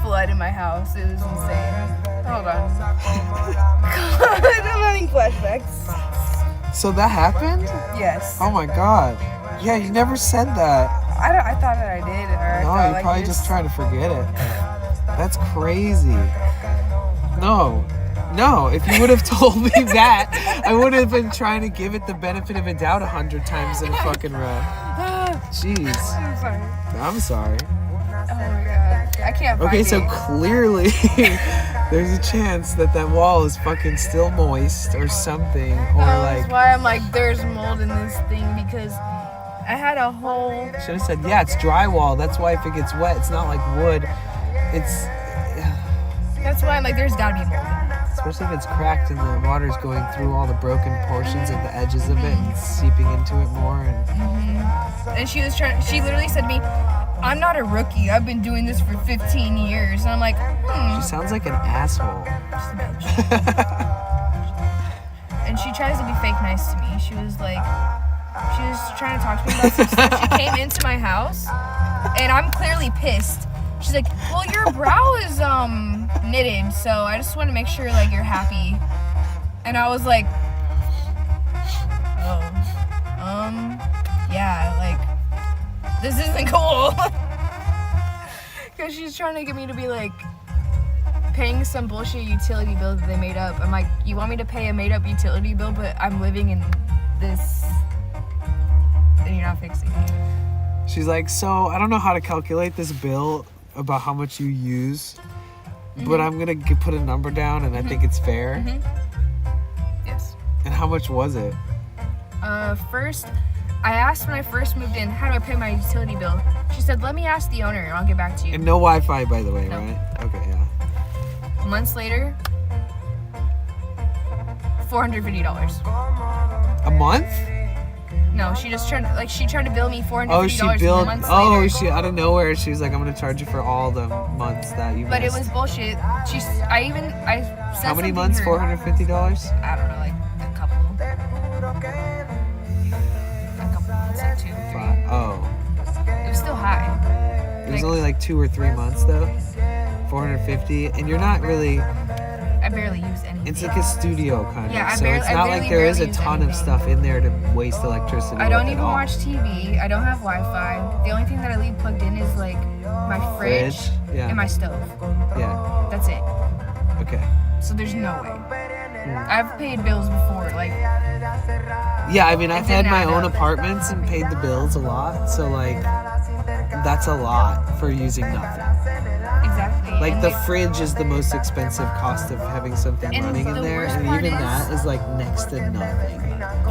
[SPEAKER 7] flood in my house. It was insane. Hold on. God, I'm having flashbacks.
[SPEAKER 1] So that happened?
[SPEAKER 7] Yes.
[SPEAKER 1] Oh my god. Yeah, you never said that.
[SPEAKER 7] I thought that I did, or I
[SPEAKER 1] No,
[SPEAKER 7] thought
[SPEAKER 1] you're
[SPEAKER 7] like
[SPEAKER 1] probably
[SPEAKER 7] this.
[SPEAKER 1] just trying to forget it. That's crazy. No, if you would have told me that, I would have been trying to give it the benefit of a doubt 100 times in a fucking row. Jeez.
[SPEAKER 7] I'm sorry.
[SPEAKER 1] I'm sorry.
[SPEAKER 7] Oh my god. I can't find
[SPEAKER 1] Okay, so
[SPEAKER 7] it.
[SPEAKER 1] clearly there's a chance that wall is fucking still moist or something, or
[SPEAKER 7] That's
[SPEAKER 1] like...
[SPEAKER 7] why I'm like, there's mold in this thing, because I had a whole...
[SPEAKER 1] Should have said, yeah, it's drywall. That's why if it gets wet, it's not like wood. It's...
[SPEAKER 7] That's why I'm like, there's gotta be mold in it.
[SPEAKER 1] Especially if it's cracked and the water's going through all the broken portions at the edges of it and seeping into it more.
[SPEAKER 7] And she literally said to me, I'm not a rookie. I've been doing this for 15 years. And I'm like,
[SPEAKER 1] She sounds like an asshole.
[SPEAKER 7] And she tries to be fake nice to me. She was trying to talk to me about some stuff. She came into my house, and I'm clearly pissed. She's like, well, your brow is knitted, so I just want to make sure like you're happy. And I was like, yeah, like, this isn't cool. Because she's trying to get me to be like paying some bullshit utility bill that they made up. I'm like, you want me to pay a made up utility bill, but I'm living in this, and you're not fixing it.
[SPEAKER 1] She's like, so I don't know how to calculate this bill about how much you use, but I'm going to put a number down and I think it's fair.
[SPEAKER 7] Yes.
[SPEAKER 1] And how much was it?
[SPEAKER 7] First, I asked when I first moved in, how do I pay my utility bill? She said, let me ask the owner and I'll get back to you.
[SPEAKER 1] And no Wi-Fi, by the way,
[SPEAKER 7] No.
[SPEAKER 1] right? Okay, yeah.
[SPEAKER 7] Months later, $450.
[SPEAKER 1] A month?
[SPEAKER 7] No, she tried to bill me $450
[SPEAKER 1] Oh, she billed.
[SPEAKER 7] months
[SPEAKER 1] Oh,
[SPEAKER 7] later.
[SPEAKER 1] she out of nowhere. She was like, "I'm gonna charge you for all the months that you."
[SPEAKER 7] But it
[SPEAKER 1] missed."
[SPEAKER 7] was bullshit. I said
[SPEAKER 1] How many
[SPEAKER 7] something
[SPEAKER 1] months?
[SPEAKER 7] to her.
[SPEAKER 1] $450.
[SPEAKER 7] I don't know, like a couple. It's like 2 or 3.
[SPEAKER 1] Oh,
[SPEAKER 7] It was still high.
[SPEAKER 1] it was only like 2 or 3 months though. 450, and you're not really.
[SPEAKER 7] I barely use anything.
[SPEAKER 1] It's like a studio kind
[SPEAKER 7] Yeah,
[SPEAKER 1] of. So it's not like there is a ton of stuff in there to waste electricity.
[SPEAKER 7] I don't
[SPEAKER 1] with
[SPEAKER 7] even
[SPEAKER 1] at all.
[SPEAKER 7] watch TV. I don't have Wi-Fi. The only thing that I leave plugged in is like my fridge
[SPEAKER 1] Yeah.
[SPEAKER 7] and my stove.
[SPEAKER 1] Yeah.
[SPEAKER 7] That's it.
[SPEAKER 1] Okay.
[SPEAKER 7] So there's no way. I've paid bills before, like.
[SPEAKER 1] Yeah, I mean, I've
[SPEAKER 7] It
[SPEAKER 1] had
[SPEAKER 7] didn't
[SPEAKER 1] my
[SPEAKER 7] add
[SPEAKER 1] own
[SPEAKER 7] up.
[SPEAKER 1] apartments and paid the bills a lot. So like, that's a lot for using nothing.
[SPEAKER 7] Exactly.
[SPEAKER 1] Like
[SPEAKER 7] And
[SPEAKER 1] the fridge is the most expensive cost of having something
[SPEAKER 7] And
[SPEAKER 1] running in
[SPEAKER 7] the
[SPEAKER 1] there,
[SPEAKER 7] worst
[SPEAKER 1] and
[SPEAKER 7] part
[SPEAKER 1] even
[SPEAKER 7] is-
[SPEAKER 1] that is like next to nothing.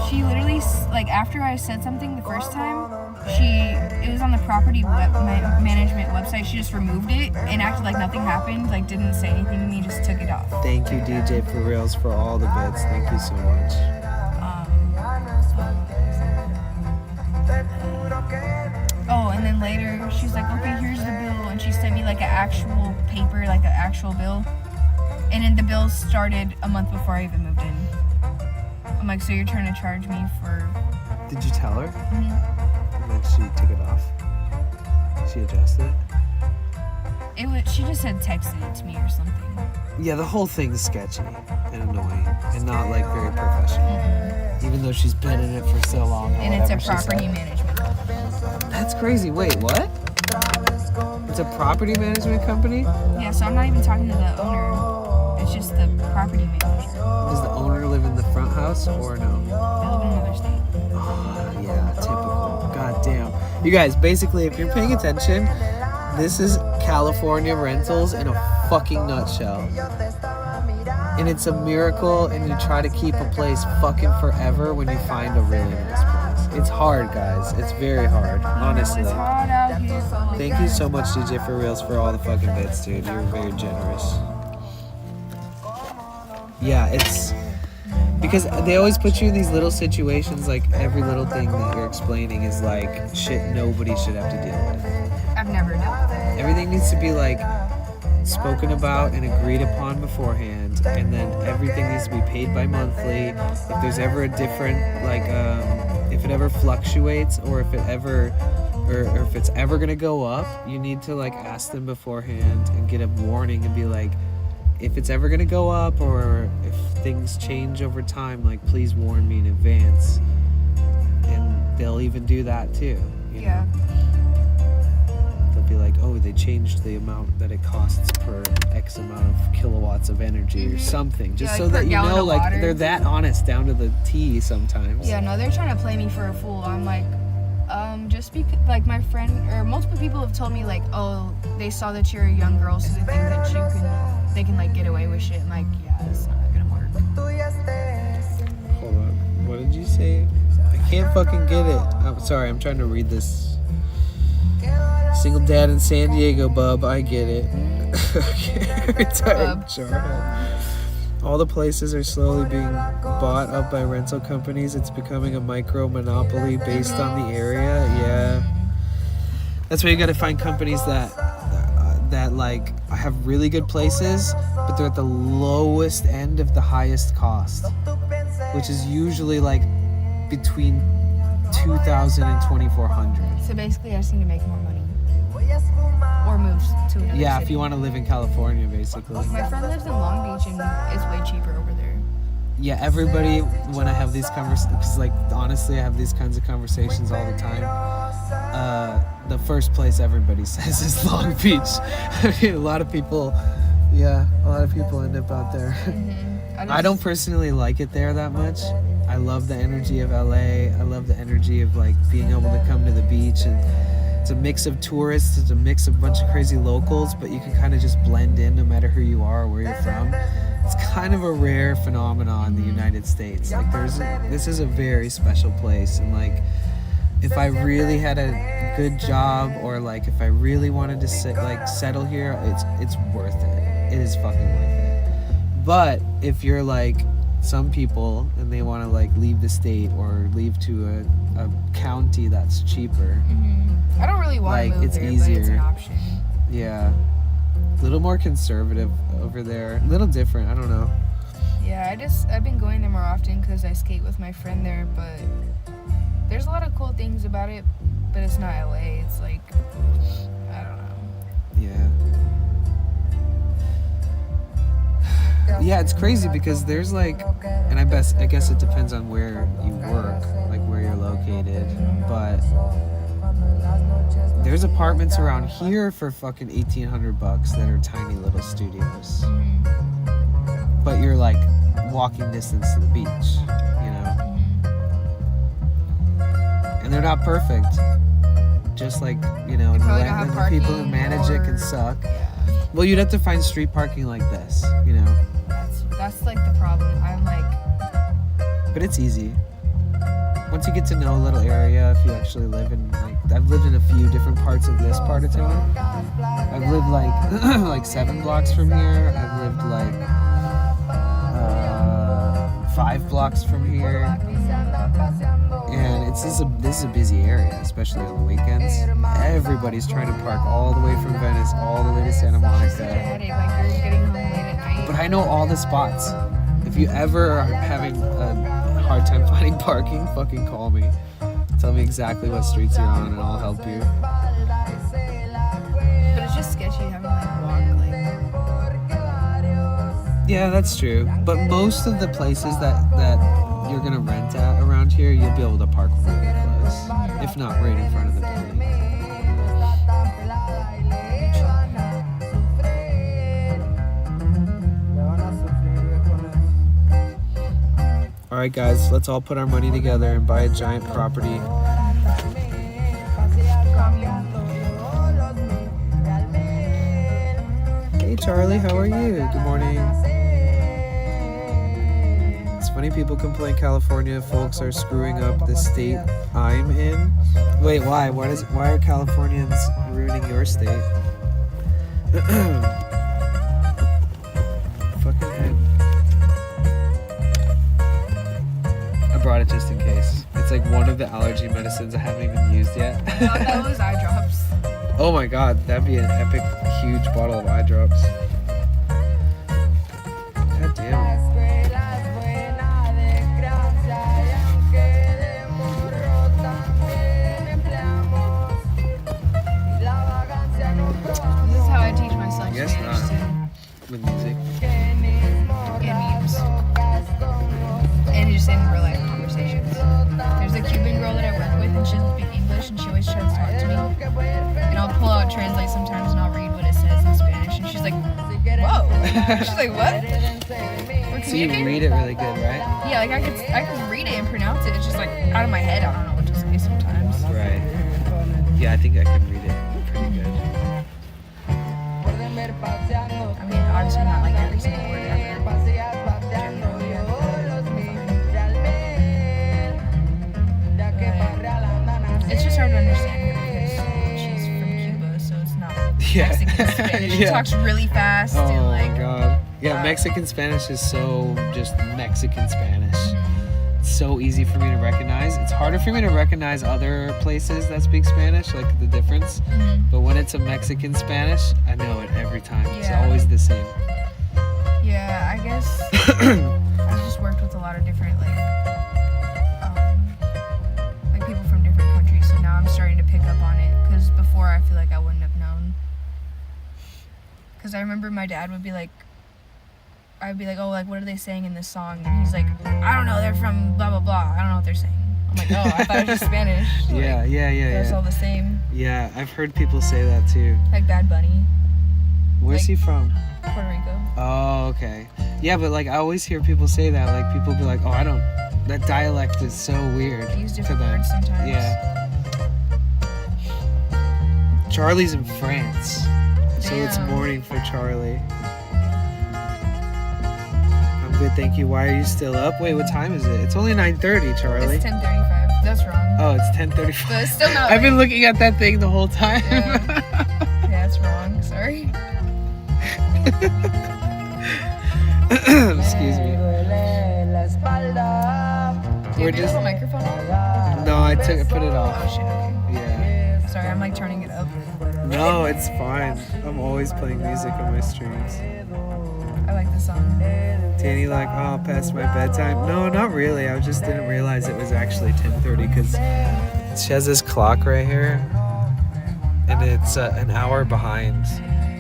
[SPEAKER 7] She literally, like, after I said something the first time, it was on the property management website. She just removed it and acted like nothing happened, like didn't say anything to me, just took it off.
[SPEAKER 1] Thank you, DJ For Reals, for all the bits. Thank you so much.
[SPEAKER 7] Oh, and then later she's like, okay, here's the bill, and she sent me like an actual paper, like an actual bill, and then the bill started a month before I even moved in. I'm like, so you're trying to charge me for?
[SPEAKER 1] Did you tell her?
[SPEAKER 7] Mhm.
[SPEAKER 1] And then she took it off. She adjusted it.
[SPEAKER 7] She just had texted it to me or something.
[SPEAKER 1] Yeah, the whole thing's sketchy and annoying, and not like very professional. Even though she's been in it for so long. or
[SPEAKER 7] And it's a
[SPEAKER 1] whatever she
[SPEAKER 7] property
[SPEAKER 1] said.
[SPEAKER 7] management.
[SPEAKER 1] That's crazy. Wait, what? It's a property management company?
[SPEAKER 7] Yeah, so I'm not even talking to the owner. It's just the property manager.
[SPEAKER 1] Does the owner live in the front house or no?
[SPEAKER 7] They live in another state.
[SPEAKER 1] Oh, yeah, typical. God damn. You guys, basically, if you're paying attention, this is California rentals in a fucking nutshell. And it's a miracle, and you try to keep a place fucking forever when you find a really nice place.
[SPEAKER 3] It's hard, guys. It's very hard, honestly.
[SPEAKER 7] It's hot out here.
[SPEAKER 3] Thank you so much, DJ for Reals, for all the fucking bits, dude. You're very generous. Yeah, it's because they always put you in these little situations, like every little thing that you're explaining is like shit nobody should have to deal with.
[SPEAKER 7] I've never dealt with it.
[SPEAKER 3] Everything needs to be like spoken about and agreed upon beforehand, and then everything needs to be paid by monthly. If there's ever a different, like, if it ever fluctuates, or if it ever, or if it's ever gonna go up, you need to like ask them beforehand and get a warning and be like, if it's ever gonna go up, or if things change over time, like please warn me in advance. And they'll even do that too. You know? They'll be like, oh, they changed the amount that it costs per X amount of kilowatts of energy or something, just
[SPEAKER 7] Yeah,
[SPEAKER 3] so
[SPEAKER 7] like per
[SPEAKER 3] that you
[SPEAKER 7] gallon
[SPEAKER 3] know,
[SPEAKER 7] of
[SPEAKER 3] like
[SPEAKER 7] water.
[SPEAKER 3] they're that honest down to the T sometimes.
[SPEAKER 7] Yeah, no, they're trying to play me for a fool. I'm like, just because, like, my friend or multiple people have told me, like, oh, they saw that you're a young girl, so they think that they can like get away with shit. I'm like, yeah, it's not gonna work.
[SPEAKER 3] Hold on, what did you say? I can't fucking get it. I'm sorry, I'm trying to read this. Single dad in San Diego, bub. I get it. Retired jarhead. All the places are slowly being bought up by rental companies. It's becoming a micro monopoly based on the area. Yeah, that's why you got to find companies that like have really good places, but they're at the lowest end of the highest cost, which is usually like between $2,000 and $2,400.
[SPEAKER 7] So basically, I just need to make more money or move to another
[SPEAKER 3] Yeah,
[SPEAKER 7] city.
[SPEAKER 3] if you want to live in California, basically.
[SPEAKER 7] My friend lives in Long Beach and it's way cheaper over there.
[SPEAKER 3] Yeah, everybody, when I have these conversations, because like honestly I have these kinds of conversations all the time, the first place everybody says is Long Beach. I mean, a lot of people end up out there. I don't personally like it there that much. I love the energy of LA. I love the energy of like being able to come to the beach, and it's a mix of tourists, it's a mix of a bunch of crazy locals, but you can kind of just blend in no matter who you are or where you're from. It's kind of a rare phenomenon in the United States. Like this is a very special place, and like if I really had a good job, or like if I really wanted to settle here, it's worth it. It is fucking worth it. But if you're like some people and they want to like leave the state or leave to a county that's cheaper,
[SPEAKER 7] I don't really want
[SPEAKER 3] like
[SPEAKER 7] to move
[SPEAKER 3] it's
[SPEAKER 7] there,
[SPEAKER 3] easier.
[SPEAKER 7] but it's an option.
[SPEAKER 3] Yeah, a little more conservative over there, a little different. I don't know.
[SPEAKER 7] Yeah, I've been going there more often because I skate with my friend there, but there's a lot of cool things about it, but it's not LA. It's like, I don't know.
[SPEAKER 3] Yeah. Yeah, it's crazy because there's like, and I guess it depends on where you work, like where you're located, but there's apartments around here for fucking $1,800 that are tiny little studios. But you're like walking distance to the beach, you know? And they're not perfect. Just like, you know, the people who manage it can suck. Well, you'd have to find street parking like this, you know?
[SPEAKER 7] That's like the problem. I'm like...
[SPEAKER 3] But it's easy. Once you get to know a little area, if you actually live in, like, I've lived in a few different parts of this part of town. I've lived like, like 7 blocks from here. I've lived like 5 blocks from here. And this is a busy area, especially on the weekends. Everybody's trying to park all the way from Venice, all the way to Santa Monica. But I know all the spots. If you ever are having a hard time finding parking, fucking call me. Tell me exactly what streets you're on and I'll help you.
[SPEAKER 7] But it's just sketchy having like walk like...
[SPEAKER 3] Yeah, that's true. But most of the places that you're gonna rent at around here, you'll be able to park really close. If not right in front of the building. Alright guys, let's all put our money together and buy a giant property. Hey Charlie, how are you? Good morning. It's
[SPEAKER 1] Funny people complain California folks are screwing up the state I'm in. Wait, why? Why are Californians ruining your state? Fucking head. I brought it just in case. It's like one of the allergy medicines I haven't even used yet.
[SPEAKER 7] I thought that was eye drops.
[SPEAKER 1] Oh my god, that'd be an epic, huge bottle of eye drops. God damn.
[SPEAKER 7] This is how I teach myself
[SPEAKER 1] Yes,
[SPEAKER 7] Spanish
[SPEAKER 1] not.
[SPEAKER 7] too.
[SPEAKER 1] With music.
[SPEAKER 7] And memes. And just in real life conversations. There's a Cuban girl that I work with and she doesn't speak English and she always tries to talk to me. And I'll pull out Translate sometimes and I'll read what it says in Spanish and she's like, whoa. She's like, what?
[SPEAKER 1] So you read it really good, right?
[SPEAKER 7] Yeah, like I could read it and pronounce it. It's just like out of my head. I don't know what to say sometimes.
[SPEAKER 1] Right. Yeah, I think I can read it pretty good.
[SPEAKER 7] I mean, obviously not like every single word ever. It's just hard to understand her because she's from Cuba, so it's not Mexican Spanish. She talks really fast
[SPEAKER 1] Oh
[SPEAKER 7] and like.
[SPEAKER 1] my god. Yeah, Mexican Spanish is so just Mexican Spanish. It's so easy for me to recognize. It's harder for me to recognize other places that speak Spanish, like the difference. But when it's a Mexican Spanish, I know it every time. It's
[SPEAKER 7] Yeah.
[SPEAKER 1] always the same.
[SPEAKER 7] Yeah, I guess I've just worked with a lot of different like people from different countries, so now I'm starting to pick up on it. Because before I feel like I wouldn't have known. Because I remember my dad would be like, I'd be like, oh, like what are they saying in this song? And he's like, I don't know, they're from blah blah blah. I don't know what they're saying. I'm like, oh, I thought it was just Spanish. Like,
[SPEAKER 1] Yeah.
[SPEAKER 7] It's all the same.
[SPEAKER 1] Yeah, I've heard people say that too.
[SPEAKER 7] Like Bad Bunny,
[SPEAKER 1] Where's he from?
[SPEAKER 7] Puerto Rico.
[SPEAKER 1] Oh, okay. Yeah, but like I always hear people say that. Like people be like, oh, I don't. That dialect is so weird.
[SPEAKER 7] They use
[SPEAKER 1] to
[SPEAKER 7] different
[SPEAKER 1] them.
[SPEAKER 7] words sometimes.
[SPEAKER 1] Yeah. Charlie's in France, so it's
[SPEAKER 7] Damn.
[SPEAKER 1] morning for Charlie. I'm good, thank you. Why are you still up? Wait, what time is it? It's only 9:30, Charlie.
[SPEAKER 7] It's 10:35. That's wrong.
[SPEAKER 1] Oh, it's 10:35.
[SPEAKER 7] But it's still not.
[SPEAKER 1] I've been
[SPEAKER 7] late.
[SPEAKER 1] looking at that thing the whole time.
[SPEAKER 7] Yeah, that's wrong. Sorry.
[SPEAKER 1] Excuse me. We're
[SPEAKER 7] Did you
[SPEAKER 1] just.
[SPEAKER 7] have a microphone on?
[SPEAKER 1] No, I put it off.
[SPEAKER 7] Oh shit. Okay.
[SPEAKER 1] Yeah.
[SPEAKER 7] Sorry, I'm like turning it up.
[SPEAKER 1] No, it's fine. I'm always playing music on my streams.
[SPEAKER 7] I like the song.
[SPEAKER 1] Danny like, oh, past my bedtime. No, not really. I just didn't realize it was actually 10:30 because she has this clock right here, and it's an hour behind.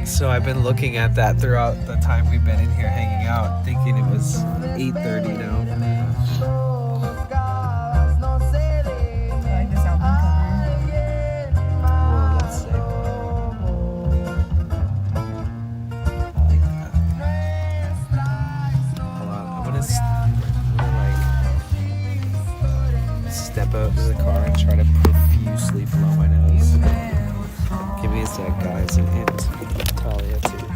[SPEAKER 1] So I've been looking at that throughout the time we've been in here hanging out, thinking it was 8:30 now.
[SPEAKER 7] I like this album cover.
[SPEAKER 1] Whoa, that's sick. I like that. Hold on, I'm gonna like step out to the car and try to profusely blow my nose. Give me a sec, guys, and Talia too.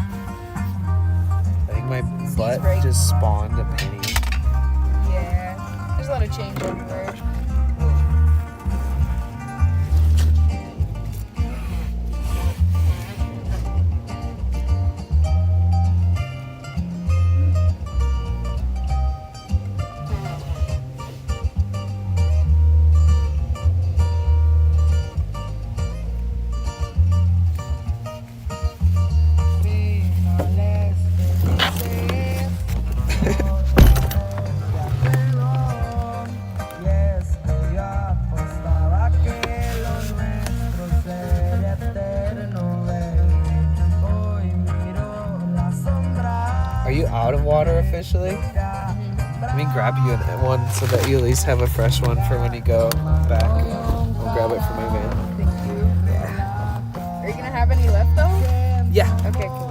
[SPEAKER 1] I think my butt just spawned a penny.
[SPEAKER 7] Yeah. There's a lot of change everywhere.
[SPEAKER 1] Are you out of water officially? Let me grab you one so that you at least have a fresh one for when you go back. I'll grab it for my van.
[SPEAKER 7] Thank you. Are you gonna have any left though?
[SPEAKER 1] Yeah.
[SPEAKER 7] Okay, cool.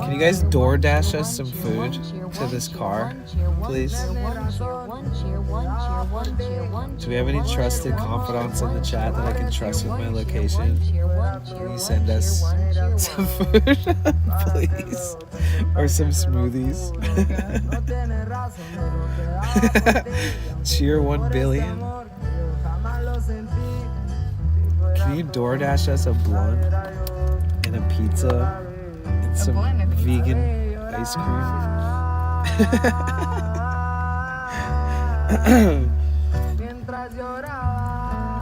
[SPEAKER 1] Can you guys DoorDash us some food to this car, please? Do we have any trusted confidants in the chat that I can trust with my location? Can you send us some food, please? Or some smoothies? Cheer 1 billion. Can you DoorDash us a blunt and a pizza and some vegan ice cream?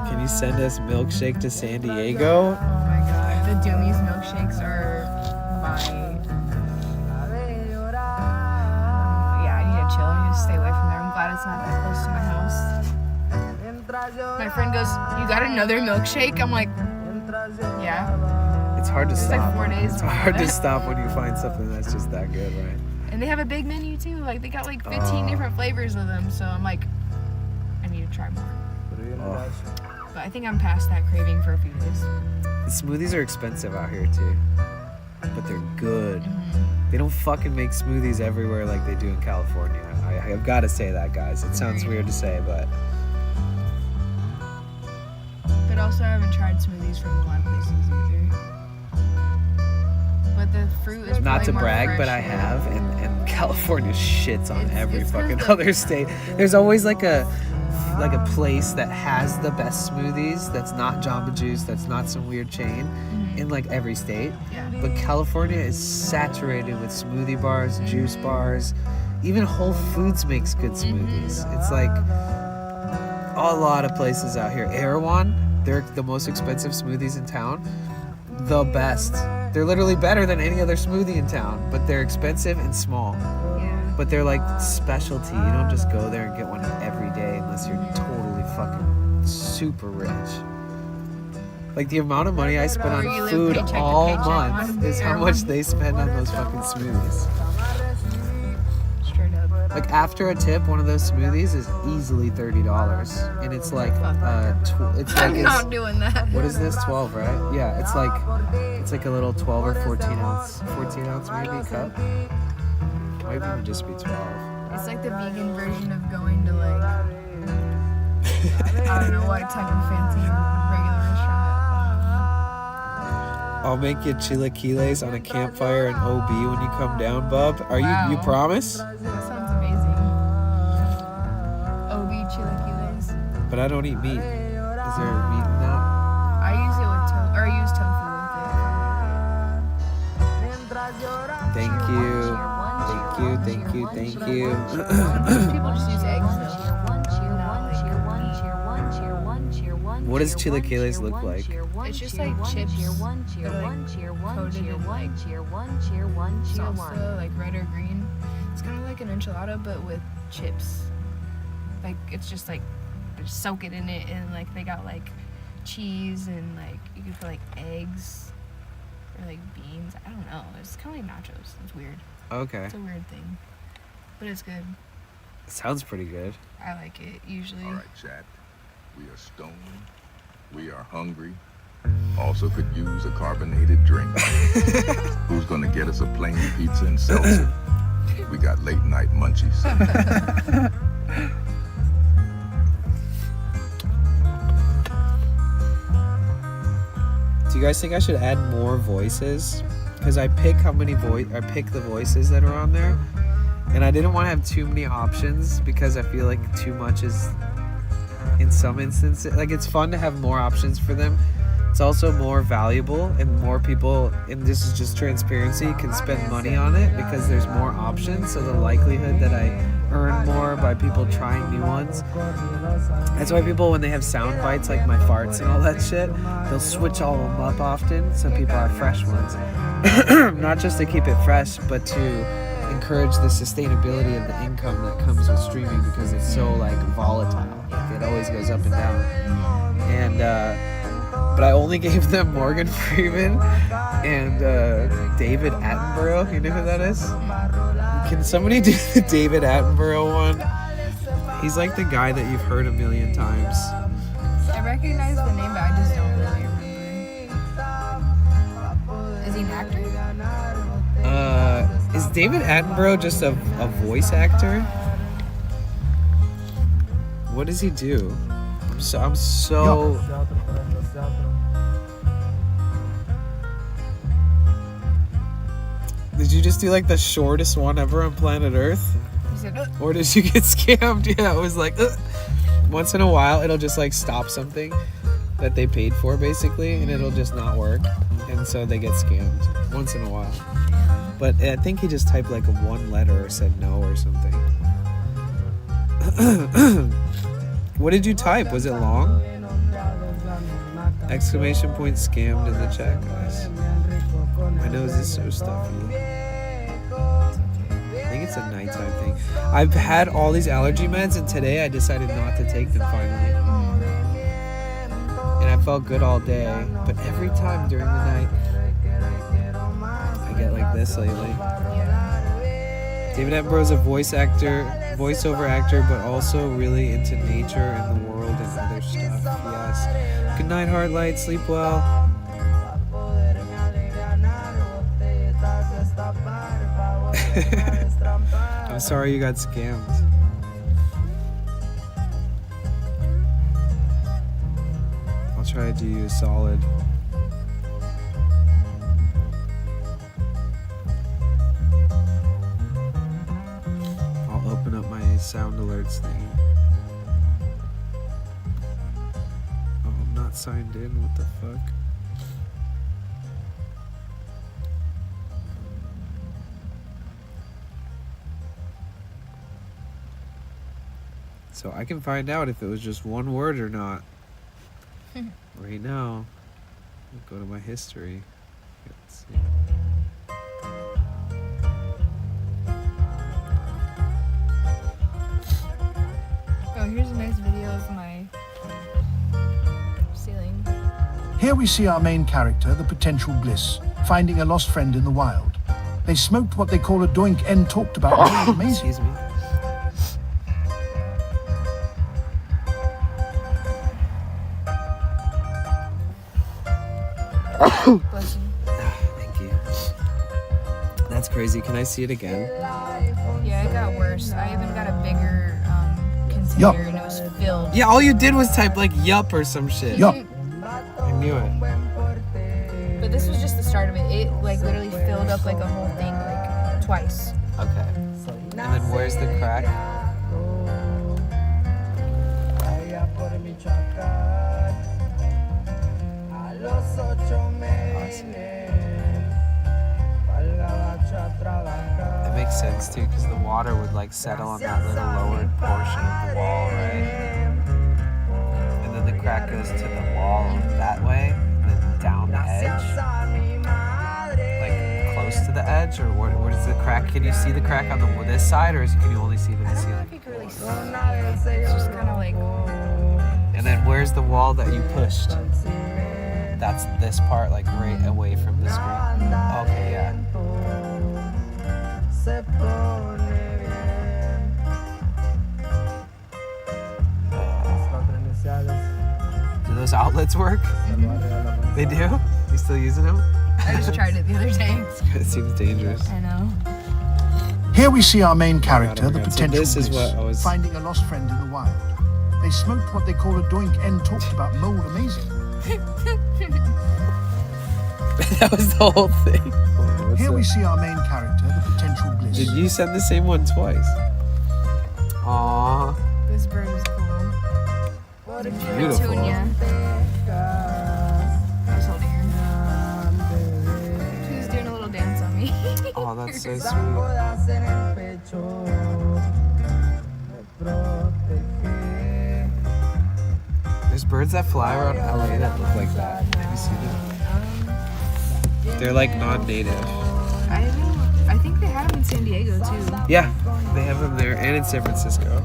[SPEAKER 1] Can you send us milkshake to San Diego?
[SPEAKER 7] Oh my god, the Doomy's milkshakes are my... Yeah, I need to chill. I need to stay away from there. I'm glad it's not that close to my house. My friend goes, "You got another milkshake?" I'm like, yeah.
[SPEAKER 1] It's hard to
[SPEAKER 7] It's
[SPEAKER 1] stop.
[SPEAKER 7] like 4 days.
[SPEAKER 1] It's hard to stop when you find something that's just that good, right?
[SPEAKER 7] And they have a big menu too. Like they got like 15 different flavors of them. So I'm like, I need to try more. But I think I'm past that craving for a few days.
[SPEAKER 1] The smoothies are expensive out here too, but they're good. They don't fucking make smoothies everywhere like they do in California. I've got to say that, guys. It sounds weird to say, but
[SPEAKER 7] also I haven't tried smoothies from a lot of places either. But the fruit is
[SPEAKER 1] not to
[SPEAKER 7] more
[SPEAKER 1] brag,
[SPEAKER 7] fresh
[SPEAKER 1] but I have, and California shits on every
[SPEAKER 7] it's
[SPEAKER 1] fucking
[SPEAKER 7] 'cause
[SPEAKER 1] other state. There's always like a place that has the best smoothies that's not Jamba Juice, that's not some weird chain in like every state. But California is saturated with smoothie bars, juice bars. Even Whole Foods makes good smoothies. It's like a lot of places out here. Erewhon, they're the most expensive smoothies in town. The best. They're literally better than any other smoothie in town, but they're expensive and small. But they're like specialty. You don't just go there and get one every day unless you're totally fucking super rich. Like the amount of money I spend on food all month is how much they spend on those fucking smoothies. Like after a tip, one of those smoothies is easily $30, and it's like
[SPEAKER 7] I'm not doing that.
[SPEAKER 1] What is this? 12, right? Yeah, it's like a little 12 or 14 ounce maybe cup. Might even just be 12.
[SPEAKER 7] It's like the vegan version of going to like I don't know what type of fancy regular restaurant.
[SPEAKER 1] I'll make you chilaquiles on a campfire in OB when you come down, bub. Are you promise?
[SPEAKER 7] That sounds amazing. OB chilaquiles.
[SPEAKER 1] But I don't eat meat. Is there meat in that?
[SPEAKER 7] I use it with tofu, or I use tofu
[SPEAKER 1] Thank you.
[SPEAKER 7] People just use eggs though.
[SPEAKER 1] What does chilaquiles look like?
[SPEAKER 7] It's just like chips that are like coated in like salsa, like red or green. It's kind of like an enchilada but with chips. Like it's just like they soak it in it, and like they got like cheese and like you can put like eggs or like beans. I don't know. It's kind of like nachos. It's weird.
[SPEAKER 1] Okay.
[SPEAKER 7] It's a weird thing, but it's good.
[SPEAKER 1] Sounds pretty good.
[SPEAKER 7] I like it usually.
[SPEAKER 21] All right, chat. We are stoned. We are hungry. Also could use a carbonated drink. Who's gonna get us a plain pizza and seltzer? We got late night munchies.
[SPEAKER 1] Do you guys think I should add more voices? Because I pick the voices that are on there, and I didn't want to have too many options because I feel like too much is, in some instances, like it's fun to have more options for them. It's also more valuable, and more people, and this is just transparency, can spend money on it because there's more options. So the likelihood that I earn more by people trying new ones. That's why people, when they have sound bites like my farts and all that shit, they'll switch all of them up often. Some people have fresh ones. Not just to keep it fresh, but to encourage the sustainability of the income that comes with streaming, because it's so like volatile. Like, it always goes up and down. And but I only gave them Morgan Freeman and David Attenborough. You know who that is? Can somebody do the David Attenborough one? He's like the guy that you've heard a million times.
[SPEAKER 7] I recognize the name, but I just don't really remember. Is he an actor?
[SPEAKER 1] Is David Attenborough just a voice actor? What does he do? I'm so. Did you just do like the shortest one ever on planet Earth? Or did you get scammed? Yeah, it was like once in a while it'll just like stop something that they paid for basically, and it'll just not work, and so they get scammed once in a while. But I think he just typed like a one letter or said no or something. What did you type? Was it long? Exclamation point scammed in the chat, guys. My nose is so stuffy. I think it's a nighttime thing. I've had all these allergy meds, and today I decided not to take them finally. And I felt good all day, but every time during the night, I get like this lately. David Attenborough is a voiceover actor, but also really into nature and the world and other stuff. Yes. Good night, Heartlight. Sleep well. I'm sorry you got scammed. I'll try to do you a solid. I'll open up my sound alerts thing. Oh, I'm not signed in. What the fuck? So I can find out if it was just one word or not. Right now, I'll go to my history. Let's see.
[SPEAKER 7] Oh, here's a nice video of my ceiling.
[SPEAKER 4] Here we see our main character, the potential Bliss, finding a lost friend in the wild. They smoked what they call a doink and talked about amazing.
[SPEAKER 1] Excuse me.
[SPEAKER 7] Bless you.
[SPEAKER 1] Thank you. That's crazy. Can I see it again?
[SPEAKER 7] Yeah, it got worse. I even got a bigger container and it was filled.
[SPEAKER 1] Yeah, all you did was type like yup or some shit.
[SPEAKER 4] Yup.
[SPEAKER 1] I knew it.
[SPEAKER 7] But this was just the start of it. It like literally filled up like a whole thing like twice.
[SPEAKER 1] Okay. And then where's the crack? It makes sense too, because the water would like settle on that little lowered portion of the wall, right? And then the crack goes to the wall that way, and then down the edge, like close to the edge, or where does the crack? Can you see the crack on this side, or can you only see it in the ceiling?
[SPEAKER 7] I don't know if you can really see it. It's just kind of like.
[SPEAKER 1] And then where's the wall that you pushed? That's this part, like right away from the screen. Okay, yeah. Do those outlets work? They do? You still using them?
[SPEAKER 7] I just tried it the other day.
[SPEAKER 1] It seems dangerous.
[SPEAKER 7] I know.
[SPEAKER 4] Here we see our main character, the
[SPEAKER 1] So
[SPEAKER 4] potential
[SPEAKER 1] this is
[SPEAKER 4] Bliss,
[SPEAKER 1] what I was...
[SPEAKER 4] finding a lost friend in the wild. They smoked what they call a doink and talked about mold amazing.
[SPEAKER 1] That was the whole thing.
[SPEAKER 4] Here we see our main character, the potential Bliss.
[SPEAKER 1] Did you send the same one twice? Aww.
[SPEAKER 7] This bird is cool.
[SPEAKER 1] Beautiful.
[SPEAKER 7] Petunia. I was holding her. She was doing a little dance on me.
[SPEAKER 1] Oh, that's so sweet. There's birds that fly around LA that look like that. Have you seen them? They're like non-native.
[SPEAKER 7] I think they had them in San Diego too.
[SPEAKER 1] Yeah, they have them there and in San Francisco.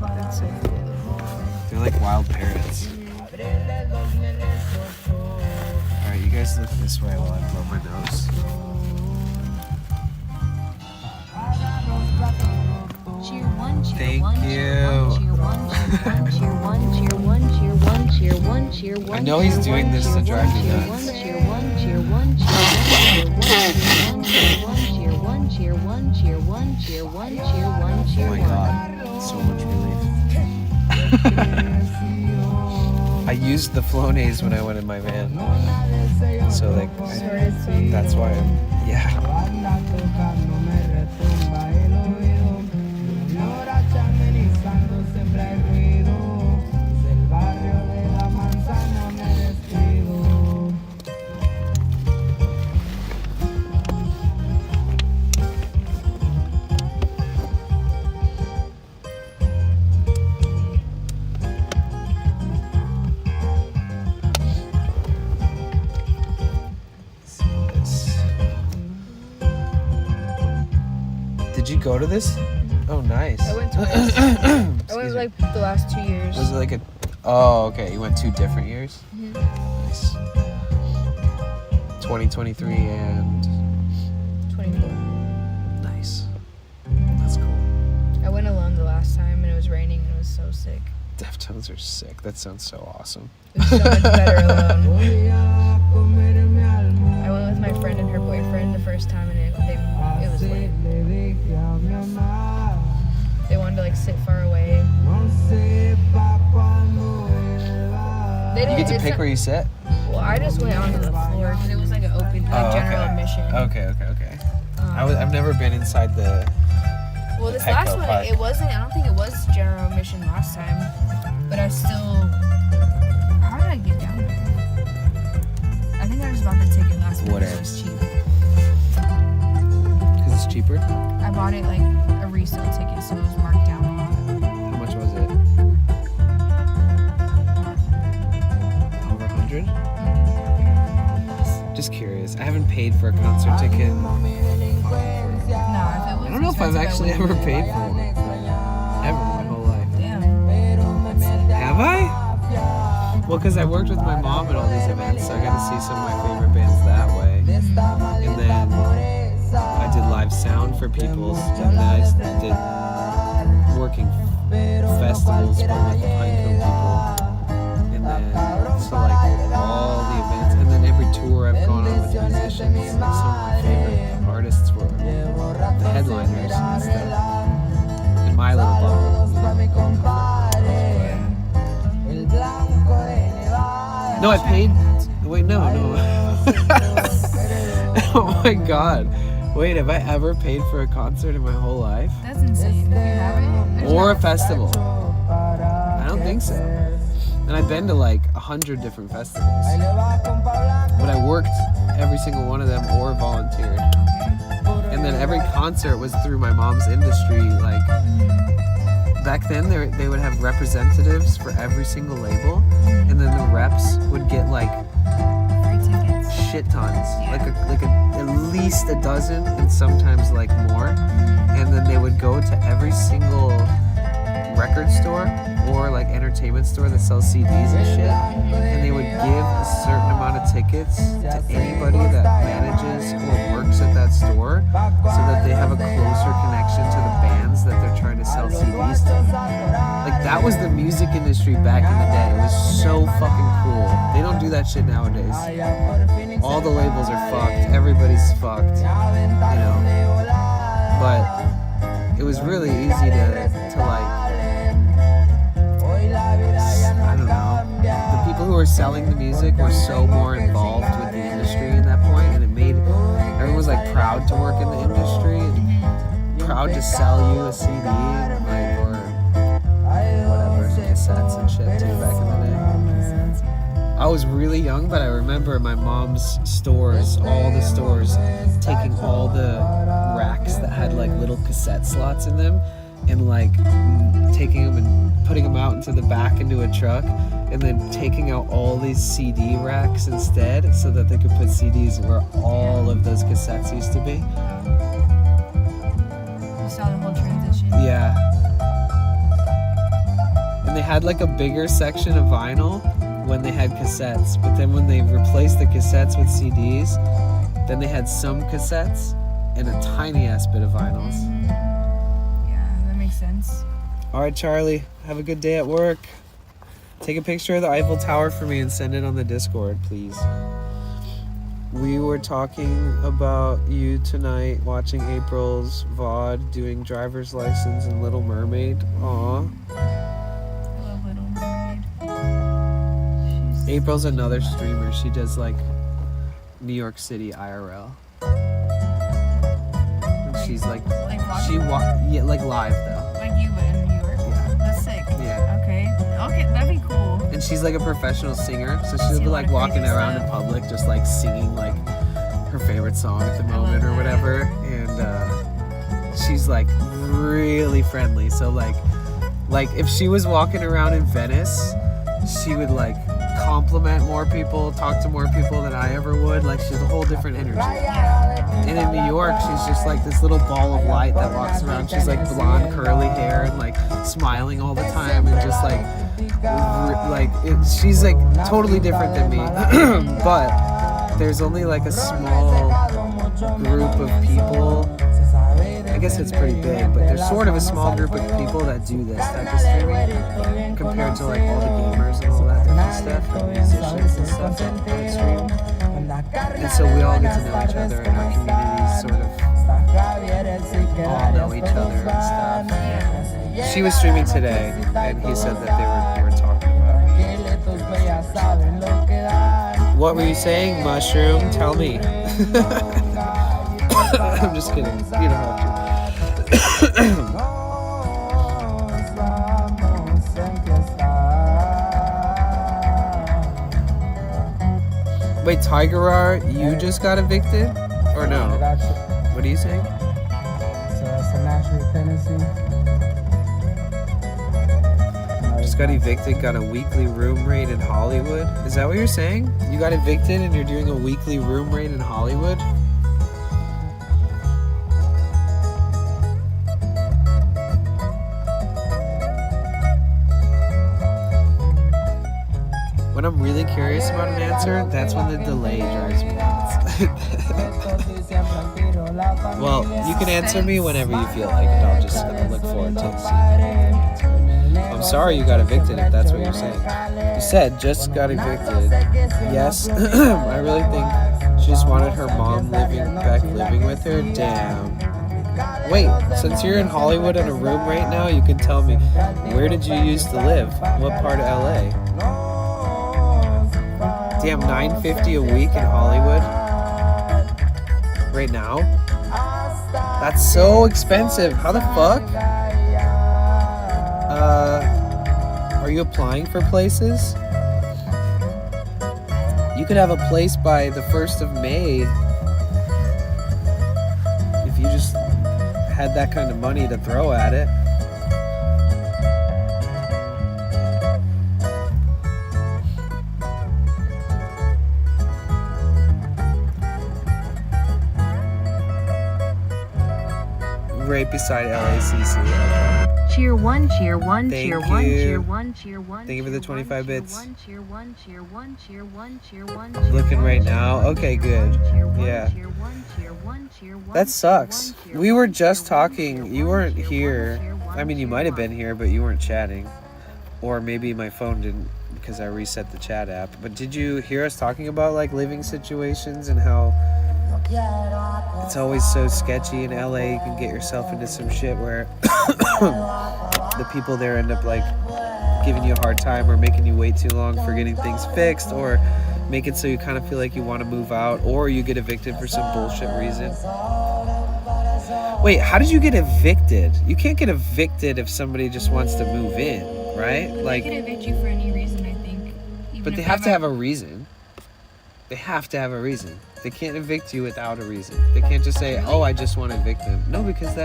[SPEAKER 7] That's so cool.
[SPEAKER 1] They're like wild parrots. Alright, you guys look this way while I blow my nose.
[SPEAKER 16] Cheer one, cheer
[SPEAKER 1] Thank
[SPEAKER 16] one,
[SPEAKER 1] you.
[SPEAKER 16] cheer one, cheer one, cheer one, cheer one, cheer one, cheer one.
[SPEAKER 1] I know he's doing this to drive me nuts.
[SPEAKER 16] Cheer one, cheer one, cheer one, cheer one, cheer one, cheer one, cheer one. cheer one, cheer one, cheer one, cheer one, cheer
[SPEAKER 1] Oh
[SPEAKER 16] one.
[SPEAKER 1] my god, so much relief. I used the Flonase when I went in my van. So like, that's why yeah. Did you go to this? Oh, nice.
[SPEAKER 7] I went twice. I went like the last 2 years.
[SPEAKER 1] Was it like a... Oh, okay. You went 2 different years?
[SPEAKER 7] Mhm.
[SPEAKER 1] Nice. 2023 and...
[SPEAKER 7] 24.
[SPEAKER 1] Nice. That's cool.
[SPEAKER 7] I went alone the last time and it was raining and it was so sick.
[SPEAKER 1] Deftones are sick. That sounds so awesome.
[SPEAKER 7] It was so much better alone. I went with my friend and her boyfriend the first time and it was lit. They wanted to like sit far away.
[SPEAKER 1] You get to pick where you sit?
[SPEAKER 7] Well, I just went onto the floor because it was like an open, general admission.
[SPEAKER 1] Okay. I've never been inside the...
[SPEAKER 7] Well, this
[SPEAKER 1] Petco
[SPEAKER 7] last one,
[SPEAKER 1] Park.
[SPEAKER 7] it wasn't. I don't think it was general admission last time, but I still. How did I get down there? I think I just bought the ticket last week.
[SPEAKER 1] Whatever.
[SPEAKER 7] It was cheap.
[SPEAKER 1] Because it's cheaper?
[SPEAKER 7] I bought it like a resale ticket, so it was marked down a lot.
[SPEAKER 1] How much was it? Over 100? Just curious. I haven't paid for a concert ticket. I don't know if I've actually ever paid for one. Ever in my whole life.
[SPEAKER 7] Damn.
[SPEAKER 1] Have I? Well, because I worked with my mom at all these events, so I got to see some of my favorite bands that way. And then I did live sound for people's, and then I did working festivals, but with the Pinecone people. And then, so like all the events, and then every tour I've gone on with musicians, like some of my favorite artists were the headliners and stuff. In my little bubble. No, I paid. Wait, no. Oh my god. Wait, have I ever paid for a concert in my whole life?
[SPEAKER 7] That's insane. If you haven't,
[SPEAKER 1] Or a festival? I don't think so. And I've been to like 100 different festivals. But I worked every single one of them or volunteered. And then every concert was through my mom's industry. Like back then, they would have representatives for every single label, and then the reps would get like shit tons, like at least a dozen, and sometimes like more. And then they would go to every single record store or like entertainment store that sells CDs and shit, and they would give a certain amount of tickets to anybody that manages or works at that store so that they have a closer connection to the bands that they're trying to sell CDs to. Like that was the music industry back in the day. It was so fucking cool. They don't do that shit nowadays. All the labels are fucked. Everybody's fucked, you know. But it was really easy to like, I don't know. The people who were selling the music were so more involved with the industry at that point, and it made everyone was like proud to work in the industry and proud to sell you a CD, like, or whatever, cassettes and shit too back in the day. I was really young, but I remember my mom's stores, all the stores, taking all the racks that had like little cassette slots in them and like taking them and putting them out into the back into a truck, and then taking out all these CD racks instead so that they could put CDs where all of those cassettes used to be.
[SPEAKER 7] You saw the whole transition.
[SPEAKER 1] Yeah. And they had like a bigger section of vinyl when they had cassettes, but then when they replaced the cassettes with CDs, then they had some cassettes and a tiny ass bit of vinyls.
[SPEAKER 7] Yeah, that makes sense.
[SPEAKER 1] All right, Charlie, have a good day at work. Take a picture of the Eiffel Tower for me and send it on the Discord, please.
[SPEAKER 3] We were talking about you tonight, watching April's VOD, doing driver's license and Little Mermaid. Aw.
[SPEAKER 7] I love Little Mermaid.
[SPEAKER 3] April's another streamer. She does like New York City IRL. And she's like
[SPEAKER 7] vlogging?
[SPEAKER 3] like live though.
[SPEAKER 7] Like you, but in New York? Yeah. That's sick.
[SPEAKER 3] Yeah.
[SPEAKER 7] Okay, that'd be cool.
[SPEAKER 3] And she's like a professional singer, so she'll be like walking around in public just like singing like her favorite song at the moment or whatever. And she's like really friendly. So like if she was walking around in Venice, she would like compliment more people, talk to more people than I ever would. Like she's a whole different energy. And in New York, she's just like this little ball of light that walks around. She's like blonde, curly hair, and like smiling all the time, and just she's like totally different than me. But there's only like a small group of people. I guess it's pretty big, but there's sort of a small group of people that do this type of streaming compared to like all the gamers and all that different stuff, and musicians and stuff that stream. And so we all get to know each other, and our communities sort of all know each other and stuff. She was streaming today, and he said that they were talking about me. What were you saying, Mushroom? Tell me. I'm just kidding. You don't have to. Wait, Tigerar, you just got evicted? Or no? What are you saying?
[SPEAKER 8] So it's a natural tendency.
[SPEAKER 3] Just got evicted, got a weekly room rate in Hollywood. Is that what you're saying? You got evicted and you're doing a weekly room rate in Hollywood? When I'm really curious about an answer, that's when the delay drives me nuts. Well, you can answer me whenever you feel like it. I'll just look forward to seeing it. I'm sorry you got evicted if that's what you're saying. You said just got evicted. Yes, I really think she just wanted her mom living with her. Damn. Wait, since you're in Hollywood in a room right now, you can tell me, where did you used to live? What part of LA? Damn, $9.50 a week in Hollywood right now? That's so expensive. How the fuck? Are you applying for places? You could have a place by the 1st of May if you just had that kind of money to throw at it. Right beside LACC.
[SPEAKER 16] Cheer one, cheer one,
[SPEAKER 3] Thank
[SPEAKER 16] cheer
[SPEAKER 3] you.
[SPEAKER 16] one, cheer one, cheer one.
[SPEAKER 3] Thank you for the 25 bits.
[SPEAKER 16] Cheer one, cheer one, cheer one, cheer one.
[SPEAKER 3] Looking right now. Okay, good. Yeah. That sucks. We were just talking. You weren't here. I mean, you might have been here, but you weren't chatting. Or maybe my phone didn't because I reset the chat app. But did you hear us talking about like living situations and how it's always so sketchy in LA? You can get yourself into some shit where the people there end up like giving you a hard time or making you wait too long for getting things fixed, or make it so you kind of feel like you want to move out, or you get evicted for some bullshit reason. Wait, how did you get evicted? You can't get evicted if somebody just wants to move in, right?
[SPEAKER 7] Like, they could evict you for any reason, I think.
[SPEAKER 3] But they have to have a reason. They have to have a reason. They can't evict you without a reason. They can't just say, oh, I just want to evict them. No, because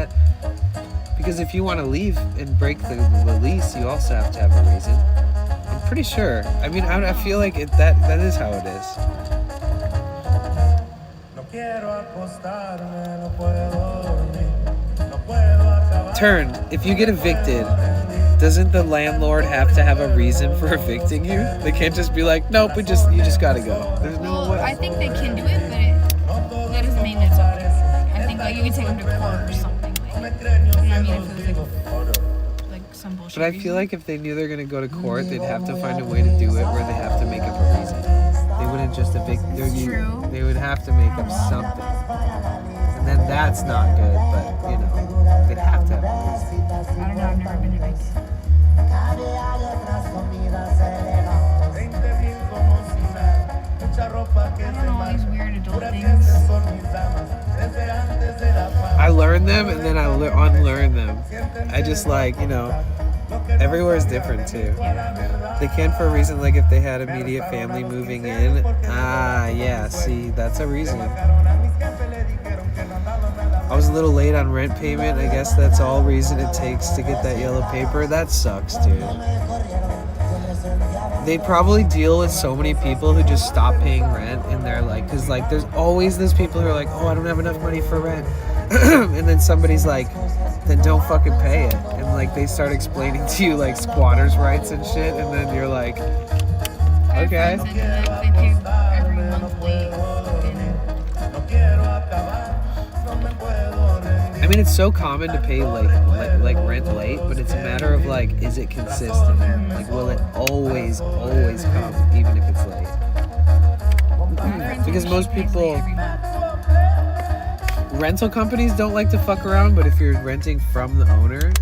[SPEAKER 3] if you want to leave and break the lease, you also have to have a reason. I'm pretty sure. I mean, I feel like that is how it is. Turn, if you get evicted, doesn't the landlord have to have a reason for evicting you? They can't just be like, nope, you just gotta go. There's no way.
[SPEAKER 7] I think they can do it, but that doesn't mean it's okay. I think like you can take them to court or something. Like, you know what I mean? If it was like some bullshit.
[SPEAKER 3] But I feel like if they knew they're gonna go to court, they'd have to find a way to do it where they have to make up a reason. They wouldn't can't just evict.
[SPEAKER 7] True.
[SPEAKER 3] They would have to make up something, and then that's not good. But you know, they have to have a reason.
[SPEAKER 7] I don't know. I've never been evicted. I don't know all these weird adult things.
[SPEAKER 3] I learn them and then I unlearn them. I just like, you know, everywhere is different too. They can for a reason, like if they had immediate family moving in. Yeah, see, that's a reason. I was a little late on rent payment. I guess that's all reason it takes to get that yellow paper. That sucks, dude. They probably deal with so many people who just stop paying rent and they're like, because like there's always those people who are like, oh, I don't have enough money for rent. And then somebody's like, then don't fucking pay it. And like they start explaining to you like squatters' rights and shit. And then you're like, okay.
[SPEAKER 7] They pay every month late.
[SPEAKER 3] I mean, it's so common to pay like rent late, but it's a matter of like, is it consistent? Like, will it always come, even if it's late? Because most people, rental companies don't like to fuck around, but if you're renting from the owner,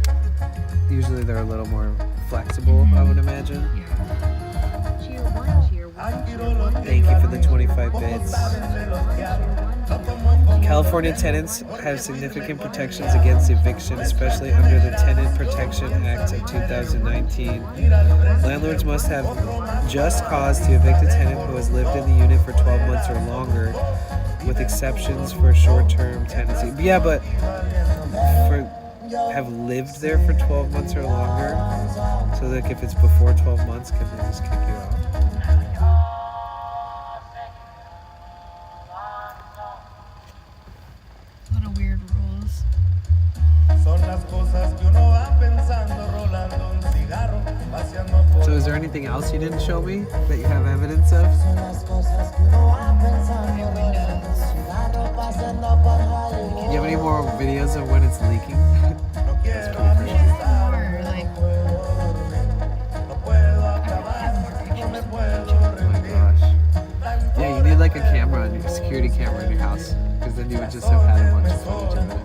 [SPEAKER 3] usually they're a little more flexible, I would imagine. Thank you for the 25 bits. California tenants have significant protections against eviction, especially under the Tenant Protection Act of 2019. Landlords must have just cause to evict a tenant who has lived in the unit for 12 months or longer, with exceptions for short-term tenancy. Yeah, but for have lived there for 12 months or longer, so like if it's before 12 months, can they just kick you out?
[SPEAKER 7] What a weird rules.
[SPEAKER 3] So is there anything else you didn't show me that you have evidence of? You have any more videos of when it's leaking? That's pretty crazy. Oh my gosh. Yeah, you need like a camera, a security camera in your house, because then you would just have had a bunch of footage of it.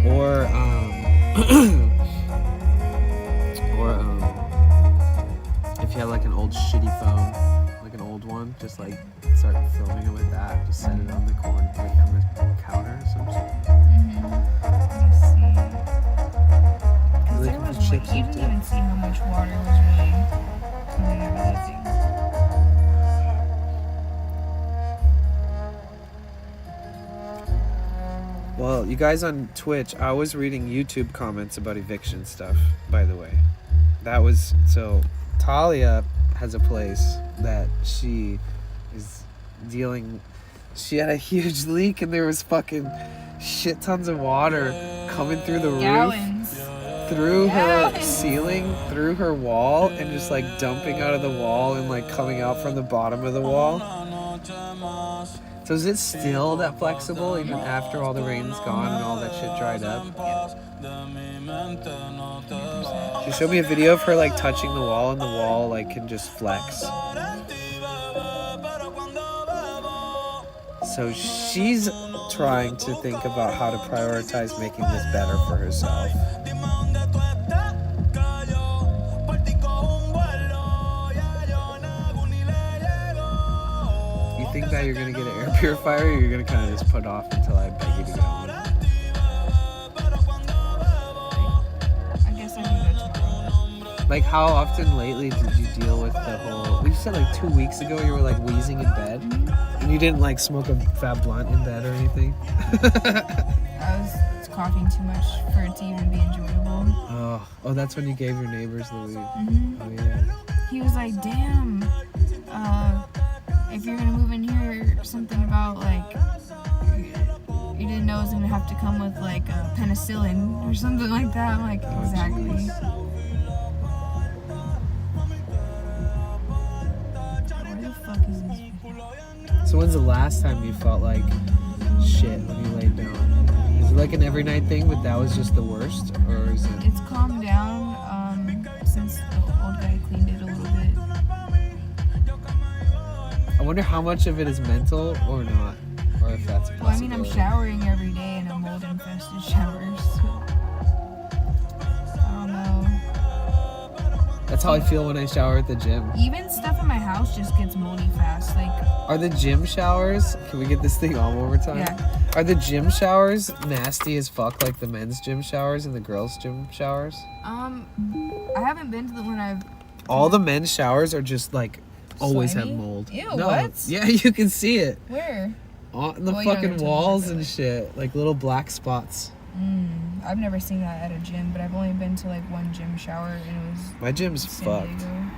[SPEAKER 3] Or if you had like an old shitty phone, like an old one, just like start filming it with that. Just set it on the corner, like on the counter or some shit.
[SPEAKER 7] There was you didn't even see how much water was really coming out of that thing.
[SPEAKER 3] Well, you guys on Twitch, I was reading YouTube comments about eviction stuff, by the way. That was, so Talia has a place that she is dealing, she had a huge leak and there was fucking shit tons of water coming through the roof, through her ceiling, through her wall, and just like dumping out of the wall and like coming out from the bottom of the wall. So is it still that flexible even after all the rain's gone and all that shit dried up? She showed me a video of her like touching the wall and the wall like can just flex. So she's trying to think about how to prioritize making this better for herself. You think that you're gonna get an air purifier, or you're gonna kind of just put off until I beg you to get one?
[SPEAKER 7] I guess I can go tomorrow.
[SPEAKER 3] Like, how often lately did you deal with the whole... You said like 2 weeks ago you were like wheezing in bed, and you didn't like smoke a fat blunt in bed or anything.
[SPEAKER 7] I was coughing too much for it to even be enjoyable.
[SPEAKER 3] Oh, that's when you gave your neighbors the weed. Oh yeah.
[SPEAKER 7] He was like, damn, if you're gonna move in here, something about like, you didn't know it was gonna have to come with like a penicillin or something like that. I'm like, exactly. Where the fuck is this?
[SPEAKER 3] So when's the last time you felt like shit when you laid down? Is it like an every night thing, but that was just the worst? Or is it...
[SPEAKER 7] It's calmed down since the old guy cleaned it a little bit.
[SPEAKER 1] wonder how much of it is mental or not, or if that's a possibility.
[SPEAKER 7] Well, I mean, I'm showering every day in a mold-infested shower, so I don't know.
[SPEAKER 1] That's how I feel when I shower at the gym.
[SPEAKER 7] Even stuff in my house just gets moldy fast. Like,
[SPEAKER 1] Are the gym showers, can we get this thing on one more time?
[SPEAKER 7] Yeah.
[SPEAKER 1] Are the gym showers nasty as fuck like the men's gym showers and the girls' gym showers?
[SPEAKER 7] I haven't been to the one I've.
[SPEAKER 1] All the men's showers are just like always
[SPEAKER 7] Slimy?
[SPEAKER 1] have mold.
[SPEAKER 7] Ew,
[SPEAKER 1] No.
[SPEAKER 7] what?
[SPEAKER 1] Yeah, you can see it.
[SPEAKER 7] Where?
[SPEAKER 1] On the
[SPEAKER 7] Oh, yeah,
[SPEAKER 1] fucking
[SPEAKER 7] they're
[SPEAKER 1] walls
[SPEAKER 7] totally
[SPEAKER 1] and shit. Like little black spots.
[SPEAKER 7] I've never seen that at a gym, but I've only been to like one gym shower, and it was.
[SPEAKER 1] My gym's
[SPEAKER 7] San
[SPEAKER 1] fucked.
[SPEAKER 7] Diego.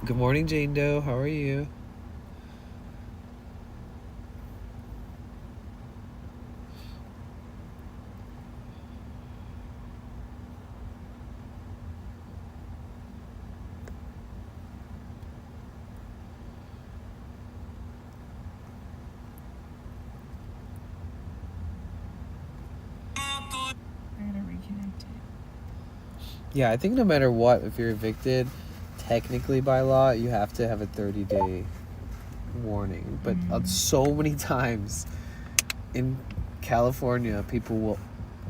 [SPEAKER 1] Good morning, Jane Doe. How are you?
[SPEAKER 7] I gotta reconnect it.
[SPEAKER 1] Yeah, I think no matter what, if you're evicted, technically by law, you have to have a 30-day warning. But so many times in California, people will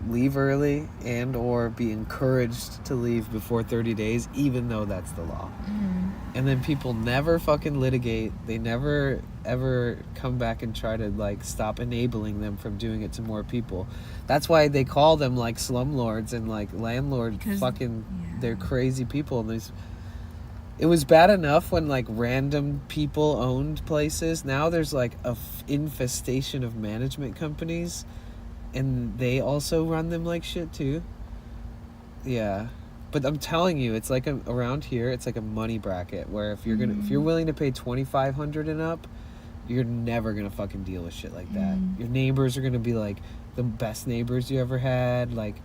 [SPEAKER 1] leave early and or be encouraged to leave before 30 days, even though that's the law. And then people never fucking litigate. They never ever come back and try to like stop enabling them from doing it to more people. That's why they call them like slumlords and like landlord they're crazy people. And it was bad enough when like random people owned places. Now there's like a infestation of management companies, and they also run them like shit too. Yeah. But I'm telling you, it's like around here, it's like a money bracket where if you're willing to pay $2,500 and up, you're never gonna fucking deal with shit like that. Your neighbors are gonna be like the best neighbors you ever had. Like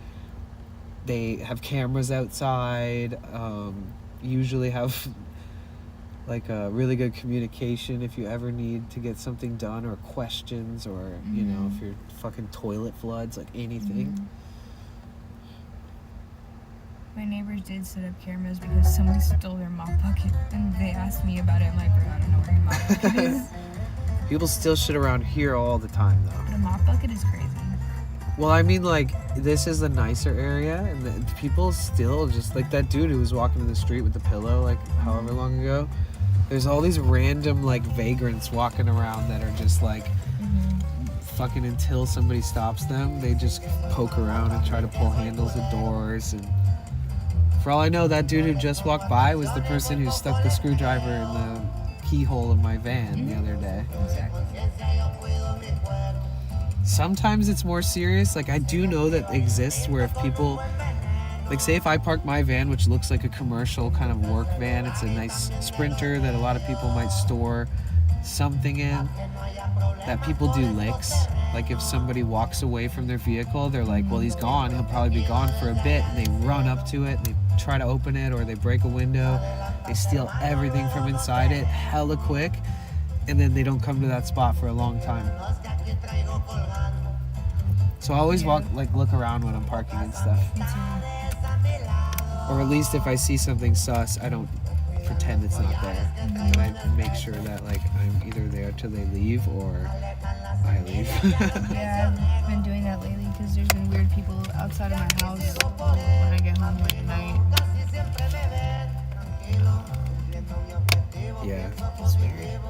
[SPEAKER 1] they have cameras outside. Usually have like a really good communication if you ever need to get something done or questions or you know if your fucking toilet floods, like anything.
[SPEAKER 7] My neighbors did set up cameras because somebody stole their mop bucket, and they asked me about it. I'm like, bro, I don't know where your mop bucket is.
[SPEAKER 1] People steal shit around here all the time though.
[SPEAKER 7] But a mop bucket is crazy.
[SPEAKER 1] Well, I mean, like, this is the nicer area, and people still just, like, that dude who was walking in the street with the pillow, like, however long ago. There's all these random, like, vagrants walking around that are just, like, fucking until somebody stops them, they just poke around and try to pull handles of doors. And for all I know, that dude who just walked by was the person who stuck the screwdriver in the keyhole of my van the other day.
[SPEAKER 7] Exactly.
[SPEAKER 1] Sometimes it's more serious. Like, I do know that exists where if people, like, say if I park my van, which looks like a commercial kind of work van, it's a nice Sprinter that a lot of people might store something in, that people do licks. Like, if somebody walks away from their vehicle, they're like, well, he's gone, he'll probably be gone for a bit, and they run up to it, they try to open it, or they break a window, they steal everything from inside it hella quick, and then they don't come to that spot for a long time. So I always look around when I'm parking and stuff. Or at least if I see something sus, I don't pretend it's not there. And I make sure that, like, I'm either there till they leave or I leave.
[SPEAKER 7] Yeah, I've been doing that lately because there's been weird people outside of my house when I get home, like, at night.
[SPEAKER 1] Yeah.
[SPEAKER 7] It's weird.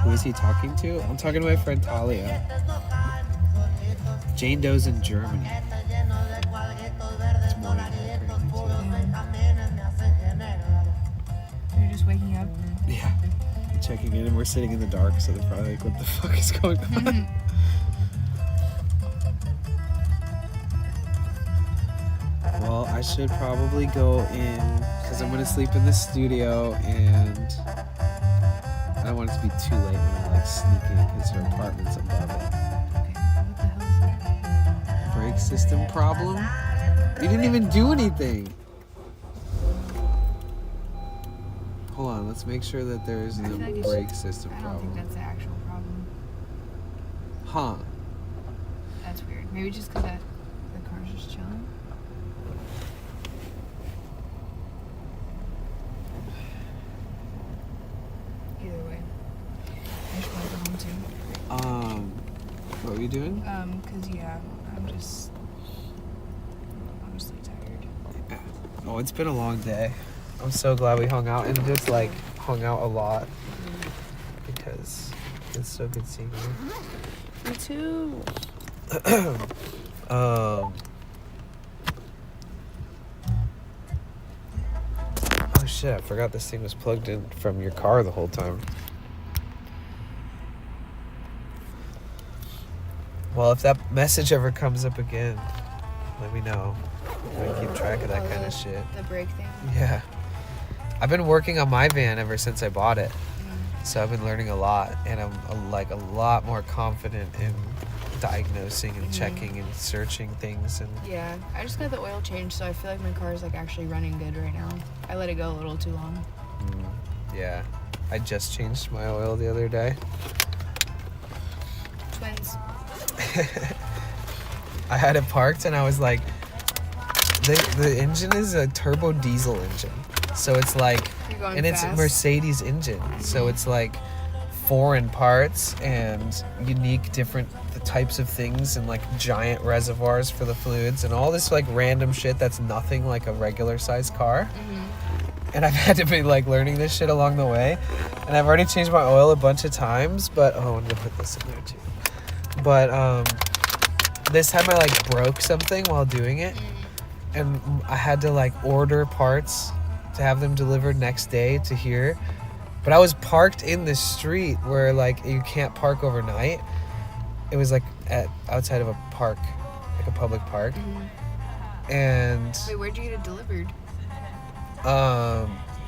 [SPEAKER 1] Who is he talking to? I'm talking to my friend Talia. Jane Doe's in Germany. It's morning apparently too.
[SPEAKER 7] You're just waking up.
[SPEAKER 1] Yeah. Checking in, and we're sitting in the dark, so they're probably like, what the fuck is going on? Well, I should probably go in because I'm going to sleep in the studio, and I don't want it to be too late when I like sneak in because her apartment's above it. Brake system problem? You didn't even do anything. Hold on, let's make sure that there isn't a brake system
[SPEAKER 7] I don't
[SPEAKER 1] problem.
[SPEAKER 7] think that's the actual problem.
[SPEAKER 1] Huh.
[SPEAKER 7] That's weird. Maybe just because the car's just chilling.
[SPEAKER 1] What were you doing?
[SPEAKER 7] Cause yeah, I'm just honestly tired.
[SPEAKER 1] Yeah. Oh, it's been a long day. I'm so glad we hung out and just like hung out a lot because it's so good seeing you.
[SPEAKER 7] Me too.
[SPEAKER 1] Oh shit, I forgot this thing was plugged in from your car the whole time. Well, if that message ever comes up again, let me know. I keep track of that kind of shit.
[SPEAKER 7] The brake thing?
[SPEAKER 1] Yeah. I've been working on my van ever since I bought it. So I've been learning a lot, and I'm a lot more confident in diagnosing and checking and searching things. And
[SPEAKER 7] Yeah, I just got the oil change, so I feel like my car is like actually running good right now. I let it go a little too long.
[SPEAKER 1] Yeah, I just changed my oil the other day.
[SPEAKER 7] Twins.
[SPEAKER 1] I had it parked, and I was like, the engine is a turbo diesel engine, so it's like, and it's a Mercedes engine, so it's like foreign parts and unique different types of things and like giant reservoirs for the fluids and all this like random shit that's nothing like a regular sized car. And I've had to be like learning this shit along the way, and I've already changed my oil a bunch of times, but I'm gonna put this in there too. But this time I like broke something while doing it, and I had to like order parts to have them delivered next day to here. But I was parked in the street where like you can't park overnight. It was like outside of a park, like a public park. And
[SPEAKER 7] Wait, where'd you get it delivered?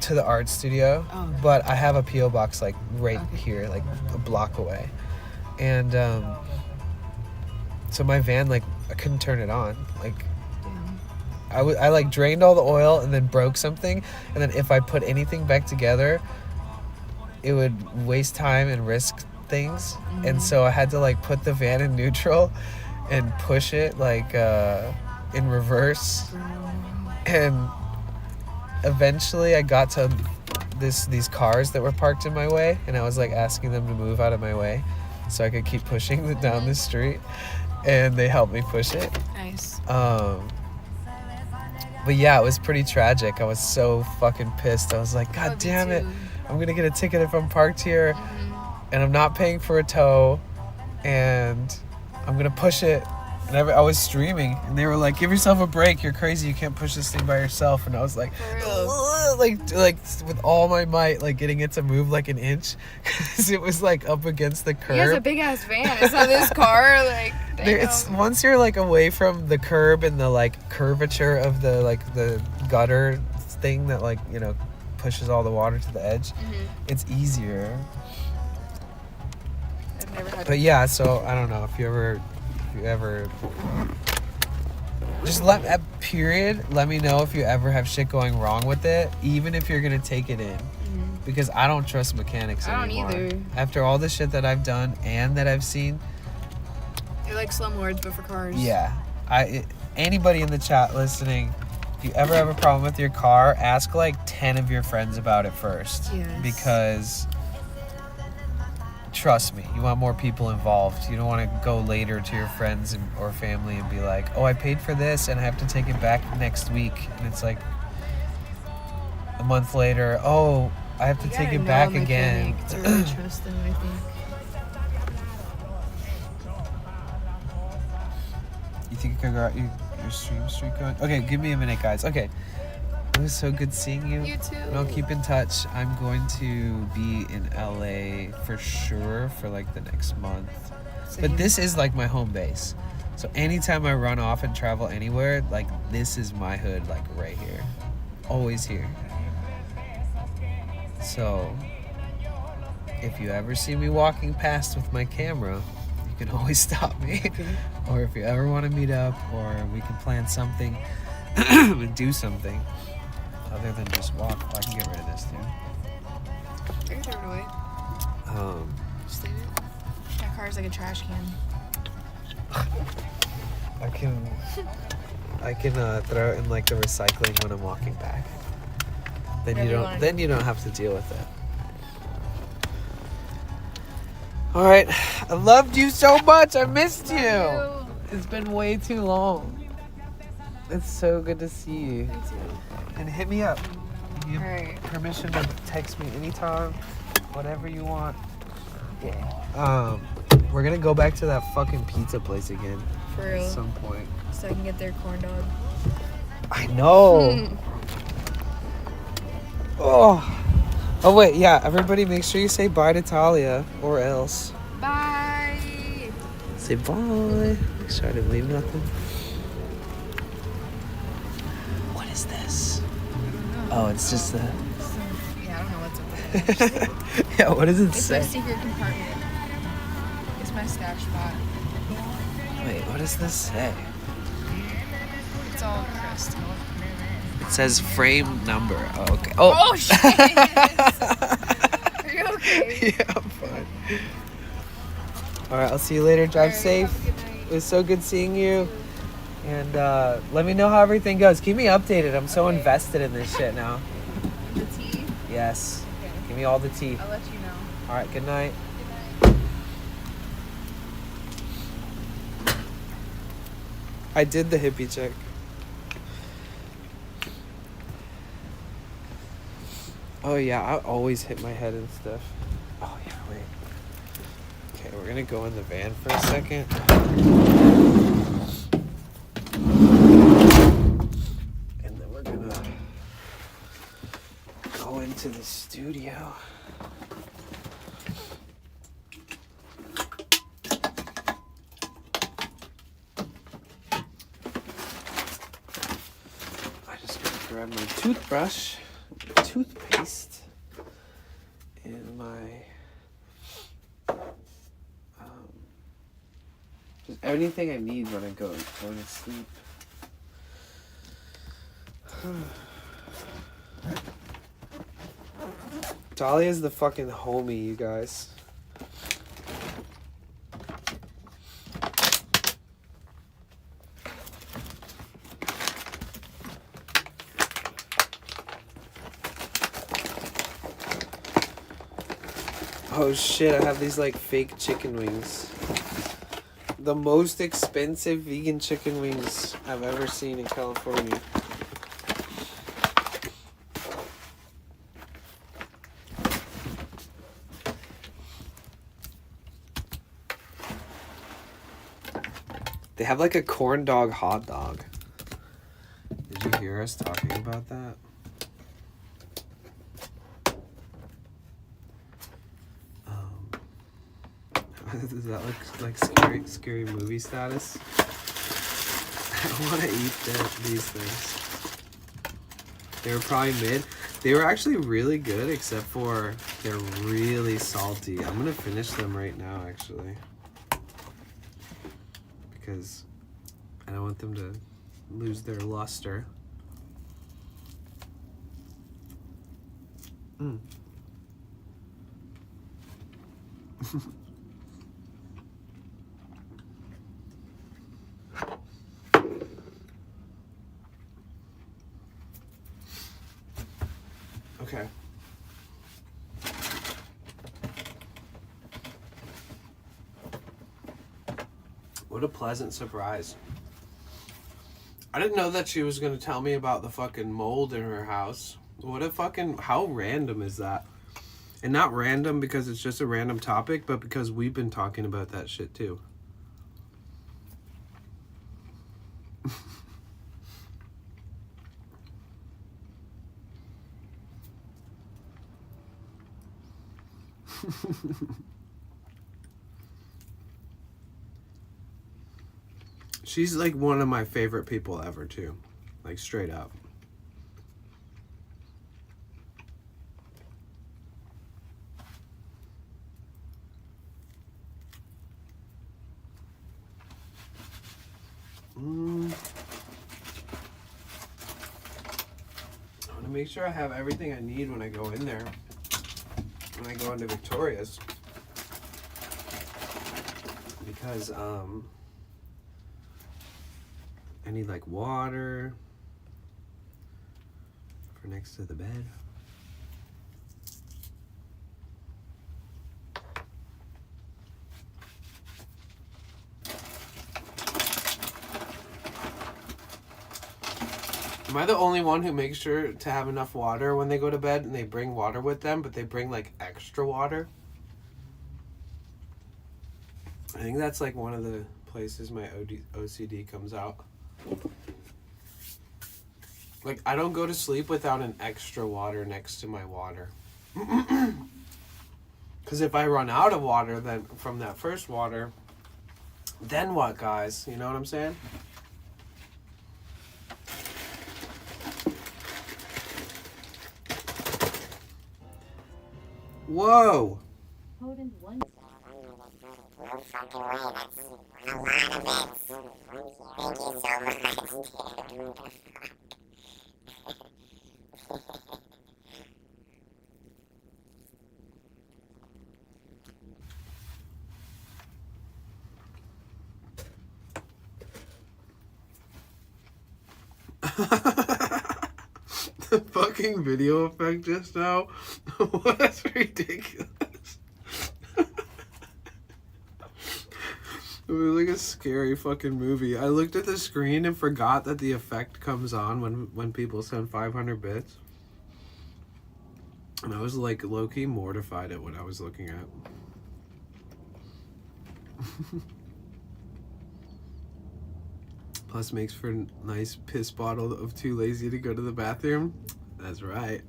[SPEAKER 1] to the art studio.
[SPEAKER 7] Oh.
[SPEAKER 1] But I have a PO box like right here, like a block away. And so my van, like, I couldn't turn it on. Like, I like drained all the oil and then broke something, and then if I put anything back together, it would waste time and risk things. And so I had to like put the van in neutral and push it like in reverse. And eventually I got to these cars that were parked in my way, and I was like asking them to move out of my way so I could keep pushing it down the street, and they helped me push it.
[SPEAKER 7] Nice.
[SPEAKER 1] But yeah, it was pretty tragic. I was so fucking pissed. I was like, God damn it. I'm going to get a ticket if I'm parked here, and I'm not paying for a tow, and I'm going to push it. And I was streaming, and they were like, give yourself a break. You're crazy. You can't push this thing by yourself. And I was like, like with all my might, like getting it to move like an inch, because it was like up against the curb.
[SPEAKER 7] He has a big ass van. It's not this car. Like,
[SPEAKER 1] it's once you're like away from the curb and the like curvature of the like the gutter thing that like, you know, pushes all the water to the edge, it's easier.
[SPEAKER 7] I've never had.
[SPEAKER 1] But yeah, so I don't know if you ever just let me know if you ever have shit going wrong with it, even if you're gonna take it in, because I don't trust mechanics anymore.
[SPEAKER 7] I don't either.
[SPEAKER 1] After all the shit that I've done and that I've seen.
[SPEAKER 7] They're like slumlords, but for cars.
[SPEAKER 1] Yeah, anybody in the chat listening, if you ever have a problem with your car, ask like 10 of your friends about it first.
[SPEAKER 7] Yes.
[SPEAKER 1] Because trust me, you want more people involved. You don't want to go later to your friends or family and be like, oh, I paid for this and I have to take it back next week. And it's like a month later, oh, I have to take it back again.
[SPEAKER 7] To really trust them, I think.
[SPEAKER 1] You think you could go out your stream streak going? Okay, give me a minute, guys. Okay. It was so good seeing you.
[SPEAKER 7] You too.
[SPEAKER 1] And I'll keep in touch. I'm going to be in LA for sure for like the next month.
[SPEAKER 7] Same.
[SPEAKER 1] But this is like my home base. So anytime I run off and travel anywhere, like this is my hood, like right here. Always here. So if you ever see me walking past with my camera, you can always stop me. Or if you ever want to meet up, or we can plan something and do something other than just walk. I can get rid of this too.
[SPEAKER 7] I can throw it away. Just leave it. That car's like a trash can.
[SPEAKER 1] I can throw it in like the recycling when I'm walking back. Then you don't have to deal with it.
[SPEAKER 3] All right. I loved you so much. I missed you. It's been way too long. It's so good to see you. And hit me up. You have permission to text me anytime, whatever you want. Yeah. We're gonna go back to that fucking pizza place again.
[SPEAKER 7] For real.
[SPEAKER 3] At some point.
[SPEAKER 7] So I can get their corn dog.
[SPEAKER 3] I know. Oh wait, yeah. Everybody, make sure you say bye to Talia, or else.
[SPEAKER 7] Bye.
[SPEAKER 3] Say bye. Make sure I didn't leave nothing. What is this? Oh, it's just the.
[SPEAKER 7] Yeah, I don't know what's up with it.
[SPEAKER 3] Yeah, what does it
[SPEAKER 7] It's
[SPEAKER 3] say?
[SPEAKER 7] my secret compartment. It's my stash spot.
[SPEAKER 3] Wait, what does this say?
[SPEAKER 7] It's all crystal.
[SPEAKER 3] It says frame number. Oh, okay. Oh,
[SPEAKER 7] shit! Are you okay?
[SPEAKER 3] Yeah, I'm fine. All right, I'll see you later. Drive safe. It was so good seeing you. And let me know how everything goes. Keep me updated. I'm so invested in this shit now.
[SPEAKER 7] The tea?
[SPEAKER 3] Yes. Okay. Give me all the tea.
[SPEAKER 7] I'll let you know.
[SPEAKER 3] All right, good night. I did the hippie check. Oh yeah, I always hit my head and stuff. Oh yeah, wait. Okay, we're gonna go in the van for a second. And then we're gonna go into the studio. I just gotta grab my toothbrush, toothpaste, and my just anything I need when I go to sleep. Dahlia's the fucking homie, you guys. Oh shit, I have these like fake chicken wings. The most expensive vegan chicken wings I've ever seen in California. They have like a corn dog hot dog. Did you hear us talking about that? Does that look like scary movie status? I want to eat these things. They were probably mid. They were actually really good, except for they're really salty. I'm gonna finish them right now, actually, because I don't want them to lose their luster. Mm. Okay. What a pleasant surprise. I didn't know that she was going to tell me about the fucking mold in her house. What a fucking... How random is that? And not random because it's just a random topic, but because we've been talking about that shit too. She's like one of my favorite people ever too. Like straight up. I want to make sure I have everything I need when I go in there. When I go into Victoria's. Because I need like water for next to the bed. Am I the only one who makes sure to have enough water when they go to bed and they bring water with them, but they bring like extra water? I think that's like one of the places my OCD comes out. Like, I don't go to sleep without an extra water next to my water. Because if I run out of water then from that first water, then what, guys? You know what I'm saying? Whoa!
[SPEAKER 16] Potent one.
[SPEAKER 20] No fucking way, that's a lot of bits. Thank you so much, dude.
[SPEAKER 3] The fucking video effect just now was ridiculous. It was like a scary fucking movie. I looked at the screen and forgot that the effect comes on when people send 500 bits. And I was like low-key mortified at what I was looking at. Plus makes for a nice piss bottle of too lazy to go to the bathroom. That's right.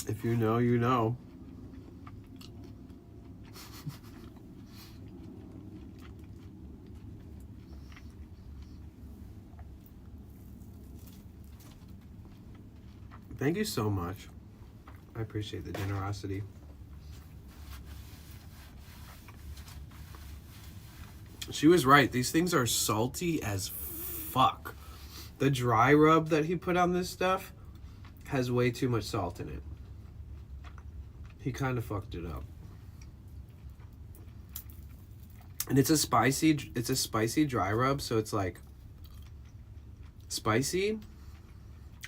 [SPEAKER 3] If you know, you know. Thank you so much. I appreciate the generosity. She was right. These things are salty as fuck. The dry rub that he put on this stuff has way too much salt in it. He kind of fucked it up. And it's a spicy dry rub, so it's like spicy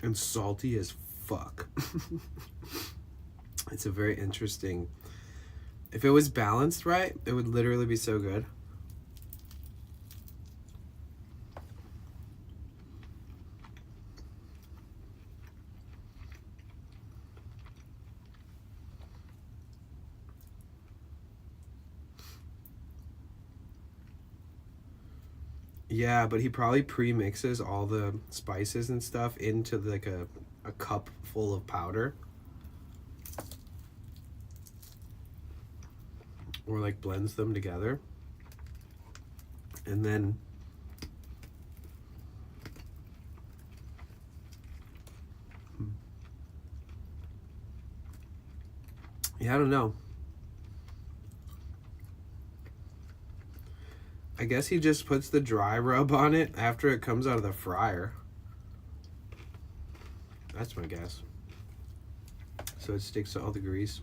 [SPEAKER 3] and salty as fuck. It's a very interesting. If it was balanced right, it would literally be so good. Yeah, but he probably pre-mixes all the spices and stuff into like a cup full of powder. Or like blends them together. And then yeah, I don't know. I guess he just puts the dry rub on it after it comes out of the fryer. That's my guess. So it sticks to all the grease.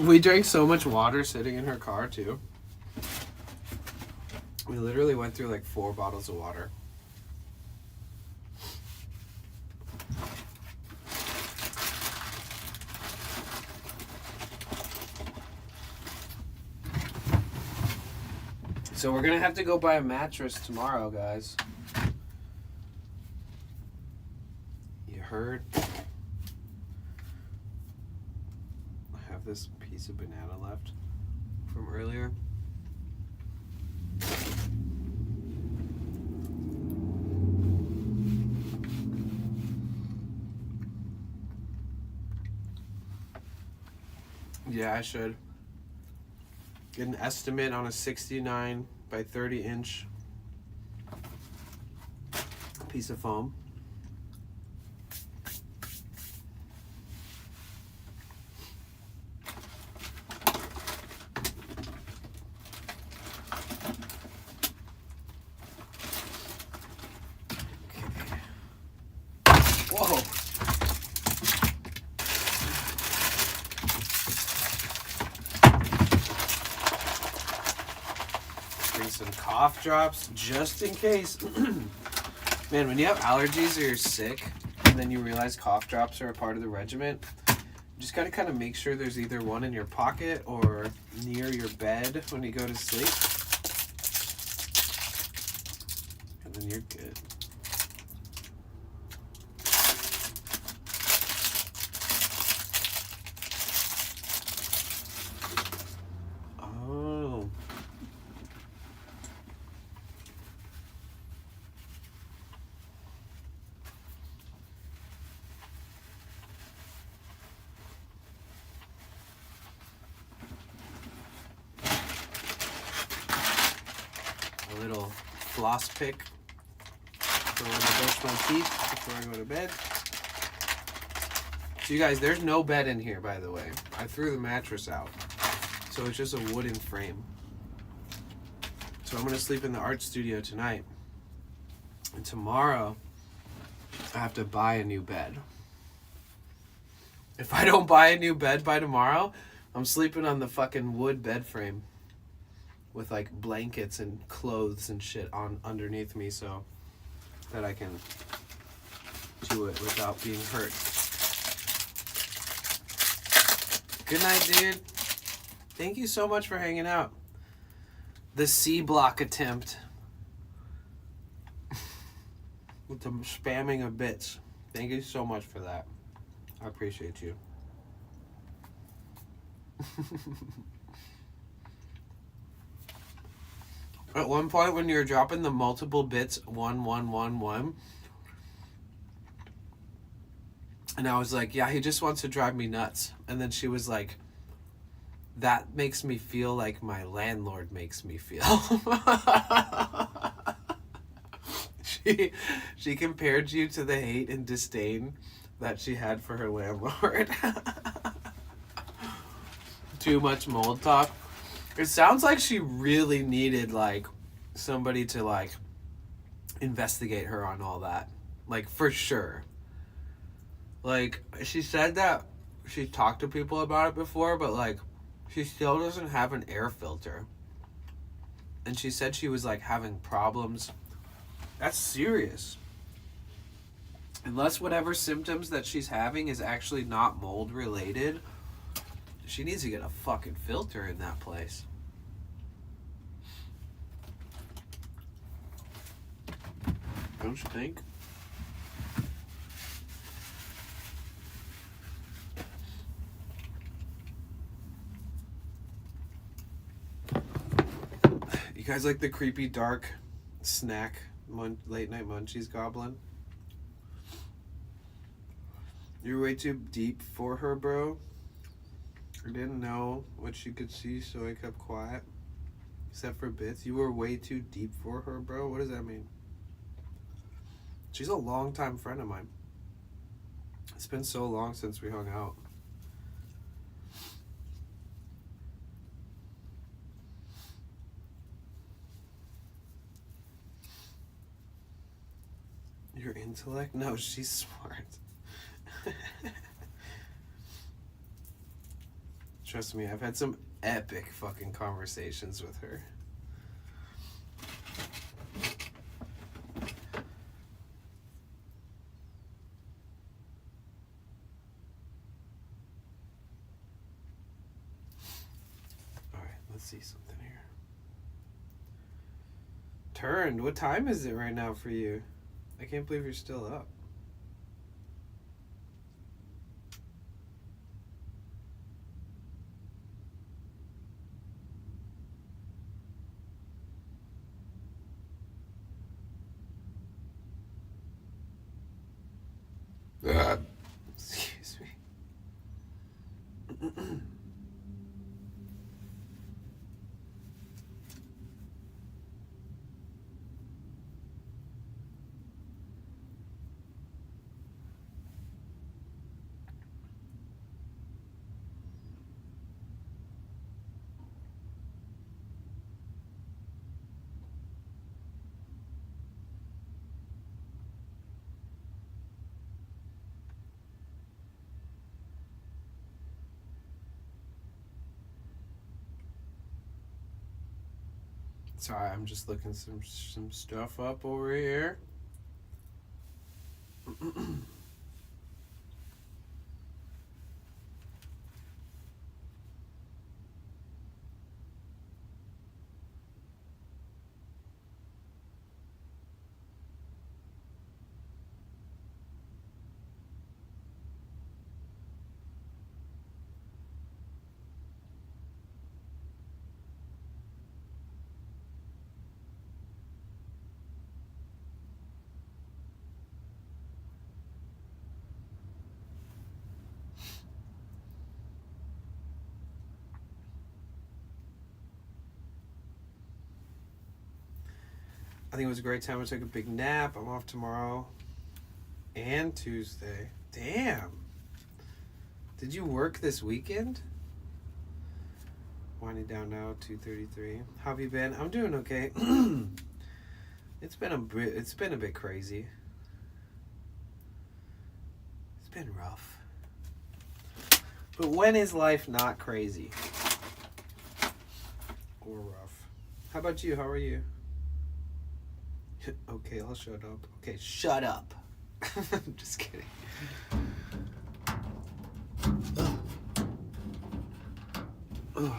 [SPEAKER 3] We drank so much water sitting in her car too. We literally went through like 4 bottles of water. So we're gonna have to go buy a mattress tomorrow, guys. You heard? I have this piece of banana left from earlier. Yeah, I should. Get an estimate on a 69 by 30 inch piece of foam. Whoa. Some cough drops just in case. Man, when you have allergies or you're sick and then you realize cough drops are a part of the regimen, Just gotta kind of make sure there's either one in your pocket or near your bed when you go to sleep. And then you're good. Oh. A little floss pick for when I brush my teeth before I go to bed. So you guys, there's no bed in here, by the way. I threw the mattress out. So it's just a wooden frame. So I'm gonna sleep in the art studio tonight. And tomorrow, I have to buy a new bed. If I don't buy a new bed by tomorrow, I'm sleeping on the fucking wood bed frame with like blankets and clothes and shit on underneath me so that I can do it without being hurt. Good night, dude. Thank you so much for hanging out. The C block attempt with the spamming of bits. Thank you so much for that. I appreciate you. At one point when you were dropping the multiple bits, 1, 1, 1, 1, and I was like, yeah, he just wants to drive me nuts. And then she was like, that makes me feel like my landlord makes me feel. She compared you to the hate and disdain that she had for her landlord. Too much mold talk. It sounds like she really needed like somebody to like investigate her on all that. Like for sure. Like she said that she talked to people about it before, but like she still doesn't have an air filter. And she said she was like having problems. That's serious. Unless whatever symptoms that she's having is actually not mold related, she needs to get a fucking filter in that place. Don't you think? You guys like the creepy dark snack late night munchies goblin? You're way too deep for her, bro. I didn't know what she could see, so I kept quiet. Except for bits. You were way too deep for her, bro? What does that mean? She's a longtime friend of mine. It's been so long since we hung out. Your intellect? No, she's smart. Trust me, I've had some epic fucking conversations with her. Alright, let's see something here. Turned, what time is it right now for you? I can't believe you're still up. Excuse me. Sorry, I'm just looking some stuff up over here. think it was a great time. I took a big nap. I'm off tomorrow and Tuesday. Damn. Did you work this weekend? Winding down now, 2:33. How have you been? I'm doing okay. It's been a bit crazy. It's been rough. But when is life not crazy? Or rough? How about you? How are you? Okay, I'll shut up. Okay, shut up. I'm just kidding. Ugh.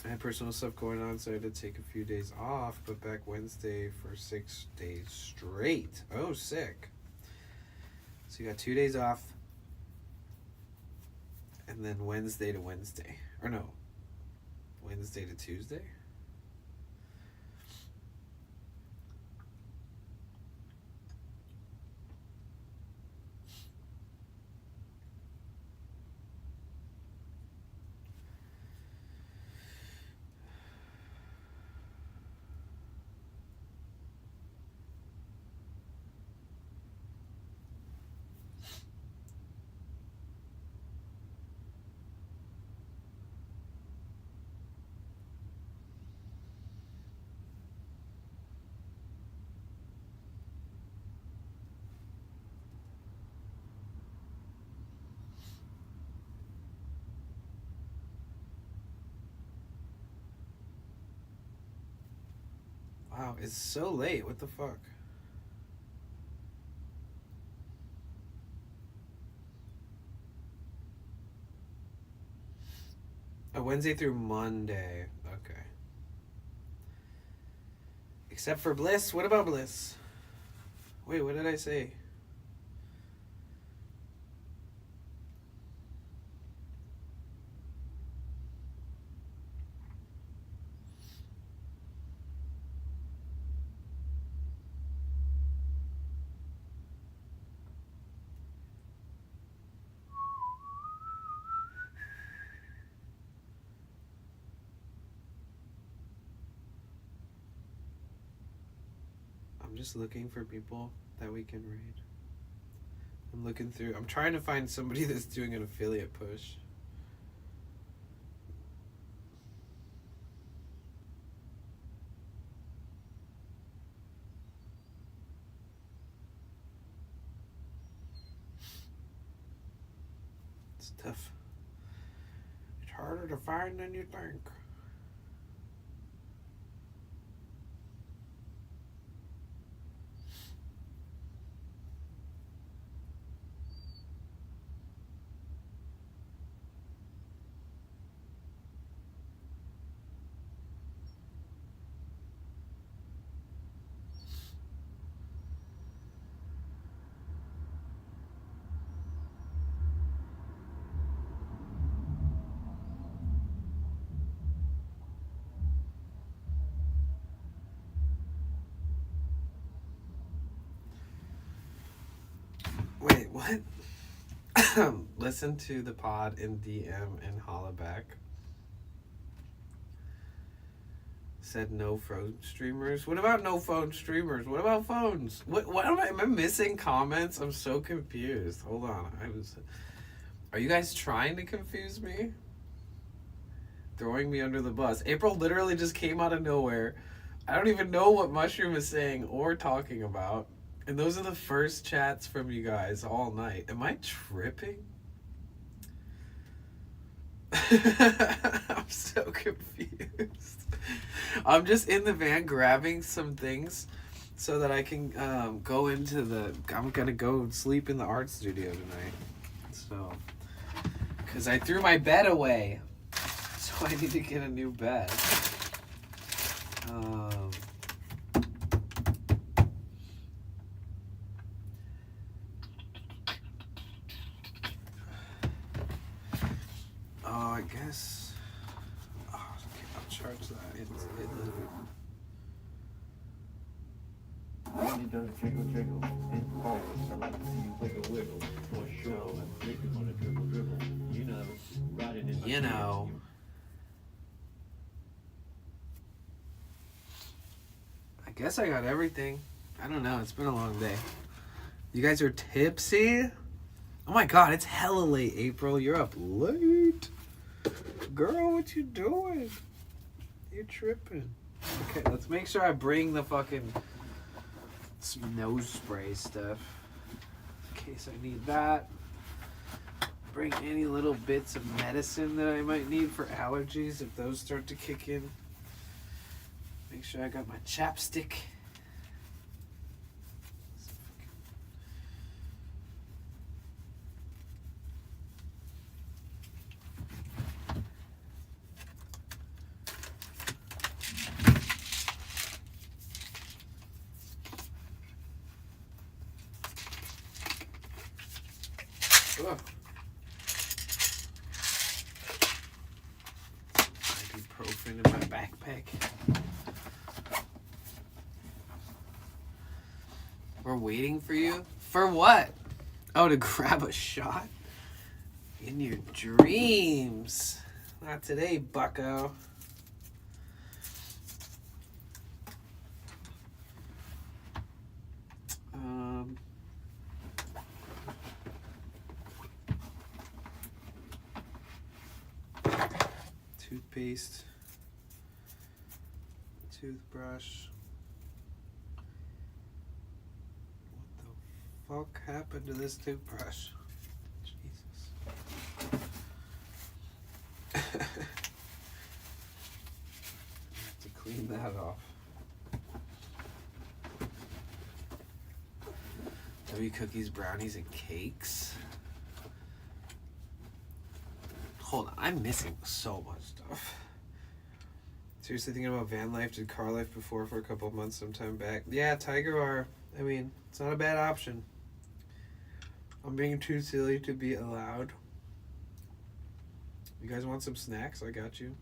[SPEAKER 3] I had personal stuff going on, so I had to take a few days off, but back Wednesday for 6 days straight. Oh, sick. So you got 2 days off, and then Wednesday to Wednesday. Or no, Wednesday to Tuesday? Wow, it's so late. What the fuck? Oh, Wednesday through Monday. Okay. Except for Bliss. What about Bliss? Wait, what did I say? I'm just looking for people that we can raid. I'm looking through. I'm trying to find somebody that's doing an affiliate push. It's tough. It's harder to find than you think. Wait, what? Listen to the pod in DM and holla back. Said no phone streamers. What about no phone streamers? What about phones? What am I missing comments? I'm so confused. Hold on. Are you guys trying to confuse me? Throwing me under the bus. April literally just came out of nowhere. I don't even know what Mushroom is saying or talking about. And those are the first chats from you guys all night. Am I tripping? I'm so confused. I'm just in the van grabbing some things so that I can go into the... I'm gonna go sleep in the art studio tonight. So... Because I threw my bed away. So I need to get a new bed. I guess. Oh, okay, I'll charge that.
[SPEAKER 2] When you done jiggle jiggle and pause, I like to see you wiggle wiggle for sure. Make you wanna dribble dribble. You know, riding in my
[SPEAKER 3] Guess I got everything. I don't know. It's been a long day. You guys are tipsy? Oh my god, it's hella late, April. You're up late. Girl, what you doing? You're tripping. Okay, let's make sure I bring the fucking nose spray stuff. In case I need that. Bring any little bits of medicine that I might need for allergies if those start to kick in. Make sure I got my chapstick. Ugh. Ibuprofen in my backpack. We're waiting for you? For what? Oh, to grab a shot? In your dreams. Not today, bucko. Toothpaste, toothbrush. What the fuck happened to this toothbrush? Jesus. I have to clean that off. W cookies, brownies, and cakes. Hold on, I'm missing so much stuff. Seriously thinking about van life, did car life before for a couple of months sometime back. Yeah, Tiger R. I mean, it's not a bad option. I'm being too silly to be allowed. You guys want some snacks? I got you.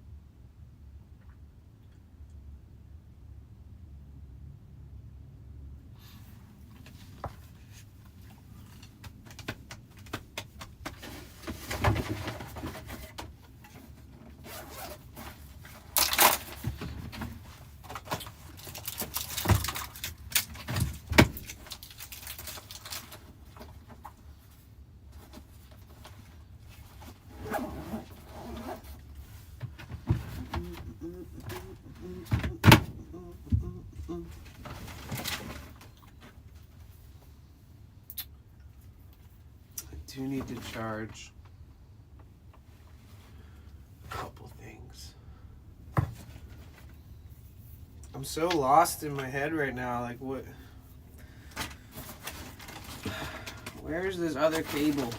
[SPEAKER 3] Do need to charge a couple things. I'm so lost in my head right now. Like, what? Where's this other cable?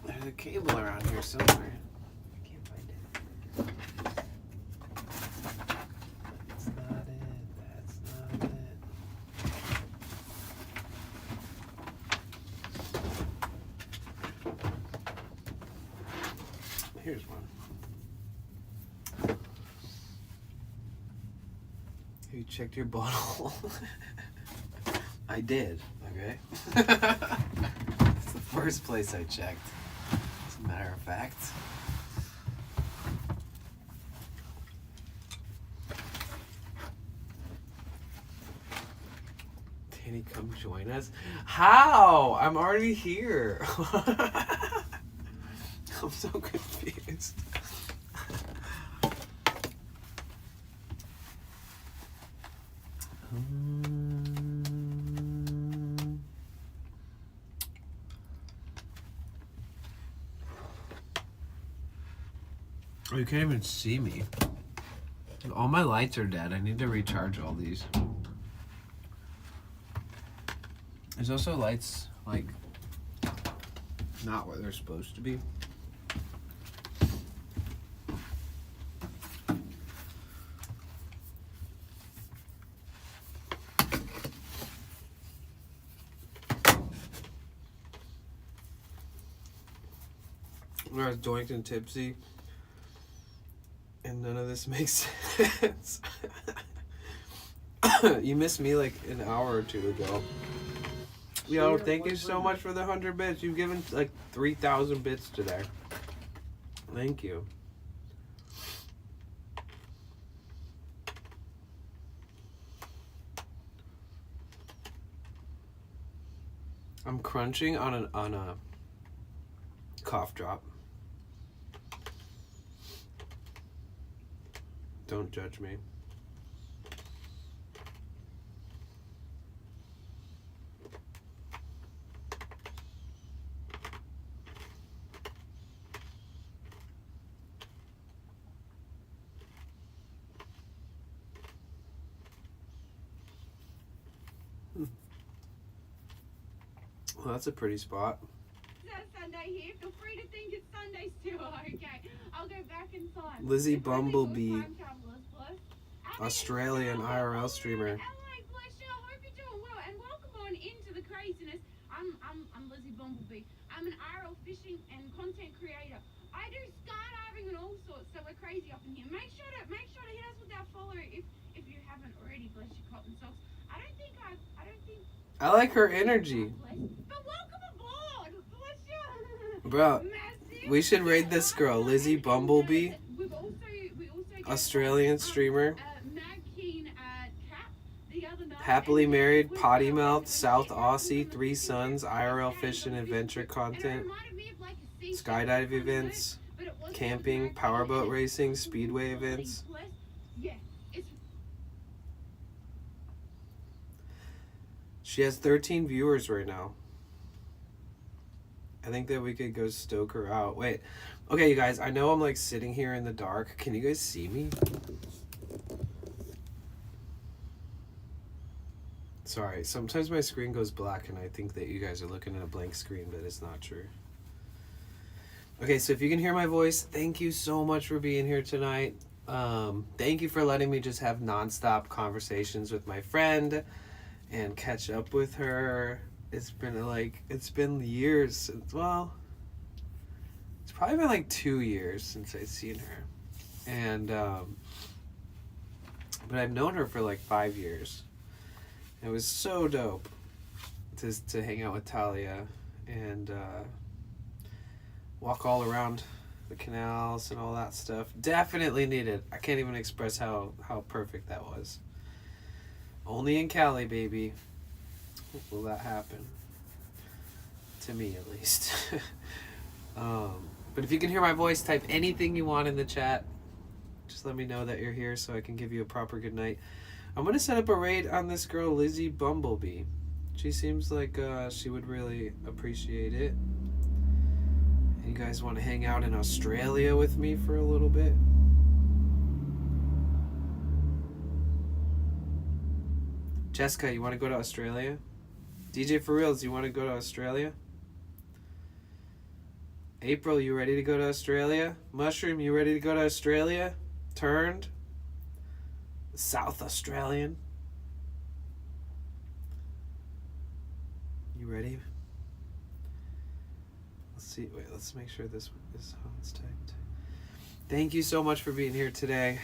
[SPEAKER 3] There's a cable around here somewhere. I can't find it. That's not it. That's not it. Here's one. Have you checked your bottle? I did, okay? It's the first place I checked, as a matter of fact. Danny, come join us? How? I'm already here. I'm so confused. Oh, you can't even see me. All my lights are dead. I need to recharge all these. There's also lights, like, not where they're supposed to be. When I was doinked and tipsy, and none of this makes sense. You missed me like an hour or two ago. Yo, thank you so much for the 100 bits. You've given like 3,000 bits today. Thank you. I'm crunching on a cough drop. Don't judge me. Well, that's a pretty spot.
[SPEAKER 9] Sunday here. Feel free to think it's Sunday still. Okay, I'll go back in time.
[SPEAKER 3] Lizzie Bumblebee, Australian IRL streamer.
[SPEAKER 9] Bless you. I hope you're doing well, and welcome on into the craziness. I'm Lizzie Bumblebee. I'm an IRL fishing and content creator. I do skydiving and all sorts, so we're crazy up in here. Make sure to hit us with that follow if you haven't already. Bless your cotton socks. I don't think.
[SPEAKER 3] I like her energy.
[SPEAKER 9] But welcome aboard. Bless you.
[SPEAKER 3] Bro, we should raid this girl, Lizzie Bumblebee, Australian streamer. Happily married, potty mouth, South Aussie, 3 sons, IRL fish and adventure content, skydive events, camping, powerboat racing, speedway events. She has 13 viewers right now. I think that we could go stoke her out. Wait. Okay, you guys, I know I'm like sitting here in the dark. Can you guys see me? Sorry, sometimes my screen goes black and I think that you guys are looking at a blank screen, but it's not true. Okay, so if you can hear my voice, thank you so much for being here tonight. Thank you for letting me just have nonstop conversations with my friend and catch up with her. It's been years since, well, it's probably been like 2 years since I've seen her. And, but I've known her for like 5 years. It was so dope to hang out with Talia and walk all around the canals and all that stuff. Definitely needed. I can't even express how perfect that was. Only in Cali, baby, will that happen. To me, at least. But if you can hear my voice, type anything you want in the chat. Just let me know that you're here so I can give you a proper good night. I'm going to set up a raid on this girl, Lizzie Bumblebee. She seems like she would really appreciate it. You guys want to hang out in Australia with me for a little bit? Jessica, you want to go to Australia? DJ For Reals, you want to go to Australia? April, you ready to go to Australia? Mushroom, you ready to go to Australia? Turned? South Australian? You ready? Let's see. Wait, let's make sure this is how it's typed. Thank you so much for being here today.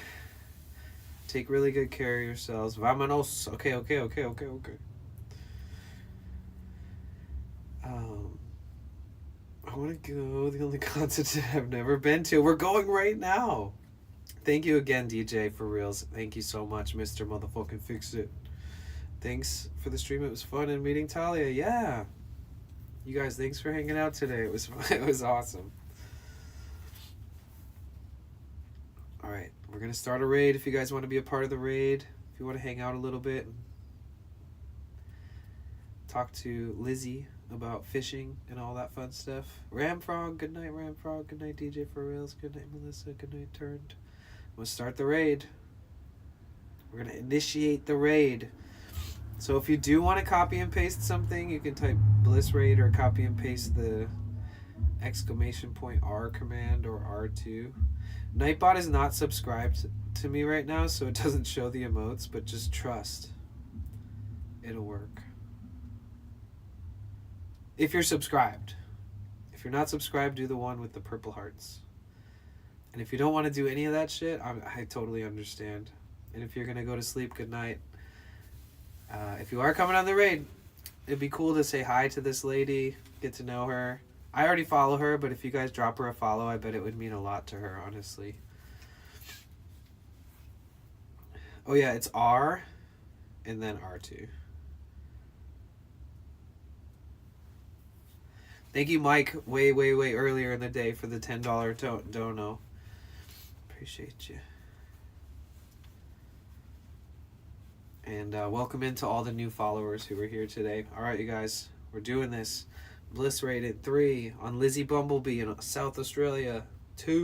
[SPEAKER 3] Take really good care of yourselves. Vámonos. Okay. I want to go the only concert I've never been to. We're going right now. Thank you again, DJ For Reals. Thank you so much, Mr. Motherfucking Fix It. Thanks for the stream. It was fun and meeting Talia. Yeah. You guys, thanks for hanging out today. It was awesome. All right, we're going to start a raid. If you guys want to be a part of the raid, if you want to hang out a little bit, talk to Lizzie about fishing and all that fun stuff. Ramfrog, good night, Ramfrog. Good night, DJ For Reals. Good night, Melissa. Good night, Turned. We'll start the raid. We're going to initiate the raid. So if you do want to copy and paste something, you can type Bliss Raid or copy and paste the !R command or R2. Nightbot is not subscribed to me right now, so it doesn't show the emotes, but just trust. It'll work. If you're subscribed. If you're not subscribed, do the one with the purple hearts. And if you don't want to do any of that shit, I totally understand. And if you're going to go to sleep, good night. If you are coming on the raid, it'd be cool to say hi to this lady, get to know her, I already follow her, but if you guys drop her a follow, I bet it would mean a lot to her, honestly. Oh yeah, it's R and then R2. Thank you, Mike, way earlier in the day for the $10 dono. Appreciate you. And welcome into all the new followers who are here today. All right, you guys, we're doing this. Bliss rated 3 on Lizzie Bumblebee in South Australia. 2.